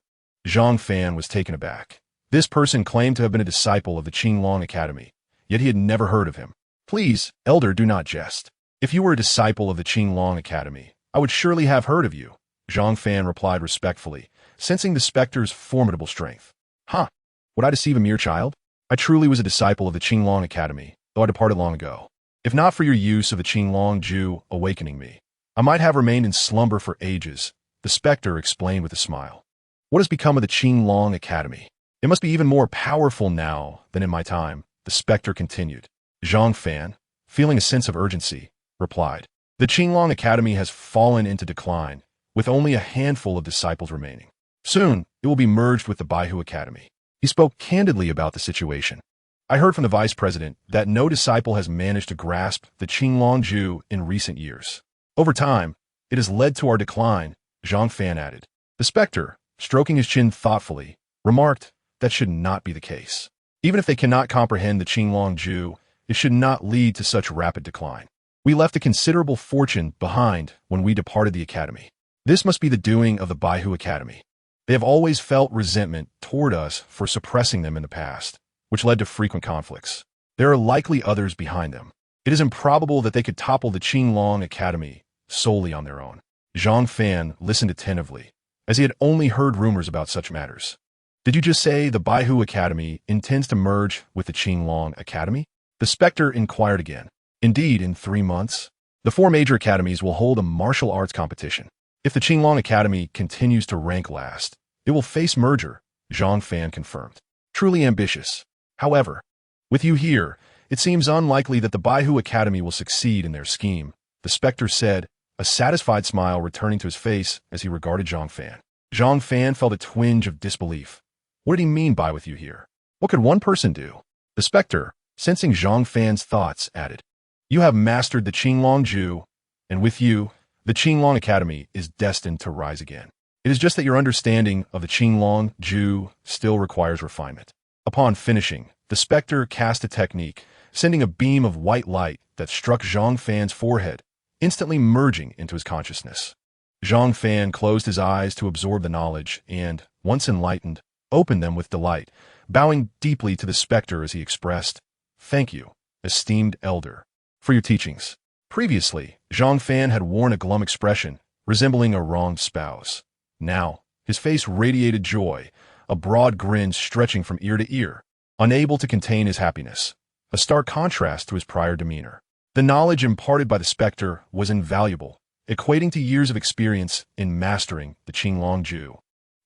Zhang Fan was taken aback. This person claimed to have been a disciple of the Qinglong Academy, yet he had never heard of him. "Please, elder, do not jest. If you were a disciple of the Qinglong Academy, I would surely have heard of you," Zhang Fan replied respectfully, sensing the specter's formidable strength. "Huh? Would I deceive a mere child? I truly was a disciple of the Qinglong Academy, though I departed long ago. If not for your use of the Qinglong Ju awakening me, I might have remained in slumber for ages," the specter explained with a smile. "What has become of the Qinglong Academy? It must be even more powerful now than in my time," the specter continued. Zhang Fan, feeling a sense of urgency, replied, "The Qinglong Academy has fallen into decline, with only a handful of disciples remaining. Soon, it will be merged with the Baihu Academy. He spoke candidly about the situation. I heard from the vice president that no disciple has managed to grasp the Qinglongju in recent years. Over time, it has led to our decline, Zhang Fan added. The specter, stroking his chin thoughtfully, remarked that should not be the case. Even if they cannot comprehend the Qinglongju, it should not lead to such rapid decline. We left a considerable fortune behind when we departed the academy. This must be the doing of the Baihu Academy. They have always felt resentment toward us for suppressing them in the past, which led to frequent conflicts. There are likely others behind them. It is improbable that they could topple the Qinglong Academy solely on their own. Zhang Fan listened attentively, as he had only heard rumors about such matters. Did you just say the Baihu Academy intends to merge with the Qinglong Academy? The specter inquired again. Indeed, in 3 months, the 4 major academies will hold a martial arts competition. If the Qinglong Academy continues to rank last, it will face merger, Zhang Fan confirmed. Truly ambitious. However, with you here, it seems unlikely that the Baihu Academy will succeed in their scheme, the specter said, a satisfied smile returning to his face as he regarded Zhang Fan. Zhang Fan felt a twinge of disbelief. What did he mean by with you here? What could one person do? The specter, sensing Zhang Fan's thoughts, added. You have mastered the Qinglongju, and with you, the Qinglong Academy is destined to rise again. It is just that your understanding of the Qinglongju still requires refinement. Upon finishing, the specter cast a technique, sending a beam of white light that struck Zhang Fan's forehead, instantly merging into his consciousness. Zhang Fan closed his eyes to absorb the knowledge and, once enlightened, opened them with delight, bowing deeply to the specter as he expressed, "Thank you, esteemed elder, for your teachings." Previously, Zhang Fan had worn a glum expression, resembling a wronged spouse. Now, his face radiated joy, a broad grin stretching from ear to ear, unable to contain his happiness, a stark contrast to his prior demeanor. The knowledge imparted by the specter was invaluable, equating to years of experience in mastering the Qinglongju,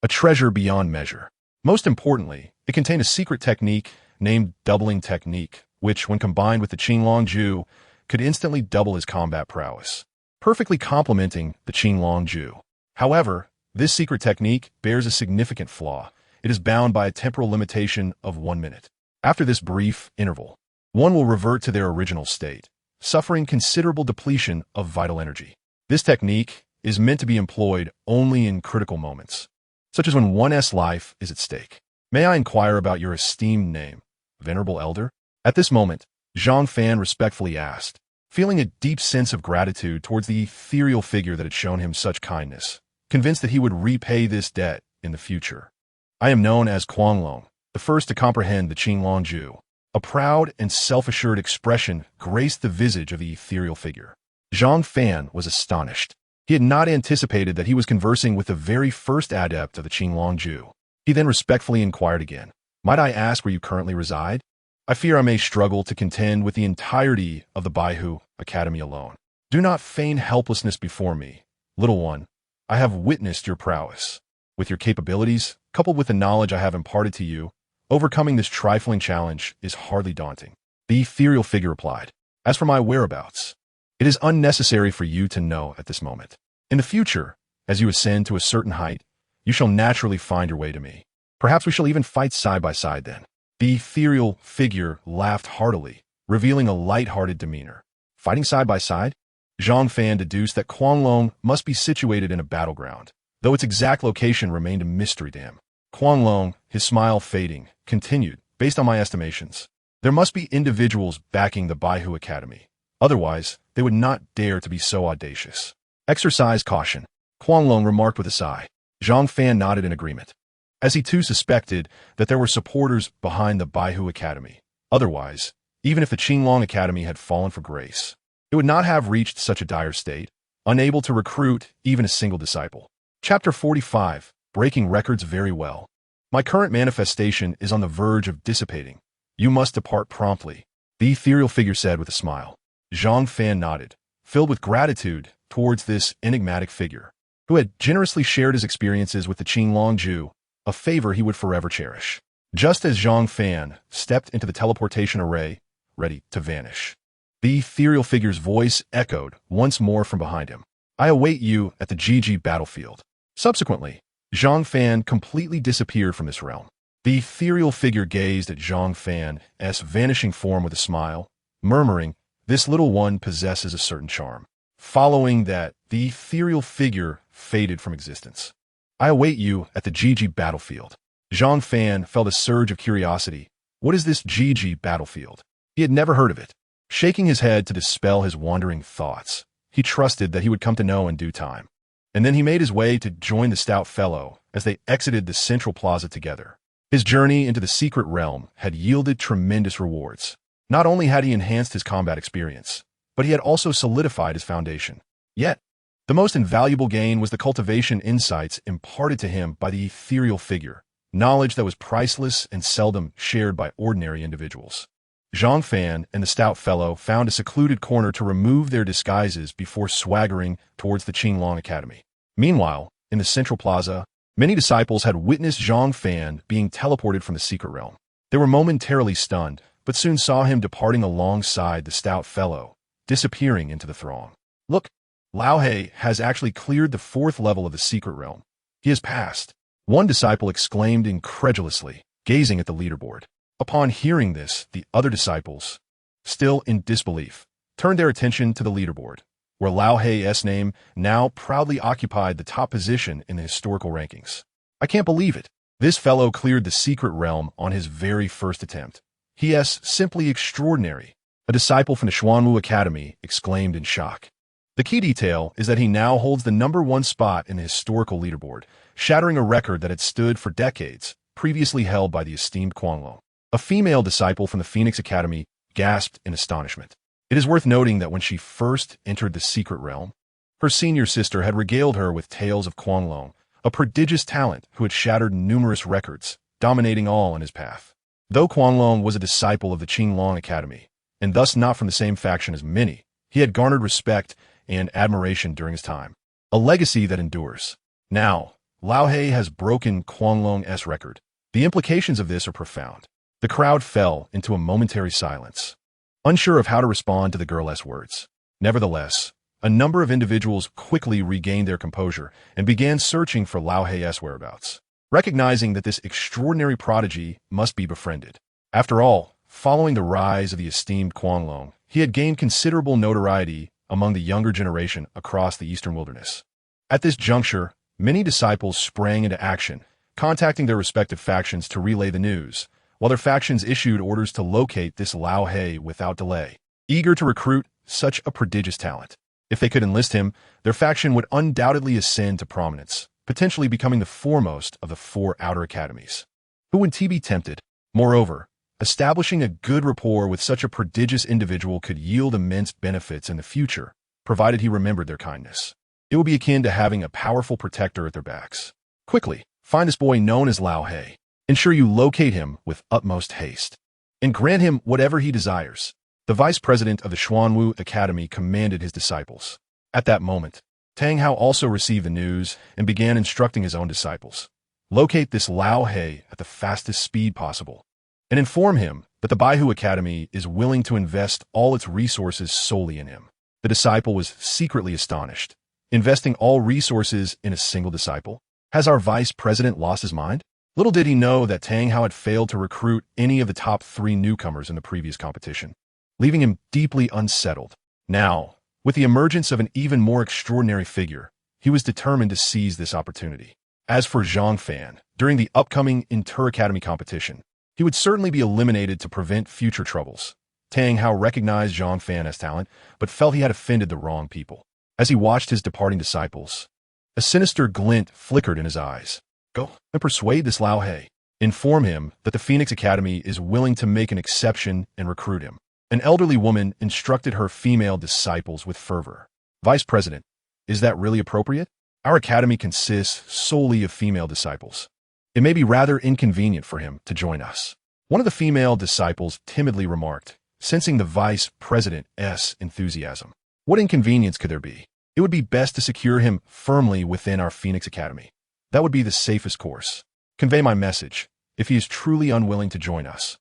a treasure beyond measure. Most importantly, it contained a secret technique named doubling technique, which, when combined with the Qinglongju, could instantly double his combat prowess, perfectly complementing the Qinglongju. However, this secret technique bears a significant flaw. It is bound by a temporal limitation of 1 minute. After this brief interval, one will revert to their original state, suffering considerable depletion of vital energy. This technique is meant to be employed only in critical moments, such as when one's life is at stake. May I inquire about your esteemed name, Venerable Elder? At this moment, Zhang Fan respectfully asked, feeling a deep sense of gratitude towards the ethereal figure that had shown him such kindness, convinced that he would repay this debt in the future. I am known as Quanglong, the first to comprehend the Qinglongju. A proud and self-assured expression graced the visage of the ethereal figure. Zhang Fan was astonished. He had not anticipated that he was conversing with the very first adept of the Qinglongju. He then respectfully inquired again, "Might I ask where you currently reside? I fear I may struggle to contend with the entirety of the Baihu Academy alone. Do not feign helplessness before me, little one. I have witnessed your prowess. With your capabilities, coupled with the knowledge I have imparted to you, overcoming this trifling challenge is hardly daunting." The ethereal figure replied, "As for my whereabouts, it is unnecessary for you to know at this moment. In the future, as you ascend to a certain height, you shall naturally find your way to me. Perhaps we shall even fight side by side then." The ethereal figure laughed heartily, revealing a light-hearted demeanor. Fighting side by side? Zhang Fan deduced that Quanglong must be situated in a battleground, though its exact location remained a mystery to him. Quanglong, his smile fading, continued, "Based on my estimations, there must be individuals backing the Baihu Academy. Otherwise, they would not dare to be so audacious. Exercise caution," Quanglong remarked with a sigh. Zhang Fan nodded in agreement, as he too suspected that there were supporters behind the Baihu Academy. Otherwise, even if the Qinglong Academy had fallen for grace, it would not have reached such a dire state, unable to recruit even a single disciple. Chapter 45, Breaking Records Very Well. My current manifestation is on the verge of dissipating. You must depart promptly, the ethereal figure said with a smile. Zhang Fan nodded, filled with gratitude towards this enigmatic figure, who had generously shared his experiences with the Qinglongju, a favor he would forever cherish. Just as Zhang Fan stepped into the teleportation array, ready to vanish, the ethereal figure's voice echoed once more from behind him. "I await you at the GG battlefield." Subsequently, Zhang Fan completely disappeared from this realm. The ethereal figure gazed at Zhang Fan's vanishing form with a smile, murmuring, "This little one possesses a certain charm." Following that, the ethereal figure faded from existence. "I await you at the Gigi battlefield." Zhang Fan felt a surge of curiosity. What is this Gigi battlefield? He had never heard of it. Shaking his head to dispel his wandering thoughts, he trusted that he would come to know in due time. And then he made his way to join the stout fellow as they exited the central plaza together. His journey into the secret realm had yielded tremendous rewards. Not only had he enhanced his combat experience, but he had also solidified his foundation. Yet, the most invaluable gain was the cultivation insights imparted to him by the ethereal figure, knowledge that was priceless and seldom shared by ordinary individuals. Zhang Fan and the stout fellow found a secluded corner to remove their disguises before swaggering towards the Qinglong Academy. Meanwhile, in the central plaza, many disciples had witnessed Zhang Fan being teleported from the secret realm. They were momentarily stunned, but soon saw him departing alongside the stout fellow, disappearing into the throng. "Look, Lao He has actually cleared the 4th level of the secret realm. He has passed," one disciple exclaimed incredulously, gazing at the leaderboard. Upon hearing this, the other disciples, still in disbelief, turned their attention to the leaderboard, where Lao He's name now proudly occupied the top position in the historical rankings. "I can't believe it. This fellow cleared the secret realm on his very first attempt. He is simply extraordinary," a disciple from the Xuanwu Academy exclaimed in shock. The key detail is that he now holds the #1 spot in the historical leaderboard, shattering a record that had stood for decades, previously held by the esteemed Quanglong. A female disciple from the Phoenix Academy gasped in astonishment. It is worth noting that when she first entered the secret realm, her senior sister had regaled her with tales of Quanglong, a prodigious talent who had shattered numerous records, dominating all in his path. Though Quanglong was a disciple of the Qinglong Academy, and thus not from the same faction as many, he had garnered respect and admiration during his time, a legacy that endures. Now, Lao He has broken Quanglong's record. The implications of this are profound. The crowd fell into a momentary silence, unsure of how to respond to the girl's words. Nevertheless, a number of individuals quickly regained their composure and began searching for Lao He's whereabouts, recognizing that this extraordinary prodigy must be befriended. After all, following the rise of the esteemed Quanglong, he had gained considerable notoriety among the younger generation across the eastern wilderness. At this juncture, many disciples sprang into action, contacting their respective factions to relay the news, while their factions issued orders to locate this Lao He without delay, eager to recruit such a prodigious talent. If they could enlist him, their faction would undoubtedly ascend to prominence, potentially becoming the foremost of the 4 outer academies. Who would be tempted? Moreover, establishing a good rapport with such a prodigious individual could yield immense benefits in the future, provided he remembered their kindness. It would be akin to having a powerful protector at their backs. Quickly, find this boy known as Lao He. Ensure you locate him with utmost haste, and grant him whatever he desires. The vice president of the Xuanwu Academy commanded his disciples. At that moment, Tang Hao also received the news and began instructing his own disciples. Locate this Lao He at the fastest speed possible, and inform him that the Baihu Academy is willing to invest all its resources solely in him. The disciple was secretly astonished. Investing all resources in a single disciple? Has our vice president lost his mind? Little did he know that Tang Hao had failed to recruit any of the top 3 newcomers in the previous competition, leaving him deeply unsettled. Now, with the emergence of an even more extraordinary figure, he was determined to seize this opportunity. As for Zhang Fan, during the upcoming inter-academy competition, he would certainly be eliminated to prevent future troubles. Tang Hao recognized Zhang Fan as talent, but felt he had offended the wrong people. As he watched his departing disciples, a sinister glint flickered in his eyes. Go and persuade this Lao He. Inform him that the Phoenix Academy is willing to make an exception and recruit him. An elderly woman instructed her female disciples with fervor. Vice President, is that really appropriate? Our academy consists solely of female disciples. It may be rather inconvenient for him to join us. One of the female disciples timidly remarked, sensing the vice president's enthusiasm. What inconvenience could there be? It would be best to secure him firmly within our Phoenix Academy. That would be the safest course. Convey my message, if he is truly unwilling to join us.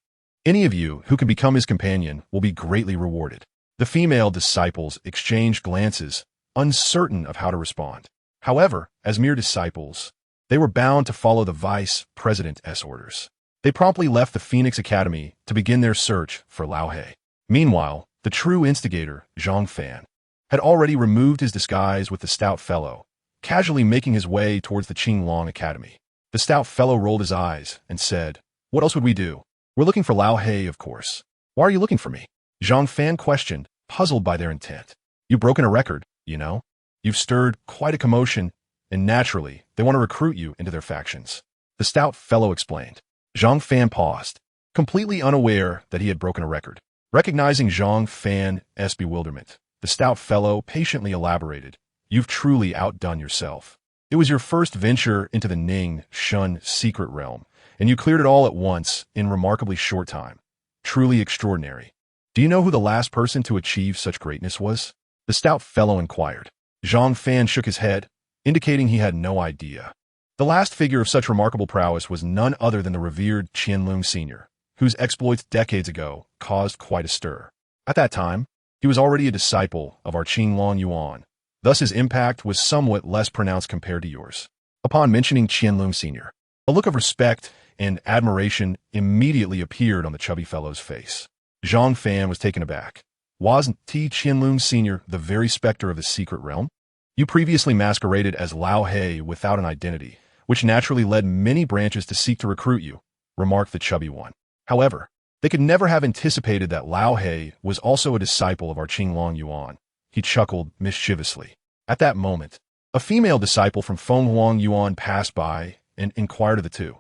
Any of you who can become his companion will be greatly rewarded. The female disciples exchanged glances, uncertain of how to respond. However, as mere disciples, They were bound to follow the vice president's orders. They promptly left the Phoenix Academy to begin their search for Lao He. Meanwhile, the true instigator, Zhang Fan, had already removed his disguise with the stout fellow, casually making his way towards the Qinglong Academy. The stout fellow rolled his eyes and said, "What else would we do? We're looking for Lao He, of course. Why are you looking for me?" Zhang Fan questioned, puzzled by their intent. "You've broken a record, you know. You've stirred quite a commotion, and naturally, they want to recruit you into their factions." The stout fellow explained. Zhang Fan paused, completely unaware that he had broken a record. Recognizing Zhang Fan's bewilderment, the stout fellow patiently elaborated, "You've truly outdone yourself. It was your first venture into the Ning Shun secret realm, and you cleared it all at once in remarkably short time. Truly extraordinary. Do you know who the last person to achieve such greatness was?" The stout fellow inquired. Zhang Fan shook his head, indicating he had no idea. The last figure of such remarkable prowess was none other than the revered Qianlong Sr., whose exploits decades ago caused quite a stir. At that time, he was already a disciple of our Qinglong Yuan, thus his impact was somewhat less pronounced compared to yours. Upon mentioning Qianlong Sr., a look of respect and admiration immediately appeared on the chubby fellow's face. Zhang Fan was taken aback. "Wasn't Qianlong Sr. the very specter of the secret realm? You previously masqueraded as Lao He without an identity, which naturally led many branches to seek to recruit you," remarked the chubby one. However, they could never have anticipated that Lao He was also a disciple of our Qinglong Yuan. He chuckled mischievously. At that moment, a female disciple from Fenghuang Yuan passed by and inquired of the two,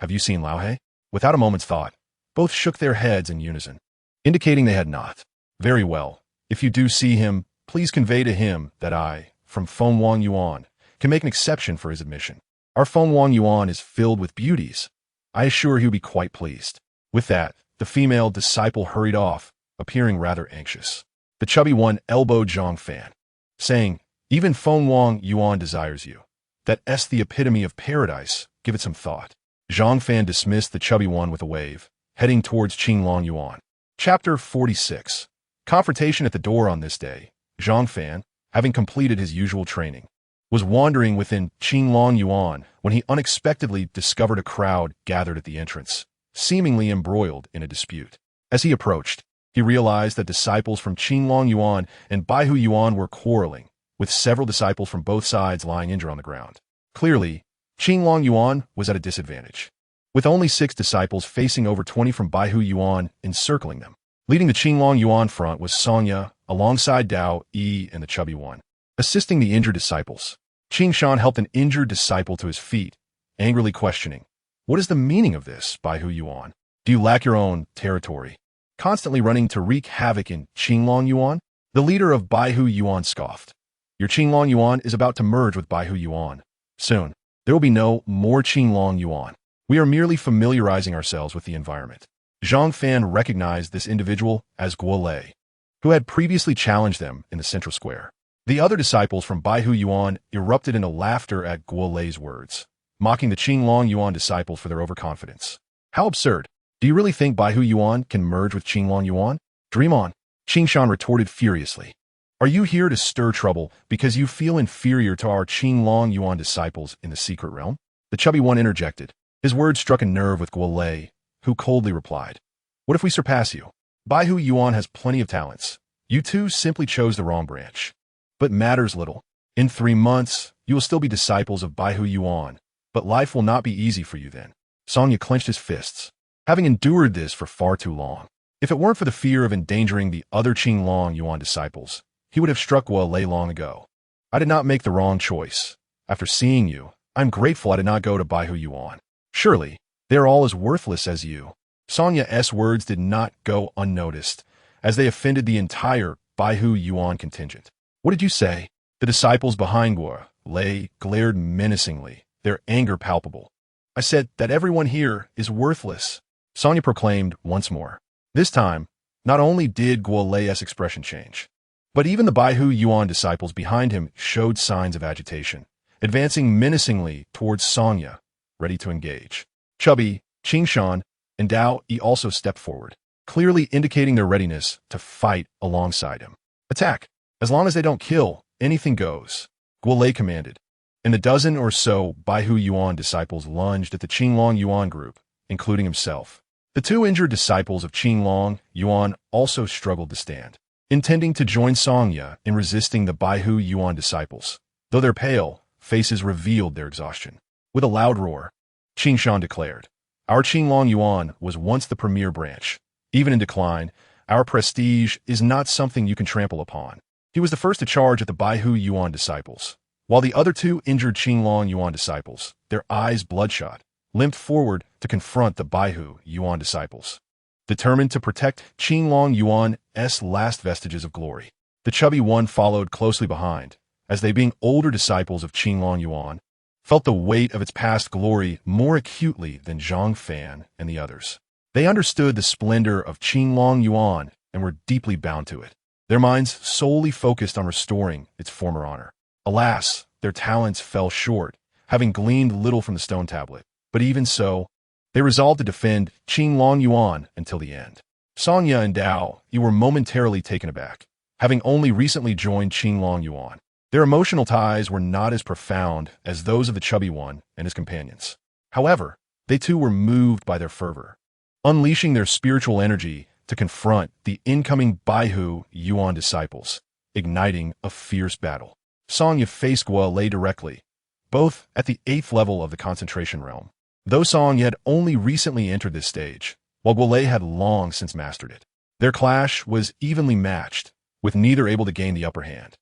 "Have you seen Lao He?" Without a moment's thought, both shook their heads in unison, indicating they had not. "Very well. If you do see him, please convey to him that I, from Fenghuang Yuan, can make an exception for his admission. Our Fenghuang Yuan is filled with beauties. I assure he will be quite pleased." With that, the female disciple hurried off, appearing rather anxious. The chubby one elbowed Zhang Fan, saying, "Even Fenghuang Yuan desires you. That's the epitome of paradise. Give it some thought." Zhang Fan dismissed the chubby one with a wave, heading towards Qinglong Yuan. Chapter 46. Confrontation at the door. On this day, Zhang Fan, having completed his usual training, was wandering within Qinglong Yuan when he unexpectedly discovered a crowd gathered at the entrance, seemingly embroiled in a dispute. As he approached, he realized that disciples from Qinglong Yuan and Baihu Yuan were quarreling, with several disciples from both sides lying injured on the ground. Clearly, Qinglong Yuan was at a disadvantage, with only 6 disciples facing over 20 from Baihu Yuan encircling them. Leading the Qinglong Yuan front was Sonya, alongside Dao Yi and the chubby one. Assisting the injured disciples, Qingshan helped an injured disciple to his feet, angrily questioning, "What is the meaning of this, Baihu Yuan? Do you lack your own territory? Constantly running to wreak havoc in Qinglong Yuan?" The leader of Baihu Yuan scoffed. "Your Qinglong Yuan is about to merge with Baihu Yuan. Soon, there will be no more Qinglong Yuan. We are merely familiarizing ourselves with the environment." Zhang Fan recognized this individual as Guo Lei, who had previously challenged them in the central square. The other disciples from Baihu Yuan erupted into laughter at Guo Lei's words, mocking the Qinglong Yuan disciples for their overconfidence. "How absurd! Do you really think Baihu Yuan can merge with Qinglong Yuan? Dream on!" Qingshan retorted furiously. "Are you here to stir trouble because you feel inferior to our Qinglong Yuan disciples in the secret realm?" The chubby one interjected. His words struck a nerve with Guo Lei, who coldly replied, "What if we surpass you? Baihu Yuan has plenty of talents. You two simply chose the wrong branch. But matters little. In 3 months, you will still be disciples of Baihu Yuan, but life will not be easy for you then." Sonya clenched his fists, having endured this for far too long. If it weren't for the fear of endangering the other Qinglong Yuan disciples, he would have struck Guo Lei long ago. "I did not make the wrong choice. After seeing you, I'm grateful I did not go to Baihu Yuan. Surely, they are all as worthless as you." Sonya's words did not go unnoticed, as they offended the entire Baihu Yuan contingent. "What did you say?" The disciples behind Guo Lei glared menacingly, their anger palpable. "I said that everyone here is worthless," Sonya proclaimed once more. This time, not only did Guo Lei's expression change, but even the Baihu Yuan disciples behind him showed signs of agitation, advancing menacingly towards Sonya, ready to engage. Chubby, Qingshan, and Dao Yi also stepped forward, clearly indicating their readiness to fight alongside him. "Attack! As long as they don't kill, anything goes," Guo Lei commanded. and the dozen or so Baihu Yuan disciples lunged at the Qinglong Yuan group, including himself. The two injured disciples of Qinglong Yuan also struggled to stand, intending to join Songya in resisting the Baihu Yuan disciples. Though their pale faces revealed their exhaustion. With a loud roar, Qingshan declared, "Our Qinglong Yuan was once the premier branch. Even in decline, our prestige is not something you can trample upon." He was the first to charge at the Baihu Yuan disciples, while the other two injured Qinglong Yuan disciples, their eyes bloodshot, limped forward to confront the Baihu Yuan disciples, determined to protect Qinglong Yuan's last vestiges of glory. The chubby one followed closely behind, as they, being older disciples of Qinglong Yuan, felt the weight of its past glory more acutely than Zhang Fan and the others. They understood the splendor of Qinglong Yuan and were deeply bound to it, their minds solely focused on restoring its former honor. Alas, their talents fell short, having gleaned little from the stone tablet. But even so, they resolved to defend Qinglong Yuan until the end. Songya and Dao Yi were momentarily taken aback, having only recently joined Qinglong Yuan. Their emotional ties were not as profound as those of the chubby one and his companions. However, they too were moved by their fervor, unleashing their spiritual energy to confront the incoming Baihu Yuan disciples, igniting a fierce battle. Songya faced Guolei directly, both at the 8th level of the concentration realm. Though Songya had only recently entered this stage, while Guolei had long since mastered it, their clash was evenly matched, with neither able to gain the upper hand.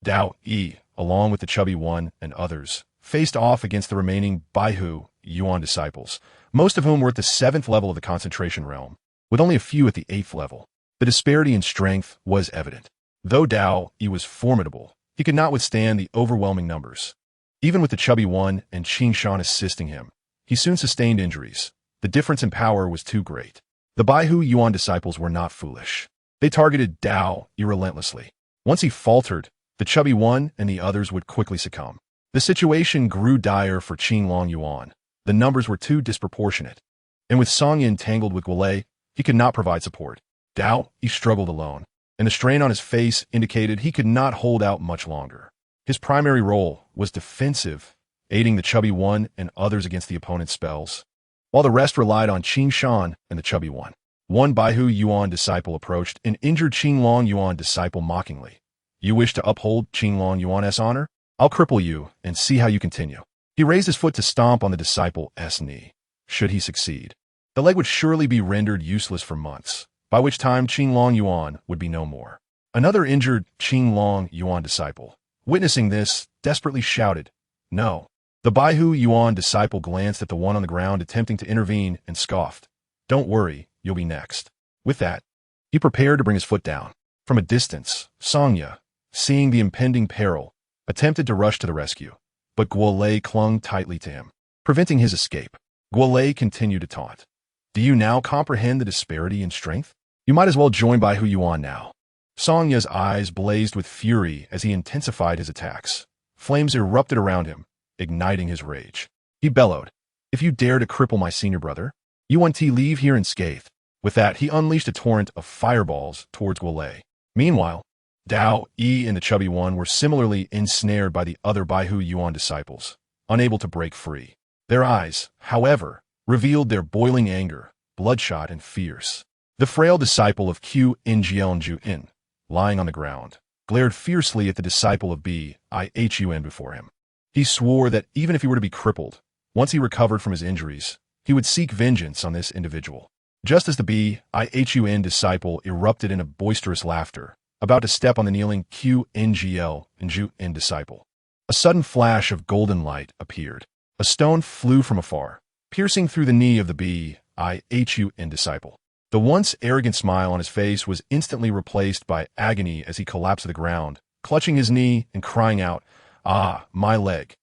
Dao Yi, along with the chubby one and others, faced off against the remaining Baihu Yuan disciples, most of whom were at the 7th level of the concentration realm, with only a few at the 8th level. The disparity in strength was evident. Though Dao Yi was formidable, he could not withstand the overwhelming numbers. Even with the chubby one and Qingshan assisting him, he soon sustained injuries. The difference in power was too great. The Baihu Yuan disciples were not foolish. They targeted Dao Yi relentlessly. Once he faltered, the chubby one and the others would quickly succumb. The situation grew dire for Qinglong Yuan. The numbers were too disproportionate, and with Songya entangled with Guolei, he could not provide support. Dao Yi struggled alone, and the strain on his face indicated he could not hold out much longer. His primary role was defensive, aiding the chubby one and others against the opponent's spells, while the rest relied on Qingshan and the chubby one. One Baihu Yuan disciple approached and injured Qinglong Yuan disciple mockingly. "You wish to uphold Qinglong Yuan's honor? I'll cripple you and see how you continue." He raised his foot to stomp on the disciple's knee. Should he succeed, the leg would surely be rendered useless for months, by which time Qinglong Yuan would be no more. Another injured Qinglong Yuan disciple, witnessing this, desperately shouted, "No." The Baihu Yuan disciple glanced at the one on the ground attempting to intervene and scoffed. "Don't worry, you'll be next." With that, he prepared to bring his foot down. From a distance, Songya, seeing the impending peril, attempted to rush to the rescue, but Guolei clung tightly to him, preventing his escape. Guolei continued to taunt. "Do you now comprehend the disparity in strength? You might as well join Baihu Yuan now." Songya's eyes blazed with fury as he intensified his attacks. Flames erupted around him, igniting his rage. He bellowed, "If you dare to cripple my senior brother, Yuan-Ti leave here unscathed." With that, he unleashed a torrent of fireballs towards Guolei. Meanwhile, Dao Yi and the chubby one were similarly ensnared by the other Baihu Yuan disciples, unable to break free. Their eyes, however, revealed their boiling anger, bloodshot and fierce. The frail disciple of Q Njianju-in, lying on the ground, glared fiercely at the disciple of Bihun before him. He swore that even if he were to be crippled, once he recovered from his injuries, he would seek vengeance on this individual. Just as the Bihun disciple erupted in a boisterous laughter, about to step on the kneeling Q-Njl-Nju-in disciple, a sudden flash of golden light appeared. A stone flew from afar, piercing through the knee of the Bihun disciple. The once arrogant smile on his face was instantly replaced by agony as he collapsed to the ground, clutching his knee and crying out, "Ah, my leg."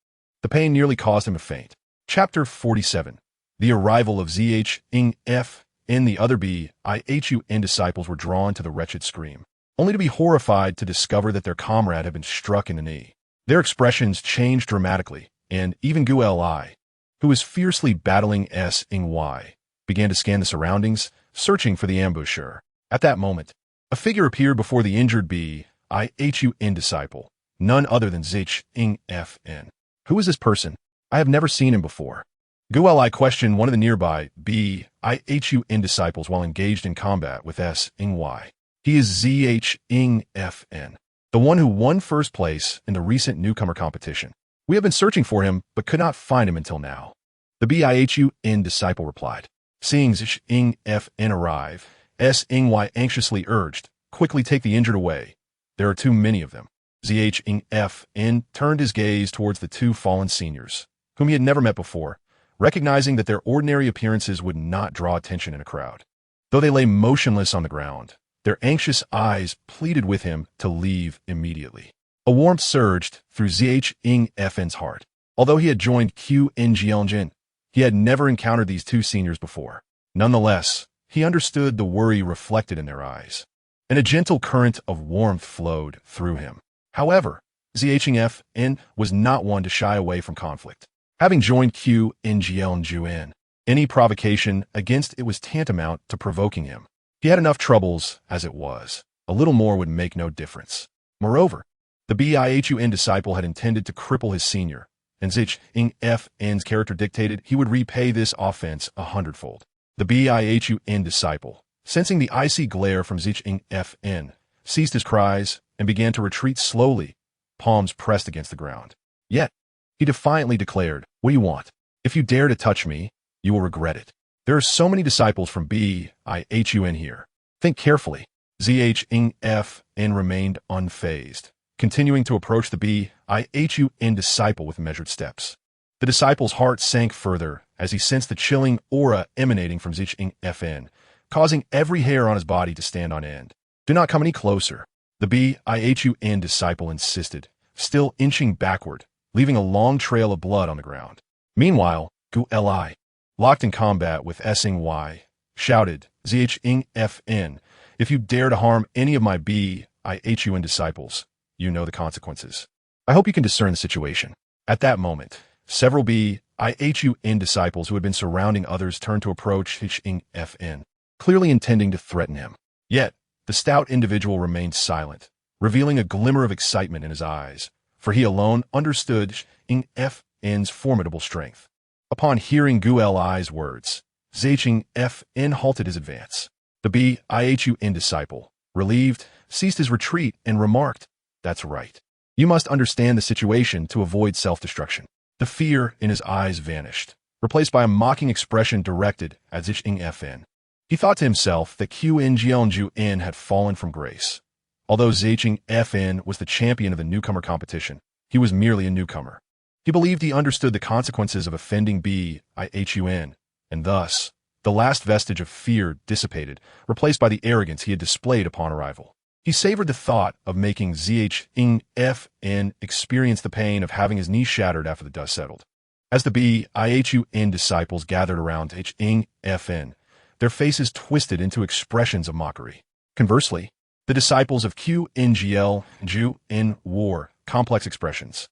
The pain nearly caused him to faint. Chapter 47. The arrival of ZH-Ing-F and the other Bihun disciples were drawn to the wretched scream, only to be horrified to discover that their comrade had been struck in the knee. Their expressions changed dramatically, and even Guolei, who was fiercely battling S-Ing-Y, began to scan the surroundings, searching for the ambusher. At that moment, a figure appeared before the injured Bihun disciple, none other than ZH-Ing-F-N. Who is this person? I have never seen him before. Gu Li questioned one of the nearby Bihun disciples while engaged in combat with Sy. He is Zhfn, the one who won first place in the recent newcomer competition. We have been searching for him, but could not find him until now. The Bihun disciple replied. Seeing Zhfn arrive, Sy anxiously urged, quickly take the injured away. There are too many of them. Zhfn turned his gaze towards the two fallen seniors, whom he had never met before, recognizing that their ordinary appearances would not draw attention in a crowd. Though they lay motionless on the ground, their anxious eyes pleaded with him to leave immediately. A warmth surged through Zhfn's heart. Although he had joined Jianjin, he had never encountered these two seniors before. Nonetheless, he understood the worry reflected in their eyes, and a gentle current of warmth flowed through him. However, Zhfn was not one to shy away from conflict. Having joined Jianjin, any provocation against it was tantamount to provoking him. He had enough troubles as it was. A little more would make no difference. Moreover, the Bihun disciple had intended to cripple his senior, and Zhfn's character dictated he would repay this offense 100-fold. The Bihun disciple, sensing the icy glare from Zhfn, ceased his cries and began to retreat slowly, palms pressed against the ground. Yet, he defiantly declared, "What do you want? If you dare to touch me, you will regret it. There are so many disciples from Bihun here. Think carefully." Zhfn remained unfazed, continuing to approach the Bihun disciple with measured steps. The disciple's heart sank further as he sensed the chilling aura emanating from Zhfn, causing every hair on his body to stand on end. "Do not come any closer," the Bihun disciple insisted, still inching backward, leaving a long trail of blood on the ground. Meanwhile, Gu Li, locked in combat with Sy, shouted, "Zhfn, if you dare to harm any of my Bihun disciples, you know the consequences. I hope you can discern the situation." At that moment, several Bihun disciples who had been surrounding others turned to approach Zhfn, clearly intending to threaten him. Yet, the stout individual remained silent, revealing a glimmer of excitement in his eyes, for he alone understood Zhfn's formidable strength. Upon hearing Gu Li's words, Zhfn halted his advance. The Bihun disciple, relieved, ceased his retreat and remarked, "That's right. You must understand the situation to avoid self-destruction." The fear in his eyes vanished, replaced by a mocking expression directed at Zhfn. He thought to himself that Jianjin had fallen from grace. Although Zhfn was the champion of the newcomer competition, he was merely a newcomer. He believed he understood the consequences of offending Bihun, and thus, the last vestige of fear dissipated, replaced by the arrogance he had displayed upon arrival. He savored the thought of making Zhfn experience the pain of having his knee shattered after the dust settled. As the Bihun disciples gathered around Zhfn, their faces twisted into expressions of mockery. Conversely, the disciples of Jianjin wore complex expressions.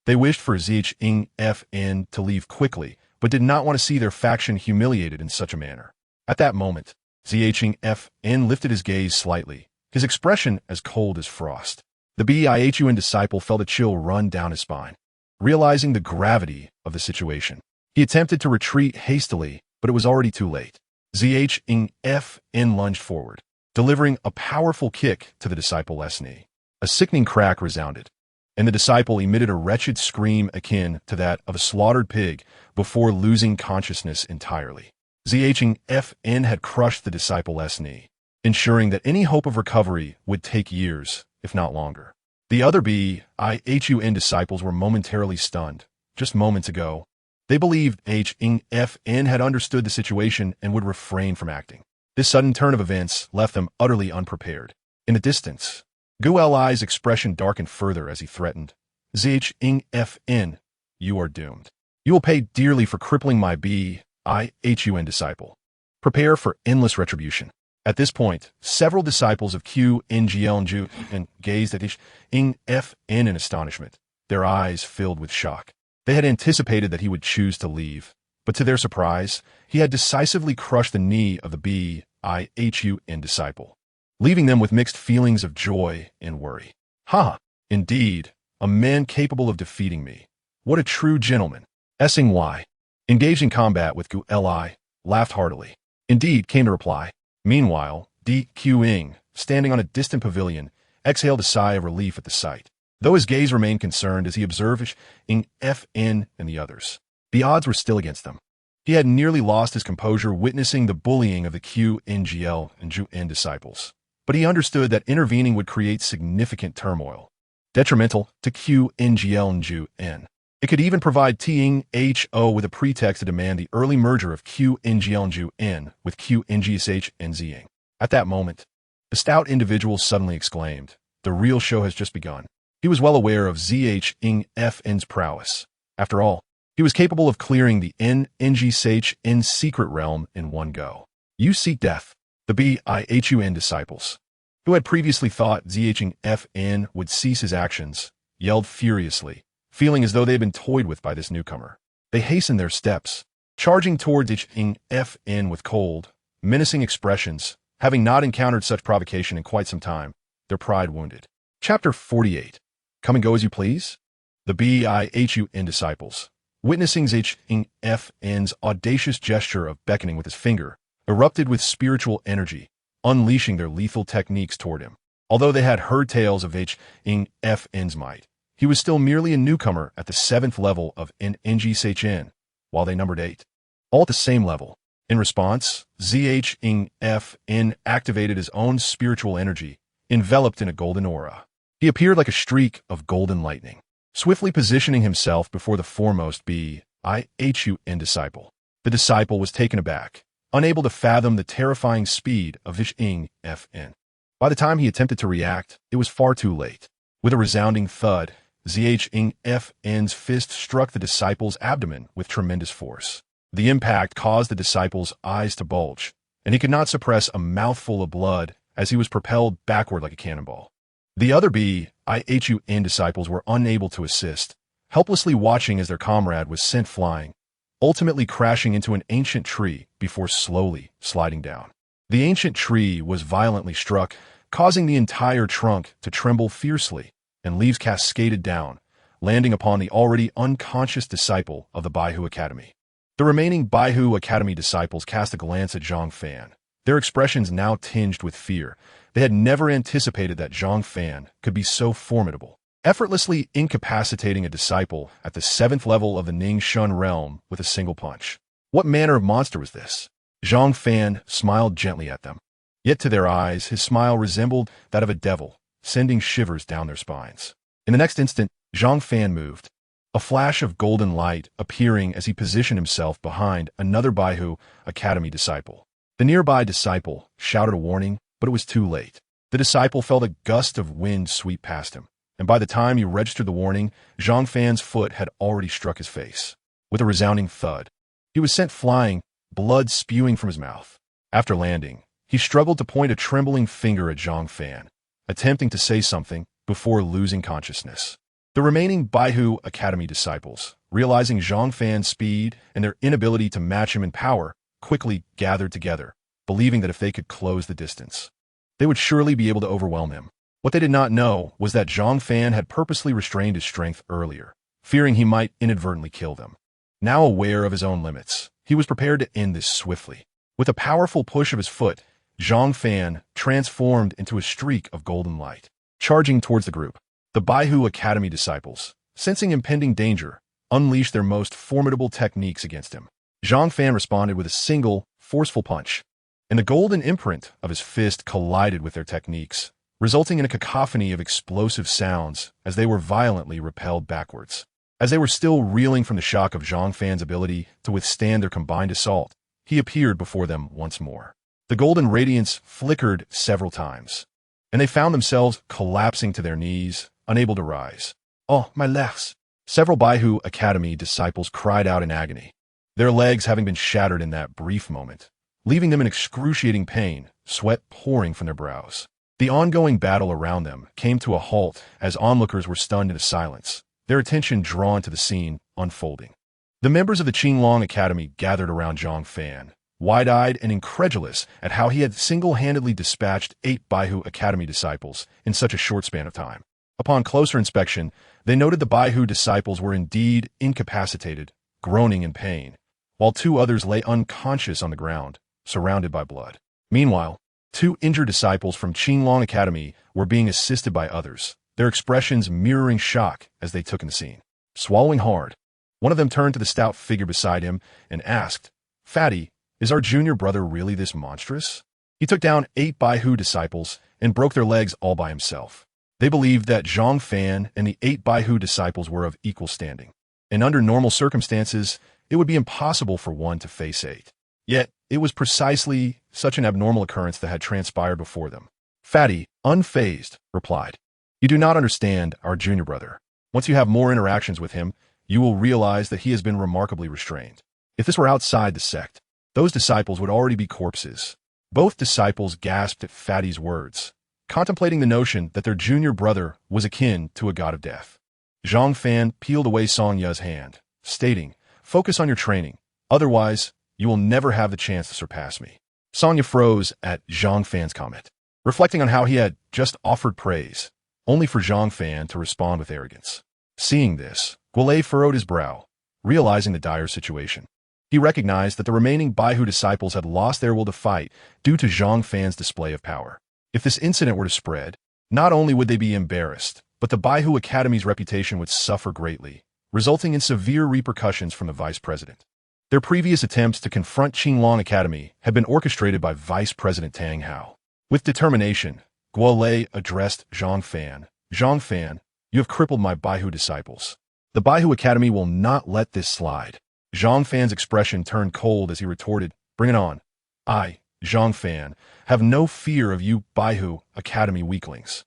They wished for Zhfn to leave quickly, but did not want to see their faction humiliated in such a manner. At that moment, Zhfn lifted his gaze slightly, his expression as cold as frost. The Bihun disciple felt a chill run down his spine. Realizing the gravity of the situation, he attempted to retreat hastily, but it was already too late. Zhfn lunged forward, delivering a powerful kick to the disciple's knee. A sickening crack resounded, and the disciple emitted a wretched scream akin to that of a slaughtered pig before losing consciousness entirely. Zhfn had crushed the disciple's knee, ensuring that any hope of recovery would take years, if not longer. The other Bihun disciples were momentarily stunned. Just moments ago, they believed Zhfn had understood the situation and would refrain from acting. This sudden turn of events left them utterly unprepared. In the distance, Gu Li's expression darkened further as he threatened, "Zhfn, you are doomed. You will pay dearly for crippling my Bihun disciple. Prepare for endless retribution." At this point, several disciples of Jianjin gazed at Zhfn in astonishment, their eyes filled with shock. They had anticipated that he would choose to leave, but to their surprise, he had decisively crushed the knee of the Bihun disciple, leaving them with mixed feelings of joy and worry. "Ha! Indeed, a man capable of defeating me. What a true gentleman. Sing Y, engaged in combat with Gu Li, laughed heartily. Indeed, came the reply. Meanwhile, Di Qing, standing on a distant pavilion, exhaled a sigh of relief at the sight, though his gaze remained concerned as he observed Ing Fn and the others. The odds were still against them. He had nearly lost his composure witnessing the bullying of the QNGL and Ju-N disciples, but he understood that intervening would create significant turmoil, detrimental to QNGL and Ju-N. It could even provide Ting-Ho with a pretext to demand the early merger of QNGL and Ju-N with QNGSH and Ziying. At that moment, the stout individual suddenly exclaimed, "The real show has just begun." He was well aware of ZH-Ing-Fn's prowess. After all, he was capable of clearing the NGSH-N secret realm in one go. You seek death. The BIHUN disciples, who had previously thought ZH-Ing-Fn would cease his actions, yelled furiously, feeling as though they had been toyed with by this newcomer. They hastened their steps, charging towards ZH-Ing-Fn with cold, menacing expressions, having not encountered such provocation in quite some time, their pride wounded. Chapter 48. Come and go as you please? The BIHUN disciples, witnessing ZH-Ing-Fn's audacious gesture of beckoning with his finger, erupted with spiritual energy, unleashing their lethal techniques toward him. Although they had heard tales of ZH-Ing-Fn's might, he was still merely a newcomer at the 7th level of NGSHN, while they numbered 8, all at the same level. In response, ZH-Ing-Fn activated his own spiritual energy, enveloped in a golden aura. He appeared like a streak of golden lightning, swiftly positioning himself before the foremost BIHUN disciple. The disciple was taken aback, unable to fathom the terrifying speed of ZH-Ing-Fn. By the time he attempted to react, it was far too late. With a resounding thud, ZH-Ing-Fn's fist struck the disciple's abdomen with tremendous force. The impact caused the disciple's eyes to bulge, and he could not suppress a mouthful of blood as he was propelled backward like a cannonball. The other BIHUN disciples were unable to assist, helplessly watching as their comrade was sent flying, ultimately crashing into an ancient tree before slowly sliding down. The ancient tree was violently struck, causing the entire trunk to tremble fiercely, and leaves cascaded down, landing upon the already unconscious disciple of the Baihu Academy. The remaining Baihu Academy disciples cast a glance at Zhang Fan, their expressions now tinged with fear. They had never anticipated that Zhang Fan could be so formidable, effortlessly incapacitating a disciple at the 7th level of the Ningshun realm with a single punch. What manner of monster was this? Zhang Fan smiled gently at them. Yet to their eyes, his smile resembled that of a devil, sending shivers down their spines. In the next instant, Zhang Fan moved, a flash of golden light appearing as he positioned himself behind another Baihu Academy disciple. The nearby disciple shouted a warning, but it was too late. The disciple felt a gust of wind sweep past him, and by the time he registered the warning, Zhang Fan's foot had already struck his face. With a resounding thud, he was sent flying, blood spewing from his mouth. After landing, he struggled to point a trembling finger at Zhang Fan, attempting to say something before losing consciousness. The remaining Baihu Academy disciples, realizing Zhang Fan's speed and their inability to match him in power, quickly gathered together, believing that if they could close the distance, they would surely be able to overwhelm him. What they did not know was that Zhang Fan had purposely restrained his strength earlier, fearing he might inadvertently kill them. Now aware of his own limits, he was prepared to end this swiftly. With a powerful push of his foot, Zhang Fan transformed into a streak of golden light, charging towards the group. The Baihu Academy disciples, sensing impending danger, unleashed their most formidable techniques against him. Zhang Fan responded with a single, forceful punch, and the golden imprint of his fist collided with their techniques, resulting in a cacophony of explosive sounds as they were violently repelled backwards. As they were still reeling from the shock of Zhang Fan's ability to withstand their combined assault, he appeared before them once more. The golden radiance flickered several times, and they found themselves collapsing to their knees, unable to rise. "Oh, my legs!" Several Baihu Academy disciples cried out in agony, their legs having been shattered in that brief moment, leaving them in excruciating pain, sweat pouring from their brows. The ongoing battle around them came to a halt as onlookers were stunned into silence, their attention drawn to the scene unfolding. The members of the Qinglong Academy gathered around Zhang Fan, wide-eyed and incredulous at how he had single-handedly dispatched 8 Baihu Academy disciples in such a short span of time. Upon closer inspection, they noted the Baihu disciples were indeed incapacitated, groaning in pain, while two others lay unconscious on the ground, surrounded by blood. Meanwhile, two injured disciples from Qinglong Academy were being assisted by others, their expressions mirroring shock as they took in the scene. Swallowing hard, one of them turned to the stout figure beside him and asked, "Fatty, is our junior brother really this monstrous?" He took down 8 Baihu disciples and broke their legs all by himself. They believed that Zhang Fan and the 8 Baihu disciples were of equal standing, and under normal circumstances, it would be impossible for one to face 8. Yet, it was precisely such an abnormal occurrence that had transpired before them. Fatty, unfazed, replied, "You do not understand our junior brother. Once you have more interactions with him, you will realize that he has been remarkably restrained. If this were outside the sect, those disciples would already be corpses." Both disciples gasped at Fatty's words, contemplating the notion that their junior brother was akin to a god of death. Zhang Fan peeled away Song Ya's hand, stating, "Focus on your training, otherwise you will never have the chance to surpass me." Song Ya froze at Zhang Fan's comment, reflecting on how he had just offered praise, only for Zhang Fan to respond with arrogance. Seeing this, Guolei furrowed his brow, realizing the dire situation. He recognized that the remaining Baihu disciples had lost their will to fight due to Zhang Fan's display of power. If this incident were to spread, not only would they be embarrassed, but the Baihu Academy's reputation would suffer greatly, resulting in severe repercussions from the vice president. Their previous attempts to confront Qinglong Academy had been orchestrated by Vice President Tang Hao. With determination, Guolei addressed Zhang Fan. "Zhang Fan, you have crippled my Baihu disciples. The Baihu Academy will not let this slide." Zhang Fan's expression turned cold as he retorted, "Bring it on. I, Zhang Fan, have no fear of you Baihu Academy weaklings."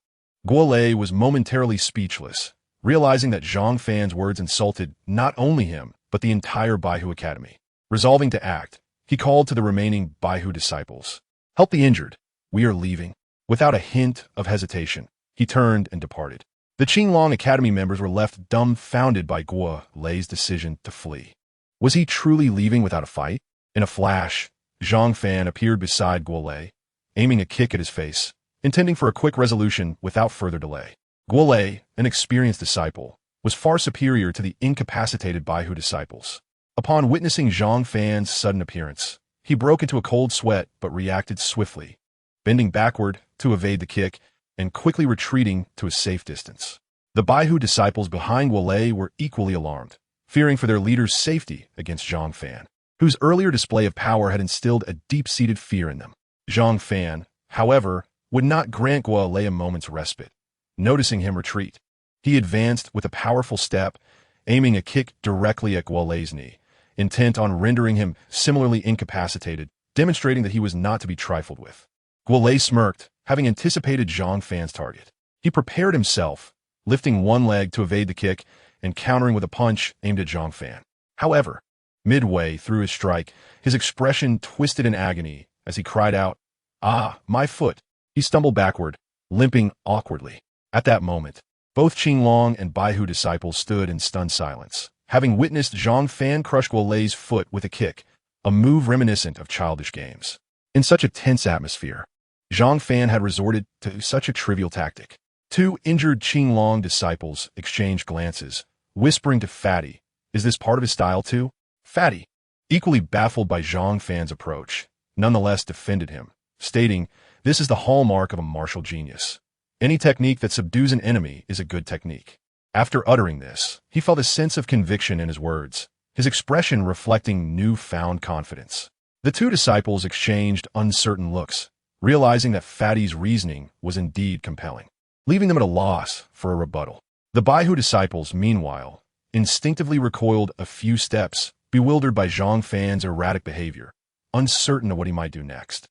Guolei was momentarily speechless, realizing that Zhang Fan's words insulted not only him, but the entire Baihu Academy. Resolving to act, he called to the remaining Baihu disciples, "Help the injured. We are leaving." Without a hint of hesitation, he turned and departed. The Qinglong Academy members were left dumbfounded by Guolei's decision to flee. Was he truly leaving without a fight? In a flash, Zhang Fan appeared beside Guolei, aiming a kick at his face, intending for a quick resolution without further delay. Guolei, an experienced disciple, was far superior to the incapacitated Baihu disciples. Upon witnessing Zhang Fan's sudden appearance, he broke into a cold sweat but reacted swiftly, bending backward to evade the kick and quickly retreating to a safe distance. The Baihu disciples behind Guolei were equally alarmed, fearing for their leader's safety against Zhang Fan, whose earlier display of power had instilled a deep-seated fear in them. Zhang Fan, however, would not grant Guolei a moment's respite. Noticing him retreat, he advanced with a powerful step, aiming a kick directly at Guolei's knee, intent on rendering him similarly incapacitated, demonstrating that he was not to be trifled with. Guolei smirked, having anticipated Zhang Fan's target. He prepared himself, lifting one leg to evade the kick and countering with a punch aimed at Zhang Fan. However, midway through his strike, his expression twisted in agony as he cried out, "Ah, my foot!" He stumbled backward, limping awkwardly. At that moment, both Qinglong and Baihu disciples stood in stunned silence, having witnessed Zhang Fan crush Guolei's foot with a kick, a move reminiscent of childish games. In such a tense atmosphere, Zhang Fan had resorted to such a trivial tactic. Two injured Qinglong disciples exchanged glances, whispering to Fatty, "Is this part of his style too?" Fatty, equally baffled by Zhang Fan's approach, nonetheless defended him, stating, "This is the hallmark of a martial genius. Any technique that subdues an enemy is a good technique." After uttering this, he felt a sense of conviction in his words, his expression reflecting newfound confidence. The two disciples exchanged uncertain looks, realizing that Fatty's reasoning was indeed compelling, leaving them at a loss for a rebuttal. The Baihu disciples, meanwhile, instinctively recoiled a few steps, bewildered by Zhang Fan's erratic behavior, uncertain of what he might do next,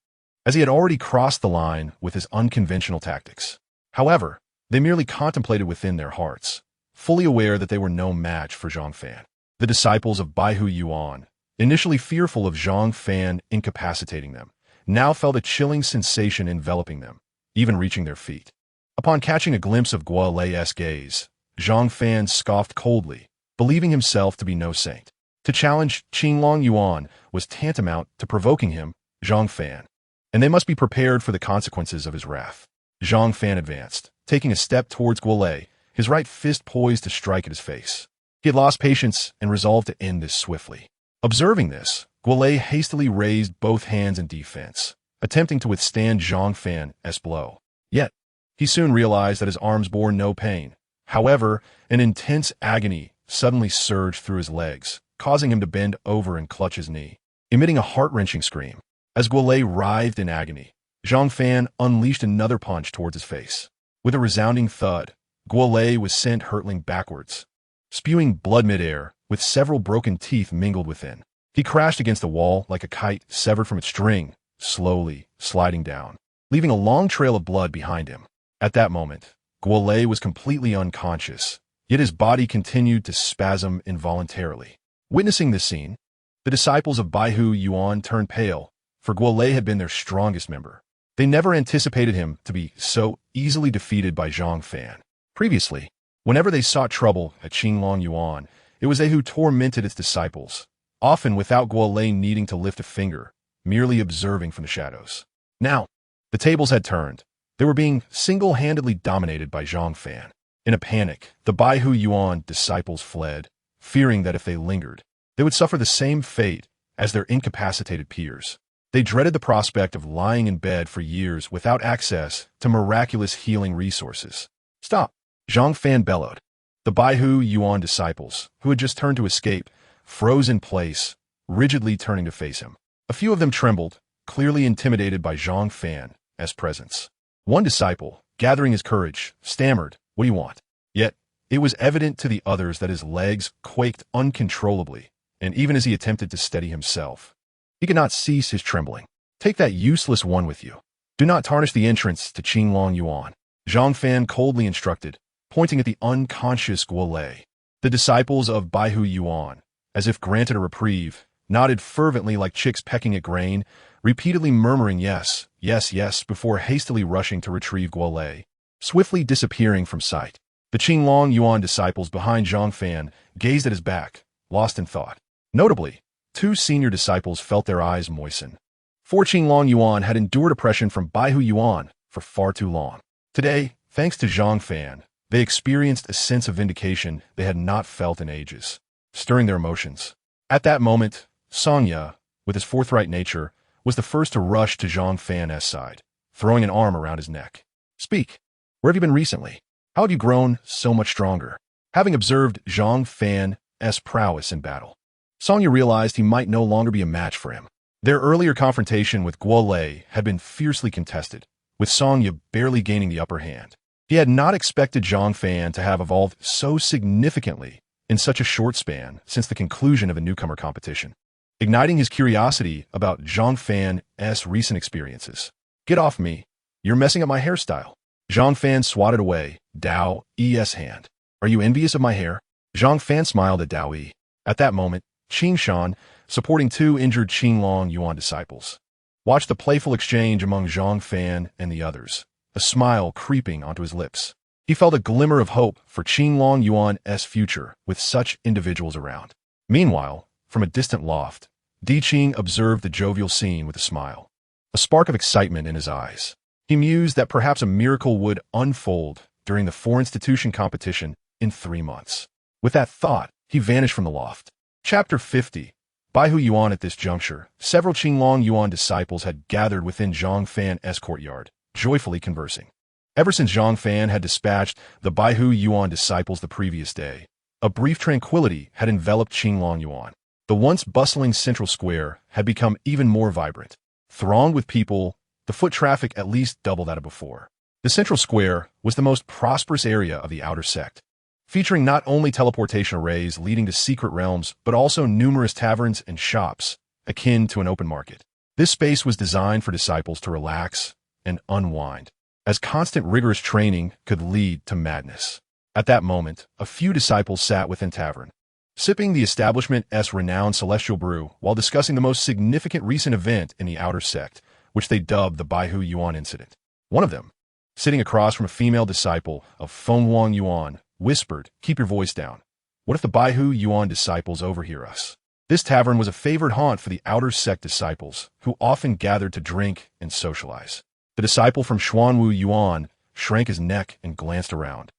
as he had already crossed the line with his unconventional tactics. However, they merely contemplated within their hearts, fully aware that they were no match for Zhang Fan. The disciples of Baihu Yuan, initially fearful of Zhang Fan incapacitating them, now felt a chilling sensation enveloping them, even reaching their feet. Upon catching a glimpse of Guolei's gaze, Zhang Fan scoffed coldly, believing himself to be no saint. To challenge Qinglong Yuan was tantamount to provoking him, Zhang Fan, and they must be prepared for the consequences of his wrath. Zhang Fan advanced, taking a step towards Guolei, his right fist poised to strike at his face. He had lost patience and resolved to end this swiftly. Observing this, Guolei hastily raised both hands in defense, attempting to withstand Zhang Fan's blow. Yet, he soon realized that his arms bore no pain. However, an intense agony suddenly surged through his legs, causing him to bend over and clutch his knee. Emitting a heart-wrenching scream, as Guolei writhed in agony, Zhang Fan unleashed another punch towards his face. With a resounding thud, Guolei was sent hurtling backwards, spewing blood mid-air, with several broken teeth mingled within. He crashed against the wall like a kite severed from its string, slowly sliding down, leaving a long trail of blood behind him. At that moment, Guolei was completely unconscious, yet his body continued to spasm involuntarily. Witnessing this scene, the disciples of Baihu Yuan turned pale, for Guolei had been their strongest member. They never anticipated him to be so easily defeated by Zhang Fan. Previously, whenever they sought trouble at Qinglong Yuan, it was they who tormented its disciples, often without Guolei needing to lift a finger, merely observing from the shadows. Now, the tables had turned. They were being single-handedly dominated by Zhang Fan. In a panic, the Baihu Yuan disciples fled, fearing that if they lingered, they would suffer the same fate as their incapacitated peers. They dreaded the prospect of lying in bed for years without access to miraculous healing resources. "Stop!" Zhang Fan bellowed. The Baihu Yuan disciples, who had just turned to escape, froze in place, rigidly turning to face him. A few of them trembled, clearly intimidated by Zhang Fan's presence. One disciple, gathering his courage, stammered, "What do you want?" Yet, it was evident to the others that his legs quaked uncontrollably, and even as he attempted to steady himself, he could not cease his trembling. "Take that useless one with you. Do not tarnish the entrance to Qinglong Yuan," Zhang Fan coldly instructed, pointing at the unconscious Guolei. The disciples of Baihu Yuan, as if granted a reprieve, nodded fervently like chicks pecking at grain, repeatedly murmuring yes, yes, yes before hastily rushing to retrieve Guolei, swiftly disappearing from sight. The Qinglong Yuan disciples behind Zhang Fan gazed at his back, lost in thought. Notably, two senior disciples felt their eyes moisten. For Qinglong Yuan had endured oppression from Baihu Yuan for far too long. Today, thanks to Zhang Fan, they experienced a sense of vindication they had not felt in ages, stirring their emotions. At that moment, Sanya, with his forthright nature, was the first to rush to Zhang Fan's side, throwing an arm around his neck. "Speak. Where have you been recently? How have you grown so much stronger?" Having observed Zhang Fan's prowess in battle, Sanya realized he might no longer be a match for him. Their earlier confrontation with Guolei had been fiercely contested, with Sanya barely gaining the upper hand. He had not expected Zhang Fan to have evolved so significantly in such a short span since the conclusion of a newcomer competition, igniting his curiosity about Zhang Fan's recent experiences. "Get off me. You're messing up my hairstyle." Zhang Fan swatted away Dao-Yi's hand. "Are you envious of my hair?" Zhang Fan smiled at Dao-Yi. At that moment, Qing Shan, supporting two injured Qinglong Yuan disciples, watched the playful exchange among Zhang Fan and the others, a smile creeping onto his lips. He felt a glimmer of hope for Qinglong Yuan's future with such individuals around. Meanwhile, from a distant loft, Di Qing observed the jovial scene with a smile, a spark of excitement in his eyes. He mused that perhaps a miracle would unfold during the four-institution competition in 3 months. With that thought, he vanished from the loft. Chapter 50. Baihu Yuan. At this juncture, several Qinglong Yuan disciples had gathered within Zhang Fan's courtyard, joyfully conversing. Ever since Zhang Fan had dispatched the Baihu Yuan disciples the previous day, a brief tranquility had enveloped Qinglong Yuan. The once bustling central square had become even more vibrant. Thronged with people, the foot traffic at least double that of before. The central square was the most prosperous area of the outer sect, featuring not only teleportation arrays leading to secret realms, but also numerous taverns and shops, akin to an open market. This space was designed for disciples to relax and unwind, as constant rigorous training could lead to madness. At that moment, a few disciples sat within tavern, sipping the establishment's renowned celestial brew while discussing the most significant recent event in the outer sect, which they dubbed the Baihu Yuan incident. One of them, sitting across from a female disciple of Fenghuang Yuan, whispered, "Keep your voice down. What if the Baihu Yuan disciples overhear us?" This tavern was a favored haunt for the outer sect disciples, who often gathered to drink and socialize. The disciple from Xuanwu Yuan shrank his neck and glanced around,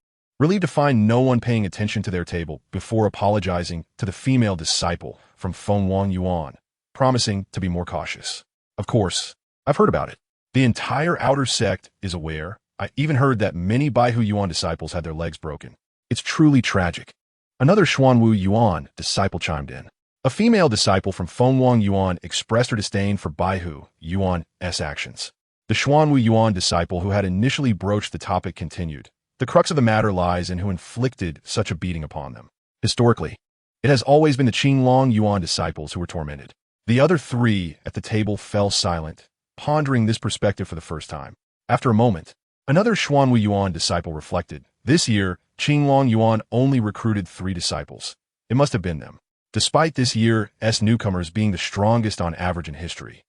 relieved to find no one paying attention to their table before apologizing to the female disciple from Feng Wang Yuan, promising to be more cautious. Of course, I've heard about it. The entire outer sect is aware. I even heard that many Baihu Yuan disciples had their legs broken. It's truly tragic. Another Xuanwu Yuan disciple chimed in. A female disciple from Feng Wang Yuan expressed her disdain for Baihu Yuan's actions. The Xuanwu Yuan disciple who had initially broached the topic continued. The crux of the matter lies in who inflicted such a beating upon them. Historically, it has always been the Qinglong Yuan disciples who were tormented. The other three at the table fell silent, pondering this perspective for the first time. After a moment, another Xuanwu Yuan disciple reflected. This year, Qinglong Yuan only recruited 3 disciples. It must have been them. Despite this year's newcomers being the strongest on average in history.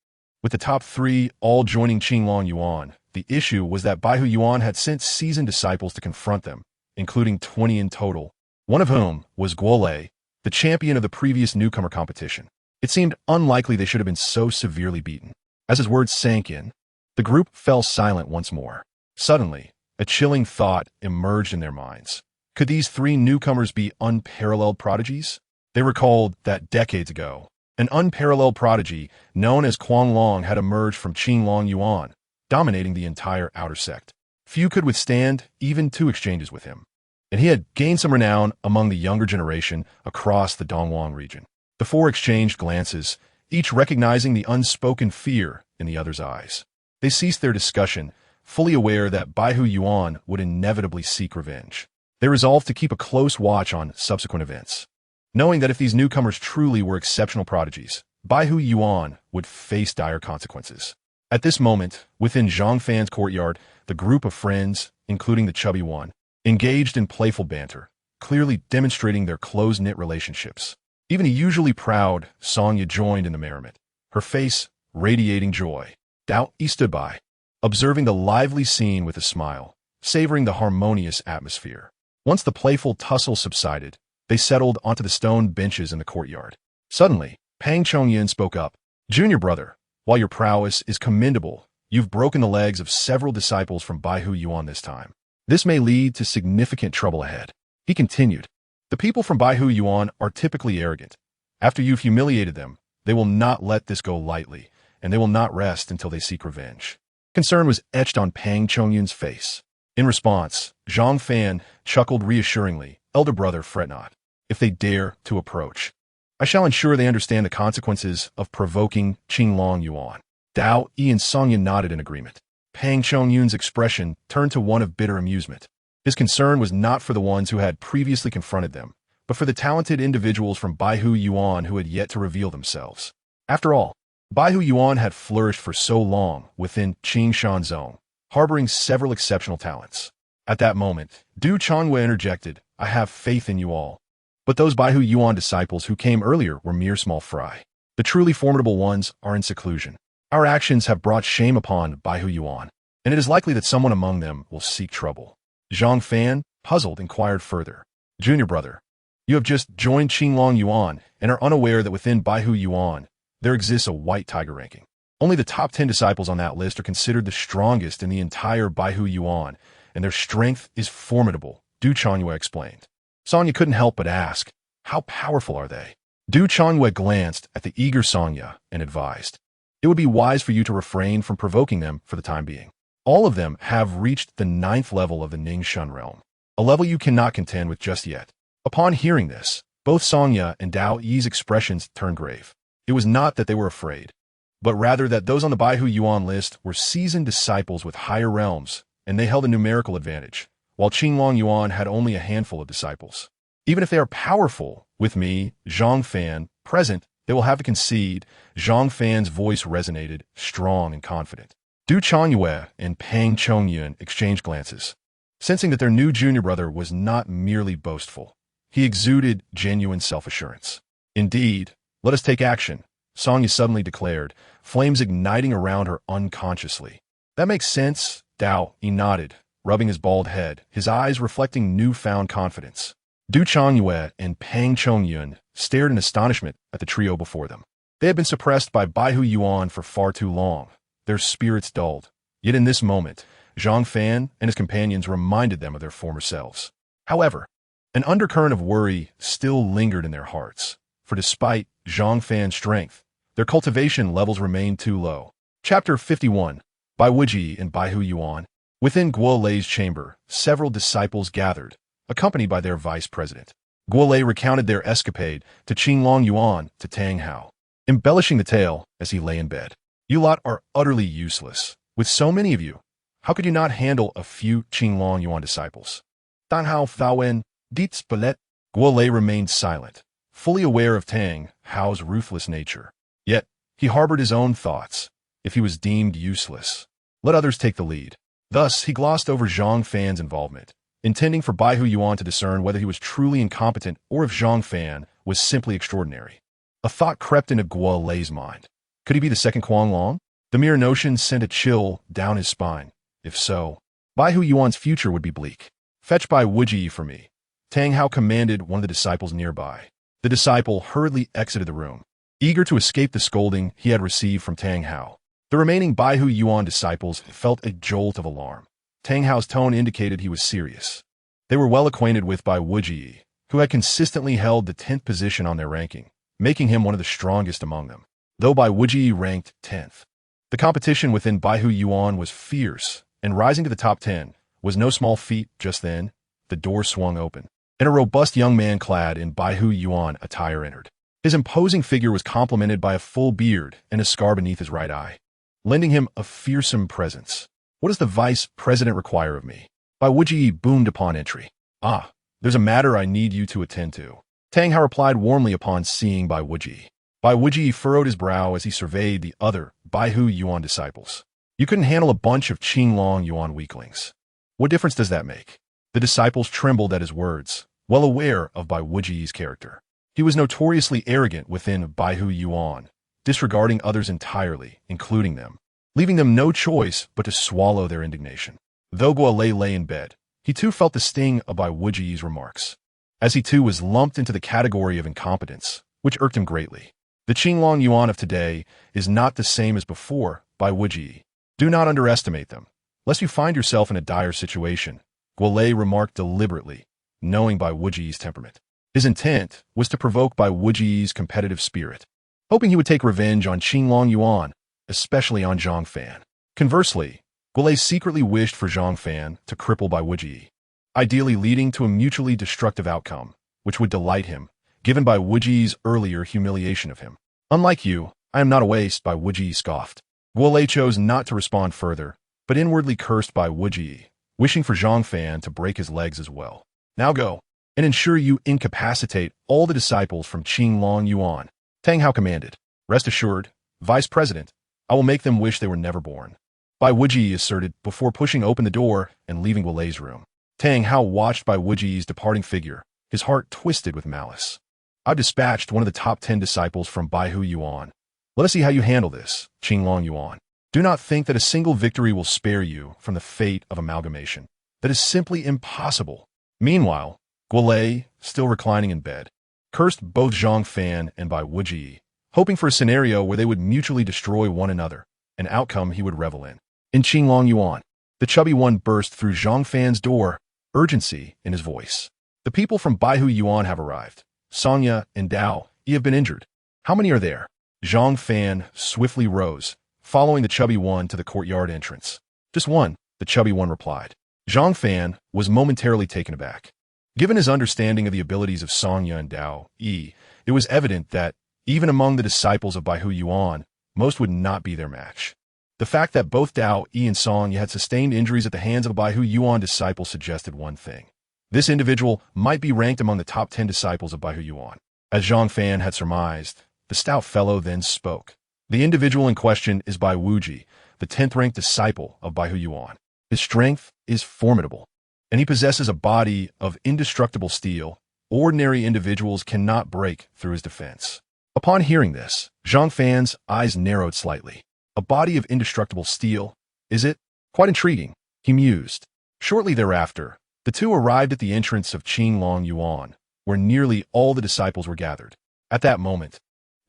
With the top 3 all joining Qinglong Yuan, the issue was that Baihu Yuan had sent seasoned disciples to confront them, including 20 in total, one of whom was Guolei, the champion of the previous newcomer competition. It seemed unlikely they should have been so severely beaten. As his words sank in, the group fell silent once more. Suddenly, a chilling thought emerged in their minds. Could these 3 newcomers be unparalleled prodigies? They recalled that decades ago, an unparalleled prodigy known as Guanglong had emerged from Qinglong Yuan, dominating the entire outer sect. Few could withstand even 2 exchanges with him, and he had gained some renown among the younger generation across the Dongwang region. The 4 exchanged glances, each recognizing the unspoken fear in the other's eyes. They ceased their discussion, fully aware that Baihu Yuan would inevitably seek revenge. They resolved to keep a close watch on subsequent events, knowing that if these newcomers truly were exceptional prodigies, Baihu Yuan would face dire consequences. At this moment, within Zhang Fan's courtyard, the group of friends, including the chubby one, engaged in playful banter, clearly demonstrating their close-knit relationships. Even a usually proud Sonya joined in the merriment, her face radiating joy. Dao Yi stood by, observing the lively scene with a smile, savoring the harmonious atmosphere. Once the playful tussle subsided, they settled onto the stone benches in the courtyard. Suddenly, Pang Chongyin spoke up. Junior brother, while your prowess is commendable, you've broken the legs of several disciples from Baihu Yuan this time. This may lead to significant trouble ahead. He continued. The people from Baihu Yuan are typically arrogant. After you've humiliated them, they will not let this go lightly, and they will not rest until they seek revenge. Concern was etched on Pang Chongyun's face. In response, Zhang Fan chuckled reassuringly. Elder brother, fret not. If they dare to approach, I shall ensure they understand the consequences of provoking Qinglong Yuan. Dao Yi and Sonya nodded in agreement. Pang Chongyun's expression turned to one of bitter amusement. His concern was not for the ones who had previously confronted them, but for the talented individuals from Baihu Yuan who had yet to reveal themselves. After all, Baihu Yuan had flourished for so long within Qingshan Zone, harboring several exceptional talents. At that moment, Du Changwei interjected, I have faith in you all. But those Baihu Yuan disciples who came earlier were mere small fry. The truly formidable ones are in seclusion. Our actions have brought shame upon Baihu Yuan, and it is likely that someone among them will seek trouble. Zhang Fan, puzzled, inquired further. Junior brother, you have just joined Qinglong Yuan and are unaware that within Baihu Yuan, there exists a white tiger ranking. Only the top 10 disciples on that list are considered the strongest in the entire Baihu Yuan, and their strength is formidable, Du Changwei explained. Sonya couldn't help but ask, how powerful are they? Du Changwei glanced at the eager Sonya and advised, it would be wise for you to refrain from provoking them for the time being. All of them have reached the 9th level of the Ningshun realm, a level you cannot contend with just yet. Upon hearing this, both Sonya and Dao Yi's expressions turned grave. It was not that they were afraid, but rather that those on the Baihu Yuan list were seasoned disciples with higher realms, and they held a numerical advantage, while Qinglong Yuan had only a handful of disciples. Even if they are powerful, with me, Zhang Fan, present, they will have to concede. Zhang Fan's voice resonated, strong and confident. Du Chanyue and Pang Chongyun exchanged glances, sensing that their new junior brother was not merely boastful. He exuded genuine self-assurance. Indeed, let us take action, Sonya suddenly declared, flames igniting around her unconsciously. That makes sense, Dao Yi nodded, rubbing his bald head, his eyes reflecting newfound confidence. Du Chanyue and Pang Chongyun stared in astonishment at the trio before them. They had been suppressed by Baihu Yuan for far too long, their spirits dulled. Yet in this moment, Zhang Fan and his companions reminded them of their former selves. However, an undercurrent of worry still lingered in their hearts, for despite Zhang Fan's strength, their cultivation levels remained too low. Chapter 51. Bai Wuji and Bai Hu Yuan. Within Guo Lei's chamber, several disciples gathered, accompanied by their vice president. Guo Lei recounted their escapade to Qinglong Yuan to Tang Hao, embellishing the tale as he lay in bed. You lot are utterly useless. With so many of you, how could you not handle a few Qinglong Yuan disciples? Dan Hao Faowen, Dietz Belet. Guo Lei remained silent, fully aware of Tang Hao's ruthless nature. Yet, he harbored his own thoughts. If he was deemed useless, let others take the lead. Thus, he glossed over Zhang Fan's involvement, intending for Bai Hu Yuan to discern whether he was truly incompetent or if Zhang Fan was simply extraordinary. A thought crept into Guo Lei's mind. Could he be the second Kuang Long? The mere notion sent a chill down his spine. If so, Bai Hu Yuan's future would be bleak. Fetch Bai Wuji for me. Tang Hao commanded one of the disciples nearby. The disciple hurriedly exited the room, eager to escape the scolding he had received from Tang Hao. The remaining Bai Hu Yuan disciples felt a jolt of alarm. Tang Hao's tone indicated he was serious. They were well acquainted with Bai Wuji, who had consistently held the 10th position on their ranking, making him one of the strongest among them, though Bai Wuji ranked 10th. The competition within Bai Hu Yuan was fierce, and rising to the top 10 was no small feat. Just then, the door swung open, and a robust young man clad in Bai Hu Yuan attire entered. His imposing figure was complemented by a full beard and a scar beneath his right eye, lending him a fearsome presence. What does the vice president require of me? Bai Wuji boomed upon entry. Ah, there's a matter I need you to attend to. Tang Hao replied warmly upon seeing Bai Wuji. Bai Wuji furrowed his brow as he surveyed the other Bai Hu Yuan disciples. You couldn't handle a bunch of Qinglong Yuan weaklings. What difference does that make? The disciples trembled at his words, well aware of Bai Wuji's character. He was notoriously arrogant within Bai Hu Yuan, disregarding others entirely, including them, leaving them no choice but to swallow their indignation. Though Guo Lei lay in bed, he too felt the sting of Bai Wuji's remarks, as he too was lumped into the category of incompetence, which irked him greatly. The Qinglong Yuan of today is not the same as before Bai Wuji. Do not underestimate them, lest you find yourself in a dire situation, Guo Lei remarked deliberately, knowing Bai Wuji's temperament. His intent was to provoke Bai Wuji's competitive spirit, hoping he would take revenge on Qinglong Yuan, especially on Zhang Fan. Conversely, Guo Lei secretly wished for Zhang Fan to cripple Bai Wuji, ideally leading to a mutually destructive outcome, which would delight him, given Bai Wuji's earlier humiliation of him. Unlike you, I am not a waste, Bai Wuji scoffed. Guo Lei chose not to respond further, but inwardly cursed Bai Wuji, wishing for Zhang Fan to break his legs as well. Now go, and ensure you incapacitate all the disciples from Qinglong Yuan, Tang Hao commanded. Rest assured, Vice President, I will make them wish they were never born. Bai Wuji asserted before pushing open the door and leaving Guo Lei's room. Tang Hao watched Bai Wuji's departing figure, his heart twisted with malice. I've dispatched one of the top 10 disciples from Bai Hu Yuan. Let us see how you handle this, Qinglong Yuan. Do not think that a single victory will spare you from the fate of amalgamation. That is simply impossible. Meanwhile, Guo Lei, still reclining in bed, cursed both Zhang Fan and Bai Wuji, hoping for a scenario where they would mutually destroy one another, an outcome he would revel in. In Qinglong Yuan, the chubby one burst through Zhang Fan's door, urgency in his voice. The people from Bai Hu Yuan have arrived. Sonya and Dao, you have been injured. How many are there? Zhang Fan swiftly rose, following the chubby one to the courtyard entrance. Just one, the chubby one replied. Zhang Fan was momentarily taken aback. Given his understanding of the abilities of Sonya and Dao, it was evident that, even among the disciples of Bai Hu Yuan, most would not be their match. The fact that both Dao, and Sonya had sustained injuries at the hands of a Bai Hu Yuan disciple suggested one thing. This individual might be ranked among the top 10 disciples of Bai Hu Yuan. As Zhang Fan had surmised, the stout fellow then spoke. The individual in question is Bai Wuji, the 10th-ranked disciple of Bai Hu Yuan. His strength is formidable, and he possesses a body of indestructible steel. Ordinary individuals cannot break through his defense. Upon hearing this, Zhang Fan's eyes narrowed slightly. A body of indestructible steel, is it? Quite intriguing, he mused. Shortly thereafter, the two arrived at the entrance of Qinglong Yuan, where nearly all the disciples were gathered. At that moment,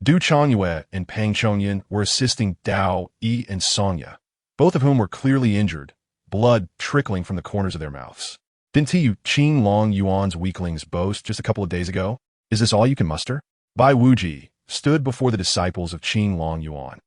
Du Changyue and Pang Chongyan were assisting Dao, and Sonya, both of whom were clearly injured, blood trickling from the corners of their mouths. Didn't he Qing Long Yuan's weaklings boast just a couple of days ago? Is this all you can muster? Bai Wuji stood before the disciples of Qing Long Yuan,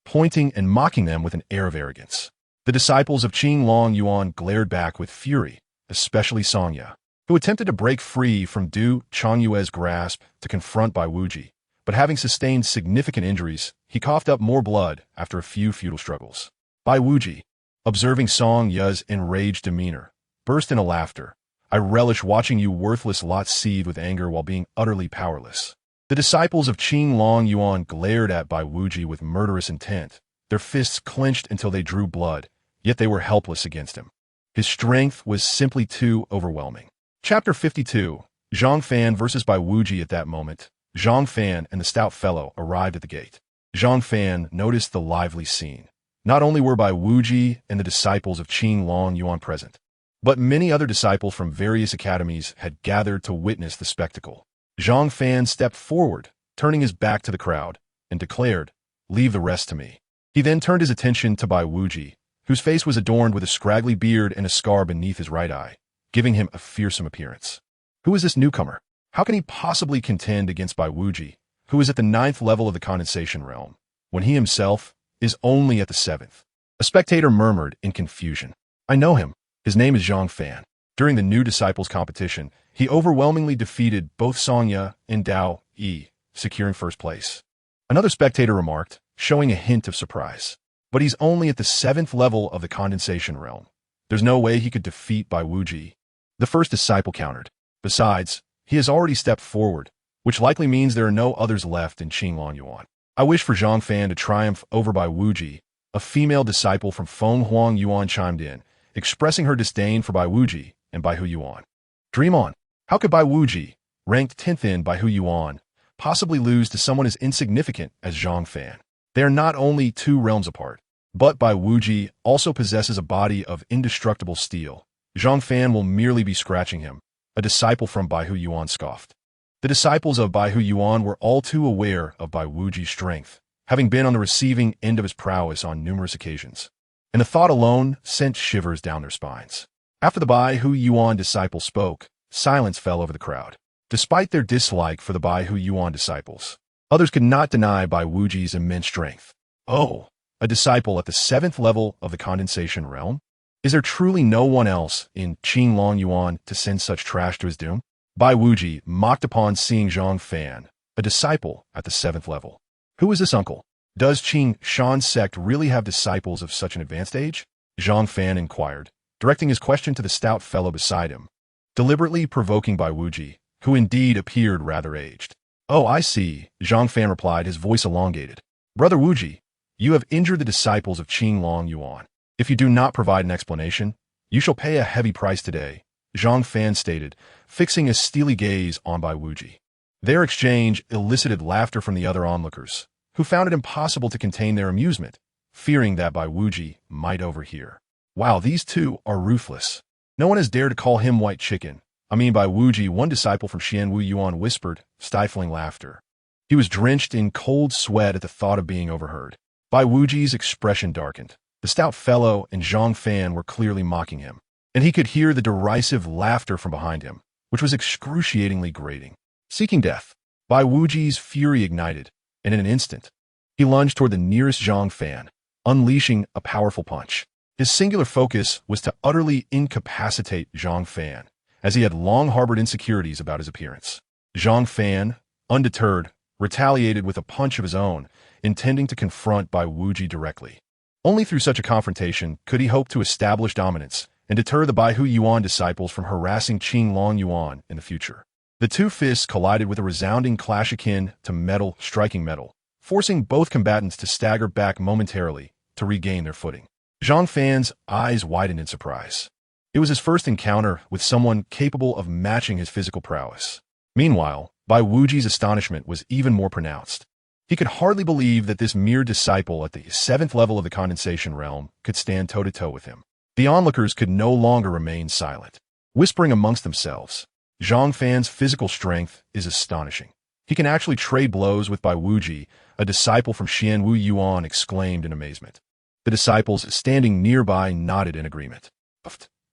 pointing and mocking them with an air of arrogance. The disciples of Qing Long Yuan glared back with fury, especially Songya, who attempted to break free from Du Changyue's grasp to confront Bai Wuji, but having sustained significant injuries, he coughed up more blood after a few futile struggles. Bai Wuji, observing Song Ya's enraged demeanor, burst into laughter. I relish watching you worthless lot seethe with anger while being utterly powerless. The disciples of Qing Long Yuan glared at Bai Wuji with murderous intent, their fists clenched until they drew blood, yet they were helpless against him. His strength was simply too overwhelming. Chapter 52, Zhang Fan versus Bai Wuji. At that moment, Zhang Fan and the stout fellow arrived at the gate. Zhang Fan noticed the lively scene. Not only were Bai Wuji and the disciples of Qing Long Yuan present, but many other disciples from various academies had gathered to witness the spectacle. Zhang Fan stepped forward, turning his back to the crowd, and declared, "Leave the rest to me." He then turned his attention to Bai Wuji, whose face was adorned with a scraggly beard and a scar beneath his right eye, giving him a fearsome appearance. Who is this newcomer? How can he possibly contend against Bai Wuji, who is at the 9th level of the condensation realm, when he himself is only at the 7th? A spectator murmured in confusion. I know him. His name is Zhang Fan. During the new disciples competition, he overwhelmingly defeated both Songya and Dao Yi, securing first place. Another spectator remarked, showing a hint of surprise. But he's only at the 7th level of the condensation realm. There's no way he could defeat Bai Wuji. The first disciple countered. Besides, he has already stepped forward, which likely means there are no others left in Qing Long Yuan. I wish for Zhang Fan to triumph over Bai Wuji. A female disciple from Feng Huang Yuan chimed in, expressing her disdain for Bai Wuji and Bai Hu Yuan. Dream on. How could Bai Wuji, ranked 10th in Bai Hu Yuan, possibly lose to someone as insignificant as Zhang Fan? They are not only 2 realms apart, but Bai Wuji also possesses a body of indestructible steel. Zhang Fan will merely be scratching him, a disciple from Bai Hu Yuan scoffed. The disciples of Bai Hu Yuan were all too aware of Bai Wuji's strength, having been on the receiving end of his prowess on numerous occasions, and the thought alone sent shivers down their spines. After the Bai Hu Yuan disciple spoke, silence fell over the crowd. Despite their dislike for the Bai Hu Yuan disciples, others could not deny Bai Wuji's immense strength. Oh, a disciple at the 7th level of the condensation realm? Is there truly no one else in Qing Long Yuan to send such trash to his doom? Bai Wuji mocked upon seeing Zhang Fan, a disciple at the 7th level. Who is this uncle? Does Qing Shan's sect really have disciples of such an advanced age? Zhang Fan inquired, directing his question to the stout fellow beside him, deliberately provoking Bai Wuji, who indeed appeared rather aged. Oh, I see, Zhang Fan replied, his voice elongated. Brother Wuji, you have injured the disciples of Qing Long Yuan. If you do not provide an explanation, you shall pay a heavy price today, Zhang Fan stated, fixing a steely gaze on Bai Wuji. Their exchange elicited laughter from the other onlookers, who found it impossible to contain their amusement, fearing that Bai Wuji might overhear. Wow, these two are ruthless. No one has dared to call him white chicken. I mean, Bai Wuji, one disciple from Xianwu Yuan whispered, stifling laughter. He was drenched in cold sweat at the thought of being overheard. Bai Wuji's expression darkened. The stout fellow and Zhang Fan were clearly mocking him, and he could hear the derisive laughter from behind him, which was excruciatingly grating. Seeking death, Bai Wuji's fury ignited, and in an instant, he lunged toward the nearest Zhang Fan, unleashing a powerful punch. His singular focus was to utterly incapacitate Zhang Fan, as he had long harbored insecurities about his appearance. Zhang Fan, undeterred, retaliated with a punch of his own, intending to confront Bai Wuji directly. Only through such a confrontation could he hope to establish dominance and deter the Bai Hu Yuan disciples from harassing Qing Long Yuan in the future. The two fists collided with a resounding clash akin to metal striking metal, forcing both combatants to stagger back momentarily to regain their footing. Zhang Fan's eyes widened in surprise. It was his first encounter with someone capable of matching his physical prowess. Meanwhile, Bai Wuji's astonishment was even more pronounced. He could hardly believe that this mere disciple at the 7th level of the condensation realm could stand toe-to-toe with him. The onlookers could no longer remain silent. Whispering amongst themselves, Zhang Fan's physical strength is astonishing. He can actually trade blows with Bai Wuji, a disciple from Xianwu Yuan exclaimed in amazement. The disciples standing nearby nodded in agreement.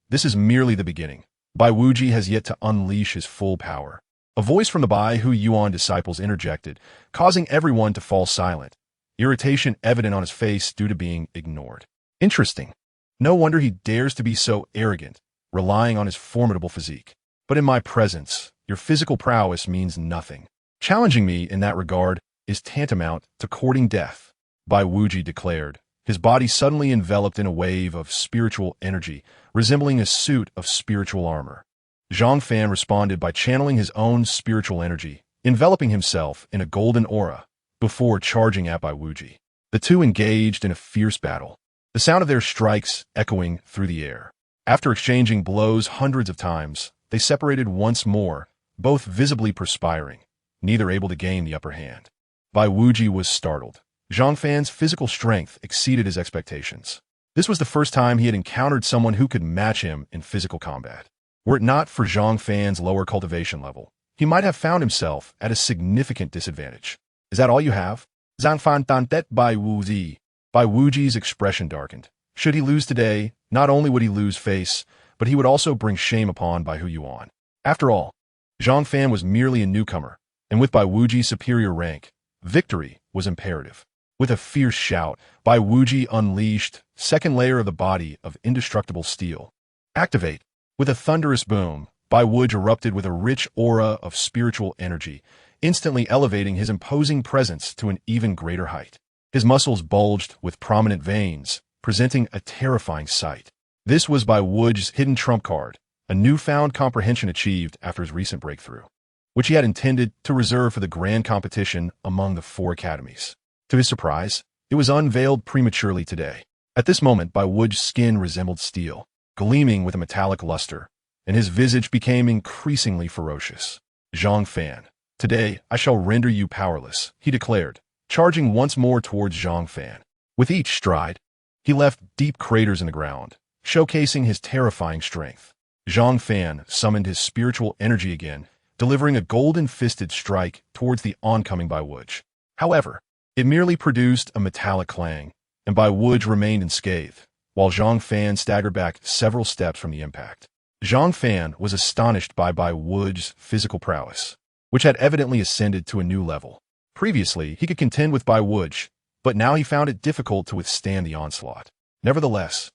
This is merely the beginning. Bai Wuji has yet to unleash his full power. A voice from the Bai Hu Yuan disciples interjected, causing everyone to fall silent, irritation evident on his face due to being ignored. Interesting. No wonder he dares to be so arrogant, relying on his formidable physique. But in my presence, your physical prowess means nothing. Challenging me in that regard is tantamount to courting death, Bai Wuji declared, his body suddenly enveloped in a wave of spiritual energy, resembling a suit of spiritual armor. Zhang Fan responded by channeling his own spiritual energy, enveloping himself in a golden aura, before charging at Bai Wuji. The two engaged in a fierce battle, the sound of their strikes echoing through the air. After exchanging blows hundreds of times, they separated once more, both visibly perspiring, neither able to gain the upper hand. Bai Wuji was startled. Zhang Fan's physical strength exceeded his expectations. This was the first time he had encountered someone who could match him in physical combat. Were it not for Zhang Fan's lower cultivation level, he might have found himself at a significant disadvantage. Is that all you have? Zhang Fan Tantet Bai Wuji. Bai Wuji's expression darkened. Should he lose today, not only would he lose face, but he would also bring shame upon Bai Hu Yuan. After all, Zhang Fan was merely a newcomer, and with Bai Wuji's superior rank, victory was imperative. With a fierce shout, Bai Wuji unleashed second layer of the body of indestructible steel. Activate. With a thunderous boom, Bai Wuji erupted with a rich aura of spiritual energy, instantly elevating his imposing presence to an even greater height. His muscles bulged with prominent veins, presenting a terrifying sight. This was Bai Wuji's hidden trump card, a newfound comprehension achieved after his recent breakthrough, which he had intended to reserve for the grand competition among the 4 academies. To his surprise, it was unveiled prematurely today. At this moment, Bai Wuji's skin resembled steel, gleaming with a metallic luster, and his visage became increasingly ferocious. Zhang Fan, today I shall render you powerless, he declared, charging once more towards Zhang Fan. With each stride, he left deep craters in the ground, showcasing his terrifying strength. Zhang Fan summoned his spiritual energy again, delivering a golden-fisted strike towards the oncoming Bai Wuji. However, it merely produced a metallic clang, and Bai Wuji remained unscathed, while Zhang Fan staggered back several steps from the impact. Zhang Fan was astonished by Bai Wuji's physical prowess, which had evidently ascended to a new level. Previously, he could contend with Bai Wuji, but now he found it difficult to withstand the onslaught. Nevertheless,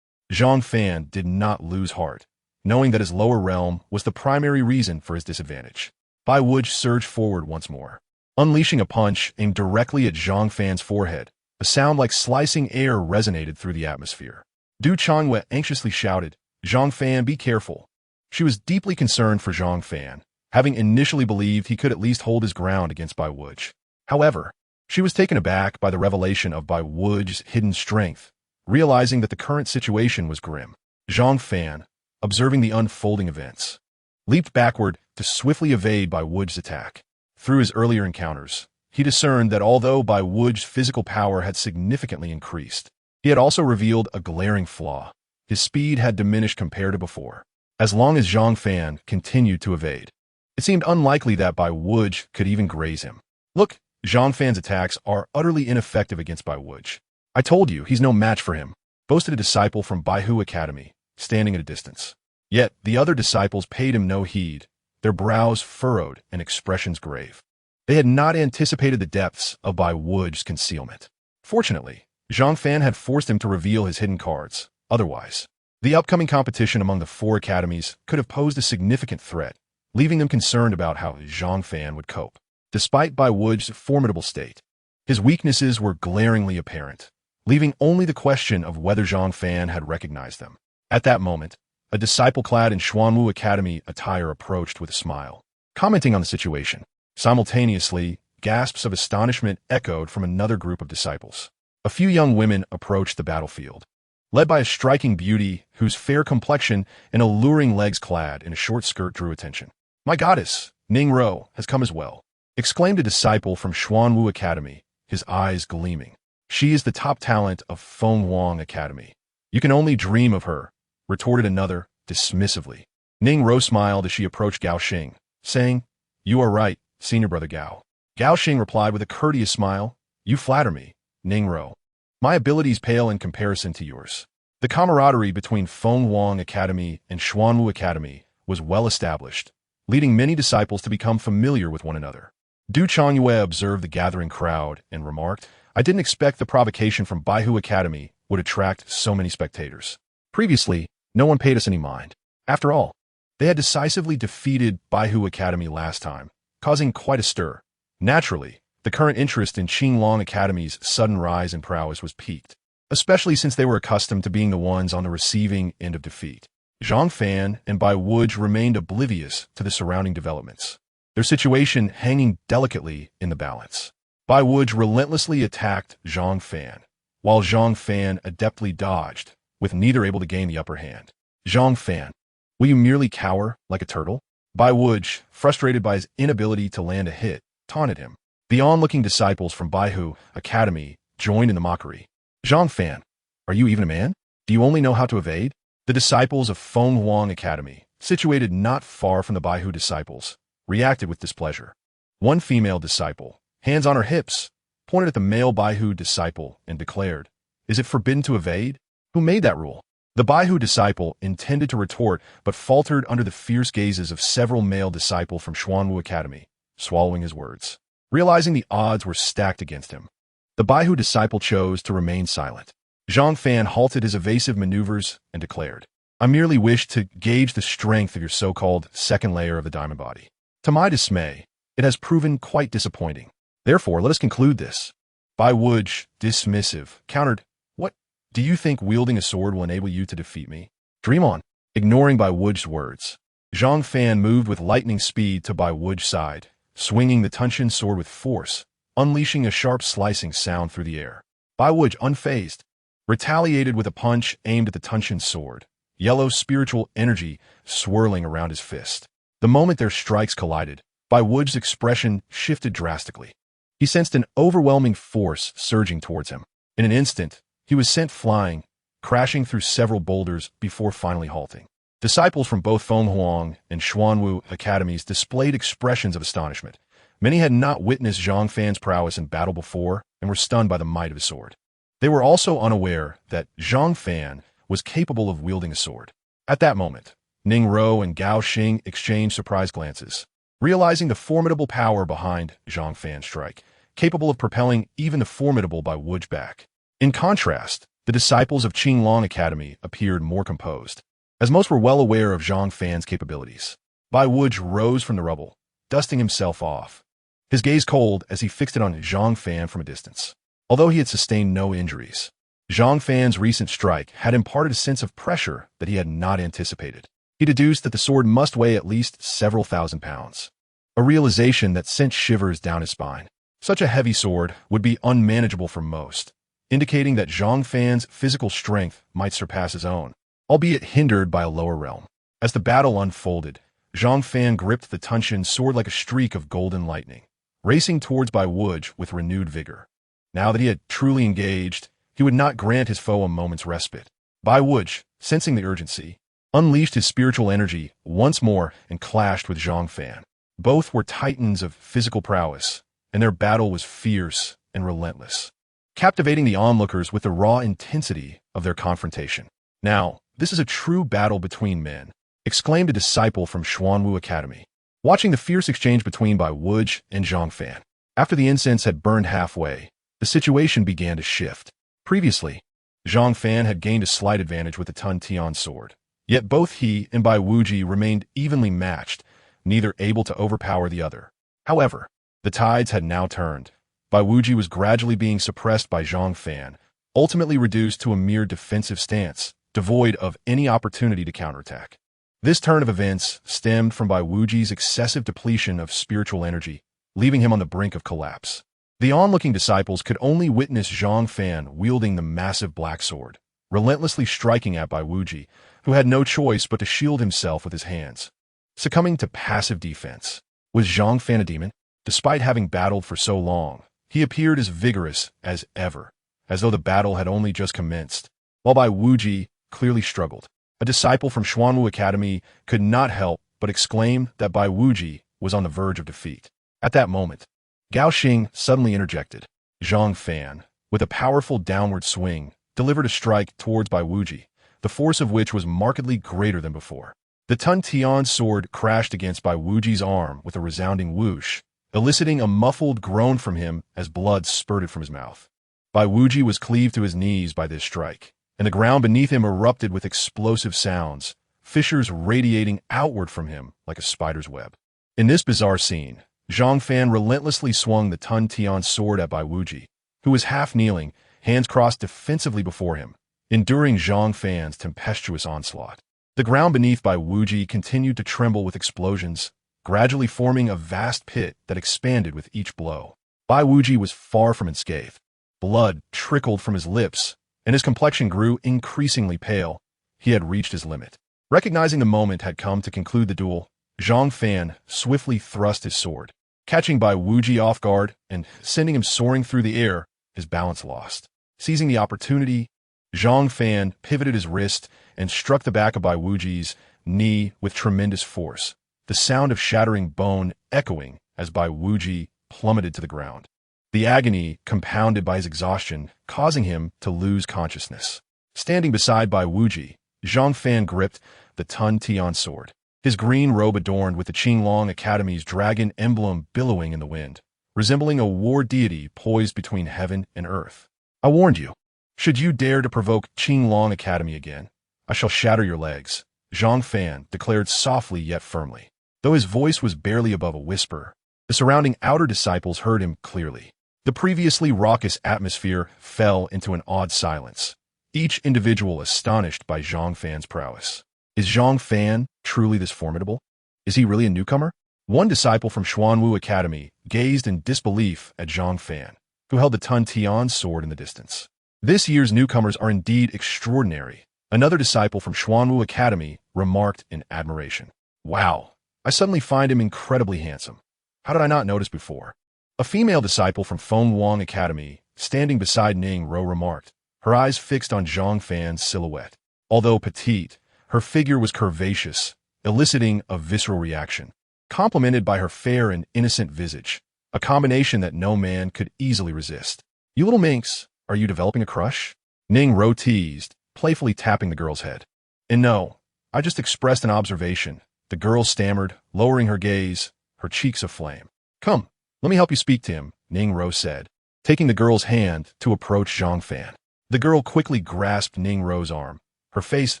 Zhang Fan did not lose heart, knowing that his lower realm was the primary reason for his disadvantage. Bai Wuji surged forward once more, unleashing a punch aimed directly at Zhang Fan's forehead. A sound like slicing air resonated through the atmosphere. Du Changwei anxiously shouted, "Zhang Fan, be careful." She was deeply concerned for Zhang Fan, having initially believed he could at least hold his ground against Bai Wuji. However, she was taken aback by the revelation of Bai Wuji's hidden strength, realizing that the current situation was grim. Zhang Fan, observing the unfolding events, leaped backward to swiftly evade Bai Wuji's attack. Through his earlier encounters, he discerned that although Bai Wuji's physical power had significantly increased, he had also revealed a glaring flaw. His speed had diminished compared to before. As long as Zhang Fan continued to evade, it seemed unlikely that Bai Wuji could even graze him. Look, Zhang Fan's attacks are utterly ineffective against Bai Wuji. I told you he's no match for him, boasted a disciple from Bai Hu Academy, standing at a distance. Yet the other disciples paid him no heed, their brows furrowed and expressions grave. They had not anticipated the depths of Bai Wuji's concealment. Fortunately, Zhang Fan had forced him to reveal his hidden cards. Otherwise, the upcoming competition among the 4 academies could have posed a significant threat, leaving them concerned about how Zhang Fan would cope. Despite Bai Wuji's formidable state, his weaknesses were glaringly apparent, leaving only the question of whether Zhang Fan had recognized them. At that moment, a disciple clad in Xuanwu Academy attire approached with a smile, commenting on the situation. Simultaneously, gasps of astonishment echoed from another group of disciples. A few young women approached the battlefield, led by a striking beauty whose fair complexion and alluring legs clad in a short skirt drew attention. "My goddess, Ning Ro, has come as well," exclaimed a disciple from Xuanwu Academy, his eyes gleaming. "She is the top talent of Feng Huang Academy. You can only dream of her," retorted another, dismissively. Ning Ro smiled as she approached Gao Xing, saying, "You are right, senior brother Gao." Gao Xing replied with a courteous smile, "You flatter me, Ning Ro. My abilities pale in comparison to yours." The camaraderie between Feng Huang Academy and Xuanwu Academy was well established, leading many disciples to become familiar with one another. Du Changyue observed the gathering crowd and remarked, "I didn't expect the provocation from Baihu Academy would attract so many spectators. Previously, no one paid us any mind. After all, they had decisively defeated Baihu Academy last time, causing quite a stir. Naturally, the current interest in Qinglong Academy's sudden rise in prowess was piqued, especially since they were accustomed to being the ones on the receiving end of defeat. Zhang Fan and Bai Wuji remained oblivious to the surrounding developments, their situation hanging delicately in the balance. Bai Wuji relentlessly attacked Zhang Fan, while Zhang Fan adeptly dodged, with neither able to gain the upper hand. Zhang Fan, will you merely cower like a turtle? Bai Wuji, frustrated by his inability to land a hit, taunted him. The onlooking disciples from Baihu Academy joined in the mockery. Zhang Fan, are you even a man? Do you only know how to evade? The disciples of Feng Huang Academy, situated not far from the Baihu disciples, reacted with displeasure. One female disciple, hands on her hips, pointed at the male Baihu disciple and declared, "Is it forbidden to evade? Who made that rule?" The Baihu disciple intended to retort, but faltered under the fierce gazes of several male disciples from Xuanwu Academy, swallowing his words. Realizing the odds were stacked against him, the Baihu disciple chose to remain silent. Zhang Fan halted his evasive maneuvers and declared, "I merely wish to gauge the strength of your so-called second layer of the diamond body. To my dismay, it has proven quite disappointing. Therefore, let us conclude this." Bai Wuji, dismissive, countered, "What? Do you think wielding a sword will enable you to defeat me? Dream on." Ignoring Bai Wuji's words, Zhang Fan moved with lightning speed to Bai Wuji's side, swinging the Tunshin sword with force, unleashing a sharp slicing sound through the air. Bai Wuji, unfazed, retaliated with a punch aimed at the Tunshin sword, yellow spiritual energy swirling around his fist. The moment their strikes collided, Bai Wuji's expression shifted drastically. He sensed an overwhelming force surging towards him. In an instant, he was sent flying, crashing through several boulders before finally halting. Disciples from both Feng Huang and Xuanwu Academies displayed expressions of astonishment. Many had not witnessed Zhang Fan's prowess in battle before and were stunned by the might of his sword. They were also unaware that Zhang Fan was capable of wielding a sword. At that moment, Ning Rou and Gao Xing exchanged surprised glances, realizing the formidable power behind Zhang Fan's strike, capable of propelling even the formidable Bai Wuji back. In contrast, the disciples of Qinglong Academy appeared more composed, as most were well aware of Zhang Fan's capabilities. Bai Wuji rose from the rubble, dusting himself off, his gaze cold as he fixed it on Zhang Fan from a distance. Although he had sustained no injuries, Zhang Fan's recent strike had imparted a sense of pressure that he had not anticipated. He deduced that the sword must weigh at least several thousand pounds, a realization that sent shivers down his spine. Such a heavy sword would be unmanageable for most, indicating that Zhang Fan's physical strength might surpass his own, albeit hindered by a lower realm. As the battle unfolded, Zhang Fan gripped the Tunshin sword like a streak of golden lightning, racing towards Bai Wuji with renewed vigor. Now that he had truly engaged, he would not grant his foe a moment's respite. Bai Wuji, sensing the urgency, unleashed his spiritual energy once more and clashed with Zhang Fan. Both were titans of physical prowess, and their battle was fierce and relentless, captivating the onlookers with the raw intensity of their confrontation. "Now, this is a true battle between men," exclaimed a disciple from Xuanwu Academy, watching the fierce exchange between Bai Wuji and Zhang Fan. After the incense had burned halfway, the situation began to shift. Previously, Zhang Fan had gained a slight advantage with the Tun Tian sword, yet both he and Bai Wuji remained evenly matched, neither able to overpower the other. However, the tides had now turned. Bai Wuji was gradually being suppressed by Zhang Fan, ultimately reduced to a mere defensive stance, devoid of any opportunity to counterattack. This turn of events stemmed from Bai Wuji's excessive depletion of spiritual energy, leaving him on the brink of collapse. The onlooking disciples could only witness Zhang Fan wielding the massive black sword, relentlessly striking at Bai Wuji, who had no choice but to shield himself with his hands. Succumbing to passive defense, was Zhang Fan a demon? Despite having battled for so long, he appeared as vigorous as ever, as though the battle had only just commenced, while Bai Wuji clearly struggled. A disciple from Xuanwu Academy could not help but exclaim that Bai Wuji was on the verge of defeat. At that moment, Gao Xing suddenly interjected. Zhang Fan, with a powerful downward swing, delivered a strike towards Bai Wuji, the force of which was markedly greater than before. The Tun Tian sword crashed against Bai Wuji's arm with a resounding whoosh, eliciting a muffled groan from him as blood spurted from his mouth. Bai Wuji was cleaved to his knees by this strike, and the ground beneath him erupted with explosive sounds, fissures radiating outward from him like a spider's web. In this bizarre scene, Zhang Fan relentlessly swung the Tun Tian sword at Bai Wuji, who was half kneeling, hands crossed defensively before him, enduring Zhang Fan's tempestuous onslaught. The ground beneath Bai Wuji continued to tremble with explosions, gradually forming a vast pit that expanded with each blow. Bai Wuji was far from unscathed. Blood trickled from his lips, and his complexion grew increasingly pale. He had reached his limit. Recognizing the moment had come to conclude the duel, Zhang Fan swiftly thrust his sword, catching Bai Wuji off guard and sending him soaring through the air, his balance lost. Seizing the opportunity, Zhang Fan pivoted his wrist and struck the back of Bai Wuji's knee with tremendous force, the sound of shattering bone echoing as Bai Wuji plummeted to the ground. The agony compounded by his exhaustion, causing him to lose consciousness. Standing beside Bai Wuji, Zhang Fan gripped the Tun Tian sword, his green robe adorned with the Qinglong Academy's dragon emblem billowing in the wind, resembling a war deity poised between heaven and earth. I warned you. Should you dare to provoke Qinglong Academy again, I shall shatter your legs, Zhang Fan declared softly yet firmly. Though his voice was barely above a whisper, the surrounding outer disciples heard him clearly. The previously raucous atmosphere fell into an awed silence, each individual astonished by Zhang Fan's prowess. Is Zhang Fan truly this formidable? Is he really a newcomer? One disciple from Xuanwu Academy gazed in disbelief at Zhang Fan, who held the Tun Tian sword in the distance. This year's newcomers are indeed extraordinary, another disciple from Xuanwu Academy remarked in admiration. Wow, I suddenly find him incredibly handsome. How did I not notice before? A female disciple from Fengwang Academy, standing beside Ning Ro, remarked, her eyes fixed on Zhang Fan's silhouette. Although petite, her figure was curvaceous, eliciting a visceral reaction, complemented by her fair and innocent visage, a combination that no man could easily resist. You little minx, are you developing a crush? Ning Ro teased, playfully tapping the girl's head. And no, I just expressed an observation, the girl stammered, lowering her gaze, her cheeks aflame. Come, let me help you speak to him, Ning Ro said, taking the girl's hand to approach Zhang Fan. The girl quickly grasped Ning Ro's arm, her face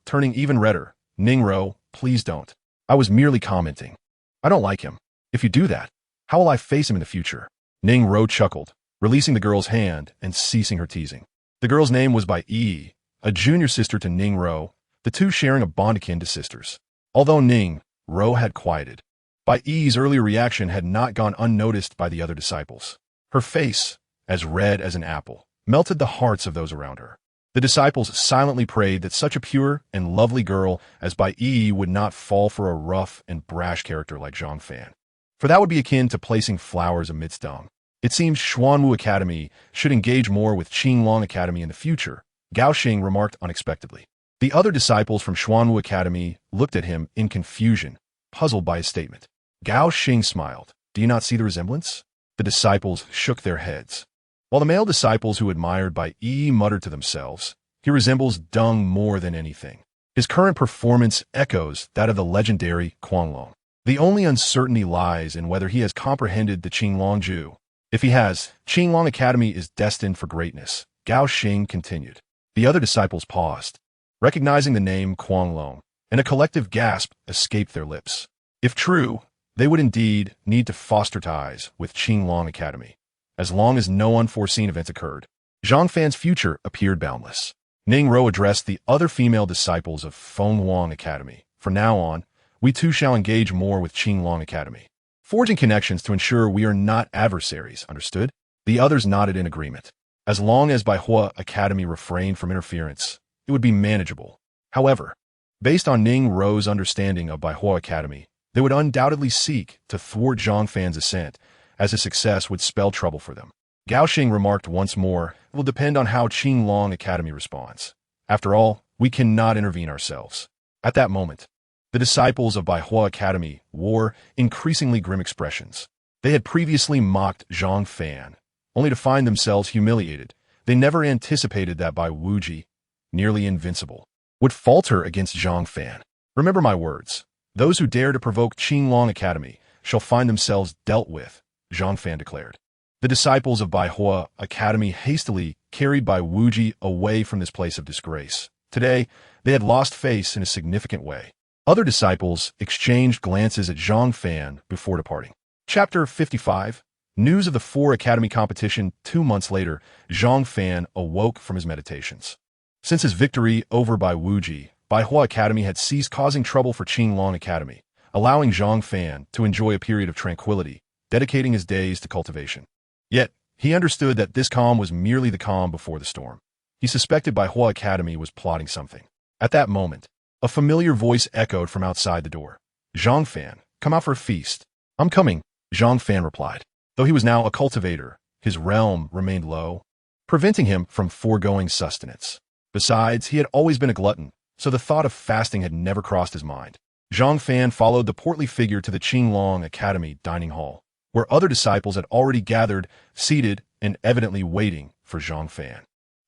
turning even redder. Ning Ro, please don't. I was merely commenting. I don't like him. If you do that, how will I face him in the future? Ning Ro chuckled, releasing the girl's hand and ceasing her teasing. The girl's name was Bai Yi, a junior sister to Ning Ro, the two sharing a bond akin to sisters. Although Ning Ro had quieted, Bai Yi's earlier reaction had not gone unnoticed by the other disciples. Her face, as red as an apple, melted the hearts of those around her. The disciples silently prayed that such a pure and lovely girl as Bai Yi would not fall for a rough and brash character like Zhang Fan, for that would be akin to placing flowers amidst dung. It seems Xuanwu Academy should engage more with Qinglong Academy in the future, Gao Xing remarked unexpectedly. The other disciples from Xuanwu Academy looked at him in confusion, puzzled by his statement. Gao Xing smiled. Do you not see the resemblance? The disciples shook their heads, while the male disciples who admired Bai Yi muttered to themselves, he resembles dung more than anything. His current performance echoes that of the legendary Quanglong. The only uncertainty lies in whether he has comprehended the Qinglong Ju. If he has, Qinglong Academy is destined for greatness, Gao Xing continued. The other disciples paused, recognizing the name Quanglong, and a collective gasp escaped their lips. If true, they would indeed need to foster ties with Qinglong Academy, as long as no unforeseen events occurred. Zhang Fan's future appeared boundless. Ning Ro addressed the other female disciples of Fengwang Academy. From now on, we too shall engage more with Qinglong Academy, forging connections to ensure we are not adversaries, understood? The others nodded in agreement. As long as Hua Academy refrained from interference, it would be manageable. However, based on Ning Ro's understanding of Hua Academy, they would undoubtedly seek to thwart Zhang Fan's ascent, as his success would spell trouble for them. Gao Xing remarked once more, it will depend on how Qinglong Academy responds. After all, we cannot intervene ourselves. At that moment, the disciples of Hua Academy wore increasingly grim expressions. They had previously mocked Zhang Fan, only to find themselves humiliated. They never anticipated that Bai Wuji, nearly invincible, would falter against Zhang Fan. Remember my words. Those who dare to provoke Qinglong Academy shall find themselves dealt with, Zhang Fan declared. The disciples of Bai Hua Academy hastily carried Bai Wuji away from this place of disgrace. Today, they had lost face in a significant way. Other disciples exchanged glances at Zhang Fan before departing. Chapter 55. News of the 4 Academy competition. 2 months later, Zhang Fan awoke from his meditations. Since his victory over Bai Wuji, Bai Hua Academy had ceased causing trouble for Qinglong Academy, allowing Zhang Fan to enjoy a period of tranquility, dedicating his days to cultivation. Yet, he understood that this calm was merely the calm before the storm. He suspected Bai Hua Academy was plotting something. At that moment, a familiar voice echoed from outside the door. Zhang Fan, come out for a feast. I'm coming, Zhang Fan replied. Though he was now a cultivator, his realm remained low, preventing him from foregoing sustenance. Besides, he had always been a glutton, so the thought of fasting had never crossed his mind. Zhang Fan followed the portly figure to the Qinglong Academy dining hall, where other disciples had already gathered, seated, and evidently waiting for Zhang Fan.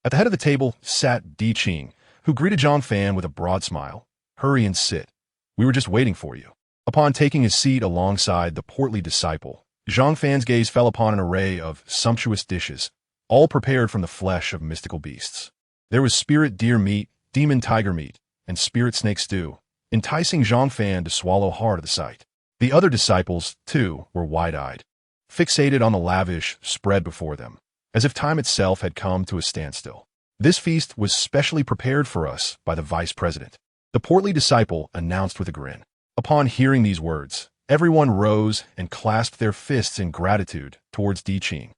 At the head of the table sat Di Qing, who greeted Zhang Fan with a broad smile. Hurry and sit. We were just waiting for you. Upon taking his seat alongside the portly disciple, Zhang Fan's gaze fell upon an array of sumptuous dishes, all prepared from the flesh of mystical beasts. There was spirit deer meat, demon tiger meat, and spirit snake stew, enticing Zhang Fan to swallow hard at the sight. The other disciples, too, were wide-eyed, fixated on the lavish spread before them, as if time itself had come to a standstill. This feast was specially prepared for us by the vice president, the portly disciple announced with a grin. Upon hearing these words, everyone rose and clasped their fists in gratitude towards Di Qing,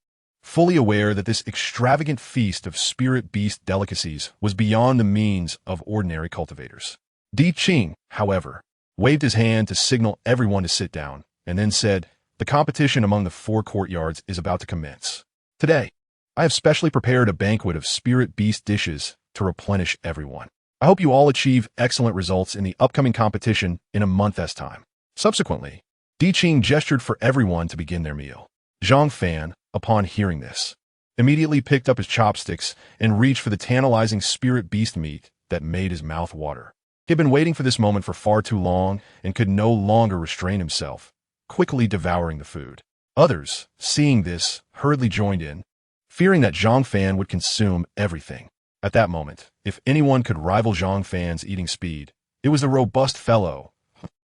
fully aware that this extravagant feast of spirit-beast delicacies was beyond the means of ordinary cultivators. Di Qing, however, waved his hand to signal everyone to sit down, and then said, the competition among the 4 courtyards is about to commence. Today, I have specially prepared a banquet of spirit-beast dishes to replenish everyone. I hope you all achieve excellent results in the upcoming competition in a month's time. Subsequently, Di Qing gestured for everyone to begin their meal. Zhang Fan, upon hearing this, immediately picked up his chopsticks and reached for the tantalizing spirit-beast meat that made his mouth water. He had been waiting for this moment for far too long and could no longer restrain himself, quickly devouring the food. Others, seeing this, hurriedly joined in, fearing that Zhang Fan would consume everything. At that moment, if anyone could rival Zhang Fan's eating speed, it was the robust fellow,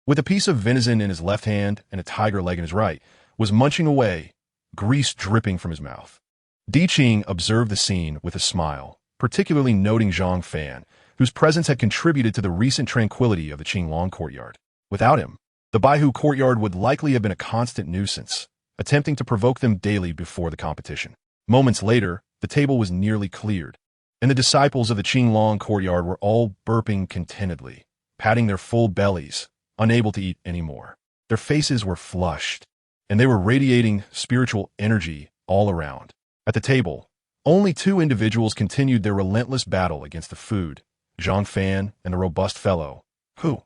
with a piece of venison in his left hand and a tiger leg in his right, was munching away, grease dripping from his mouth. Di Qing observed the scene with a smile, particularly noting Zhang Fan, whose presence had contributed to the recent tranquility of the Qinglong courtyard. Without him, the Baihu courtyard would likely have been a constant nuisance, attempting to provoke them daily before the competition. Moments later, the table was nearly cleared, and the disciples of the Qinglong courtyard were all burping contentedly, patting their full bellies, unable to eat anymore. Their faces were flushed, and they were radiating spiritual energy all around. At the table, only 2 individuals continued their relentless battle against the food, Zhang Fan and the robust fellow, who,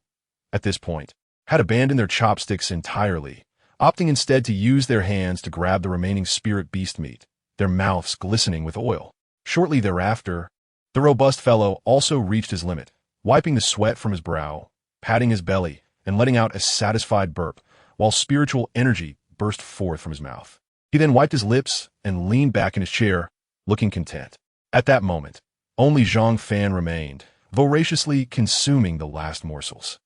at this point, had abandoned their chopsticks entirely, opting instead to use their hands to grab the remaining spirit beast meat, their mouths glistening with oil. Shortly thereafter, the robust fellow also reached his limit, wiping the sweat from his brow, patting his belly, and letting out a satisfied burp, while spiritual energy burst forth from his mouth. He then wiped his lips and leaned back in his chair, looking content. At that moment, only Zhang Fan remained, voraciously consuming the last morsels.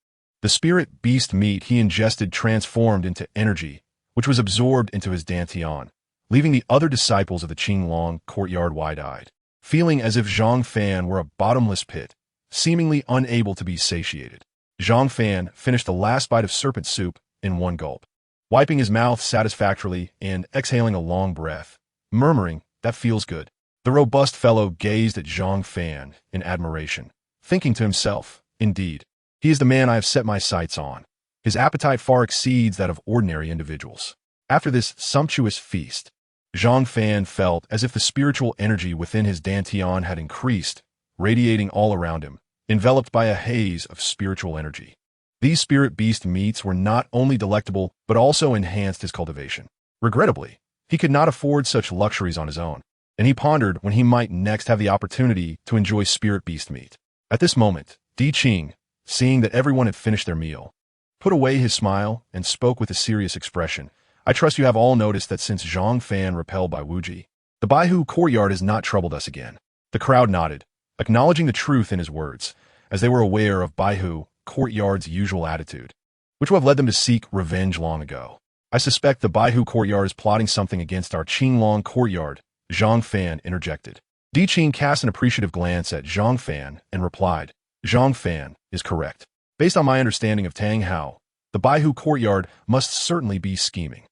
The spirit beast meat he ingested transformed into energy, which was absorbed into his dantian, leaving the other disciples of the Qinglong courtyard wide-eyed, feeling as if Zhang Fan were a bottomless pit, seemingly unable to be satiated. Zhang Fan finished the last bite of serpent soup in one gulp, wiping his mouth satisfactorily and exhaling a long breath, murmuring, "That feels good." The robust fellow gazed at Zhang Fan in admiration, thinking to himself, "Indeed, he is the man I have set my sights on. His appetite far exceeds that of ordinary individuals." After this sumptuous feast, Zhang Fan felt as if the spiritual energy within his dantian had increased, radiating all around him, enveloped by a haze of spiritual energy. These spirit beast meats were not only delectable, but also enhanced his cultivation. Regrettably, he could not afford such luxuries on his own, and he pondered when he might next have the opportunity to enjoy spirit beast meat. At this moment, Di Qing, seeing that everyone had finished their meal, put away his smile and spoke with a serious expression. I trust you have all noticed that since Zhang Fan repelled by Wuji, the Baihu courtyard has not troubled us again. The crowd nodded, acknowledging the truth in his words, as they were aware of Baihu courtyard's usual attitude, which would have led them to seek revenge long ago. I suspect the Baihu courtyard is plotting something against our Qinglong courtyard, Zhang Fan interjected. Di Qing cast an appreciative glance at Zhang Fan and replied, Zhang Fan is correct. Based on my understanding of Tang Hao, the Baihu courtyard must certainly be scheming.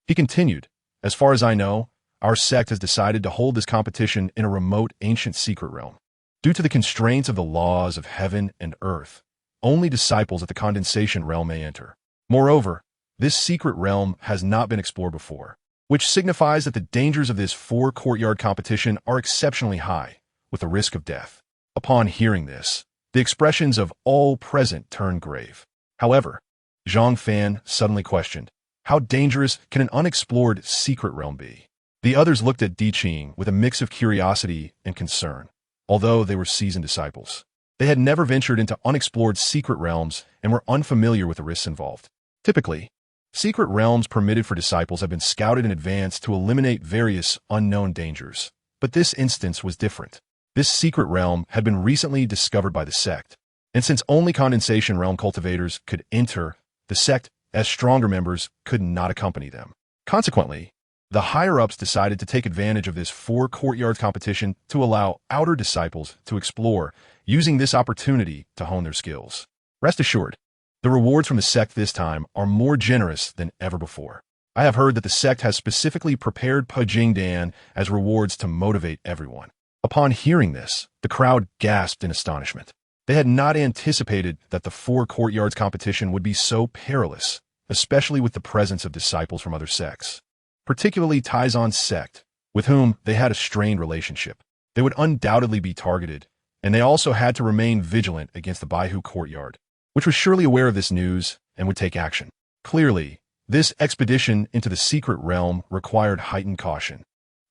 He continued, as far as I know, our sect has decided to hold this competition in a remote ancient secret realm. Due to the constraints of the laws of heaven and earth, only disciples at the condensation realm may enter. Moreover, this secret realm has not been explored before, which signifies that the dangers of this four-courtyard competition are exceptionally high, with the risk of death. Upon hearing this, the expressions of all present turned grave. However, Zhang Fan suddenly questioned, how dangerous can an unexplored secret realm be? The others looked at Di Qing with a mix of curiosity and concern, although they were seasoned disciples. They had never ventured into unexplored secret realms and were unfamiliar with the risks involved. Typically, secret realms permitted for disciples have been scouted in advance to eliminate various unknown dangers. But this instance was different. This secret realm had been recently discovered by the sect, and since only condensation realm cultivators could enter, the sect, as stronger members, could not accompany them. Consequently, the higher-ups decided to take advantage of this four-courtyard competition to allow outer disciples to explore, using this opportunity to hone their skills. Rest assured, the rewards from the sect this time are more generous than ever before. I have heard that the sect has specifically prepared Pajingdan as rewards to motivate everyone. Upon hearing this, the crowd gasped in astonishment. They had not anticipated that the four courtyards competition would be so perilous, especially with the presence of disciples from other sects, particularly Taizan's sect, with whom they had a strained relationship. They would undoubtedly be targeted, and they also had to remain vigilant against the Baihu courtyard, which was surely aware of this news and would take action. Clearly, this expedition into the secret realm required heightened caution,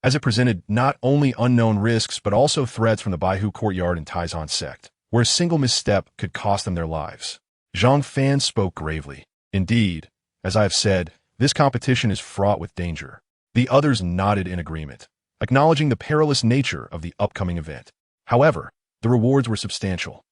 as it presented not only unknown risks but also threats from the Baihu courtyard and Taizan sect, where a single misstep could cost them their lives. Zhang Fan spoke gravely. Indeed, as I have said, this competition is fraught with danger. The others nodded in agreement, acknowledging the perilous nature of the upcoming event. However, the rewards were substantial.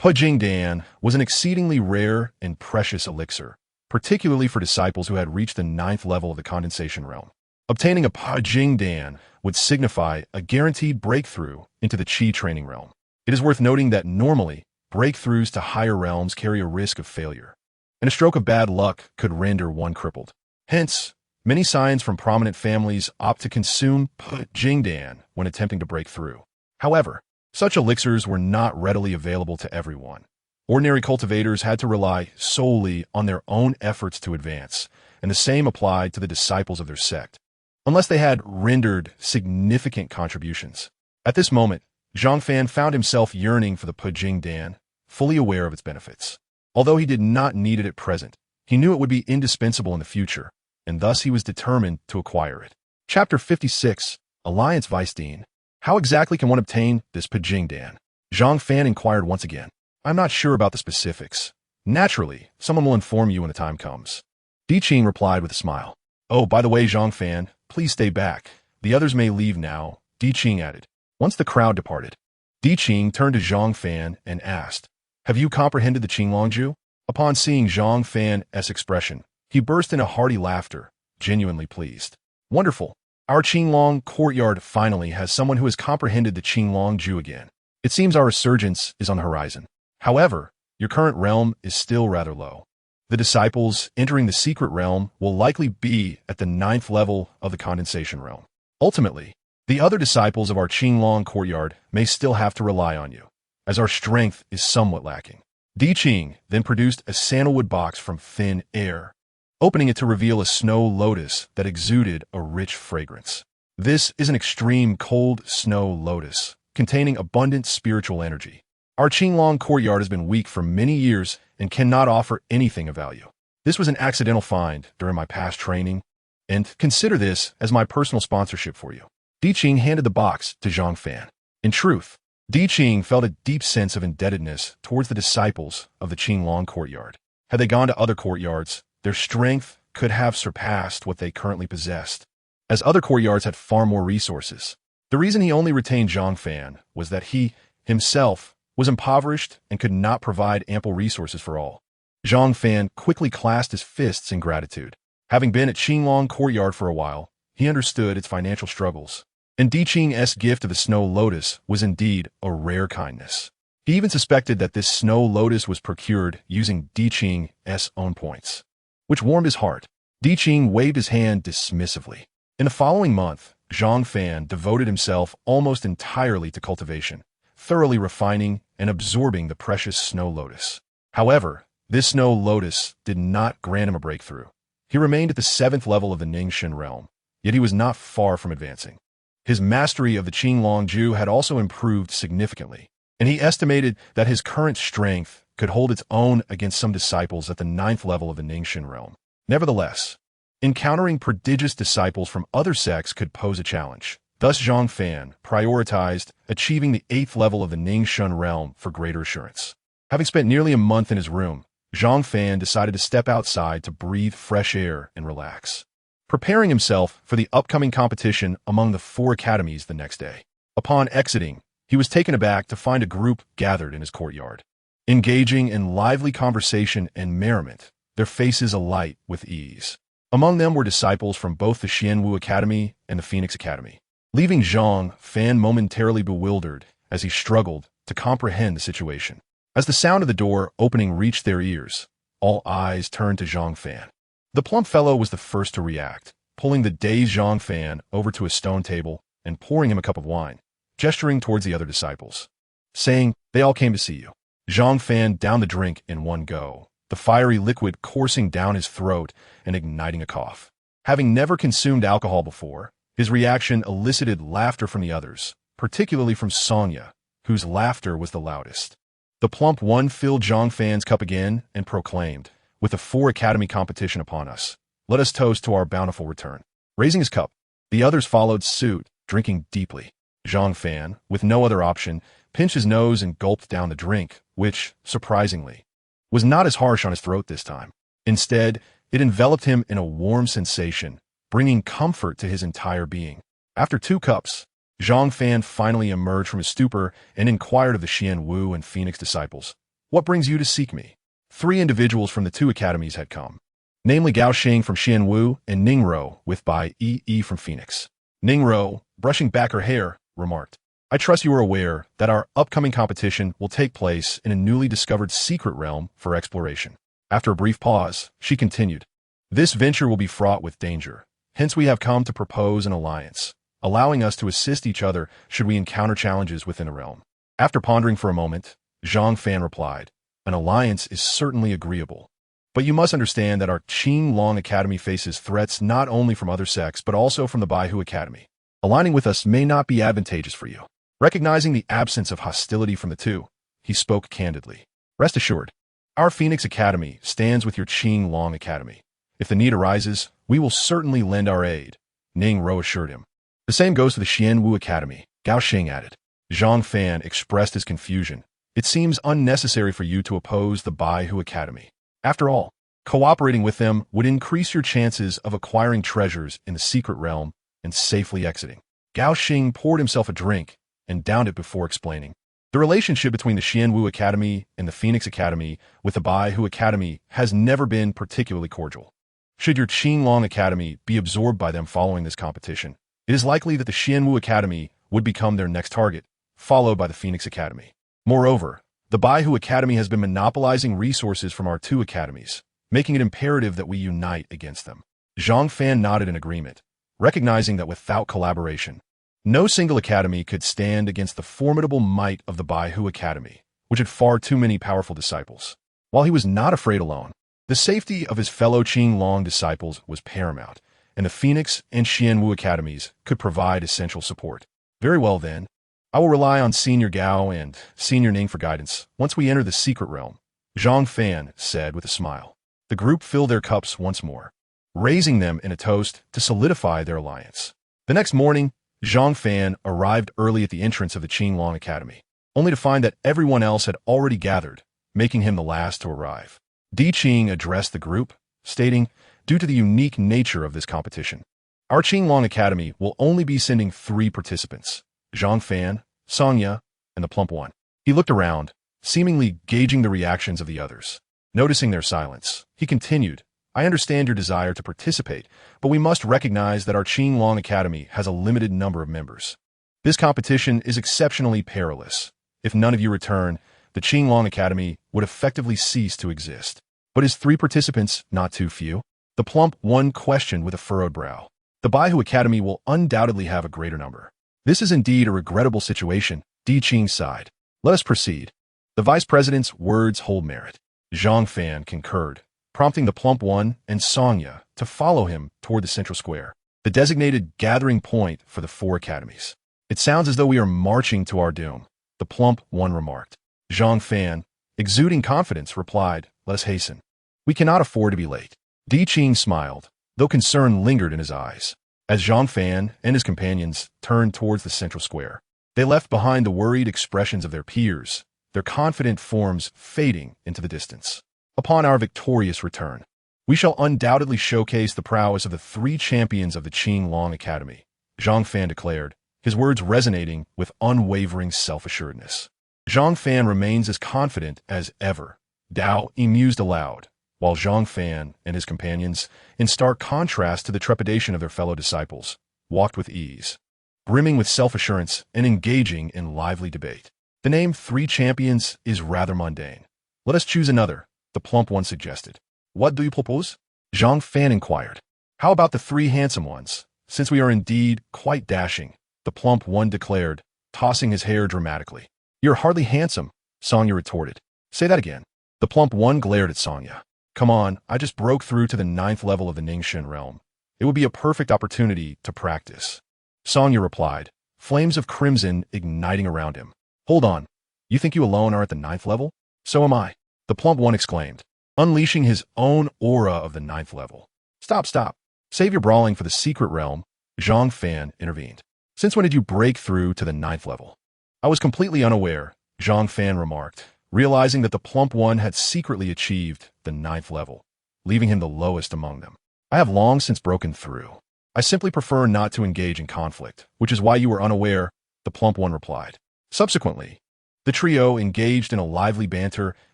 Pajingdan was an exceedingly rare and precious elixir, particularly for disciples who had reached the 9th level of the condensation realm. Obtaining a Pajingdan would signify a guaranteed breakthrough into the Qi training realm. It is worth noting that normally, breakthroughs to higher realms carry a risk of failure, and a stroke of bad luck could render one crippled. Hence, many scions from prominent families opt to consume Pajingdan when attempting to break through. However, such elixirs were not readily available to everyone. Ordinary cultivators had to rely solely on their own efforts to advance, and the same applied to the disciples of their sect, unless they had rendered significant contributions. At this moment, Zhang Fan found himself yearning for the Pajingdan, fully aware of its benefits. Although he did not need it at present, he knew it would be indispensable in the future, and thus he was determined to acquire it. Chapter 56, Alliance Vice Dean. How exactly can one obtain this Pajingdan? Zhang Fan inquired once again. I'm not sure about the specifics. Naturally, someone will inform you when the time comes. Di Qing replied with a smile. Oh, by the way, Zhang Fan, please stay back. The others may leave now, Di Qing added. Once the crowd departed, Di Qing turned to Zhang Fan and asked, have you comprehended the Qinglongju? Upon seeing Zhang Fan's expression, he burst into hearty laughter, genuinely pleased. Wonderful. Our Qinglong courtyard finally has someone who has comprehended the Qinglongju again. It seems our resurgence is on the horizon. However, your current realm is still rather low. The disciples entering the secret realm will likely be at the 9th level of the condensation realm. Ultimately, the other disciples of our Qinglong courtyard may still have to rely on you, as our strength is somewhat lacking. Di Qing then produced a sandalwood box from thin air, opening it to reveal a snow lotus that exuded a rich fragrance. This is an extreme cold snow lotus, containing abundant spiritual energy. Our Qinglong courtyard has been weak for many years and cannot offer anything of value. This was an accidental find during my past training, and consider this as my personal sponsorship for you. Di Qing handed the box to Zhang Fan. In truth, Di Qing felt a deep sense of indebtedness towards the disciples of the Qinglong courtyard. Had they gone to other courtyards, their strength could have surpassed what they currently possessed, as other courtyards had far more resources. The reason he only retained Zhang Fan was that he, himself, was impoverished and could not provide ample resources for all. Zhang Fan quickly clasped his fists in gratitude. Having been at Qinglong Courtyard for a while, he understood its financial struggles. And Di Qing's gift of the snow lotus was indeed a rare kindness. He even suspected that this snow lotus was procured using Di Qing's own points, which warmed his heart. Di Qing waved his hand dismissively. In the following month, Zhang Fan devoted himself almost entirely to cultivation, thoroughly refining and absorbing the precious snow lotus. However, this snow lotus did not grant him a breakthrough. He remained at the 7th level of the Ningxin realm, yet he was not far from advancing. His mastery of the Qinglong Ju had also improved significantly, and he estimated that his current strength could hold its own against some disciples at the 9th level of the Ningxin realm. Nevertheless, encountering prodigious disciples from other sects could pose a challenge. Thus Zhang Fan prioritized achieving the 8th level of the Ningxin realm for greater assurance. Having spent nearly a month in his room, Zhang Fan decided to step outside to breathe fresh air and relax, preparing himself for the upcoming competition among the 4 academies the next day. Upon exiting, he was taken aback to find a group gathered in his courtyard, engaging in lively conversation and merriment, their faces alight with ease. Among them were disciples from both the Xianwu Academy and the Phoenix Academy, leaving Zhang Fan momentarily bewildered as he struggled to comprehend the situation. As the sound of the door opening reached their ears, all eyes turned to Zhang Fan. The plump fellow was the first to react, pulling the dazed Zhang Fan over to a stone table and pouring him a cup of wine, gesturing towards the other disciples, saying, "They all came to see you." Zhang Fan downed the drink in one go, the fiery liquid coursing down his throat and igniting a cough. Having never consumed alcohol before, his reaction elicited laughter from the others, particularly from Sonia, whose laughter was the loudest. The plump one filled Zhang Fan's cup again and proclaimed, "With the 4 academy competition upon us, let us toast to our bountiful return." Raising his cup, the others followed suit, drinking deeply. Zhang Fan, with no other option, pinched his nose and gulped down the drink, which, surprisingly, was not as harsh on his throat this time. Instead, it enveloped him in a warm sensation, bringing comfort to his entire being. After 2 cups, Zhang Fan finally emerged from his stupor and inquired of the Xianwu and Phoenix disciples, "What brings you to seek me?" 3 individuals from the 2 academies had come, namely Gao Xing from Xianwu and Ningro with Bai Yi from Phoenix. Ningro, brushing back her hair, remarked, "I trust you are aware that our upcoming competition will take place in a newly discovered secret realm for exploration." After a brief pause, she continued, "This venture will be fraught with danger. Hence we have come to propose an alliance, allowing us to assist each other should we encounter challenges within the realm." After pondering for a moment, Zhang Fan replied, "An alliance is certainly agreeable. But you must understand that our Qinglong Academy faces threats not only from other sects but also from the Baihu Academy. Aligning with us may not be advantageous for you." Recognizing the absence of hostility from the 2, he spoke candidly. "Rest assured, our Phoenix Academy stands with your Qinglong Academy. If the need arises, we will certainly lend our aid," Ning Ro assured him. "The same goes to the Xianwu Academy," Gao Xing added. Zhang Fan expressed his confusion. "It seems unnecessary for you to oppose the Baihu Academy. After all, cooperating with them would increase your chances of acquiring treasures in the secret realm and safely exiting." Gao Xing poured himself a drink and downed it before explaining. The relationship between the Xianwu Academy and the Phoenix Academy with the Baihu Academy has never been particularly cordial. Should your Qinglong Academy be absorbed by them following this competition, it is likely that the Xianwu Academy would become their next target, followed by the Phoenix Academy. Moreover, the Baihu Academy has been monopolizing resources from our 2 academies, making it imperative that we unite against them. Zhang Fan nodded in agreement, recognizing that without collaboration, no single academy could stand against the formidable might of the Baihu Academy, which had far too many powerful disciples. While he was not afraid alone, the safety of his fellow Qinglong disciples was paramount, and the Phoenix and Xianwu academies could provide essential support. "Very well then, I will rely on Senior Gao and Senior Ning for guidance once we enter the secret realm," Zhang Fan said with a smile. The group filled their cups once more, raising them in a toast to solidify their alliance. The next morning, Zhang Fan arrived early at the entrance of the Qinglong Academy, only to find that everyone else had already gathered, making him the last to arrive. Di Qing addressed the group, stating, due to the unique nature of this competition, our Qinglong Academy will only be sending 3 participants, Zhang Fan, Songya, and the plump one. He looked around, seemingly gauging the reactions of the others. Noticing their silence, he continued, I understand your desire to participate, but we must recognize that our Qinglong Academy has a limited number of members. This competition is exceptionally perilous. If none of you return, the Qinglong Academy would effectively cease to exist. But is 3 participants not too few? The plump one questioned with a furrowed brow. The Baihu Academy will undoubtedly have a greater number. This is indeed a regrettable situation, Di Qing sighed. Let us proceed. The vice president's words hold merit. Zhang Fan concurred, prompting the plump one and Songya to follow him toward the central square, the designated gathering point for the 4 academies. It sounds as though we are marching to our doom, the plump one remarked. Zhang Fan, exuding confidence, replied, let us hasten. We cannot afford to be late. Di Qing smiled, though concern lingered in his eyes. As Zhang Fan and his companions turned towards the central square, they left behind the worried expressions of their peers, their confident forms fading into the distance. Upon our victorious return, we shall undoubtedly showcase the prowess of the 3 champions of the Qinglong Academy, Zhang Fan declared, his words resonating with unwavering self-assuredness. Zhang Fan remains as confident as ever, Dao mused aloud, while Zhang Fan and his companions, in stark contrast to the trepidation of their fellow disciples, walked with ease, brimming with self-assurance and engaging in lively debate. The name 3 champions is rather mundane. Let us choose another, the plump one suggested. What do you propose? Zhang Fan inquired. How about the 3 handsome ones, since we are indeed quite dashing, the plump one declared, tossing his hair dramatically. You're hardly handsome, Songya retorted. Say that again. The plump one glared at Songya. Come on, I just broke through to the 9th level of the Ningxin realm. It would be a perfect opportunity to practice. Songya replied, flames of crimson igniting around him. Hold on. You think you alone are at the 9th level? So am I. The plump one exclaimed, unleashing his own aura of the 9th level. Stop. Save your brawling for the secret realm, Zhang Fan intervened. Since when did you break through to the 9th level? I was completely unaware, Zhang Fan remarked, realizing that the plump one had secretly achieved the 9th level, leaving him the lowest among them. I have long since broken through. I simply prefer not to engage in conflict, which is why you were unaware, the plump one replied. Subsequently, the trio engaged in a lively banter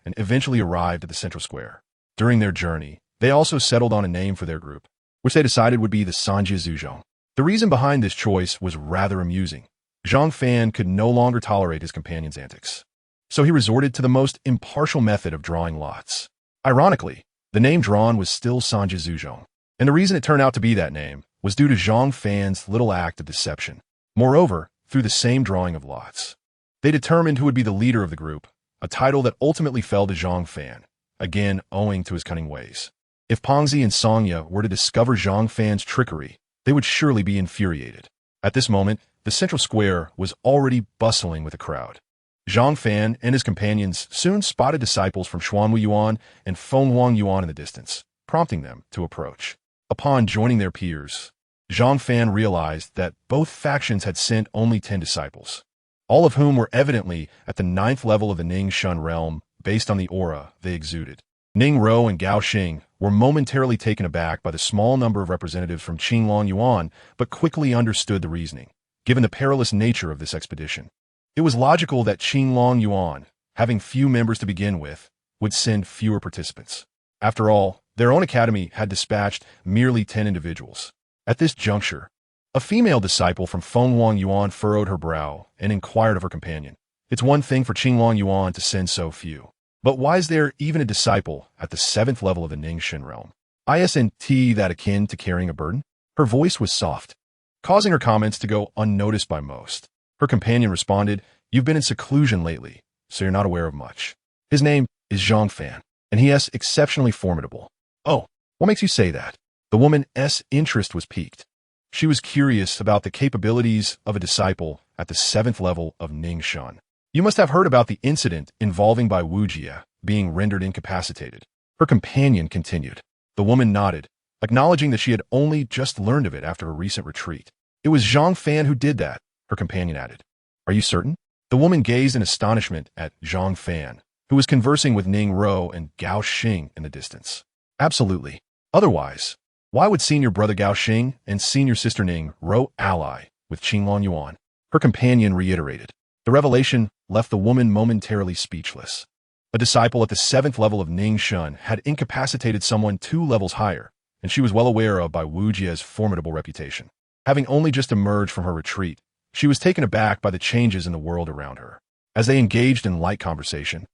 and eventually arrived at the central square. During their journey, they also settled on a name for their group, which they decided would be the Sanjie Zhuzhong. The reason behind this choice was rather amusing. Zhang Fan could no longer tolerate his companion's antics, so he resorted to the most impartial method of drawing lots. Ironically, the name drawn was still Sanjie Zhuzhong, and the reason it turned out to be that name was due to Zhang Fan's little act of deception. Moreover, through the same drawing of lots, they determined who would be the leader of the group, a title that ultimately fell to Zhang Fan, again owing to his cunning ways. If Pongzi and Songya were to discover Zhang Fan's trickery, they would surely be infuriated. At this moment, the central square was already bustling with a crowd. Zhang Fan and his companions soon spotted disciples from Xuanwu Yuan and Fenghuang Yuan in the distance, prompting them to approach. Upon joining their peers, Zhang Fan realized that both factions had sent only 10 disciples, all of whom were evidently at the 9th level of the Ningxin realm based on the aura they exuded. Ning Rou and Gao Xing were momentarily taken aback by the small number of representatives from Qinglong Yuan, but quickly understood the reasoning, given the perilous nature of this expedition. It was logical that Qinglong Yuan, having few members to begin with, would send fewer participants. After all, their own academy had dispatched merely 10 individuals. At this juncture, a female disciple from Fenghuang Yuan furrowed her brow and inquired of her companion. It's one thing for Qinglong Yuan to send so few, but why is there even a disciple at the 7th level of the Ningxin realm? Isn't that akin to carrying a burden? Her voice was soft, causing her comments to go unnoticed by most. Her companion responded, you've been in seclusion lately, so you're not aware of much. His name is Zhang Fan, and he is exceptionally formidable. Oh, what makes you say that? The woman's interest was piqued. She was curious about the capabilities of a disciple at the 7th level of Ningxin. You must have heard about the incident involving Bai Wujia being rendered incapacitated. Her companion continued. The woman nodded, acknowledging that she had only just learned of it after a recent retreat. It was Zhang Fan who did that, her companion added. Are you certain? The woman gazed in astonishment at Zhang Fan, who was conversing with Ning Rou and Gao Xing in the distance. Absolutely. Otherwise, why would senior brother Gao Xing and senior sister Ning Rou ally with Qinglong Yuan? Her companion reiterated. The revelation left the woman momentarily speechless. A disciple at the 7th level of Ning Shun had incapacitated someone 2 levels higher, and she was well aware of Bai Wujia's formidable reputation. Having only just emerged from her retreat, she was taken aback by the changes in the world around her. As they engaged in light conversation,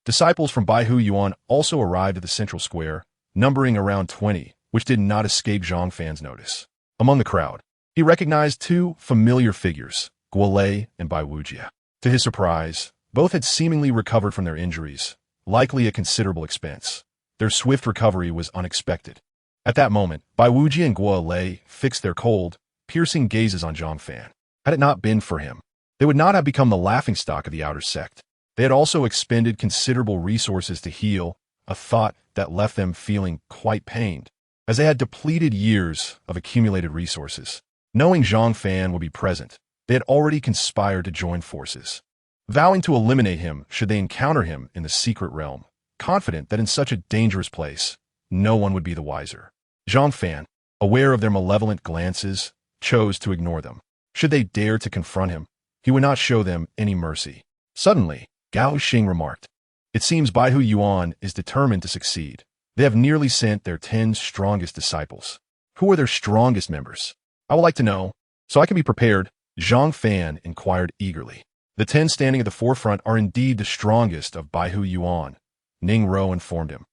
disciples from Baihu Yuan also arrived at the central square, numbering around 20, which did not escape Zhang Fan's notice. Among the crowd, he recognized 2 familiar figures, Guo Lei and Bai Wujia. To his surprise, both had seemingly recovered from their injuries, likely at considerable expense. Their swift recovery was unexpected. At that moment, Bai Wujia and Guo Lei fixed their cold, piercing gazes on Zhang Fan. Had it not been for him, they would not have become the laughingstock of the outer sect. They had also expended considerable resources to heal, a thought that left them feeling quite pained, as they had depleted years of accumulated resources. Knowing Zhang Fan would be present, they had already conspired to join forces, vowing to eliminate him should they encounter him in the secret realm, confident that in such a dangerous place, no one would be the wiser. Zhang Fan, aware of their malevolent glances, chose to ignore them. Should they dare to confront him, he would not show them any mercy. Suddenly, Gao Xing remarked, "It seems Baihu Yuan is determined to succeed. They have nearly sent their 10 strongest disciples. Who are their strongest members? I would like to know, so I can be prepared." Zhang Fan inquired eagerly. "The 10 standing at the forefront are indeed the strongest of Baihu Yuan," Ning Rou informed him.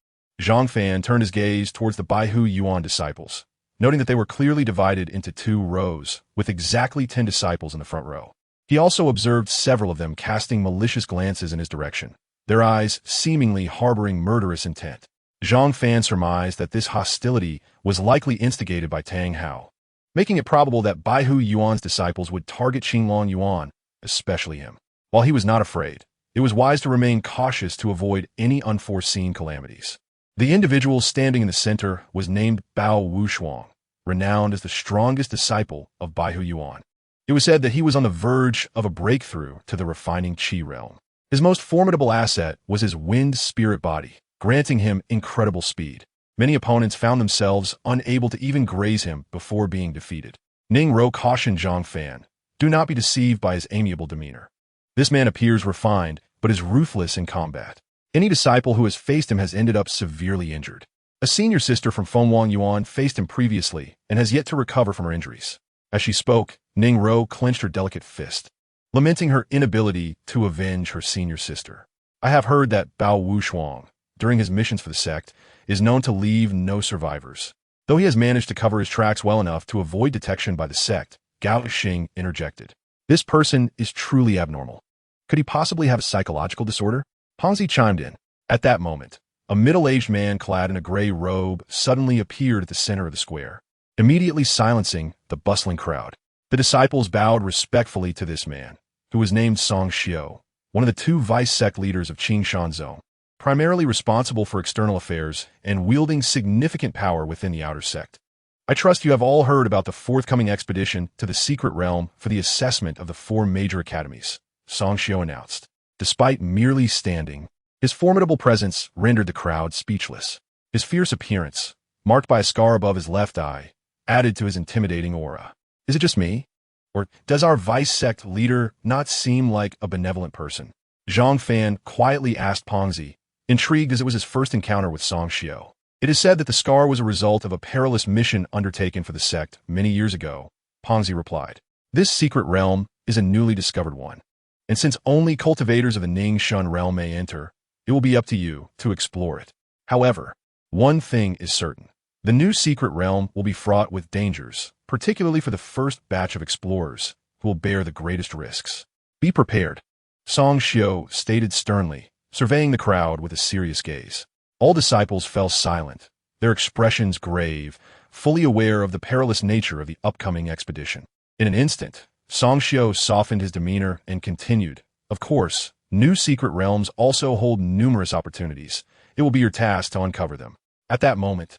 Zhang Fan turned his gaze towards the Baihu Yuan disciples, noting that they were clearly divided into 2 rows, with exactly 10 disciples in the front row. He also observed several of them casting malicious glances in his direction, their eyes seemingly harboring murderous intent. Zhang Fan surmised that this hostility was likely instigated by Tang Hao, making it probable that Baihu Yuan's disciples would target Qinglong Yuan, especially him. While he was not afraid, it was wise to remain cautious to avoid any unforeseen calamities. The individual standing in the center was named Bao Wushuang, renowned as the strongest disciple of Baihu Yuan. It was said that he was on the verge of a breakthrough to the refining Qi realm. His most formidable asset was his wind spirit body, granting him incredible speed. Many opponents found themselves unable to even graze him before being defeated. Ning Rou cautioned Zhang Fan, "Do not be deceived by his amiable demeanor. This man appears refined, but is ruthless in combat. Any disciple who has faced him has ended up severely injured. A senior sister from Fengwang Yuan faced him previously and has yet to recover from her injuries." As she spoke, Ning Rou clenched her delicate fist, lamenting her inability to avenge her senior sister. "I have heard that Bao Wushuang, during his missions for the sect, is known to leave no survivors. Though he has managed to cover his tracks well enough to avoid detection by the sect," Gao Xing interjected. "This person is truly abnormal. Could he possibly have a psychological disorder?" Pongzi chimed in. At that moment, a middle-aged man clad in a gray robe suddenly appeared at the center of the square, immediately silencing the bustling crowd. The disciples bowed respectfully to this man, who was named Song Xiao, one of the 2 vice-sect leaders of Qingshan Zone, primarily responsible for external affairs and wielding significant power within the outer sect. "I trust you have all heard about the forthcoming expedition to the secret realm for the assessment of the 4 major academies," Song Xiao announced. Despite merely standing, his formidable presence rendered the crowd speechless. His fierce appearance, marked by a scar above his left eye, added to his intimidating aura. "Is it just me? Or does our vice-sect leader not seem like a benevolent person?" Zhang Fan quietly asked Pongzi, intrigued as it was his first encounter with Song Xiao. "It is said that the scar was a result of a perilous mission undertaken for the sect many years ago," Pongzi replied. "This secret realm is a newly discovered one, and since only cultivators of the Ning Shun realm may enter, it will be up to you to explore it. However, one thing is certain. The new secret realm will be fraught with dangers, particularly for the first batch of explorers, who will bear the greatest risks. Be prepared," Song Xiao stated sternly, surveying the crowd with a serious gaze. All disciples fell silent, their expressions grave, fully aware of the perilous nature of the upcoming expedition. In an instant, Song Xiao softened his demeanor and continued, "Of course, new secret realms also hold numerous opportunities. It will be your task to uncover them." At that moment,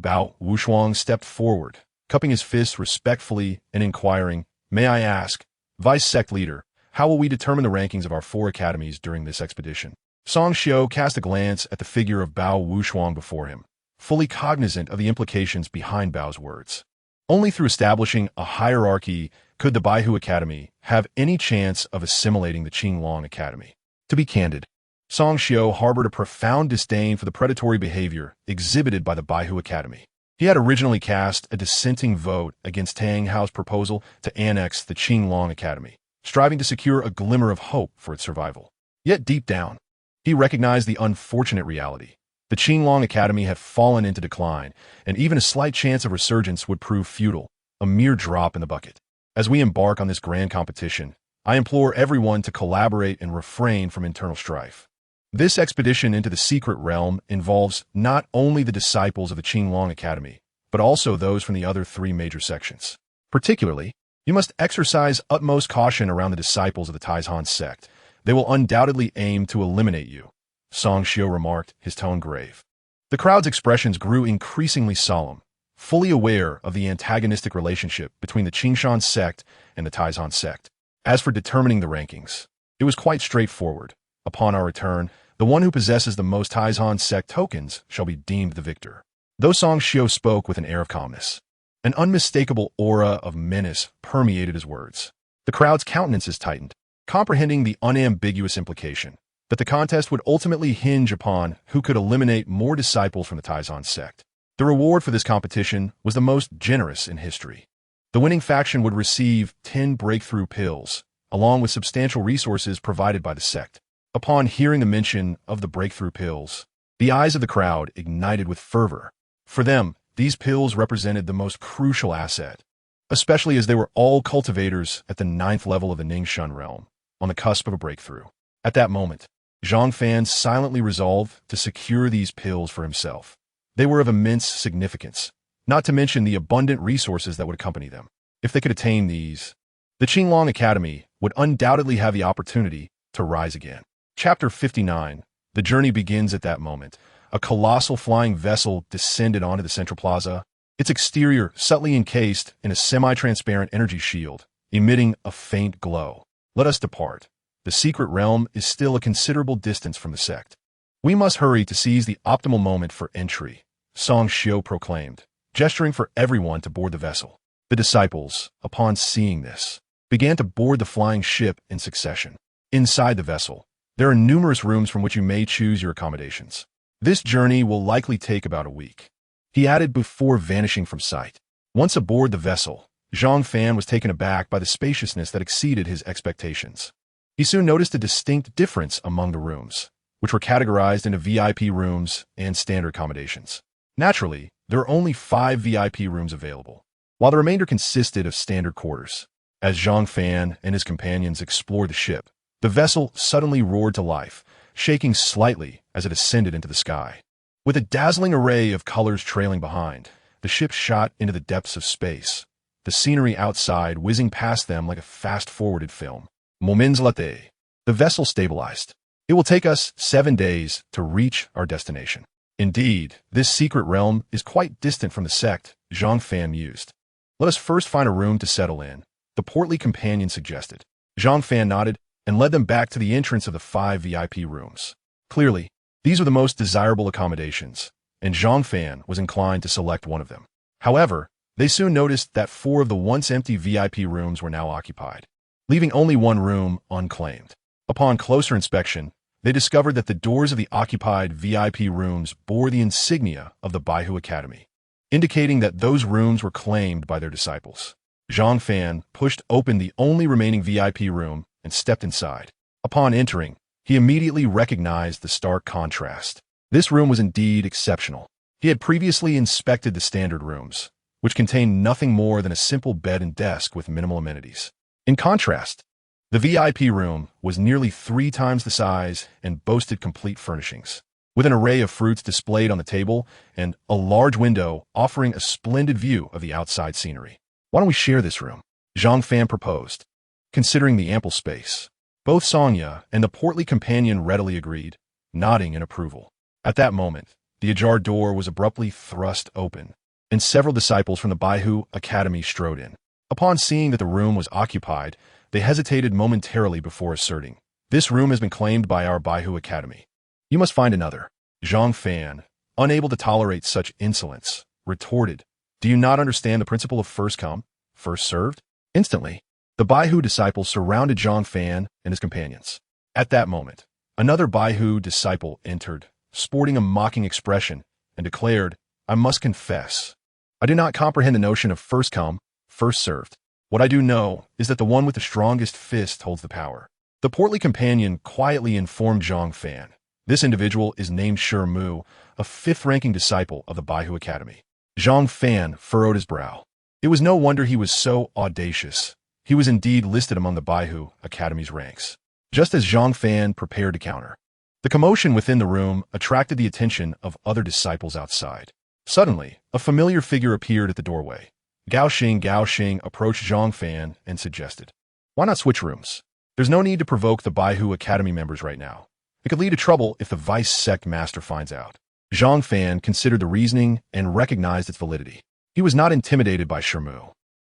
Bao Wushuang stepped forward, cupping his fists respectfully and inquiring, "May I ask, Vice Sect Leader, how will we determine the rankings of our 4 academies during this expedition?" Song Xiao cast a glance at the figure of Bao Wushuang before him, fully cognizant of the implications behind Bao's words. Only through establishing a hierarchy could the Baihu Academy have any chance of assimilating the Qinglong Academy. To be candid, Song Xiao harbored a profound disdain for the predatory behavior exhibited by the Baihu Academy. He had originally cast a dissenting vote against Tang Hao's proposal to annex the Qinglong Academy, striving to secure a glimmer of hope for its survival. Yet deep down, he recognized the unfortunate reality. The Qinglong Academy had fallen into decline, and even a slight chance of resurgence would prove futile, a mere drop in the bucket. As we embark on this grand competition, I implore everyone to collaborate and refrain from internal strife. This expedition into the secret realm involves not only the disciples of the Qinglong Academy, but also those from the other 3 major sections. Particularly, you must exercise utmost caution around the disciples of the Taizhan sect. They will undoubtedly aim to eliminate you, Song Xiao remarked, his tone grave. The crowd's expressions grew increasingly solemn, fully aware of the antagonistic relationship between the Qingshan sect and the Taizhan sect. As for determining the rankings, it was quite straightforward. Upon our return, the one who possesses the most Taizhan sect tokens shall be deemed the victor. Though Song Xiao spoke with an air of calmness, an unmistakable aura of menace permeated his words. The crowd's countenances tightened, comprehending the unambiguous implication that the contest would ultimately hinge upon who could eliminate more disciples from the Taizhan sect. The reward for this competition was the most generous in history. The winning faction would receive 10 breakthrough pills, along with substantial resources provided by the sect. Upon hearing the mention of the breakthrough pills, the eyes of the crowd ignited with fervor. For them, these pills represented the most crucial asset, especially as they were all cultivators at the 9th level of the Ningxun realm, on the cusp of a breakthrough. At that moment, Zhang Fan silently resolved to secure these pills for himself. They were of immense significance, not to mention the abundant resources that would accompany them. If they could attain these, the Qinglong Academy would undoubtedly have the opportunity to rise again. Chapter 59. The journey begins at that moment. A colossal flying vessel descended onto the central plaza, its exterior subtly encased in a semi-transparent energy shield, emitting a faint glow. Let us depart. The secret realm is still a considerable distance from the sect. We must hurry to seize the optimal moment for entry, Song Xiao proclaimed, gesturing for everyone to board the vessel. The disciples, upon seeing this, began to board the flying ship in succession. Inside the vessel, there are numerous rooms from which you may choose your accommodations. This journey will likely take about a week, he added before vanishing from sight. Once aboard the vessel, Zhang Fan was taken aback by the spaciousness that exceeded his expectations. He soon noticed a distinct difference among the rooms, which were categorized into VIP rooms and standard accommodations. Naturally, there are only 5 VIP rooms available, while the remainder consisted of standard quarters. As Zhang Fan and his companions explored the ship, the vessel suddenly roared to life, shaking slightly as it ascended into the sky. With a dazzling array of colors trailing behind, the ship shot into the depths of space, the scenery outside whizzing past them like a fast-forwarded film. Moments later, the vessel stabilized. It will take us 7 days to reach our destination. Indeed, this secret realm is quite distant from the sect, Zhang Fan mused. Let us first find a room to settle in, the portly companion suggested. Zhang Fan nodded and led them back to the entrance of the 5 VIP rooms. Clearly, these were the most desirable accommodations, and Zhang Fan was inclined to select one of them. However, they soon noticed that 4 of the once empty VIP rooms were now occupied, leaving only 1 room unclaimed. Upon closer inspection, they discovered that the doors of the occupied VIP rooms bore the insignia of the Baihu Academy, indicating that those rooms were claimed by their disciples. Zhang Fan pushed open the only remaining VIP room and stepped inside. Upon entering, he immediately recognized the stark contrast. This room was indeed exceptional. He had previously inspected the standard rooms, which contained nothing more than a simple bed and desk with minimal amenities. In contrast, the VIP room was nearly 3 times the size and boasted complete furnishings, with an array of fruits displayed on the table and a large window offering a splendid view of the outside scenery. Why don't we share this room? Zhang Fan proposed. Considering the ample space, both Songya and the portly companion readily agreed, nodding in approval. At that moment, the ajar door was abruptly thrust open, and several disciples from the Baihu Academy strode in. Upon seeing that the room was occupied, they hesitated momentarily before asserting, "This room has been claimed by our Baihu Academy." You must find another. Zhang Fan, unable to tolerate such insolence, retorted, do you not understand the principle of first come, first served? Instantly, the Baihu disciple surrounded Zhang Fan and his companions. At that moment, another Baihu disciple entered, sporting a mocking expression, and declared, I must confess, I do not comprehend the notion of first come, first served. What I do know is that the one with the strongest fist holds the power. The portly companion quietly informed Zhang Fan. This individual is named Shi Mu, a fifth-ranking disciple of the Baihu Academy. Zhang Fan furrowed his brow. It was no wonder he was so audacious. He was indeed listed among the Baihu Academy's ranks. Just as Zhang Fan prepared to counter, the commotion within the room attracted the attention of other disciples outside. Suddenly, a familiar figure appeared at the doorway. Gao Xing approached Zhang Fan and suggested, why not switch rooms? There's no need to provoke the Baihu Academy members right now. It could lead to trouble if the vice sect master finds out. Zhang Fan considered the reasoning and recognized its validity. He was not intimidated by Shi Mu.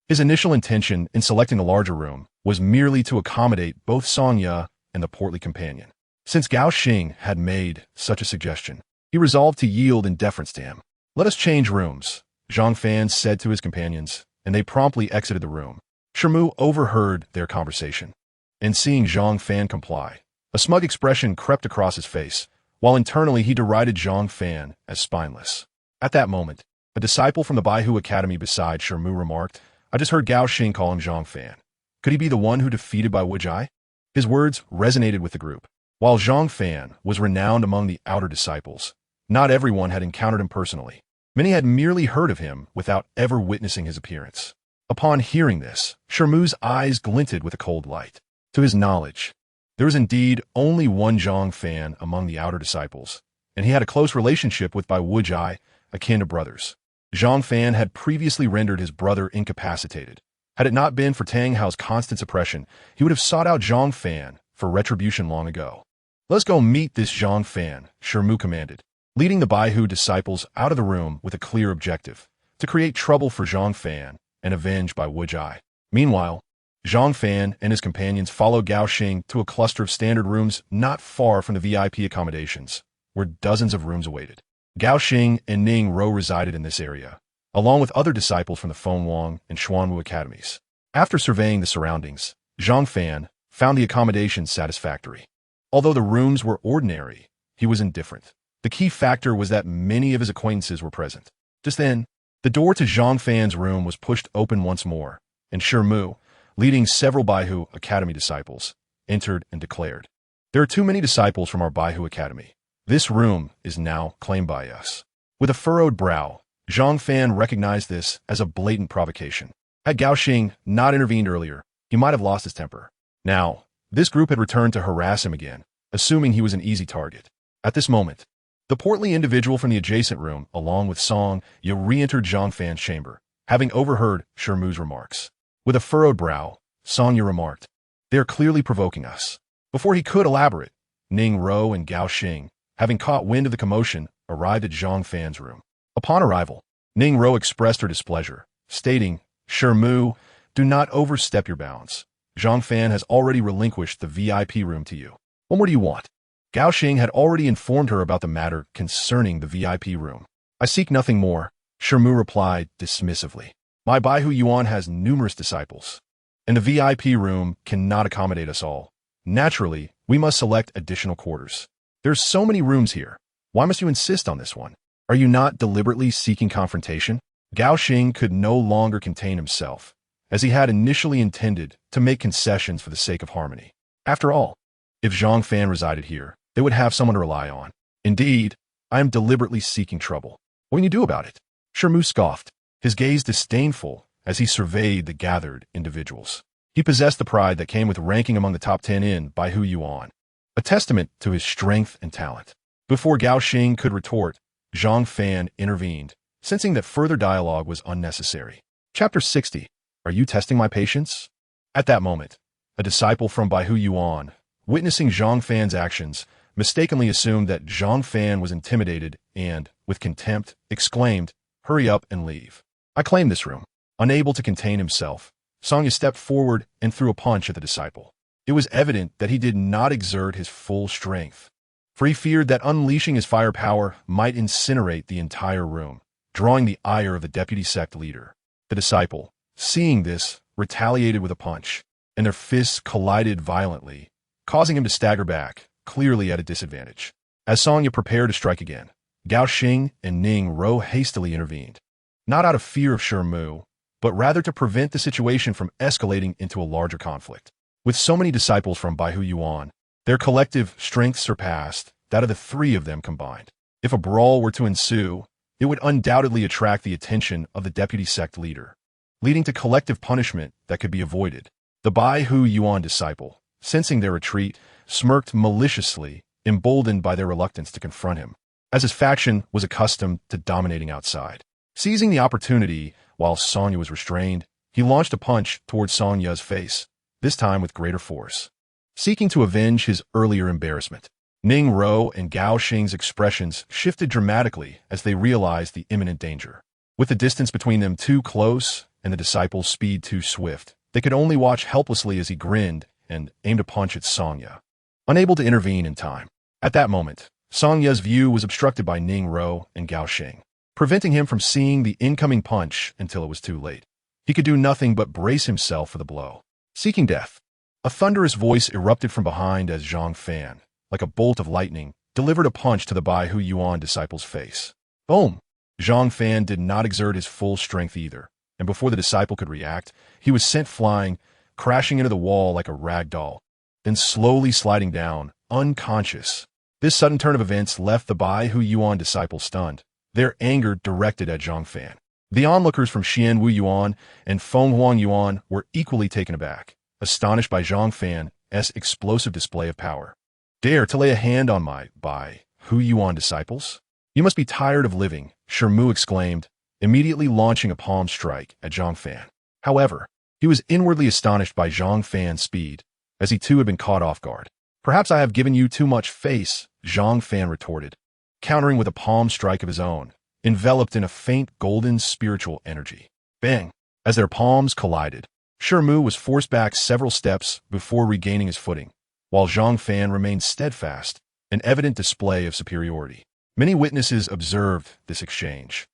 His initial intention in selecting the larger room was merely to accommodate both Song Ye and the portly companion. Since Gao Xing had made such a suggestion, he resolved to yield in deference to him. Let us change rooms, Zhang Fan said to his companions, and they promptly exited the room. Shi Mu overheard their conversation, and seeing Zhang Fan comply, a smug expression crept across his face, while internally he derided Zhang Fan as spineless. At that moment, a disciple from the Baihu Academy beside Shi Mu remarked, I just heard Gao Xing call him Zhang Fan. Could he be the one who defeated Bai Wujai? His words resonated with the group. While Zhang Fan was renowned among the outer disciples, not everyone had encountered him personally. Many had merely heard of him without ever witnessing his appearance. Upon hearing this, Shi Mu's eyes glinted with a cold light. To his knowledge, there was indeed only one Zhang Fan among the outer disciples, and he had a close relationship with Bai Wujai, akin to brothers. Zhang Fan had previously rendered his brother incapacitated. Had it not been for Tang Hao's constant suppression, he would have sought out Zhang Fan for retribution long ago. Let's go meet this Zhang Fan, Shi Mu commanded, leading the Baihu disciples out of the room with a clear objective, to create trouble for Zhang Fan and avenge Bai Wujai. Meanwhile, Zhang Fan and his companions followed Gao Xing to a cluster of standard rooms not far from the VIP accommodations, where dozens of rooms awaited. Gao Xing and Ning Rou resided in this area, along with other disciples from the Feng Wang and Xuanwu academies. After surveying the surroundings, Zhang Fan found the accommodations satisfactory. Although the rooms were ordinary, he was indifferent. The key factor was that many of his acquaintances were present. Just then, the door to Zhang Fan's room was pushed open once more, and Shi Mu, leading several Baihu Academy disciples, entered and declared, there are too many disciples from our Baihu Academy. This room is now claimed by us. With a furrowed brow, Zhang Fan recognized this as a blatant provocation. Had Gao Xing not intervened earlier, he might have lost his temper. Now, this group had returned to harass him again, assuming he was an easy target. At this moment, the portly individual from the adjacent room, along with Song Ye, re-entered Zhang Fan's chamber, having overheard Shi Mu's remarks. With a furrowed brow, Song Ye remarked, they are clearly provoking us. Before he could elaborate, Ning Rou and Gao Xing, having caught wind of the commotion, arrived at Zhang Fan's room. Upon arrival, Ning Rou expressed her displeasure, stating, Shi Mu, do not overstep your bounds. Zhang Fan has already relinquished the VIP room to you. What more do you want? Gao Xing had already informed her about the matter concerning the VIP room. I seek nothing more, Shi Mu replied dismissively. My Baihu Yuan has numerous disciples, and the VIP room cannot accommodate us all. Naturally, we must select additional quarters. There's so many rooms here. Why must you insist on this one? Are you not deliberately seeking confrontation? Gao Xing could no longer contain himself, as he had initially intended to make concessions for the sake of harmony. After all, if Zhang Fan resided here, they would have someone to rely on. Indeed, I am deliberately seeking trouble. What can you do about it? Shi Mu scoffed, his gaze disdainful as he surveyed the gathered individuals. He possessed the pride that came with ranking among the top 10 in Baihu Yuan, a testament to his strength and talent. Before Gao Xing could retort, Zhang Fan intervened, sensing that further dialogue was unnecessary. Chapter 60. Are you testing my patience? At that moment, a disciple from Baihu Yuan, witnessing Zhang Fan's actions, mistakenly assumed that Zhang Fan was intimidated and, with contempt, exclaimed, hurry up and leave. I claim this room. Unable to contain himself, Song Ye stepped forward and threw a punch at the disciple. It was evident that he did not exert his full strength. for he feared that unleashing his firepower might incinerate the entire room, drawing the ire of the deputy sect leader. The disciple, seeing this, retaliated with a punch, and their fists collided violently, causing him to stagger back, clearly at a disadvantage. As Song prepared to strike again, Gao Xing and Ning Ro hastily intervened, not out of fear of Mu, but rather to prevent the situation from escalating into a larger conflict. With so many disciples from Baihu Yuan, their collective strength surpassed that of the three of them combined. If a brawl were to ensue, it would undoubtedly attract the attention of the deputy sect leader, leading to collective punishment that could be avoided. The Baihu Yuan disciple, sensing their retreat, smirked maliciously, emboldened by their reluctance to confront him, as his faction was accustomed to dominating outside. Seizing the opportunity, while Song was restrained, he launched a punch towards Song's face, this time with greater force, seeking to avenge his earlier embarrassment. Ning Ro and Gao Xing's expressions shifted dramatically as they realized the imminent danger. With the distance between them too close and the disciple's speed too swift, they could only watch helplessly as he grinned and aimed a punch at Songya, unable to intervene in time. At that moment, Songya's view was obstructed by Ning Ro and Gao Xing, preventing him from seeing the incoming punch until it was too late. He could do nothing but brace himself for the blow. Seeking death, a thunderous voice erupted from behind as Zhang Fan, like a bolt of lightning, delivered a punch to the Baihu Yuan disciple's face. Boom! Zhang Fan did not exert his full strength either, and before the disciple could react, he was sent flying, crashing into the wall like a rag doll, then slowly sliding down, unconscious. This sudden turn of events left the Baihu Yuan disciple stunned, their anger directed at Zhang Fan. The onlookers from Xian Wu Yuan and Feng Huang Yuan were equally taken aback, astonished by Zhang Fan's explosive display of power. Dare to lay a hand on my Baihu Yuan disciples? You must be tired of living, Mu exclaimed, immediately launching a palm strike at Zhang Fan. However, he was inwardly astonished by Zhang Fan's speed, as he too had been caught off guard. Perhaps I have given you too much face, Zhang Fan retorted, countering with a palm strike of his own, enveloped in a faint golden spiritual energy. Bang! As their palms collided, Mu was forced back several steps before regaining his footing, while Zhang Fan remained steadfast, an evident display of superiority. Many witnesses observed this exchange,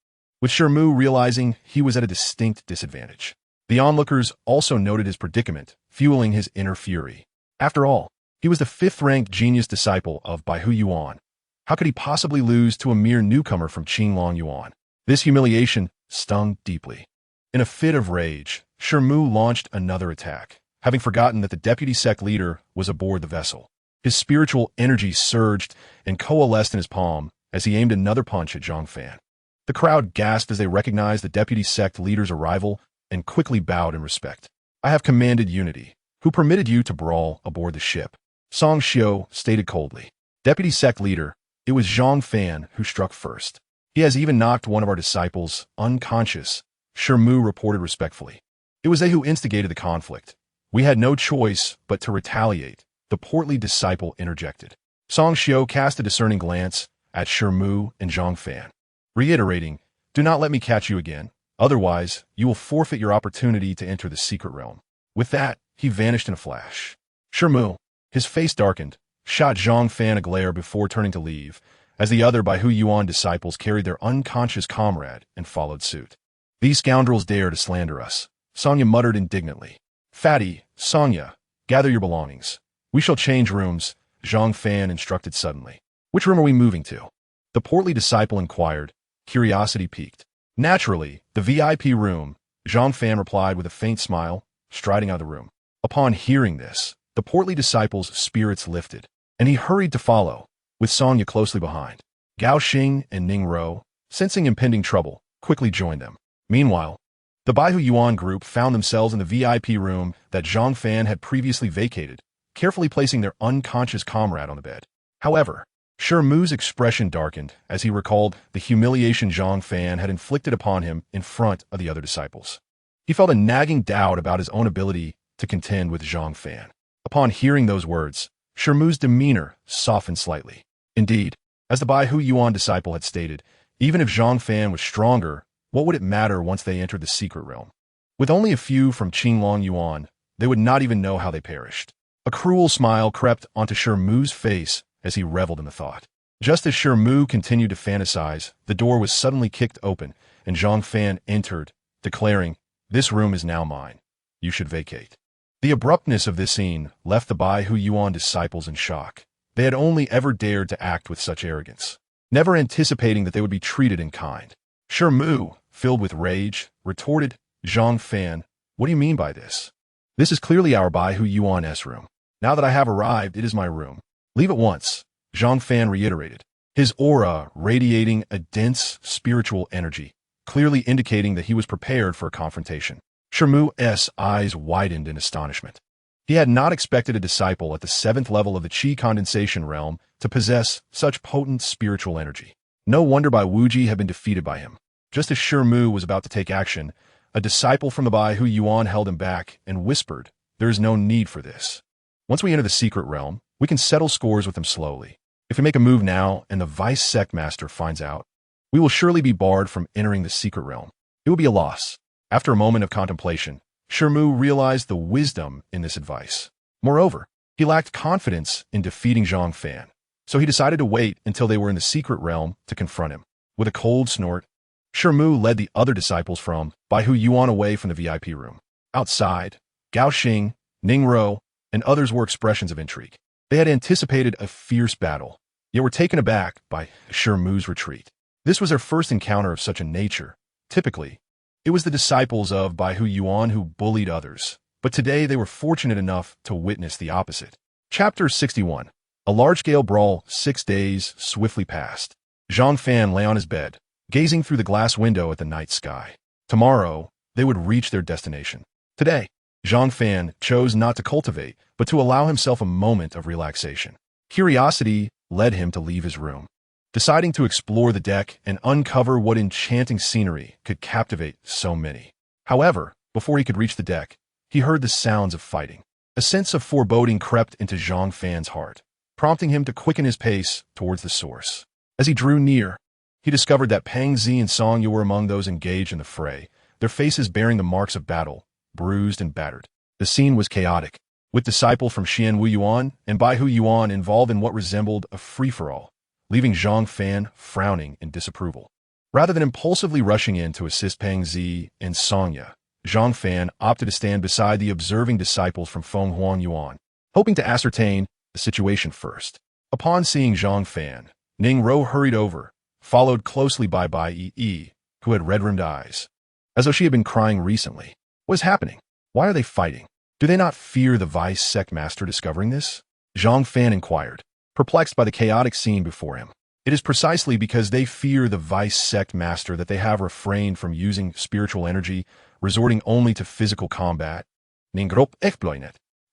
with Mu realizing he was at a distinct disadvantage. The onlookers also noted his predicament, fueling his inner fury. After all, he was the fifth-ranked genius disciple of Baihu Yuan. How could he possibly lose to a mere newcomer from Qinglong Yuan? This humiliation stung deeply. In a fit of rage, Mu launched another attack, having forgotten that the deputy sect leader was aboard the vessel. His spiritual energy surged and coalesced in his palm as he aimed another punch at Zhang Fan. The crowd gasped as they recognized the deputy sect leader's arrival and quickly bowed in respect. I have commanded unity. Who permitted you to brawl aboard the ship? Song Xiu stated coldly. Deputy sect leader, it was Zhang Fan who struck first. He has even knocked one of our disciples unconscious, Mu reported respectfully. It was they who instigated the conflict. We had no choice but to retaliate, the portly disciple interjected. Song Xiu cast a discerning glance at Mu and Zhang Fan, reiterating, do not let me catch you again, otherwise you will forfeit your opportunity to enter the secret realm. With that, he vanished in a flash. Mu, his face darkened, shot Zhang Fan a glare before turning to leave, as the other Baihu Yuan disciples carried their unconscious comrade and followed suit. These scoundrels dare to slander us, Sonya muttered indignantly. Fatty, Sonya, gather your belongings. We shall change rooms, Zhang Fan instructed suddenly. Which room are we moving to? The portly disciple inquired, curiosity piqued. Naturally, the VIP room, Zhang Fan replied with a faint smile, striding out of the room. Upon hearing this, the portly disciple's spirits lifted, and he hurried to follow, with Sonya closely behind. Gao Xing and Ning Ro, sensing impending trouble, quickly joined them. Meanwhile, the Baihu Yuan group found themselves in the VIP room that Zhang Fan had previously vacated, carefully placing their unconscious comrade on the bed. However, Mu's expression darkened as he recalled the humiliation Zhang Fan had inflicted upon him in front of the other disciples. He felt a nagging doubt about his own ability to contend with Zhang Fan. Upon hearing those words, Mu's demeanor softened slightly. Indeed, as the Baihu Yuan disciple had stated, even if Zhang Fan was stronger, what would it matter once they entered the secret realm? With only a few from Qinglong Yuan, they would not even know how they perished. A cruel smile crept onto Mu's face as he reveled in the thought. Just as Shermu continued to fantasize, the door was suddenly kicked open, and Zhang Fan entered, declaring, "This room is now mine. You should vacate." The abruptness of this scene left the Bai Hu Yuan disciples in shock. They had only ever dared to act with such arrogance, never anticipating that they would be treated in kind. Shermu, filled with rage, retorted, "Zhang Fan, what do you mean by this? This is clearly our Bai Hu Yuan's room. Now that I have arrived, it is my room. Leave at once," Zhang Fan reiterated, his aura radiating a dense spiritual energy, clearly indicating that he was prepared for a confrontation. Shermu's eyes widened in astonishment. He had not expected a disciple at the 7th level of the Qi condensation realm to possess such potent spiritual energy. No wonder Bai Wuji had been defeated by him. Just as Shermu was about to take action, a disciple from the Bai Hu Yuan held him back and whispered, "There is no need for this. Once we enter the secret realm, we can settle scores with them slowly. If we make a move now and the vice sect master finds out, we will surely be barred from entering the secret realm. It will be a loss." After a moment of contemplation, Shermu realized the wisdom in this advice. Moreover, he lacked confidence in defeating Zhang Fan, so he decided to wait until they were in the secret realm to confront him. With a cold snort, Shermu led the other disciples from Bai Hu Yuan away from the VIP room. Outside, Gao Xing, Ning Rou, and others were expressions of intrigue. They had anticipated a fierce battle, yet were taken aback by Shermu's retreat. This was their first encounter of such a nature. Typically, it was the disciples of Bai Hu Yuan who bullied others, but today they were fortunate enough to witness the opposite. Chapter 61. A large-scale brawl. 6 days swiftly passed. Zhang Fan lay on his bed, gazing through the glass window at the night sky. Tomorrow, they would reach their destination. Today, Zhang Fan chose not to cultivate, but to allow himself a moment of relaxation. Curiosity led him to leave his room, deciding to explore the deck and uncover what enchanting scenery could captivate so many. However, before he could reach the deck, he heard the sounds of fighting. A sense of foreboding crept into Zhang Fan's heart, prompting him to quicken his pace towards the source. As he drew near, he discovered that Pang Zi and Song Yu were among those engaged in the fray, their faces bearing the marks of battle, bruised and battered. The scene was chaotic, with disciple from Xian Wu Yuan and Bai Hu Yuan involved in what resembled a free-for-all, leaving Zhang Fan frowning in disapproval. Rather than impulsively rushing in to assist Pang Zi and Songya, Zhang Fan opted to stand beside the observing disciples from Feng Huang Yuan, hoping to ascertain the situation first. Upon seeing Zhang Fan, Ning Rou hurried over, followed closely by Bai Yi, who had red-rimmed eyes, as though she had been crying recently. What is happening? Why are they fighting? Do they not fear the vice sect master discovering this? Zhang Fan inquired, perplexed by the chaotic scene before him. It is precisely because they fear the vice sect master that they have refrained from using spiritual energy, resorting only to physical combat.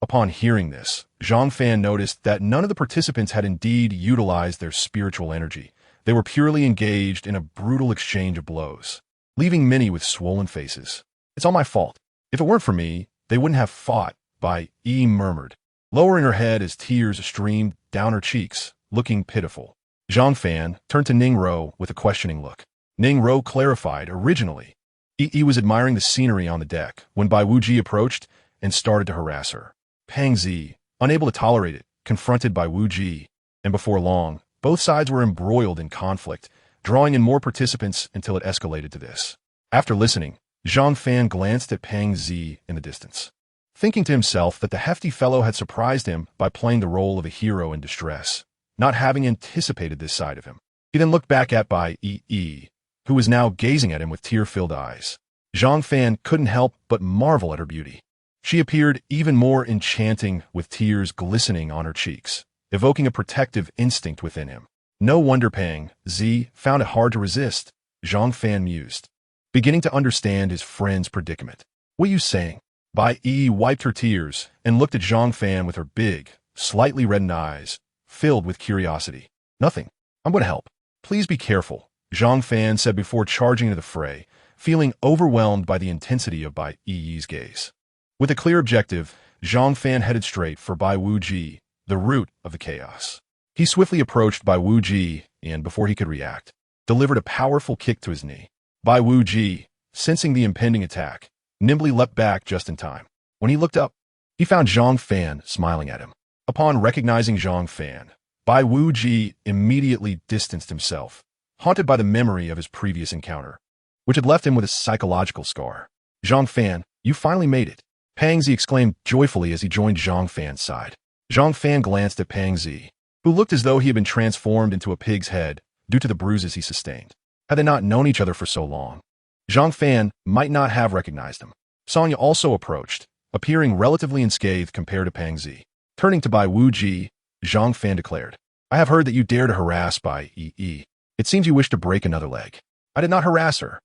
Upon hearing this, Zhang Fan noticed that none of the participants had indeed utilized their spiritual energy. They were purely engaged in a brutal exchange of blows, leaving many with swollen faces. "It's all my fault. If it weren't for me, they wouldn't have fought," Bai Yi murmured, lowering her head as tears streamed down her cheeks, looking pitiful. Zhang Fan turned to Ning Rou with a questioning look. Ning Rou clarified, originally, Yi was admiring the scenery on the deck when Bai Wuji approached and started to harass her. Pang Zi, unable to tolerate it, confronted Bai Wuji, and before long, both sides were embroiled in conflict, drawing in more participants until it escalated to this. After listening, Zhang Fan glanced at Pang Zi in the distance, thinking to himself that the hefty fellow had surprised him by playing the role of a hero in distress, not having anticipated this side of him. He then looked back at Bai Yi, who was now gazing at him with tear-filled eyes. Zhang Fan couldn't help but marvel at her beauty. She appeared even more enchanting with tears glistening on her cheeks, evoking a protective instinct within him. No wonder Pang Zi found it hard to resist, Zhang Fan mused, beginning to understand his friend's predicament. "What are you saying?" Bai Yi wiped her tears and looked at Zhang Fan with her big, slightly reddened eyes, filled with curiosity. "Nothing. I'm going to help. Please be careful," Zhang Fan said before charging into the fray, feeling overwhelmed by the intensity of Bai Yi's gaze. With a clear objective, Zhang Fan headed straight for Bai Wuji, the root of the chaos. He swiftly approached Bai Wuji and, before he could react, delivered a powerful kick to his knee. Bai Wuji, sensing the impending attack, nimbly leapt back just in time. When he looked up, he found Zhang Fan smiling at him. Upon recognizing Zhang Fan, Bai Wuji immediately distanced himself, haunted by the memory of his previous encounter, which had left him with a psychological scar. Zhang Fan, you finally made it. Pang Zi exclaimed joyfully as he joined Zhang Fan's side. Zhang Fan glanced at Pang Zi, who looked as though he had been transformed into a pig's head due to the bruises he sustained. Had they not known each other for so long, Zhang Fan might not have recognized him. Song also approached, appearing relatively unscathed compared to Pang Zi. Turning to Bai Wuji, Zhang Fan declared, I have heard that you dare to harass Bai Yi. It seems you wish to break another leg. I did not harass her.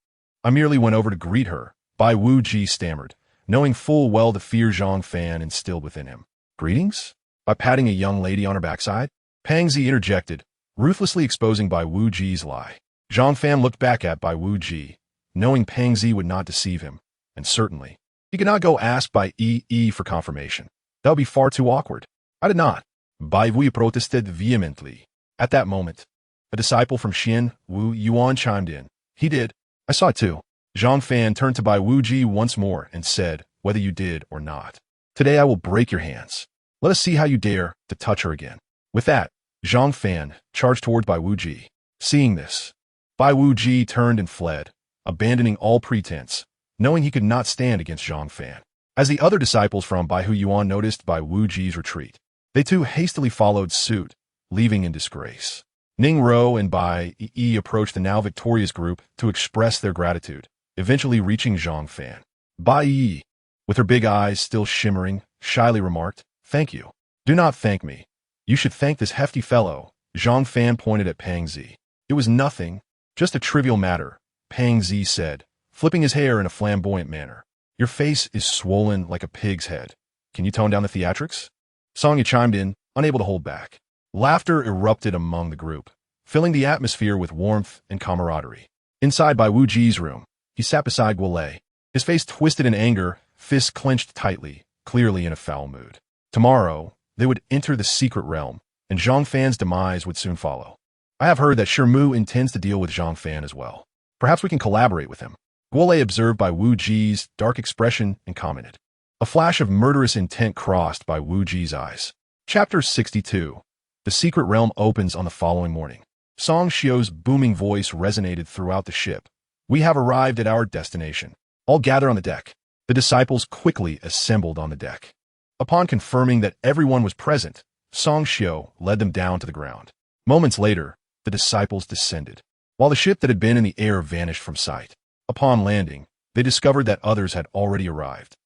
I merely went over to greet her, Bai Wuji stammered, knowing full well the fear Zhang Fan instilled within him. Greetings? By patting a young lady on her backside? Pang Zi interjected, ruthlessly exposing Bai Wuji's lie. Zhang Fan looked back at Bai Wuji, knowing Pang Zi would not deceive him, and certainly, he could not go ask Bai Yi for confirmation. That would be far too awkward. I did not. Bai Wu protested vehemently. At that moment, a disciple from Xian Wu Yuan chimed in. He did. I saw it too. Zhang Fan turned to Bai Wuji once more and said, whether you did or not. Today I will break your hands. Let us see how you dare to touch her again. With that, Zhang Fan charged towards Bai Wuji. Seeing this, Bai Wuji turned and fled, abandoning all pretense, knowing he could not stand against Zhang Fan. As the other disciples from Bai Hu Yuan noticed Bai Wuji's retreat, they too hastily followed suit, leaving in disgrace. Ning Rou and Bai Yi approached the now victorious group to express their gratitude, eventually reaching Zhang Fan. Bai Yi, with her big eyes still shimmering, shyly remarked, Thank you. Do not thank me. You should thank this hefty fellow. Zhang Fan pointed at Pang Zi. It was nothing, just a trivial matter, Pang Zi said, flipping his hair in a flamboyant manner. Your face is swollen like a pig's head. Can you tone down the theatrics? Songya chimed in, unable to hold back. Laughter erupted among the group, filling the atmosphere with warmth and camaraderie. Inside Bai Wuji's room, he sat beside Guolei, his face twisted in anger, fists clenched tightly, clearly in a foul mood. Tomorrow, they would enter the secret realm, and Zhang Fan's demise would soon follow. I have heard that Shirmu intends to deal with Zhang Fan as well. Perhaps we can collaborate with him. Guolei observed Bai Wuji's dark expression and commented. A flash of murderous intent crossed Bai Wuji's eyes. Chapter 62. The secret realm opens on the following morning. Song Xiu's booming voice resonated throughout the ship. We have arrived at our destination. All gather on the deck. The disciples quickly assembled on the deck. Upon confirming that everyone was present, Song Xiu led them down to the ground. Moments later, the disciples descended, while the ship that had been in the air vanished from sight. Upon landing, they discovered that others had already arrived.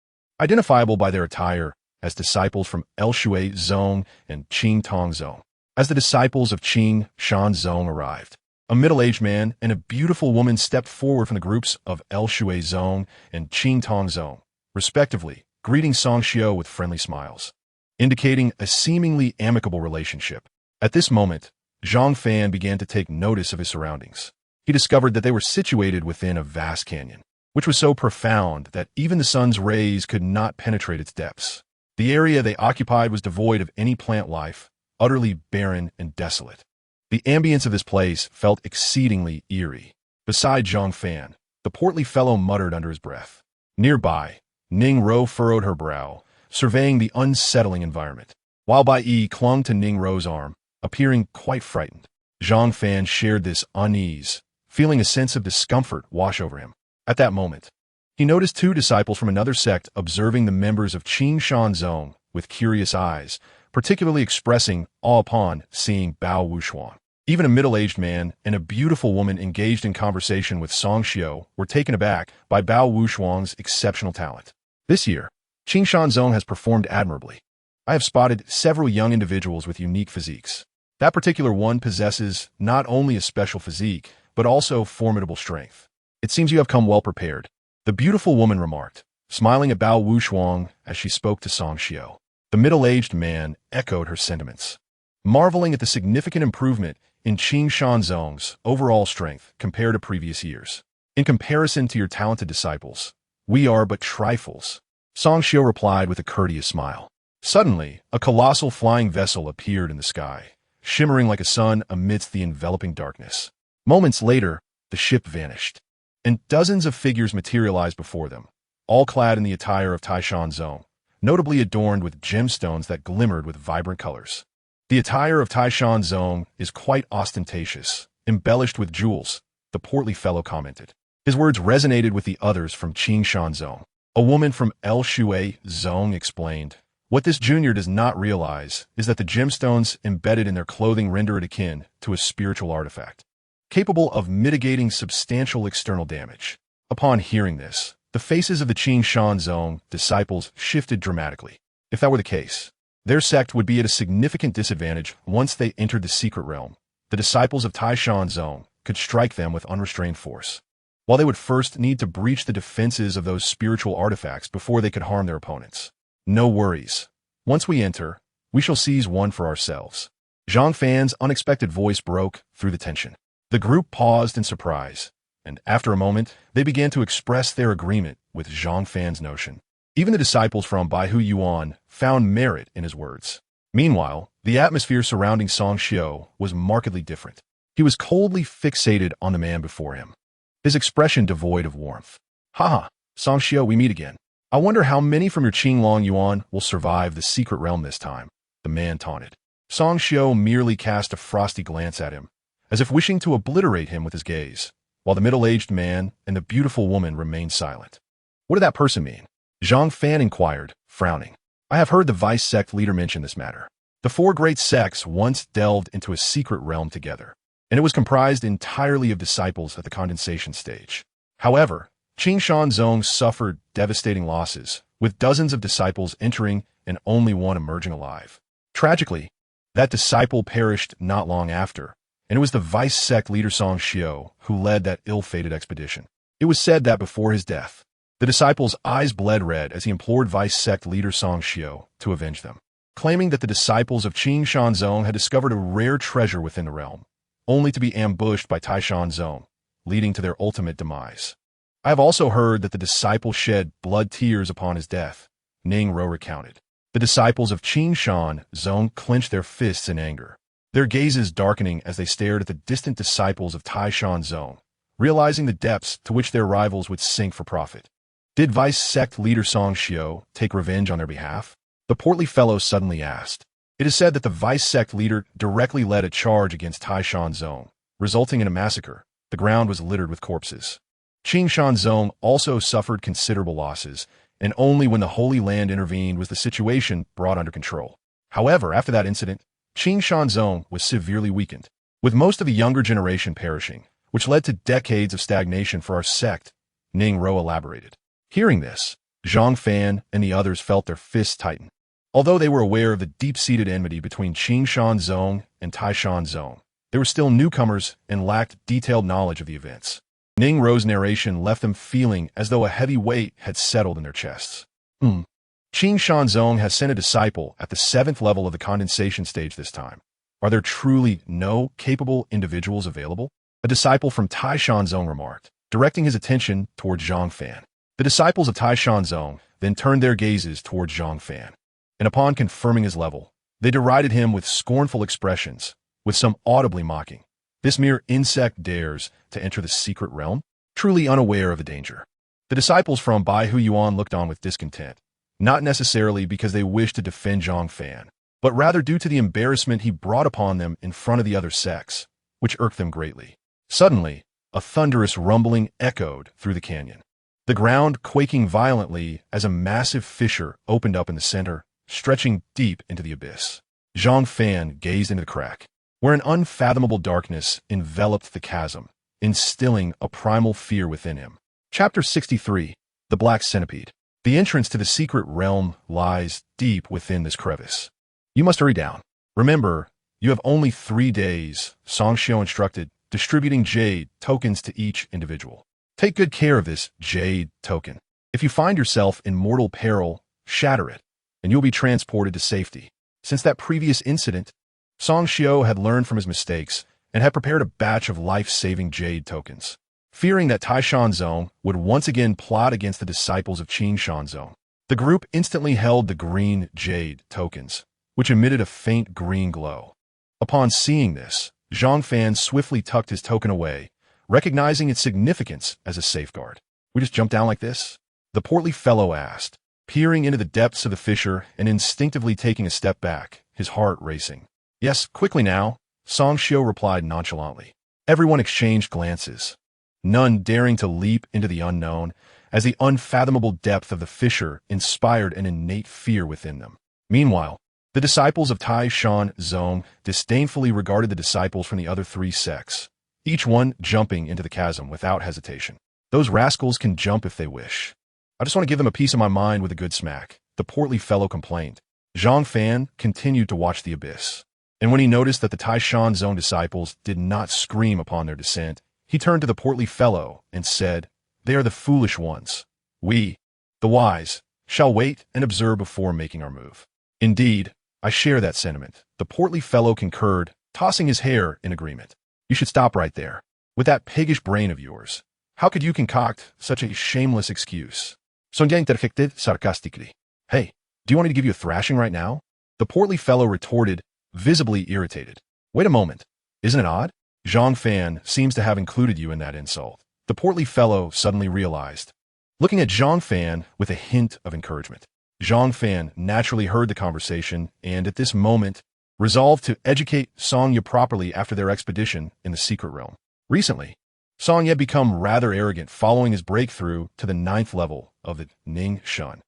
Identifiable by their attire as disciples from Elshui Zone and Qing Tong Zone. As the disciples of Qing Shan Zone arrived, a middle-aged man and a beautiful woman stepped forward from the groups of Elshui Zone and Qing Tong Zone, respectively, greeting Song Xiu with friendly smiles, indicating a seemingly amicable relationship. At this moment, Zhang Fan began to take notice of his surroundings. He discovered that they were situated within a vast canyon, which was so profound that even the sun's rays could not penetrate its depths. The area they occupied was devoid of any plant life, utterly barren and desolate. The ambience of this place felt exceedingly eerie. Beside Zhang Fan, the portly fellow muttered under his breath. Nearby, Ning Rou furrowed her brow, surveying the unsettling environment, while Bai Yi clung to Ning Rou's arm, appearing quite frightened. Zhang Fan shared this unease, feeling a sense of discomfort wash over him. At that moment, he noticed two disciples from another sect observing the members of Qing Shan Zone with curious eyes, particularly expressing awe upon seeing Bao Wushuang. Even a middle-aged man and a beautiful woman engaged in conversation with Song Xiu were taken aback by Bao Wushuang's exceptional talent. This year, Qing Shan Zone has performed admirably. I have spotted several young individuals with unique physiques. That particular one possesses not only a special physique, but also formidable strength. It seems you have come well prepared, the beautiful woman remarked, smiling at Bao Wushuang as she spoke to Song Xiu. The middle-aged man echoed her sentiments, marveling at the significant improvement in Qing Shan Zone's overall strength compared to previous years. In comparison to your talented disciples, we are but trifles, Song Xiu replied with a courteous smile. Suddenly, a colossal flying vessel appeared in the sky, shimmering like a sun amidst the enveloping darkness. Moments later, the ship vanished, and dozens of figures materialized before them, all clad in the attire of Taishan Zone, notably adorned with gemstones that glimmered with vibrant colors. The attire of Tai Shanzong is quite ostentatious, embellished with jewels, the portly fellow commented. His words resonated with the others from Qing Shanzong. A woman from El Shui Zong explained, "What this junior does not realize is that the gemstones embedded in their clothing render it akin to a spiritual artifact, capable of mitigating substantial external damage." Upon hearing this, the faces of the Qing Shanzong disciples shifted dramatically. If that were the case, their sect would be at a significant disadvantage once they entered the secret realm. The disciples of Tai Shanzong could strike them with unrestrained force, while they would first need to breach the defenses of those spiritual artifacts before they could harm their opponents. No worries. Once we enter, we shall seize one for ourselves. Zhang Fan's unexpected voice broke through the tension. The group paused in surprise, and after a moment, they began to express their agreement with Zhang Fan's notion. Even the disciples from Baihu Yuan found merit in his words. Meanwhile, the atmosphere surrounding Song Xiao was markedly different. He was coldly fixated on the man before him, his expression devoid of warmth. "Haha, Song Xiao, we meet again. I wonder how many from your Qinglong Yuan will survive the secret realm this time," the man taunted. Song Xiao merely cast a frosty glance at him, as if wishing to obliterate him with his gaze, while the middle-aged man and the beautiful woman remained silent. "What did that person mean?" Zhang Fan inquired, frowning. "I have heard the vice sect leader mention this matter. The four great sects once delved into a secret realm together, and it was comprised entirely of disciples at the condensation stage. However, Qing Shanzong suffered devastating losses, with dozens of disciples entering and only one emerging alive. Tragically, that disciple perished not long after, and it was the vice sect leader Song Xiao who led that ill-fated expedition. It was said that before his death, the disciple's eyes bled red as he implored vice sect leader Song Xiao to avenge them, claiming that the disciples of Qing Shanzong had discovered a rare treasure within the realm, only to be ambushed by Tai Shanzong, leading to their ultimate demise. "I have also heard that the disciple shed blood tears upon his death," Ning Ro recounted. The disciples of Qing Shanzong clenched their fists in anger, their gazes darkening as they stared at the distant disciples of Tai Shanzong, realizing the depths to which their rivals would sink for profit. Did vice sect leader Song Xiao take revenge on their behalf? The portly fellow suddenly asked. It is said that the vice sect leader directly led a charge against Tai Shanzong, resulting in a massacre. The ground was littered with corpses. Qing Shanzong also suffered considerable losses, and only when the Holy Land intervened was the situation brought under control. However, after that incident, Qing Shanzong was severely weakened, with most of the younger generation perishing, which led to decades of stagnation for our sect, Ning Ro elaborated. Hearing this, Zhang Fan and the others felt their fists tighten. Although they were aware of the deep-seated enmity between Qing Shanzong and Tai Shanzong, they were still newcomers and lacked detailed knowledge of the events. Ning Ro's narration left them feeling as though a heavy weight had settled in their chests. Qing Shanzong has sent a disciple at the 7th level of the condensation stage this time. Are there truly no capable individuals available? A disciple from Tai Shanzong remarked, directing his attention towards Zhang Fan. The disciples of Tai Shanzong then turned their gazes towards Zhang Fan, and upon confirming his level, they derided him with scornful expressions, with some audibly mocking. This mere insect dares to enter the secret realm, truly unaware of the danger. The disciples from Baihu Yuan looked on with discontent, not necessarily because they wished to defend Zhang Fan, but rather due to the embarrassment he brought upon them in front of the other sects, which irked them greatly. Suddenly, a thunderous rumbling echoed through the canyon, the ground quaking violently as a massive fissure opened up in the center, stretching deep into the abyss. Zhang Fan gazed into the crack, where an unfathomable darkness enveloped the chasm, instilling a primal fear within him. Chapter 63, The Black Centipede. The entrance to the secret realm lies deep within this crevice. You must hurry down. Remember, you have only 3 days, Song Xiao instructed, distributing jade tokens to each individual. Take good care of this jade token. If you find yourself in mortal peril, shatter it, and you'll be transported to safety. Since that previous incident, Song Xiao had learned from his mistakes and had prepared a batch of life-saving jade tokens. Fearing that Tai Shanzong would once again plot against the disciples of Qing Shanzong, the group instantly held the green jade tokens, which emitted a faint green glow. Upon seeing this, Zhang Fan swiftly tucked his token away, recognizing its significance as a safeguard. "We just jump down like this?" the portly fellow asked, peering into the depths of the fissure and instinctively taking a step back, his heart racing. Yes, quickly now, Song Xiu replied nonchalantly. Everyone exchanged glances, none daring to leap into the unknown, as the unfathomable depth of the fissure inspired an innate fear within them. Meanwhile, the disciples of Tai Shan Zong disdainfully regarded the disciples from the other three sects, each one jumping into the chasm without hesitation. Those rascals can jump if they wish. I just want to give them a piece of my mind with a good smack, the portly fellow complained. Zhang Fan continued to watch the abyss, and when he noticed that the Tai Shan Zong disciples did not scream upon their descent, he turned to the portly fellow and said, "They are the foolish ones. We, the wise, shall wait and observe before making our move." Indeed, I share that sentiment, the portly fellow concurred, tossing his hair in agreement. You should stop right there. With that piggish brain of yours, how could you concoct such a shameless excuse? Sonia interjected sarcastically. Hey, do you want me to give you a thrashing right now? The portly fellow retorted, visibly irritated. Wait a moment. Isn't it odd? Zhang Fan seems to have included you in that insult. The portly fellow suddenly realized, looking at Zhang Fan with a hint of encouragement. Zhang Fan naturally heard the conversation and, at this moment, resolved to educate Song Ye properly after their expedition in the secret realm. Recently, Song Ye had become rather arrogant following his breakthrough to the 9th level of the Ning Shun.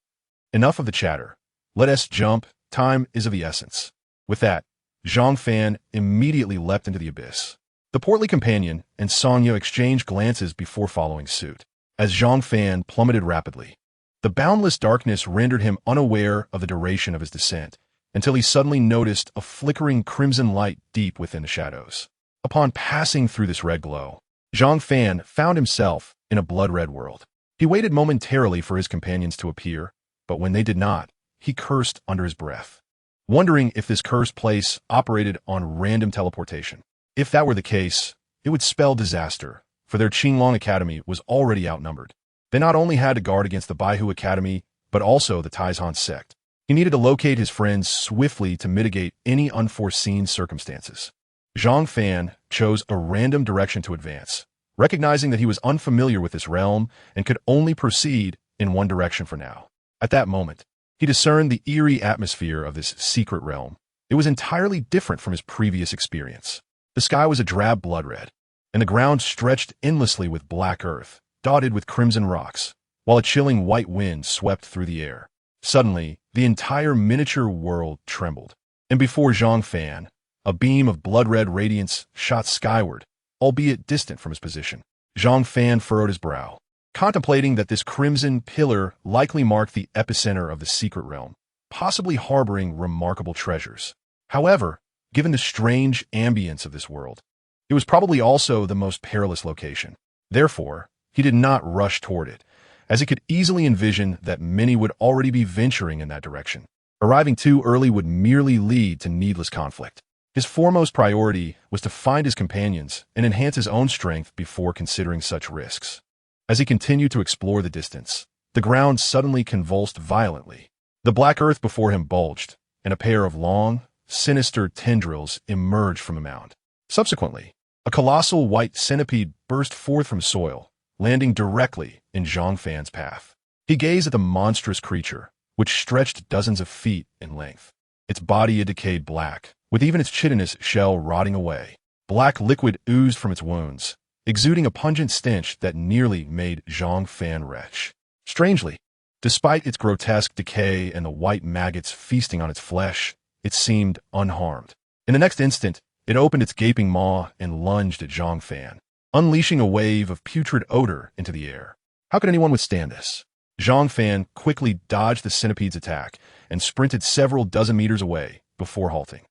Enough of the chatter. Let us jump. Time is of the essence. With that, Zhang Fan immediately leapt into the abyss. The portly companion and Song Ye exchanged glances before following suit. As Zhang Fan plummeted rapidly, the boundless darkness rendered him unaware of the duration of his descent, until he suddenly noticed a flickering crimson light deep within the shadows. Upon passing through this red glow, Zhang Fan found himself in a blood-red world. He waited momentarily for his companions to appear, but when they did not, he cursed under his breath, wondering if this cursed place operated on random teleportation. If that were the case, it would spell disaster, for their Qinglong Academy was already outnumbered. They not only had to guard against the Baihu Academy, but also the Taizhan sect. He needed to locate his friends swiftly to mitigate any unforeseen circumstances. Zhang Fan chose a random direction to advance, recognizing that he was unfamiliar with this realm and could only proceed in one direction for now. At that moment, he discerned the eerie atmosphere of this secret realm. It was entirely different from his previous experience. The sky was a drab blood red, and the ground stretched endlessly with black earth, dotted with crimson rocks, while a chilling white wind swept through the air. Suddenly, the entire miniature world trembled, and before Zhang Fan, a beam of blood-red radiance shot skyward, albeit distant from his position. Zhang Fan furrowed his brow, contemplating that this crimson pillar likely marked the epicenter of the secret realm, possibly harboring remarkable treasures. However, given the strange ambience of this world, it was probably also the most perilous location. Therefore, he did not rush toward it, as he could easily envision that many would already be venturing in that direction. Arriving too early would merely lead to needless conflict. His foremost priority was to find his companions and enhance his own strength before considering such risks. As he continued to explore the distance, the ground suddenly convulsed violently. The black earth before him bulged, and a pair of long, sinister tendrils emerged from a mound. Subsequently, a colossal white centipede burst forth from soil, landing directly in Zhang Fan's path. He gazed at the monstrous creature, which stretched dozens of feet in length. Its body a decayed black, with even its chitinous shell rotting away. Black liquid oozed from its wounds, exuding a pungent stench that nearly made Zhang Fan retch. Strangely, despite its grotesque decay and the white maggots feasting on its flesh, it seemed unharmed. In the next instant, it opened its gaping maw and lunged at Zhang Fan, unleashing a wave of putrid odor into the air. How could anyone withstand this? Zhang Fan quickly dodged the centipede's attack and sprinted several dozen meters away before halting.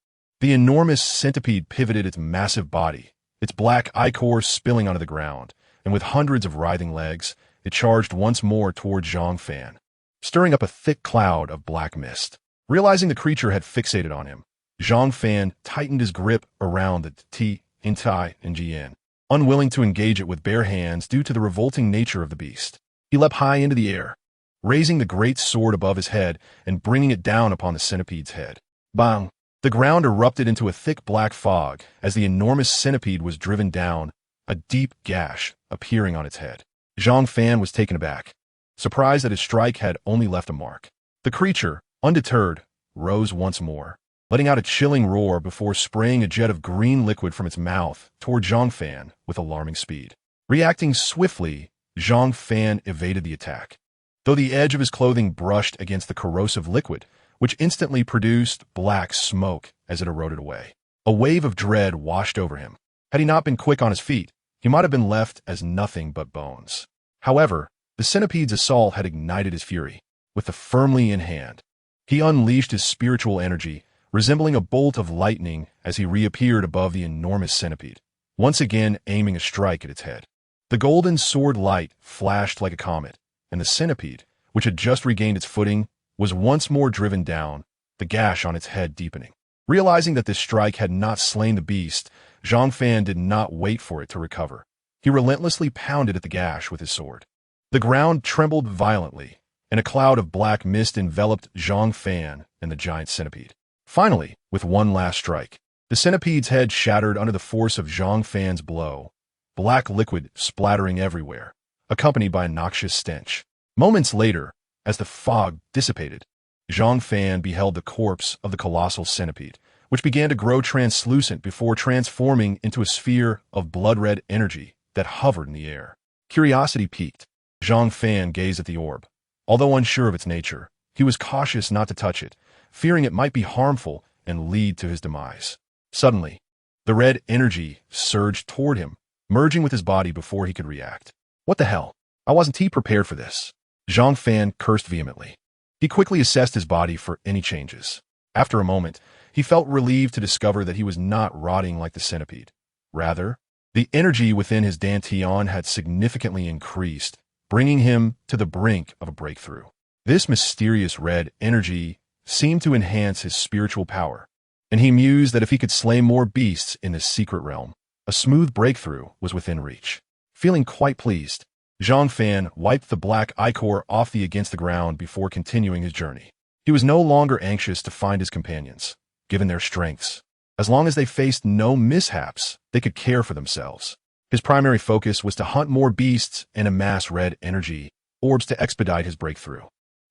The enormous centipede pivoted its massive body, its black ichor spilling onto the ground, and with hundreds of writhing legs, it charged once more toward Zhang Fan, stirring up a thick cloud of black mist. Realizing the creature had fixated on him, Zhang Fan tightened his grip around the Ti, Intai, and Jian, unwilling to engage it with bare hands due to the revolting nature of the beast. He leapt high into the air, raising the great sword above his head and bringing it down upon the centipede's head. Bang! The ground erupted into a thick black fog as the enormous centipede was driven down, a deep gash appearing on its head. Zhang Fan was taken aback, surprised that his strike had only left a mark. The creature, undeterred, rose once more, letting out a chilling roar before spraying a jet of green liquid from its mouth toward Zhang Fan with alarming speed. Reacting swiftly, Zhang Fan evaded the attack, though the edge of his clothing brushed against the corrosive liquid, which instantly produced black smoke as it eroded away. A wave of dread washed over him. Had he not been quick on his feet, he might have been left as nothing but bones. However, the centipede's assault had ignited his fury. With the firmly in hand, he unleashed his spiritual energy, resembling a bolt of lightning as he reappeared above the enormous centipede, once again aiming a strike at its head. The golden sword light flashed like a comet, and the centipede, which had just regained its footing, was once more driven down, the gash on its head deepening. Realizing that this strike had not slain the beast, Zhang Fan did not wait for it to recover. He relentlessly pounded at the gash with his sword. The ground trembled violently, and a cloud of black mist enveloped Zhang Fan and the giant centipede. Finally, with one last strike, the centipede's head shattered under the force of Zhang Fan's blow, black liquid splattering everywhere, accompanied by a noxious stench. Moments later, as the fog dissipated, Zhang Fan beheld the corpse of the colossal centipede, which began to grow translucent before transforming into a sphere of blood-red energy that hovered in the air. Curiosity piqued. Zhang Fan gazed at the orb. Although unsure of its nature, he was cautious not to touch it, fearing it might be harmful and lead to his demise. Suddenly, the red energy surged toward him, merging with his body before he could react. What the hell? I wasn't prepared for this. Zhang Fan cursed vehemently. He quickly assessed his body for any changes. After a moment, he felt relieved to discover that he was not rotting like the centipede. Rather, the energy within his dantian had significantly increased, bringing him to the brink of a breakthrough. This mysterious red energy seemed to enhance his spiritual power, and he mused that if he could slay more beasts in this secret realm, a smooth breakthrough was within reach. Feeling quite pleased, Zhang Fan wiped the black ichor off against the ground before continuing his journey. He was no longer anxious to find his companions, given their strengths. As long as they faced no mishaps, they could care for themselves. His primary focus was to hunt more beasts and amass red energy orbs to expedite his breakthrough.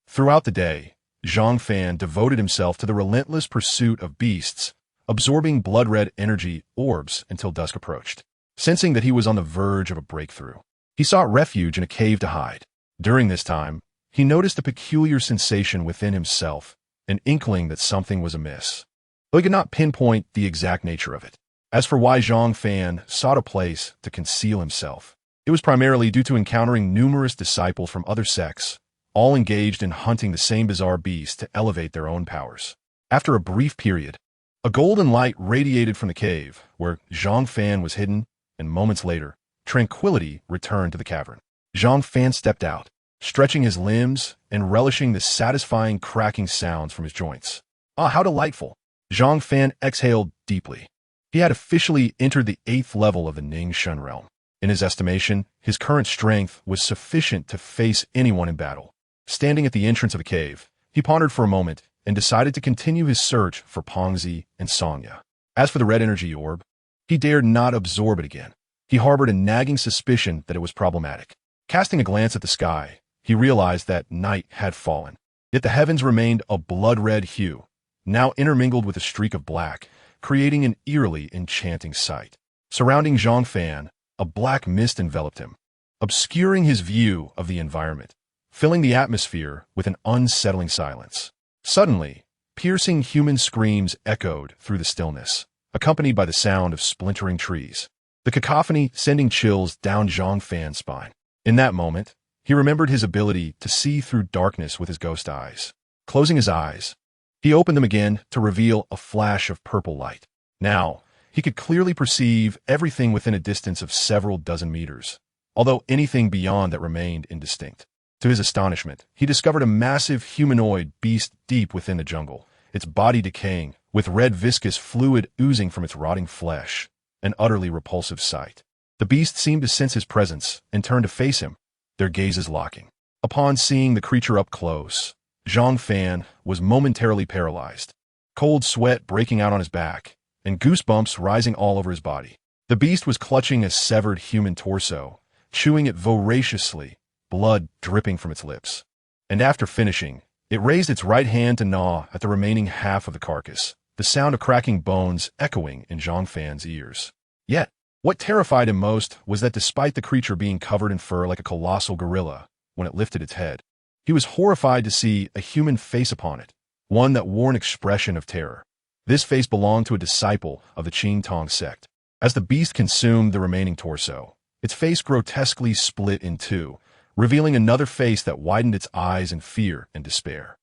Throughout the day, Zhang Fan devoted himself to the relentless pursuit of beasts, absorbing blood-red energy orbs until dusk approached. Sensing that he was on the verge of a breakthrough, he sought refuge in a cave to hide. During this time, he noticed a peculiar sensation within himself, an inkling that something was amiss, though he could not pinpoint the exact nature of it. As for why Zhang Fan sought a place to conceal himself, it was primarily due to encountering numerous disciples from other sects, all engaged in hunting the same bizarre beast to elevate their own powers. After a brief period, a golden light radiated from the cave where Zhang Fan was hidden, and moments later, tranquility returned to the cavern. Zhang Fan stepped out, stretching his limbs and relishing the satisfying cracking sounds from his joints. Ah, how delightful! Zhang Fan exhaled deeply. He had officially entered the 8th level of the Ning Shun realm. In his estimation, his current strength was sufficient to face anyone in battle. Standing at the entrance of the cave, he pondered for a moment and decided to continue his search for Pongzi and Songya. As for the red energy orb, he dared not absorb it again. He harbored a nagging suspicion that it was problematic. Casting a glance at the sky, he realized that night had fallen. Yet the heavens remained a blood-red hue, now intermingled with a streak of black, creating an eerily enchanting sight. Surrounding Zhang Fan, a black mist enveloped him, obscuring his view of the environment, filling the atmosphere with an unsettling silence. Suddenly, piercing human screams echoed through the stillness, accompanied by the sound of splintering trees, the cacophony sending chills down Zhang Fan's spine. In that moment, he remembered his ability to see through darkness with his ghost eyes. Closing his eyes, he opened them again to reveal a flash of purple light. Now, he could clearly perceive everything within a distance of several dozen meters, although anything beyond that remained indistinct. To his astonishment, he discovered a massive humanoid beast deep within the jungle, its body decaying, with red viscous fluid oozing from its rotting flesh, an utterly repulsive sight. The beast seemed to sense his presence and turned to face him, their gazes locking. Upon seeing the creature up close, Zhang Fan was momentarily paralyzed, cold sweat breaking out on his back, and goosebumps rising all over his body. The beast was clutching a severed human torso, chewing it voraciously, blood dripping from its lips. And after finishing, it raised its right hand to gnaw at the remaining half of the carcass, the sound of cracking bones echoing in Zhang Fan's ears. Yet, what terrified him most was that despite the creature being covered in fur like a colossal gorilla, when it lifted its head, he was horrified to see a human face upon it, one that wore an expression of terror. This face belonged to a disciple of the Qing Tong sect. As the beast consumed the remaining torso, its face grotesquely split in two, revealing another face that widened its eyes in fear and despair.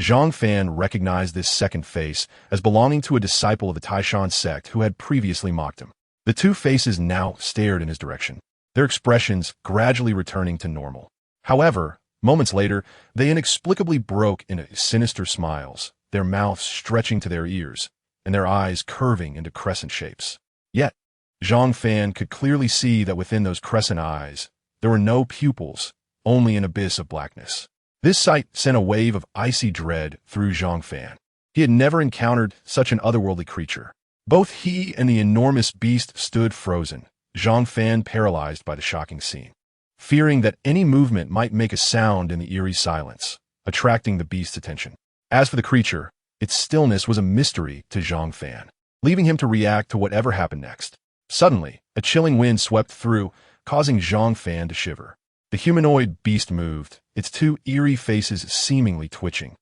Zhang Fan recognized this second face as belonging to a disciple of the Taishan sect who had previously mocked him. The two faces now stared in his direction, their expressions gradually returning to normal. However, moments later, they inexplicably broke into sinister smiles, their mouths stretching to their ears, and their eyes curving into crescent shapes. Yet, Zhang Fan could clearly see that within those crescent eyes, there were no pupils, only an abyss of blackness. This sight sent a wave of icy dread through Zhang Fan. He had never encountered such an otherworldly creature. Both he and the enormous beast stood frozen, Zhang Fan paralyzed by the shocking scene, fearing that any movement might make a sound in the eerie silence, attracting the beast's attention. As for the creature, its stillness was a mystery to Zhang Fan, leaving him to react to whatever happened next. Suddenly, a chilling wind swept through, causing Zhang Fan to shiver. The humanoid beast moved, its two eerie faces seemingly twitching.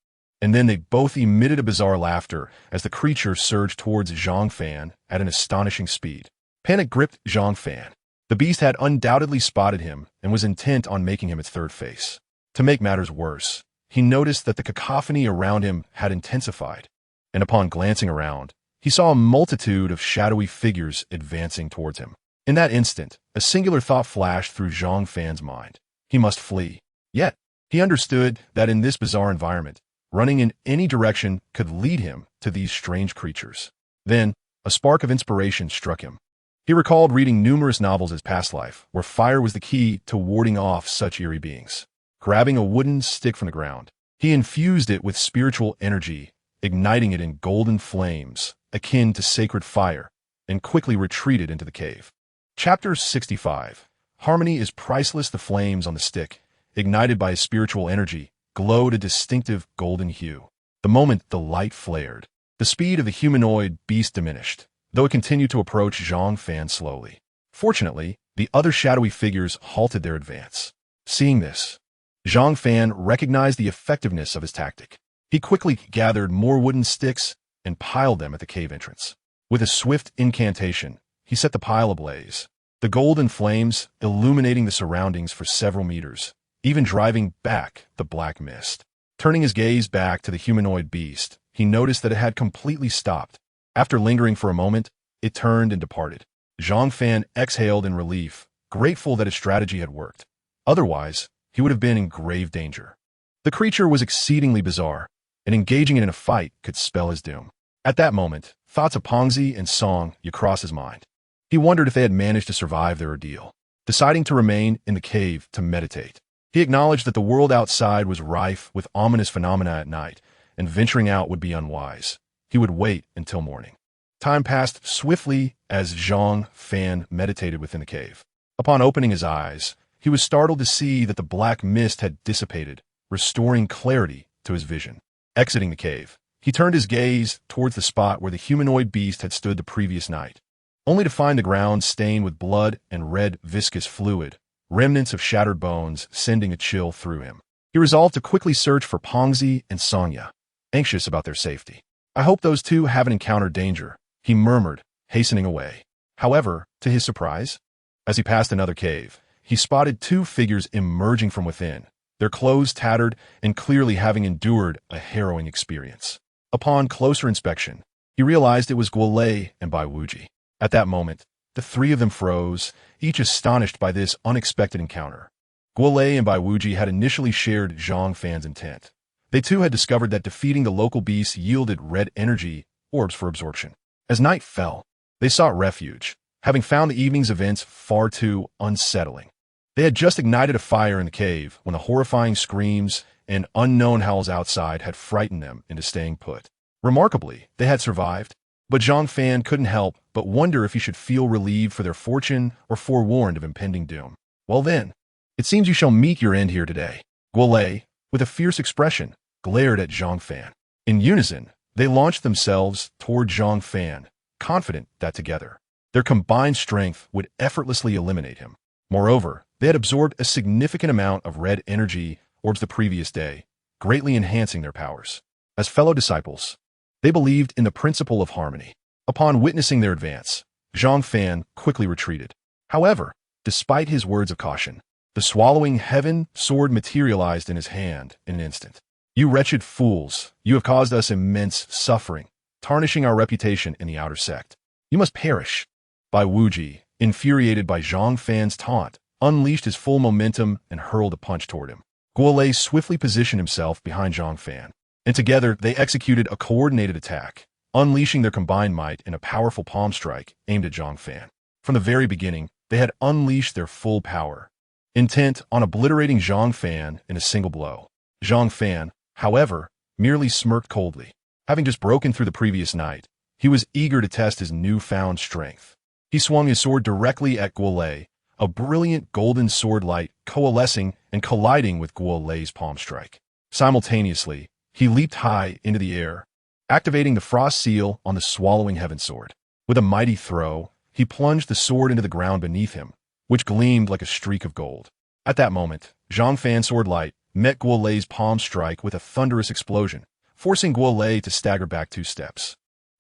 And then they both emitted a bizarre laughter as the creature surged towards Zhang Fan at an astonishing speed. Panic gripped Zhang Fan. The beast had undoubtedly spotted him and was intent on making him its third face. To make matters worse, he noticed that the cacophony around him had intensified, and upon glancing around, he saw a multitude of shadowy figures advancing towards him. In that instant, a singular thought flashed through Zhang Fan's mind. He must flee. Yet, he understood that in this bizarre environment, running in any direction could lead him to these strange creatures. Then, a spark of inspiration struck him. He recalled reading numerous novels in his past life, where fire was the key to warding off such eerie beings. Grabbing a wooden stick from the ground, he infused it with spiritual energy, igniting it in golden flames, akin to sacred fire, and quickly retreated into the cave. Chapter 65. Harmony is priceless. The flames on the stick, ignited by his spiritual energy, glowed a distinctive golden hue. The moment the light flared, the speed of the humanoid beast diminished, though it continued to approach Zhang Fan slowly. Fortunately, the other shadowy figures halted their advance. Seeing this, Zhang Fan recognized the effectiveness of his tactic. He quickly gathered more wooden sticks and piled them at the cave entrance. With a swift incantation, he set the pile ablaze, the golden flames illuminating the surroundings for several meters, even driving back the black mist. Turning his gaze back to the humanoid beast, he noticed that it had completely stopped. After lingering for a moment, it turned and departed. Zhang Fan exhaled in relief, grateful that his strategy had worked. Otherwise, he would have been in grave danger. The creature was exceedingly bizarre, and engaging it in a fight could spell his doom. At that moment, thoughts of Pongzi and Song crossed his mind. He wondered if they had managed to survive their ordeal. Deciding to remain in the cave to meditate, he acknowledged that the world outside was rife with ominous phenomena at night, and venturing out would be unwise. He would wait until morning. Time passed swiftly as Zhang Fan meditated within the cave. Upon opening his eyes, he was startled to see that the black mist had dissipated, restoring clarity to his vision. Exiting the cave, he turned his gaze towards the spot where the humanoid beast had stood the previous night, only to find the ground stained with blood and red viscous fluid, remnants of shattered bones sending a chill through him. He resolved to quickly search for Pongzi and Sonya, anxious about their safety. "I hope those two haven't encountered danger," he murmured, hastening away. However, to his surprise, as he passed another cave, he spotted two figures emerging from within, their clothes tattered and clearly having endured a harrowing experience. Upon closer inspection, he realized it was Guolei and Bai Wuji. At that moment, the three of them froze, each astonished by this unexpected encounter. Guolei and Bai Wuji had initially shared Zhang Fan's intent. They too had discovered that defeating the local beasts yielded red energy orbs for absorption. As night fell, they sought refuge, having found the evening's events far too unsettling. They had just ignited a fire in the cave when the horrifying screams and unknown howls outside had frightened them into staying put. Remarkably, they had survived, but Zhang Fan couldn't help but wonder if he should feel relieved for their fortune or forewarned of impending doom. "Well then, it seems you shall meet your end here today." Guolei, with a fierce expression, glared at Zhang Fan. In unison, They launched themselves toward Zhang Fan, confident that together, their combined strength would effortlessly eliminate him. Moreover, they had absorbed a significant amount of red energy orbs the previous day, greatly enhancing their powers. As fellow disciples, they believed in the principle of harmony. Upon witnessing their advance, Zhang Fan quickly retreated. However, despite his words of caution, the swallowing heaven sword materialized in his hand in an instant. You wretched fools, you have caused us immense suffering, tarnishing our reputation in the outer sect. You must perish. Bai Wuji, infuriated by Zhang Fan's taunt, unleashed his full momentum and hurled a punch toward him. Guolei swiftly positioned himself behind Zhang Fan, and together they executed a coordinated attack, unleashing their combined might in a powerful palm strike aimed at Zhang Fan. From the very beginning, they had unleashed their full power, intent on obliterating Zhang Fan in a single blow. Zhang Fan, however, merely smirked coldly. Having just broken through the previous night, he was eager to test his newfound strength. He swung his sword directly at Guolei, a brilliant golden sword light coalescing and colliding with Guolei's palm strike. Simultaneously, he leaped high into the air, activating the frost seal on the swallowing heaven sword. With a mighty throw, he plunged the sword into the ground beneath him, which gleamed like a streak of gold. At that moment, Zhang Fan's sword light met Guolei's palm strike with a thunderous explosion, forcing Guolei to stagger back 2 steps.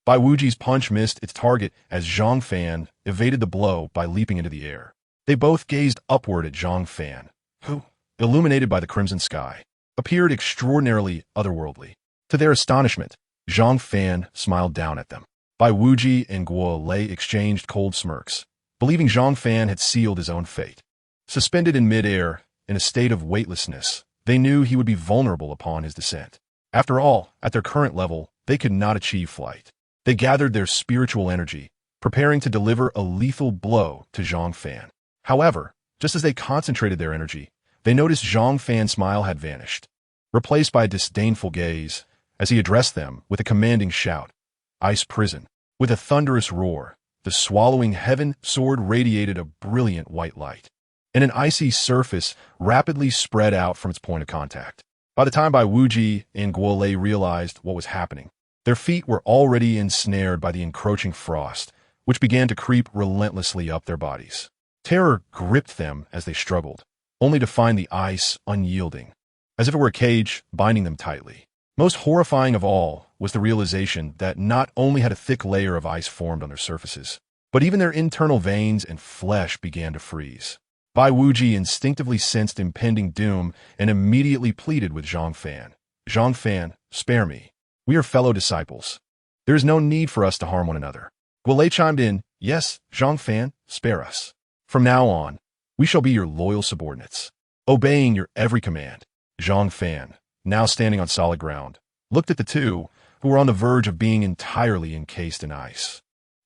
Bai Wuji's punch missed its target as Zhang Fan evaded the blow by leaping into the air. They both gazed upward at Zhang Fan, who, illuminated by the crimson sky, appeared extraordinarily otherworldly. To their astonishment, Zhang Fan smiled down at them. Bai Wuji and Guolei exchanged cold smirks, believing Zhang Fan had sealed his own fate. Suspended in midair, in a state of weightlessness, they knew he would be vulnerable upon his descent. After all, at their current level, they could not achieve flight. They gathered their spiritual energy, preparing to deliver a lethal blow to Zhang Fan. However, just as they concentrated their energy, they noticed Zhang Fan's smile had vanished, replaced by a disdainful gaze as he addressed them with a commanding shout. Ice prison. With a thunderous roar, the swallowing heaven sword radiated a brilliant white light, and an icy surface rapidly spread out from its point of contact. By the time Bai Wuji and Guolei realized what was happening, their feet were already ensnared by the encroaching frost, which began to creep relentlessly up their bodies. Terror gripped them as they struggled, only to find the ice unyielding, as if it were a cage binding them tightly. Most horrifying of all was the realization that not only had a thick layer of ice formed on their surfaces, but even their internal veins and flesh began to freeze. Bai Wuji instinctively sensed impending doom and immediately pleaded with Zhang Fan. Zhang Fan, spare me. We are fellow disciples. There is no need for us to harm one another. Guolei chimed in, yes, Zhang Fan, spare us. From now on, we shall be your loyal subordinates, obeying your every command. Zhang Fan, now standing on solid ground, looked at the two, who were on the verge of being entirely encased in ice.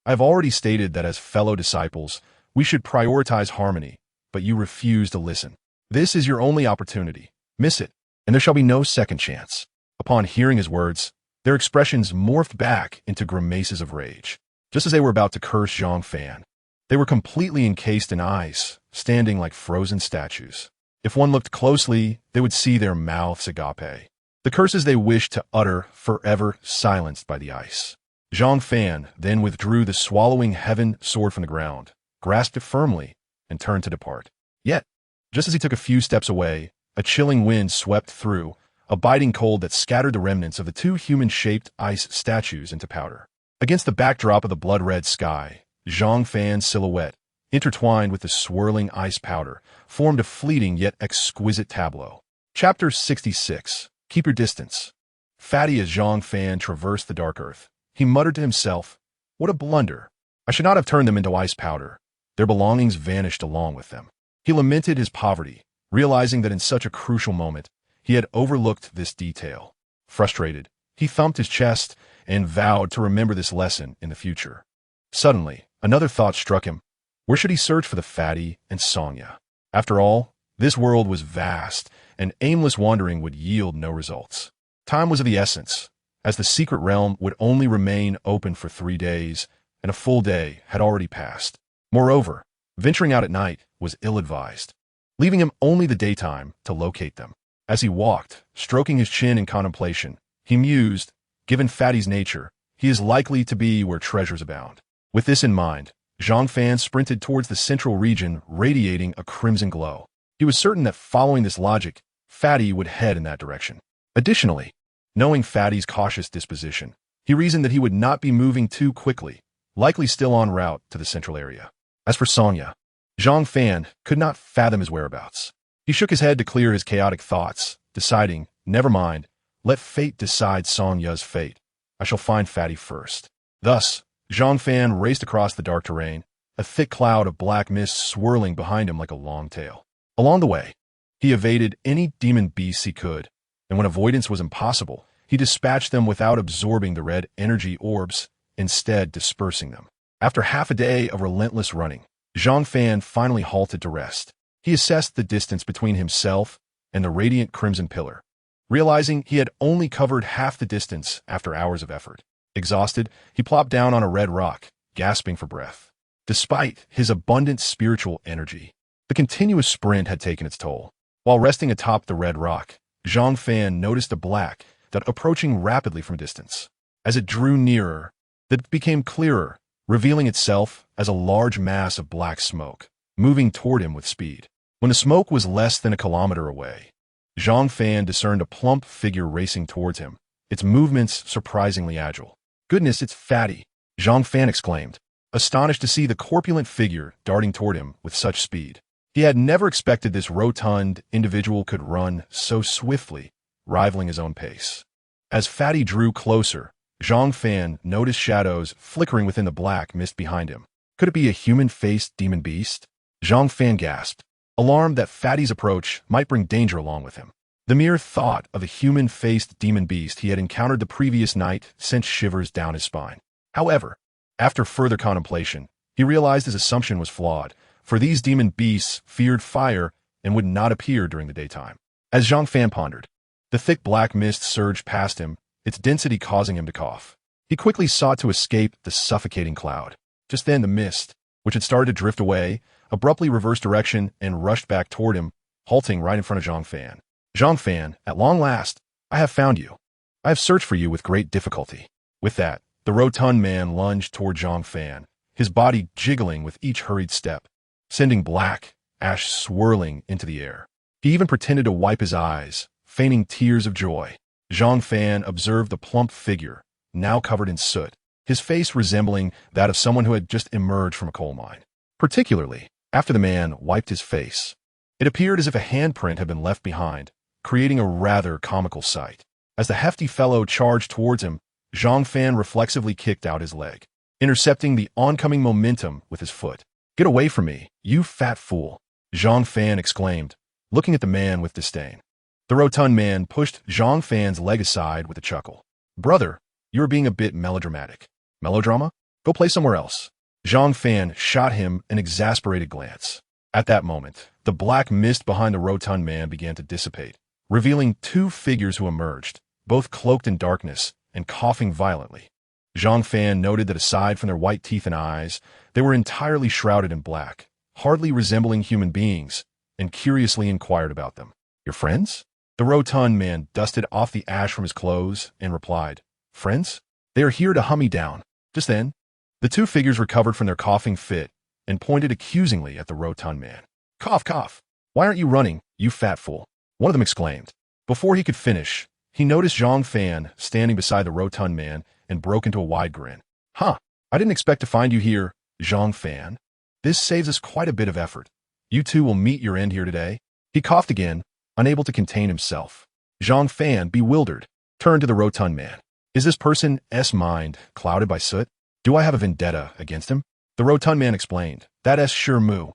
I have already stated that as fellow disciples, we should prioritize harmony, but you refuse to listen. This is your only opportunity. Miss it, and there shall be no second chance. Upon hearing his words, their expressions morphed back into grimaces of rage. Just as they were about to curse Zhang Fan, they were completely encased in ice, standing like frozen statues. If one looked closely, they would see their mouths agape, the curses they wished to utter forever silenced by the ice. Zhang Fan then withdrew the swallowing heaven sword from the ground, grasped it firmly, and turned to depart. Yet, just as he took a few steps away, a chilling wind swept through, a biting cold that scattered the remnants of the 2 human-shaped ice statues into powder. Against the backdrop of the blood-red sky, Zhang Fan's silhouette, intertwined with the swirling ice powder, formed a fleeting yet exquisite tableau. Chapter 66. Keep your distance. Fatty as Zhang Fan traversed the dark earth, he muttered to himself, what a blunder. I should not have turned them into ice powder. Their belongings vanished along with them. He lamented his poverty, realizing that in such a crucial moment, he had overlooked this detail. Frustrated, he thumped his chest and vowed to remember this lesson in the future. Suddenly, another thought struck him. Where should he search for the fatty and Songya? After all, this world was vast, and aimless wandering would yield no results. Time was of the essence, as the secret realm would only remain open for 3 days, and a full day had already passed. Moreover, venturing out at night was ill-advised, leaving him only the daytime to locate them. As he walked, stroking his chin in contemplation, he mused, Given Fatty's nature, he is likely to be where treasures abound. With this in mind, Zhang Fan sprinted towards the central region, radiating a crimson glow. He was certain that following this logic, Fatty would head in that direction. Additionally, knowing Fatty's cautious disposition, he reasoned that he would not be moving too quickly, likely still en route to the central area. As for Songya, Zhang Fan could not fathom his whereabouts. He shook his head to clear his chaotic thoughts, deciding, never mind, let fate decide Songya's fate. I shall find Fatty first. Thus, Zhang Fan raced across the dark terrain, a thick cloud of black mist swirling behind him like a long tail. Along the way, he evaded any demon beasts he could, and when avoidance was impossible, he dispatched them without absorbing the red energy orbs, instead dispersing them. After half a day of relentless running, Zhang Fan finally halted to rest. He assessed the distance between himself and the radiant crimson pillar, realizing he had only covered half the distance after hours of effort. Exhausted, he plopped down on a red rock, gasping for breath. Despite his abundant spiritual energy, the continuous sprint had taken its toll. While resting atop the red rock, Zhang Fan noticed a black dot approaching rapidly from a distance. As it drew nearer, it became clearer, revealing itself as a large mass of black smoke, moving toward him with speed. When the smoke was less than a kilometer away, Zhang Fan discerned a plump figure racing towards him, its movements surprisingly agile. Goodness, it's Fatty, Zhang Fan exclaimed, astonished to see the corpulent figure darting toward him with such speed. He had never expected this rotund individual could run so swiftly, rivaling his own pace. As Fatty drew closer, Zhang Fan noticed shadows flickering within the black mist behind him. Could it be a human-faced demon beast? Zhang Fan gasped, alarmed that Fatty's approach might bring danger along with him. The mere thought of a human-faced demon beast he had encountered the previous night sent shivers down his spine. However, after further contemplation, he realized his assumption was flawed, for these demon beasts feared fire and would not appear during the daytime. As Zhang Fan pondered, the thick black mist surged past him, its density causing him to cough. He quickly sought to escape the suffocating cloud. Just then the mist, which had started to drift away, abruptly reversed direction and rushed back toward him, halting right in front of Zhang Fan. Zhang Fan, at long last, I have found you. I have searched for you with great difficulty. With that, the rotund man lunged toward Zhang Fan, his body jiggling with each hurried step, sending black ash swirling into the air. He even pretended to wipe his eyes, feigning tears of joy. Zhang Fan observed the plump figure, now covered in soot, his face resembling that of someone who had just emerged from a coal mine. Particularly, after the man wiped his face, it appeared as if a handprint had been left behind, creating a rather comical sight. As the hefty fellow charged towards him, Zhang Fan reflexively kicked out his leg, intercepting the oncoming momentum with his foot. Get away from me, you fat fool, Zhang Fan exclaimed, looking at the man with disdain. The rotund man pushed Zhang Fan's leg aside with a chuckle. Brother, you're being a bit melodramatic. Melodrama? Go play somewhere else. Zhang Fan shot him an exasperated glance. At that moment, the black mist behind the rotund man began to dissipate, revealing two figures who emerged, both cloaked in darkness and coughing violently. Zhang Fan noted that aside from their white teeth and eyes, they were entirely shrouded in black, hardly resembling human beings, and curiously inquired about them. Your friends? The rotund man dusted off the ash from his clothes and replied, Friends? They are here to hunt me down. Just then, the two figures recovered from their coughing fit and pointed accusingly at the rotund man. Cough, cough. Why aren't you running, you fat fool? One of them exclaimed. Before he could finish, he noticed Zhang Fan standing beside the rotund man and broke into a wide grin. Huh, I didn't expect to find you here, Zhang Fan. This saves us quite a bit of effort. You two will meet your end here today. He coughed again, unable to contain himself. Zhang Fan, bewildered, turned to the rotund man. Is this person's mind clouded by soot? Do I have a vendetta against him? The rotund man explained. That sure moo.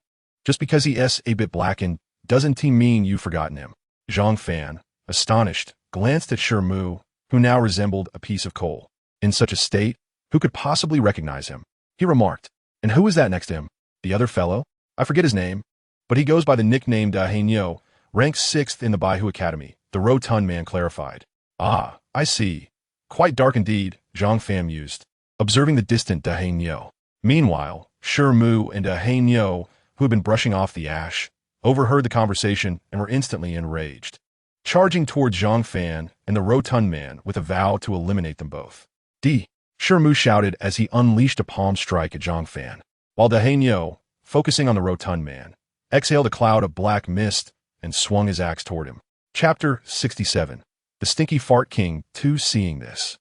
Just because he a bit blackened, doesn't he mean you've forgotten him? Zhang Fan, astonished, glanced at Shermu, who now resembled a piece of coal. In such a state, who could possibly recognize him? He remarked. And who is that next to him? The other fellow? I forget his name, but he goes by the nickname Da Hainyo, ranked 6th in the Baihu Academy, the rotund man clarified. Ah, I see. Quite dark indeed, Zhang Fan mused, observing the distant Da Hainyo. Meanwhile, Shermu and Da Hainyo, who had been brushing off the ash, overheard the conversation and were instantly enraged. charging toward Zhang Fan and the rotund man with a vow to eliminate them both. Shi Mu shouted as he unleashed a palm strike at Zhang Fan, while De Hainyo, focusing on the rotund man, exhaled a cloud of black mist and swung his axe toward him. Chapter 67. The Stinky Fart King 2. Seeing this,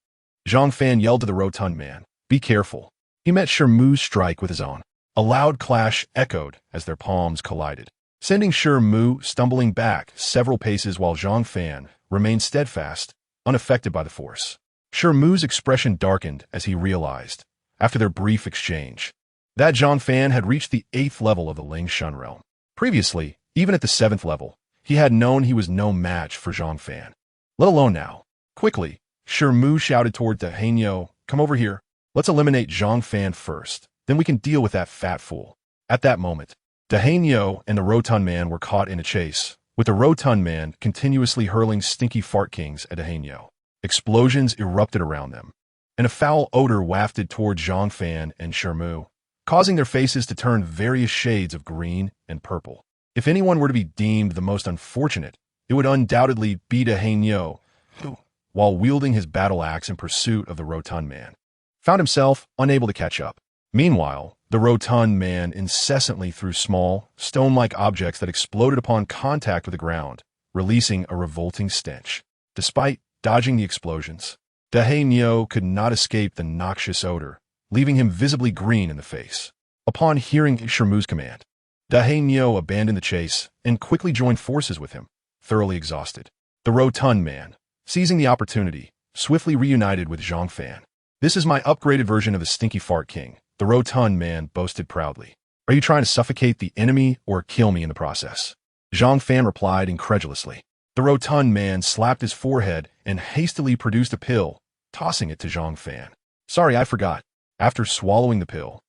Zhang Fan yelled to the rotund man, "Be careful." He met Shi Mu's strike with his own. A loud clash echoed as their palms collided, sending Shi Mu stumbling back several paces while Zhang Fan remained steadfast, unaffected by the force. Shi Mu's expression darkened as he realized, after their brief exchange, that Zhang Fan had reached the 8th level of the Ling Shun realm. Previously, even at the 7th level, he had known he was no match for Zhang Fan, let alone now. Quickly, Shi Mu shouted toward De Hainyo, "Come over here. Let's eliminate Zhang Fan first, then we can deal with that fat fool." At that moment, De Hainyo and the rotund man were caught in a chase, with the rotund man continuously hurling stinky fart kings at De Hainyo. Explosions erupted around them, and a foul odor wafted toward Zhang Fan and Shi Mu, causing their faces to turn various shades of green and purple. If anyone were to be deemed the most unfortunate, it would undoubtedly be De Hainyo, who, while wielding his battle axe in pursuit of the rotund man, found himself unable to catch up. Meanwhile, the rotund man incessantly threw small, stone-like objects that exploded upon contact with the ground, releasing a revolting stench. Despite dodging the explosions, De Hainyo could not escape the noxious odor, leaving him visibly green in the face. Upon hearing Shi Mu's command, De Hainyo abandoned the chase and quickly joined forces with him, thoroughly exhausted. The rotund man, seizing the opportunity, swiftly reunited with Zhang Fan. "This is my upgraded version of the Stinky Fart King," the rotund man boasted proudly. "Are you trying to suffocate the enemy or kill me in the process?" Zhang Fan replied incredulously. The rotund man slapped his forehead and hastily produced a pill, tossing it to Zhang Fan. "Sorry, I forgot." After swallowing the pill,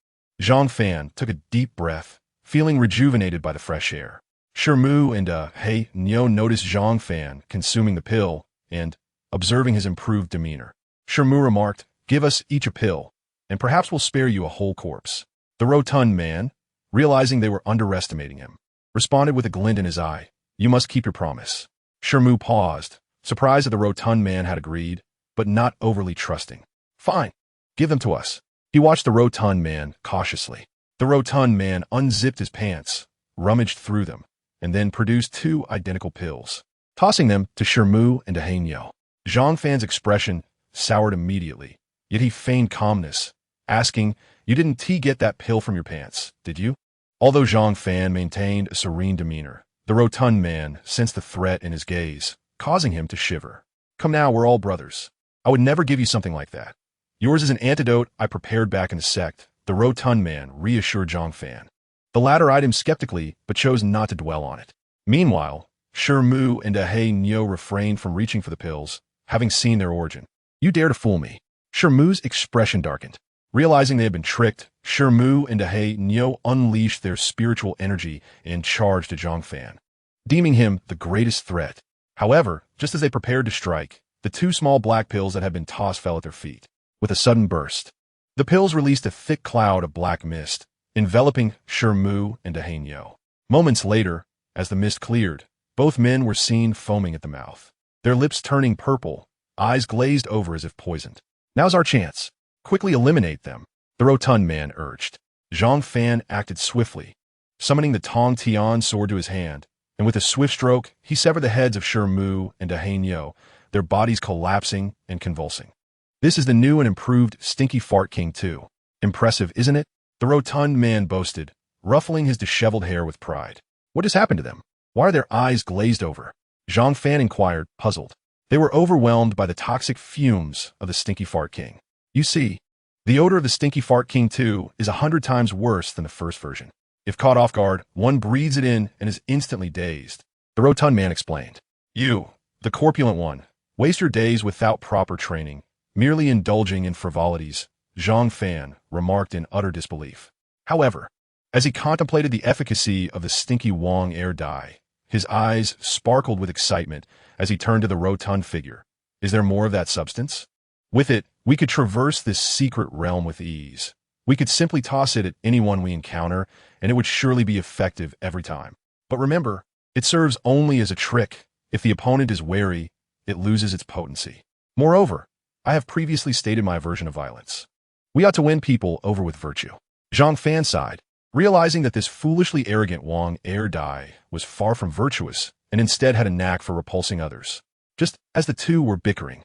Zhang Fan took a deep breath, feeling rejuvenated by the fresh air. Shi Mu and De Hainyo noticed Zhang Fan consuming the pill and, observing his improved demeanor, Shi Mu remarked, "Give us each a pill, and perhaps we'll spare you a whole corpse." The rotund man, realizing they were underestimating him, responded with a glint in his eye, "You must keep your promise." Shi Mu paused, surprised that the rotund man had agreed, but not overly trusting. "Fine, give them to us." He watched the rotund man cautiously. The rotund man unzipped his pants, rummaged through them, and then produced 2 identical pills, tossing them to Shi Mu and De Hainyo. Zhang Fan's expression soured immediately, yet he feigned calmness, asking, "You didn't get that pill from your pants, did you?" Although Zhang Fan maintained a serene demeanor, the rotund man sensed the threat in his gaze, causing him to shiver. "Come now, we're all brothers. I would never give you something like that. Yours is an antidote I prepared back in the sect," the rotund man reassured Zhang Fan. The latter eyed him skeptically, but chose not to dwell on it. Meanwhile, Shi Mu and De Hainyo refrained from reaching for the pills, having seen their origin. "You dare to fool me." Shi Mu's expression darkened. Realizing they had been tricked, Shi Mu and De Hainyo unleashed their spiritual energy and charged at Zhang Fan, deeming him the greatest threat. However, just as they prepared to strike, the 2 small black pills that had been tossed fell at their feet. With a sudden burst, the pills released a thick cloud of black mist, enveloping Shi Mu and De Hainyo. Moments later, as the mist cleared, both men were seen foaming at the mouth, their lips turning purple, eyes glazed over as if poisoned. "Now's our chance. Quickly eliminate them," the rotund man urged. Zhang Fan acted swiftly, summoning the Tong Tian sword to his hand, and with a swift stroke, he severed the heads of Shi Mu and De Hainyo, their bodies collapsing and convulsing. "This is the new and improved Stinky Fart King 2. Impressive, isn't it?" the rotund man boasted, ruffling his disheveled hair with pride. "What has happened to them? Why are their eyes glazed over?" Zhang Fan inquired, puzzled. They were overwhelmed by the toxic fumes of the Stinky Fart King. "You see, the odor of the Stinky Fart King 2 is 100 times worse than the first version. If caught off guard, one breathes it in and is instantly dazed," the rotund man explained. "You, the corpulent one, waste your days without proper training, merely indulging in frivolities," Zhang Fan remarked in utter disbelief. However, as he contemplated the efficacy of the stinky Wong air dye, his eyes sparkled with excitement as he turned to the rotund figure. "Is there more of that substance? With it, we could traverse this secret realm with ease. We could simply toss it at anyone we encounter, and it would surely be effective every time. But remember, it serves only as a trick. If the opponent is wary, it loses its potency. Moreover, I have previously stated my aversion of violence. We ought to win people over with virtue. Zhang Fan sighed, realizing that this foolishly arrogant Wang Er Dai was far from virtuous and instead had a knack for repulsing others. Just as the two were bickering,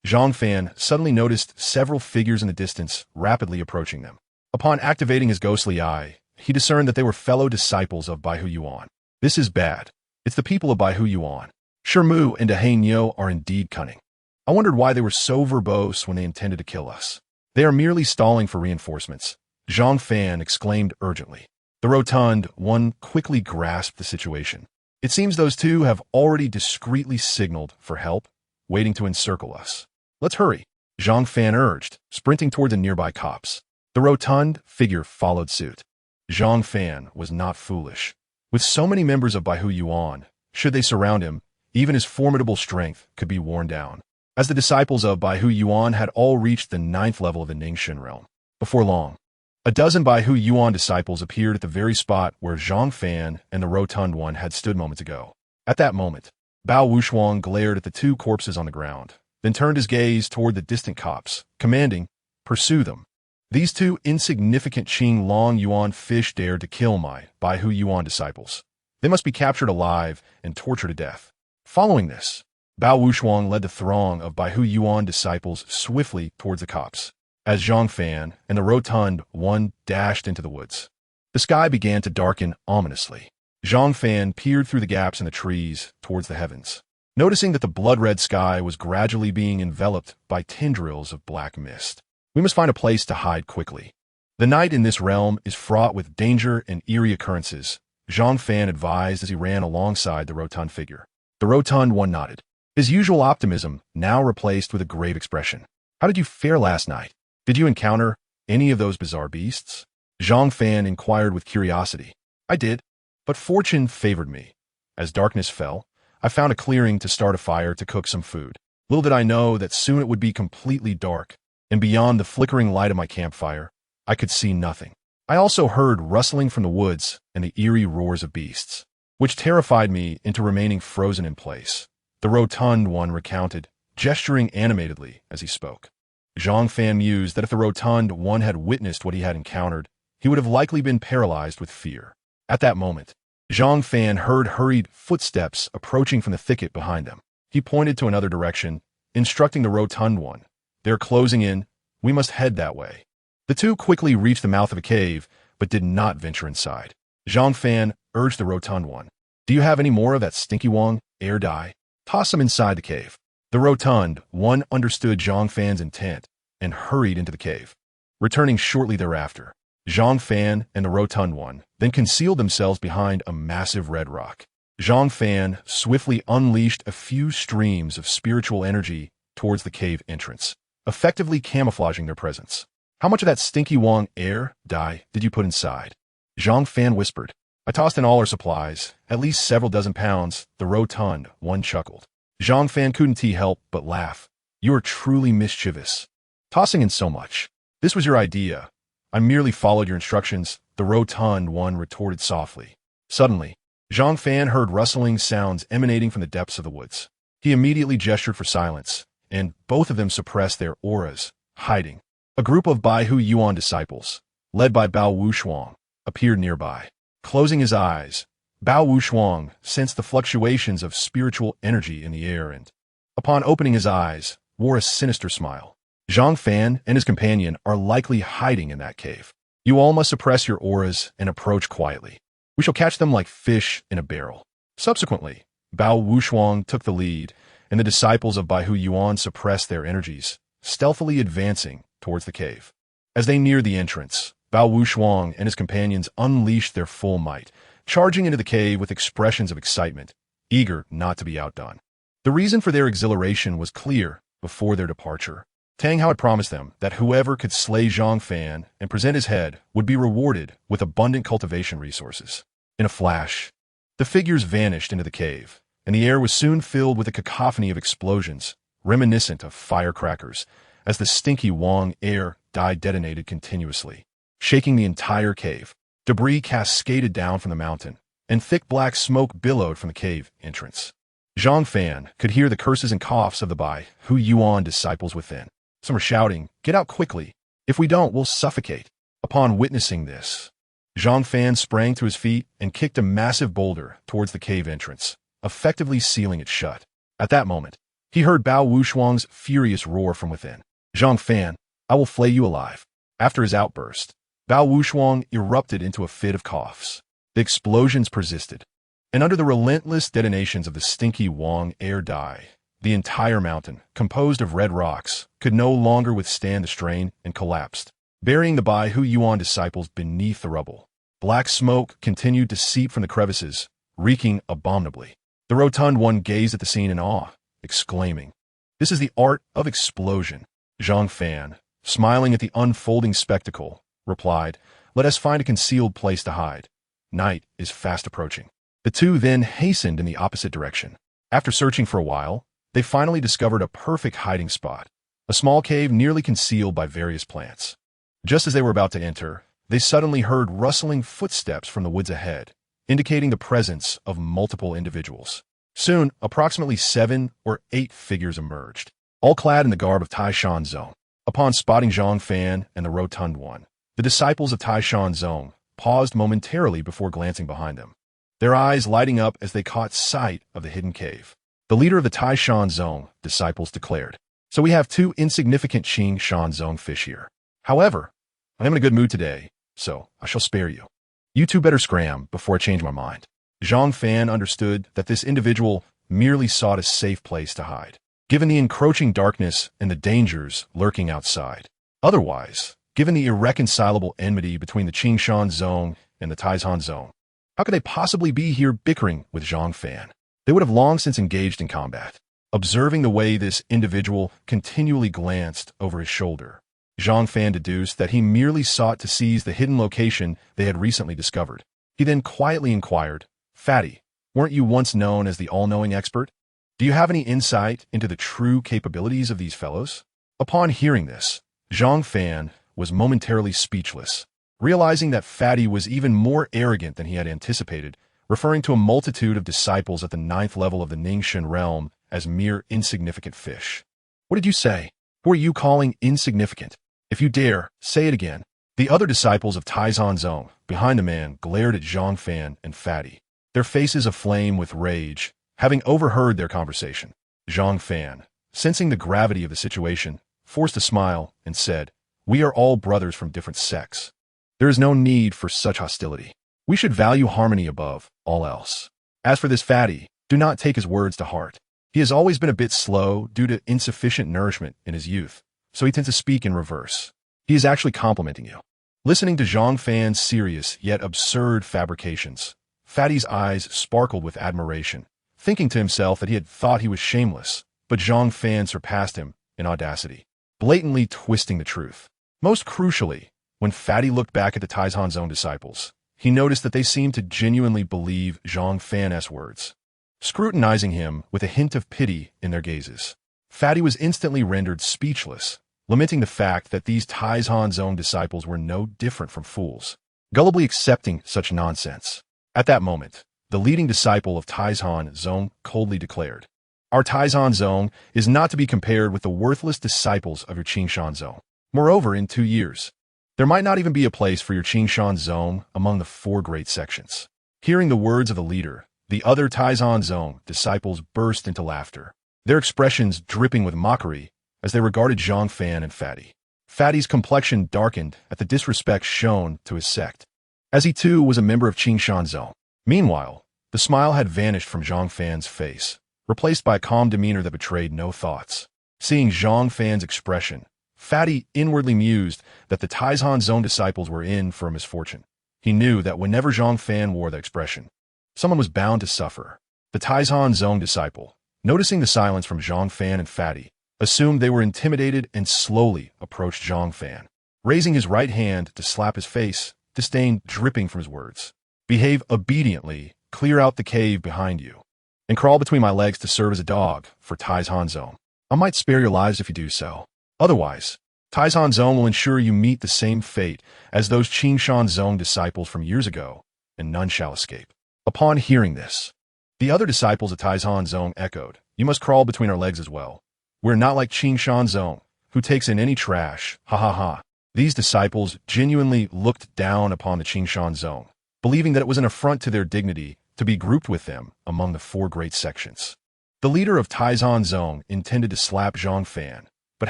Zhang Fan suddenly noticed several figures in the distance rapidly approaching them. Upon activating his ghostly eye, he discerned that they were fellow disciples of Baihu Yuan. This is bad. It's the people of Baihu Yuan. Shermu and Dehane Niu are indeed cunning. I wondered why they were so verbose when they intended to kill us. They are merely stalling for reinforcements, Zhang Fan exclaimed urgently. The rotund one quickly grasped the situation. It seems those two have already discreetly signaled for help, waiting to encircle us. Let's hurry, Zhang Fan urged, sprinting toward the nearby copse. The rotund figure followed suit. Zhang Fan was not foolish. With so many members of Baihu Yuan, should they surround him, even his formidable strength could be worn down. As the disciples of Baihu Yuan had all reached the 9th level of the Ningxin realm. Before long, a dozen Baihu Yuan disciples appeared at the very spot where Zhang Fan and the rotund one had stood moments ago. At that moment, Bao Wushuang glared at the two corpses on the ground, then turned his gaze toward the distant copse, commanding, "Pursue them." These two insignificant Qing Long Yuan fish dared to kill my Baihu Yuan disciples. They must be captured alive and tortured to death. Following this, Bao Wushuang led the throng of Baihu Yuan disciples swiftly towards the copse, as Zhang Fan and the rotund one dashed into the woods. The sky began to darken ominously. Zhang Fan peered through the gaps in the trees towards the heavens, noticing that the blood-red sky was gradually being enveloped by tendrils of black mist. We must find a place to hide quickly. The night in this realm is fraught with danger and eerie occurrences, Zhang Fan advised as he ran alongside the rotund figure. The rotund one nodded, his usual optimism now replaced with a grave expression. How did you fare last night? Did you encounter any of those bizarre beasts? Zhang Fan inquired with curiosity. I did, but fortune favored me. As darkness fell, I found a clearing to start a fire to cook some food. Little did I know that soon it would be completely dark, and beyond the flickering light of my campfire, I could see nothing. I also heard rustling from the woods and the eerie roars of beasts, which terrified me into remaining frozen in place. The rotund one recounted, gesturing animatedly as he spoke. Zhang Fan mused that if the rotund one had witnessed what he had encountered, he would have likely been paralyzed with fear. At that moment, Zhang Fan heard hurried footsteps approaching from the thicket behind them. He pointed to another direction, instructing the rotund one. They're closing in. We must head that way. The two quickly reached the mouth of a cave, but did not venture inside. Zhang Fan urged the rotund one. Do you have any more of that stinky Wang Er Dai? Toss them inside the cave. The rotund one understood Zhang Fan's intent and hurried into the cave. Returning shortly thereafter, Zhang Fan and the rotund one then concealed themselves behind a massive red rock. Zhang Fan swiftly unleashed a few streams of spiritual energy towards the cave entrance, effectively camouflaging their presence. How much of that stinky Wang Er Dai did you put inside? Zhang Fan whispered. I tossed in all our supplies, at least several dozen pounds, the rotund one chuckled. Zhang Fan couldn't help but laugh. You are truly mischievous. Tossing in so much. This was your idea. I merely followed your instructions, the rotund one retorted softly. Suddenly, Zhang Fan heard rustling sounds emanating from the depths of the woods. He immediately gestured for silence, and both of them suppressed their auras, hiding. A group of Baihu Yuan disciples, led by Bao Wushuang, appeared nearby. Closing his eyes, Bao Wushuang sensed the fluctuations of spiritual energy in the air and, upon opening his eyes, wore a sinister smile. Zhang Fan and his companion are likely hiding in that cave. You all must suppress your auras and approach quietly. We shall catch them like fish in a barrel. Subsequently, Bao Wushuang took the lead, and the disciples of Baihu Yuan suppressed their energies, stealthily advancing towards the cave. As they neared the entrance, Bao Wushuang and his companions unleashed their full might, charging into the cave with expressions of excitement, eager not to be outdone. The reason for their exhilaration was clear before their departure. Tang Hao had promised them that whoever could slay Zhang Fan and present his head would be rewarded with abundant cultivation resources. In a flash, the figures vanished into the cave, and the air was soon filled with a cacophony of explosions, reminiscent of firecrackers, as the stinky Wang Er Dai detonated continuously, shaking the entire cave. Debris cascaded down from the mountain, and thick black smoke billowed from the cave entrance. Zhang Fan could hear the curses and coughs of the Bai Hu Yuan disciples within. Some were shouting, "Get out quickly! If we don't, we'll suffocate." Upon witnessing this, Zhang Fan sprang to his feet and kicked a massive boulder towards the cave entrance, effectively sealing it shut. At that moment, he heard Bao Wushuang's furious roar from within. "Zhang Fan, I will flay you alive." After his outburst, Bao Wushuang erupted into a fit of coughs. The explosions persisted, and under the relentless detonations of the stinky Wang air dye, the entire mountain, composed of red rocks, could no longer withstand the strain and collapsed, burying the Bai Hu Yuan disciples beneath the rubble. Black smoke continued to seep from the crevices, reeking abominably. The rotund one gazed at the scene in awe, exclaiming, "This is the art of explosion." Zhang Fan, smiling at the unfolding spectacle, replied, "Let us find a concealed place to hide. Night is fast approaching." The two then hastened in the opposite direction. After searching for a while, they finally discovered a perfect hiding spot, a small cave nearly concealed by various plants. Just as they were about to enter, they suddenly heard rustling footsteps from the woods ahead, indicating the presence of multiple individuals. Soon, approximately 7 or 8 figures emerged, all clad in the garb of Taishan Zong. Upon spotting Zhang Fan and the rotund one, the disciples of Taishan Zong paused momentarily before glancing behind them, their eyes lighting up as they caught sight of the hidden cave. The leader of the Taishan Zong disciples declared, "So we have 2 insignificant Qing Shan Zong fish here. However, I am in a good mood today, so I shall spare you. You two better scram before I change my mind." Zhang Fan understood that this individual merely sought a safe place to hide, given the encroaching darkness and the dangers lurking outside. Otherwise, given the irreconcilable enmity between the Qingshan Zong and the Taishan Zong, how could they possibly be here bickering with Zhang Fan? They would have long since engaged in combat. Observing the way this individual continually glanced over his shoulder, Zhang Fan deduced that he merely sought to seize the hidden location they had recently discovered. He then quietly inquired, "Fatty, weren't you once known as the all-knowing expert? Do you have any insight into the true capabilities of these fellows?" Upon hearing this, Zhang Fan was momentarily speechless, realizing that Fatty was even more arrogant than he had anticipated, referring to a multitude of disciples at the 9th level of the Ningxin realm as mere insignificant fish. "What did you say? Who are you calling insignificant? If you dare, say it again." The other disciples of Taishan Zong, behind the man, glared at Zhang Fan and Fatty, their faces aflame with rage, having overheard their conversation. Zhang Fan, sensing the gravity of the situation, forced a smile and said, "We are all brothers from different sects. There is no need for such hostility. We should value harmony above all else. As for this Fatty, do not take his words to heart. He has always been a bit slow due to insufficient nourishment in his youth, so he tends to speak in reverse. He is actually complimenting you." Listening to Zhang Fan's serious yet absurd fabrications, Fatty's eyes sparkled with admiration, thinking to himself that he had thought he was shameless, but Zhang Fan surpassed him in audacity, blatantly twisting the truth. Most crucially, when Fatty looked back at the Taishan Zong disciples, he noticed that they seemed to genuinely believe Zhang Fan's words, scrutinizing him with a hint of pity in their gazes. Fatty was instantly rendered speechless, lamenting the fact that these Taishan Zong disciples were no different from fools, gullibly accepting such nonsense. At that moment, the leading disciple of Taishan Zong coldly declared, "Our Taishan Zong is not to be compared with the worthless disciples of your Qingshan Zong. Moreover, in 2 years, there might not even be a place for your Qingshan Zong among the 4 great sections." Hearing the words of the leader, the other Taishan Zong disciples burst into laughter, their expressions dripping with mockery as they regarded Zhang Fan and Fatty. Fatty's complexion darkened at the disrespect shown to his sect, as he too was a member of Qingshan Zong. Meanwhile, the smile had vanished from Zhang Fan's face, replaced by a calm demeanor that betrayed no thoughts. Seeing Zhang Fan's expression, Fatty inwardly mused that the Taishan Zong disciples were in for a misfortune. He knew that whenever Zhang Fan wore that expression, someone was bound to suffer. The Taishan Zong disciple, noticing the silence from Zhang Fan and Fatty, assumed they were intimidated and slowly approached Zhang Fan, raising his right hand to slap his face, disdain dripping from his words. "Behave obediently, clear out the cave behind you, and crawl between my legs to serve as a dog for Taishan Zong. I might spare your lives if you do so. Otherwise, Taishan Zong will ensure you meet the same fate as those Qingshan Zong disciples from years ago, and none shall escape." Upon hearing this, The other disciples of Taizhan Zong echoed, "You must crawl between our legs as well. We're not like Qingshan Zong, who takes in any trash, ha ha ha." These disciples genuinely looked down upon the Qingshan Zong, believing that it was an affront to their dignity to be grouped with them among the four great sections. The leader of Taizhan Zong intended to slap Zhang Fan, but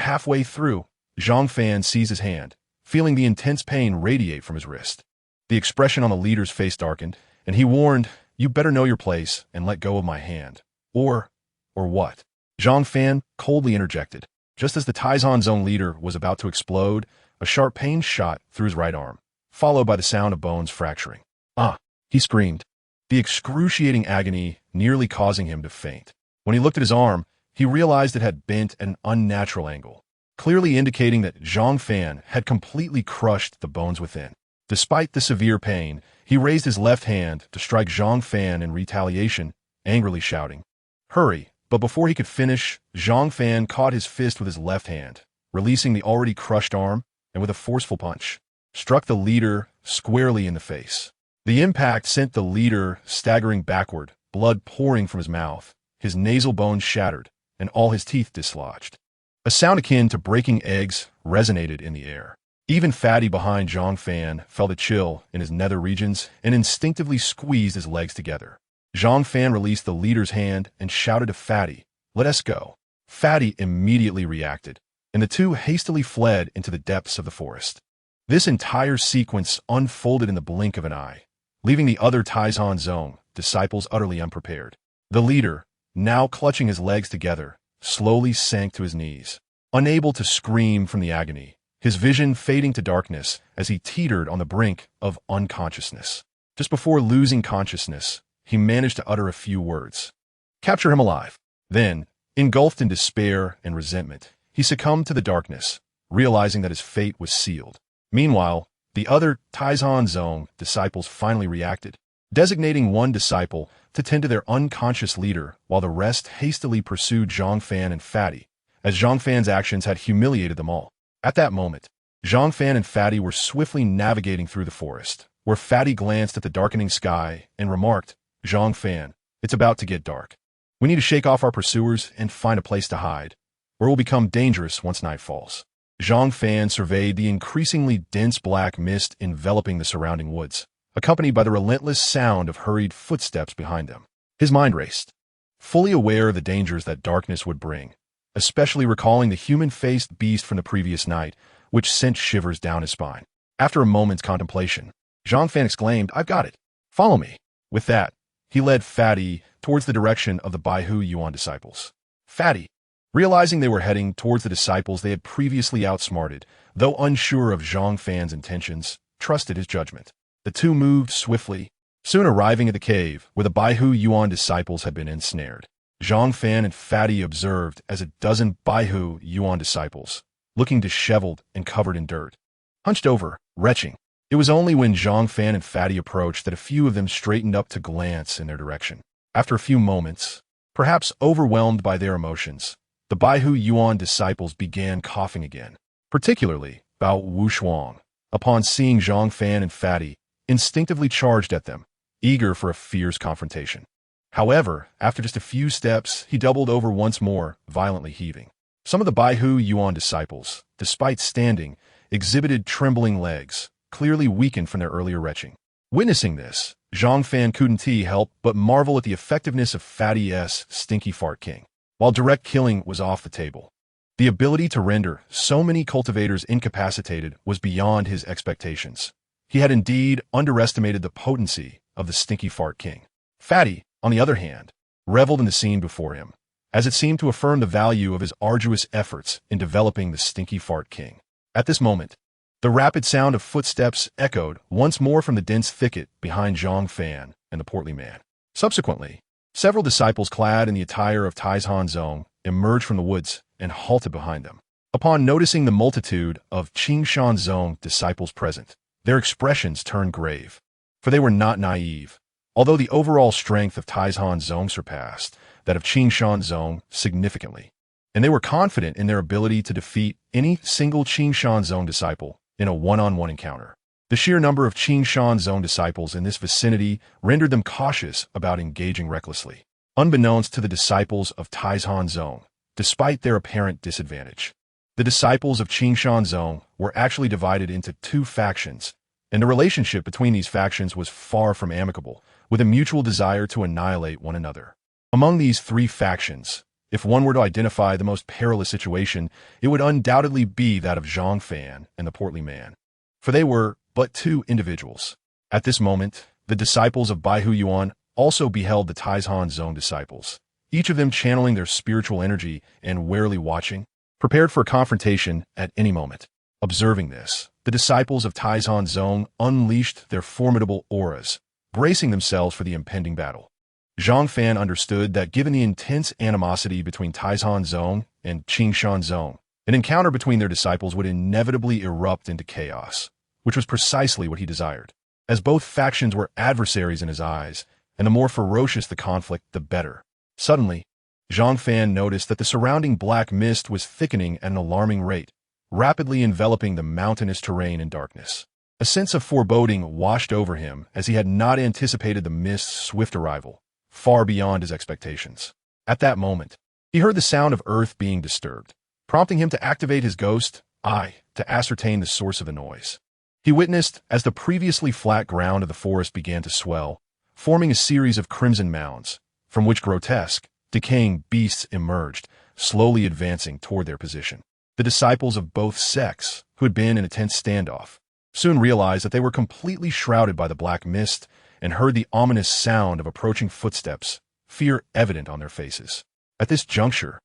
halfway through, Zhang Fan seized his hand, feeling the intense pain radiate from his wrist. The expression on the leader's face darkened, and he warned, "You better know your place and let go of my hand. Or what?" Zhang Fan coldly interjected. Just as the Taizhan Zong leader was about to explode, a sharp pain shot through his right arm, followed by the sound of bones fracturing. "Ah!" he screamed, the excruciating agony nearly causing him to faint. When he looked at his arm, he realized it had bent at an unnatural angle, clearly indicating that Zhang Fan had completely crushed the bones within. Despite the severe pain, he raised his left hand to strike Zhang Fan in retaliation, angrily shouting, "Hurry!" But before he could finish, Zhang Fan caught his fist with his left hand, releasing the already crushed arm, and with a forceful punch, struck the leader squarely in the face. The impact sent the leader staggering backward, blood pouring from his mouth, his nasal bones shattered, and all his teeth dislodged. A sound akin to breaking eggs resonated in the air. Even Fatty behind Zhang Fan felt a chill in his nether regions and instinctively squeezed his legs together. Zhang Fan released the leader's hand and shouted to Fatty, "Let us go." Fatty immediately reacted, and the two hastily fled into the depths of the forest. This entire sequence unfolded in the blink of an eye, leaving the other Taizhan Zong disciples utterly unprepared. The leader, now clutching his legs together, slowly sank to his knees, unable to scream from the agony, his vision fading to darkness as he teetered on the brink of unconsciousness. Just before losing consciousness, he managed to utter a few words. "Capture him alive." Then, engulfed in despair and resentment, he succumbed to the darkness, realizing that his fate was sealed. Meanwhile, the other Taizhan Zong disciples finally reacted, designating one disciple to tend to their unconscious leader while the rest hastily pursued Zhang Fan and Fatty, as Zhang Fan's actions had humiliated them all. At that moment, Zhang Fan and Fatty were swiftly navigating through the forest, where Fatty glanced at the darkening sky and remarked, "Zhang Fan, it's about to get dark. We need to shake off our pursuers and find a place to hide, or it will become dangerous once night falls." Zhang Fan surveyed the increasingly dense black mist enveloping the surrounding woods, accompanied by the relentless sound of hurried footsteps behind them. His mind raced, fully aware of the dangers that darkness would bring, especially recalling the human-faced beast from the previous night, which sent shivers down his spine. After a moment's contemplation, Zhang Fan exclaimed, "I've got it. Follow me." With that, he led Fatty towards the direction of the Baihu Yuan disciples. Fatty, realizing they were heading towards the disciples they had previously outsmarted, though unsure of Zhang Fan's intentions, trusted his judgment. The two moved swiftly, soon arriving at the cave where the Baihu Yuan disciples had been ensnared. Zhang Fan and Fatty observed as a dozen Baihu Yuan disciples, looking disheveled and covered in dirt, hunched over, retching. It was only when Zhang Fan and Fatty approached that a few of them straightened up to glance in their direction. After a few moments, perhaps overwhelmed by their emotions, the Baihu Yuan disciples began coughing again, particularly Bao Wushuang, upon seeing Zhang Fan and Fatty, instinctively charged at them, eager for a fierce confrontation. However, after just a few steps, he doubled over once more, violently heaving. Some of the Baihu Yuan disciples, despite standing, exhibited trembling legs, clearly weakened from their earlier retching. Witnessing this, Zhang Fan couldn't help but marvel at the effectiveness of Fatty's Stinky Fart King. While direct killing was off the table, the ability to render so many cultivators incapacitated was beyond his expectations. He had indeed underestimated the potency of the Stinky Fart King. Fatty, on the other hand, reveled in the scene before him, as it seemed to affirm the value of his arduous efforts in developing the Stinky Fart King. At this moment, the rapid sound of footsteps echoed once more from the dense thicket behind Zhang Fan and the portly man. Subsequently, several disciples clad in the attire of Taizhan Zong emerged from the woods and halted behind them. Upon noticing the multitude of Qingshan Zong disciples present, their expressions turned grave, for they were not naive, although the overall strength of Taizhan Zong surpassed that of Qingshan Zong significantly, and they were confident in their ability to defeat any single Qingshan Zong disciple in a one-on-one encounter. The sheer number of Qing Shan's own disciples in this vicinity rendered them cautious about engaging recklessly. Unbeknownst to the disciples of Taizhan Zone, despite their apparent disadvantage, the disciples of Qing Shan Zone were actually divided into two factions, and the relationship between these factions was far from amicable, with a mutual desire to annihilate one another. Among these three factions, if one were to identify the most perilous situation, it would undoubtedly be that of Zhang Fan and the portly man. For they were but two individuals. At this moment, the disciples of Baihu Yuan also beheld the Taizhan Zone disciples, each of them channeling their spiritual energy and warily watching, prepared for a confrontation at any moment. Observing this, the disciples of Taizhan Zone unleashed their formidable auras, bracing themselves for the impending battle. Zhang Fan understood that given the intense animosity between Taizhan Zone and Qingshan Zone, an encounter between their disciples would inevitably erupt into chaos, which was precisely what he desired, as both factions were adversaries in his eyes, and the more ferocious the conflict, the better. Suddenly, Zhang Fan noticed that the surrounding black mist was thickening at an alarming rate, rapidly enveloping the mountainous terrain in darkness. A sense of foreboding washed over him as he had not anticipated the mist's swift arrival, far beyond his expectations. At that moment, he heard the sound of earth being disturbed, prompting him to activate his ghost eye to ascertain the source of the noise. He witnessed as the previously flat ground of the forest began to swell, forming a series of crimson mounds, from which grotesque, decaying beasts emerged, slowly advancing toward their position. The disciples of both sects, who had been in a tense standoff, soon realized that they were completely shrouded by the black mist and heard the ominous sound of approaching footsteps, fear evident on their faces. At this juncture,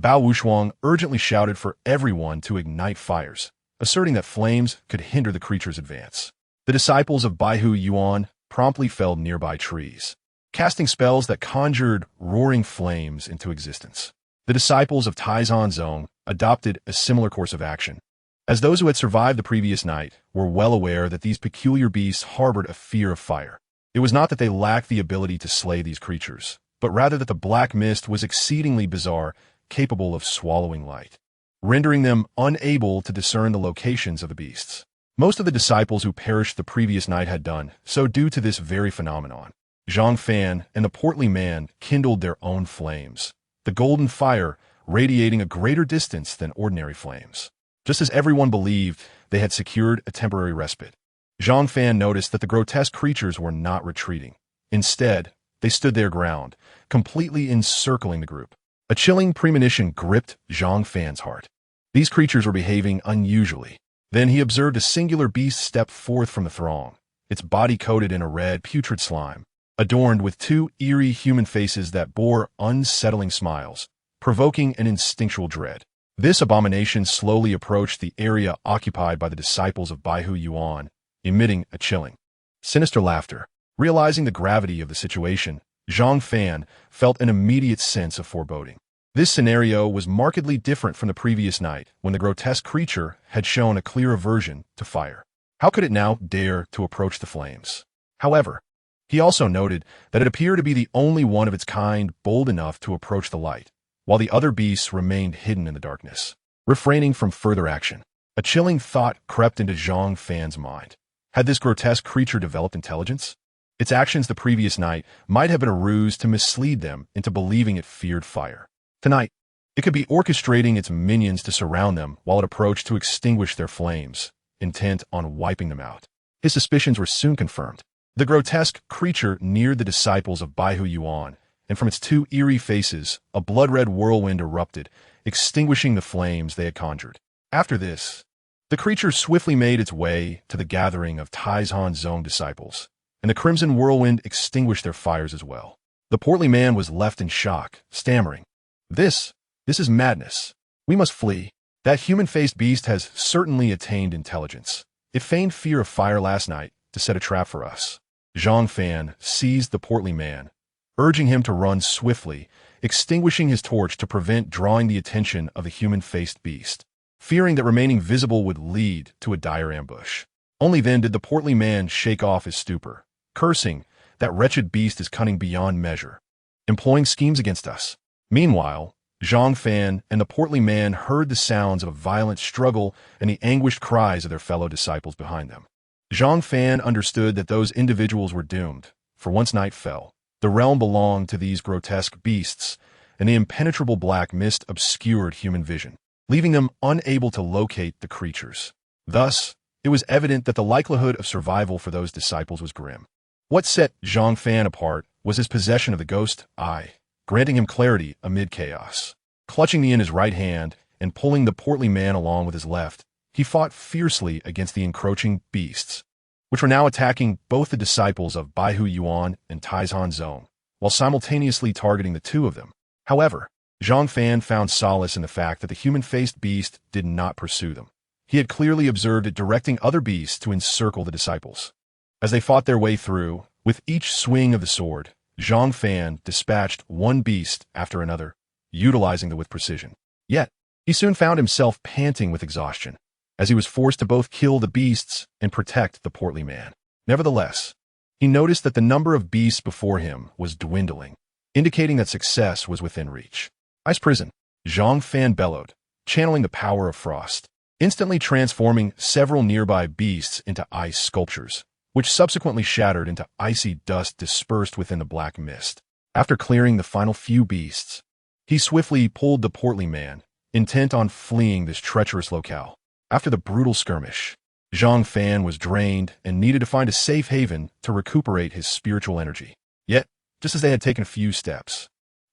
Bao Wushuang urgently shouted for everyone to ignite fires, asserting that flames could hinder the creature's advance. The disciples of Baihu Yuan promptly felled nearby trees, casting spells that conjured roaring flames into existence. The disciples of Taizhan Zone adopted a similar course of action, as those who had survived the previous night were well aware that these peculiar beasts harbored a fear of fire. It was not that they lacked the ability to slay these creatures, but rather that the black mist was exceedingly bizarre, capable of swallowing light, rendering them unable to discern the locations of the beasts. Most of the disciples who perished the previous night had done so due to this very phenomenon. Zhang Fan and the portly man kindled their own flames, the golden fire radiating a greater distance than ordinary flames. Just as everyone believed they had secured a temporary respite, Zhang Fan noticed that the grotesque creatures were not retreating. Instead, they stood their ground, completely encircling the group. A chilling premonition gripped Zhang Fan's heart. These creatures were behaving unusually. Then he observed a singular beast step forth from the throng, its body coated in a red, putrid slime, adorned with two eerie human faces that bore unsettling smiles, provoking an instinctual dread. This abomination slowly approached the area occupied by the disciples of Baihu Yuan, emitting a chilling, sinister laughter. Realizing the gravity of the situation, Zhang Fan felt an immediate sense of foreboding. This scenario was markedly different from the previous night, when the grotesque creature had shown a clear aversion to fire. How could it now dare to approach the flames? However, he also noted that it appeared to be the only one of its kind bold enough to approach the light, while the other beasts remained hidden in the darkness, refraining from further action. A chilling thought crept into Zhang Fan's mind. Had this grotesque creature developed intelligence? Its actions the previous night might have been a ruse to mislead them into believing it feared fire. Tonight, it could be orchestrating its minions to surround them while it approached to extinguish their flames, intent on wiping them out. His suspicions were soon confirmed. The grotesque creature neared the disciples of Baihu Yuan, and from its two eerie faces, a blood-red whirlwind erupted, extinguishing the flames they had conjured. After this, the creature swiftly made its way to the gathering of Taizhan Zone disciples, and the crimson whirlwind extinguished their fires as well. The portly man was left in shock, stammering, This is madness. We must flee. That human-faced beast has certainly attained intelligence. It feigned fear of fire last night to set a trap for us." Zhang Fan seized the portly man, urging him to run swiftly, extinguishing his torch to prevent drawing the attention of the human-faced beast, fearing that remaining visible would lead to a dire ambush. Only then did the portly man shake off his stupor, cursing, "That wretched beast is cunning beyond measure, employing schemes against us." Meanwhile, Zhang Fan and the portly man heard the sounds of a violent struggle and the anguished cries of their fellow disciples behind them. Zhang Fan understood that those individuals were doomed, for once night fell, the realm belonged to these grotesque beasts, and the impenetrable black mist obscured human vision, leaving them unable to locate the creatures. Thus, it was evident that the likelihood of survival for those disciples was grim. What set Zhang Fan apart was his possession of the ghost eye, granting him clarity amid chaos. Clutching the in his right hand and pulling the portly man along with his left, he fought fiercely against the encroaching beasts, which were now attacking both the disciples of Baihu Yuan and Taizhan Zong, while simultaneously targeting the two of them. However, Zhang Fan found solace in the fact that the human-faced beast did not pursue them. He had clearly observed it directing other beasts to encircle the disciples. As they fought their way through, with each swing of the sword, Zhang Fan dispatched one beast after another, utilizing them with precision. Yet, he soon found himself panting with exhaustion, as he was forced to both kill the beasts and protect the portly man. Nevertheless, he noticed that the number of beasts before him was dwindling, indicating that success was within reach. Ice prison, Zhang Fan bellowed, channeling the power of frost, instantly transforming several nearby beasts into ice sculptures, which subsequently shattered into icy dust dispersed within the black mist. After clearing the final few beasts, he swiftly pulled the portly man, intent on fleeing this treacherous locale. After the brutal skirmish, Zhang Fan was drained and needed to find a safe haven to recuperate his spiritual energy. Yet, just as they had taken a few steps,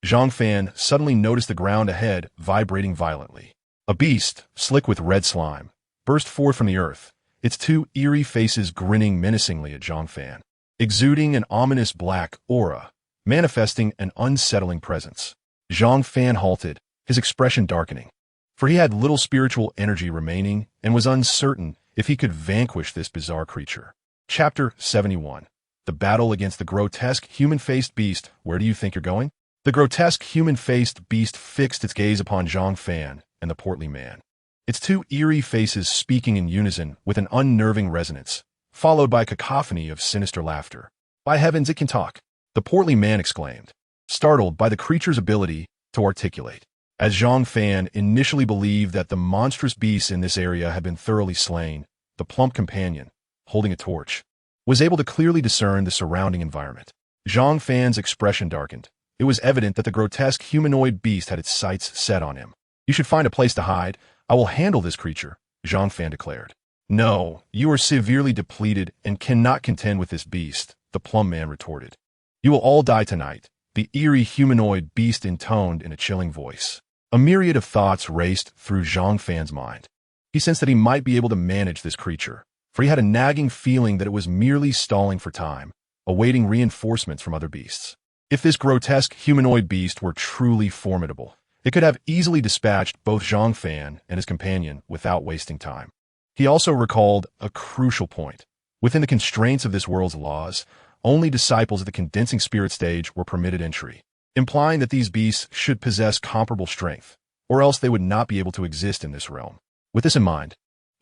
Zhang Fan suddenly noticed the ground ahead vibrating violently. A beast, slick with red slime, burst forth from the earth, its two eerie faces grinning menacingly at Zhang Fan, exuding an ominous black aura, manifesting an unsettling presence. Zhang Fan halted, his expression darkening, for he had little spiritual energy remaining and was uncertain if he could vanquish this bizarre creature. Chapter 71. The Battle Against the Grotesque Human-Faced Beast. Where do you think you're going? The grotesque human-faced beast fixed its gaze upon Zhang Fan and the portly man, its two eerie faces speaking in unison with an unnerving resonance, followed by a cacophony of sinister laughter. By heavens, it can talk, the portly man exclaimed, startled by the creature's ability to articulate. As Zhang Fan initially believed that the monstrous beasts in this area had been thoroughly slain, the plump companion, holding a torch, was able to clearly discern the surrounding environment. Zhang Fan's expression darkened. It was evident that the grotesque humanoid beast had its sights set on him. You should find a place to hide. I will handle this creature, Zhang Fan declared. No, you are severely depleted and cannot contend with this beast, the plum man retorted. You will all die tonight, the eerie humanoid beast intoned in a chilling voice. A myriad of thoughts raced through Zhang Fan's mind. He sensed that he might be able to manage this creature, for he had a nagging feeling that it was merely stalling for time, awaiting reinforcements from other beasts. If this grotesque humanoid beast were truly formidable, it could have easily dispatched both Zhang Fan and his companion without wasting time. He also recalled a crucial point. Within the constraints of this world's laws, only disciples of the condensing spirit stage were permitted entry, implying that these beasts should possess comparable strength, or else they would not be able to exist in this realm. With this in mind,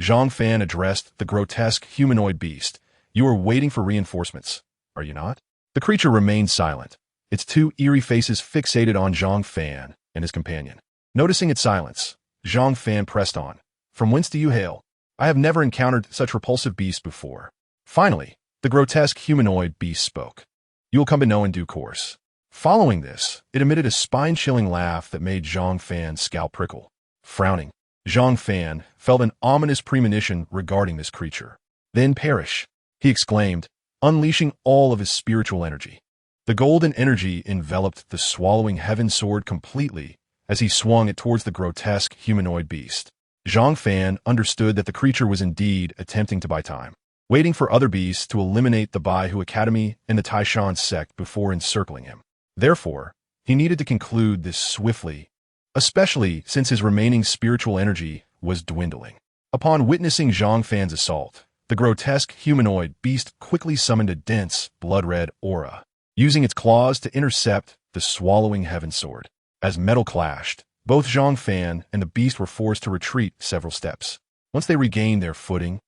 Zhang Fan addressed the grotesque humanoid beast. You are waiting for reinforcements, are you not? The creature remained silent, its two eerie faces fixated on Zhang Fan and his companion. Noticing its silence, Zhang Fan pressed on. From whence do you hail? I have never encountered such repulsive beasts before. Finally, the grotesque humanoid beast spoke. You will come to know in due course. Following this, it emitted a spine-chilling laugh that made Zhang Fan's scalp prickle. Frowning, Zhang Fan felt an ominous premonition regarding this creature. Then perish, he exclaimed, unleashing all of his spiritual energy. The golden energy enveloped the swallowing heaven sword completely as he swung it towards the grotesque humanoid beast. Zhang Fan understood that the creature was indeed attempting to buy time, waiting for other beasts to eliminate the Baihu Academy and the Taishan sect before encircling him. Therefore, he needed to conclude this swiftly, especially since his remaining spiritual energy was dwindling. Upon witnessing Zhang Fan's assault, the grotesque humanoid beast quickly summoned a dense, blood-red aura, using its claws to intercept the swallowing heaven sword. As metal clashed, both Zhang Fan and the beast were forced to retreat several steps. Once they regained their footing,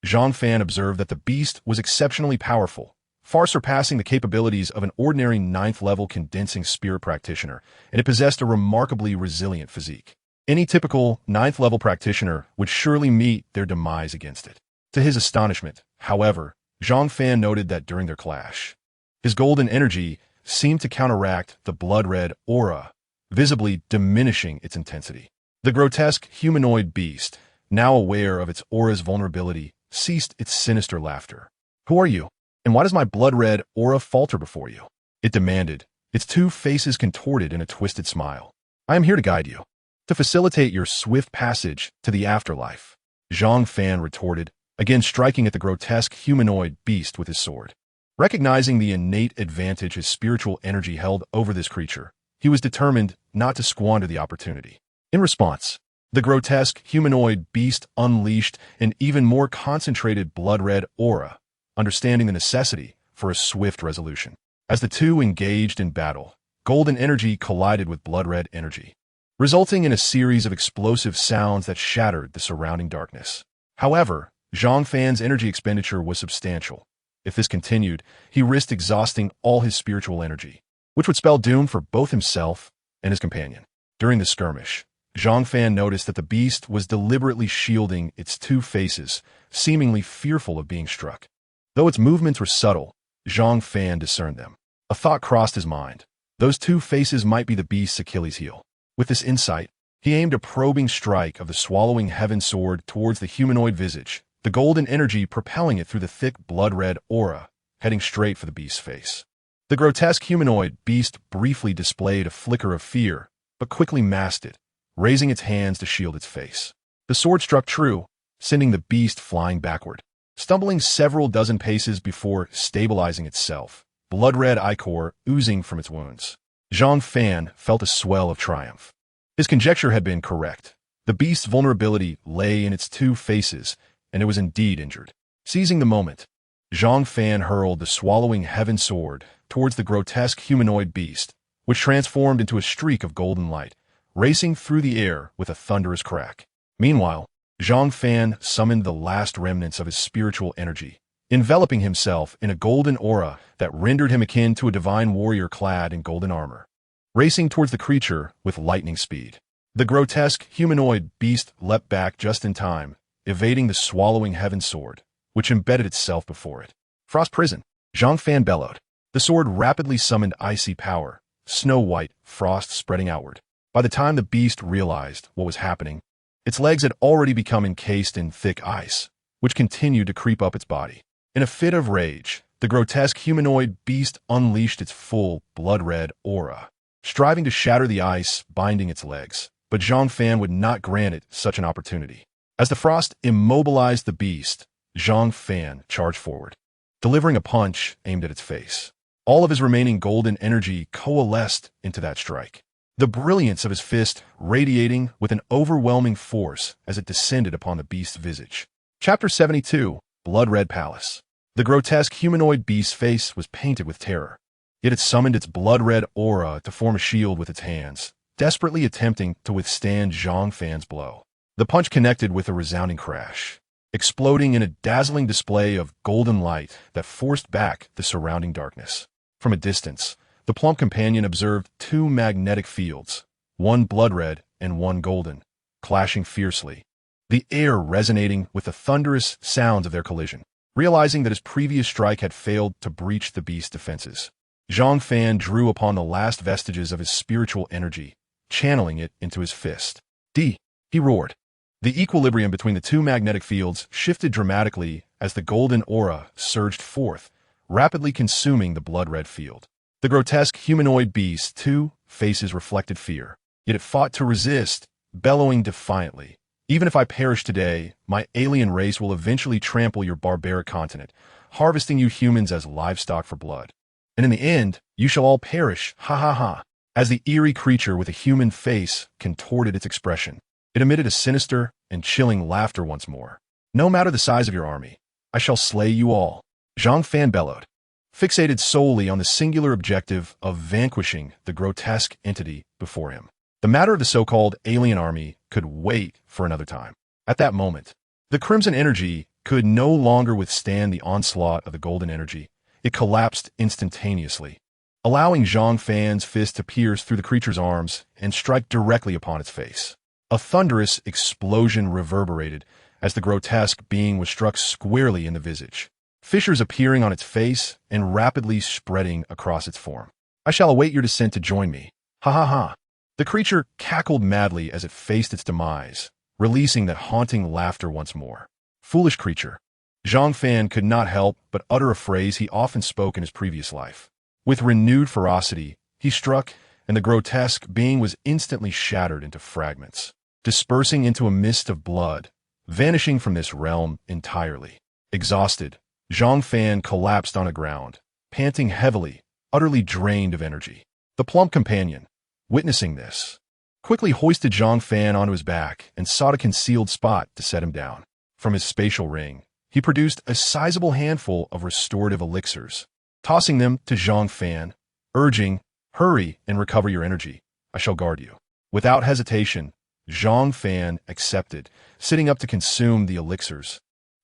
Zhang Fan observed that the beast was exceptionally powerful, far surpassing the capabilities of an ordinary 9th-level condensing spirit practitioner, and it possessed a remarkably resilient physique. Any typical 9th-level practitioner would surely meet their demise against it. To his astonishment, however, Zhang Fan noted that during their clash, his golden energy seemed to counteract the blood-red aura, visibly diminishing its intensity. The grotesque humanoid beast, now aware of its aura's vulnerability, ceased its sinister laughter. "Who are you? And why does my blood-red aura falter before you?" it demanded, its two faces contorted in a twisted smile. "I am here to guide you, to facilitate your swift passage to the afterlife," Zhang Fan retorted, again striking at the grotesque humanoid beast with his sword. Recognizing the innate advantage his spiritual energy held over this creature, he was determined not to squander the opportunity. In response, the grotesque humanoid beast unleashed an even more concentrated blood-red aura, understanding the necessity for a swift resolution. As the two engaged in battle, golden energy collided with blood-red energy, resulting in a series of explosive sounds that shattered the surrounding darkness. However, Zhang Fan's energy expenditure was substantial. If this continued, he risked exhausting all his spiritual energy, which would spell doom for both himself and his companion. During the skirmish, Zhang Fan noticed that the beast was deliberately shielding its two faces, seemingly fearful of being struck. Though its movements were subtle, Zhang Fan discerned them. A thought crossed his mind. Those two faces might be the beast's Achilles heel. With this insight, he aimed a probing strike of the swallowing heaven sword towards the humanoid visage, the golden energy propelling it through the thick blood-red aura, heading straight for the beast's face. The grotesque humanoid beast briefly displayed a flicker of fear, but quickly masked it, raising its hands to shield its face. The sword struck true, sending the beast flying backward, stumbling several dozen paces before stabilizing itself, blood-red ichor oozing from its wounds. Zhang Fan felt a swell of triumph. His conjecture had been correct. The beast's vulnerability lay in its two faces, and it was indeed injured. Seizing the moment, Zhang Fan hurled the swallowing heaven sword towards the grotesque humanoid beast, which transformed into a streak of golden light, racing through the air with a thunderous crack. Meanwhile, Zhang Fan summoned the last remnants of his spiritual energy, enveloping himself in a golden aura that rendered him akin to a divine warrior clad in golden armor, racing towards the creature with lightning speed. The grotesque humanoid beast leapt back just in time, evading the swallowing heaven sword, which embedded itself before it. "Frost prison," Zhang Fan bellowed. The sword rapidly summoned icy power, snow-white frost spreading outward. By the time the beast realized what was happening, its legs had already become encased in thick ice, which continued to creep up its body. In a fit of rage, the grotesque humanoid beast unleashed its full blood-red aura, striving to shatter the ice binding its legs. But Zhang Fan would not grant it such an opportunity. As the frost immobilized the beast, Zhang Fan charged forward, delivering a punch aimed at its face. All of his remaining golden energy coalesced into that strike, the brilliance of his fist radiating with an overwhelming force as it descended upon the beast's visage. Chapter 72, Blood-Red Palace. The grotesque humanoid beast's face was painted with terror, yet it summoned its blood-red aura to form a shield with its hands, desperately attempting to withstand Zhang Fan's blow. The punch connected with a resounding crash, exploding in a dazzling display of golden light that forced back the surrounding darkness. From a distance, the plump companion observed two magnetic fields, one blood-red and one golden, clashing fiercely, the air resonating with the thunderous sounds of their collision. Realizing that his previous strike had failed to breach the beast's defenses, Zhang Fan drew upon the last vestiges of his spiritual energy, channeling it into his fist. "D!" he roared. The equilibrium between the two magnetic fields shifted dramatically as the golden aura surged forth, rapidly consuming the blood-red field. The grotesque humanoid beast's two faces reflected fear, yet it fought to resist, bellowing defiantly. "Even if I perish today, my alien race will eventually trample your barbaric continent, harvesting you humans as livestock for blood. And in the end, you shall all perish, ha ha ha." As the eerie creature with a human face contorted its expression, it emitted a sinister and chilling laughter once more. "No matter the size of your army, I shall slay you all," Zhang Fan bellowed, fixated solely on the singular objective of vanquishing the grotesque entity before him. The matter of the so-called alien army could wait for another time. At that moment, the crimson energy could no longer withstand the onslaught of the golden energy. It collapsed instantaneously, allowing Zhang Fan's fist to pierce through the creature's arms and strike directly upon its face. A thunderous explosion reverberated as the grotesque being was struck squarely in the visage, fissures appearing on its face and rapidly spreading across its form. "I shall await your descent to join me. Ha ha ha." The creature cackled madly as it faced its demise, releasing that haunting laughter once more. Foolish creature. Zhang Fan could not help but utter a phrase he often spoke in his previous life. With renewed ferocity, he struck, and the grotesque being was instantly shattered into fragments, dispersing into a mist of blood, vanishing from this realm entirely. Exhausted, Zhang Fan collapsed on the ground, panting heavily, utterly drained of energy. The plump companion, witnessing this, quickly hoisted Zhang Fan onto his back and sought a concealed spot to set him down. From his spatial ring, he produced a sizable handful of restorative elixirs, tossing them to Zhang Fan, urging, "Hurry and recover your energy. I shall guard you." Without hesitation, Zhang Fan accepted, sitting up to consume the elixirs,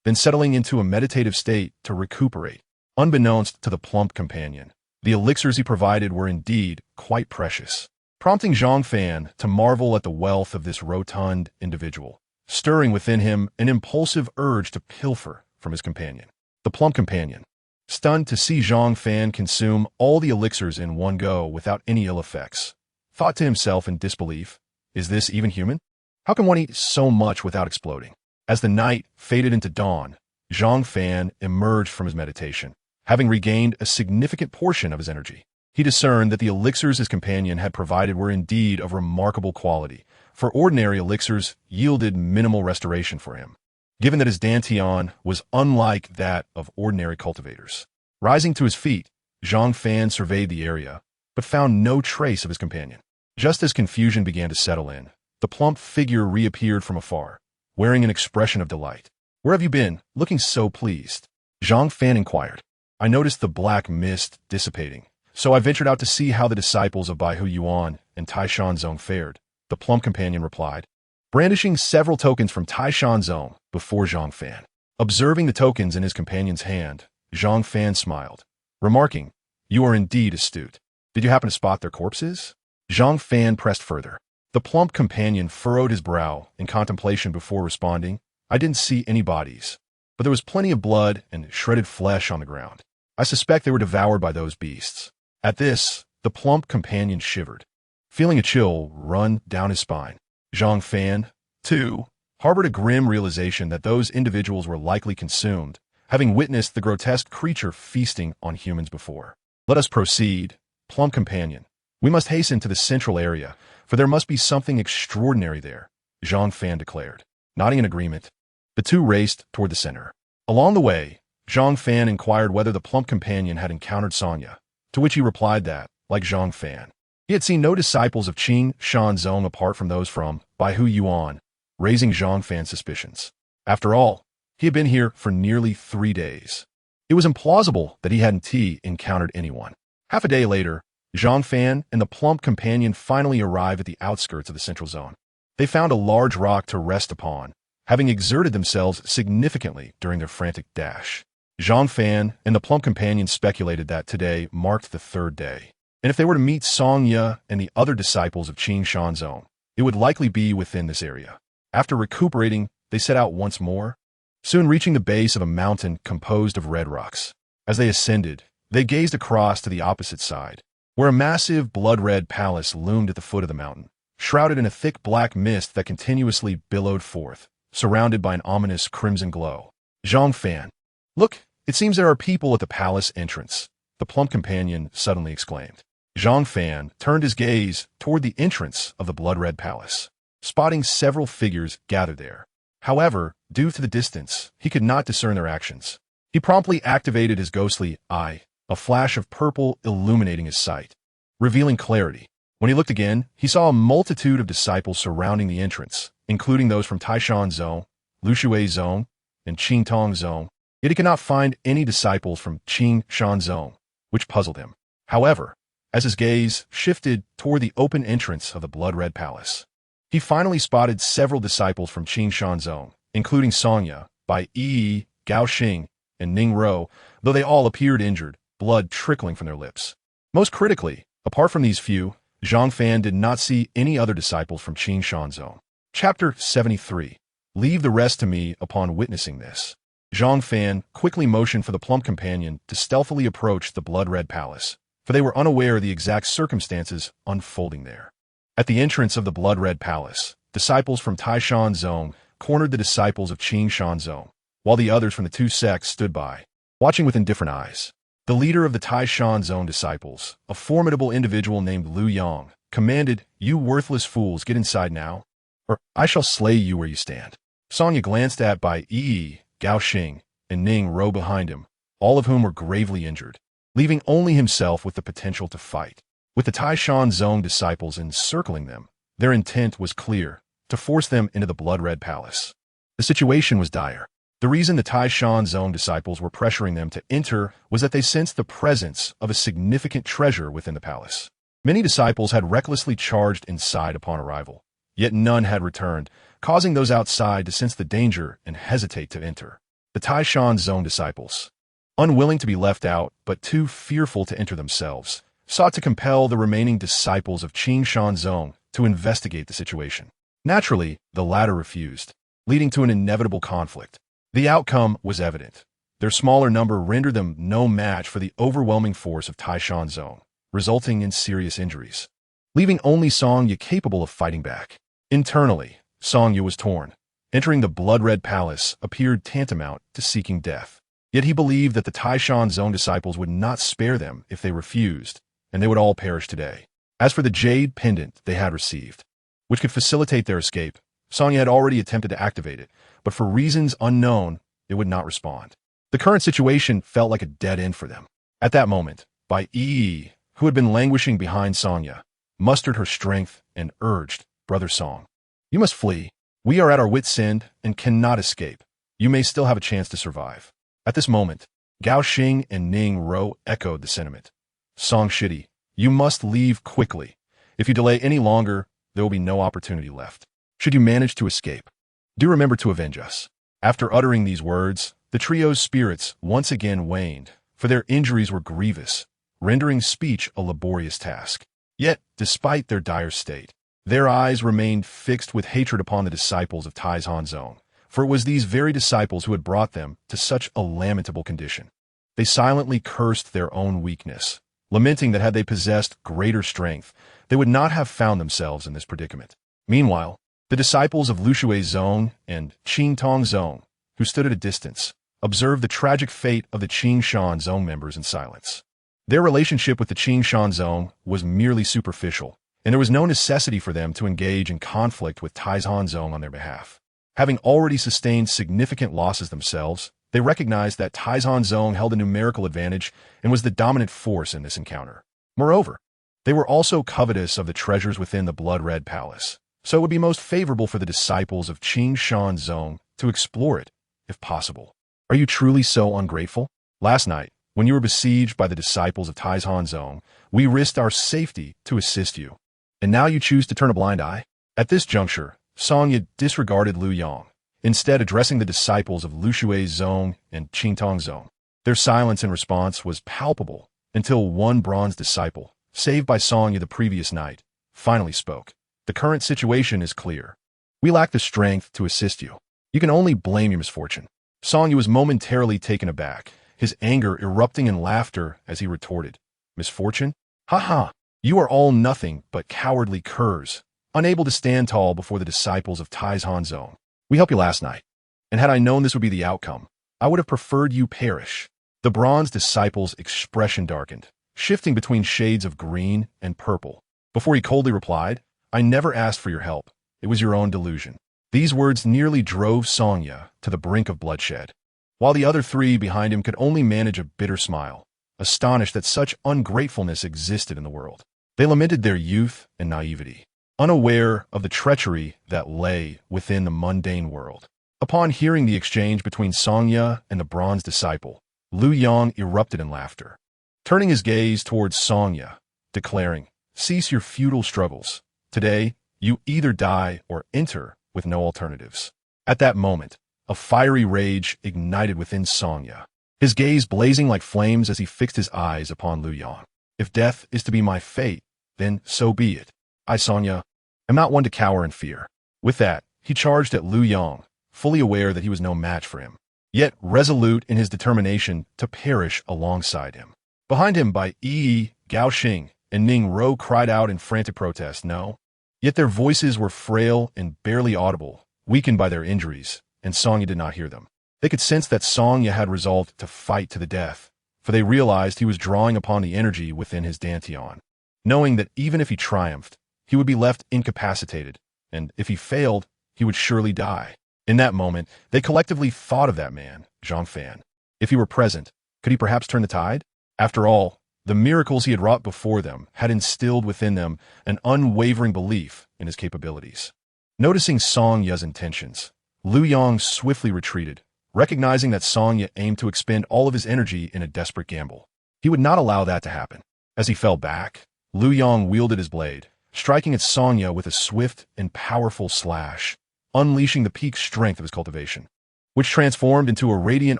then settling into a meditative state to recuperate. Unbeknownst to the plump companion, the elixirs he provided were indeed quite precious, prompting Zhang Fan to marvel at the wealth of this rotund individual, stirring within him an impulsive urge to pilfer from his companion. The plump companion, stunned to see Zhang Fan consume all the elixirs in one go without any ill effects, thought to himself in disbelief, "Is this even human? How can one eat so much without exploding?" As the night faded into dawn, Zhang Fan emerged from his meditation, having regained a significant portion of his energy. He discerned that the elixirs his companion had provided were indeed of remarkable quality, for ordinary elixirs yielded minimal restoration for him, given that his dantian was unlike that of ordinary cultivators. Rising to his feet, Zhang Fan surveyed the area, but found no trace of his companion. Just as confusion began to settle in, the plump figure reappeared from afar, wearing an expression of delight. "Where have you been, looking so pleased?" Zhang Fan inquired. "I noticed the black mist dissipating, so I ventured out to see how the disciples of Bai Hu Yuan and Taishan Zong fared," the plump companion replied, brandishing several tokens from Taishan Zong before Zhang Fan. Observing the tokens in his companion's hand, Zhang Fan smiled, remarking, "You are indeed astute. Did you happen to spot their corpses?" Zhang Fan pressed further. The plump companion furrowed his brow in contemplation before responding, "I didn't see any bodies, but there was plenty of blood and shredded flesh on the ground. I suspect they were devoured by those beasts." At this, the plump companion shivered, feeling a chill run down his spine. Zhang Fan, too, harbored a grim realization that those individuals were likely consumed, having witnessed the grotesque creature feasting on humans before. "Let us proceed, plump companion. We must hasten to the central area, for there must be something extraordinary there," Zhang Fan declared. Nodding in agreement, the two raced toward the center. Along the way, Zhang Fan inquired whether the plump companion had encountered Sonya, to which he replied that, like Zhang Fan, he had seen no disciples of Qing Shan Zong apart from those from Bai Hu Yuan, raising Zhang Fan's suspicions. After all, he had been here for nearly 3 days. It was implausible that he hadn't encountered anyone. Half a day later, Zhang Fan and the plump companion finally arrived at the outskirts of the central zone. They found a large rock to rest upon, having exerted themselves significantly during their frantic dash. Zhang Fan and the plump companion speculated that today marked the 3rd day, and if they were to meet Song Ye and the other disciples of Qing Shan Zong, it would likely be within this area. After recuperating, they set out once more, soon reaching the base of a mountain composed of red rocks. As they ascended, they gazed across to the opposite side, where a massive blood-red palace loomed at the foot of the mountain, shrouded in a thick black mist that continuously billowed forth, surrounded by an ominous crimson glow. Zhang Fan, "Look, it seems there are people at the palace entrance," the plump companion suddenly exclaimed. Zhang Fan turned his gaze toward the entrance of the blood-red palace, spotting several figures gathered there. However, due to the distance, he could not discern their actions. He promptly activated his ghostly eye, a flash of purple illuminating his sight, revealing clarity. When he looked again, he saw a multitude of disciples surrounding the entrance, including those from Taishan Zong, Lushui Zong, and Qingtong Zong. Yet he could not find any disciples from Qing Shan Zong, which puzzled him. However, as his gaze shifted toward the open entrance of the blood-red palace, he finally spotted several disciples from Qing Shan Zong, including Sonya, Bai Yi, Gao Xing, and Ning Ro, though they all appeared injured, blood trickling from their lips. Most critically, apart from these few, Zhang Fan did not see any other disciples from Qing Shan Zong. Chapter 73. Leave the rest to me upon witnessing this. Zhang Fan quickly motioned for the plump companion to stealthily approach the blood-red palace, for they were unaware of the exact circumstances unfolding there. At the entrance of the blood-red palace, disciples from Taishan Zone cornered the disciples of Qing Shan Zone, while the others from the two sects stood by, watching with indifferent eyes. The leader of the Taishan Zone disciples, a formidable individual named Lu Yang, commanded, "You worthless fools, get inside now, or I shall slay you where you stand." Songya glanced at by Yi, Gao Xing, and Ning Ro behind him, all of whom were gravely injured, leaving only himself with the potential to fight. With the Taishan Zone disciples encircling them, their intent was clear, to force them into the blood-red palace. The situation was dire. The reason the Taishan Zone disciples were pressuring them to enter was that they sensed the presence of a significant treasure within the palace. Many disciples had recklessly charged inside upon arrival, yet none had returned, causing those outside to sense the danger and hesitate to enter. The Taishan Zone disciples, unwilling to be left out but too fearful to enter themselves, sought to compel the remaining disciples of Qing Shan Zone to investigate the situation. Naturally, the latter refused, leading to an inevitable conflict. The outcome was evident. Their smaller number rendered them no match for the overwhelming force of Taishan Zone, resulting in serious injuries, leaving only Songya capable of fighting back. Internally, Songya was torn. Entering the blood-red palace appeared tantamount to seeking death. Yet he believed that the Taishan Zone disciples would not spare them if they refused, and they would all perish today. As for the jade pendant they had received, which could facilitate their escape, Songya had already attempted to activate it, but for reasons unknown, it would not respond. The current situation felt like a dead end for them. At that moment, Bai Yi, who had been languishing behind Songya, mustered her strength and urged, "Brother Song, you must flee. We are at our wits' end and cannot escape. You may still have a chance to survive." At this moment, Gao Xing and Ning Ro echoed the sentiment. "Song Shidi, you must leave quickly. If you delay any longer, there will be no opportunity left. Should you manage to escape, do remember to avenge us." After uttering these words, the trio's spirits once again waned, for their injuries were grievous, rendering speech a laborious task. Yet, despite their dire state, their eyes remained fixed with hatred upon the disciples of Taishan Zone, for it was these very disciples who had brought them to such a lamentable condition. They silently cursed their own weakness, lamenting that had they possessed greater strength, they would not have found themselves in this predicament. Meanwhile, the disciples of Lushui Zone and Qingtong Zone, who stood at a distance, observed the tragic fate of the Qing Shan Zone members in silence. Their relationship with the Qing Shan Zone was merely superficial, and there was no necessity for them to engage in conflict with Taishan Zone on their behalf. Having already sustained significant losses themselves, they recognized that Taishan Zone held a numerical advantage and was the dominant force in this encounter. Moreover, they were also covetous of the treasures within the blood-red palace, so it would be most favorable for the disciples of Qing Shan Zone to explore it, if possible. Are you truly so ungrateful? Last night, when you were besieged by the disciples of Taishan Zone, we risked our safety to assist you. And now you choose to turn a blind eye? At this juncture, Songya disregarded Lu Yang, instead addressing the disciples of Lushui Zone and Qingtong Zone. Their silence in response was palpable until one bronze disciple, saved by Songya the previous night, finally spoke. "The current situation is clear. We lack the strength to assist you. You can only blame your misfortune." Songya was momentarily taken aback, his anger erupting in laughter as he retorted, "Misfortune? Ha ha! You are all nothing but cowardly curs, unable to stand tall before the disciples of Taishan Zone. We helped you last night, and had I known this would be the outcome, I would have preferred you perish." The bronze disciple's expression darkened, shifting between shades of green and purple, before he coldly replied, "I never asked for your help. It was your own delusion." These words nearly drove Songya to the brink of bloodshed, while the other three behind him could only manage a bitter smile, astonished that such ungratefulness existed in the world. They lamented their youth and naivety, unaware of the treachery that lay within the mundane world. Upon hearing the exchange between Songya and the bronze disciple, Lu Yang erupted in laughter, turning his gaze towards Songya, declaring, "Cease your futile struggles. Today, you either die or enter with no alternatives." At that moment, a fiery rage ignited within Songya, his gaze blazing like flames as he fixed his eyes upon Lu Yang. "If death is to be my fate, then so be it. I, Songya, am not one to cower in fear." With that, he charged at Lu Yang, fully aware that he was no match for him, yet resolute in his determination to perish alongside him. Behind him by Yi, Gao Xing, and Ning Ro cried out in frantic protest, no. Yet their voices were frail and barely audible, weakened by their injuries, and Song Ye did not hear them. They could sense that Song Ye had resolved to fight to the death, for they realized he was drawing upon the energy within his dantian, knowing that even if he triumphed, he would be left incapacitated, and if he failed, he would surely die. In that moment, they collectively thought of that man, Zhang Fan. If he were present, could he perhaps turn the tide? After all, the miracles he had wrought before them had instilled within them an unwavering belief in his capabilities. Noticing Song Ye's intentions, Liu Yang swiftly retreated, recognizing that Song Ye aimed to expend all of his energy in a desperate gamble. He would not allow that to happen. As he fell back, Liu Yang wielded his blade, striking at Song Ye with a swift and powerful slash, unleashing the peak strength of his cultivation, which transformed into a radiant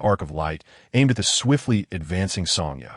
arc of light aimed at the swiftly advancing Song Ye.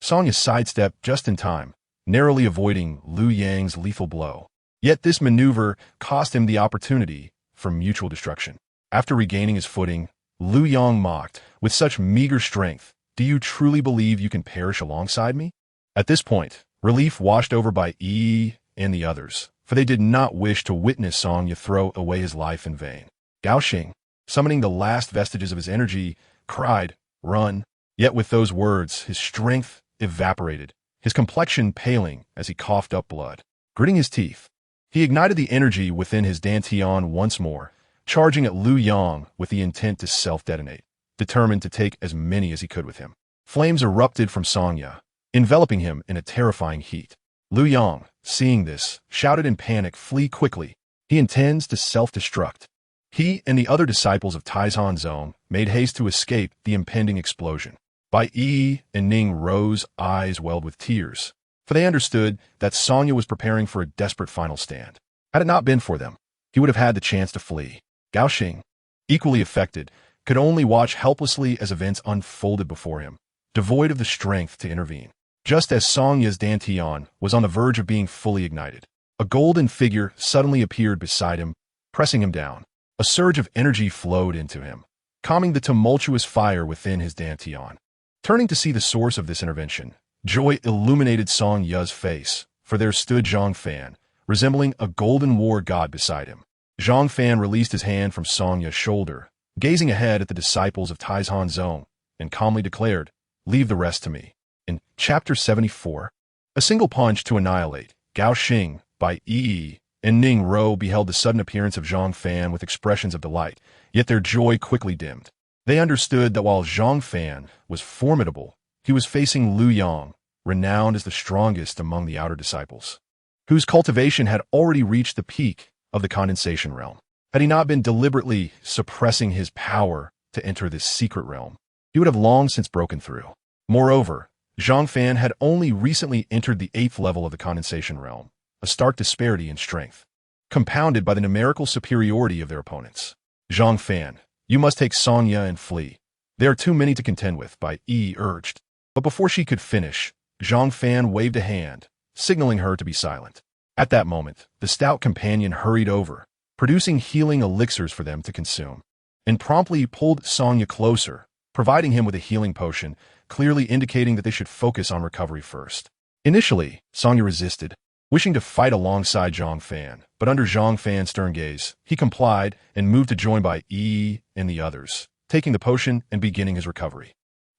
Song Ye sidestepped just in time, narrowly avoiding Liu Yang's lethal blow. Yet this maneuver cost him the opportunity for mutual destruction. After regaining his footing, Liu Yang mocked, with such meager strength, do you truly believe you can perish alongside me? At this point, relief washed over by Yi and the others, for they did not wish to witness Song Ye throw away his life in vain. Gao Xing, summoning the last vestiges of his energy, cried, run. Yet with those words, his strength evaporated, his complexion paling as he coughed up blood. Gritting his teeth, he ignited the energy within his dantian once more, charging at Liu Yang with the intent to self-detonate, determined to take as many as he could with him. Flames erupted from Song Ye, enveloping him in a terrifying heat. Liu Yang, seeing this, shouted in panic, flee quickly. He intends to self-destruct. He and the other disciples of Taizhan Zong made haste to escape the impending explosion. Bai Yi and Ning Ro's eyes welled with tears, for they understood that Song Ye was preparing for a desperate final stand. Had it not been for them, he would have had the chance to flee. Gao Xing, equally affected, could only watch helplessly as events unfolded before him, devoid of the strength to intervene. Just as Song Ye's dantian was on the verge of being fully ignited, a golden figure suddenly appeared beside him, pressing him down. A surge of energy flowed into him, calming the tumultuous fire within his dantian. Turning to see the source of this intervention, joy illuminated Song Ye's face, for there stood Zhang Fan, resembling a golden war god beside him. Zhang Fan released his hand from Song Ye's shoulder, gazing ahead at the disciples of Taizhan Zong, and calmly declared, leave the rest to me. In Chapter 74, a single punch to annihilate, Gao Xing, Bai Yi, and Ning Ro beheld the sudden appearance of Zhang Fan with expressions of delight, yet their joy quickly dimmed. They understood that while Zhang Fan was formidable, he was facing Liu Yang, renowned as the strongest among the outer disciples, whose cultivation had already reached the peak of the condensation realm. Had he not been deliberately suppressing his power to enter this secret realm, he would have long since broken through. Moreover, Zhang Fan had only recently entered the 8th level of the condensation realm, a stark disparity in strength, compounded by the numerical superiority of their opponents. Zhang Fan, you must take Song Ye and flee. There are too many to contend with, Bai Yi urged. But before she could finish, Zhang Fan waved a hand, signaling her to be silent. At that moment, the stout companion hurried over, producing healing elixirs for them to consume, and promptly pulled Song Ye closer, providing him with a healing potion, clearly indicating that they should focus on recovery first. Initially, Song Ye resisted, wishing to fight alongside Zhang Fan, but under Zhang Fan's stern gaze, he complied and moved to join Bai Yi and the others, taking the potion and beginning his recovery.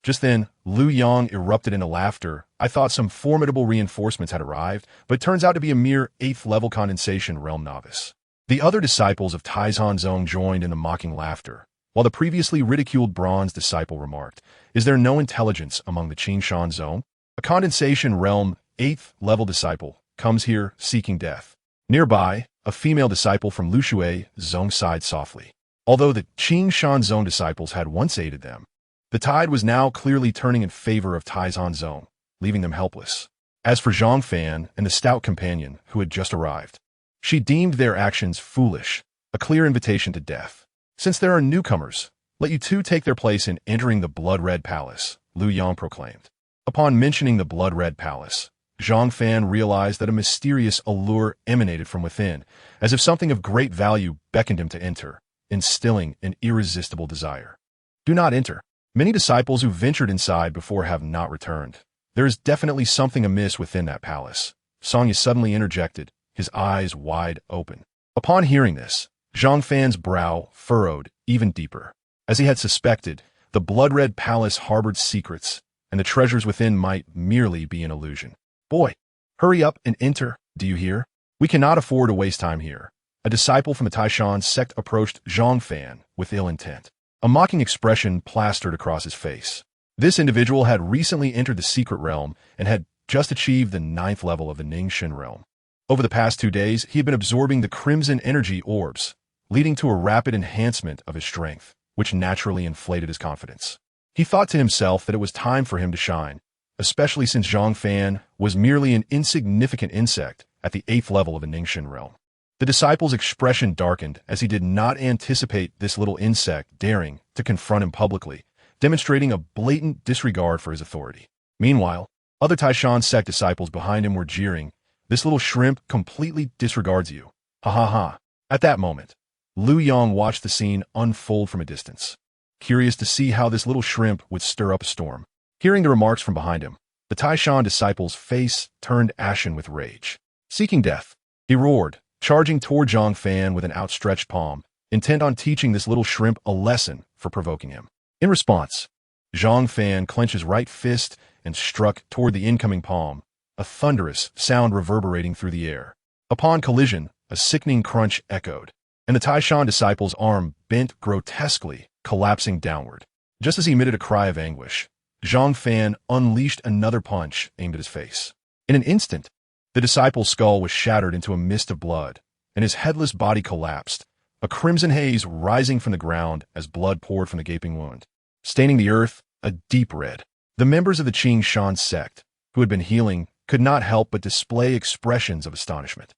Just then, Liu Yang erupted into laughter. I thought some formidable reinforcements had arrived, but it turns out to be a mere 8th-level condensation realm novice. The other disciples of Taizhan Zong joined in the mocking laughter, while the previously ridiculed bronze disciple remarked, is there no intelligence among the Qingshan Zong? A condensation realm 8th-level disciple comes here seeking death. Nearby, a female disciple from Lushui Zong sighed softly. Although the Qingshan Zong disciples had once aided them, the tide was now clearly turning in favor of Taizhan Zong, leaving them helpless. As for Zhang Fan and the stout companion who had just arrived, she deemed their actions foolish, a clear invitation to death. Since there are newcomers, let you two take their place in entering the Blood-Red Palace, Liu Yang proclaimed. Upon mentioning the Blood-Red Palace, Zhang Fan realized that a mysterious allure emanated from within, as if something of great value beckoned him to enter. instilling an irresistible desire. Do not enter. Many disciples who ventured inside before have not returned. There is definitely something amiss within that palace. Song Yi suddenly interjected, his eyes wide open. Upon hearing this, Zhang Fan's brow furrowed even deeper. As he had suspected, the blood-red palace harbored secrets, and the treasures within might merely be an illusion. Boy, hurry up and enter, do you hear? We cannot afford to waste time here. A disciple from the Taishan sect approached Zhang Fan with ill intent. A mocking expression plastered across his face. This individual had recently entered the secret realm and had just achieved the 9th level of the Ningxin realm. Over the past 2 days, he had been absorbing the crimson energy orbs, leading to a rapid enhancement of his strength, which naturally inflated his confidence. He thought to himself that it was time for him to shine, especially since Zhang Fan was merely an insignificant insect at the 8th level of the Ningxin realm. The disciple's expression darkened as he did not anticipate this little insect daring to confront him publicly, demonstrating a blatant disregard for his authority. Meanwhile, other Taishan sect disciples behind him were jeering, "This little shrimp completely disregards you. Ha ha ha." At that moment, Lu Yang watched the scene unfold from a distance, curious to see how this little shrimp would stir up a storm. Hearing the remarks from behind him, the Taishan disciple's face turned ashen with rage. Seeking death, he roared, charging toward Zhang Fan with an outstretched palm, intent on teaching this little shrimp a lesson for provoking him. In response, Zhang Fan clenched his right fist and struck toward the incoming palm, a thunderous sound reverberating through the air. Upon collision, a sickening crunch echoed, and the Taishan disciple's arm bent grotesquely, collapsing downward. Just as he emitted a cry of anguish, Zhang Fan unleashed another punch aimed at his face. In an instant, the disciple's skull was shattered into a mist of blood, and his headless body collapsed, a crimson haze rising from the ground as blood poured from the gaping wound, staining the earth a deep red. The members of the Qing Shan sect, who had been healing, could not help but display expressions of astonishment.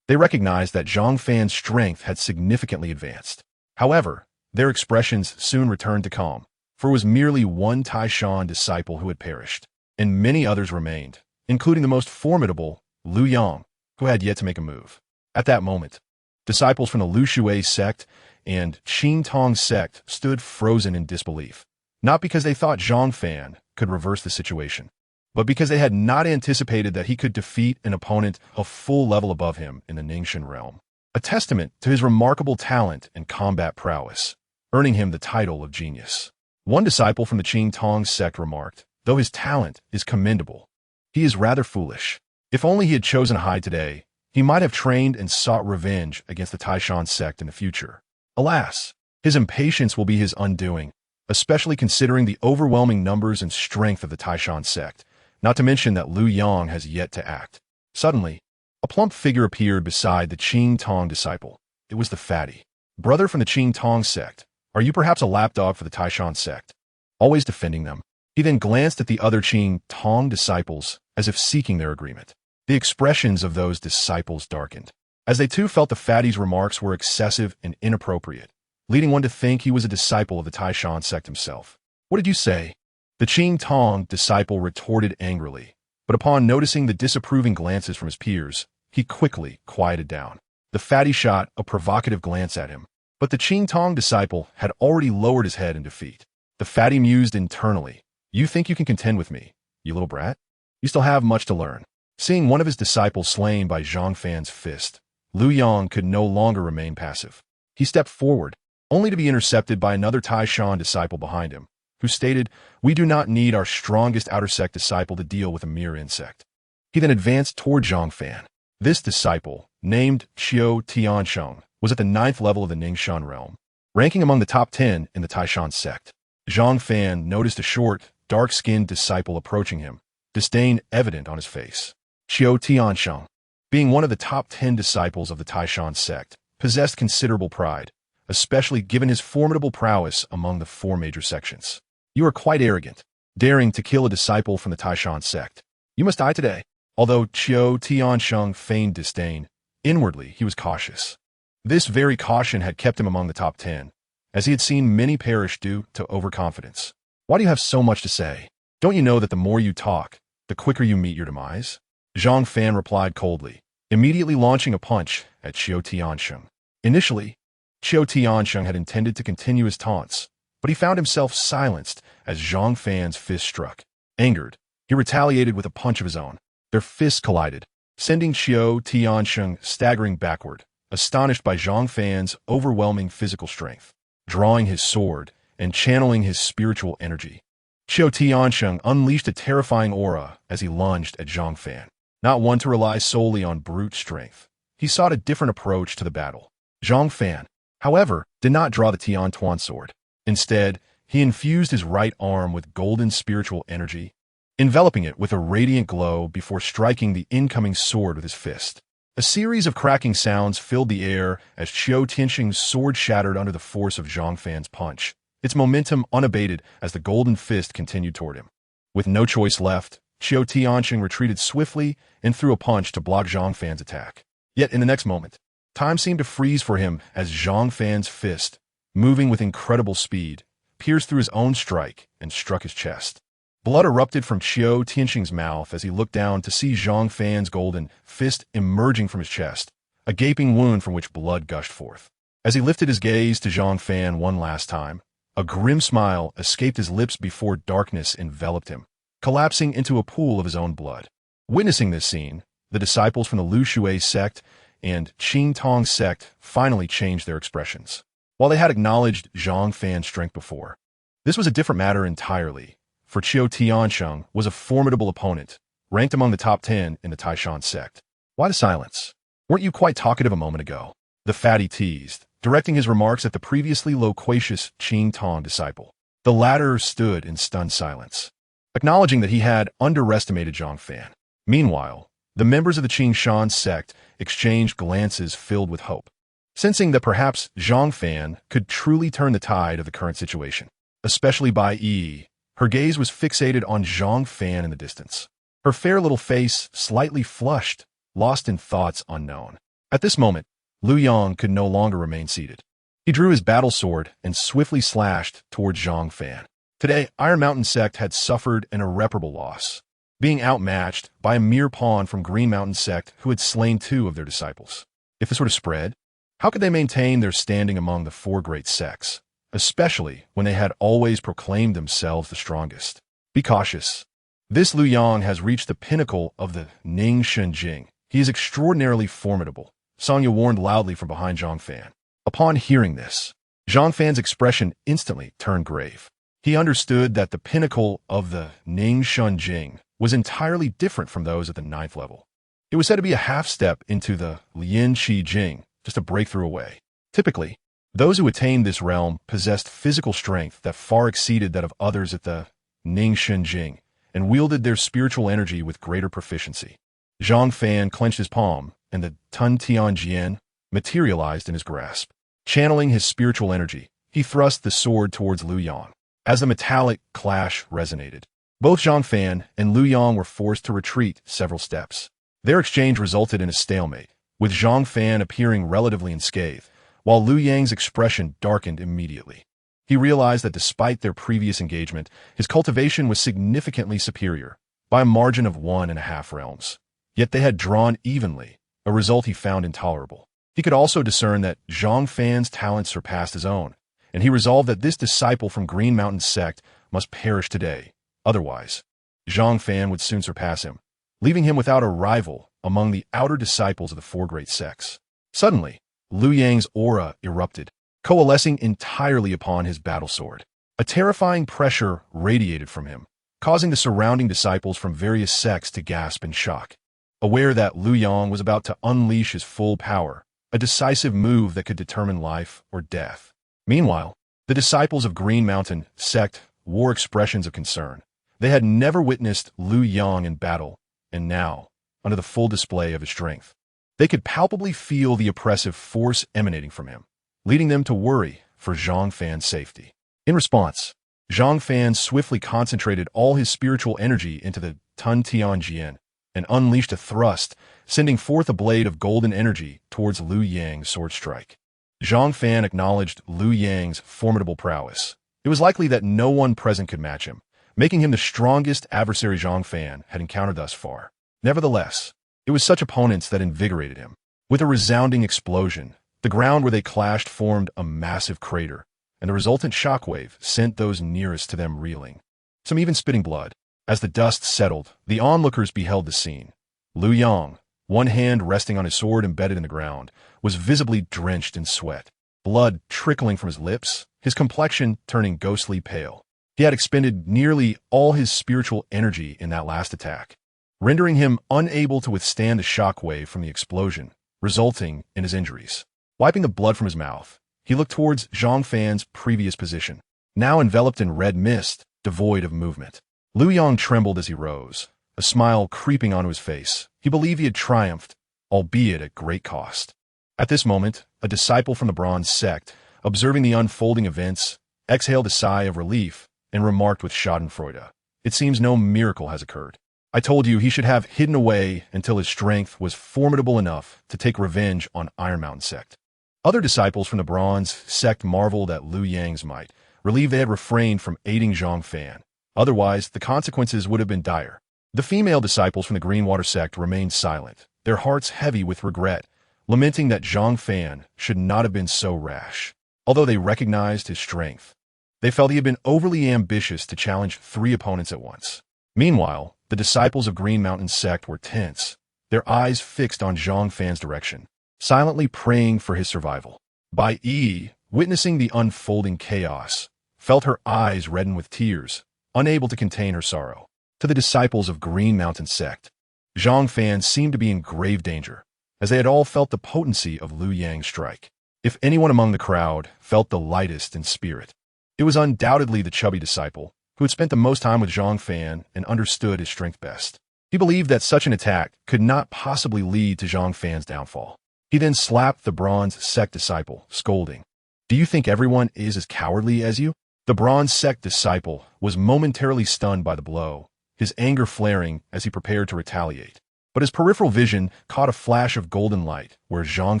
They recognized that Zhang Fan's strength had significantly advanced. However, their expressions soon returned to calm, for it was merely one Taishan disciple who had perished, and many others remained, including the most formidable, Lu Yang, who had yet to make a move. At that moment, disciples from the Lu Shui sect and Qing Tong sect stood frozen in disbelief, not because they thought Zhang Fan could reverse the situation, but because they had not anticipated that he could defeat an opponent a full level above him in the Ningxin realm, a testament to his remarkable talent and combat prowess, earning him the title of genius. One disciple from the Qing Tong sect remarked, "Though his talent is commendable, he is rather foolish. If only he had chosen to hide today, he might have trained and sought revenge against the Taishan sect in the future. Alas, his impatience will be his undoing, especially considering the overwhelming numbers and strength of the Taishan sect, not to mention that Lu Yang has yet to act." Suddenly, a plump figure appeared beside the Qing Tong disciple. It was the fatty brother from the Qing Tong sect. "Are you perhaps a lapdog for the Taishan sect, always defending them?" He then glanced at the other Qing Tong disciples as if seeking their agreement. The expressions of those disciples darkened, as they too felt the fatty's remarks were excessive and inappropriate, leading one to think he was a disciple of the Taishan sect himself. "What did you say?" The Qing Tong disciple retorted angrily, but upon noticing the disapproving glances from his peers, he quickly quieted down. The fatty shot a provocative glance at him, but the Qing Tong disciple had already lowered his head in defeat. The fatty mused internally, "You think you can contend with me, you little brat? You still have much to learn." Seeing one of his disciples slain by Zhang Fan's fist, Lu Yang could no longer remain passive. He stepped forward, only to be intercepted by another Taishan disciple behind him, who stated, "We do not need our strongest outer sect disciple to deal with a mere insect." He then advanced toward Zhang Fan. This disciple, named Chao Tiansheng, was at the 9th level of the Ningxin realm, ranking among the top 10 in the Taishan sect. Zhang Fan noticed a short, dark-skinned disciple approaching him, disdain evident on his face. Chao Tiansheng, being one of the top 10 disciples of the Taishan sect, possessed considerable pride, especially given his formidable prowess among the 4 major sections. "You are quite arrogant, daring to kill a disciple from the Taishan sect. You must die today." Although Chao Tiansheng feigned disdain, inwardly he was cautious. This very caution had kept him among the top 10, as he had seen many perish due to overconfidence. "Why do you have so much to say? Don't you know that the more you talk, the quicker you meet your demise?" Zhang Fan replied coldly, immediately launching a punch at Chao Tiansheng. Initially, Chao Tiansheng had intended to continue his taunts, but he found himself silenced as Zhang Fan's fist struck. Angered, he retaliated with a punch of his own. Their fists collided, sending Chao Tiansheng staggering backward, astonished by Zhang Fan's overwhelming physical strength. Drawing his sword and channeling his spiritual energy, Chao Tiansheng unleashed a terrifying aura as he lunged at Zhang Fan. Not one to rely solely on brute strength, he sought a different approach to the battle. Zhang Fan, however, did not draw the Tian Tuan sword. Instead, he infused his right arm with golden spiritual energy, enveloping it with a radiant glow before striking the incoming sword with his fist. A series of cracking sounds filled the air as Chao Tiansheng's sword shattered under the force of Zhang Fan's punch, its momentum unabated as the golden fist continued toward him. With no choice left, Chao Tiansheng retreated swiftly and threw a punch to block Zhang Fan's attack. Yet in the next moment, time seemed to freeze for him as Zhang Fan's fist, moving with incredible speed, pierced through his own strike and struck his chest. Blood erupted from Chao Tiansheng's mouth as he looked down to see Zhang Fan's golden fist emerging from his chest, a gaping wound from which blood gushed forth. As he lifted his gaze to Zhang Fan one last time, a grim smile escaped his lips before darkness enveloped him, collapsing into a pool of his own blood. Witnessing this scene, the disciples from the Lu Shui sect and Qing Tong sect finally changed their expressions. While they had acknowledged Zhang Fan's strength before, this was a different matter entirely, for Chao Tiansheng was a formidable opponent, ranked among the top 10 in the Taishan sect. Why the silence? Weren't you quite talkative a moment ago? The fatty teased, directing his remarks at the previously loquacious Qing Tong disciple. The latter stood in stunned silence, acknowledging that he had underestimated Zhang Fan. Meanwhile, the members of the Qing Shan sect exchanged glances filled with hope, sensing that perhaps Zhang Fan could truly turn the tide of the current situation. Especially Bai Yi, her gaze was fixated on Zhang Fan in the distance, her fair little face slightly flushed, lost in thoughts unknown. At this moment, Lu Yang could no longer remain seated. He drew his battle sword and swiftly slashed towards Zhang Fan. Today, Iron Mountain sect had suffered an irreparable loss, being outmatched by a mere pawn from Green Mountain sect who had slain 2 of their disciples. If this were to spread, how could they maintain their standing among the 4 great sects, especially when they had always proclaimed themselves the strongest? Be cautious. This Lu Yang has reached the pinnacle of the Ning Shen Jing. He is extraordinarily formidable, Sanya warned loudly from behind Zhang Fan. Upon hearing this, Zhang Fan's expression instantly turned grave. He understood that the pinnacle of the Ning Shen Jing was entirely different from those at the 9th level. It was said to be a half-step into the Lian Qi Jing, just a breakthrough away. Typically, those who attained this realm possessed physical strength that far exceeded that of others at the Ning Shen Jing and wielded their spiritual energy with greater proficiency. Zhang Fan clenched his palm, and the Tun Tian Jian materialized in his grasp. Channeling his spiritual energy, he thrust the sword towards Lu Yang. As the metallic clash resonated, both Zhang Fan and Lu Yang were forced to retreat several steps. Their exchange resulted in a stalemate, with Zhang Fan appearing relatively unscathed, while Lu Yang's expression darkened immediately. He realized that despite their previous engagement, his cultivation was significantly superior, by a margin of 1.5 realms. Yet they had drawn evenly, a result he found intolerable. He could also discern that Zhang Fan's talent surpassed his own, and he resolved that this disciple from Green Mountain sect must perish today. Otherwise, Zhang Fan would soon surpass him, leaving him without a rival among the outer disciples of the 4 great sects. Suddenly, Lu Yang's aura erupted, coalescing entirely upon his battle sword. A terrifying pressure radiated from him, causing the surrounding disciples from various sects to gasp in shock. Aware that Lu Yang was about to unleash his full power, a decisive move that could determine life or death. Meanwhile, the disciples of Green Mountain sect wore expressions of concern. They had never witnessed Lu Yang in battle, and now, under the full display of his strength, they could palpably feel the oppressive force emanating from him, leading them to worry for Zhang Fan's safety. In response, Zhang Fan swiftly concentrated all his spiritual energy into the Tun Tian Jian and unleashed a thrust, sending forth a blade of golden energy towards Lu Yang's sword strike. Zhang Fan acknowledged Lu Yang's formidable prowess. It was likely that no one present could match him, making him the strongest adversary Zhang Fan had encountered thus far. Nevertheless, it was such opponents that invigorated him. With a resounding explosion, The ground where they clashed formed a massive crater, and the resultant shockwave sent those nearest to them reeling, some even spitting blood. As the dust settled, the onlookers beheld the scene. Lu Yang, one hand resting on his sword embedded in the ground, was visibly drenched in sweat, blood trickling from his lips, his complexion turning ghostly pale. He had expended nearly all his spiritual energy in that last attack, rendering him unable to withstand the shockwave from the explosion, resulting in his injuries. Wiping the blood from his mouth, he looked towards Zhang Fan's previous position, now enveloped in red mist, devoid of movement. Lu Yang trembled as he rose, a smile creeping onto his face. He believed he had triumphed, albeit at great cost. At this moment, a disciple from the Bronze sect, observing the unfolding events, exhaled a sigh of relief and remarked with schadenfreude, "It seems no miracle has occurred. I told you he should have hidden away until his strength was formidable enough to take revenge on Iron Mountain sect." Other disciples from the Bronze sect marveled at Lu Yang's might, relieved they had refrained from aiding Zhang Fan. Otherwise, the consequences would have been dire. The female disciples from the Greenwater sect remained silent, their hearts heavy with regret, lamenting that Zhang Fan should not have been so rash. Although they recognized his strength, they felt he had been overly ambitious to challenge 3 opponents at once. Meanwhile, the disciples of Green Mountain sect were tense, their eyes fixed on Zhang Fan's direction, silently praying for his survival. Bai Yi, witnessing the unfolding chaos, felt her eyes redden with tears, unable to contain her sorrow. To the disciples of Green Mountain sect, Zhang Fan seemed to be in grave danger, as they had all felt the potency of Lu Yang's strike. If anyone among the crowd felt the lightest in spirit, it was undoubtedly the chubby disciple, who had spent the most time with Zhang Fan and understood his strength best. He believed that such an attack could not possibly lead to Zhang Fan's downfall. He then slapped the Bronze sect disciple, scolding, "Do you think everyone is as cowardly as you?" The Bronze sect disciple was momentarily stunned by the blow, his anger flaring as he prepared to retaliate. But his peripheral vision caught a flash of golden light where Zhang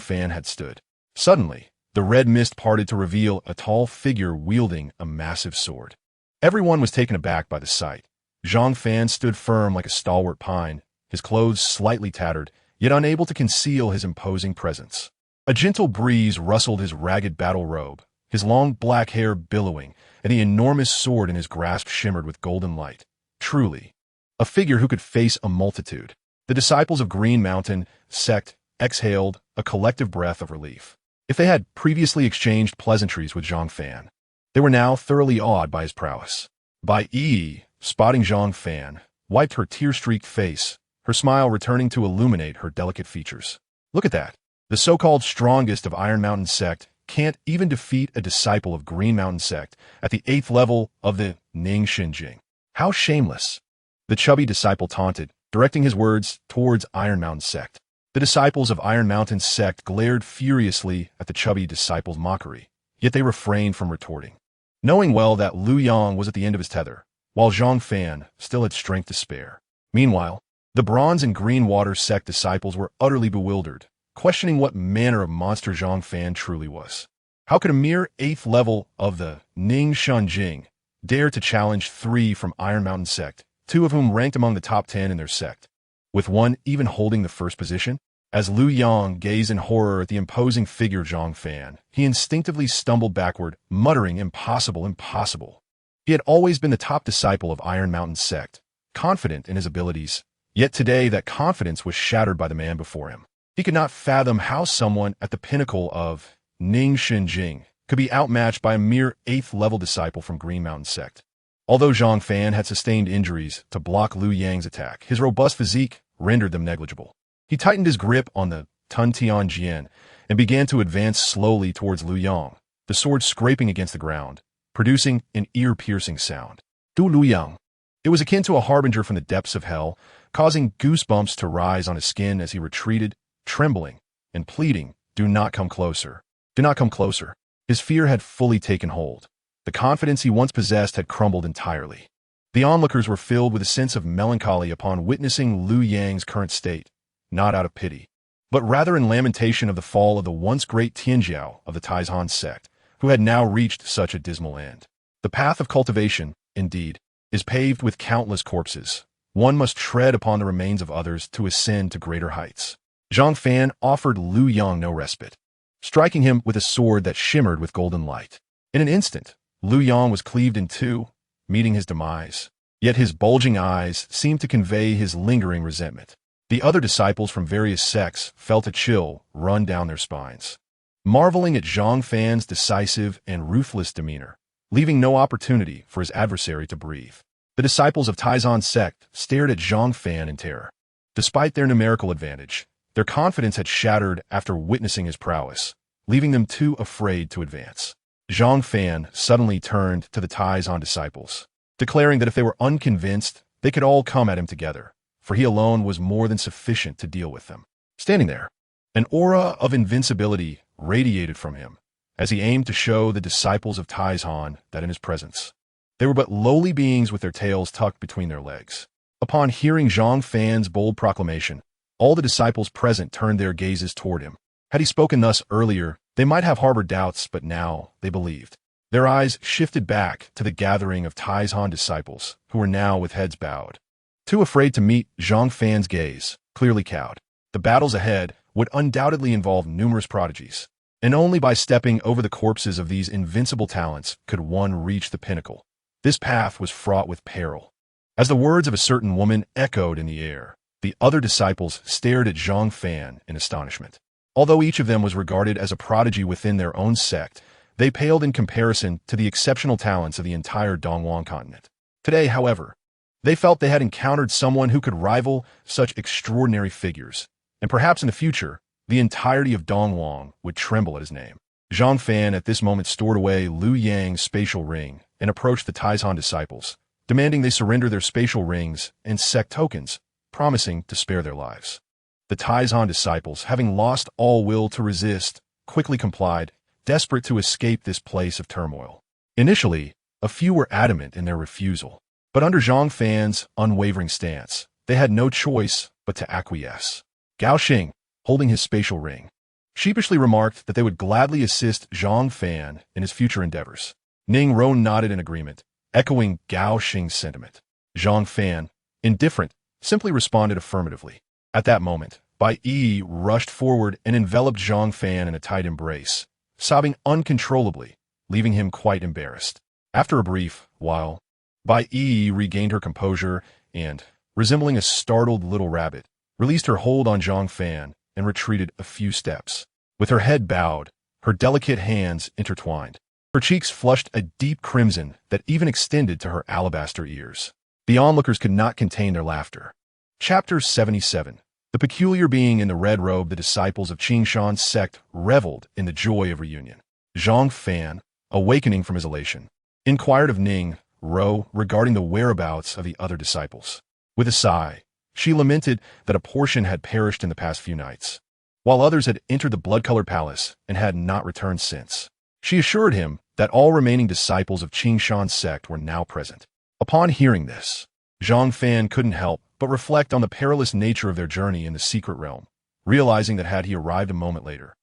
Fan had stood. Suddenly, the red mist parted to reveal a tall figure wielding a massive sword. Everyone was taken aback by the sight. Zhang Fan stood firm like a stalwart pine, his clothes slightly tattered, yet unable to conceal his imposing presence. A gentle breeze rustled his ragged battle robe, his long black hair billowing, and the enormous sword in his grasp shimmered with golden light. Truly, a figure who could face a multitude. The disciples of Green Mountain sect exhaled a collective breath of relief. If they had previously exchanged pleasantries with Zhang Fan, they were now thoroughly awed by his prowess. Bai Yi, spotting Zhang Fan, wiped her tear-streaked face, her smile returning to illuminate her delicate features. "Look at that. The so-called strongest of Iron Mountain sect can't even defeat a disciple of Green Mountain sect at the 8th level of the Ning Shinjing. How shameless!" The chubby disciple taunted, directing his words towards Iron Mountain sect. The disciples of Iron Mountain sect glared furiously at the chubby disciple's mockery, yet they refrained from retorting, knowing well that Lu Yang was at the end of his tether, while Zhang Fan still had strength to spare. Meanwhile, the Bronze and Greenwater sect disciples were utterly bewildered, questioning what manner of monster Zhang Fan truly was. How could a mere 8th level of the Ning Shanjing dare to challenge 3 from Iron Mountain sect, 2 of whom ranked among the top 10 in their sect, with one even holding the first position? As Lu Yang gazed in horror at the imposing figure of Zhang Fan, he instinctively stumbled backward, muttering, "Impossible, impossible." He had always been the top disciple of Iron Mountain sect, confident in his abilities, yet today that confidence was shattered by the man before him. He could not fathom how someone at the pinnacle of Ning Shinjing could be outmatched by a mere 8th level disciple from Green Mountain sect. Although Zhang Fan had sustained injuries to block Lu Yang's attack, his robust physique rendered them negligible. He tightened his grip on the Tun Tian Jian and began to advance slowly towards Lu Yang, the sword scraping against the ground, producing an ear-piercing sound. Du Lu Yang. It was akin to a harbinger from the depths of hell, causing goosebumps to rise on his skin as he retreated, trembling and pleading, "Do not come closer. Do not come closer." His fear had fully taken hold. The confidence he once possessed had crumbled entirely. The onlookers were filled with a sense of melancholy upon witnessing Lu Yang's current state, not out of pity, but rather in lamentation of the fall of the once great Tianjiao of the Taizhan sect, who had now reached such a dismal end. The path of cultivation, indeed, is paved with countless corpses. One must tread upon the remains of others to ascend to greater heights. Zhang Fan offered Lu Yang no respite. striking him with a sword that shimmered with golden light. In an instant, Lu Yang was cleaved in two, meeting his demise. Yet his bulging eyes seemed to convey his lingering resentment. The other disciples from various sects felt a chill run down their spines, marveling at Zhang Fan's decisive and ruthless demeanor, leaving no opportunity for his adversary to breathe. The disciples of Taizhan's sect stared at Zhang Fan in terror. Despite their numerical advantage, their confidence had shattered after witnessing his prowess, leaving them too afraid to advance. Zhang Fan suddenly turned to the Taizhan disciples, declaring that if they were unconvinced, they could all come at him together, for he alone was more than sufficient to deal with them. Standing there, an aura of invincibility radiated from him, as he aimed to show the disciples of Taizhan that in his presence, they were but lowly beings with their tails tucked between their legs. Upon hearing Zhang Fan's bold proclamation, all the disciples present turned their gazes toward him. Had he spoken thus earlier, they might have harbored doubts, but now they believed. Their eyes shifted back to the gathering of Taizhan disciples, who were now with heads bowed, too afraid to meet Zhang Fan's gaze, clearly cowed. The battles ahead would undoubtedly involve numerous prodigies, and only by stepping over the corpses of these invincible talents could one reach the pinnacle. This path was fraught with peril. As the words of a certain woman echoed in the air, the other disciples stared at Zhang Fan in astonishment. Although each of them was regarded as a prodigy within their own sect, they paled in comparison to the exceptional talents of the entire Dongwang continent. Today, however, they felt they had encountered someone who could rival such extraordinary figures, and perhaps in the future, the entirety of Dongwang would tremble at his name. Zhang Fan at this moment stored away Lu Yang's spatial ring and approached the Taizhan disciples, demanding they surrender their spatial rings and sect tokens, promising to spare their lives. The Taizhan disciples, having lost all will to resist, quickly complied, desperate to escape this place of turmoil. Initially, a few were adamant in their refusal, but under Zhang Fan's unwavering stance, they had no choice but to acquiesce. Gao Xing, holding his spatial ring, sheepishly remarked that they would gladly assist Zhang Fan in his future endeavors. Ning Rou nodded in agreement, echoing Gao Xing's sentiment. Zhang Fan, indifferent, simply responded affirmatively. At that moment, Bai Yi rushed forward and enveloped Zhang Fan in a tight embrace, sobbing uncontrollably, leaving him quite embarrassed. After a brief while, Bai Yi regained her composure and, resembling a startled little rabbit, released her hold on Zhang Fan and retreated a few steps. With her head bowed, her delicate hands intertwined, her cheeks flushed a deep crimson that even extended to her alabaster ears. The onlookers could not contain their laughter. Chapter 77. The peculiar being in the red robe, the disciples of Qingshan's sect reveled in the joy of reunion. Zhang Fan, awakening from his elation, inquired of Ning Rou regarding the whereabouts of the other disciples. With a sigh, she lamented that a portion had perished in the past few nights, while others had entered the blood-colored palace and had not returned since. She assured him that all remaining disciples of Qingshan's sect were now present. Upon hearing this, Zhang Fan couldn't help but reflect on the perilous nature of their journey in the secret realm, realizing that had he arrived a moment later,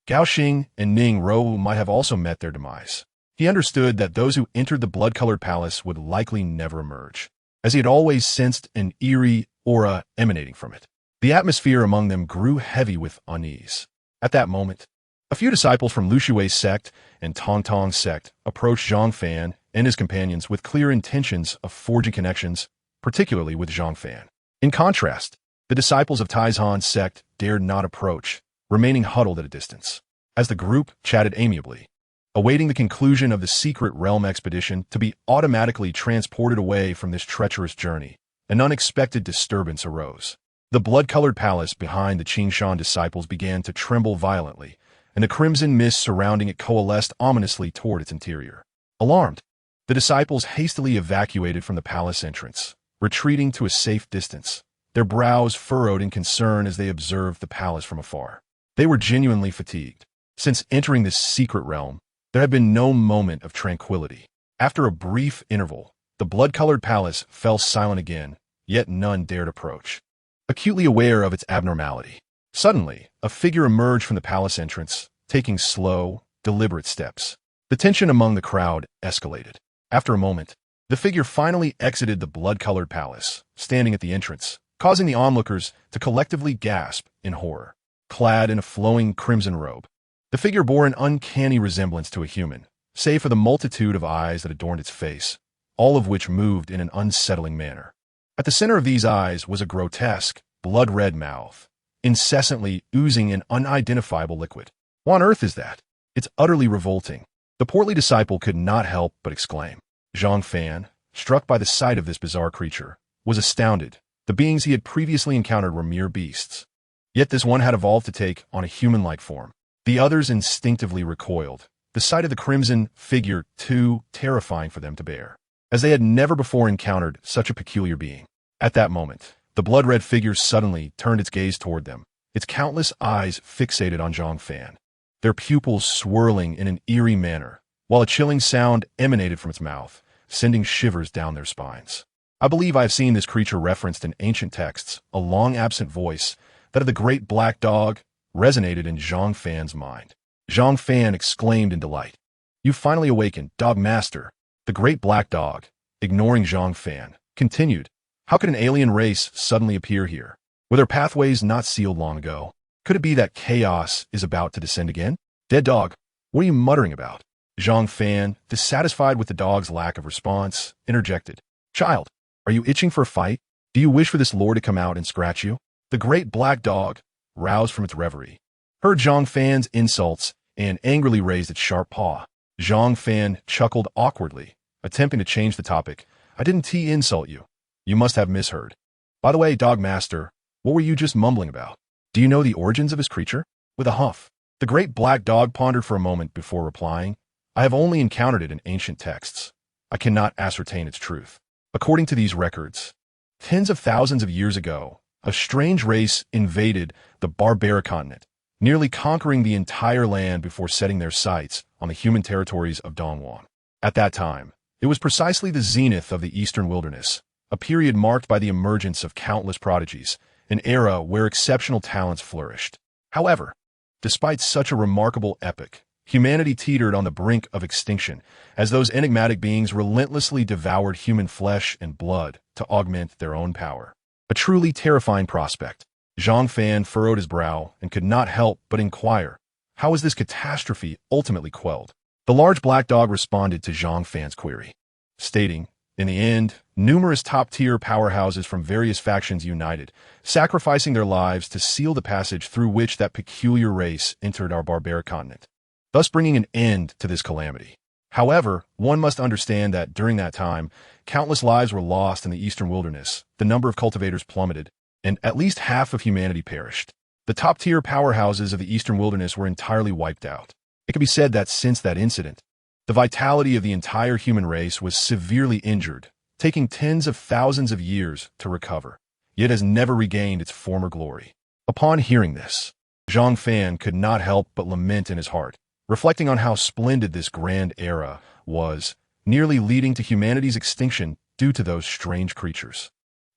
Gao Xing and Ning Rou might have also met their demise. He understood that those who entered the blood-colored palace would likely never emerge, as he had always sensed an eerie aura emanating from it. The atmosphere among them grew heavy with unease. At that moment, a few disciples from Lu Xue's sect and Tong Tong's sect approached Zhang Fan and his companions with clear intentions of forging connections, particularly with Zhang Fan. In contrast, the disciples of Taizhan's sect dared not approach, remaining huddled at a distance. As the group chatted amiably, awaiting the conclusion of the secret realm expedition to be automatically transported away from this treacherous journey, an unexpected disturbance arose. The blood-colored palace behind the Qingshan disciples began to tremble violently, and the crimson mist surrounding it coalesced ominously toward its interior. Alarmed, the disciples hastily evacuated from the palace entrance, retreating to a safe distance, their brows furrowed in concern as they observed the palace from afar. They were genuinely fatigued. Since entering this secret realm, there had been no moment of tranquility. After a brief interval, the blood-colored palace fell silent again, yet none dared approach. Acutely aware of its abnormality, suddenly, a figure emerged from the palace entrance, taking slow, deliberate steps. The tension among the crowd escalated. After a moment, the figure finally exited the blood-colored palace, standing at the entrance, causing the onlookers to collectively gasp in horror. Clad in a flowing crimson robe, The figure bore an uncanny resemblance to a human, save for the multitude of eyes that adorned its face, all of which moved in an unsettling manner. At the center of these eyes was a grotesque, blood-red mouth, incessantly oozing an unidentifiable liquid. What on earth is that? It's utterly revolting. The portly disciple could not help but exclaim. Zhang Fan, struck by the sight of this bizarre creature, was astounded. The beings he had previously encountered were mere beasts. Yet this one had evolved to take on a human-like form. The others instinctively recoiled, the sight of the crimson figure too terrifying for them to bear, as they had never before encountered such a peculiar being. At that moment, the blood-red figure suddenly turned its gaze toward them, its countless eyes fixated on Zhang Fan, their pupils swirling in an eerie manner, while a chilling sound emanated from its mouth, sending shivers down their spines. I believe I have seen this creature referenced in ancient texts. A long-absent voice, that of the great black dog, resonated in Zhang Fan's mind. Zhang Fan exclaimed in delight. "You've finally awakened, Dog Master." The great black dog, ignoring Zhang Fan, continued. "How could an alien race suddenly appear here? Were their pathways not sealed long ago? Could it be that chaos is about to descend again? Dead dog, what are you muttering about?" Zhang Fan, dissatisfied with the dog's lack of response, interjected. "Child, are you itching for a fight? Do you wish for this lord to come out and scratch you?" The great black dog, roused from its reverie, heard Zhang Fan's insults and angrily raised its sharp paw. Zhang Fan chuckled awkwardly, attempting to change the topic. "I didn't insult you. You must have misheard. By the way, Dog Master, what were you just mumbling about? Do you know the origins of this creature?" With a huff, the great black dog pondered for a moment before replying. "I have only encountered it in ancient texts. I cannot ascertain its truth. According to these records, tens of thousands of years ago, a strange race invaded the barbaric continent, nearly conquering the entire land before setting their sights on the human territories of Dongwon. At that time, it was precisely the zenith of the eastern wilderness, a period marked by the emergence of countless prodigies, an era where exceptional talents flourished. However, despite such a remarkable epoch, humanity teetered on the brink of extinction as those enigmatic beings relentlessly devoured human flesh and blood to augment their own power. A truly terrifying prospect. Zhang Fan furrowed his brow and could not help but inquire, how was this catastrophe ultimately quelled? The large black dog responded to Zhang Fan's query, stating, "In the end, numerous top-tier powerhouses from various factions united, sacrificing their lives to seal the passage through which that peculiar race entered our barbaric continent, thus bringing an end to this calamity. However, one must understand that during that time, countless lives were lost in the eastern wilderness, the number of cultivators plummeted, and at least half of humanity perished. The top-tier powerhouses of the eastern wilderness were entirely wiped out. It can be said that since that incident, the vitality of the entire human race was severely injured, taking tens of thousands of years to recover, yet has never regained its former glory." Upon hearing this, Zhang Fan could not help but lament in his heart, reflecting on how splendid this grand era was, nearly leading to humanity's extinction due to those strange creatures.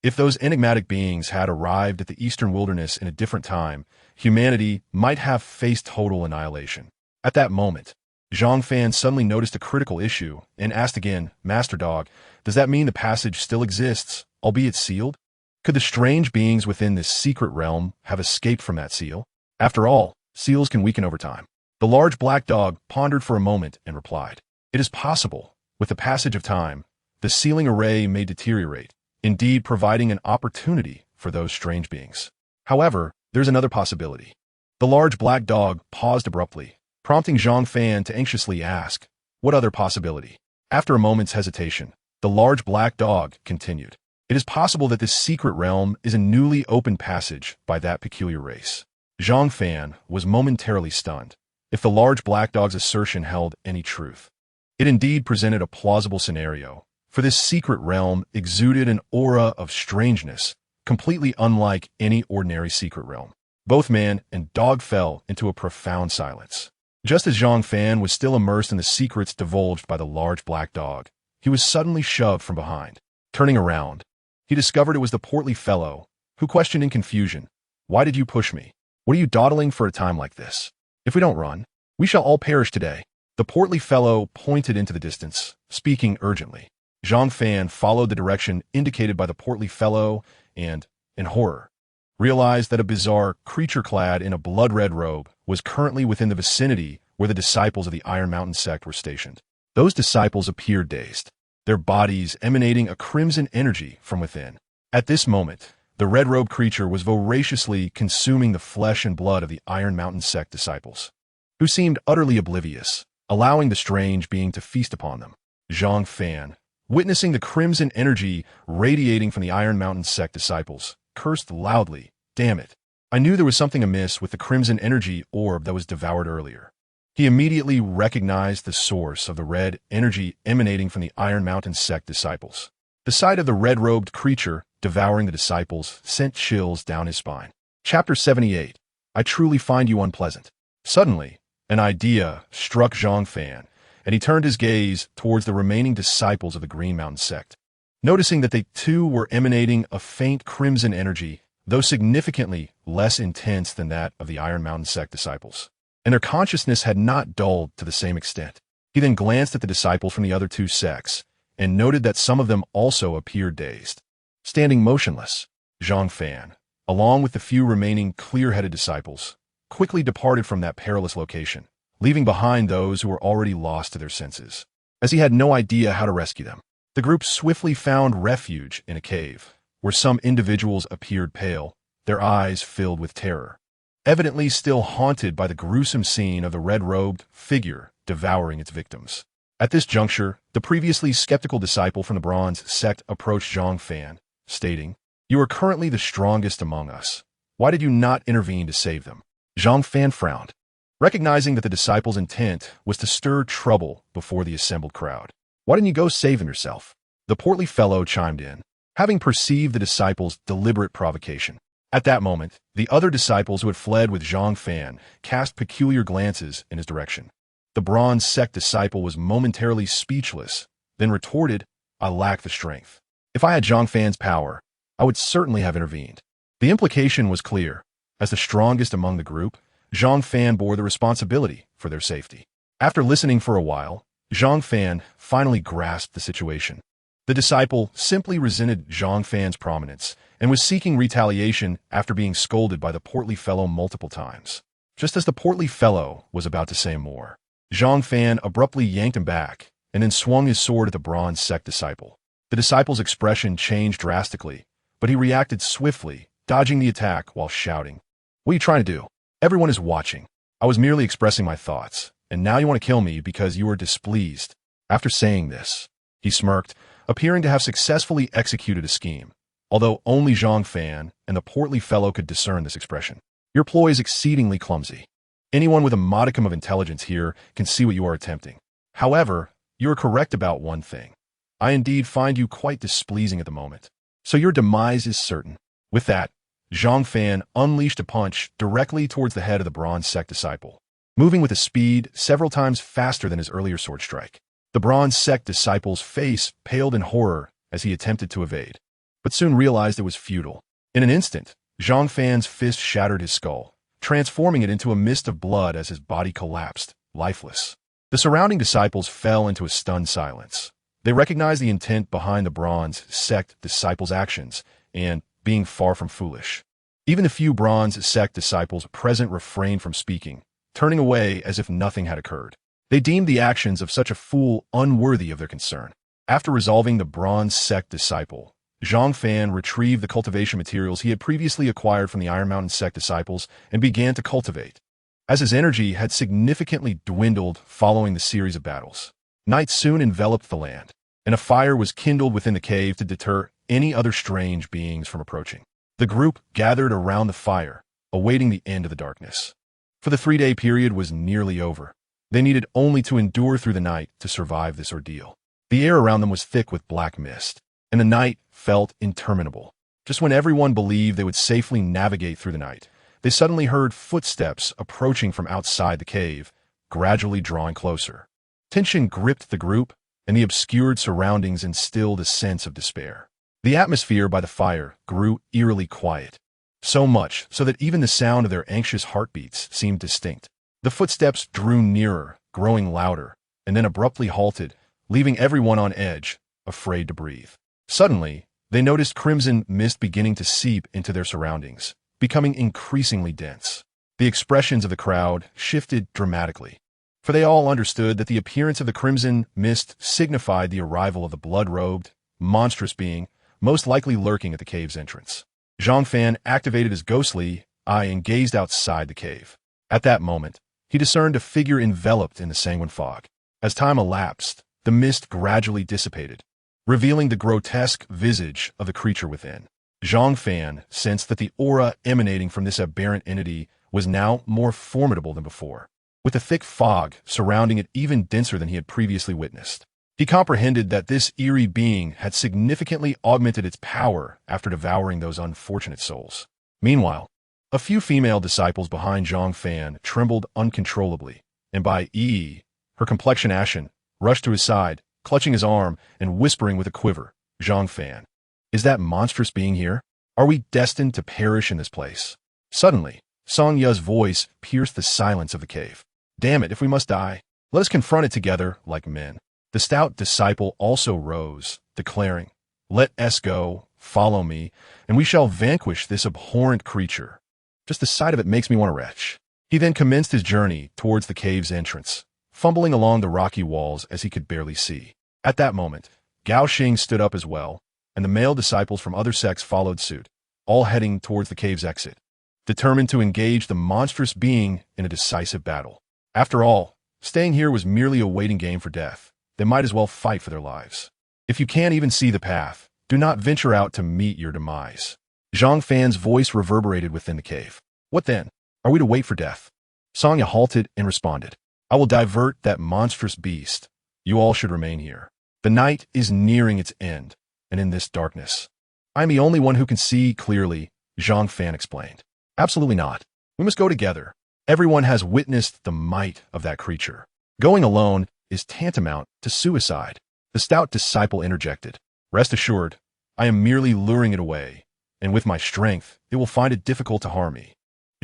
If those enigmatic beings had arrived at the eastern wilderness in a different time, humanity might have faced total annihilation. At that moment, Zhang Fan suddenly noticed a critical issue and asked again, "Master Dog, does that mean the passage still exists, albeit sealed? Could the strange beings within this secret realm have escaped from that seal? After all, seals can weaken over time." The large black dog pondered for a moment and replied, "It is possible. With the passage of time, the sealing array may deteriorate, indeed providing an opportunity for those strange beings. However, there's another possibility." The large black dog paused abruptly, prompting Zhang Fan to anxiously ask, "What other possibility?" After a moment's hesitation, the large black dog continued, "It is possible that this secret realm is a newly opened passage by that peculiar race." Zhang Fan was momentarily stunned. If the large black dog's assertion held any truth, it indeed presented a plausible scenario, for this secret realm exuded an aura of strangeness, completely unlike any ordinary secret realm. Both man and dog fell into a profound silence. Just as Zhang Fan was still immersed in the secrets divulged by the large black dog, he was suddenly shoved from behind. Turning around, he discovered it was the portly fellow, who questioned in confusion, "Why did you push me? What are you dawdling for a time like this? If we don't run, we shall all perish today." The portly fellow pointed into the distance, speaking urgently. Zhang Fan followed the direction indicated by the portly fellow and, in horror, realized that a bizarre creature clad in a blood-red robe was currently within the vicinity where the disciples of the Iron Mountain sect were stationed. Those disciples appeared dazed, their bodies emanating a crimson energy from within. At this moment, the red-robed creature was voraciously consuming the flesh and blood of the Iron Mountain sect disciples, who seemed utterly oblivious, allowing the strange being to feast upon them. Zhang Fan, witnessing the crimson energy radiating from the Iron Mountain sect disciples, cursed loudly. Damn it. I knew there was something amiss with the crimson energy orb that was devoured earlier. He immediately recognized the source of the red energy emanating from the Iron Mountain sect disciples. The sight of the red-robed creature devouring the disciples sent chills down his spine. Chapter 78. I truly find you unpleasant. Suddenly, an idea struck Zhang Fan, and he turned his gaze towards the remaining disciples of the Green Mountain sect. Noticing that they too were emanating a faint crimson energy, though significantly less intense than that of the Iron Mountain sect disciples, and their consciousness had not dulled to the same extent. He then glanced at the disciples from the other two sects, and noted that some of them also appeared dazed. Standing motionless, Zhang Fan, along with the few remaining clear-headed disciples, quickly departed from that perilous location, leaving behind those who were already lost to their senses, as he had no idea how to rescue them. The group swiftly found refuge in a cave, where some individuals appeared pale, their eyes filled with terror, evidently still haunted by the gruesome scene of the red-robed figure devouring its victims. At this juncture, the previously skeptical disciple from the Bronze sect approached Zhang Fan, stating, "You are currently the strongest among us. Why did you not intervene to save them?" Zhang Fan frowned, recognizing that the disciple's intent was to stir trouble before the assembled crowd. "Why didn't you go save them yourself?" The portly fellow chimed in, having perceived the disciple's deliberate provocation. At that moment, the other disciples who had fled with Zhang Fan cast peculiar glances in his direction. The Bronze sect disciple was momentarily speechless, then retorted, "I lack the strength. If I had Zhang Fan's power, I would certainly have intervened." The implication was clear. As the strongest among the group, Zhang Fan bore the responsibility for their safety. After listening for a while, Zhang Fan finally grasped the situation. The disciple simply resented Zhang Fan's prominence and was seeking retaliation after being scolded by the portly fellow multiple times. Just as the portly fellow was about to say more, Zhang Fan abruptly yanked him back and then swung his sword at the Bronze sect disciple. The disciple's expression changed drastically, but he reacted swiftly, dodging the attack while shouting, "What are you trying to do? Everyone is watching. I was merely expressing my thoughts, and now you want to kill me because you are displeased." After saying this, he smirked, appearing to have successfully executed a scheme, although only Zhang Fan and the portly fellow could discern this expression. "Your ploy is exceedingly clumsy. Anyone with a modicum of intelligence here can see what you are attempting. However, you are correct about one thing. I indeed find you quite displeasing at the moment. So your demise is certain." With that, Zhang Fan unleashed a punch directly towards the head of the Bronze sect disciple, moving with a speed several times faster than his earlier sword strike. The Bronze sect disciple's face paled in horror as he attempted to evade, but soon realized it was futile. In an instant, Zhang Fan's fist shattered his skull, transforming it into a mist of blood as his body collapsed, lifeless. The surrounding disciples fell into a stunned silence. They recognized the intent behind the Bronze sect disciples' actions, and, being far from foolish, even the few Bronze sect disciples present refrained from speaking, turning away as if nothing had occurred. They deemed the actions of such a fool unworthy of their concern. After resolving the Bronze sect disciple, Zhang Fan retrieved the cultivation materials he had previously acquired from the Iron Mountain sect disciples and began to cultivate. As his energy had significantly dwindled following the series of battles, night soon enveloped the land, and a fire was kindled within the cave to deter any other strange beings from approaching. The group gathered around the fire, awaiting the end of the darkness. For the 3-day period was nearly over. They needed only to endure through the night to survive this ordeal. The air around them was thick with black mist, and the night felt interminable. Just when everyone believed they would safely navigate through the night, they suddenly heard footsteps approaching from outside the cave, gradually drawing closer. Tension gripped the group, and the obscured surroundings instilled a sense of despair. The atmosphere by the fire grew eerily quiet, so much so that even the sound of their anxious heartbeats seemed distinct. The footsteps drew nearer, growing louder, and then abruptly halted, leaving everyone on edge, afraid to breathe. Suddenly, they noticed crimson mist beginning to seep into their surroundings, becoming increasingly dense. The expressions of the crowd shifted dramatically, for they all understood that the appearance of the crimson mist signified the arrival of the blood-robed, monstrous being, most likely lurking at the cave's entrance. Zhang Fan activated his ghostly eye and gazed outside the cave. At that moment, he discerned a figure enveloped in the sanguine fog. As time elapsed, the mist gradually dissipated, revealing the grotesque visage of the creature within. Zhang Fan sensed that the aura emanating from this aberrant entity was now more formidable than before, with a thick fog surrounding it even denser than he had previously witnessed. He comprehended that this eerie being had significantly augmented its power after devouring those unfortunate souls. Meanwhile, a few female disciples behind Zhang Fan trembled uncontrollably, and Bai Yi, her complexion ashen, rushed to his side, clutching his arm and whispering with a quiver, "Zhang Fan, is that monstrous being here? Are we destined to perish in this place?" Suddenly, Song Ya's voice pierced the silence of the cave. "Damn it, if we must die, let us confront it together like men." The stout disciple also rose, declaring, "Let us go, follow me, and we shall vanquish this abhorrent creature. Just the sight of it makes me want to retch." He then commenced his journey towards the cave's entrance, fumbling along the rocky walls as he could barely see. At that moment, Gao Xing stood up as well, and the male disciples from other sects followed suit, all heading towards the cave's exit, determined to engage the monstrous being in a decisive battle. After all, staying here was merely a waiting game for death. They might as well fight for their lives. If you can't even see the path, do not venture out to meet your demise. Zhang Fan's voice reverberated within the cave. "What then? Are we to wait for death?" Song Ya halted and responded, "I will divert that monstrous beast. You all should remain here. The night is nearing its end, and in this darkness, I am the only one who can see clearly," Zhang Fan explained. "Absolutely not. We must go together. Everyone has witnessed the might of that creature. Going alone is tantamount to suicide." The stout disciple interjected, "Rest assured, I am merely luring it away, and with my strength, it will find it difficult to harm me."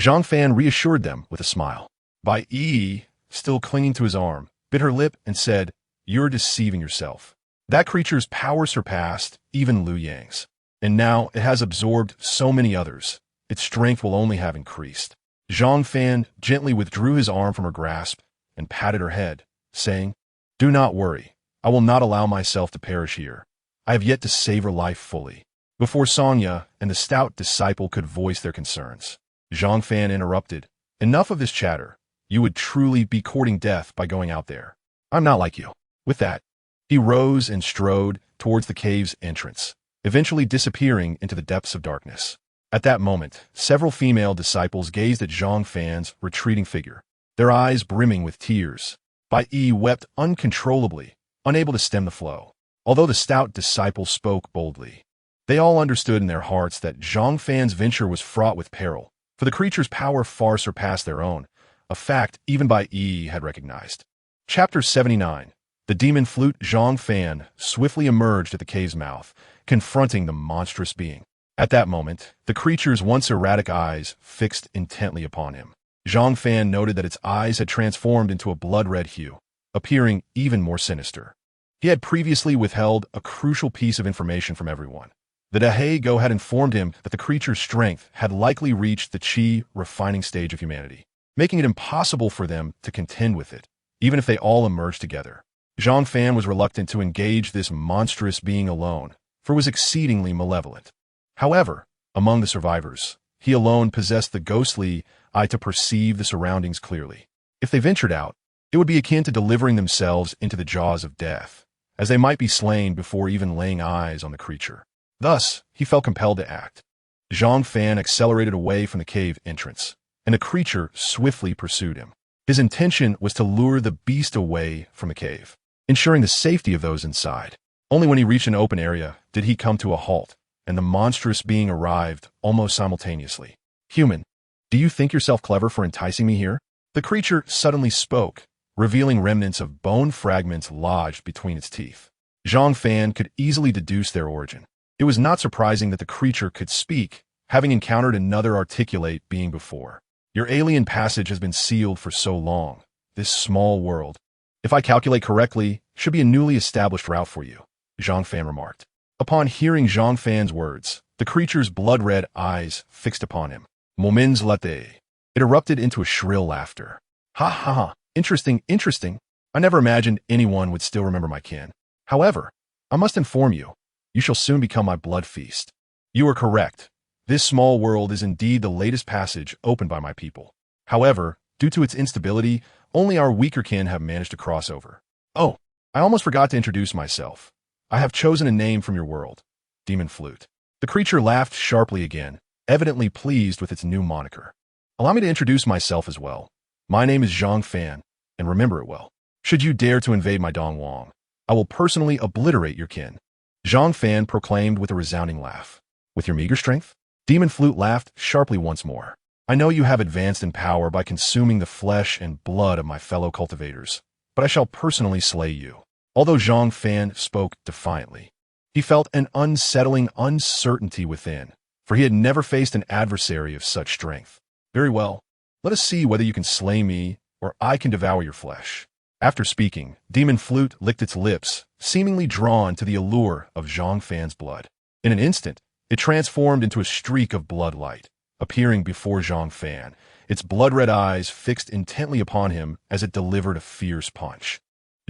Zhang Fan reassured them with a smile. Bai Yi, still clinging to his arm, bit her lip and said, "You're deceiving yourself. That creature's power surpassed even Liu Yang's, and now it has absorbed so many others. Its strength will only have increased." Zhang Fan gently withdrew his arm from her grasp and patted her head, saying, "Do not worry. I will not allow myself to perish here. I have yet to savor life fully." Before Songya and the stout disciple could voice their concerns, Zhang Fan interrupted, "Enough of this chatter. You would truly be courting death by going out there. I'm not like you." With that, he rose and strode towards the cave's entrance, eventually disappearing into the depths of darkness. At that moment, several female disciples gazed at Zhang Fan's retreating figure, their eyes brimming with tears. Bai Yi wept uncontrollably, unable to stem the flow. Although the stout disciple spoke boldly, they all understood in their hearts that Zhang Fan's venture was fraught with peril, for the creature's power far surpassed their own, a fact even Bai Yi had recognized. Chapter 79. The demon flute. Zhang Fan swiftly emerged at the cave's mouth, confronting the monstrous being. At that moment, the creature's once erratic eyes fixed intently upon him. Zhang Fan noted that its eyes had transformed into a blood-red hue, appearing even more sinister. He had previously withheld a crucial piece of information from everyone. The Dahe had informed him that the creature's strength had likely reached the Qi refining stage of humanity, making it impossible for them to contend with it, even if they all emerged together. Zhang Fan was reluctant to engage this monstrous being alone, for it was exceedingly malevolent. However, among the survivors, he alone possessed the ghostly eye to perceive the surroundings clearly. If they ventured out, it would be akin to delivering themselves into the jaws of death, as they might be slain before even laying eyes on the creature. Thus, he felt compelled to act. Zhang Fan accelerated away from the cave entrance, and the creature swiftly pursued him. His intention was to lure the beast away from the cave, ensuring the safety of those inside. Only when he reached an open area did he come to a halt, and the monstrous being arrived almost simultaneously. "Human, do you think yourself clever for enticing me here?" The creature suddenly spoke, revealing remnants of bone fragments lodged between its teeth. Zhang Fan could easily deduce their origin. It was not surprising that the creature could speak, having encountered another articulate being before. "Your alien passage has been sealed for so long. This small world, if I calculate correctly, should be a newly established route for you," Zhang Fan remarked. Upon hearing Zhang Fan's words, the creature's blood-red eyes fixed upon him, Moments latte. It erupted into a shrill laughter. Ha ha ha. Interesting, interesting. I never imagined anyone would still remember my kin. However, I must inform you, you shall soon become my blood feast. You are correct. This small world is indeed the latest passage opened by my people. However, due to its instability, only our weaker kin have managed to cross over. Oh, I almost forgot to introduce myself. I have chosen a name from your world. Demon Flute. The creature laughed sharply again, evidently pleased with its new moniker. Allow me to introduce myself as well. My name is Zhang Fan, and remember it well. Should you dare to invade my Dongwang, I will personally obliterate your kin. Zhang Fan proclaimed with a resounding laugh. With your meager strength? Demon Flute laughed sharply once more. I know you have advanced in power by consuming the flesh and blood of my fellow cultivators, but I shall personally slay you. Although Zhang Fan spoke defiantly, he felt an unsettling uncertainty within, for he had never faced an adversary of such strength. Very well, let us see whether you can slay me or I can devour your flesh. After speaking, Demon Flute licked its lips, seemingly drawn to the allure of Zhang Fan's blood. In an instant, it transformed into a streak of blood light, appearing before Zhang Fan, its blood-red eyes fixed intently upon him as it delivered a fierce punch.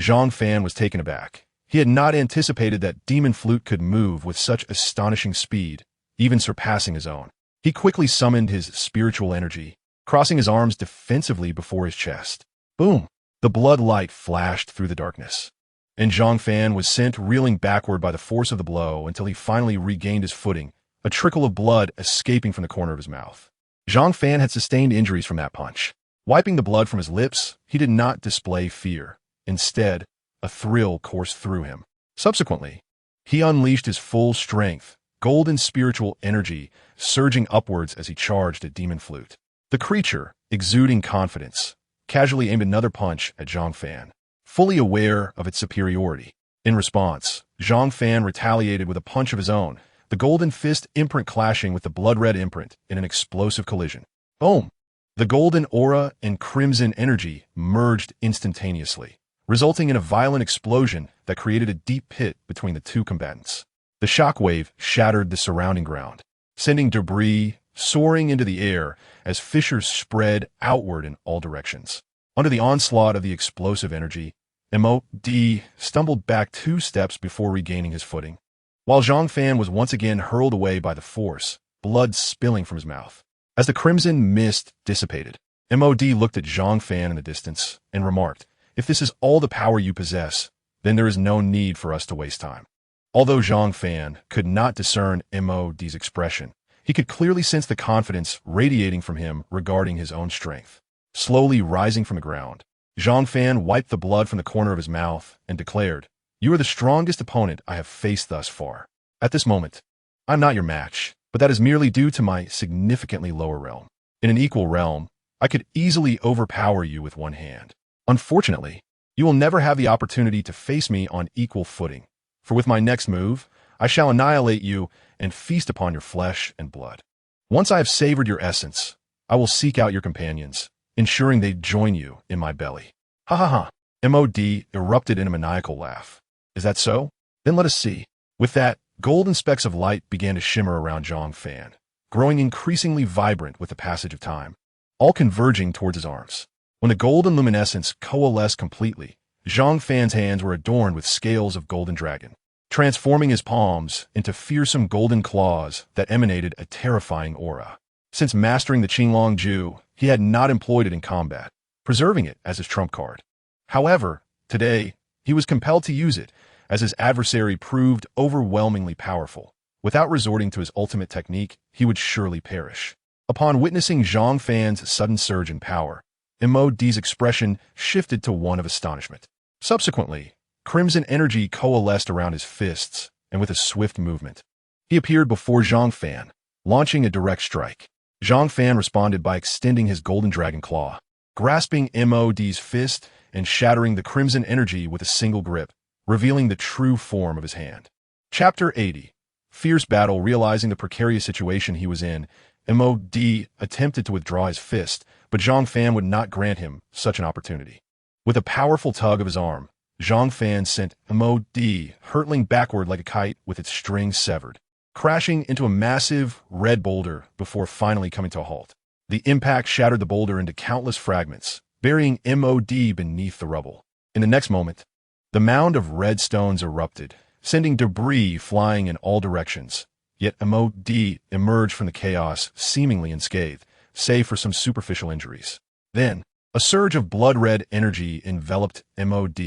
Zhang Fan was taken aback. He had not anticipated that Demon Flute could move with such astonishing speed, even surpassing his own. He quickly summoned his spiritual energy, crossing his arms defensively before his chest. Boom! The blood light flashed through the darkness, and Zhang Fan was sent reeling backward by the force of the blow until he finally regained his footing, a trickle of blood escaping from the corner of his mouth. Zhang Fan had sustained injuries from that punch. Wiping the blood from his lips, he did not display fear. Instead, a thrill coursed through him. Subsequently, he unleashed his full strength, golden spiritual energy surging upwards as he charged at Demon Flute. The creature, exuding confidence, casually aimed another punch at Zhang Fan, fully aware of its superiority. In response, Zhang Fan retaliated with a punch of his own, the golden fist imprint clashing with the blood-red imprint in an explosive collision. Boom! The golden aura and crimson energy merged instantaneously, resulting in a violent explosion that created a deep pit between the two combatants. The shockwave shattered the surrounding ground, sending debris soaring into the air as fissures spread outward in all directions. Under the onslaught of the explosive energy, MOD stumbled back 2 steps before regaining his footing, while Zhang Fan was once again hurled away by the force, blood spilling from his mouth. As the crimson mist dissipated, MOD looked at Zhang Fan in the distance and remarked, "If this is all the power you possess, then there is no need for us to waste time." Although Zhang Fan could not discern MOD's expression, he could clearly sense the confidence radiating from him regarding his own strength. Slowly rising from the ground, Zhang Fan wiped the blood from the corner of his mouth and declared, "You are the strongest opponent I have faced thus far. At this moment, I'm not your match, but that is merely due to my significantly lower realm. In an equal realm, I could easily overpower you with one hand. Unfortunately, you will never have the opportunity to face me on equal footing, for with my next move, I shall annihilate you and feast upon your flesh and blood. Once I have savored your essence, I will seek out your companions, ensuring they join you in my belly." Ha ha ha! MOD erupted in a maniacal laugh. "Is that so? Then let us see." With that, golden specks of light began to shimmer around Zhang Fan, growing increasingly vibrant with the passage of time, all converging towards his arms. When the golden luminescence coalesced completely, Zhang Fan's hands were adorned with scales of golden dragon, transforming his palms into fearsome golden claws that emanated a terrifying aura. Since mastering the Qinglong Ju, he had not employed it in combat, preserving it as his trump card. However, today, he was compelled to use it, as his adversary proved overwhelmingly powerful. Without resorting to his ultimate technique, he would surely perish. Upon witnessing Zhang Fan's sudden surge in power, MOD's expression shifted to one of astonishment. Subsequently, crimson energy coalesced around his fists, and with a swift movement, he appeared before Zhang Fan, launching a direct strike. Zhang Fan responded by extending his golden dragon claw, grasping MOD's fist and shattering the crimson energy with a single grip, revealing the true form of his hand. Chapter 80. Fierce battle. Realizing the precarious situation he was in, MOD attempted to withdraw his fist, but Zhang Fan would not grant him such an opportunity. With a powerful tug of his arm, Zhang Fan sent MOD hurtling backward like a kite with its strings severed. crashing into a massive red boulder before finally coming to a halt. The impact shattered the boulder into countless fragments, burying MOD beneath the rubble. In the next moment, the mound of red stones erupted, sending debris flying in all directions. Yet MOD emerged from the chaos seemingly unscathed, save for some superficial injuries. Then, a surge of blood-red energy enveloped MOD,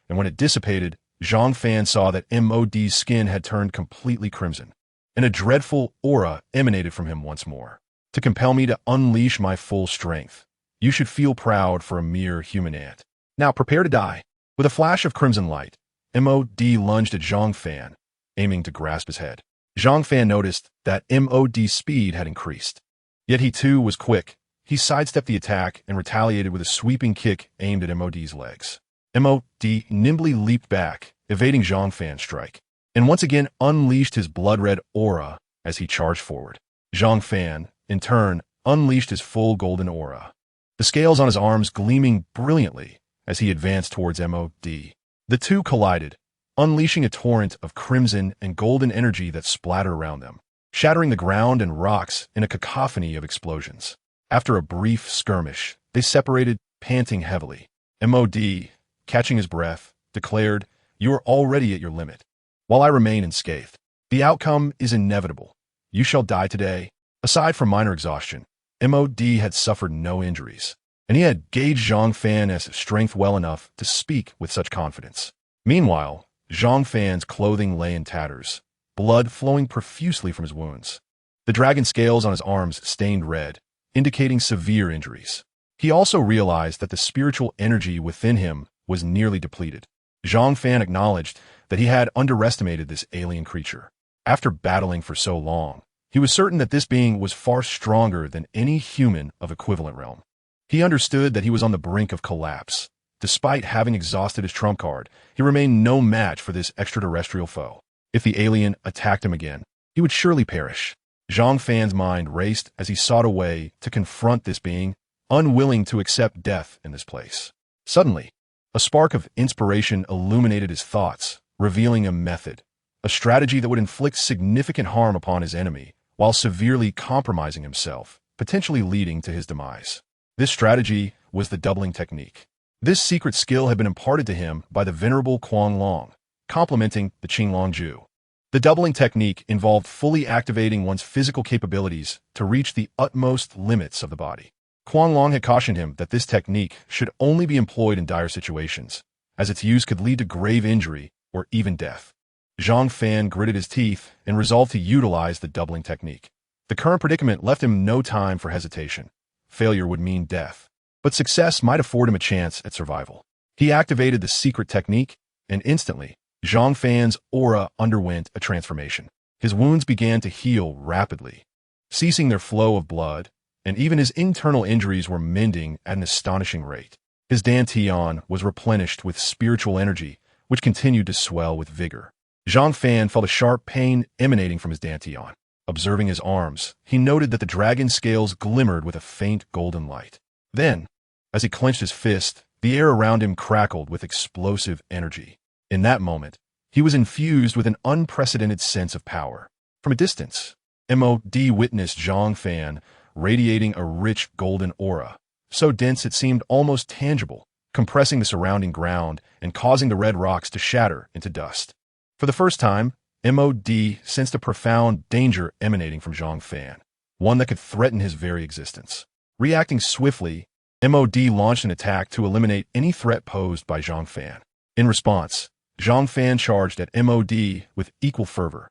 and when it dissipated, Zhang Fan saw that MOD's skin had turned completely crimson, and a dreadful aura emanated from him once more. To compel me to unleash my full strength. You should feel proud for a mere human ant. Now prepare to die. With a flash of crimson light, MOD lunged at Zhang Fan, aiming to grasp his head. Zhang Fan noticed that MOD's speed had increased. Yet he too was quick. He sidestepped the attack and retaliated with a sweeping kick aimed at MOD's legs. MOD nimbly leaped back, evading Zhang Fan's strike, and once again unleashed his blood-red aura as he charged forward. Zhang Fan, in turn, unleashed his full golden aura, the scales on his arms gleaming brilliantly as he advanced towards MOD. The two collided, unleashing a torrent of crimson and golden energy that splattered around them, shattering the ground and rocks in a cacophony of explosions. After a brief skirmish, they separated, panting heavily. MOD, catching his breath, declared, "You are already at your limit, while I remain unscathed. The outcome is inevitable. You shall die today." Aside from minor exhaustion, MOD had suffered no injuries, and he had gauged Zhang Fan's strength well enough to speak with such confidence. Meanwhile, Zhang Fan's clothing lay in tatters, blood flowing profusely from his wounds. The dragon scales on his arms stained red, indicating severe injuries. He also realized that the spiritual energy within him was nearly depleted. Zhang Fan acknowledged that he had underestimated this alien creature. After battling for so long, he was certain that this being was far stronger than any human of equivalent realm. He understood that he was on the brink of collapse. Despite having exhausted his trump card, he remained no match for this extraterrestrial foe. If the alien attacked him again, he would surely perish. Zhang Fan's mind raced as he sought a way to confront this being, unwilling to accept death in this place. Suddenly, a spark of inspiration illuminated his thoughts, revealing a method, a strategy that would inflict significant harm upon his enemy, while severely compromising himself, potentially leading to his demise. This strategy was the doubling technique. This secret skill had been imparted to him by the venerable Kuang Long, complementing the Qinglong Ju. The doubling technique involved fully activating one's physical capabilities to reach the utmost limits of the body. Kuang Long had cautioned him that this technique should only be employed in dire situations, as its use could lead to grave injury or even death. Zhang Fan gritted his teeth and resolved to utilize the doubling technique. The current predicament left him no time for hesitation. Failure would mean death, but success might afford him a chance at survival. He activated the secret technique, and instantly, Zhang Fan's aura underwent a transformation. His wounds began to heal rapidly, ceasing their flow of blood, and even his internal injuries were mending at an astonishing rate. His dantian was replenished with spiritual energy, which continued to swell with vigor. Zhang Fan felt a sharp pain emanating from his dantian. Observing his arms, he noted that the dragon's scales glimmered with a faint golden light. Then, as he clenched his fist, the air around him crackled with explosive energy. In that moment, he was infused with an unprecedented sense of power. From a distance, MOD witnessed Zhang Fan radiating a rich golden aura, so dense it seemed almost tangible, compressing the surrounding ground and causing the red rocks to shatter into dust. For the first time, MOD sensed a profound danger emanating from Zhang Fan, one that could threaten his very existence. Reacting swiftly, MOD launched an attack to eliminate any threat posed by Zhang Fan. In response, Zhang Fan charged at MOD with equal fervor,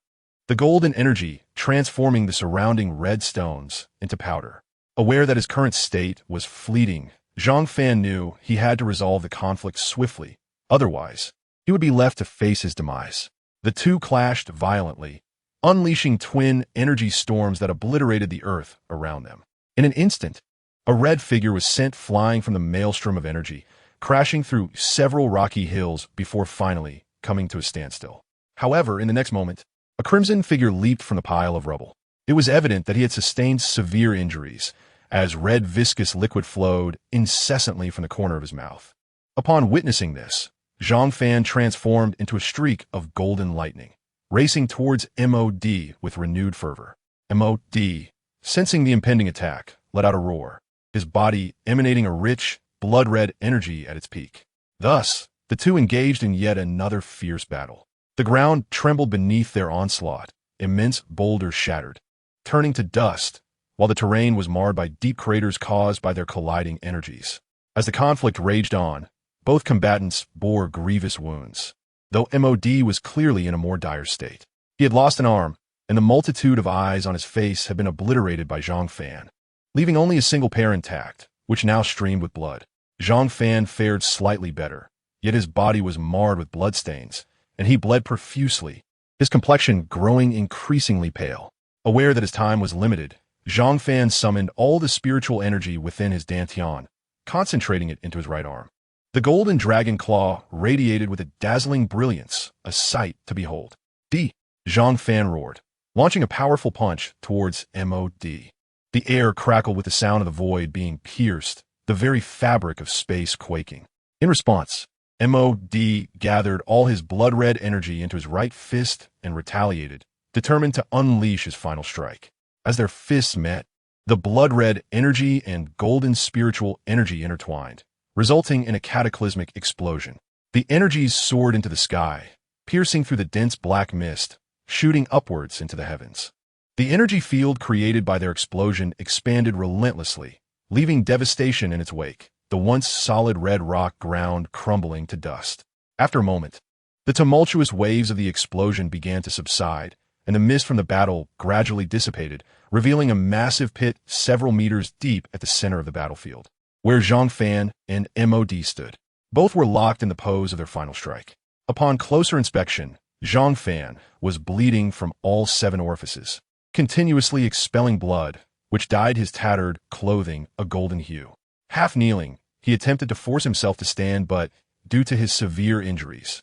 the golden energy transforming the surrounding red stones into powder. Aware that his current state was fleeting, Zhang Fan knew he had to resolve the conflict swiftly, otherwise, he would be left to face his demise. The two clashed violently, unleashing twin energy storms that obliterated the earth around them. In an instant, a red figure was sent flying from the maelstrom of energy, crashing through several rocky hills before finally coming to a standstill. However, in the next moment, a crimson figure leaped from the pile of rubble. It was evident that he had sustained severe injuries, as red viscous liquid flowed incessantly from the corner of his mouth. Upon witnessing this, Zhang Fan transformed into a streak of golden lightning. racing towards MOD with renewed fervor. MOD, sensing the impending attack, let out a roar, his body emanating a rich, blood-red energy at its peak. Thus, the two engaged in yet another fierce battle. The ground trembled beneath their onslaught, immense boulders shattered, turning to dust, while the terrain was marred by deep craters caused by their colliding energies. As the conflict raged on, both combatants bore grievous wounds, though MOD was clearly in a more dire state. He had lost an arm, and the multitude of eyes on his face had been obliterated by Zhang Fan, leaving only a single pair intact, which now streamed with blood. Zhang Fan fared slightly better, yet his body was marred with bloodstains, and he bled profusely, his complexion growing increasingly pale. Aware that his time was limited, Zhang Fan summoned all the spiritual energy within his dantian, concentrating it into his right arm. The golden dragon claw radiated with a dazzling brilliance, a sight to behold. Zhang Fan roared, launching a powerful punch towards MOD. The air crackled with the sound of the void being pierced, the very fabric of space quaking. In response, MOD gathered all his blood-red energy into his right fist and retaliated, determined to unleash his final strike. As their fists met, the blood-red energy and golden spiritual energy intertwined, resulting in a cataclysmic explosion. The energies soared into the sky, piercing through the dense black mist, shooting upwards into the heavens. The energy field created by their explosion expanded relentlessly, leaving devastation in its wake, the once solid red rock ground crumbling to dust. After a moment, the tumultuous waves of the explosion began to subside, and the mist from the battle gradually dissipated, revealing a massive pit several meters deep at the center of the battlefield, where Zhang Fan and MOD stood. Both were locked in the pose of their final strike. Upon closer inspection, Zhang Fan was bleeding from all 7 orifices, continuously expelling blood, which dyed his tattered clothing a golden hue. Half kneeling, he attempted to force himself to stand, but, due to his severe injuries,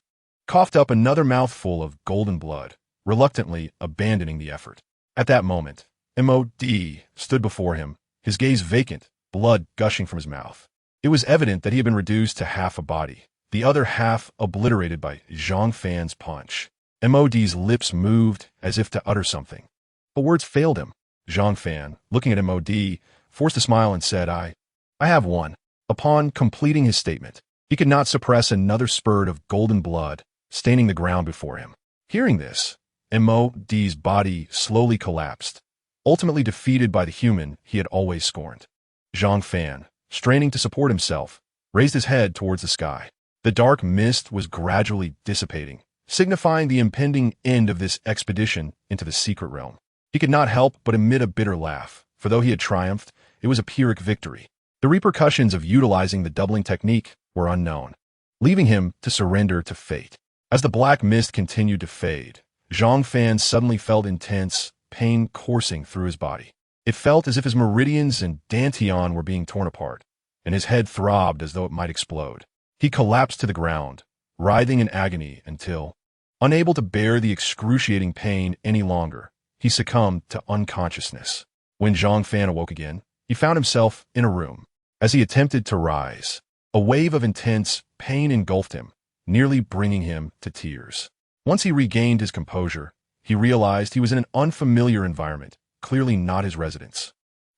coughed up another mouthful of golden blood, reluctantly abandoning the effort. At that moment, MOD stood before him, his gaze vacant, blood gushing from his mouth. It was evident that he had been reduced to half a body, the other half obliterated by Zhang Fan's punch. MOD's lips moved as if to utter something, but words failed him. Zhang Fan, looking at MOD, forced a smile and said, I have one. Upon completing his statement, he could not suppress another spurt of golden blood staining the ground before him. Hearing this, MOD's body slowly collapsed, ultimately defeated by the human he had always scorned. Zhang Fan, straining to support himself, raised his head towards the sky. The dark mist was gradually dissipating, signifying the impending end of this expedition into the secret realm. He could not help but emit a bitter laugh, for though he had triumphed, it was a Pyrrhic victory. The repercussions of utilizing the doubling technique were unknown, leaving him to surrender to fate. As the black mist continued to fade, Zhang Fan suddenly felt intense pain coursing through his body. It felt as if his meridians and dantian were being torn apart, and his head throbbed as though it might explode. He collapsed to the ground, writhing in agony until, unable to bear the excruciating pain any longer, he succumbed to unconsciousness. When Zhang Fan awoke again, he found himself in a room. As he attempted to rise, a wave of intense pain engulfed him, nearly bringing him to tears. Once he regained his composure, he realized he was in an unfamiliar environment, clearly not his residence.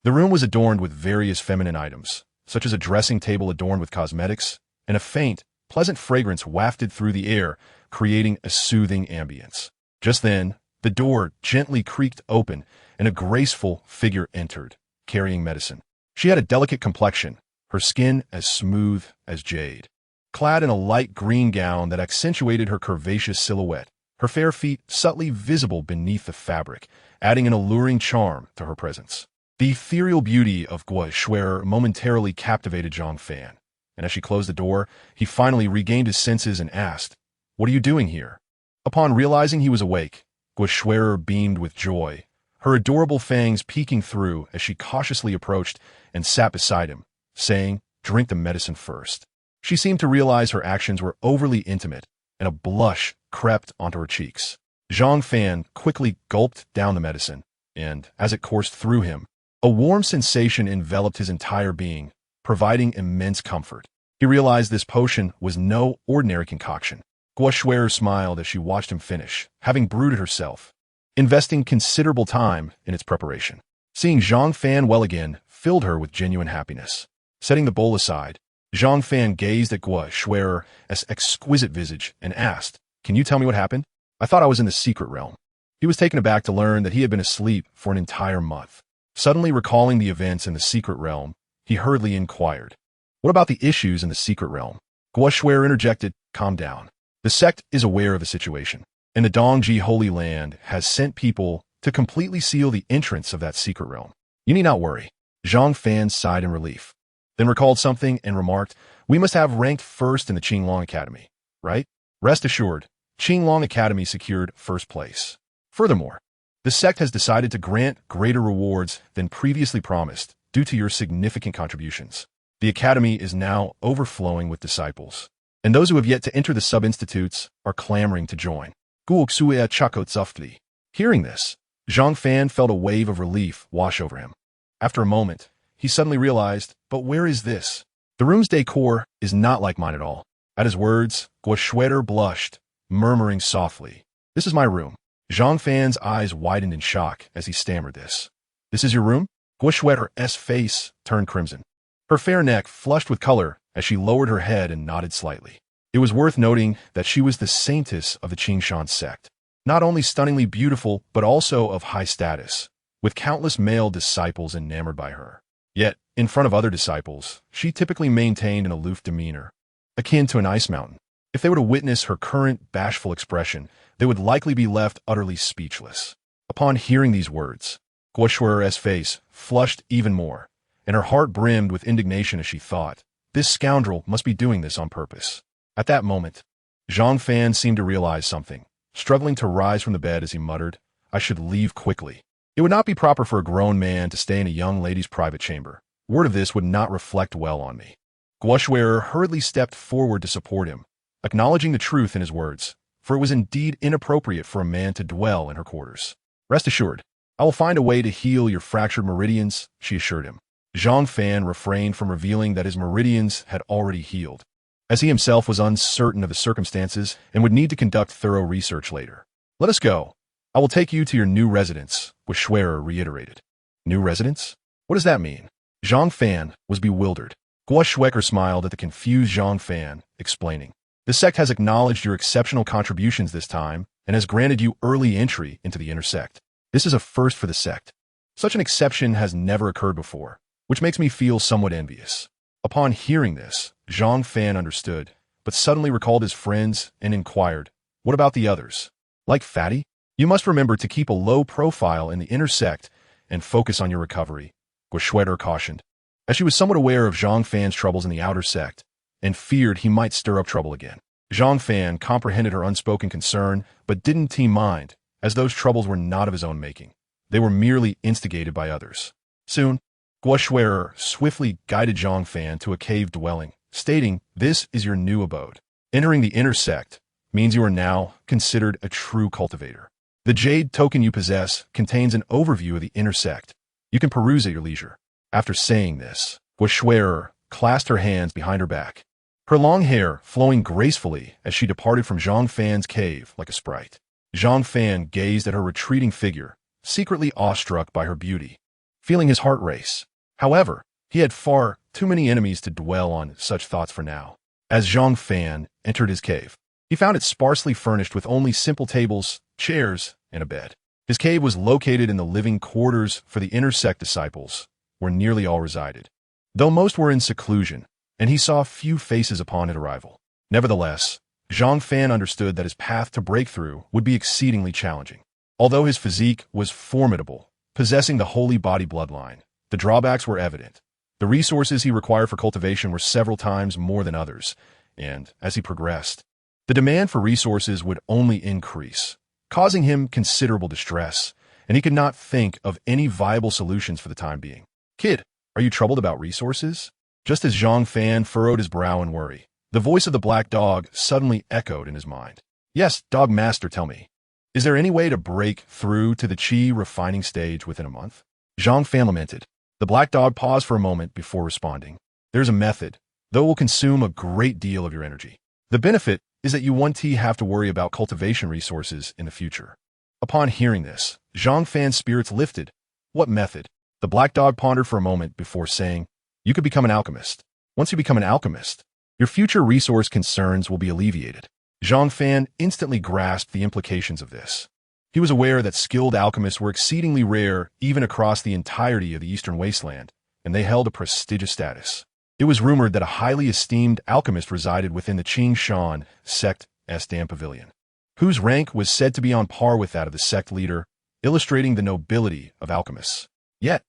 The room was adorned with various feminine items, such as a dressing table adorned with cosmetics, and a faint, pleasant fragrance wafted through the air, creating a soothing ambience. Just then, the door gently creaked open, and a graceful figure entered, carrying medicine. She had a delicate complexion, her skin as smooth as jade. Clad in a light green gown that accentuated her curvaceous silhouette, her fair feet subtly visible beneath the fabric, adding an alluring charm to her presence. The ethereal beauty of Hua Nianqing momentarily captivated Zhang Fan, and as she closed the door, he finally regained his senses and asked, "What are you doing here?" Upon realizing he was awake, Hua Nianqing beamed with joy, her adorable fangs peeking through as she cautiously approached and sat beside him, saying, "Drink the medicine first." She seemed to realize her actions were overly intimate, and a blush crept onto her cheeks. Zhang Fan quickly gulped down the medicine, and, as it coursed through him, a warm sensation enveloped his entire being, providing immense comfort. He realized this potion was no ordinary concoction. Gua Shui'er smiled as she watched him finish, having brewed it herself, investing considerable time in its preparation. Seeing Zhang Fan well again filled her with genuine happiness. Setting the bowl aside, Zhang Fan gazed at Gua Shui'er's exquisite visage and asked, "Can you tell me what happened? I thought I was in the secret realm." He was taken aback to learn that he had been asleep for an entire month. Suddenly recalling the events in the secret realm, he hurriedly inquired, "What about the issues in the secret realm?" Gua Shui'er interjected, "Calm down. The sect is aware of the situation, and the Dongji Holy Land has sent people to completely seal the entrance of that secret realm. You need not worry." Zhang Fan sighed in relief, then recalled something and remarked, "We must have ranked first in the Qinglong Academy, right?" Rest assured, Qinglong Academy secured first place. Furthermore, the sect has decided to grant greater rewards than previously promised due to your significant contributions. The academy is now overflowing with disciples, and those who have yet to enter the sub-institutes are clamoring to join. Guoxue Chakot Zuftli. Hearing this, Zhang Fan felt a wave of relief wash over him. After a moment, he suddenly realized, but where is this? The room's decor is not like mine at all. At his words, Gua Shui'er blushed, murmuring softly, "This is my room." Zhang Fan's eyes widened in shock as he stammered this. "This is your room?" Gua Shui'er's face turned crimson. Her fair neck flushed with color as she lowered her head and nodded slightly. It was worth noting that she was the saintess of the Qingshan sect, not only stunningly beautiful but also of high status, with countless male disciples enamored by her. Yet, in front of other disciples, she typically maintained an aloof demeanor, akin to an ice mountain. If they were to witness her current bashful expression, they would likely be left utterly speechless. Upon hearing these words, Gua Shui'er's face flushed even more, and her heart brimmed with indignation as she thought, "This scoundrel must be doing this on purpose." At that moment, Zhang Fan seemed to realize something, struggling to rise from the bed as he muttered, "I should leave quickly. It would not be proper for a grown man to stay in a young lady's private chamber. Word of this would not reflect well on me." Gua Shui'er hurriedly stepped forward to support him, acknowledging the truth in his words, for it was indeed inappropriate for a man to dwell in her quarters. "Rest assured, I will find a way to heal your fractured meridians," she assured him. Zhang Fan refrained from revealing that his meridians had already healed, as he himself was uncertain of the circumstances and would need to conduct thorough research later. "Let us go. I will take you to your new residence," Gua Shui'er reiterated. "New residence? What does that mean?" Zhang Fan was bewildered. Gua Shui'er smiled at the confused Zhang Fan, explaining, "The sect has acknowledged your exceptional contributions this time and has granted you early entry into the inner sect. This is a first for the sect. Such an exception has never occurred before, which makes me feel somewhat envious." Upon hearing this, Zhang Fan understood, but suddenly recalled his friends and inquired, "What about the others? Like Fatty? You must remember to keep a low profile in the inner sect and focus on your recovery," Gua Shui'er cautioned, as she was somewhat aware of Zhang Fan's troubles in the outer sect and feared he might stir up trouble again. Zhang Fan comprehended her unspoken concern but didn't mind, as those troubles were not of his own making. They were merely instigated by others. Soon, Gua Shui'er swiftly guided Zhang Fan to a cave dwelling, stating, "This is your new abode. Entering the inner sect means you are now considered a true cultivator. The jade token you possess contains an overview of the inner sect. You can peruse at your leisure." After saying this, Gua Shui'er clasped her hands behind her back, her long hair flowing gracefully as she departed from Zhang Fan's cave like a sprite. Zhang Fan gazed at her retreating figure, secretly awestruck by her beauty, feeling his heart race. However, he had far too many enemies to dwell on such thoughts for now. As Zhang Fan entered his cave, he found it sparsely furnished with only simple tables, chairs, and a bed. His cave was located in the living quarters for the inner sect disciples, where nearly all resided, though most were in seclusion, and he saw few faces upon his arrival. Nevertheless, Zhang Fan understood that his path to breakthrough would be exceedingly challenging. Although his physique was formidable, possessing the holy body bloodline, the drawbacks were evident. The resources he required for cultivation were several times more than others, and, as he progressed, the demand for resources would only increase, causing him considerable distress, and he could not think of any viable solutions for the time being. "Kid, are you troubled about resources?" Just as Zhang Fan furrowed his brow in worry, the voice of the black dog suddenly echoed in his mind. "Yes, dog master, tell me. Is there any way to break through to the qi refining stage within a month?" Zhang Fan lamented. The black dog paused for a moment before responding. "There's a method, though it will consume a great deal of your energy. The benefit is that you won't have to worry about cultivation resources in the future. Upon hearing this, Zhang Fan's spirits lifted. What method? The black dog pondered for a moment before saying, you could become an alchemist. Once you become an alchemist, your future resource concerns will be alleviated. Zhang Fan instantly grasped the implications of this. He was aware that skilled alchemists were exceedingly rare even across the entirety of the Eastern Wasteland, and they held a prestigious status. It was rumored that a highly esteemed alchemist resided within the Qing Shan sect's Dam Pavilion, whose rank was said to be on par with that of the sect leader, illustrating the nobility of alchemists. Yet,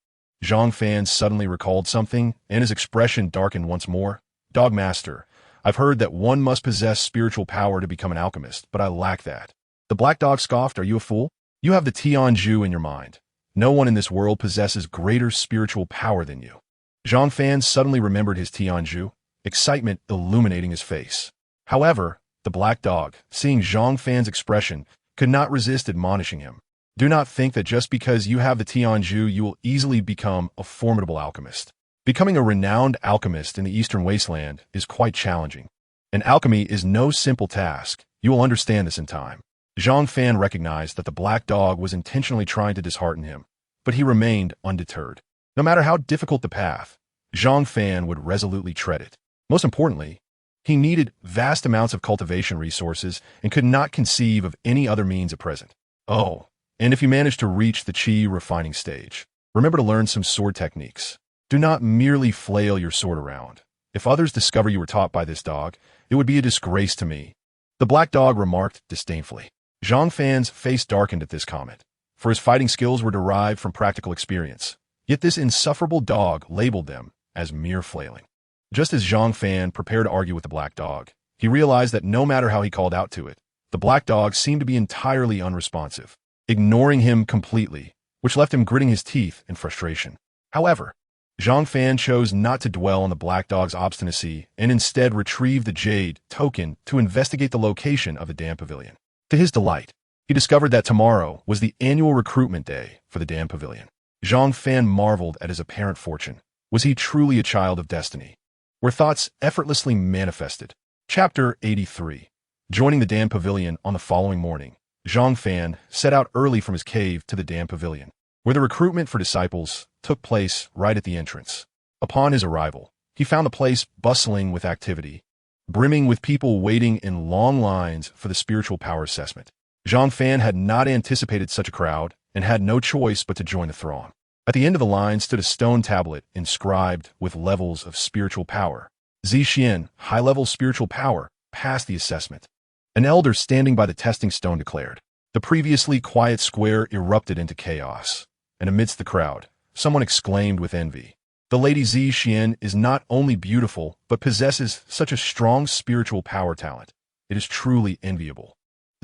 Zhang Fan suddenly recalled something, and his expression darkened once more. Dogmaster, I've heard that one must possess spiritual power to become an alchemist, but I lack that. The black dog scoffed, are you a fool? You have the Tianju in your mind. No one in this world possesses greater spiritual power than you. Zhang Fan suddenly remembered his Tianju, excitement illuminating his face. However, the black dog, seeing Zhang Fan's expression, could not resist admonishing him. Do not think that just because you have the Tianju you will easily become a formidable alchemist. Becoming a renowned alchemist in the Eastern Wasteland is quite challenging. And alchemy is no simple task. You will understand this in time. Zhang Fan recognized that the black dog was intentionally trying to dishearten him, but he remained undeterred. No matter how difficult the path, Zhang Fan would resolutely tread it. Most importantly, he needed vast amounts of cultivation resources and could not conceive of any other means at present. Oh, and if you manage to reach the Qi refining stage, remember to learn some sword techniques. Do not merely flail your sword around. If others discover you were taught by this dog, it would be a disgrace to me. The black dog remarked disdainfully. Zhang Fan's face darkened at this comment, for his fighting skills were derived from practical experience. Yet this insufferable dog labeled them as mere flailing. Just as Zhang Fan prepared to argue with the black dog, he realized that no matter how he called out to it, the black dog seemed to be entirely unresponsive, ignoring him completely, which left him gritting his teeth in frustration. However, Zhang Fan chose not to dwell on the black dog's obstinacy and instead retrieved the jade token to investigate the location of the Dam Pavilion. To his delight, he discovered that tomorrow was the annual recruitment day for the Dam Pavilion. Zhang Fan marveled at his apparent fortune. Was he truly a child of destiny? Were thoughts effortlessly manifested? Chapter 83. Joining the Dam Pavilion on the following morning, Zhang Fan set out early from his cave to the Dam Pavilion, where the recruitment for disciples took place right at the entrance. Upon his arrival, he found the place bustling with activity, brimming with people waiting in long lines for the spiritual power assessment. Zhang Fan had not anticipated such a crowd and had no choice but to join the throng. At the end of the line stood a stone tablet inscribed with levels of spiritual power. Zixian, high-level spiritual power, passed the assessment. An elder standing by the testing stone declared. The previously quiet square erupted into chaos, and amidst the crowd, someone exclaimed with envy. The Lady Zixian is not only beautiful, but possesses such a strong spiritual power talent. It is truly enviable.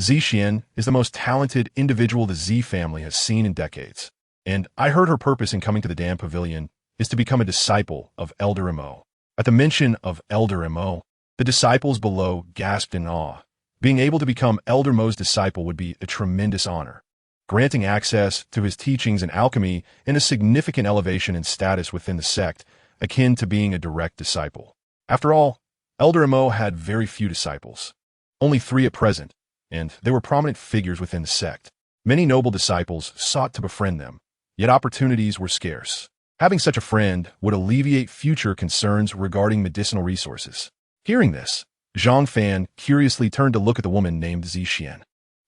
Zixian is the most talented individual the Z family has seen in decades, and I heard her purpose in coming to the Dam Pavilion is to become a disciple of Elder Mo. At the mention of Elder Mo, the disciples below gasped in awe. Being able to become Elder Mo's disciple would be a tremendous honor, granting access to his teachings in alchemy and a significant elevation in status within the sect, akin to being a direct disciple. After all, Elder Mo had very few disciples, only 3 at present, and they were prominent figures within the sect. Many noble disciples sought to befriend them, yet opportunities were scarce. Having such a friend would alleviate future concerns regarding medicinal resources. Hearing this, Zhang Fan curiously turned to look at the woman named Zixian.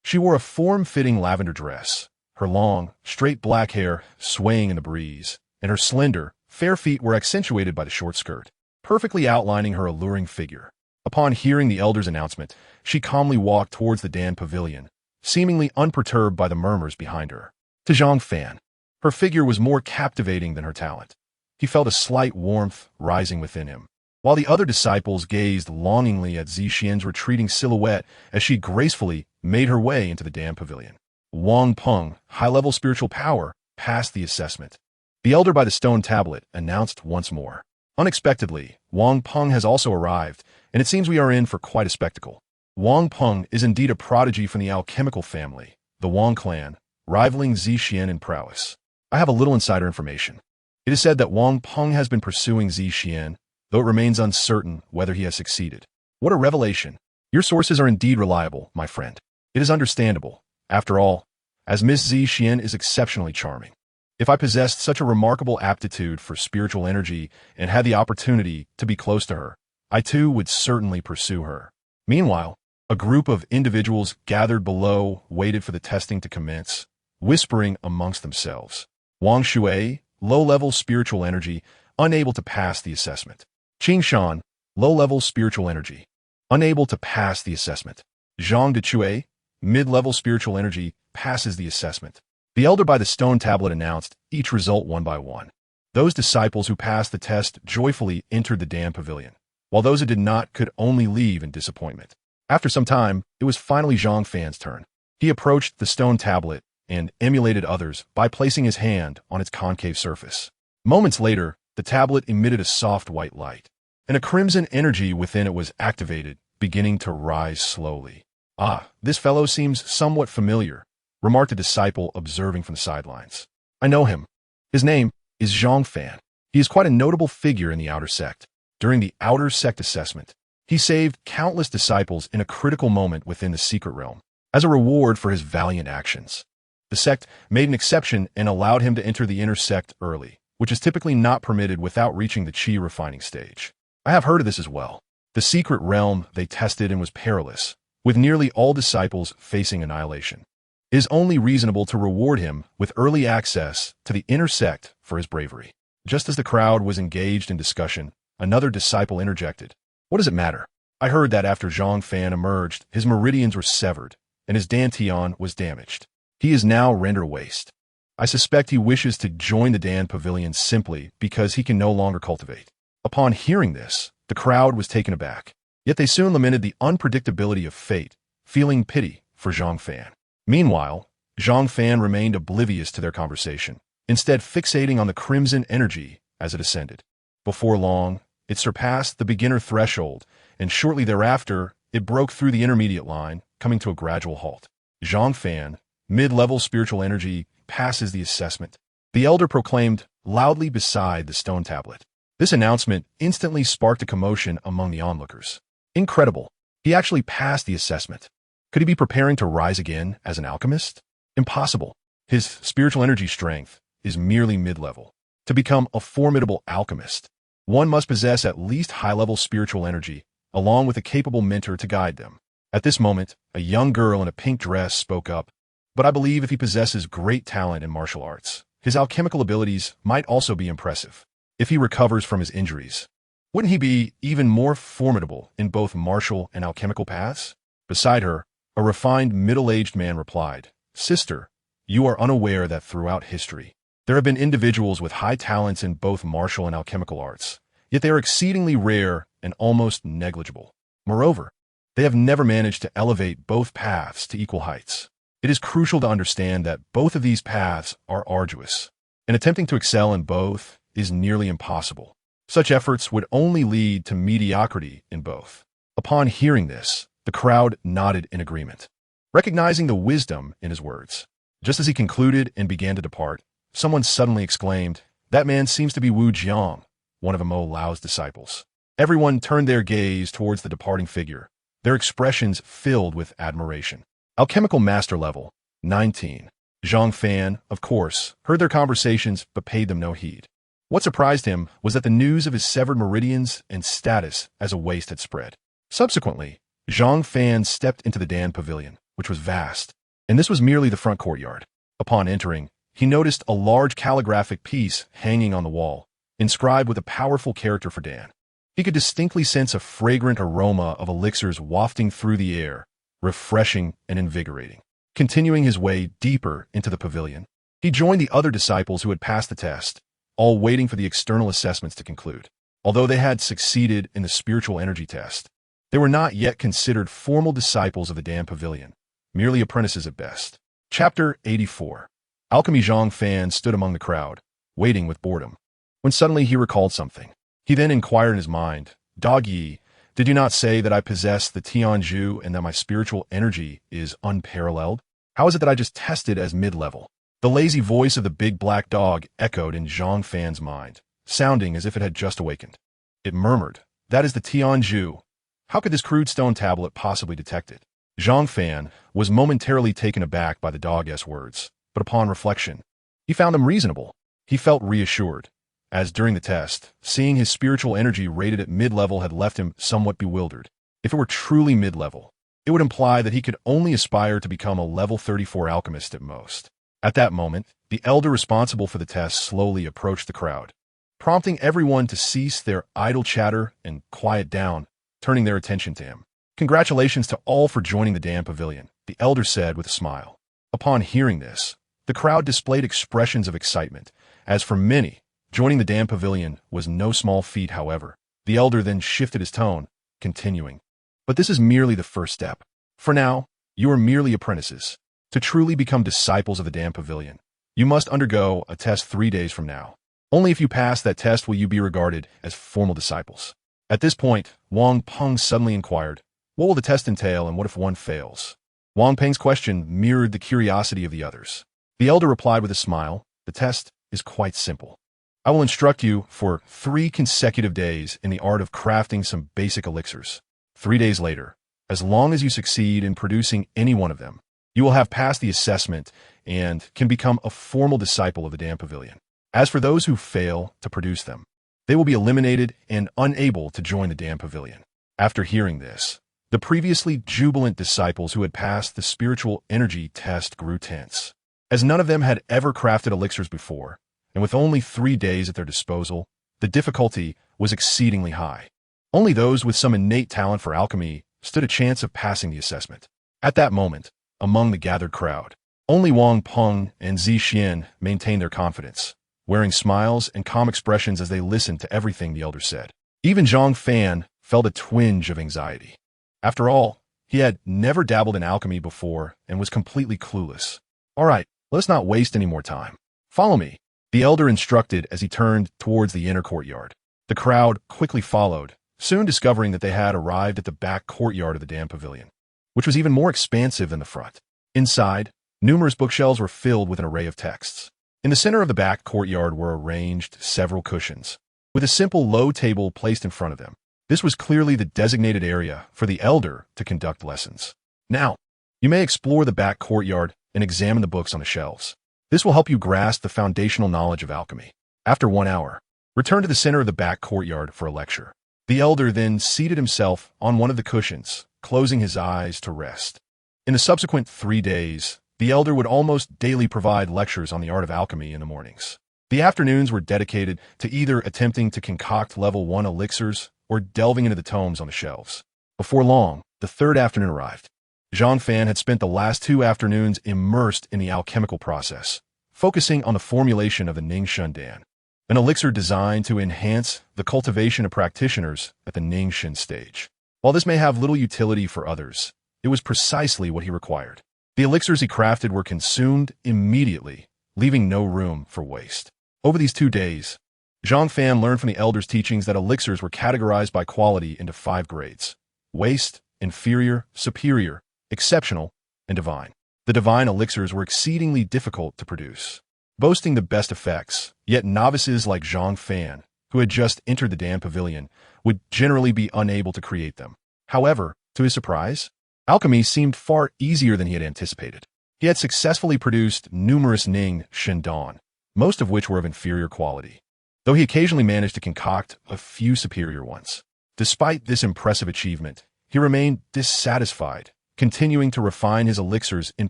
She wore a form-fitting lavender dress, her long, straight black hair swaying in the breeze, and her slender, fair feet were accentuated by the short skirt, perfectly outlining her alluring figure. Upon hearing the elder's announcement, she calmly walked towards the Dam Pavilion, seemingly unperturbed by the murmurs behind her. To Zhang Fan, her figure was more captivating than her talent. He felt a slight warmth rising within him, while the other disciples gazed longingly at Zixian's retreating silhouette as she gracefully made her way into the Dam Pavilion. Wang Peng, high-level spiritual power, passed the assessment. The elder by the stone tablet announced once more. Unexpectedly, Wang Peng has also arrived, and it seems we are in for quite a spectacle. Wang Peng is indeed a prodigy from the alchemical family, the Wang clan, rivaling Zixian in prowess. I have a little insider information. It is said that Wang Peng has been pursuing Zixian, though it remains uncertain whether he has succeeded. What a revelation! Your sources are indeed reliable, my friend. It is understandable. After all, as Miss Xian is exceptionally charming. If I possessed such a remarkable aptitude for spiritual energy and had the opportunity to be close to her, I too would certainly pursue her. Meanwhile, a group of individuals gathered below waited for the testing to commence, whispering amongst themselves. Wang Shui, low-level spiritual energy, unable to pass the assessment. Qing Shan, low-level spiritual energy, unable to pass the assessment. Zhang Dechui, mid-level spiritual energy, passes the assessment. The elder by the stone tablet announced each result one by one. Those disciples who passed the test joyfully entered the Dan Pavilion, while those who did not could only leave in disappointment. After some time, it was finally Zhang Fan's turn. He approached the stone tablet and emulated others by placing his hand on its concave surface. Moments later, the tablet emitted a soft white light, and a crimson energy within it was activated, beginning to rise slowly. "Ah, this fellow seems somewhat familiar," remarked a disciple observing from the sidelines. "I know him. His name is Zhang Fan. He is quite a notable figure in the outer sect. During the outer sect assessment, he saved countless disciples in a critical moment within the secret realm. As a reward for his valiant actions, the sect made an exception and allowed him to enter the inner sect early, which is typically not permitted without reaching the chi refining stage. I have heard of this as well. The secret realm they tested and was perilous, with nearly all disciples facing annihilation. It is only reasonable to reward him with early access to the inner sect for his bravery." Just as the crowd was engaged in discussion, another disciple interjected. "What does it matter? I heard that after Zhang Fan emerged, his meridians were severed, and his dantian was damaged. He is now rendered waste. I suspect he wishes to join the Dan Pavilion simply because he can no longer cultivate." Upon hearing this, the crowd was taken aback. Yet they soon lamented the unpredictability of fate, feeling pity for Zhang Fan. Meanwhile, Zhang Fan remained oblivious to their conversation, instead fixating on the crimson energy as it ascended. Before long, it surpassed the beginner threshold, and shortly thereafter, it broke through the intermediate line, coming to a gradual halt. Zhang Fan, mid-level spiritual energy, passes the assessment. The elder proclaimed loudly beside the stone tablet. This announcement instantly sparked a commotion among the onlookers. Incredible! He actually passed the assessment. Could he be preparing to rise again as an alchemist? Impossible. His spiritual energy strength is merely mid-level. To become a formidable alchemist, one must possess at least high-level spiritual energy, along with a capable mentor to guide them. At this moment, a young girl in a pink dress spoke up, "But I believe if he possesses great talent in martial arts, his alchemical abilities might also be impressive. If he recovers from his injuries, wouldn't he be even more formidable in both martial and alchemical paths?" Beside her, a refined middle-aged man replied, "Sister, you are unaware that throughout history, there have been individuals with high talents in both martial and alchemical arts, yet they are exceedingly rare and almost negligible. Moreover, they have never managed to elevate both paths to equal heights. It is crucial to understand that both of these paths are arduous, and attempting to excel in both is nearly impossible. Such efforts would only lead to mediocrity in both." Upon hearing this, the crowd nodded in agreement, recognizing the wisdom in his words. Just as he concluded and began to depart, someone suddenly exclaimed, "That man seems to be Wu Jiang," one of Mo Lao's disciples. Everyone turned their gaze towards the departing figure, their expressions filled with admiration. Alchemical Master Level, 19. Zhang Fan, of course, heard their conversations but paid them no heed. What surprised him was that the news of his severed meridians and status as a waste had spread. Subsequently, Zhang Fan stepped into the Dan Pavilion, which was vast, and this was merely the front courtyard. Upon entering, he noticed a large calligraphic piece hanging on the wall, inscribed with a powerful character for Dan. He could distinctly sense a fragrant aroma of elixirs wafting through the air, refreshing and invigorating. Continuing his way deeper into the pavilion, he joined the other disciples who had passed the test, all waiting for the external assessments to conclude. Although they had succeeded in the spiritual energy test, they were not yet considered formal disciples of the Dan Pavilion, merely apprentices at best. Chapter 84. Alchemy. Zhang Fan stood among the crowd, waiting with boredom, when suddenly he recalled something. He then inquired in his mind, "Dog Yi, did you not say that I possess the Tianju and that my spiritual energy is unparalleled? How is it that I just tested as mid-level?" The lazy voice of the big black dog echoed in Zhang Fan's mind, sounding as if it had just awakened. It murmured, "That is the Tianju. How could this crude stone tablet possibly detect it? Zhang Fan was momentarily taken aback by the dog's words, but upon reflection, he found them reasonable. He felt reassured, as during the test, seeing his spiritual energy rated at mid-level had left him somewhat bewildered. If it were truly mid-level, it would imply that he could only aspire to become a level 34 alchemist at most. At that moment, the elder responsible for the test slowly approached the crowd, prompting everyone to cease their idle chatter and quiet down, turning their attention to him. Congratulations to all for joining the Dam Pavilion, the elder said with a smile. Upon hearing this, the crowd displayed expressions of excitement. As for many, joining the Dam Pavilion was no small feat, however. The elder then shifted his tone, continuing. But this is merely the first step. For now, you are merely apprentices. To truly become disciples of the Dam Pavilion, you must undergo a test 3 days from now. Only if you pass that test will you be regarded as formal disciples. At this point, Wang Peng suddenly inquired, what will the test entail and what if one fails? Wang Peng's question mirrored the curiosity of the others. The elder replied with a smile, the test is quite simple. I will instruct you for 3 consecutive days in the art of crafting some basic elixirs. 3 days later, as long as you succeed in producing any one of them, you will have passed the assessment and can become a formal disciple of the Dam Pavilion. As for those who fail to produce them, they will be eliminated and unable to join the Dam Pavilion. After hearing this, the previously jubilant disciples who had passed the spiritual energy test grew tense. As none of them had ever crafted elixirs before, and with only 3 days at their disposal, the difficulty was exceedingly high. Only those with some innate talent for alchemy stood a chance of passing the assessment. At that moment, among the gathered crowd, only Wang Peng and Zi Xian maintained their confidence, wearing smiles and calm expressions as they listened to everything the elder said. Even Zhang Fan felt a twinge of anxiety. After all, he had never dabbled in alchemy before and was completely clueless. All right, let's not waste any more time. Follow me, the elder instructed as he turned towards the inner courtyard. The crowd quickly followed, soon discovering that they had arrived at the back courtyard of the Dam Pavilion, which was even more expansive than the front. Inside, numerous bookshelves were filled with an array of texts. In the center of the back courtyard were arranged several cushions, with a simple low table placed in front of them. This was clearly the designated area for the elder to conduct lessons. Now, you may explore the back courtyard and examine the books on the shelves. This will help you grasp the foundational knowledge of alchemy. After 1 hour, return to the center of the back courtyard for a lecture. The elder then seated himself on one of the cushions, closing his eyes to rest. In the subsequent 3 days, the elder would almost daily provide lectures on the art of alchemy in the mornings. The afternoons were dedicated to either attempting to concoct level 1 elixirs or delving into the tomes on the shelves. Before long, the 3rd afternoon arrived. Zhang Fan had spent the last 2 afternoons immersed in the alchemical process, focusing on the formulation of the Ning Shun Dan, an elixir designed to enhance the cultivation of practitioners at the Ning Shin stage. While this may have little utility for others, it was precisely what he required. The elixirs he crafted were consumed immediately, leaving no room for waste. Over these 2 days, Zhang Fan learned from the elder's teachings that elixirs were categorized by quality into 5 grades: waste, inferior, superior, exceptional, and divine. The divine elixirs were exceedingly difficult to produce, boasting the best effects, yet novices like Zhang Fan, who had just entered the Dam Pavilion, would generally be unable to create them. However, to his surprise, alchemy seemed far easier than he had anticipated. He had successfully produced numerous Ning Shin Dan, most of which were of inferior quality, though he occasionally managed to concoct a few superior ones. Despite this impressive achievement, he remained dissatisfied, continuing to refine his elixirs in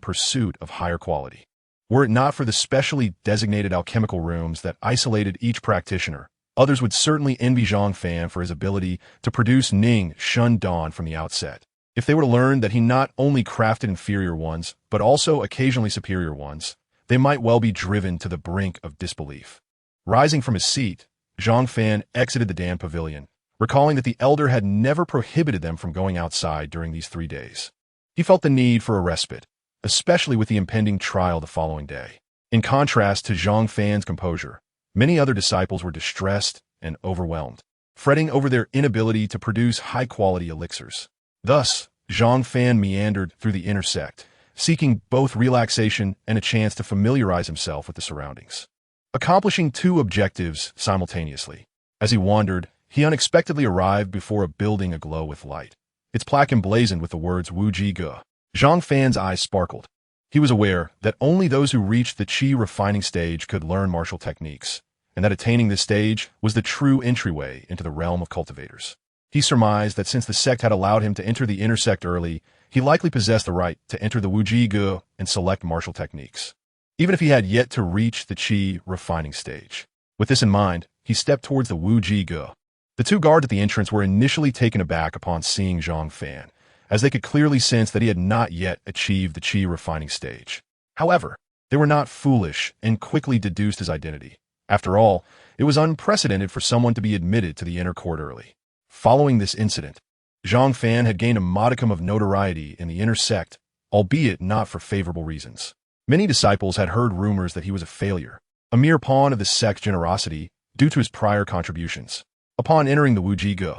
pursuit of higher quality. Were it not for the specially designated alchemical rooms that isolated each practitioner, others would certainly envy Zhang Fan for his ability to produce Ning Shun Dan from the outset. If they were to learn that he not only crafted inferior ones, but also occasionally superior ones, they might well be driven to the brink of disbelief. Rising from his seat, Zhang Fan exited the Dam Pavilion, recalling that the elder had never prohibited them from going outside during these 3 days. He felt the need for a respite, especially with the impending trial the following day. In contrast to Zhang Fan's composure, many other disciples were distressed and overwhelmed, fretting over their inability to produce high-quality elixirs. Thus, Zhang Fan meandered through the inner sect, seeking both relaxation and a chance to familiarize himself with the surroundings. Accomplishing 2 objectives simultaneously. As he wandered, he unexpectedly arrived before a building aglow with light. its plaque emblazoned with the words Wu Ji Ge. Zhang Fan's eyes sparkled. He was aware that only those who reached the qi refining stage could learn martial techniques, and that attaining this stage was the true entryway into the realm of cultivators. He surmised that since the sect had allowed him to enter the inner sect early, he likely possessed the right to enter the Wu Ji Ge and select martial techniques, even if he had yet to reach the qi refining stage. With this in mind, he stepped towards the Wu Ji Ge. The two guards at the entrance were initially taken aback upon seeing Zhang Fan, as they could clearly sense that he had not yet achieved the qi refining stage. However, they were not foolish and quickly deduced his identity. After all, it was unprecedented for someone to be admitted to the inner court early. Following this incident, Zhang Fan had gained a modicum of notoriety in the inner sect, albeit not for favorable reasons. Many disciples had heard rumors that he was a failure, a mere pawn of the sect's generosity due to his prior contributions. Upon entering the Wu Ji Ge,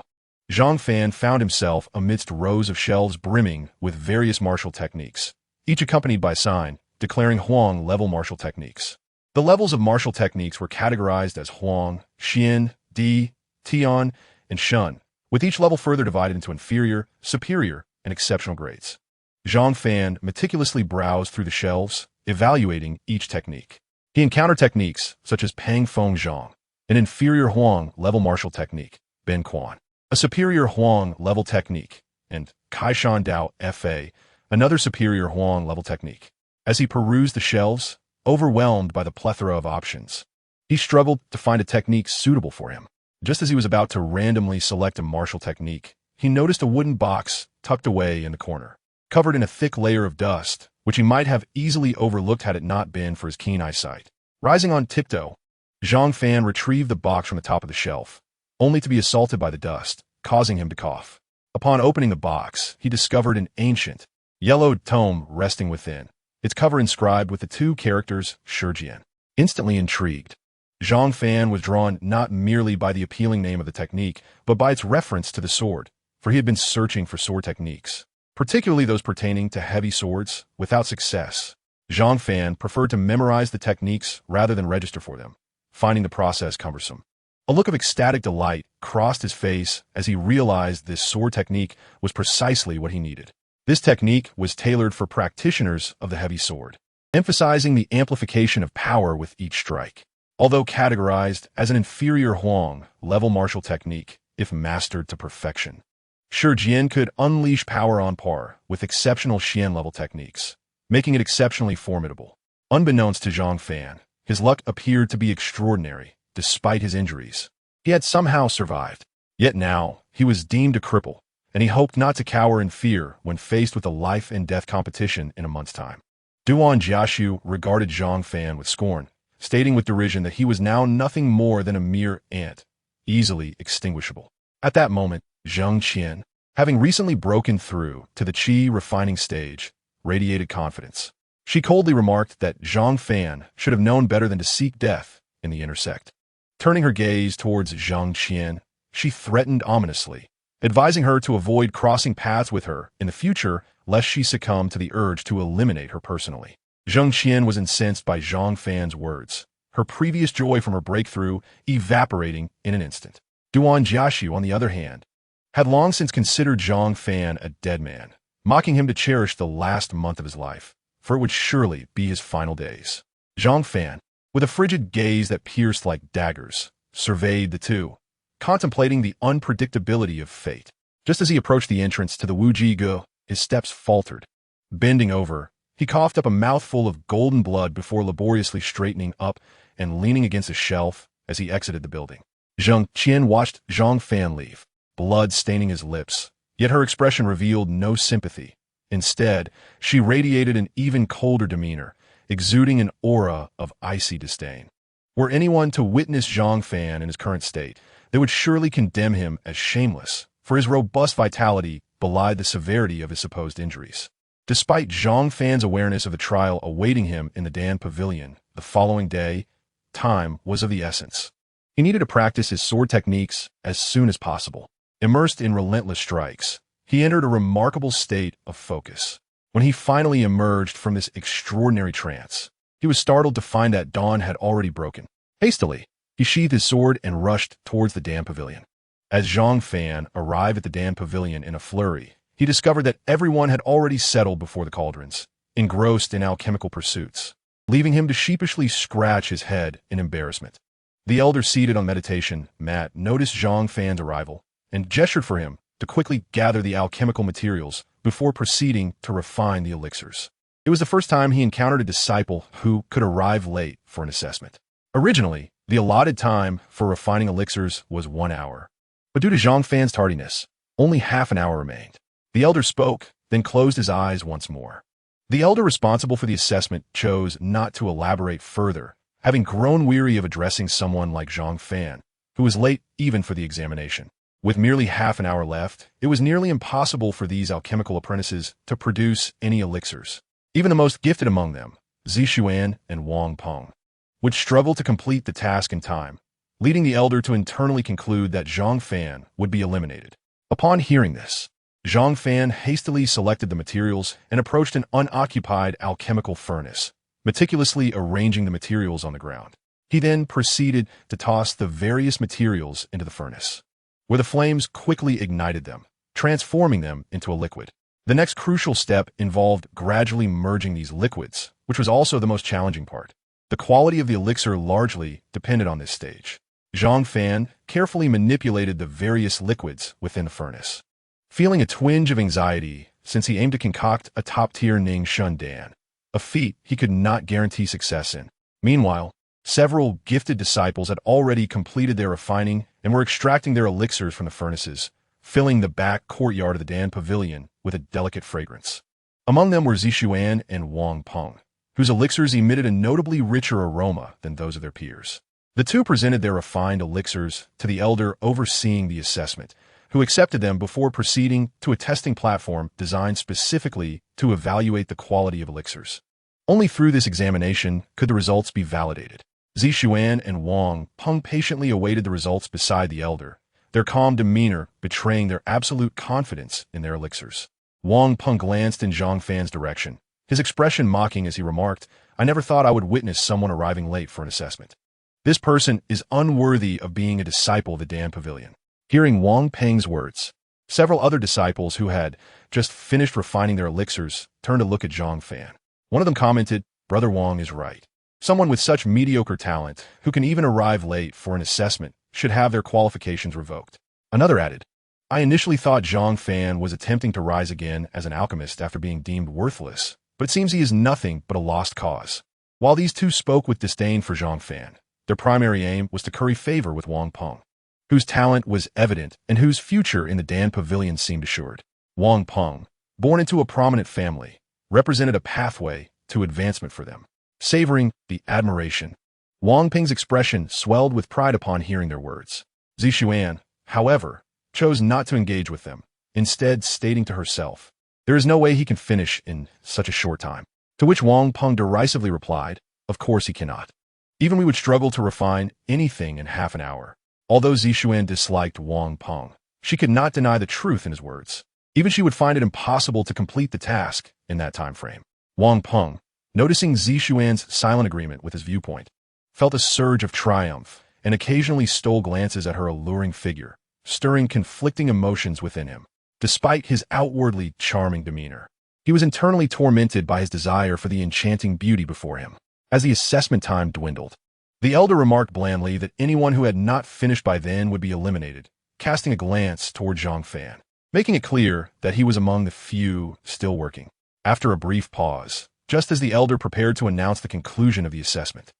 Zhang Fan found himself amidst rows of shelves brimming with various martial techniques, each accompanied by a sign declaring Huang level martial techniques. The levels of martial techniques were categorized as Huang, Xian, Di, Tian, and Shun, with each level further divided into inferior, superior, and exceptional grades. Zhang Fan meticulously browsed through the shelves, evaluating each technique. He encountered techniques such as Pang Feng Zhang, an inferior Huang level martial technique, Ben Quan, a superior Huang level technique, and Kaishan Dao Fa, another superior Huang level technique. As he perused the shelves, overwhelmed by the plethora of options, he struggled to find a technique suitable for him. Just as he was about to randomly select a martial technique, he noticed a wooden box tucked away in the corner, covered in a thick layer of dust, which he might have easily overlooked had it not been for his keen eyesight. Rising on tiptoe, Zhang Fan retrieved the box from the top of the shelf, only to be assaulted by the dust, causing him to cough. Upon opening the box, he discovered an ancient, yellowed tome resting within, its cover inscribed with the two characters Shijian. Instantly intrigued, Zhang Fan was drawn not merely by the appealing name of the technique, but by its reference to the sword, for he had been searching for sword techniques, particularly those pertaining to heavy swords, without success. Zhang Fan preferred to memorize the techniques rather than register for them, finding the process cumbersome. A look of ecstatic delight crossed his face as he realized this sword technique was precisely what he needed. This technique was tailored for practitioners of the heavy sword, emphasizing the amplification of power with each strike. Although categorized as an inferior Huang level martial technique, if mastered to perfection, Shijian could unleash power on par with exceptional Xian level techniques, making it exceptionally formidable. Unbeknownst to Zhang Fan, his luck appeared to be extraordinary, despite his injuries. He had somehow survived. Yet now, he was deemed a cripple, and he hoped not to cower in fear when faced with a life-and-death competition in a month's time. Duan Jiaxu regarded Zhang Fan with scorn, stating with derision that he was now nothing more than a mere ant, easily extinguishable. At that moment, Zheng Qian, having recently broken through to the qi refining stage, radiated confidence. She coldly remarked that Zhang Fan should have known better than to seek death in the inner sect. Turning her gaze towards Zheng Qian, she threatened ominously, advising her to avoid crossing paths with her in the future lest she succumb to the urge to eliminate her personally. Zheng Qian was incensed by Zhang Fan's words, her previous joy from her breakthrough evaporating in an instant. Duan Jiaxu, on the other hand, had long since considered Zhang Fan a dead man, mocking him to cherish the last month of his life, for it would surely be his final days. Zhang Fan, with a frigid gaze that pierced like daggers, surveyed the two, contemplating the unpredictability of fate. Just as he approached the entrance to the Wu Ji Ge, his steps faltered. Bending over, he coughed up a mouthful of golden blood before laboriously straightening up and leaning against a shelf as he exited the building. Zheng Qian watched Zhang Fan leave, blood staining his lips, yet her expression revealed no sympathy. Instead, she radiated an even colder demeanor, exuding an aura of icy disdain. Were anyone to witness Zhang Fan in his current state, they would surely condemn him as shameless, for his robust vitality belied the severity of his supposed injuries. Despite Zhang Fan's awareness of the trial awaiting him in the Dan Pavilion the following day, time was of the essence. He needed to practice his sword techniques as soon as possible. Immersed in relentless strikes, he entered a remarkable state of focus. When he finally emerged from this extraordinary trance, he was startled to find that dawn had already broken. Hastily, he sheathed his sword and rushed towards the Dan Pavilion. As Zhang Fan arrived at the Dan Pavilion in a flurry, he discovered that everyone had already settled before the cauldrons, engrossed in alchemical pursuits, leaving him to sheepishly scratch his head in embarrassment. The elder seated on meditation mat noticed Zhang Fan's arrival and gestured for him to quickly gather the alchemical materials before proceeding to refine the elixirs. It was the first time he encountered a disciple who could arrive late for an assessment. Originally, the allotted time for refining elixirs was 1 hour, but due to Zhang Fan's tardiness, only half an hour remained. The elder spoke, then closed his eyes once more. The elder responsible for the assessment chose not to elaborate further, having grown weary of addressing someone like Zhang Fan, who was late even for the examination. With merely half an hour left, it was nearly impossible for these alchemical apprentices to produce any elixirs. Even the most gifted among them, Zixuan and Wang Peng, would struggle to complete the task in time, leading the elder to internally conclude that Zhang Fan would be eliminated. Upon hearing this, Zhang Fan hastily selected the materials and approached an unoccupied alchemical furnace, meticulously arranging the materials on the ground. He then proceeded to toss the various materials into the furnace, where the flames quickly ignited them, transforming them into a liquid. The next crucial step involved gradually merging these liquids, which was also the most challenging part. The quality of the elixir largely depended on this stage. Zhang Fan carefully manipulated the various liquids within the furnace, feeling a twinge of anxiety since he aimed to concoct a top-tier Ning Shun Dan, a feat he could not guarantee success in. Meanwhile, several gifted disciples had already completed their refining and were extracting their elixirs from the furnaces, filling the back courtyard of the Dan Pavilion with a delicate fragrance. Among them were Zixuan and Wang Peng, whose elixirs emitted a notably richer aroma than those of their peers. The two presented their refined elixirs to the elder overseeing the assessment, who accepted them before proceeding to a testing platform designed specifically to evaluate the quality of elixirs. Only through this examination could the results be validated. Zixuan and Wang Peng patiently awaited the results beside the elder, their calm demeanor betraying their absolute confidence in their elixirs. Wang Peng glanced in Zhang Fan's direction, his expression mocking as he remarked, "I never thought I would witness someone arriving late for an assessment. This person is unworthy of being a disciple of the Dan Pavilion." Hearing Wang Peng's words, several other disciples who had just finished refining their elixirs turned to look at Zhang Fan. One of them commented, "Brother Wang is right. Someone with such mediocre talent, who can even arrive late for an assessment, should have their qualifications revoked." Another added, "I initially thought Zhang Fan was attempting to rise again as an alchemist after being deemed worthless, but it seems he is nothing but a lost cause." While these two spoke with disdain for Zhang Fan, their primary aim was to curry favor with Wang Peng, whose talent was evident and whose future in the Dan Pavilion seemed assured. Wang Peng, born into a prominent family, represented a pathway to advancement for them. Savoring the admiration, Wang Peng's expression swelled with pride upon hearing their words. Zixuan, however, chose not to engage with them, instead stating to herself, "There is no way he can finish in such a short time." To which Wang Peng derisively replied, "Of course he cannot. Even we would struggle to refine anything in half an hour." Although Zixuan disliked Wang Peng, she could not deny the truth in his words. Even she would find it impossible to complete the task in that time frame. Wang Peng, noticing Zixuan's silent agreement with his viewpoint, felt a surge of triumph and occasionally stole glances at her alluring figure, stirring conflicting emotions within him. Despite his outwardly charming demeanor, he was internally tormented by his desire for the enchanting beauty before him. As the assessment time dwindled, the elder remarked blandly that anyone who had not finished by then would be eliminated, casting a glance toward Zhang Fan, making it clear that he was among the few still working. After a brief pause, just as the elder prepared to announce the conclusion of the assessment,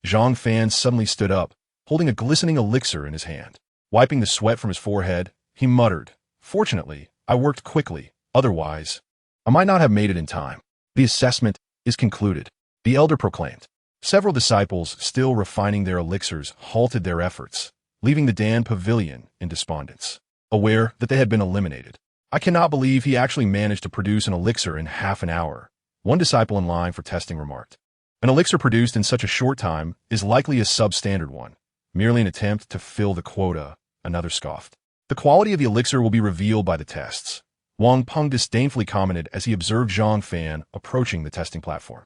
Zhang Fan suddenly stood up, holding a glistening elixir in his hand. Wiping the sweat from his forehead, he muttered, "Fortunately, I worked quickly, otherwise, I might not have made it in time." "The assessment is concluded," the elder proclaimed. Several disciples, still refining their elixirs, halted their efforts, leaving the Dan Pavilion in despondence, aware that they had been eliminated. "I cannot believe he actually managed to produce an elixir in half an hour," one disciple in line for testing remarked. "An elixir produced in such a short time is likely a substandard one, merely an attempt to fill the quota," another scoffed. "The quality of the elixir will be revealed by the tests," Wang Peng disdainfully commented as he observed Zhang Fan approaching the testing platform.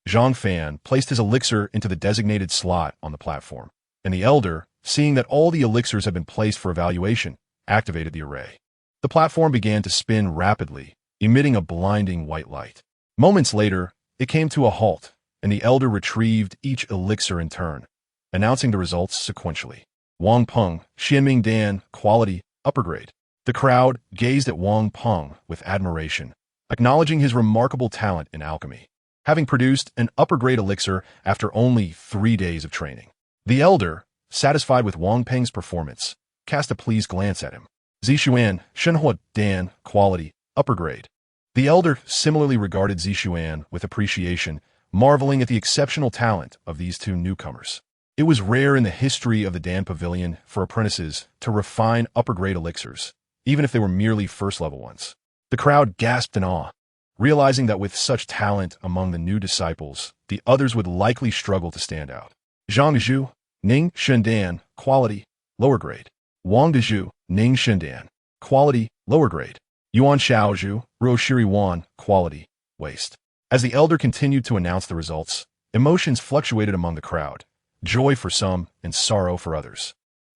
Zhang Fan placed his elixir into the designated slot on the platform, and the elder, seeing that all the elixirs had been placed for evaluation, activated the array. The platform began to spin rapidly, emitting a blinding white light. Moments later, it came to a halt, and the elder retrieved each elixir in turn, announcing the results sequentially. Wang Peng, Xianming Dan, quality, upper grade. The crowd gazed at Wang Peng with admiration, acknowledging his remarkable talent in alchemy, having produced an upper-grade elixir after only 3 days of training. The elder, satisfied with Wang Peng's performance, cast a pleased glance at him. Zixuan, Shenhua Dan, quality, upper grade. The elder similarly regarded Zixuan with appreciation, marveling at the exceptional talent of these two newcomers. It was rare in the history of the Dan Pavilion for apprentices to refine upper-grade elixirs, even if they were merely first-level ones. The crowd gasped in awe, realizing that with such talent among the new disciples, the others would likely struggle to stand out. Zhang Zhu, Ning Shendan, quality, lower grade. Wang Dezhu, Ning Shendan, quality, lower grade. Yuan Xiaozhu, Ruoshiri Wan, quality, waste. As the elder continued to announce the results, emotions fluctuated among the crowd, joy for some and sorrow for others.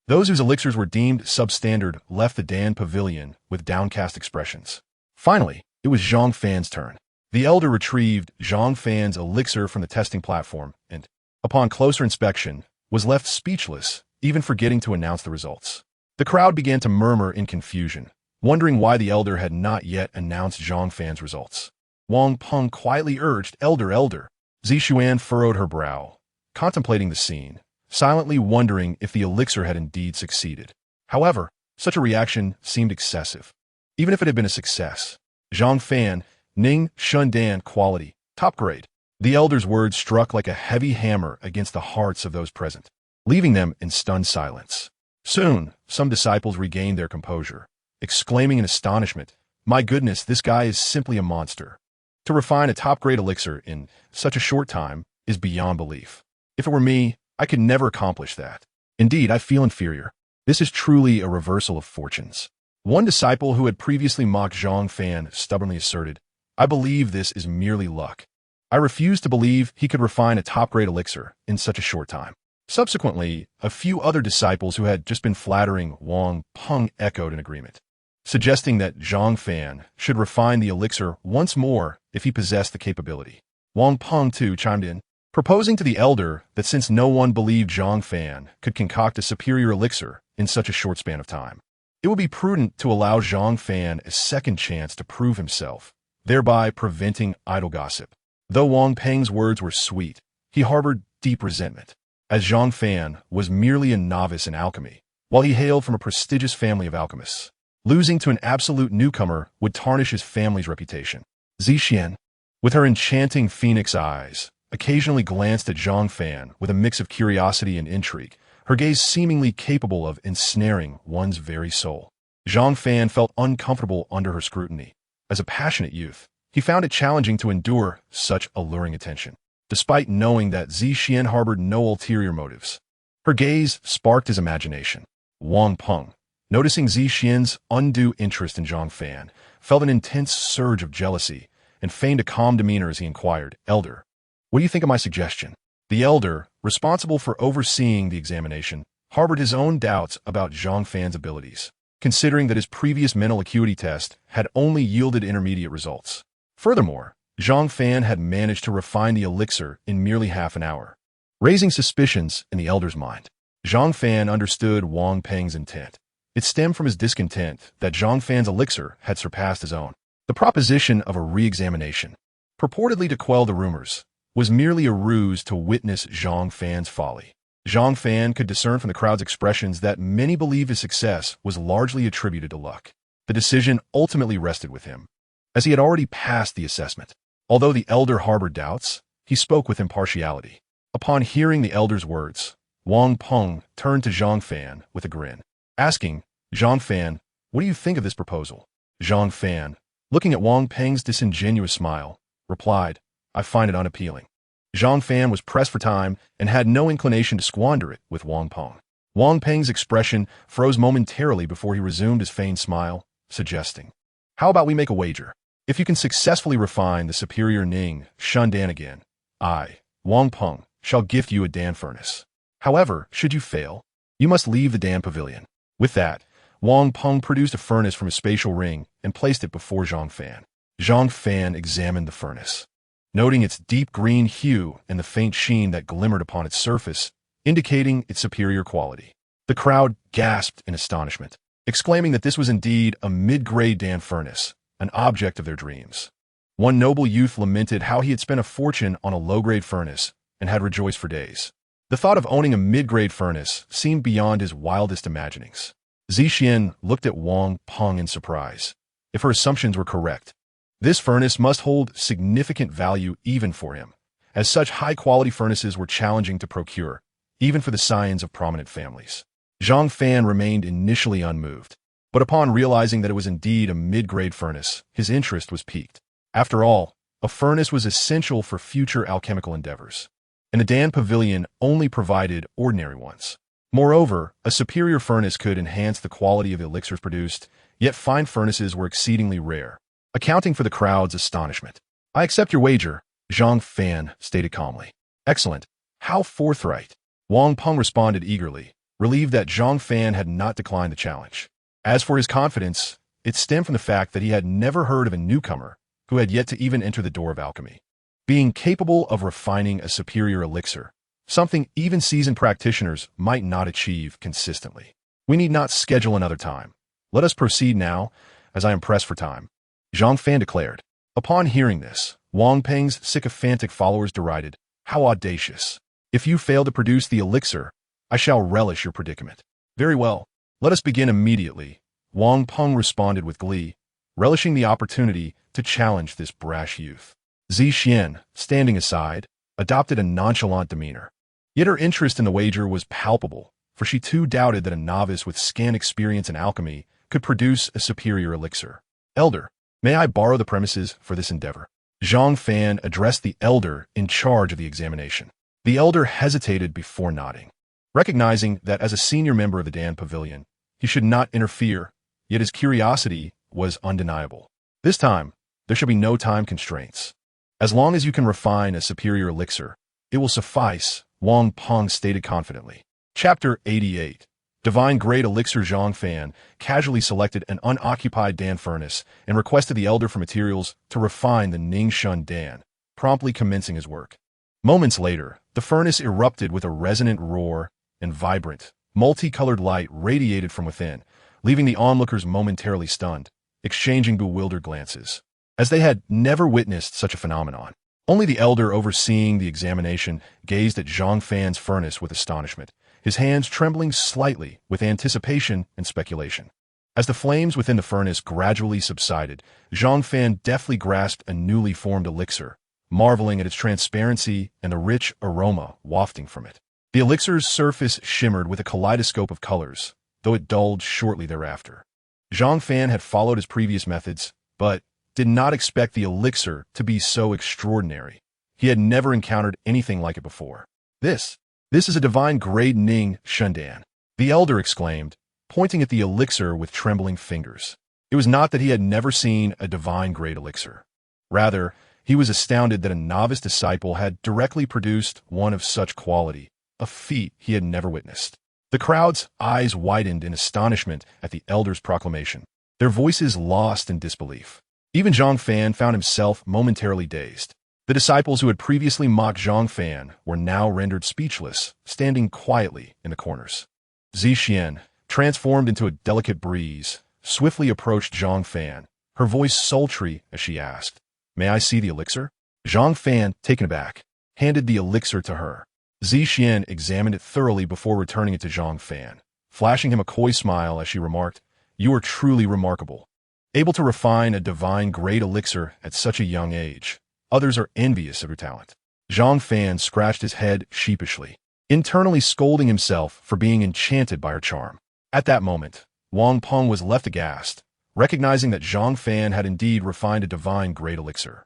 Those whose elixirs were deemed substandard left the Dan Pavilion with downcast expressions. Finally, it was Zhang Fan's turn. The elder retrieved Zhang Fan's elixir from the testing platform and, upon closer inspection, was left speechless, even forgetting to announce the results. The crowd began to murmur in confusion, wondering why the elder had not yet announced Zhang Fan's results. Wang Peng quietly urged, "Elder, elder." Zixuan furrowed her brow, contemplating the scene, silently wondering if the elixir had indeed succeeded. However, such a reaction seemed excessive. Even if it had been a success, Zhang Fan, Ning Shundan, quality, top grade. The elder's words struck like a heavy hammer against the hearts of those present, leaving them in stunned silence. Soon, some disciples regained their composure, exclaiming in astonishment, "My goodness, this guy is simply a monster. To refine a top-grade elixir in such a short time is beyond belief. If it were me, I could never accomplish that. Indeed, I feel inferior. This is truly a reversal of fortunes." One disciple who had previously mocked Zhang Fan stubbornly asserted, "I believe this is merely luck. I refuse to believe he could refine a top-grade elixir in such a short time." Subsequently, a few other disciples who had just been flattering Wang Peng echoed in agreement, suggesting that Zhang Fan should refine the elixir once more if he possessed the capability. Wang Peng, too, chimed in, proposing to the elder that since no one believed Zhang Fan could concoct a superior elixir in such a short span of time, it would be prudent to allow Zhang Fan a second chance to prove himself, thereby preventing idle gossip. Though Wang Peng's words were sweet, he harbored deep resentment, as Zhang Fan was merely a novice in alchemy, while he hailed from a prestigious family of alchemists. Losing to an absolute newcomer would tarnish his family's reputation. Zixian, with her enchanting phoenix eyes, occasionally glanced at Zhang Fan with a mix of curiosity and intrigue, her gaze seemingly capable of ensnaring one's very soul. Zhang Fan felt uncomfortable under her scrutiny. As a passionate youth, he found it challenging to endure such alluring attention, despite knowing that Zixian harbored no ulterior motives. Her gaze sparked his imagination. Wang Peng, noticing Zixian's undue interest in Zhang Fan, felt an intense surge of jealousy and feigned a calm demeanor as he inquired, "Elder, what do you think of my suggestion?" The elder, responsible for overseeing the examination, harbored his own doubts about Zhang Fan's abilities, considering that his previous mental acuity test had only yielded intermediate results. Furthermore, Zhang Fan had managed to refine the elixir in merely half an hour, raising suspicions in the elder's mind. Zhang Fan understood Wang Peng's intent. It stemmed from his discontent that Zhang Fan's elixir had surpassed his own. The proposition of a re-examination, purportedly to quell the rumors, was merely a ruse to witness Zhang Fan's folly. Zhang Fan could discern from the crowd's expressions that many believed his success was largely attributed to luck. The decision ultimately rested with him, as he had already passed the assessment. Although the elder harbored doubts, he spoke with impartiality. Upon hearing the elder's words, Wang Peng turned to Zhang Fan with a grin, asking, "Zhang Fan, what do you think of this proposal?" Zhang Fan, looking at Wang Peng's disingenuous smile, replied, "I find it unappealing." Zhang Fan was pressed for time and had no inclination to squander it with Wang Peng. Wang Peng's expression froze momentarily before he resumed his feigned smile, suggesting, "How about we make a wager? If you can successfully refine the superior Ning Shundan again, I, Wang Peng, shall gift you a Dan furnace. However, should you fail, you must leave the Dan Pavilion." With that, Wang Peng produced a furnace from his spatial ring and placed it before Zhang Fan. Zhang Fan examined the furnace. Noting its deep green hue and the faint sheen that glimmered upon its surface, indicating its superior quality. The crowd gasped in astonishment, exclaiming that this was indeed a mid-grade Dan furnace, an object of their dreams. One noble youth lamented how he had spent a fortune on a low-grade furnace and had rejoiced for days. The thought of owning a mid-grade furnace seemed beyond his wildest imaginings. Zixian looked at Wang Peng in surprise. If her assumptions were correct, this furnace must hold significant value even for him, as such high-quality furnaces were challenging to procure, even for the scions of prominent families. Zhang Fan remained initially unmoved, but upon realizing that it was indeed a mid-grade furnace, his interest was piqued. After all, a furnace was essential for future alchemical endeavors, and the Dan Pavilion only provided ordinary ones. Moreover, a superior furnace could enhance the quality of the elixirs produced, yet fine furnaces were exceedingly rare, accounting for the crowd's astonishment. "I accept your wager," Zhang Fan stated calmly. "Excellent. How forthright." Wang Peng responded eagerly, relieved that Zhang Fan had not declined the challenge. As for his confidence, it stemmed from the fact that he had never heard of a newcomer who had yet to even enter the door of alchemy, being capable of refining a superior elixir, something even seasoned practitioners might not achieve consistently. "We need not schedule another time. Let us proceed now, as I am pressed for time," Zhang Fan declared. Upon hearing this, Wang Peng's sycophantic followers derided, "How audacious! If you fail to produce the elixir, I shall relish your predicament." "Very well, let us begin immediately," Wang Peng responded with glee, relishing the opportunity to challenge this brash youth. Zixian, standing aside, adopted a nonchalant demeanor. Yet her interest in the wager was palpable, for she too doubted that a novice with scant experience in alchemy could produce a superior elixir. "Elder, may I borrow the premises for this endeavor?" Zhang Fan addressed the elder in charge of the examination. The elder hesitated before nodding, recognizing that as a senior member of the Dan Pavilion, he should not interfere, yet his curiosity was undeniable. "This time, there shall be no time constraints. As long as you can refine a superior elixir, it will suffice," Wang Peng stated confidently. Chapter 88. Divine Grade Elixir. Zhang Fan casually selected an unoccupied Dan furnace and requested the elder for materials to refine the Ningshun Dan, promptly commencing his work. Moments later, the furnace erupted with a resonant roar, and vibrant, multicolored light radiated from within, leaving the onlookers momentarily stunned, exchanging bewildered glances, as they had never witnessed such a phenomenon. Only the elder overseeing the examination gazed at Zhang Fan's furnace with astonishment, his hands trembling slightly with anticipation and speculation. As the flames within the furnace gradually subsided, Zhang Fan deftly grasped a newly formed elixir, marveling at its transparency and the rich aroma wafting from it. The elixir's surface shimmered with a kaleidoscope of colors, though it dulled shortly thereafter. Zhang Fan had followed his previous methods, but did not expect the elixir to be so extraordinary. He had never encountered anything like it before. This is a divine grade Ning Shundan," the elder exclaimed, pointing at the elixir with trembling fingers. It was not that he had never seen a divine grade elixir. Rather, he was astounded that a novice disciple had directly produced one of such quality, a feat he had never witnessed. The crowd's eyes widened in astonishment at the elder's proclamation, their voices lost in disbelief. Even Zhang Fan found himself momentarily dazed. The disciples who had previously mocked Zhang Fan were now rendered speechless, standing quietly in the corners. Zixian, transformed into a delicate breeze, swiftly approached Zhang Fan, her voice sultry as she asked, "May I see the elixir?" Zhang Fan, taken aback, handed the elixir to her. Zixian examined it thoroughly before returning it to Zhang Fan, flashing him a coy smile as she remarked, "You are truly remarkable. Able to refine a divine grade elixir at such a young age. Others are envious of your talent." Zhang Fan scratched his head sheepishly, internally scolding himself for being enchanted by her charm. At that moment, Wang Peng was left aghast, recognizing that Zhang Fan had indeed refined a divine grade elixir.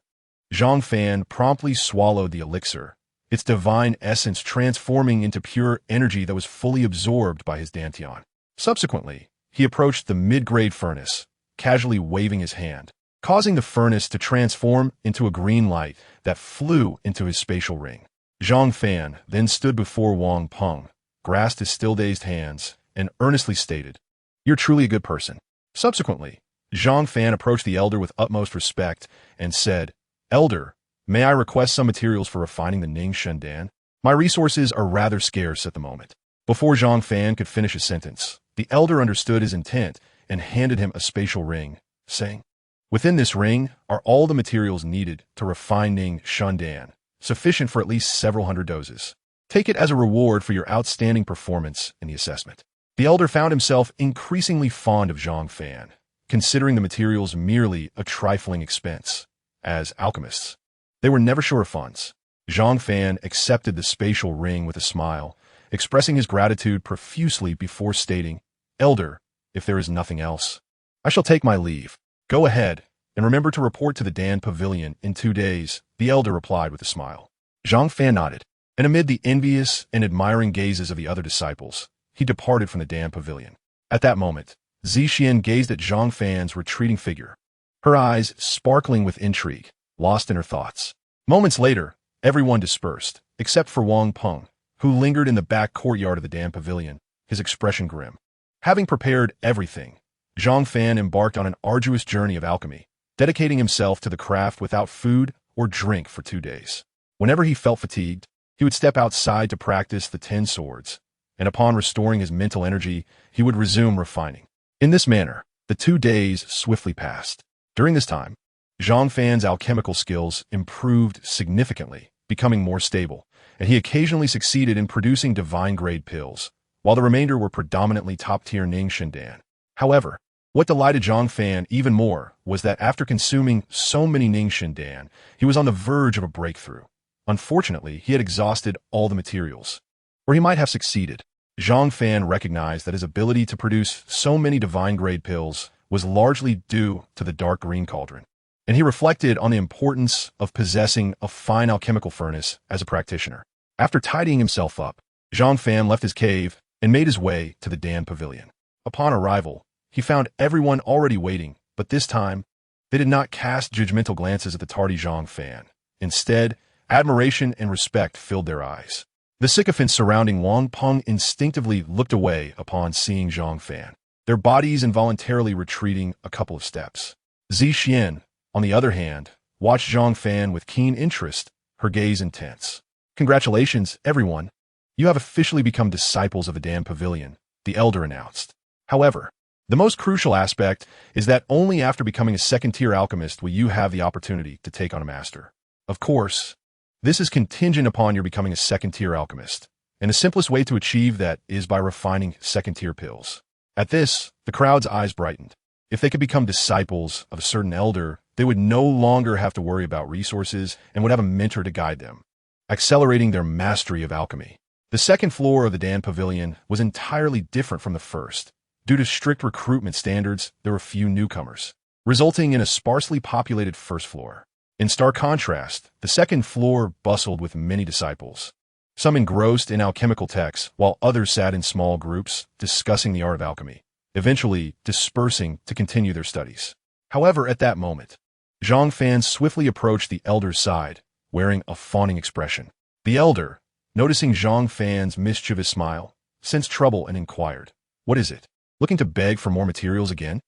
Zhang Fan promptly swallowed the elixir, its divine essence transforming into pure energy that was fully absorbed by his dantian. Subsequently, he approached the mid-grade furnace, casually waving his hand, causing the furnace to transform into a green light that flew into his spatial ring. Zhang Fan then stood before Wang Peng, grasped his still-dazed hands, and earnestly stated, You're truly a good person. Subsequently, Zhang Fan approached the elder with utmost respect and said, Elder, may I request some materials for refining the Ning Shendan? My resources are rather scarce at the moment. Before Zhang Fan could finish his sentence, the elder understood his intent and handed him a spatial ring, saying, Within this ring are all the materials needed to refine Ning Shendan, sufficient for at least several hundred doses. Take it as a reward for your outstanding performance in the assessment. The elder found himself increasingly fond of Zhang Fan, considering the materials merely a trifling expense. As alchemists, they were never short of funds. Zhang Fan accepted the spatial ring with a smile, expressing his gratitude profusely before stating, Elder, if there is nothing else, I shall take my leave. Go ahead, and remember to report to the Dan Pavilion in 2 days, the elder replied with a smile. Zhang Fan nodded, and amid the envious and admiring gazes of the other disciples, he departed from the Dan Pavilion. At that moment, Zixian gazed at Zhang Fan's retreating figure, her eyes sparkling with intrigue, lost in her thoughts. Moments later, everyone dispersed, except for Wang Peng, who lingered in the back courtyard of the Dan Pavilion, his expression grim. Having prepared everything, Zhang Fan embarked on an arduous journey of alchemy, dedicating himself to the craft without food or drink for 2 days. Whenever he felt fatigued, he would step outside to practice the 10 swords, and upon restoring his mental energy, he would resume refining. In this manner, the 2 days swiftly passed. During this time, Zhang Fan's alchemical skills improved significantly, becoming more stable, and he occasionally succeeded in producing divine-grade pills, while the remainder were predominantly top-tier Ning Shendan. However, what delighted Zhang Fan even more was that after consuming so many Ning Shendan, he was on the verge of a breakthrough. Unfortunately, he had exhausted all the materials. Where he might have succeeded, Zhang Fan recognized that his ability to produce so many divine-grade pills was largely due to the dark green cauldron, and he reflected on the importance of possessing a fine alchemical furnace as a practitioner. After tidying himself up, Zhang Fan left his cave and made his way to the Dan Pavilion. Upon arrival, he found everyone already waiting, but this time, they did not cast judgmental glances at the tardy Zhang Fan. Instead, admiration and respect filled their eyes. The sycophants surrounding Wang Peng instinctively looked away upon seeing Zhang Fan, their bodies involuntarily retreating a couple of steps. Zixian, on the other hand, watched Zhang Fan with keen interest, her gaze intense. Congratulations, everyone. You have officially become disciples of the Dan Pavilion, the elder announced. However, the most crucial aspect is that only after becoming a second-tier alchemist will you have the opportunity to take on a master. Of course, this is contingent upon your becoming a second-tier alchemist, and the simplest way to achieve that is by refining second-tier pills. At this, the crowd's eyes brightened. If they could become disciples of a certain elder, they would no longer have to worry about resources and would have a mentor to guide them, accelerating their mastery of alchemy. The second floor of the Dan Pavilion was entirely different from the first. Due to strict recruitment standards, there were few newcomers, resulting in a sparsely populated first floor. In stark contrast, the second floor bustled with many disciples, some engrossed in alchemical texts, while others sat in small groups, discussing the art of alchemy, eventually dispersing to continue their studies. However, at that moment, Zhang Fan swiftly approached the elder's side, wearing a fawning expression. The elder, noticing Zhang Fan's mischievous smile, sensed trouble and inquired, "What is it? Looking to beg for more materials again?"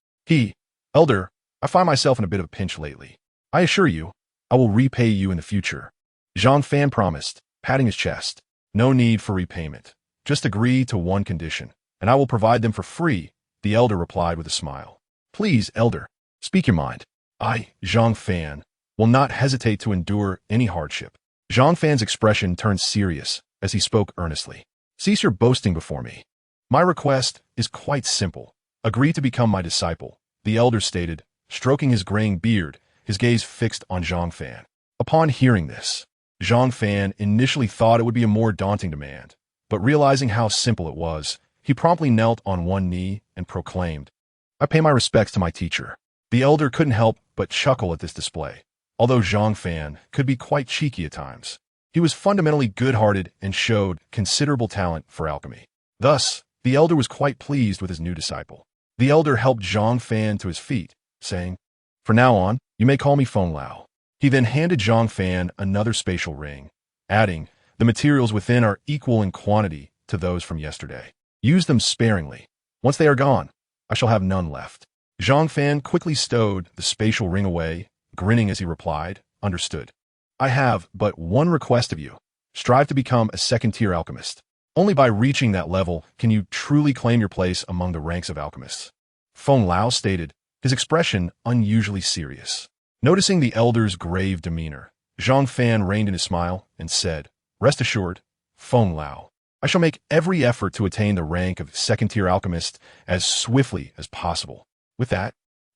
"Elder, I find myself in a bit of a pinch lately. I assure you, I will repay you in the future," Zhang Fan promised, patting his chest. "No need for repayment. Just agree to one condition, and I will provide them for free," the elder replied with a smile. "Please, elder, speak your mind. I, Zhang Fan, will not hesitate to endure any hardship." Zhang Fan's expression turned serious as he spoke earnestly. "Cease your boasting before me. My request is quite simple. Agree to become my disciple," the elder stated, stroking his graying beard, his gaze fixed on Zhang Fan. Upon hearing this, Zhang Fan initially thought it would be a more daunting demand, but realizing how simple it was, he promptly knelt on one knee and proclaimed, "I pay my respects to my teacher." The elder couldn't help but chuckle at this display. Although Zhang Fan could be quite cheeky at times, he was fundamentally good-hearted and showed considerable talent for alchemy. Thus, the elder was quite pleased with his new disciple. The elder helped Zhang Fan to his feet, saying, "From now on, you may call me Feng Lao." He then handed Zhang Fan another spatial ring, adding, "The materials within are equal in quantity to those from yesterday. Use them sparingly. Once they are gone, I shall have none left. Zhang Fan quickly stowed the spatial ring away, grinning as he replied, understood. I have but one request of you. Strive to become a second-tier alchemist. Only by reaching that level can you truly claim your place among the ranks of alchemists. Feng Lao stated, his expression unusually serious. Noticing the elder's grave demeanor, Zhang Fan reined in his smile and said, Rest assured, Feng Lao, I shall make every effort to attain the rank of second-tier alchemist as swiftly as possible. With that,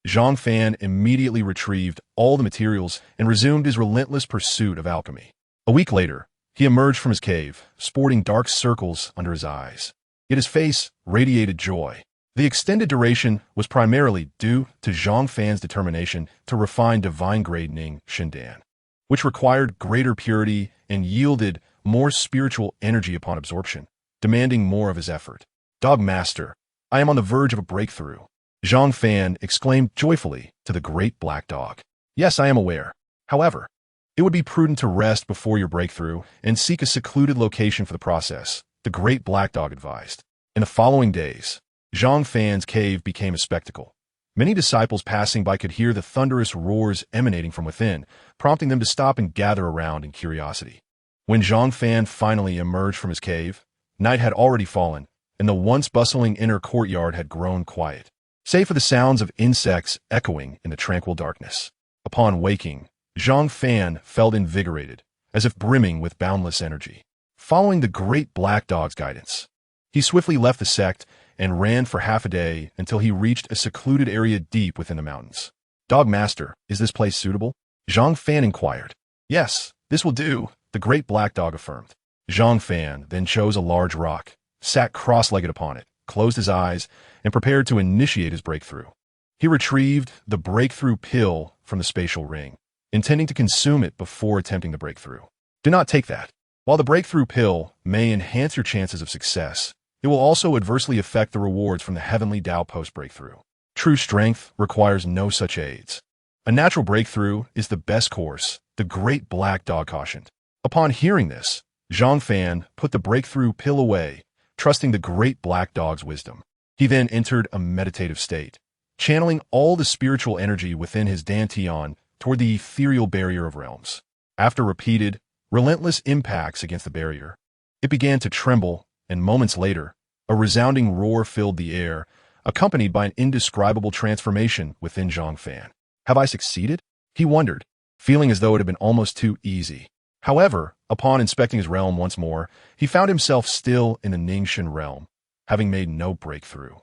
Zhang Fan immediately retrieved all the materials and resumed his relentless pursuit of alchemy. A week later, he emerged from his cave, sporting dark circles under his eyes. Yet his face radiated joy. The extended duration was primarily due to Zhang Fan's determination to refine divine-grade Ning Shindan, which required greater purity and yielded more spiritual energy upon absorption, demanding more of his effort. Dog Master, I am on the verge of a breakthrough. Zhang Fan exclaimed joyfully to the great black dog. Yes, I am aware. However, it would be prudent to rest before your breakthrough and seek a secluded location for the process, the great black dog advised. In the following days, Zhang Fan's cave became a spectacle. Many disciples passing by could hear the thunderous roars emanating from within, prompting them to stop and gather around in curiosity. When Zhang Fan finally emerged from his cave, night had already fallen, and the once bustling inner courtyard had grown quiet, save for the sounds of insects echoing in the tranquil darkness. Upon waking, Zhang Fan felt invigorated, as if brimming with boundless energy. Following the great black dog's guidance, he swiftly left the sect and ran for half a day until he reached a secluded area deep within the mountains. Dog Master, is this place suitable? Zhang Fan inquired. Yes, this will do, the great black dog affirmed. Zhang Fan then chose a large rock, sat cross-legged upon it, closed his eyes, and prepared to initiate his breakthrough. He retrieved the breakthrough pill from the spatial ring, intending to consume it before attempting the breakthrough. Do not take that. While the breakthrough pill may enhance your chances of success, it will also adversely affect the rewards from the heavenly Tao post-breakthrough. True strength requires no such aids. A natural breakthrough is the best course, the great black dog cautioned. Upon hearing this, Zhang Fan put the breakthrough pill away, trusting the great black dog's wisdom. He then entered a meditative state, channeling all the spiritual energy within his dantian toward the ethereal barrier of realms. After repeated, relentless impacts against the barrier, it began to tremble, and moments later, a resounding roar filled the air, accompanied by an indescribable transformation within Zhang Fan. Have I succeeded? He wondered, feeling as though it had been almost too easy. However, upon inspecting his realm once more, he found himself still in the Ningxin realm, having made no breakthrough.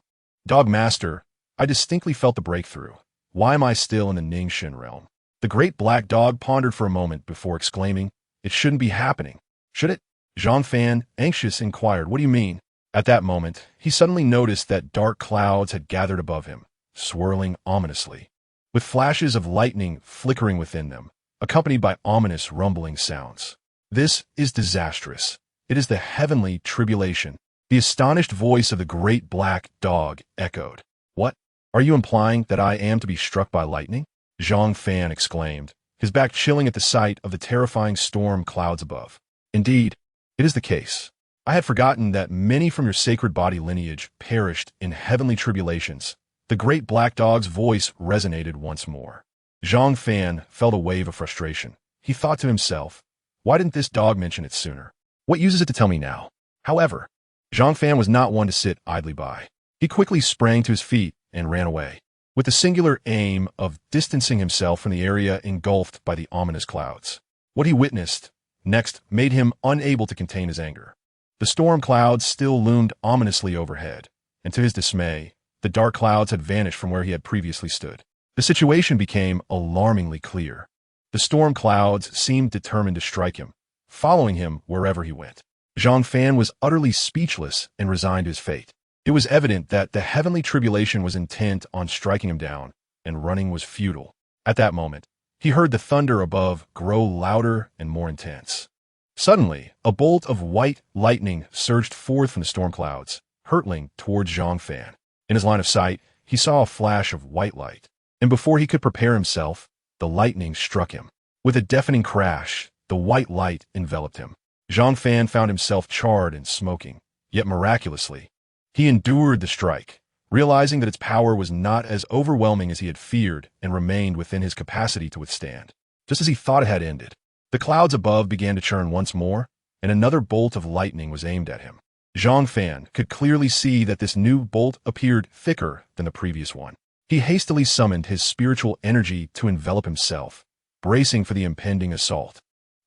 Dog Master, I distinctly felt the breakthrough. Why am I still in the Ningxin realm? The great black dog pondered for a moment before exclaiming, It shouldn't be happening, should it? Zhang Fan, anxious, inquired, What do you mean? At that moment, he suddenly noticed that dark clouds had gathered above him, swirling ominously, with flashes of lightning flickering within them, accompanied by ominous rumbling sounds. This is disastrous. It is the heavenly tribulation. The astonished voice of the great black dog echoed. What? Are you implying that I am to be struck by lightning? Zhang Fan exclaimed, his back chilling at the sight of the terrifying storm clouds above. Indeed, it is the case. I had forgotten that many from your sacred body lineage perished in heavenly tribulations. The great black dog's voice resonated once more. Zhang Fan felt a wave of frustration. He thought to himself, why didn't this dog mention it sooner? What use is it to tell me now? However, Zhang Fan was not one to sit idly by. He quickly sprang to his feet and ran away, with the singular aim of distancing himself from the area engulfed by the ominous clouds. What he witnessed next made him unable to contain his anger. The storm clouds still loomed ominously overhead, and to his dismay, the dark clouds had vanished from where he had previously stood. The situation became alarmingly clear. The storm clouds seemed determined to strike him, following him wherever he went. Zhang Fan was utterly speechless and resigned to his fate. It was evident that the heavenly tribulation was intent on striking him down, and running was futile. At that moment, he heard the thunder above grow louder and more intense. Suddenly, a bolt of white lightning surged forth from the storm clouds, hurtling towards Zhang Fan. In his line of sight, he saw a flash of white light, and before he could prepare himself, the lightning struck him. With a deafening crash, the white light enveloped him. Zhang Fan found himself charred and smoking, yet miraculously, he endured the strike, realizing that its power was not as overwhelming as he had feared and remained within his capacity to withstand. Just as he thought it had ended, the clouds above began to churn once more, and another bolt of lightning was aimed at him. Zhang Fan could clearly see that this new bolt appeared thicker than the previous one. He hastily summoned his spiritual energy to envelop himself, bracing for the impending assault.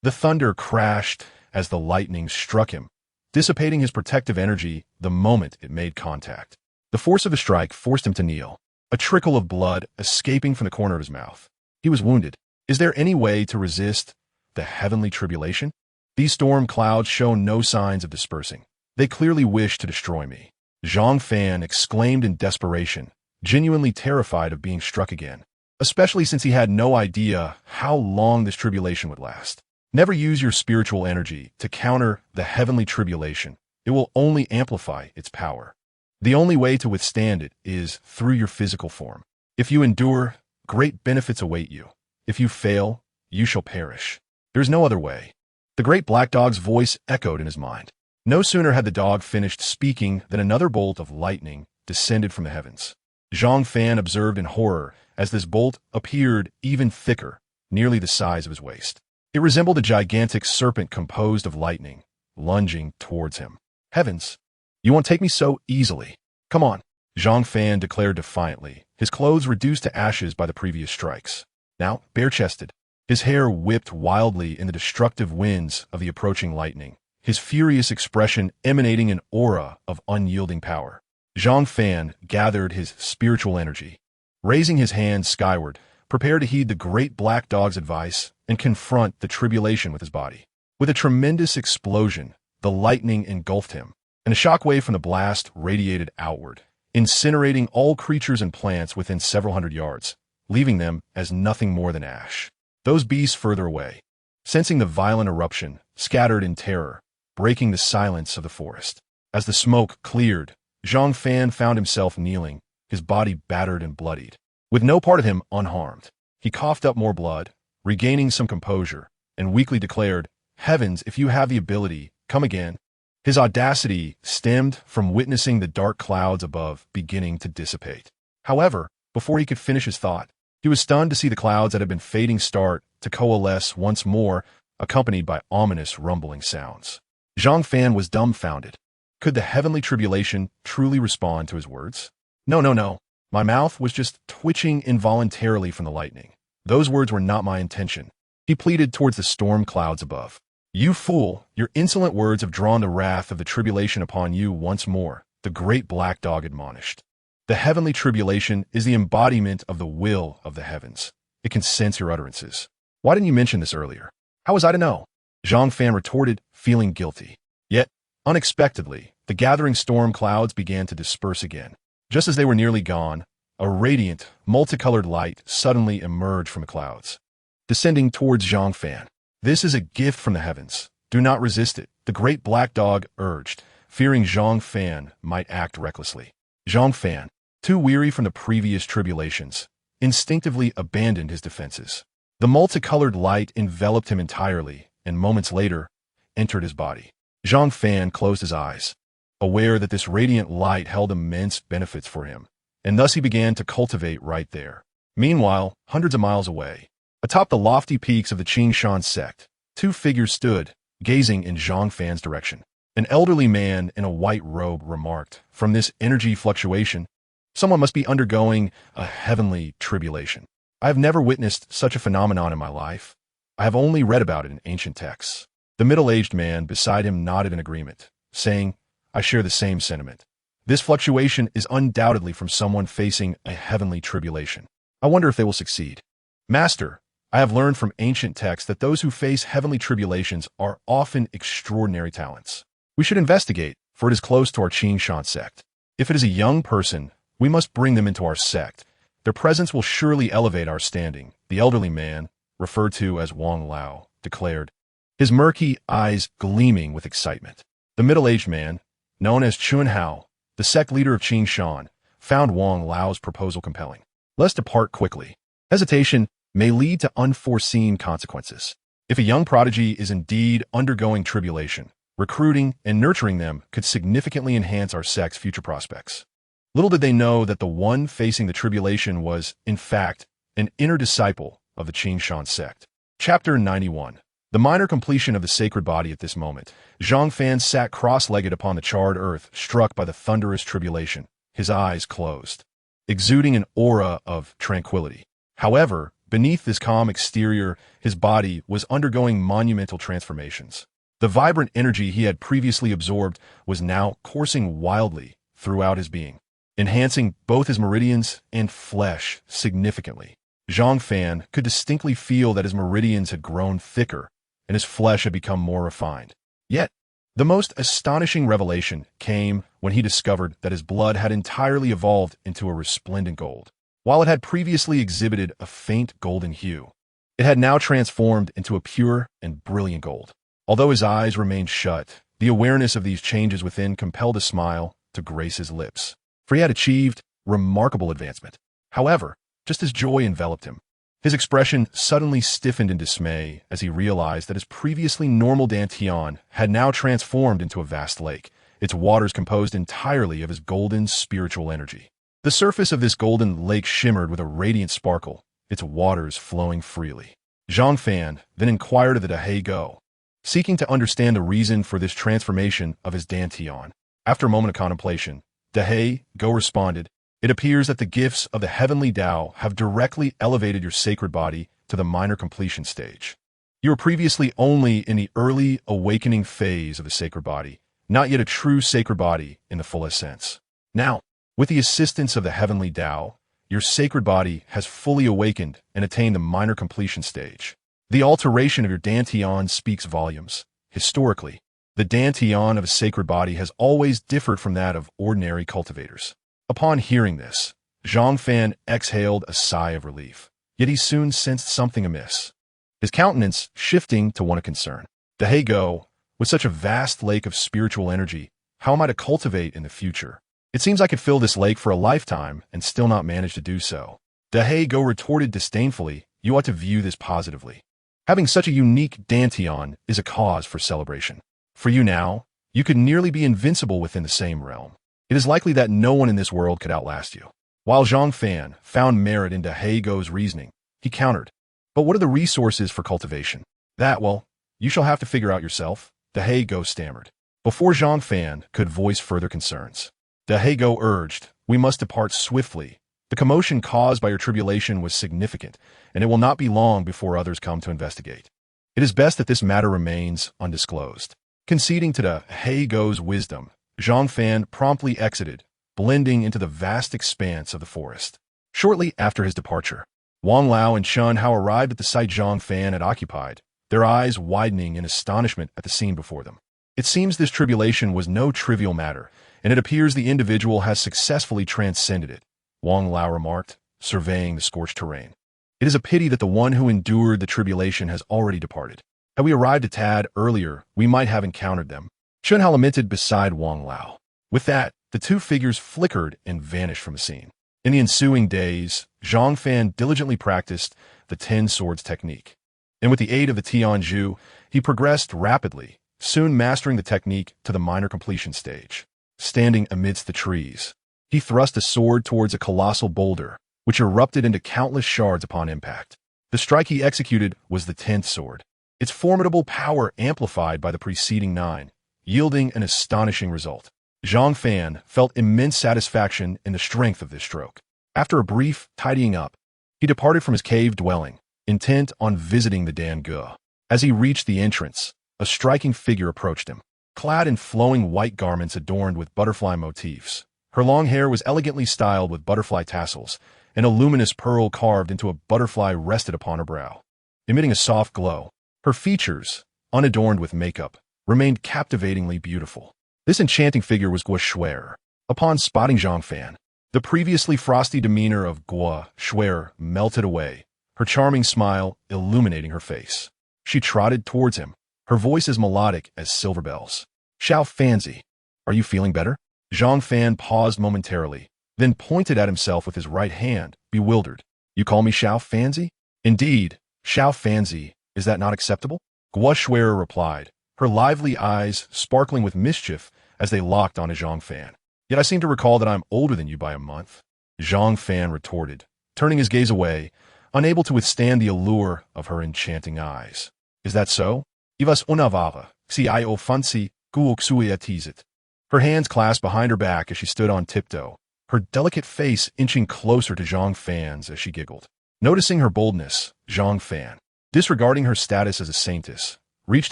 The thunder crashed as the lightning struck him, dissipating his protective energy the moment it made contact. The force of the strike forced him to kneel, a trickle of blood escaping from the corner of his mouth. He was wounded. Is there any way to resist the heavenly tribulation? These storm clouds show no signs of dispersing. They clearly wish to destroy me. Zhang Fan exclaimed in desperation, genuinely terrified of being struck again, especially since he had no idea how long this tribulation would last. Never use your spiritual energy to counter the heavenly tribulation. It will only amplify its power. The only way to withstand it is through your physical form. If you endure, great benefits await you. If you fail, you shall perish. There's no other way. The great black dog's voice echoed in his mind. No sooner had the dog finished speaking than another bolt of lightning descended from the heavens. Zhang Fan observed in horror as this bolt appeared even thicker, nearly the size of his waist. It resembled a gigantic serpent composed of lightning, lunging towards him. Heavens! You won't take me so easily. Come on, Zhang Fan declared defiantly, his clothes reduced to ashes by the previous strikes. Now, bare-chested, his hair whipped wildly in the destructive winds of the approaching lightning, his furious expression emanating an aura of unyielding power. Zhang Fan gathered his spiritual energy. Raising his hands skyward, prepared to heed the great black dog's advice and confront the tribulation with his body. With a tremendous explosion, the lightning engulfed him, and a shockwave from the blast radiated outward, incinerating all creatures and plants within several hundred yards, leaving them as nothing more than ash. Those beasts further away, sensing the violent eruption, scattered in terror, breaking the silence of the forest. As the smoke cleared, Zhang Fan found himself kneeling, his body battered and bloodied. With no part of him unharmed, he coughed up more blood, regaining some composure, and weakly declared, "Heavens, if you have the ability, come again." His audacity stemmed from witnessing the dark clouds above beginning to dissipate. However, before he could finish his thought, he was stunned to see the clouds that had been fading start to coalesce once more, accompanied by ominous rumbling sounds. Zhang Fan was dumbfounded. Could the heavenly tribulation truly respond to his words? No. My mouth was just twitching involuntarily from the lightning. Those words were not my intention. He pleaded towards the storm clouds above. You fool, your insolent words have drawn the wrath of the tribulation upon you once more, the great black dog admonished. The heavenly tribulation is the embodiment of the will of the heavens. It can sense your utterances. Why didn't you mention this earlier? How was I to know? Zhang Fan retorted, feeling guilty. Yet, unexpectedly, the gathering storm clouds began to disperse again. Just as they were nearly gone, a radiant, multicolored light suddenly emerged from the clouds, descending towards Zhang Fan. This is a gift from the heavens. Do not resist it, the great black dog urged, fearing Zhang Fan might act recklessly. Zhang Fan, too weary from the previous tribulations, instinctively abandoned his defenses. The multicolored light enveloped him entirely, and moments later, entered his body. Zhang Fan closed his eyes, aware that this radiant light held immense benefits for him, and thus he began to cultivate right there. Meanwhile, hundreds of miles away, atop the lofty peaks of the Qingshan sect, two figures stood, gazing in Zhang Fan's direction. An elderly man in a white robe remarked, "From this energy fluctuation, someone must be undergoing a heavenly tribulation. I have never witnessed such a phenomenon in my life. I have only read about it in ancient texts." The middle-aged man beside him nodded in agreement, saying, "I share the same sentiment. This fluctuation is undoubtedly from someone facing a heavenly tribulation. I wonder if they will succeed. Master, I have learned from ancient texts that those who face heavenly tribulations are often extraordinary talents. We should investigate, for it is close to our Qingshan sect. If it is a young person, we must bring them into our sect. Their presence will surely elevate our standing," the elderly man, referred to as Wang Lao, declared, his murky eyes gleaming with excitement. The middle-aged man, known as Chun Hao, the sect leader of Qingshan, found Wang Lao's proposal compelling. "Let's depart quickly. Hesitation may lead to unforeseen consequences. If a young prodigy is indeed undergoing tribulation, recruiting and nurturing them could significantly enhance our sect's future prospects." Little did they know that the one facing the tribulation was, in fact, an inner disciple of the Qingshan sect. Chapter 91. The minor completion of the sacred body. At this moment, Zhang Fan sat cross-legged upon the charred earth, struck by the thunderous tribulation, his eyes closed, exuding an aura of tranquility. However, beneath this calm exterior, his body was undergoing monumental transformations. The vibrant energy he had previously absorbed was now coursing wildly throughout his being, enhancing both his meridians and flesh significantly. Zhang Fan could distinctly feel that his meridians had grown thicker and his flesh had become more refined. Yet, the most astonishing revelation came when he discovered that his blood had entirely evolved into a resplendent gold. While it had previously exhibited a faint golden hue, it had now transformed into a pure and brilliant gold. Although his eyes remained shut, the awareness of these changes within compelled a smile to grace his lips, for he had achieved remarkable advancement. However, just as joy enveloped him, his expression suddenly stiffened in dismay as he realized that his previously normal Dantian had now transformed into a vast lake, its waters composed entirely of his golden spiritual energy. The surface of this golden lake shimmered with a radiant sparkle, its waters flowing freely. Zhang Fan then inquired of the Dahe Go, seeking to understand the reason for this transformation of his Dantian. After a moment of contemplation, Dahe Go responded, "It appears that the gifts of the heavenly Tao have directly elevated your sacred body to the minor completion stage. You were previously only in the early awakening phase of the sacred body, not yet a true sacred body in the fullest sense. Now, with the assistance of the heavenly Tao, your sacred body has fully awakened and attained the minor completion stage. The alteration of your Dantian speaks volumes. Historically, the Dantian of a sacred body has always differed from that of ordinary cultivators." Upon hearing this, Zhang Fan exhaled a sigh of relief, yet he soon sensed something amiss, his countenance shifting to one of concern. "Dahe Go, with such a vast lake of spiritual energy, how am I to cultivate in the future? It seems I could fill this lake for a lifetime and still not manage to do so." Dahe Go retorted disdainfully, "You ought to view this positively. Having such a unique Dantian is a cause for celebration. For you now, you could nearly be invincible within the same realm. It is likely that no one in this world could outlast you." While Zhang Fan found merit in Dahe Go's reasoning, he countered, "But what are the resources for cultivation?" "That, well, you shall have to figure out yourself," Dahe Go stammered. Before Zhang Fan could voice further concerns, Dahe Go urged, "We must depart swiftly. The commotion caused by your tribulation was significant, and it will not be long before others come to investigate. It is best that this matter remains undisclosed." Conceding to Dahe Go's wisdom, Zhang Fan promptly exited, blending into the vast expanse of the forest. Shortly after his departure, Wang Lao and Chun Hao arrived at the site Zhang Fan had occupied, their eyes widening in astonishment at the scene before them. It seems this tribulation was no trivial matter, and it appears the individual has successfully transcended it, Wang Lao remarked, surveying the scorched terrain. "It is a pity that the one who endured the tribulation has already departed. Had we arrived a tad earlier, we might have encountered them." Chun Hao lamented beside Wang Lao. With that, the two figures flickered and vanished from the scene. In the ensuing days, Zhang Fan diligently practiced the 10 swords technique, and with the aid of the Tianju, he progressed rapidly, soon mastering the technique to the minor completion stage. Standing amidst the trees, he thrust a sword towards a colossal boulder, which erupted into countless shards upon impact. The strike he executed was the 10th sword, its formidable power amplified by the preceding 9, yielding an astonishing result. Zhang Fan felt immense satisfaction in the strength of this stroke. After a brief tidying up, he departed from his cave dwelling, intent on visiting the Dange. As he reached the entrance, a striking figure approached him. Clad in flowing white garments adorned with butterfly motifs, her long hair was elegantly styled with butterfly tassels, and a luminous pearl carved into a butterfly rested upon her brow, emitting a soft glow. Her features, unadorned with makeup, remained captivatingly beautiful. This enchanting figure was Gua Shuer. Upon spotting Zhang Fan, the previously frosty demeanor of Gua Shuer melted away, her charming smile illuminating her face. She trotted towards him, her voice as melodic as silver bells. "Xiao Fanzi, are you feeling better?" Zhang Fan paused momentarily, then pointed at himself with his right hand, bewildered. "You call me Xiao Fanzi?" "Indeed, Xiao Fanzi. Is that not acceptable?" Gua Shuer replied, her lively eyes sparkling with mischief as they locked on Zhang Fan. Yet I seem to recall that I am older than you by a month. Zhang Fan retorted, turning his gaze away, unable to withstand the allure of her enchanting eyes. Is that so? Ivas unavava, si I ofansi, guoksuiatizit. Her hands clasped behind her back as she stood on tiptoe, her delicate face inching closer to Zhang Fan's as she giggled. Noticing her boldness, Zhang Fan, disregarding her status as a saintess, reached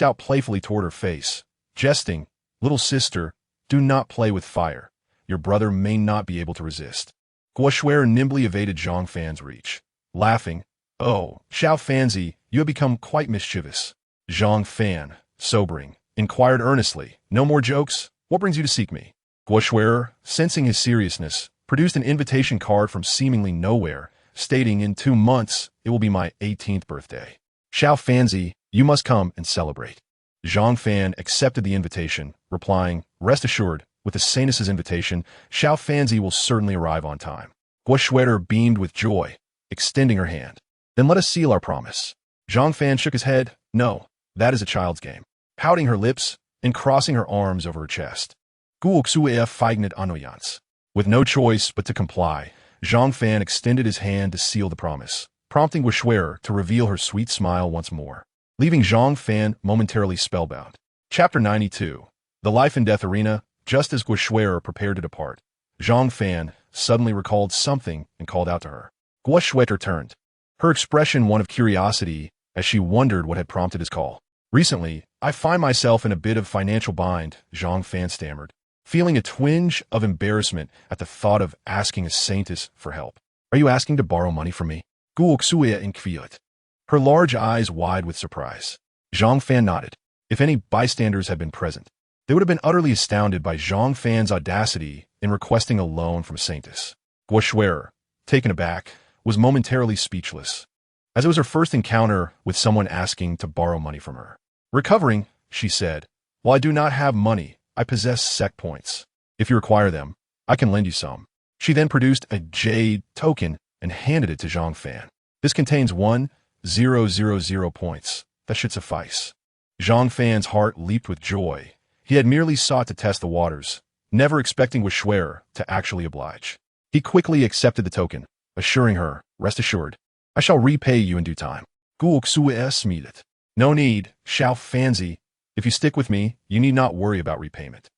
out playfully toward her face, jesting, "Little sister, do not play with fire. Your brother may not be able to resist." Hua Shuer nimbly evaded Zhang Fan's reach, laughing, "Oh, Xiao Fanzi, you have become quite mischievous." Zhang Fan, sobering, inquired earnestly, "No more jokes? What brings you to seek me?" Hua Shuer, sensing his seriousness, produced an invitation card from seemingly nowhere, stating, "In 2 months, it will be my 18th birthday. Xiao Fanzi, you must come and celebrate." Zhang Fan accepted the invitation, replying, "Rest assured, with the saintess's invitation, Xiao Fanzi will certainly arrive on time." Hua Shuer beamed with joy, extending her hand. "Then let us seal our promise." Zhang Fan shook his head. "No, that is a child's game." Pouting her lips and crossing her arms over her chest. Guoksuea feignet anoyans. With no choice but to comply, Zhang Fan extended his hand to seal the promise, prompting Hua Shuer to reveal her sweet smile once more, leaving Zhang Fan momentarily spellbound. Chapter 92. The Life and Death Arena. Just as Hua Shuer prepared to depart, Zhang Fan suddenly recalled something and called out to her. Hua Shuer turned, her expression one of curiosity as she wondered what had prompted his call. "Recently, I find myself in a bit of financial bind," Zhang Fan stammered, feeling a twinge of embarrassment at the thought of asking a saintess for help. "Are you asking to borrow money from me?" Guoksuea inquired, her large eyes wide with surprise. Zhang Fan nodded. If any bystanders had been present, they would have been utterly astounded by Zhang Fan's audacity in requesting a loan from a saintess. Hua Shuer, taken aback, was momentarily speechless, as it was her first encounter with someone asking to borrow money from her. Recovering, she said, "While I do not have money, I possess sec points. If you require them, I can lend you some." She then produced a jade token and handed it to Zhang Fan. "This contains 1,000 points. That should suffice." Zhang Fan's heart leaped with joy. He had merely sought to test the waters, never expecting Hua Shuer to actually oblige. He quickly accepted the token, assuring her, "Rest assured, I shall repay you in due time." Guoksuea smeeded. "No need, Xiao Fanzi. If you stick with me, you need not worry about repayment."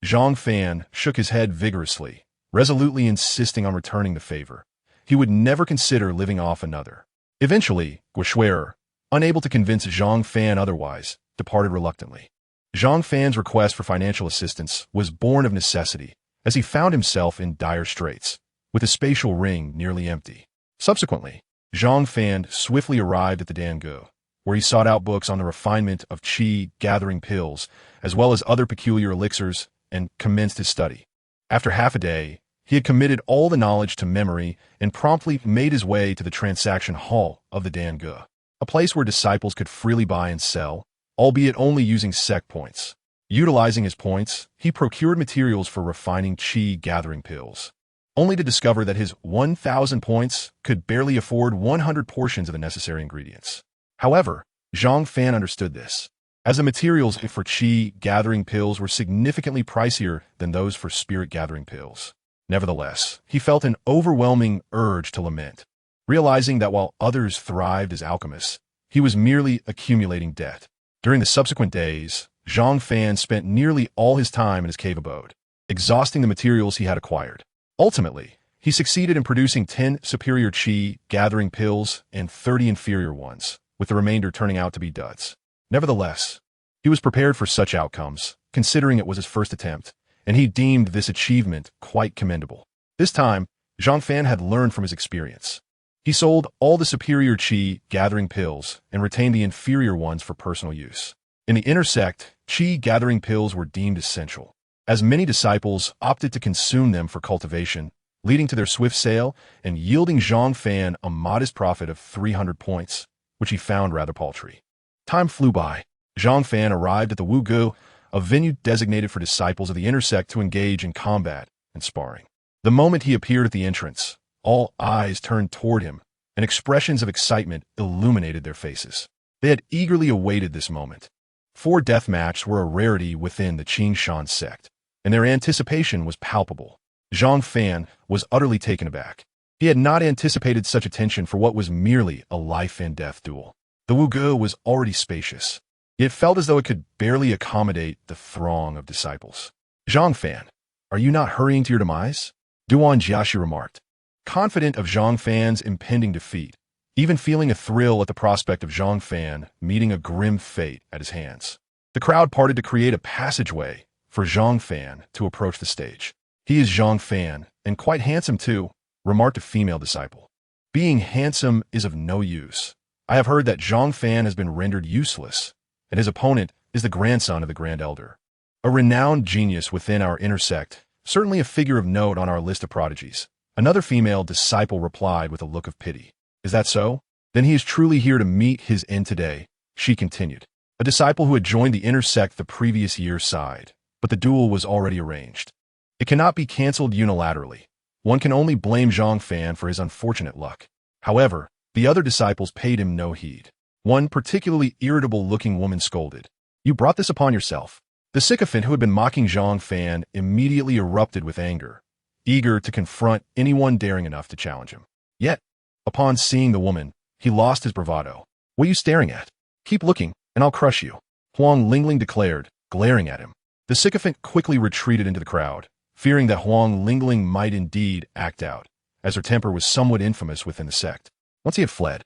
Zhang Fan shook his head vigorously, resolutely insisting on returning the favor. He would never consider living off another. Eventually, Hua Shuer, unable to convince Zhang Fan otherwise, departed reluctantly. Zhang Fan's request for financial assistance was born of necessity, as he found himself in dire straits, with the spatial ring nearly empty. Subsequently, Zhang Fan swiftly arrived at the Dangu, where he sought out books on the refinement of qi gathering pills, as well as other peculiar elixirs, and commenced his study. After half a day, he had committed all the knowledge to memory and promptly made his way to the transaction hall of the Dangu, a place where disciples could freely buy and sell, albeit only using sec points. Utilizing his points, he procured materials for refining qi gathering pills, only to discover that his 1,000 points could barely afford 100 portions of the necessary ingredients. However, Zhang Fan understood this, as the materials for qi gathering pills were significantly pricier than those for spirit gathering pills. Nevertheless, he felt an overwhelming urge to lament, realizing that while others thrived as alchemists, he was merely accumulating debt. During the subsequent days, Zhang Fan spent nearly all his time in his cave abode, exhausting the materials he had acquired. Ultimately, he succeeded in producing 10 superior qi gathering pills and 30 inferior ones, with the remainder turning out to be duds. Nevertheless, he was prepared for such outcomes, considering it was his first attempt, and he deemed this achievement quite commendable. This time, Zhang Fan had learned from his experience. He sold all the superior qi gathering pills and retained the inferior ones for personal use. In the inner sect, qi gathering pills were deemed essential, as many disciples opted to consume them for cultivation, leading to their swift sale and yielding Zhang Fan a modest profit of 300 points, which he found rather paltry. Time flew by. Zhang Fan arrived at the Wugu, a venue designated for disciples of the inner sect to engage in combat and sparring. The moment he appeared at the entrance, all eyes turned toward him, and expressions of excitement illuminated their faces. They had eagerly awaited this moment. 4 death matches were a rarity within the Qingshan sect, and their anticipation was palpable. Zhang Fan was utterly taken aback. He had not anticipated such attention for what was merely a life-and-death duel. The Wuge was already spacious. It felt as though it could barely accommodate the throng of disciples. Zhang Fan, are you not hurrying to your demise? Duan Jiaxi remarked, confident of Zhang Fan's impending defeat, even feeling a thrill at the prospect of Zhang Fan meeting a grim fate at his hands. The crowd parted to create a passageway for Zhang Fan to approach the stage. He is Zhang Fan, and quite handsome too, remarked a female disciple. Being handsome is of no use. I have heard that Zhang Fan has been rendered useless, and his opponent is the grandson of the Grand Elder. A renowned genius within our inner sect, certainly a figure of note on our list of prodigies. Another female disciple replied with a look of pity. Is that so? Then he is truly here to meet his end today, she continued. A disciple who had joined the inner sect the previous year sighed, but the duel was already arranged. It cannot be cancelled unilaterally. One can only blame Zhang Fan for his unfortunate luck. However, the other disciples paid him no heed. One particularly irritable-looking woman scolded. You brought this upon yourself. The sycophant who had been mocking Zhang Fan immediately erupted with anger, eager to confront anyone daring enough to challenge him. Yet, upon seeing the woman, he lost his bravado. What are you staring at? Keep looking, and I'll crush you, Hua Nianqing declared, glaring at him. The sycophant quickly retreated into the crowd, fearing that Hua Nianqing might indeed act out, as her temper was somewhat infamous within the sect. Once he had fled,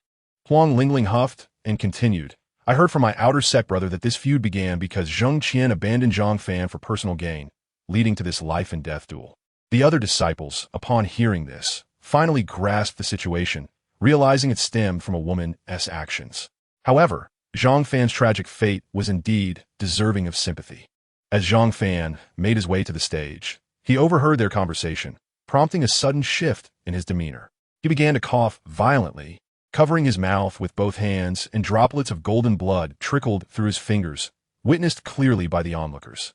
Hua Nianqing huffed and continued, I heard from my outer sect brother that this feud began because Zheng Qian abandoned Zhang Fan for personal gain, leading to this life-and-death duel. The other disciples, upon hearing this, finally grasped the situation, realizing it stemmed from a woman's actions. However, Zhang Fan's tragic fate was indeed deserving of sympathy. As Zhang Fan made his way to the stage, he overheard their conversation, prompting a sudden shift in his demeanor. He began to cough violently, covering his mouth with both hands, and droplets of golden blood trickled through his fingers, witnessed clearly by the onlookers.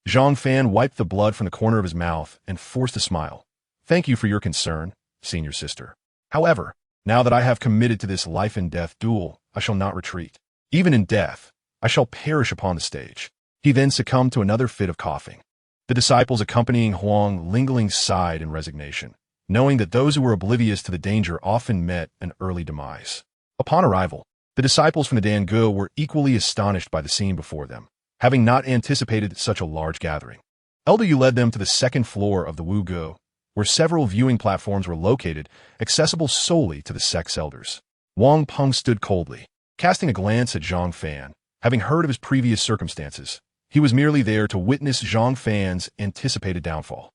Zhang Fan wiped the blood from the corner of his mouth and forced a smile. Thank you for your concern, senior sister. However, now that I have committed to this life-and-death duel, I shall not retreat. Even in death, I shall perish upon the stage. He then succumbed to another fit of coughing. The disciples accompanying Hua Nianqing sighed in resignation, knowing that those who were oblivious to the danger often met an early demise. Upon arrival, the disciples from the Dange were equally astonished by the scene before them, having not anticipated such a large gathering. Elder Yu led them to the second floor of the Wuge, where several viewing platforms were located, accessible solely to the sect's elders. Wang Peng stood coldly, casting a glance at Zhang Fan. Having heard of his previous circumstances, he was merely there to witness Zhang Fan's anticipated downfall.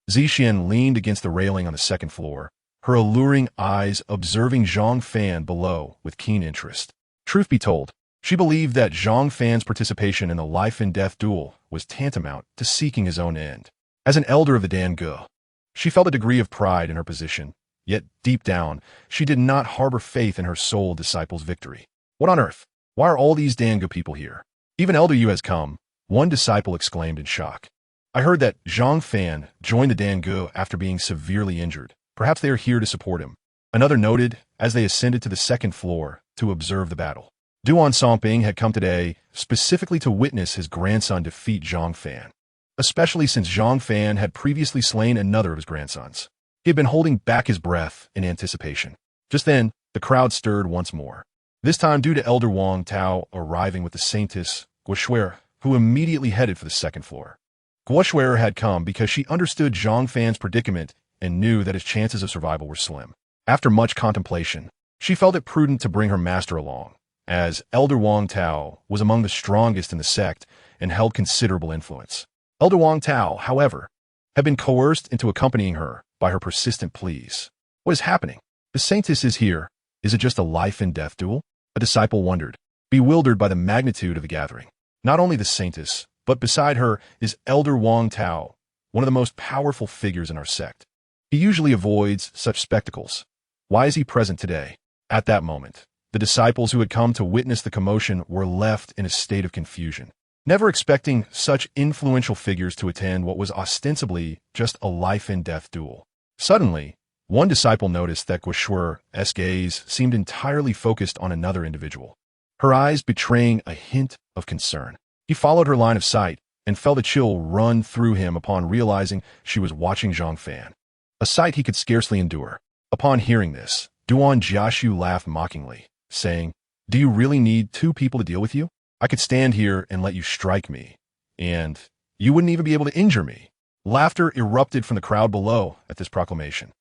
Zixian leaned against the railing on the second floor, her alluring eyes observing Zhang Fan below with keen interest. Truth be told, she believed that Zhang Fan's participation in the life-and-death duel was tantamount to seeking his own end. As an elder of the Dange, she felt a degree of pride in her position, yet deep down, she did not harbor faith in her sole disciple's victory. What on earth? Why are all these Dange people here? Even Elder Yu has come, one disciple exclaimed in shock. I heard that Zhang Fan joined the Dange after being severely injured. Perhaps they are here to support him. Another noted as they ascended to the second floor to observe the battle. Duan Songping had come today specifically to witness his grandson defeat Zhang Fan, especially since Zhang Fan had previously slain another of his grandsons. He had been holding back his breath in anticipation. Just then, the crowd stirred once more, this time due to Elder Wang Tao arriving with the saintess Guoshuer, who immediately headed for the second floor. Guoshuer had come because she understood Zhang Fan's predicament and knew that his chances of survival were slim. After much contemplation, she felt it prudent to bring her master along, as Elder Wang Tao was among the strongest in the sect and held considerable influence. Elder Wang Tao, however, had been coerced into accompanying her by her persistent pleas. What is happening? The saintess is here. Is it just a life-and-death duel? A disciple wondered, bewildered by the magnitude of the gathering. Not only the saintess, but beside her is Elder Wang Tao, one of the most powerful figures in our sect. He usually avoids such spectacles. Why is he present today? At that moment, the disciples who had come to witness the commotion were left in a state of confusion, never expecting such influential figures to attend what was ostensibly just a life-and-death duel. Suddenly, one disciple noticed that Guoshuer's gaze seemed entirely focused on another individual, her eyes betraying a hint of concern. He followed her line of sight, and felt a chill run through him upon realizing she was watching Zhang Fan, a sight he could scarcely endure. Upon hearing this, Duan Jiaxu laughed mockingly, saying, "Do you really need two people to deal with you? I could stand here and let you strike me, and you wouldn't even be able to injure me." Laughter erupted from the crowd below at this proclamation.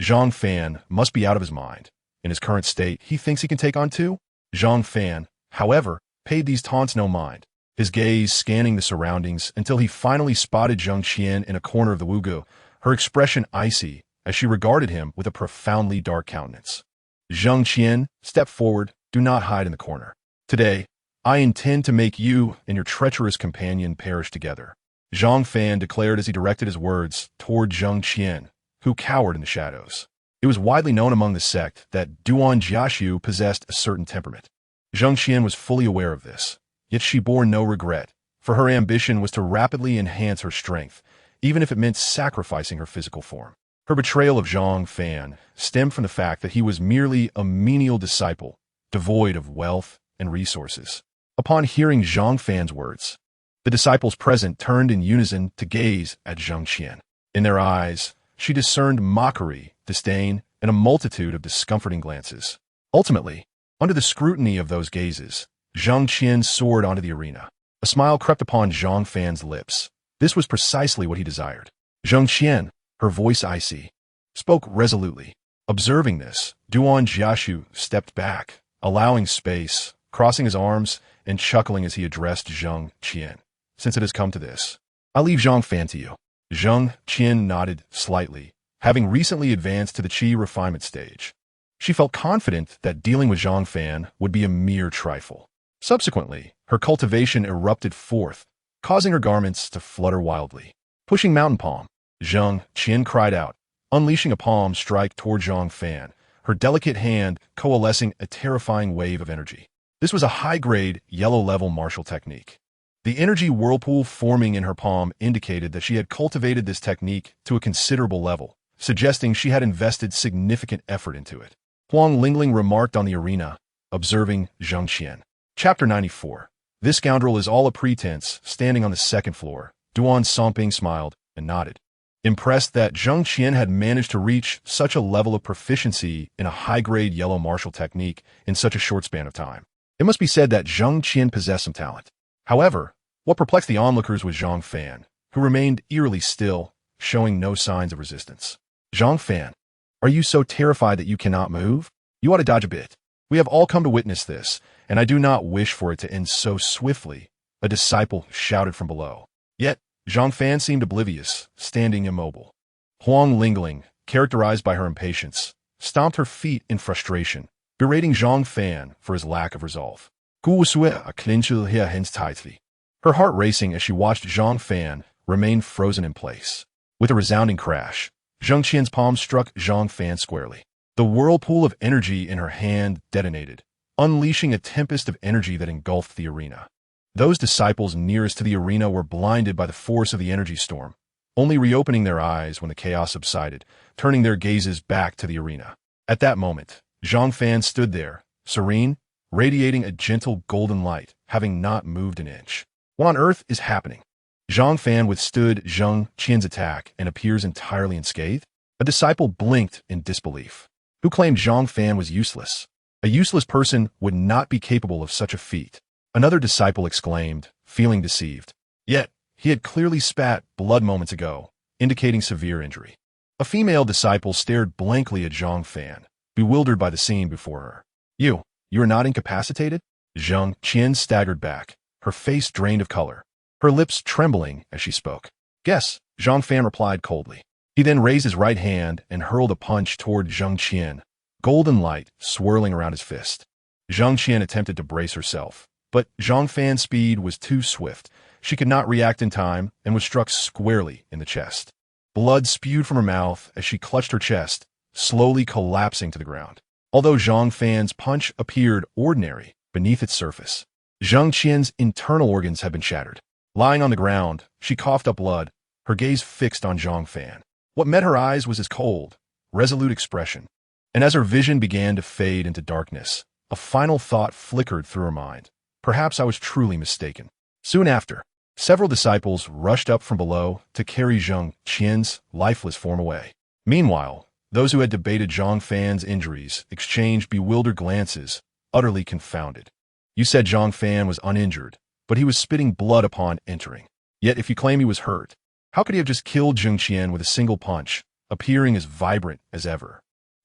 Zhang Fan must be out of his mind. In his current state, he thinks he can take on two? Zhang Fan, however, paid these taunts no mind, his gaze scanning the surroundings until he finally spotted Zhang Qian in a corner of the wugu, her expression icy as she regarded him with a profoundly dark countenance. "Zhang Qian, step forward, do not hide in the corner. Today, I intend to make you and your treacherous companion perish together," Zhang Fan declared as he directed his words toward Zhang Qian, who cowered in the shadows. It was widely known among the sect that Duan Jiaxu possessed a certain temperament. Zhang Qian was fully aware of this, yet she bore no regret, for her ambition was to rapidly enhance her strength, even if it meant sacrificing her physical form. Her betrayal of Zhang Fan stemmed from the fact that he was merely a menial disciple, devoid of wealth and resources. Upon hearing Zhang Fan's words, the disciples present turned in unison to gaze at Zhang Qian. In their eyes, she discerned mockery, disdain, and a multitude of discomforting glances. Ultimately, under the scrutiny of those gazes, Zhang Qian soared onto the arena. A smile crept upon Zhang Fan's lips. This was precisely what he desired. Zhang Qian, her voice icy, spoke resolutely. Observing this, Duan Jiaxu stepped back, allowing space, crossing his arms and chuckling as he addressed Zhang Qian. "Since it has come to this, I'll leave Zhang Fan to you." Zhang Qian nodded slightly, having recently advanced to the qi refinement stage. She felt confident that dealing with Zhang Fan would be a mere trifle. Subsequently, her cultivation erupted forth, causing her garments to flutter wildly. Pushing Mountain Palm, Zhang Qian cried out, unleashing a palm strike toward Zhang Fan, her delicate hand coalescing a terrifying wave of energy. This was a high-grade, yellow-level martial technique. The energy whirlpool forming in her palm indicated that she had cultivated this technique to a considerable level, suggesting she had invested significant effort into it. Huang Lingling remarked on the arena, observing Zhang Qian. Chapter 94. This scoundrel is all a pretense, standing on the second floor. Duan Songping smiled and nodded, impressed that Zhang Qian had managed to reach such a level of proficiency in a high-grade yellow martial technique in such a short span of time. It must be said that Zhang Qian possessed some talent. However, what perplexed the onlookers was Zhang Fan, who remained eerily still, showing no signs of resistance. "Zhang Fan, are you so terrified that you cannot move? You ought to dodge a bit. We have all come to witness this, and I do not wish for it to end so swiftly," a disciple shouted from below. Yet, Zhang Fan seemed oblivious, standing immobile. Huang Lingling, characterized by her impatience, stomped her feet in frustration, berating Zhang Fan for his lack of resolve. Her heart racing as she watched Zhang Fan remain frozen in place. With a resounding crash, Zhang Qian's palm struck Zhang Fan squarely. The whirlpool of energy in her hand detonated, unleashing a tempest of energy that engulfed the arena. Those disciples nearest to the arena were blinded by the force of the energy storm, only reopening their eyes when the chaos subsided, turning their gazes back to the arena. At that moment, Zhang Fan stood there, serene, radiating a gentle golden light, having not moved an inch. What on earth is happening? Zhang Fan withstood Zhang Qian's attack and appears entirely unscathed? A disciple blinked in disbelief. Who claimed Zhang Fan was useless? A useless person would not be capable of such a feat. Another disciple exclaimed, feeling deceived. Yet, he had clearly spat blood moments ago, indicating severe injury. A female disciple stared blankly at Zhang Fan, bewildered by the scene before her. You are not incapacitated?" Zhang Qian staggered back, her face drained of color, her lips trembling as she spoke. "Guess," Zhang Fan replied coldly. He then raised his right hand and hurled a punch toward Zhang Qian, golden light swirling around his fist. Zhang Qian attempted to brace herself, but Zhang Fan's speed was too swift. She could not react in time and was struck squarely in the chest. Blood spewed from her mouth as she clutched her chest, slowly collapsing to the ground. Although Zhang Fan's punch appeared ordinary beneath its surface, Zhang Qian's internal organs had been shattered. Lying on the ground, she coughed up blood, her gaze fixed on Zhang Fan. What met her eyes was his cold, resolute expression. And as her vision began to fade into darkness, a final thought flickered through her mind. Perhaps I was truly mistaken. Soon after, Several disciples rushed up from below to carry Zhang Qian's lifeless form away. Meanwhile, those who had debated Zhang Fan's injuries exchanged bewildered glances, utterly confounded. You said Zhang Fan was uninjured, but he was spitting blood upon entering. Yet if you claim he was hurt, how could he have just killed Zhang Qian with a single punch, appearing as vibrant as ever?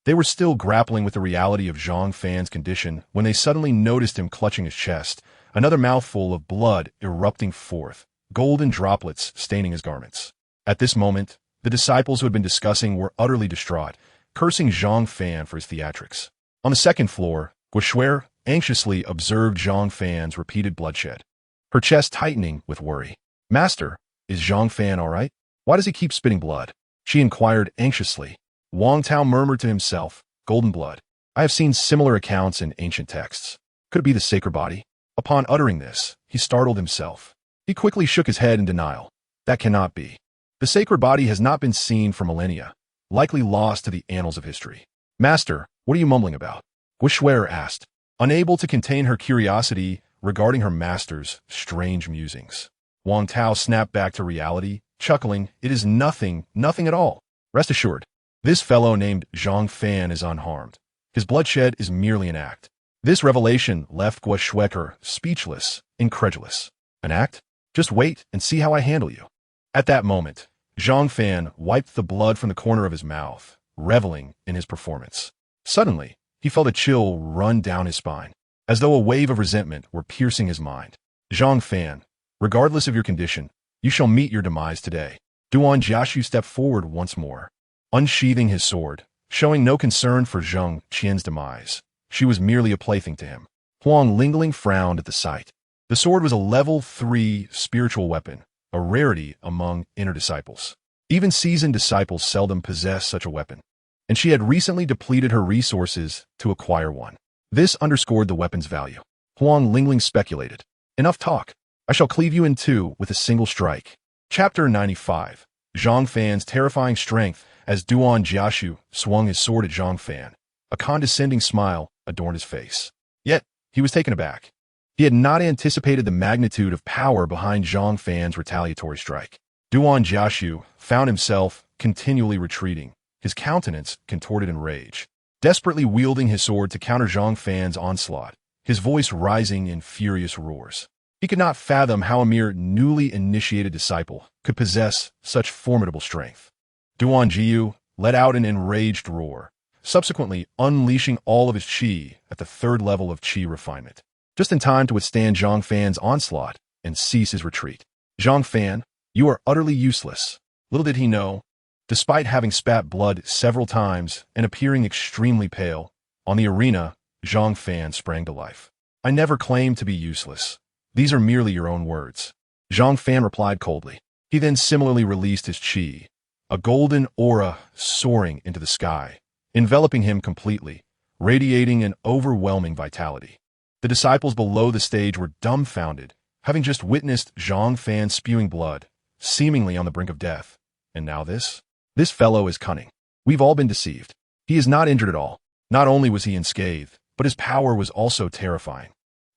They were still grappling with the reality of Zhang Fan's condition when they suddenly noticed him clutching his chest, another mouthful of blood erupting forth, golden droplets staining his garments. At this moment, the disciples who had been discussing were utterly distraught, cursing Zhang Fan for his theatrics. On the second floor, Guo anxiously observed Zhang Fan's repeated bloodshed, her chest tightening with worry. Master, is Zhang Fan all right? Why does he keep spitting blood? She inquired anxiously. Wang Tao murmured to himself, golden blood. I have seen similar accounts in ancient texts. Could it be the sacred body? Upon uttering this, he startled himself. He quickly shook his head in denial. That cannot be. The sacred body has not been seen for millennia, likely lost to the annals of history. Master, what are you mumbling about? Guo asked, unable to contain her curiosity regarding her master's strange musings. Wang Tao snapped back to reality, chuckling, it is nothing at all. Rest assured, this fellow named Zhang Fan is unharmed. His bloodshed is merely an act. This revelation left Guo speechless, incredulous. An act? Just wait and see how I handle you. At that moment, Zhang Fan wiped the blood from the corner of his mouth, reveling in his performance. Suddenly, he felt a chill run down his spine, as though a wave of resentment were piercing his mind. Zhang Fan, regardless of your condition, you shall meet your demise today. Duan Jiaxu stepped forward once more, unsheathing his sword, showing no concern for Zhang Qian's demise. She was merely a plaything to him. Huang Lingling frowned at the sight. The sword was a level 3 spiritual weapon, a rarity among inner disciples. Even seasoned disciples seldom possess such a weapon, and she had recently depleted her resources to acquire one. This underscored the weapon's value. Huang Lingling speculated. Enough talk. I shall cleave you in two with a single strike. Chapter 95. Zhang Fan's terrifying strength as Duan Jiaxu swung his sword at Zhang Fan. A condescending smile adorned his face. Yet, he was taken aback. He had not anticipated the magnitude of power behind Zhang Fan's retaliatory strike. Duan Jiaxu found himself continually retreating, his countenance contorted in rage, desperately wielding his sword to counter Zhang Fan's onslaught, his voice rising in furious roars. He could not fathom how a mere newly initiated disciple could possess such formidable strength. Duan Jiu let out an enraged roar, subsequently unleashing all of his qi at the third level of qi refinement, just in time to withstand Zhang Fan's onslaught and cease his retreat. Zhang Fan, you are utterly useless. Little did he know, despite having spat blood several times and appearing extremely pale, on the arena, Zhang Fan sprang to life. I never claimed to be useless. These are merely your own words. Zhang Fan replied coldly. He then similarly released his qi, a golden aura soaring into the sky, enveloping him completely, radiating an overwhelming vitality. The disciples below the stage were dumbfounded, having just witnessed Zhang Fan spewing blood, seemingly on the brink of death. And now this? This fellow is cunning. We've all been deceived. He is not injured at all. Not only was he unscathed, but his power was also terrifying.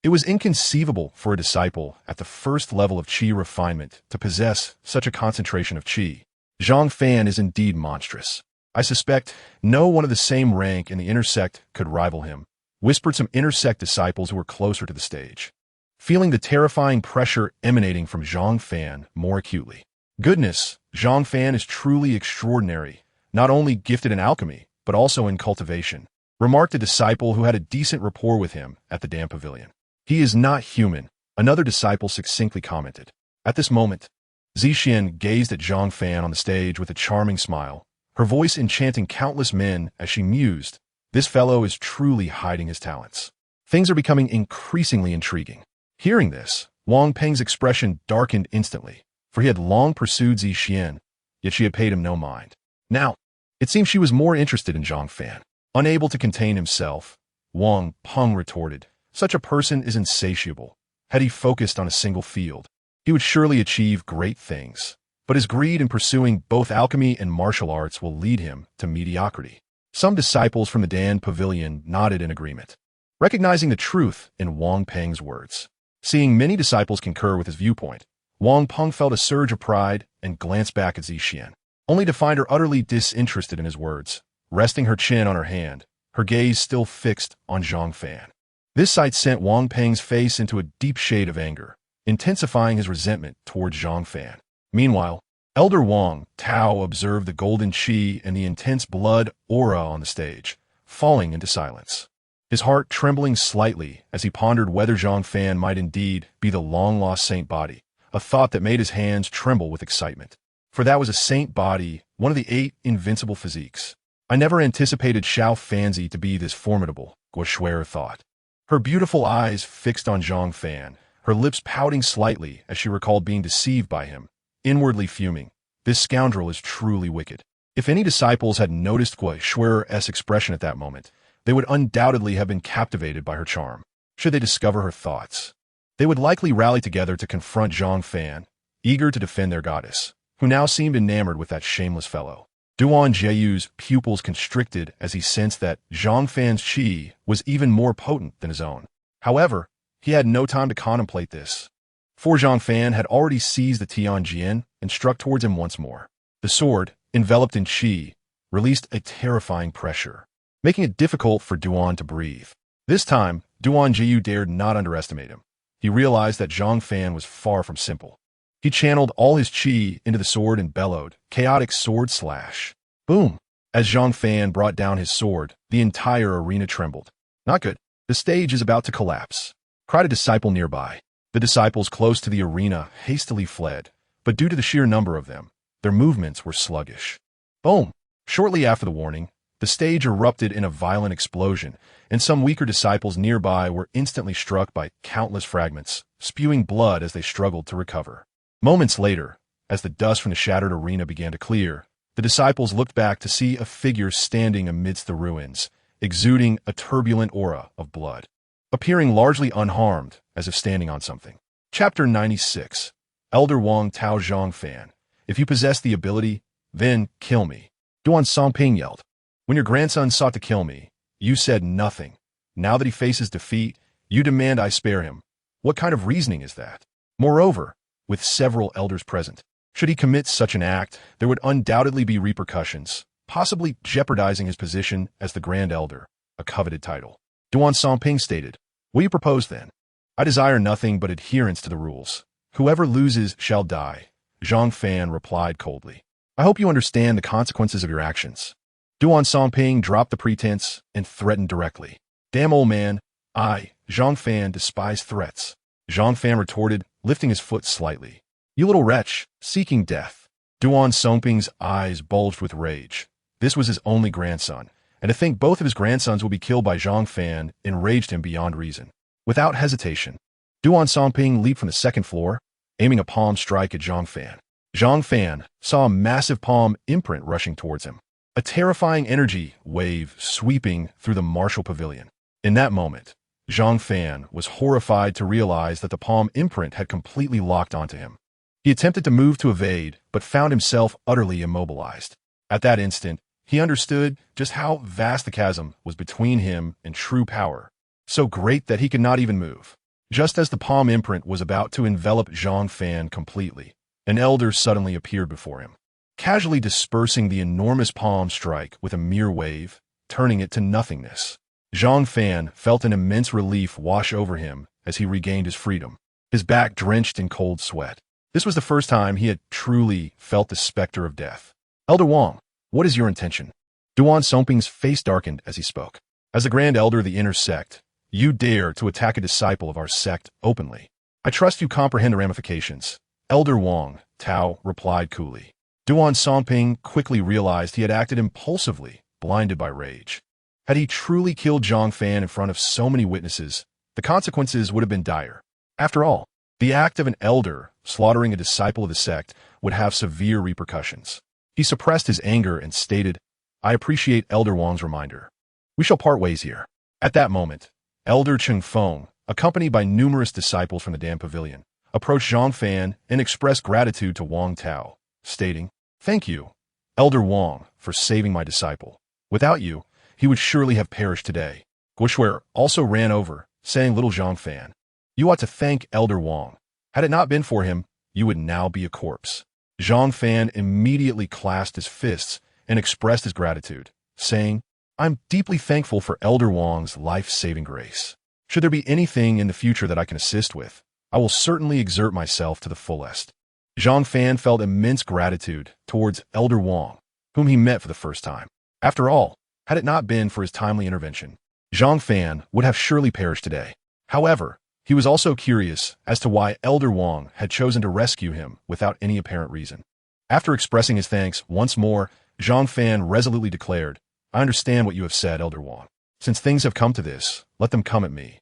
It was inconceivable for a disciple at the first level of qi refinement to possess such a concentration of qi. Zhang Fan is indeed monstrous. I suspect no one of the same rank in the inner sect could rival him, whispered some inner sect disciples who were closer to the stage, feeling the terrifying pressure emanating from Zhang Fan more acutely. Goodness, Zhang Fan is truly extraordinary, not only gifted in alchemy, but also in cultivation, remarked a disciple who had a decent rapport with him at the Dam Pavilion. He is not human, another disciple succinctly commented. At this moment, Zixin gazed at Zhang Fan on the stage with a charming smile, her voice enchanting countless men as she mused, this fellow is truly hiding his talents. Things are becoming increasingly intriguing. Hearing this, Wang Peng's expression darkened instantly, for he had long pursued Zixin, yet she had paid him no mind. Now, it seemed she was more interested in Zhang Fan. Unable to contain himself, Wang Peng retorted, such a person is insatiable. Had he focused on a single field, he would surely achieve great things. But his greed in pursuing both alchemy and martial arts will lead him to mediocrity. Some disciples from the Dan Pavilion nodded in agreement, recognizing the truth in Wang Peng's words. Seeing many disciples concur with his viewpoint, Wang Peng felt a surge of pride and glanced back at Zixian, only to find her utterly disinterested in his words, resting her chin on her hand, her gaze still fixed on Zhang Fan. This sight sent Wang Peng's face into a deep shade of anger, intensifying his resentment towards Zhang Fan. Meanwhile, Elder Wang Tao observed the golden qi and the intense blood aura on the stage, falling into silence. His heart trembling slightly as he pondered whether Zhang Fan might indeed be the long-lost saint body, a thought that made his hands tremble with excitement. For that was a saint body, one of the 8 invincible physiques. I never anticipated Xiao Fanzi to be this formidable, Guo Shuer thought. Her beautiful eyes fixed on Zhang Fan, her lips pouting slightly as she recalled being deceived by him, inwardly fuming. This scoundrel is truly wicked. If any disciples had noticed Guo Shuer's expression at that moment, they would undoubtedly have been captivated by her charm. Should they discover her thoughts, they would likely rally together to confront Zhang Fan, eager to defend their goddess, who now seemed enamored with that shameless fellow. Duan Jieyu's pupils constricted as he sensed that Zhang Fan's qi was even more potent than his own. However, he had no time to contemplate this, for Zhang Fan had already seized the Tianjian and struck towards him once more. The sword, enveloped in qi, released a terrifying pressure, making it difficult for Duan to breathe. This time, Duan Jieyu dared not underestimate him. He realized that Zhang Fan was far from simple. He channeled all his qi into the sword and bellowed, chaotic sword slash. Boom! As Zhang Fan brought down his sword, the entire arena trembled. Not good. The stage is about to collapse, cried a disciple nearby. The disciples close to the arena hastily fled, but due to the sheer number of them, their movements were sluggish. Boom! Shortly after the warning, the stage erupted in a violent explosion, and some weaker disciples nearby were instantly struck by countless fragments, spewing blood as they struggled to recover. Moments later, as the dust from the shattered arena began to clear, the disciples looked back to see a figure standing amidst the ruins, exuding a turbulent aura of blood, appearing largely unharmed, as if standing on something. Chapter 96. Elder Wang Tao Zhang Fan. If you possess the ability, then kill me. Duan Songping yelled. When your grandson sought to kill me, you said nothing. Now that he faces defeat, you demand I spare him. What kind of reasoning is that? Moreover, with several elders present, should he commit such an act, there would undoubtedly be repercussions, possibly jeopardizing his position as the Grand Elder, a coveted title. Duan Songping stated, What do you propose then? I desire nothing but adherence to the rules. Whoever loses shall die. Zhang Fan replied coldly. I hope you understand the consequences of your actions. Duan Songping dropped the pretense and threatened directly. Damn old man, I, Zhang Fan, despise threats. Zhang Fan retorted, lifting his foot slightly. You little wretch, seeking death. Duan Songping's eyes bulged with rage. This was his only grandson, and to think both of his grandsons will be killed by Zhang Fan enraged him beyond reason. Without hesitation, Duan Songping leaped from the second floor, aiming a palm strike at Zhang Fan. Zhang Fan saw a massive palm imprint rushing towards him, a terrifying energy wave sweeping through the martial pavilion. In that moment, Zhang Fan was horrified to realize that the palm imprint had completely locked onto him. He attempted to move to evade, but found himself utterly immobilized. At that instant, he understood just how vast the chasm was between him and true power, so great that he could not even move. Just as the palm imprint was about to envelop Zhang Fan completely, an elder suddenly appeared before him, casually dispersing the enormous palm strike with a mere wave, turning it to nothingness. Zhang Fan felt an immense relief wash over him as he regained his freedom, his back drenched in cold sweat. This was the first time he had truly felt the specter of death. Elder Wang, what is your intention? Duan Songping's face darkened as he spoke. As the Grand Elder of the inner sect, you dare to attack a disciple of our sect openly. I trust you comprehend the ramifications. Elder Wang Tao replied coolly. Duan Songping quickly realized he had acted impulsively, blinded by rage. Had he truly killed Zhang Fan in front of so many witnesses, the consequences would have been dire. After all, the act of an elder slaughtering a disciple of the sect would have severe repercussions. He suppressed his anger and stated, I appreciate Elder Wang's reminder. We shall part ways here. At that moment, Elder Cheng Feng, accompanied by numerous disciples from the Dam Pavilion, approached Zhang Fan and expressed gratitude to Wang Tao, stating, Thank you, Elder Wang, for saving my disciple. Without you, he would surely have perished today. Guo Shuer also ran over, saying, Little Zhang Fan, you ought to thank Elder Wang. Had it not been for him, you would now be a corpse. Zhang Fan immediately clasped his fists and expressed his gratitude, saying, I'm deeply thankful for Elder Wang's life-saving grace. Should there be anything in the future that I can assist with, I will certainly exert myself to the fullest. Zhang Fan felt immense gratitude towards Elder Wang, whom he met for the first time. After all, had it not been for his timely intervention, Zhang Fan would have surely perished today. However, he was also curious as to why Elder Wang had chosen to rescue him without any apparent reason. After expressing his thanks once more, Zhang Fan resolutely declared, I understand what you have said, Elder Wang. Since things have come to this, let them come at me.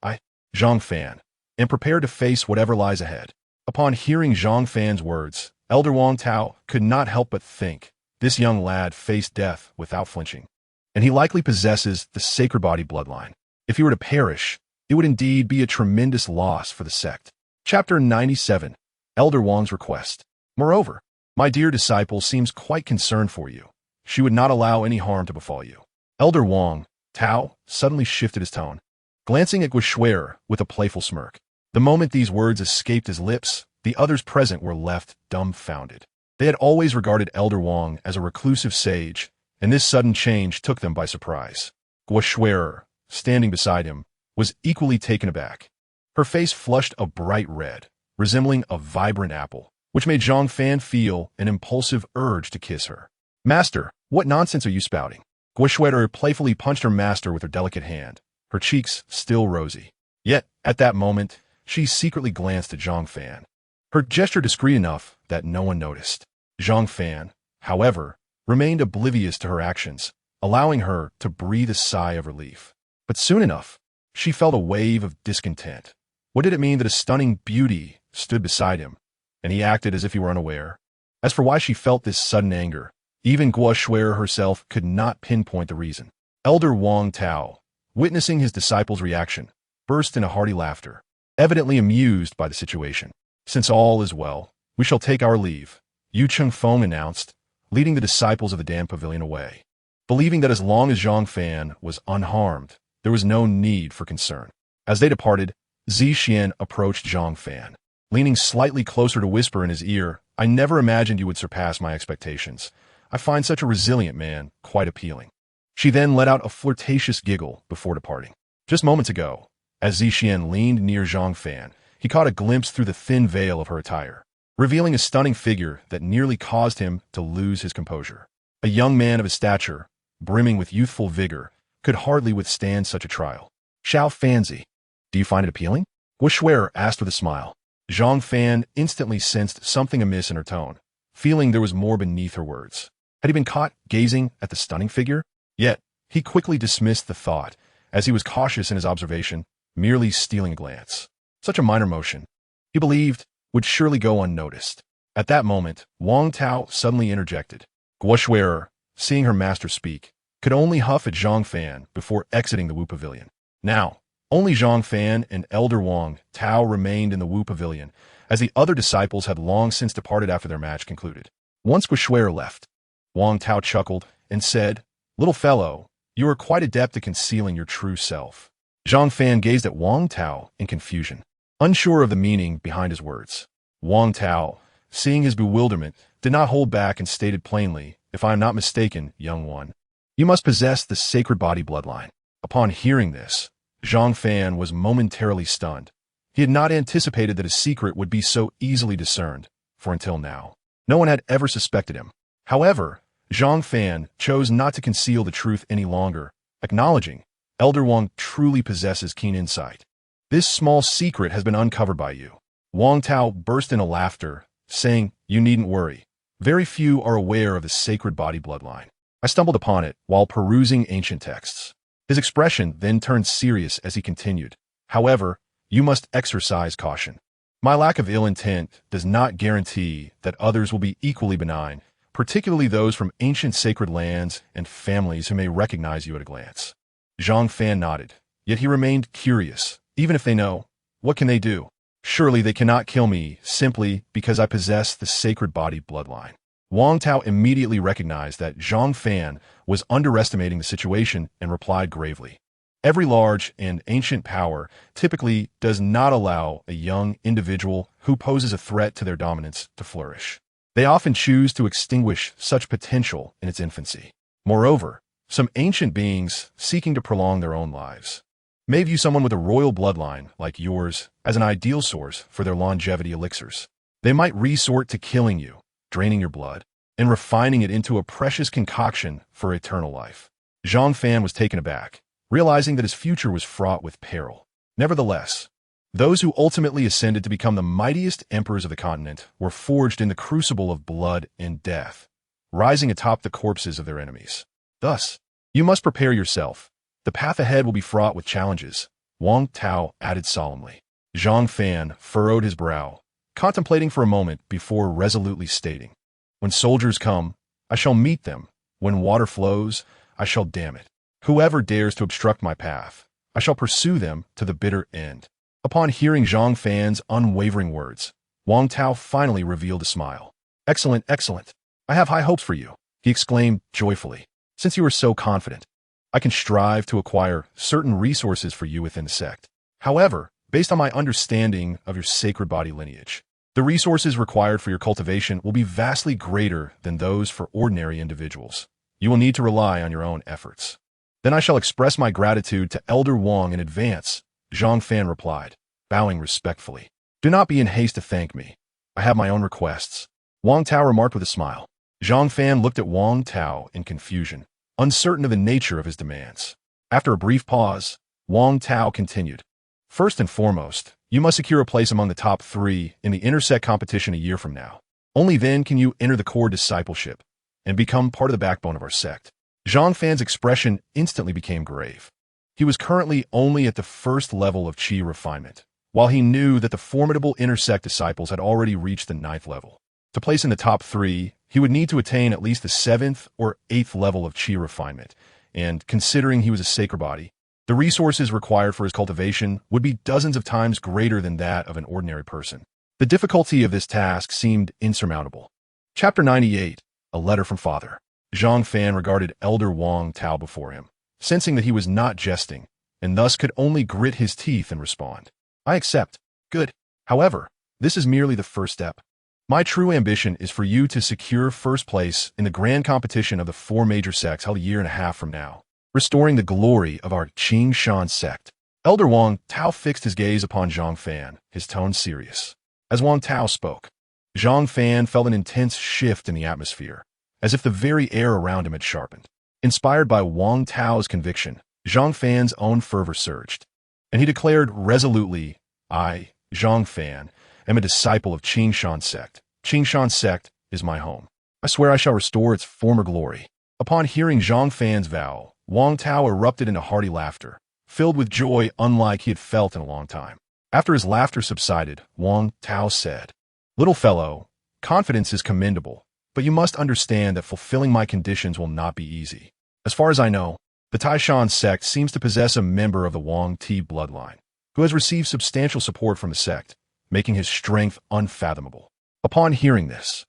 I, Zhang Fan, am prepared to face whatever lies ahead. Upon hearing Zhang Fan's words, Elder Wang Tao could not help but think, this young lad faced death without flinching, and he likely possesses the sacred body bloodline. If he were to perish, it would indeed be a tremendous loss for the sect. Chapter 97. Elder Wang's Request. Moreover, my dear disciple seems quite concerned for you. She would not allow any harm to befall you. Elder Wang Tao suddenly shifted his tone, glancing at Guoxuer with a playful smirk. The moment these words escaped his lips, the others present were left dumbfounded. They had always regarded Elder Wang as a reclusive sage, and this sudden change took them by surprise. Guoxuer, standing beside him, was equally taken aback. Her face flushed a bright red, resembling a vibrant apple, which made Zhang Fan feel an impulsive urge to kiss her. Master, what nonsense are you spouting? Guoxuer playfully punched her master with her delicate hand, her cheeks still rosy. Yet, at that moment, she secretly glanced at Zhang Fan. Her gesture discreet enough that no one noticed. Zhang Fan, however, remained oblivious to her actions, allowing her to breathe a sigh of relief. But soon enough, she felt a wave of discontent. What did it mean that a stunning beauty stood beside him, and he acted as if he were unaware? As for why she felt this sudden anger, even Guoxuer herself could not pinpoint the reason. Elder Wang Tao, witnessing his disciple's reaction, burst into hearty laughter, evidently amused by the situation. Since all is well, we shall take our leave, Yu Chengfeng announced, leading the disciples of the Dan Pavilion away. Believing that as long as Zhang Fan was unharmed, there was no need for concern. As they departed, Zixian approached Zhang Fan, leaning slightly closer to whisper in his ear, I never imagined you would surpass my expectations. I find such a resilient man quite appealing. She then let out a flirtatious giggle before departing. Just moments ago, as Zixian leaned near Zhang Fan, he caught a glimpse through the thin veil of her attire, revealing a stunning figure that nearly caused him to lose his composure. A young man of his stature, brimming with youthful vigor, could hardly withstand such a trial. Chao Fanzi, do you find it appealing? Guoxuer asked with a smile. Zhang Fan instantly sensed something amiss in her tone, feeling there was more beneath her words. Had he been caught gazing at the stunning figure? Yet, he quickly dismissed the thought, as he was cautious in his observation, merely stealing a glance. Such a minor motion, he believed, would surely go unnoticed. At that moment, Wang Tao suddenly interjected. Guoxuer, seeing her master speak, could only huff at Zhang Fan before exiting the Wu Pavilion. Now, only Zhang Fan and Elder Wang Tao remained in the Wu Pavilion, as the other disciples had long since departed after their match concluded. Once Guoxuer left, Wang Tao chuckled and said, Little fellow, you are quite adept at concealing your true self. Zhang Fan gazed at Wang Tao in confusion, unsure of the meaning behind his words. Wang Tao, seeing his bewilderment, did not hold back and stated plainly, If I am not mistaken, young one, you must possess the sacred body bloodline. Upon hearing this, Zhang Fan was momentarily stunned. He had not anticipated that his secret would be so easily discerned, for until now, no one had ever suspected him. However, Zhang Fan chose not to conceal the truth any longer, acknowledging, Elder Wang truly possesses keen insight. This small secret has been uncovered by you. Wang Tao burst into laughter, saying, You needn't worry. Very few are aware of the sacred body bloodline. I stumbled upon it while perusing ancient texts. His expression then turned serious as he continued. However, you must exercise caution. My lack of ill intent does not guarantee that others will be equally benign, particularly those from ancient sacred lands and families who may recognize you at a glance. Zhang Fan nodded, yet he remained curious. Even if they know, what can they do? Surely they cannot kill me simply because I possess the sacred body bloodline. Wang Tao immediately recognized that Zhang Fan was underestimating the situation and replied gravely. Every large and ancient power typically does not allow a young individual who poses a threat to their dominance to flourish. They often choose to extinguish such potential in its infancy. Moreover, some ancient beings seeking to prolong their own lives may view someone with a royal bloodline like yours as an ideal source for their longevity elixirs. They might resort to killing you, draining your blood, and refining it into a precious concoction for eternal life. Zhang Fan was taken aback, realizing that his future was fraught with peril. Nevertheless, those who ultimately ascended to become the mightiest emperors of the continent were forged in the crucible of blood and death, rising atop the corpses of their enemies. Thus, you must prepare yourself. The path ahead will be fraught with challenges, Wang Tao added solemnly. Zhang Fan furrowed his brow, contemplating for a moment before resolutely stating, "When soldiers come, I shall meet them. When water flows, I shall dam it. Whoever dares to obstruct my path, I shall pursue them to the bitter end." Upon hearing Zhang Fan's unwavering words, Wang Tao finally revealed a smile. "Excellent, excellent. I have high hopes for you," he exclaimed joyfully. "Since you are so confident, I can strive to acquire certain resources for you within the sect. However, based on my understanding of your sacred body lineage, the resources required for your cultivation will be vastly greater than those for ordinary individuals. You will need to rely on your own efforts." "Then I shall express my gratitude to Elder Wang in advance," Zhang Fan replied, bowing respectfully. "Do not be in haste to thank me. I have my own requests," Wang Tao remarked with a smile. Zhang Fan looked at Wang Tao in confusion, uncertain of the nature of his demands. After a brief pause, Wang Tao continued, "First and foremost, you must secure a place among the top 3 in the intersect competition a year from now. Only then can you enter the core discipleship and become part of the backbone of our sect." Zhang Fan's expression instantly became grave. He was currently only at the first level of Qi refinement, while he knew that the formidable intersect disciples had already reached the 9th level. To place in the top 3, he would need to attain at least the 7th or 8th level of Qi refinement, and considering he was a sacred body, the resources required for his cultivation would be dozens of times greater than that of an ordinary person. The difficulty of this task seemed insurmountable. Chapter 98, A Letter from Father. Zhang Fan regarded Elder Wang Tao before him, sensing that he was not jesting, and thus could only grit his teeth and respond. "I accept. Good. However, this is merely the first step. My true ambition is for you to secure first place in the grand competition of the 4 major sects held a year and a half from now, restoring the glory of our Qingshan sect." Elder Wang Tao fixed his gaze upon Zhang Fan, his tone serious. As Wang Tao spoke, Zhang Fan felt an intense shift in the atmosphere, as if the very air around him had sharpened. Inspired by Wang Tao's conviction, Zhang Fan's own fervor surged, and he declared resolutely, "I, Zhang Fan, am a disciple of Qingshan sect. Qingshan sect is my home. I swear I shall restore its former glory." Upon hearing Zhang Fan's vow, Wang Tao erupted into hearty laughter, filled with joy unlike he had felt in a long time. After his laughter subsided, Wang Tao said, "Little fellow, confidence is commendable, but you must understand that fulfilling my conditions will not be easy. As far as I know, the Taishan sect seems to possess a member of the Wang Ti bloodline, who has received substantial support from the sect, making his strength unfathomable." Upon hearing this,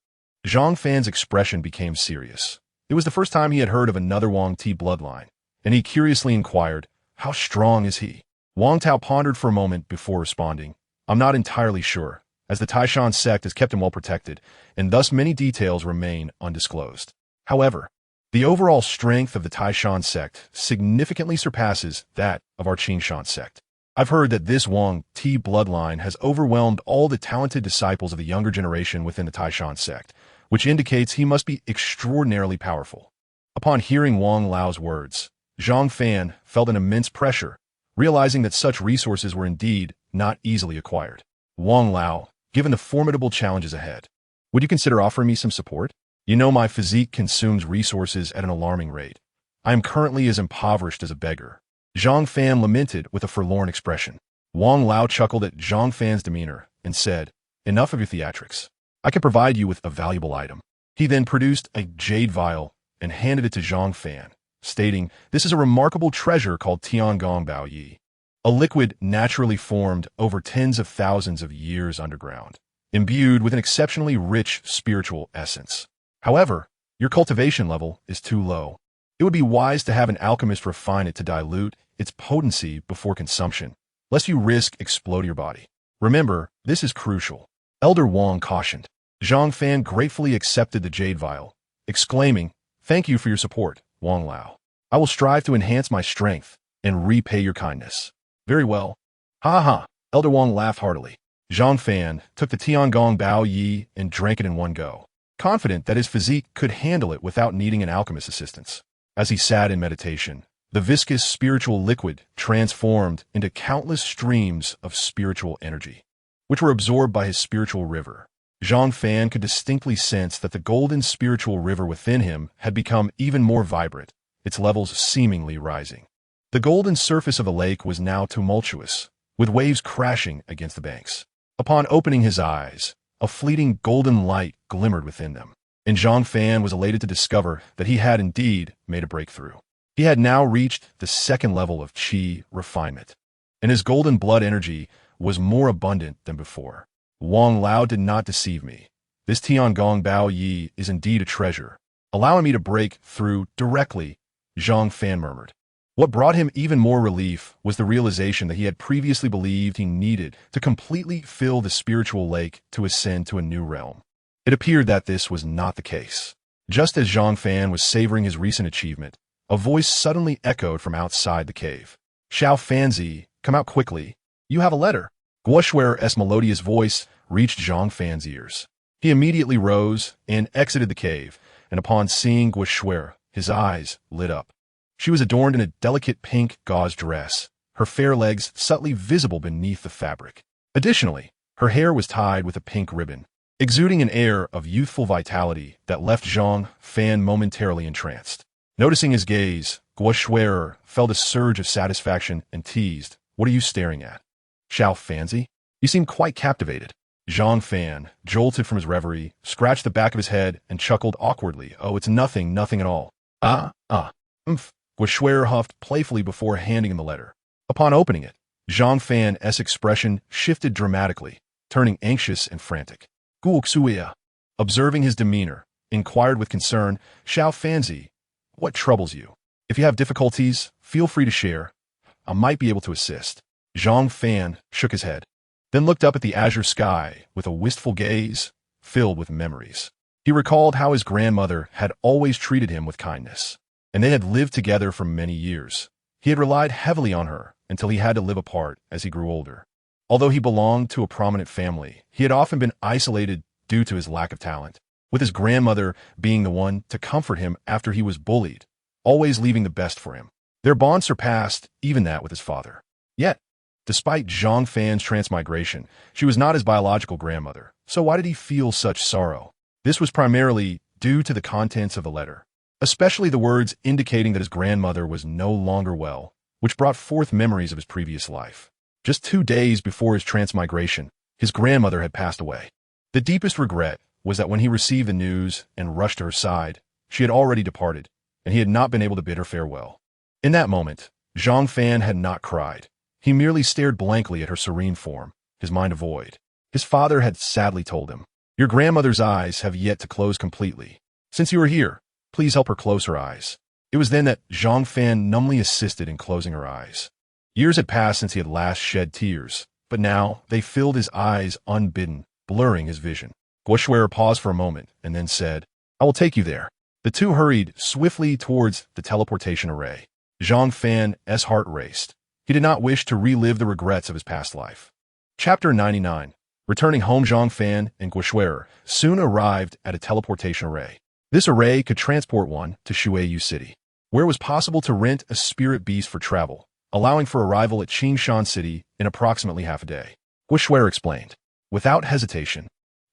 Zhang Fan's expression became serious. It was the first time he had heard of another Wang Ti bloodline, and he curiously inquired, "How strong is he?" Wang Tao pondered for a moment before responding, "I'm not entirely sure, as the Taishan sect has kept him well protected, and thus many details remain undisclosed. However, the overall strength of the Taishan sect significantly surpasses that of our Qingshan sect. I've heard that this Wang Ti bloodline has overwhelmed all the talented disciples of the younger generation within the Taishan sect, which indicates he must be extraordinarily powerful." Upon hearing Wang Lao's words, Zhang Fan felt an immense pressure, realizing that such resources were indeed not easily acquired. "Wang Lao, given the formidable challenges ahead, would you consider offering me some support? You know my physique consumes resources at an alarming rate. I am currently as impoverished as a beggar." Zhang Fan lamented with a forlorn expression. Wang Lao chuckled at Zhang Fan's demeanor and said, "Enough of your theatrics. I can provide you with a valuable item." He then produced a jade vial and handed it to Zhang Fan, stating, "This is a remarkable treasure called Tiangong Bao Yi, a liquid naturally formed over tens of thousands of years underground, imbued with an exceptionally rich spiritual essence. However, your cultivation level is too low. It would be wise to have an alchemist refine it to dilute its potency before consumption, lest you risk exploding your body. Remember, this is crucial. Elder Wang cautioned. Zhang Fan gratefully accepted the jade vial, exclaiming, "Thank you for your support, Wang Lao. I will strive to enhance my strength and repay your kindness." "Very well." "Ha ha." Elder Wang laughed heartily. Zhang Fan took the Tiangong Bao Yi and drank it in one go, confident that his physique could handle it without needing an alchemist's assistance. As he sat in meditation, the viscous spiritual liquid transformed into countless streams of spiritual energy, which were absorbed by his spiritual river. Zhang Fan could distinctly sense that the golden spiritual river within him had become even more vibrant, its levels seemingly rising. The golden surface of the lake was now tumultuous, with waves crashing against the banks. Upon opening his eyes, a fleeting golden light glimmered within them, and Zhang Fan was elated to discover that he had indeed made a breakthrough. He had now reached the second level of qi refinement, and his golden blood energy was more abundant than before. Wang Lao did not deceive me. This Tiangong Bao Yi is indeed a treasure, allowing me to break through directly, Zhang Fan murmured. What brought him even more relief was the realization that he had previously believed he needed to completely fill the spiritual lake to ascend to a new realm. It appeared that this was not the case. Just as Zhang Fan was savoring his recent achievement, a voice suddenly echoed from outside the cave. "Xiao Fanzi, come out quickly. You have a letter." Guo Shuer's melodious voice reached Zhang Fan's ears. He immediately rose and exited the cave, and upon seeing Guo Shuer, his eyes lit up. She was adorned in a delicate pink gauze dress, her fair legs subtly visible beneath the fabric. Additionally, her hair was tied with a pink ribbon, exuding an air of youthful vitality that left Zhang Fan momentarily entranced. Noticing his gaze, Guo Shuer felt a surge of satisfaction and teased, "What are you staring at? Xiao Fanzi? You seem quite captivated." Zhang Fan, jolted from his reverie, scratched the back of his head and chuckled awkwardly. "Oh, it's nothing at all." Umph. Guo Shuer huffed playfully before handing him the letter. Upon opening it, Zhang Fan's expression shifted dramatically, turning anxious and frantic. Guo Xuya, observing his demeanor, inquired with concern, "Xiao Fanzi, what troubles you? If you have difficulties, feel free to share. I might be able to assist." Zhang Fan shook his head, then looked up at the azure sky with a wistful gaze filled with memories. He recalled how his grandmother had always treated him with kindness, and they had lived together for many years. He had relied heavily on her until he had to live apart as he grew older. Although he belonged to a prominent family, he had often been isolated due to his lack of talent, with his grandmother being the one to comfort him after he was bullied, always leaving the best for him. Their bond surpassed even that with his father. Yet, despite Zhang Fan's transmigration, she was not his biological grandmother, so why did he feel such sorrow? This was primarily due to the contents of the letter, especially the words indicating that his grandmother was no longer well, which brought forth memories of his previous life. Just 2 days before his transmigration, his grandmother had passed away. The deepest regret was that when he received the news and rushed to her side, she had already departed, and he had not been able to bid her farewell. In that moment, Zhang Fan had not cried. He merely stared blankly at her serene form, his mind a void. His father had sadly told him, "Your grandmother's eyes have yet to close completely. Since you are here, please help her close her eyes." It was then that Zhang Fan numbly assisted in closing her eyes. Years had passed since he had last shed tears, but now they filled his eyes unbidden, blurring his vision. Guo Shuer paused for a moment and then said, "I will take you there." The two hurried swiftly towards the teleportation array. Zhang Fan's heart raced. He did not wish to relive the regrets of his past life. Chapter 99. Returning home, Zhang Fan and Guo Shuer soon arrived at a teleportation array. This array could transport one to Shuiyu City, where it was possible to rent a spirit beast for travel, allowing for arrival at Qingshan City in approximately half a day. Guo Shuer explained. Without hesitation,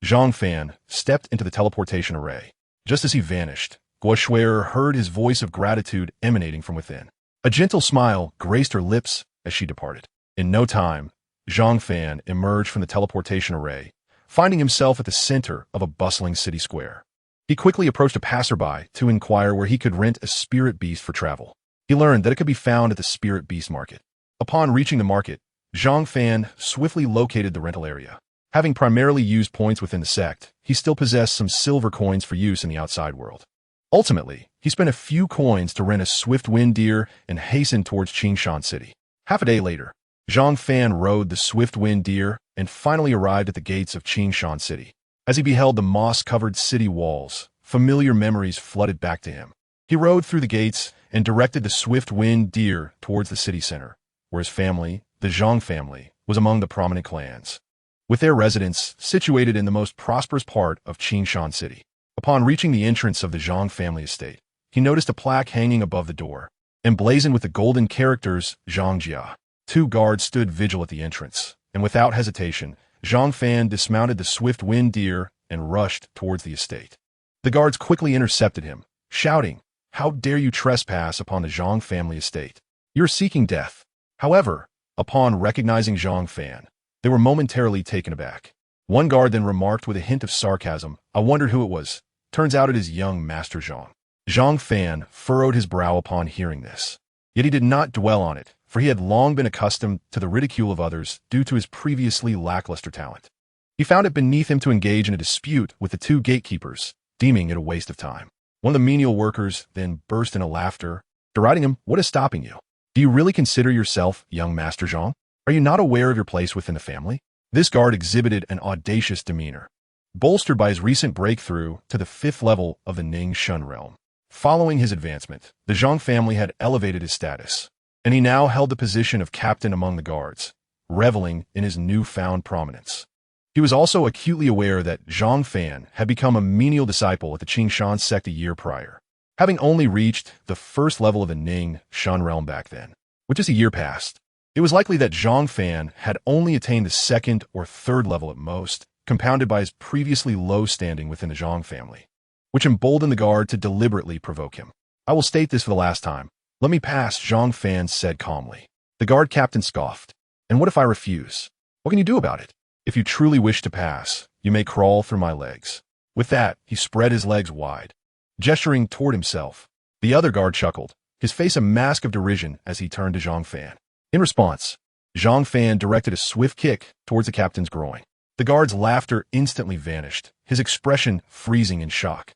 Zhang Fan stepped into the teleportation array. Just as he vanished, Guo Shuer heard his voice of gratitude emanating from within. A gentle smile graced her lips as she departed. In no time, Zhang Fan emerged from the teleportation array, finding himself at the center of a bustling city square. He quickly approached a passerby to inquire where he could rent a spirit beast for travel. He learned that it could be found at the spirit beast market. Upon reaching the market, Zhang Fan swiftly located the rental area. Having primarily used points within the sect, he still possessed some silver coins for use in the outside world. Ultimately, He spent a few coins to rent a swift-wind deer and hastened towards Qingshan City. Half a day later, Zhang Fan rode the swift-wind deer and finally arrived at the gates of Qingshan City. As he beheld the moss-covered city walls, familiar memories flooded back to him. He rode through the gates and directed the swift-wind deer towards the city center, where his family, the Zhang family, was among the prominent clans, with their residence situated in the most prosperous part of Qingshan City. Upon reaching the entrance of the Zhang family estate, he noticed a plaque hanging above the door, emblazoned with the golden characters Zhangjia. 2 guards stood vigil at the entrance, and without hesitation, Zhang Fan dismounted the swift-wind deer and rushed towards the estate. The guards quickly intercepted him, shouting, "How dare you trespass upon the Zhang family estate? You're seeking death." However, upon recognizing Zhang Fan, they were momentarily taken aback. One guard then remarked with a hint of sarcasm, "I wondered who it was. Turns out it is young Master Zhang." Zhang Fan furrowed his brow upon hearing this. Yet he did not dwell on it, for he had long been accustomed to the ridicule of others due to his previously lackluster talent. He found it beneath him to engage in a dispute with the 2 gatekeepers, deeming it a waste of time. One of the menial workers then burst into laughter, deriding him, "What is stopping you? Do you really consider yourself young Master Zhang? Are you not aware of your place within the family?" This guard exhibited an audacious demeanor, bolstered by his recent breakthrough to the 5th level of the Ning Shun realm. Following his advancement, the Zhang family had elevated his status, and he now held the position of captain among the guards, reveling in his newfound prominence. He was also acutely aware that Zhang Fan had become a menial disciple at the Qingshan sect a year prior, having only reached the 1st level of the Ning Shun realm back then. With just a year past, it was likely that Zhang Fan had only attained the 2nd or 3rd level at most, compounded by his previously low standing within the Zhang family, which emboldened the guard to deliberately provoke him. "I will state this for the last time. Let me pass," Zhang Fan said calmly. The guard captain scoffed. "And what if I refuse? What can you do about it? If you truly wish to pass, you may crawl through my legs." With that, he spread his legs wide, gesturing toward himself. The other guard chuckled, his face a mask of derision as he turned to Zhang Fan. In response, Zhang Fan directed a swift kick towards the captain's groin. The guard's laughter instantly vanished, his expression freezing in shock,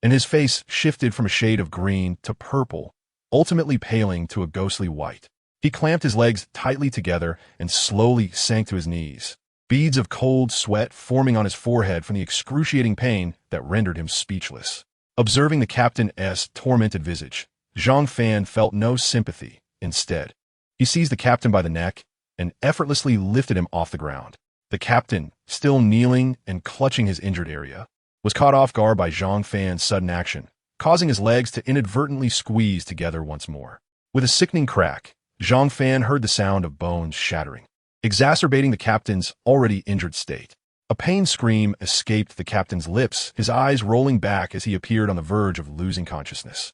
and his face shifted from a shade of green to purple, ultimately paling to a ghostly white. He clamped his legs tightly together and slowly sank to his knees, beads of cold sweat forming on his forehead from the excruciating pain that rendered him speechless. Observing the captain's tormented visage, Zhang Fan felt no sympathy. Instead, he seized the captain by the neck and effortlessly lifted him off the ground. The captain, still kneeling and clutching his injured area, was caught off guard by Zhang Fan's sudden action, causing his legs to inadvertently squeeze together once more. With a sickening crack, Zhang Fan heard the sound of bones shattering, exacerbating the captain's already injured state. A pain scream escaped the captain's lips, his eyes rolling back as he appeared on the verge of losing consciousness.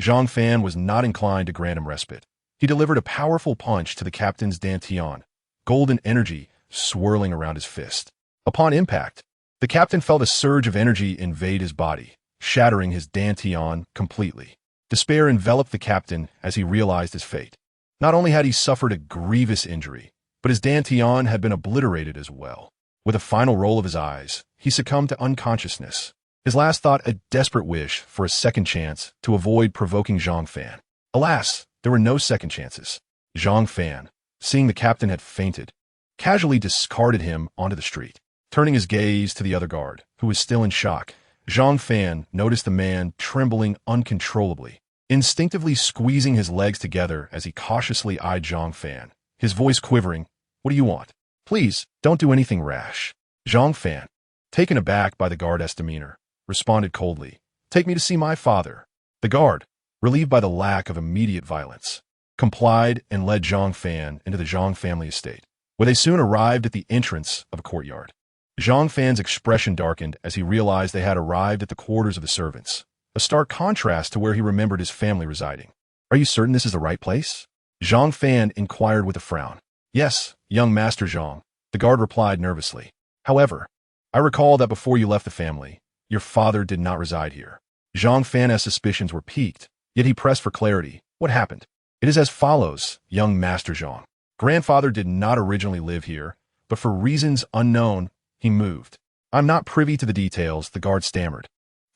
Zhang Fan was not inclined to grant him respite. He delivered a powerful punch to the captain's dantian, golden energy swirling around his fist. Upon impact, the captain felt a surge of energy invade his body, shattering his dantian completely. Despair enveloped the captain as he realized his fate. Not only had he suffered a grievous injury, but his dantian had been obliterated as well. With a final roll of his eyes, he succumbed to unconsciousness, his last thought a desperate wish for a second chance to avoid provoking Zhang Fan. Alas, there were no second chances. Zhang Fan, seeing the captain had fainted, casually discarded him onto the street. Turning his gaze to the other guard, who was still in shock, Zhang Fan noticed the man trembling uncontrollably, instinctively squeezing his legs together as he cautiously eyed Zhang Fan, his voice quivering. "What do you want? Please, don't do anything rash." Zhang Fan, taken aback by the guard's demeanor, responded coldly, "Take me to see my father." The guard, relieved by the lack of immediate violence, complied and led Zhang Fan into the Zhang family estate, where they soon arrived at the entrance of a courtyard. Zhang Fan's expression darkened as he realized they had arrived at the quarters of the servants, a stark contrast to where he remembered his family residing. "Are you certain this is the right place?" Zhang Fan inquired with a frown. "Yes, young Master Zhang," the guard replied nervously. "However, I recall that before you left the family, your father did not reside here." Zhang Fan's suspicions were piqued, yet he pressed for clarity. "What happened?" "It is as follows, young Master Zhang. Grandfather did not originally live here, but for reasons unknown, he moved. I'm not privy to the details," the guard stammered,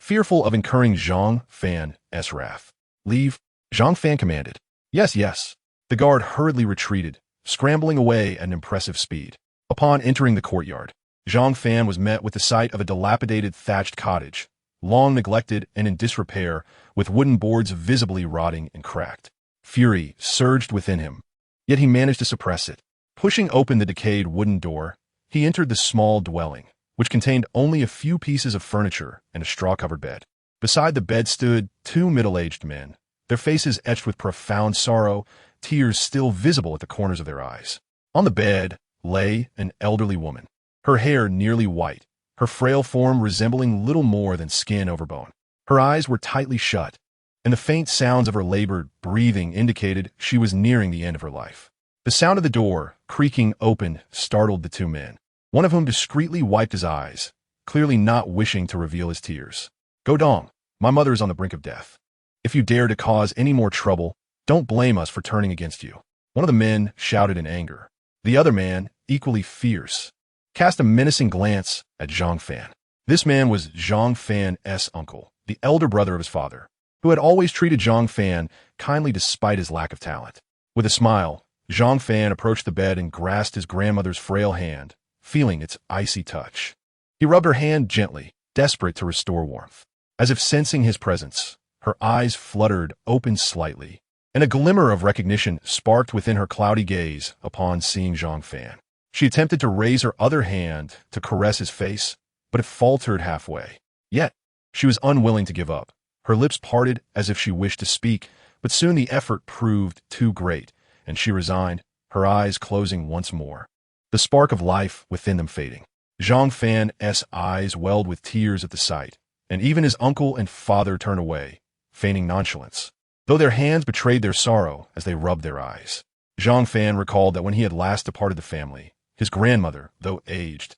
fearful of incurring Zhang Fan's wrath. "Leave," Zhang Fan commanded. "Yes, yes." The guard hurriedly retreated, scrambling away at an impressive speed. Upon entering the courtyard, Zhang Fan was met with the sight of a dilapidated thatched cottage, long neglected and in disrepair, with wooden boards visibly rotting and cracked. Fury surged within him, yet he managed to suppress it. Pushing open the decayed wooden door, he entered the small dwelling, which contained only a few pieces of furniture and a straw-covered bed. Beside the bed stood two middle-aged men, their faces etched with profound sorrow, tears still visible at the corners of their eyes. On the bed lay an elderly woman, her hair nearly white, her frail form resembling little more than skin over bone. Her eyes were tightly shut, and the faint sounds of her labored breathing indicated she was nearing the end of her life. The sound of the door, creaking open, startled the two men, one of whom discreetly wiped his eyes, clearly not wishing to reveal his tears. "Go Dong, my mother is on the brink of death. If you dare to cause any more trouble, don't blame us for turning against you," one of the men shouted in anger. The other man, equally fierce, cast a menacing glance at Zhang Fan. This man was Zhang Fan's uncle, the elder brother of his father, who had always treated Zhang Fan kindly despite his lack of talent. With a smile, Zhang Fan approached the bed and grasped his grandmother's frail hand, feeling its icy touch. He rubbed her hand gently, desperate to restore warmth. As if sensing his presence, her eyes fluttered open slightly, and a glimmer of recognition sparked within her cloudy gaze upon seeing Zhang Fan. She attempted to raise her other hand to caress his face, but it faltered halfway. Yet, she was unwilling to give up. Her lips parted as if she wished to speak, but soon the effort proved too great, and she resigned, her eyes closing once more, the spark of life within them fading. Zhang Fan's eyes welled with tears at the sight, and even his uncle and father turned away, feigning nonchalance, though their hands betrayed their sorrow as they rubbed their eyes. Zhang Fan recalled that when he had last departed the family, his grandmother, though aged,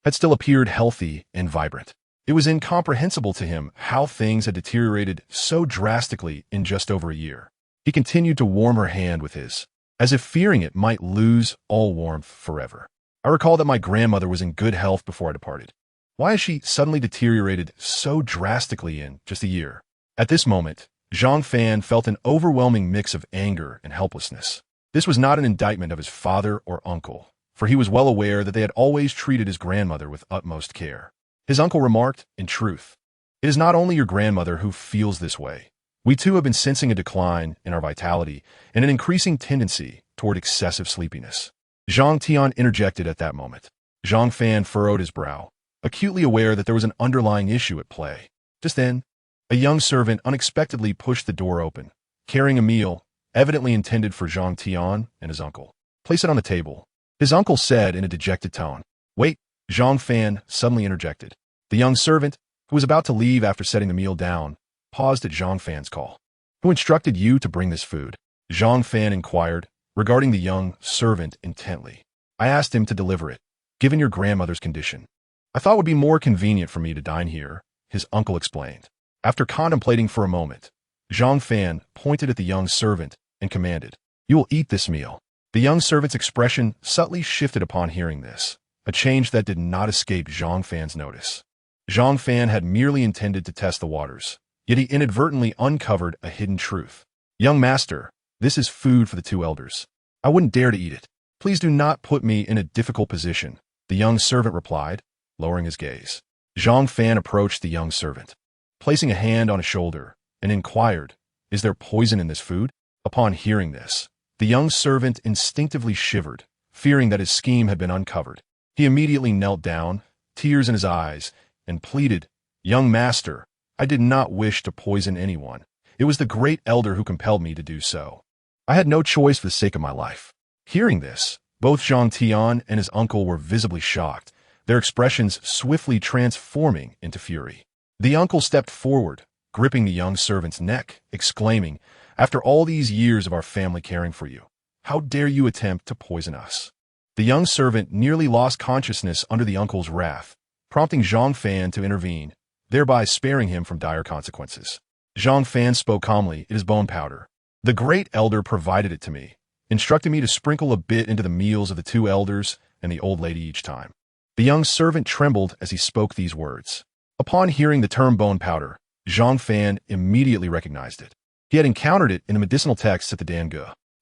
had still appeared healthy and vibrant. It was incomprehensible to him how things had deteriorated so drastically in just over a year. He continued to warm her hand with his, as if fearing it might lose all warmth forever. "I recall that my grandmother was in good health before I departed. Why has she suddenly deteriorated so drastically in just a year?" At this moment, Zhang Fan felt an overwhelming mix of anger and helplessness. This was not an indictment of his father or uncle, for he was well aware that they had always treated his grandmother with utmost care. His uncle remarked, "In truth, it is not only your grandmother who feels this way. We too have been sensing a decline in our vitality and an increasing tendency toward excessive sleepiness." Zhang Tian interjected at that moment. Zhang Fan furrowed his brow, acutely aware that there was an underlying issue at play. Just then, a young servant unexpectedly pushed the door open, carrying a meal, evidently intended for Zhang Tian and his uncle. "Place it on the table," his uncle said in a dejected tone. "Wait," Zhang Fan suddenly interjected. The young servant, who was about to leave after setting the meal down, paused at Zhang Fan's call. "Who instructed you to bring this food?" Zhang Fan inquired, regarding the young servant intently. "I asked him to deliver it, given your grandmother's condition. I thought it would be more convenient for me to dine here," his uncle explained. After contemplating for a moment, Zhang Fan pointed at the young servant and commanded, "You will eat this meal." The young servant's expression subtly shifted upon hearing this, a change that did not escape Zhang Fan's notice. Zhang Fan had merely intended to test the waters, yet he inadvertently uncovered a hidden truth. "Young master, this is food for the two elders. I wouldn't dare to eat it. Please do not put me in a difficult position," the young servant replied, lowering his gaze. Zhang Fan approached the young servant, placing a hand on his shoulder, and inquired, "Is there poison in this food?" Upon hearing this, the young servant instinctively shivered, fearing that his scheme had been uncovered. He immediately knelt down, tears in his eyes, and pleaded, "Young master, I did not wish to poison anyone. It was the great elder who compelled me to do so. I had no choice for the sake of my life." Hearing this, both Zhang Tian and his uncle were visibly shocked, their expressions swiftly transforming into fury. The uncle stepped forward, gripping the young servant's neck, exclaiming, "After all these years of our family caring for you, how dare you attempt to poison us?" The young servant nearly lost consciousness under the uncle's wrath, prompting Zhang Fan to intervene, thereby sparing him from dire consequences. Zhang Fan spoke calmly, "It is bone powder. The great elder provided it to me, instructing me to sprinkle a bit into the meals of the two elders and the old lady each time." The young servant trembled as he spoke these words. Upon hearing the term bone powder, Zhang Fan immediately recognized it. He had encountered it in the medicinal texts at the Dange.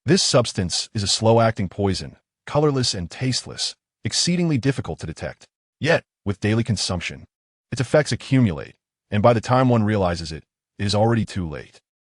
This substance is a slow-acting poison, colorless and tasteless, exceedingly difficult to detect. Yet, with daily consumption, its effects accumulate, and by the time one realizes it, it is already too late.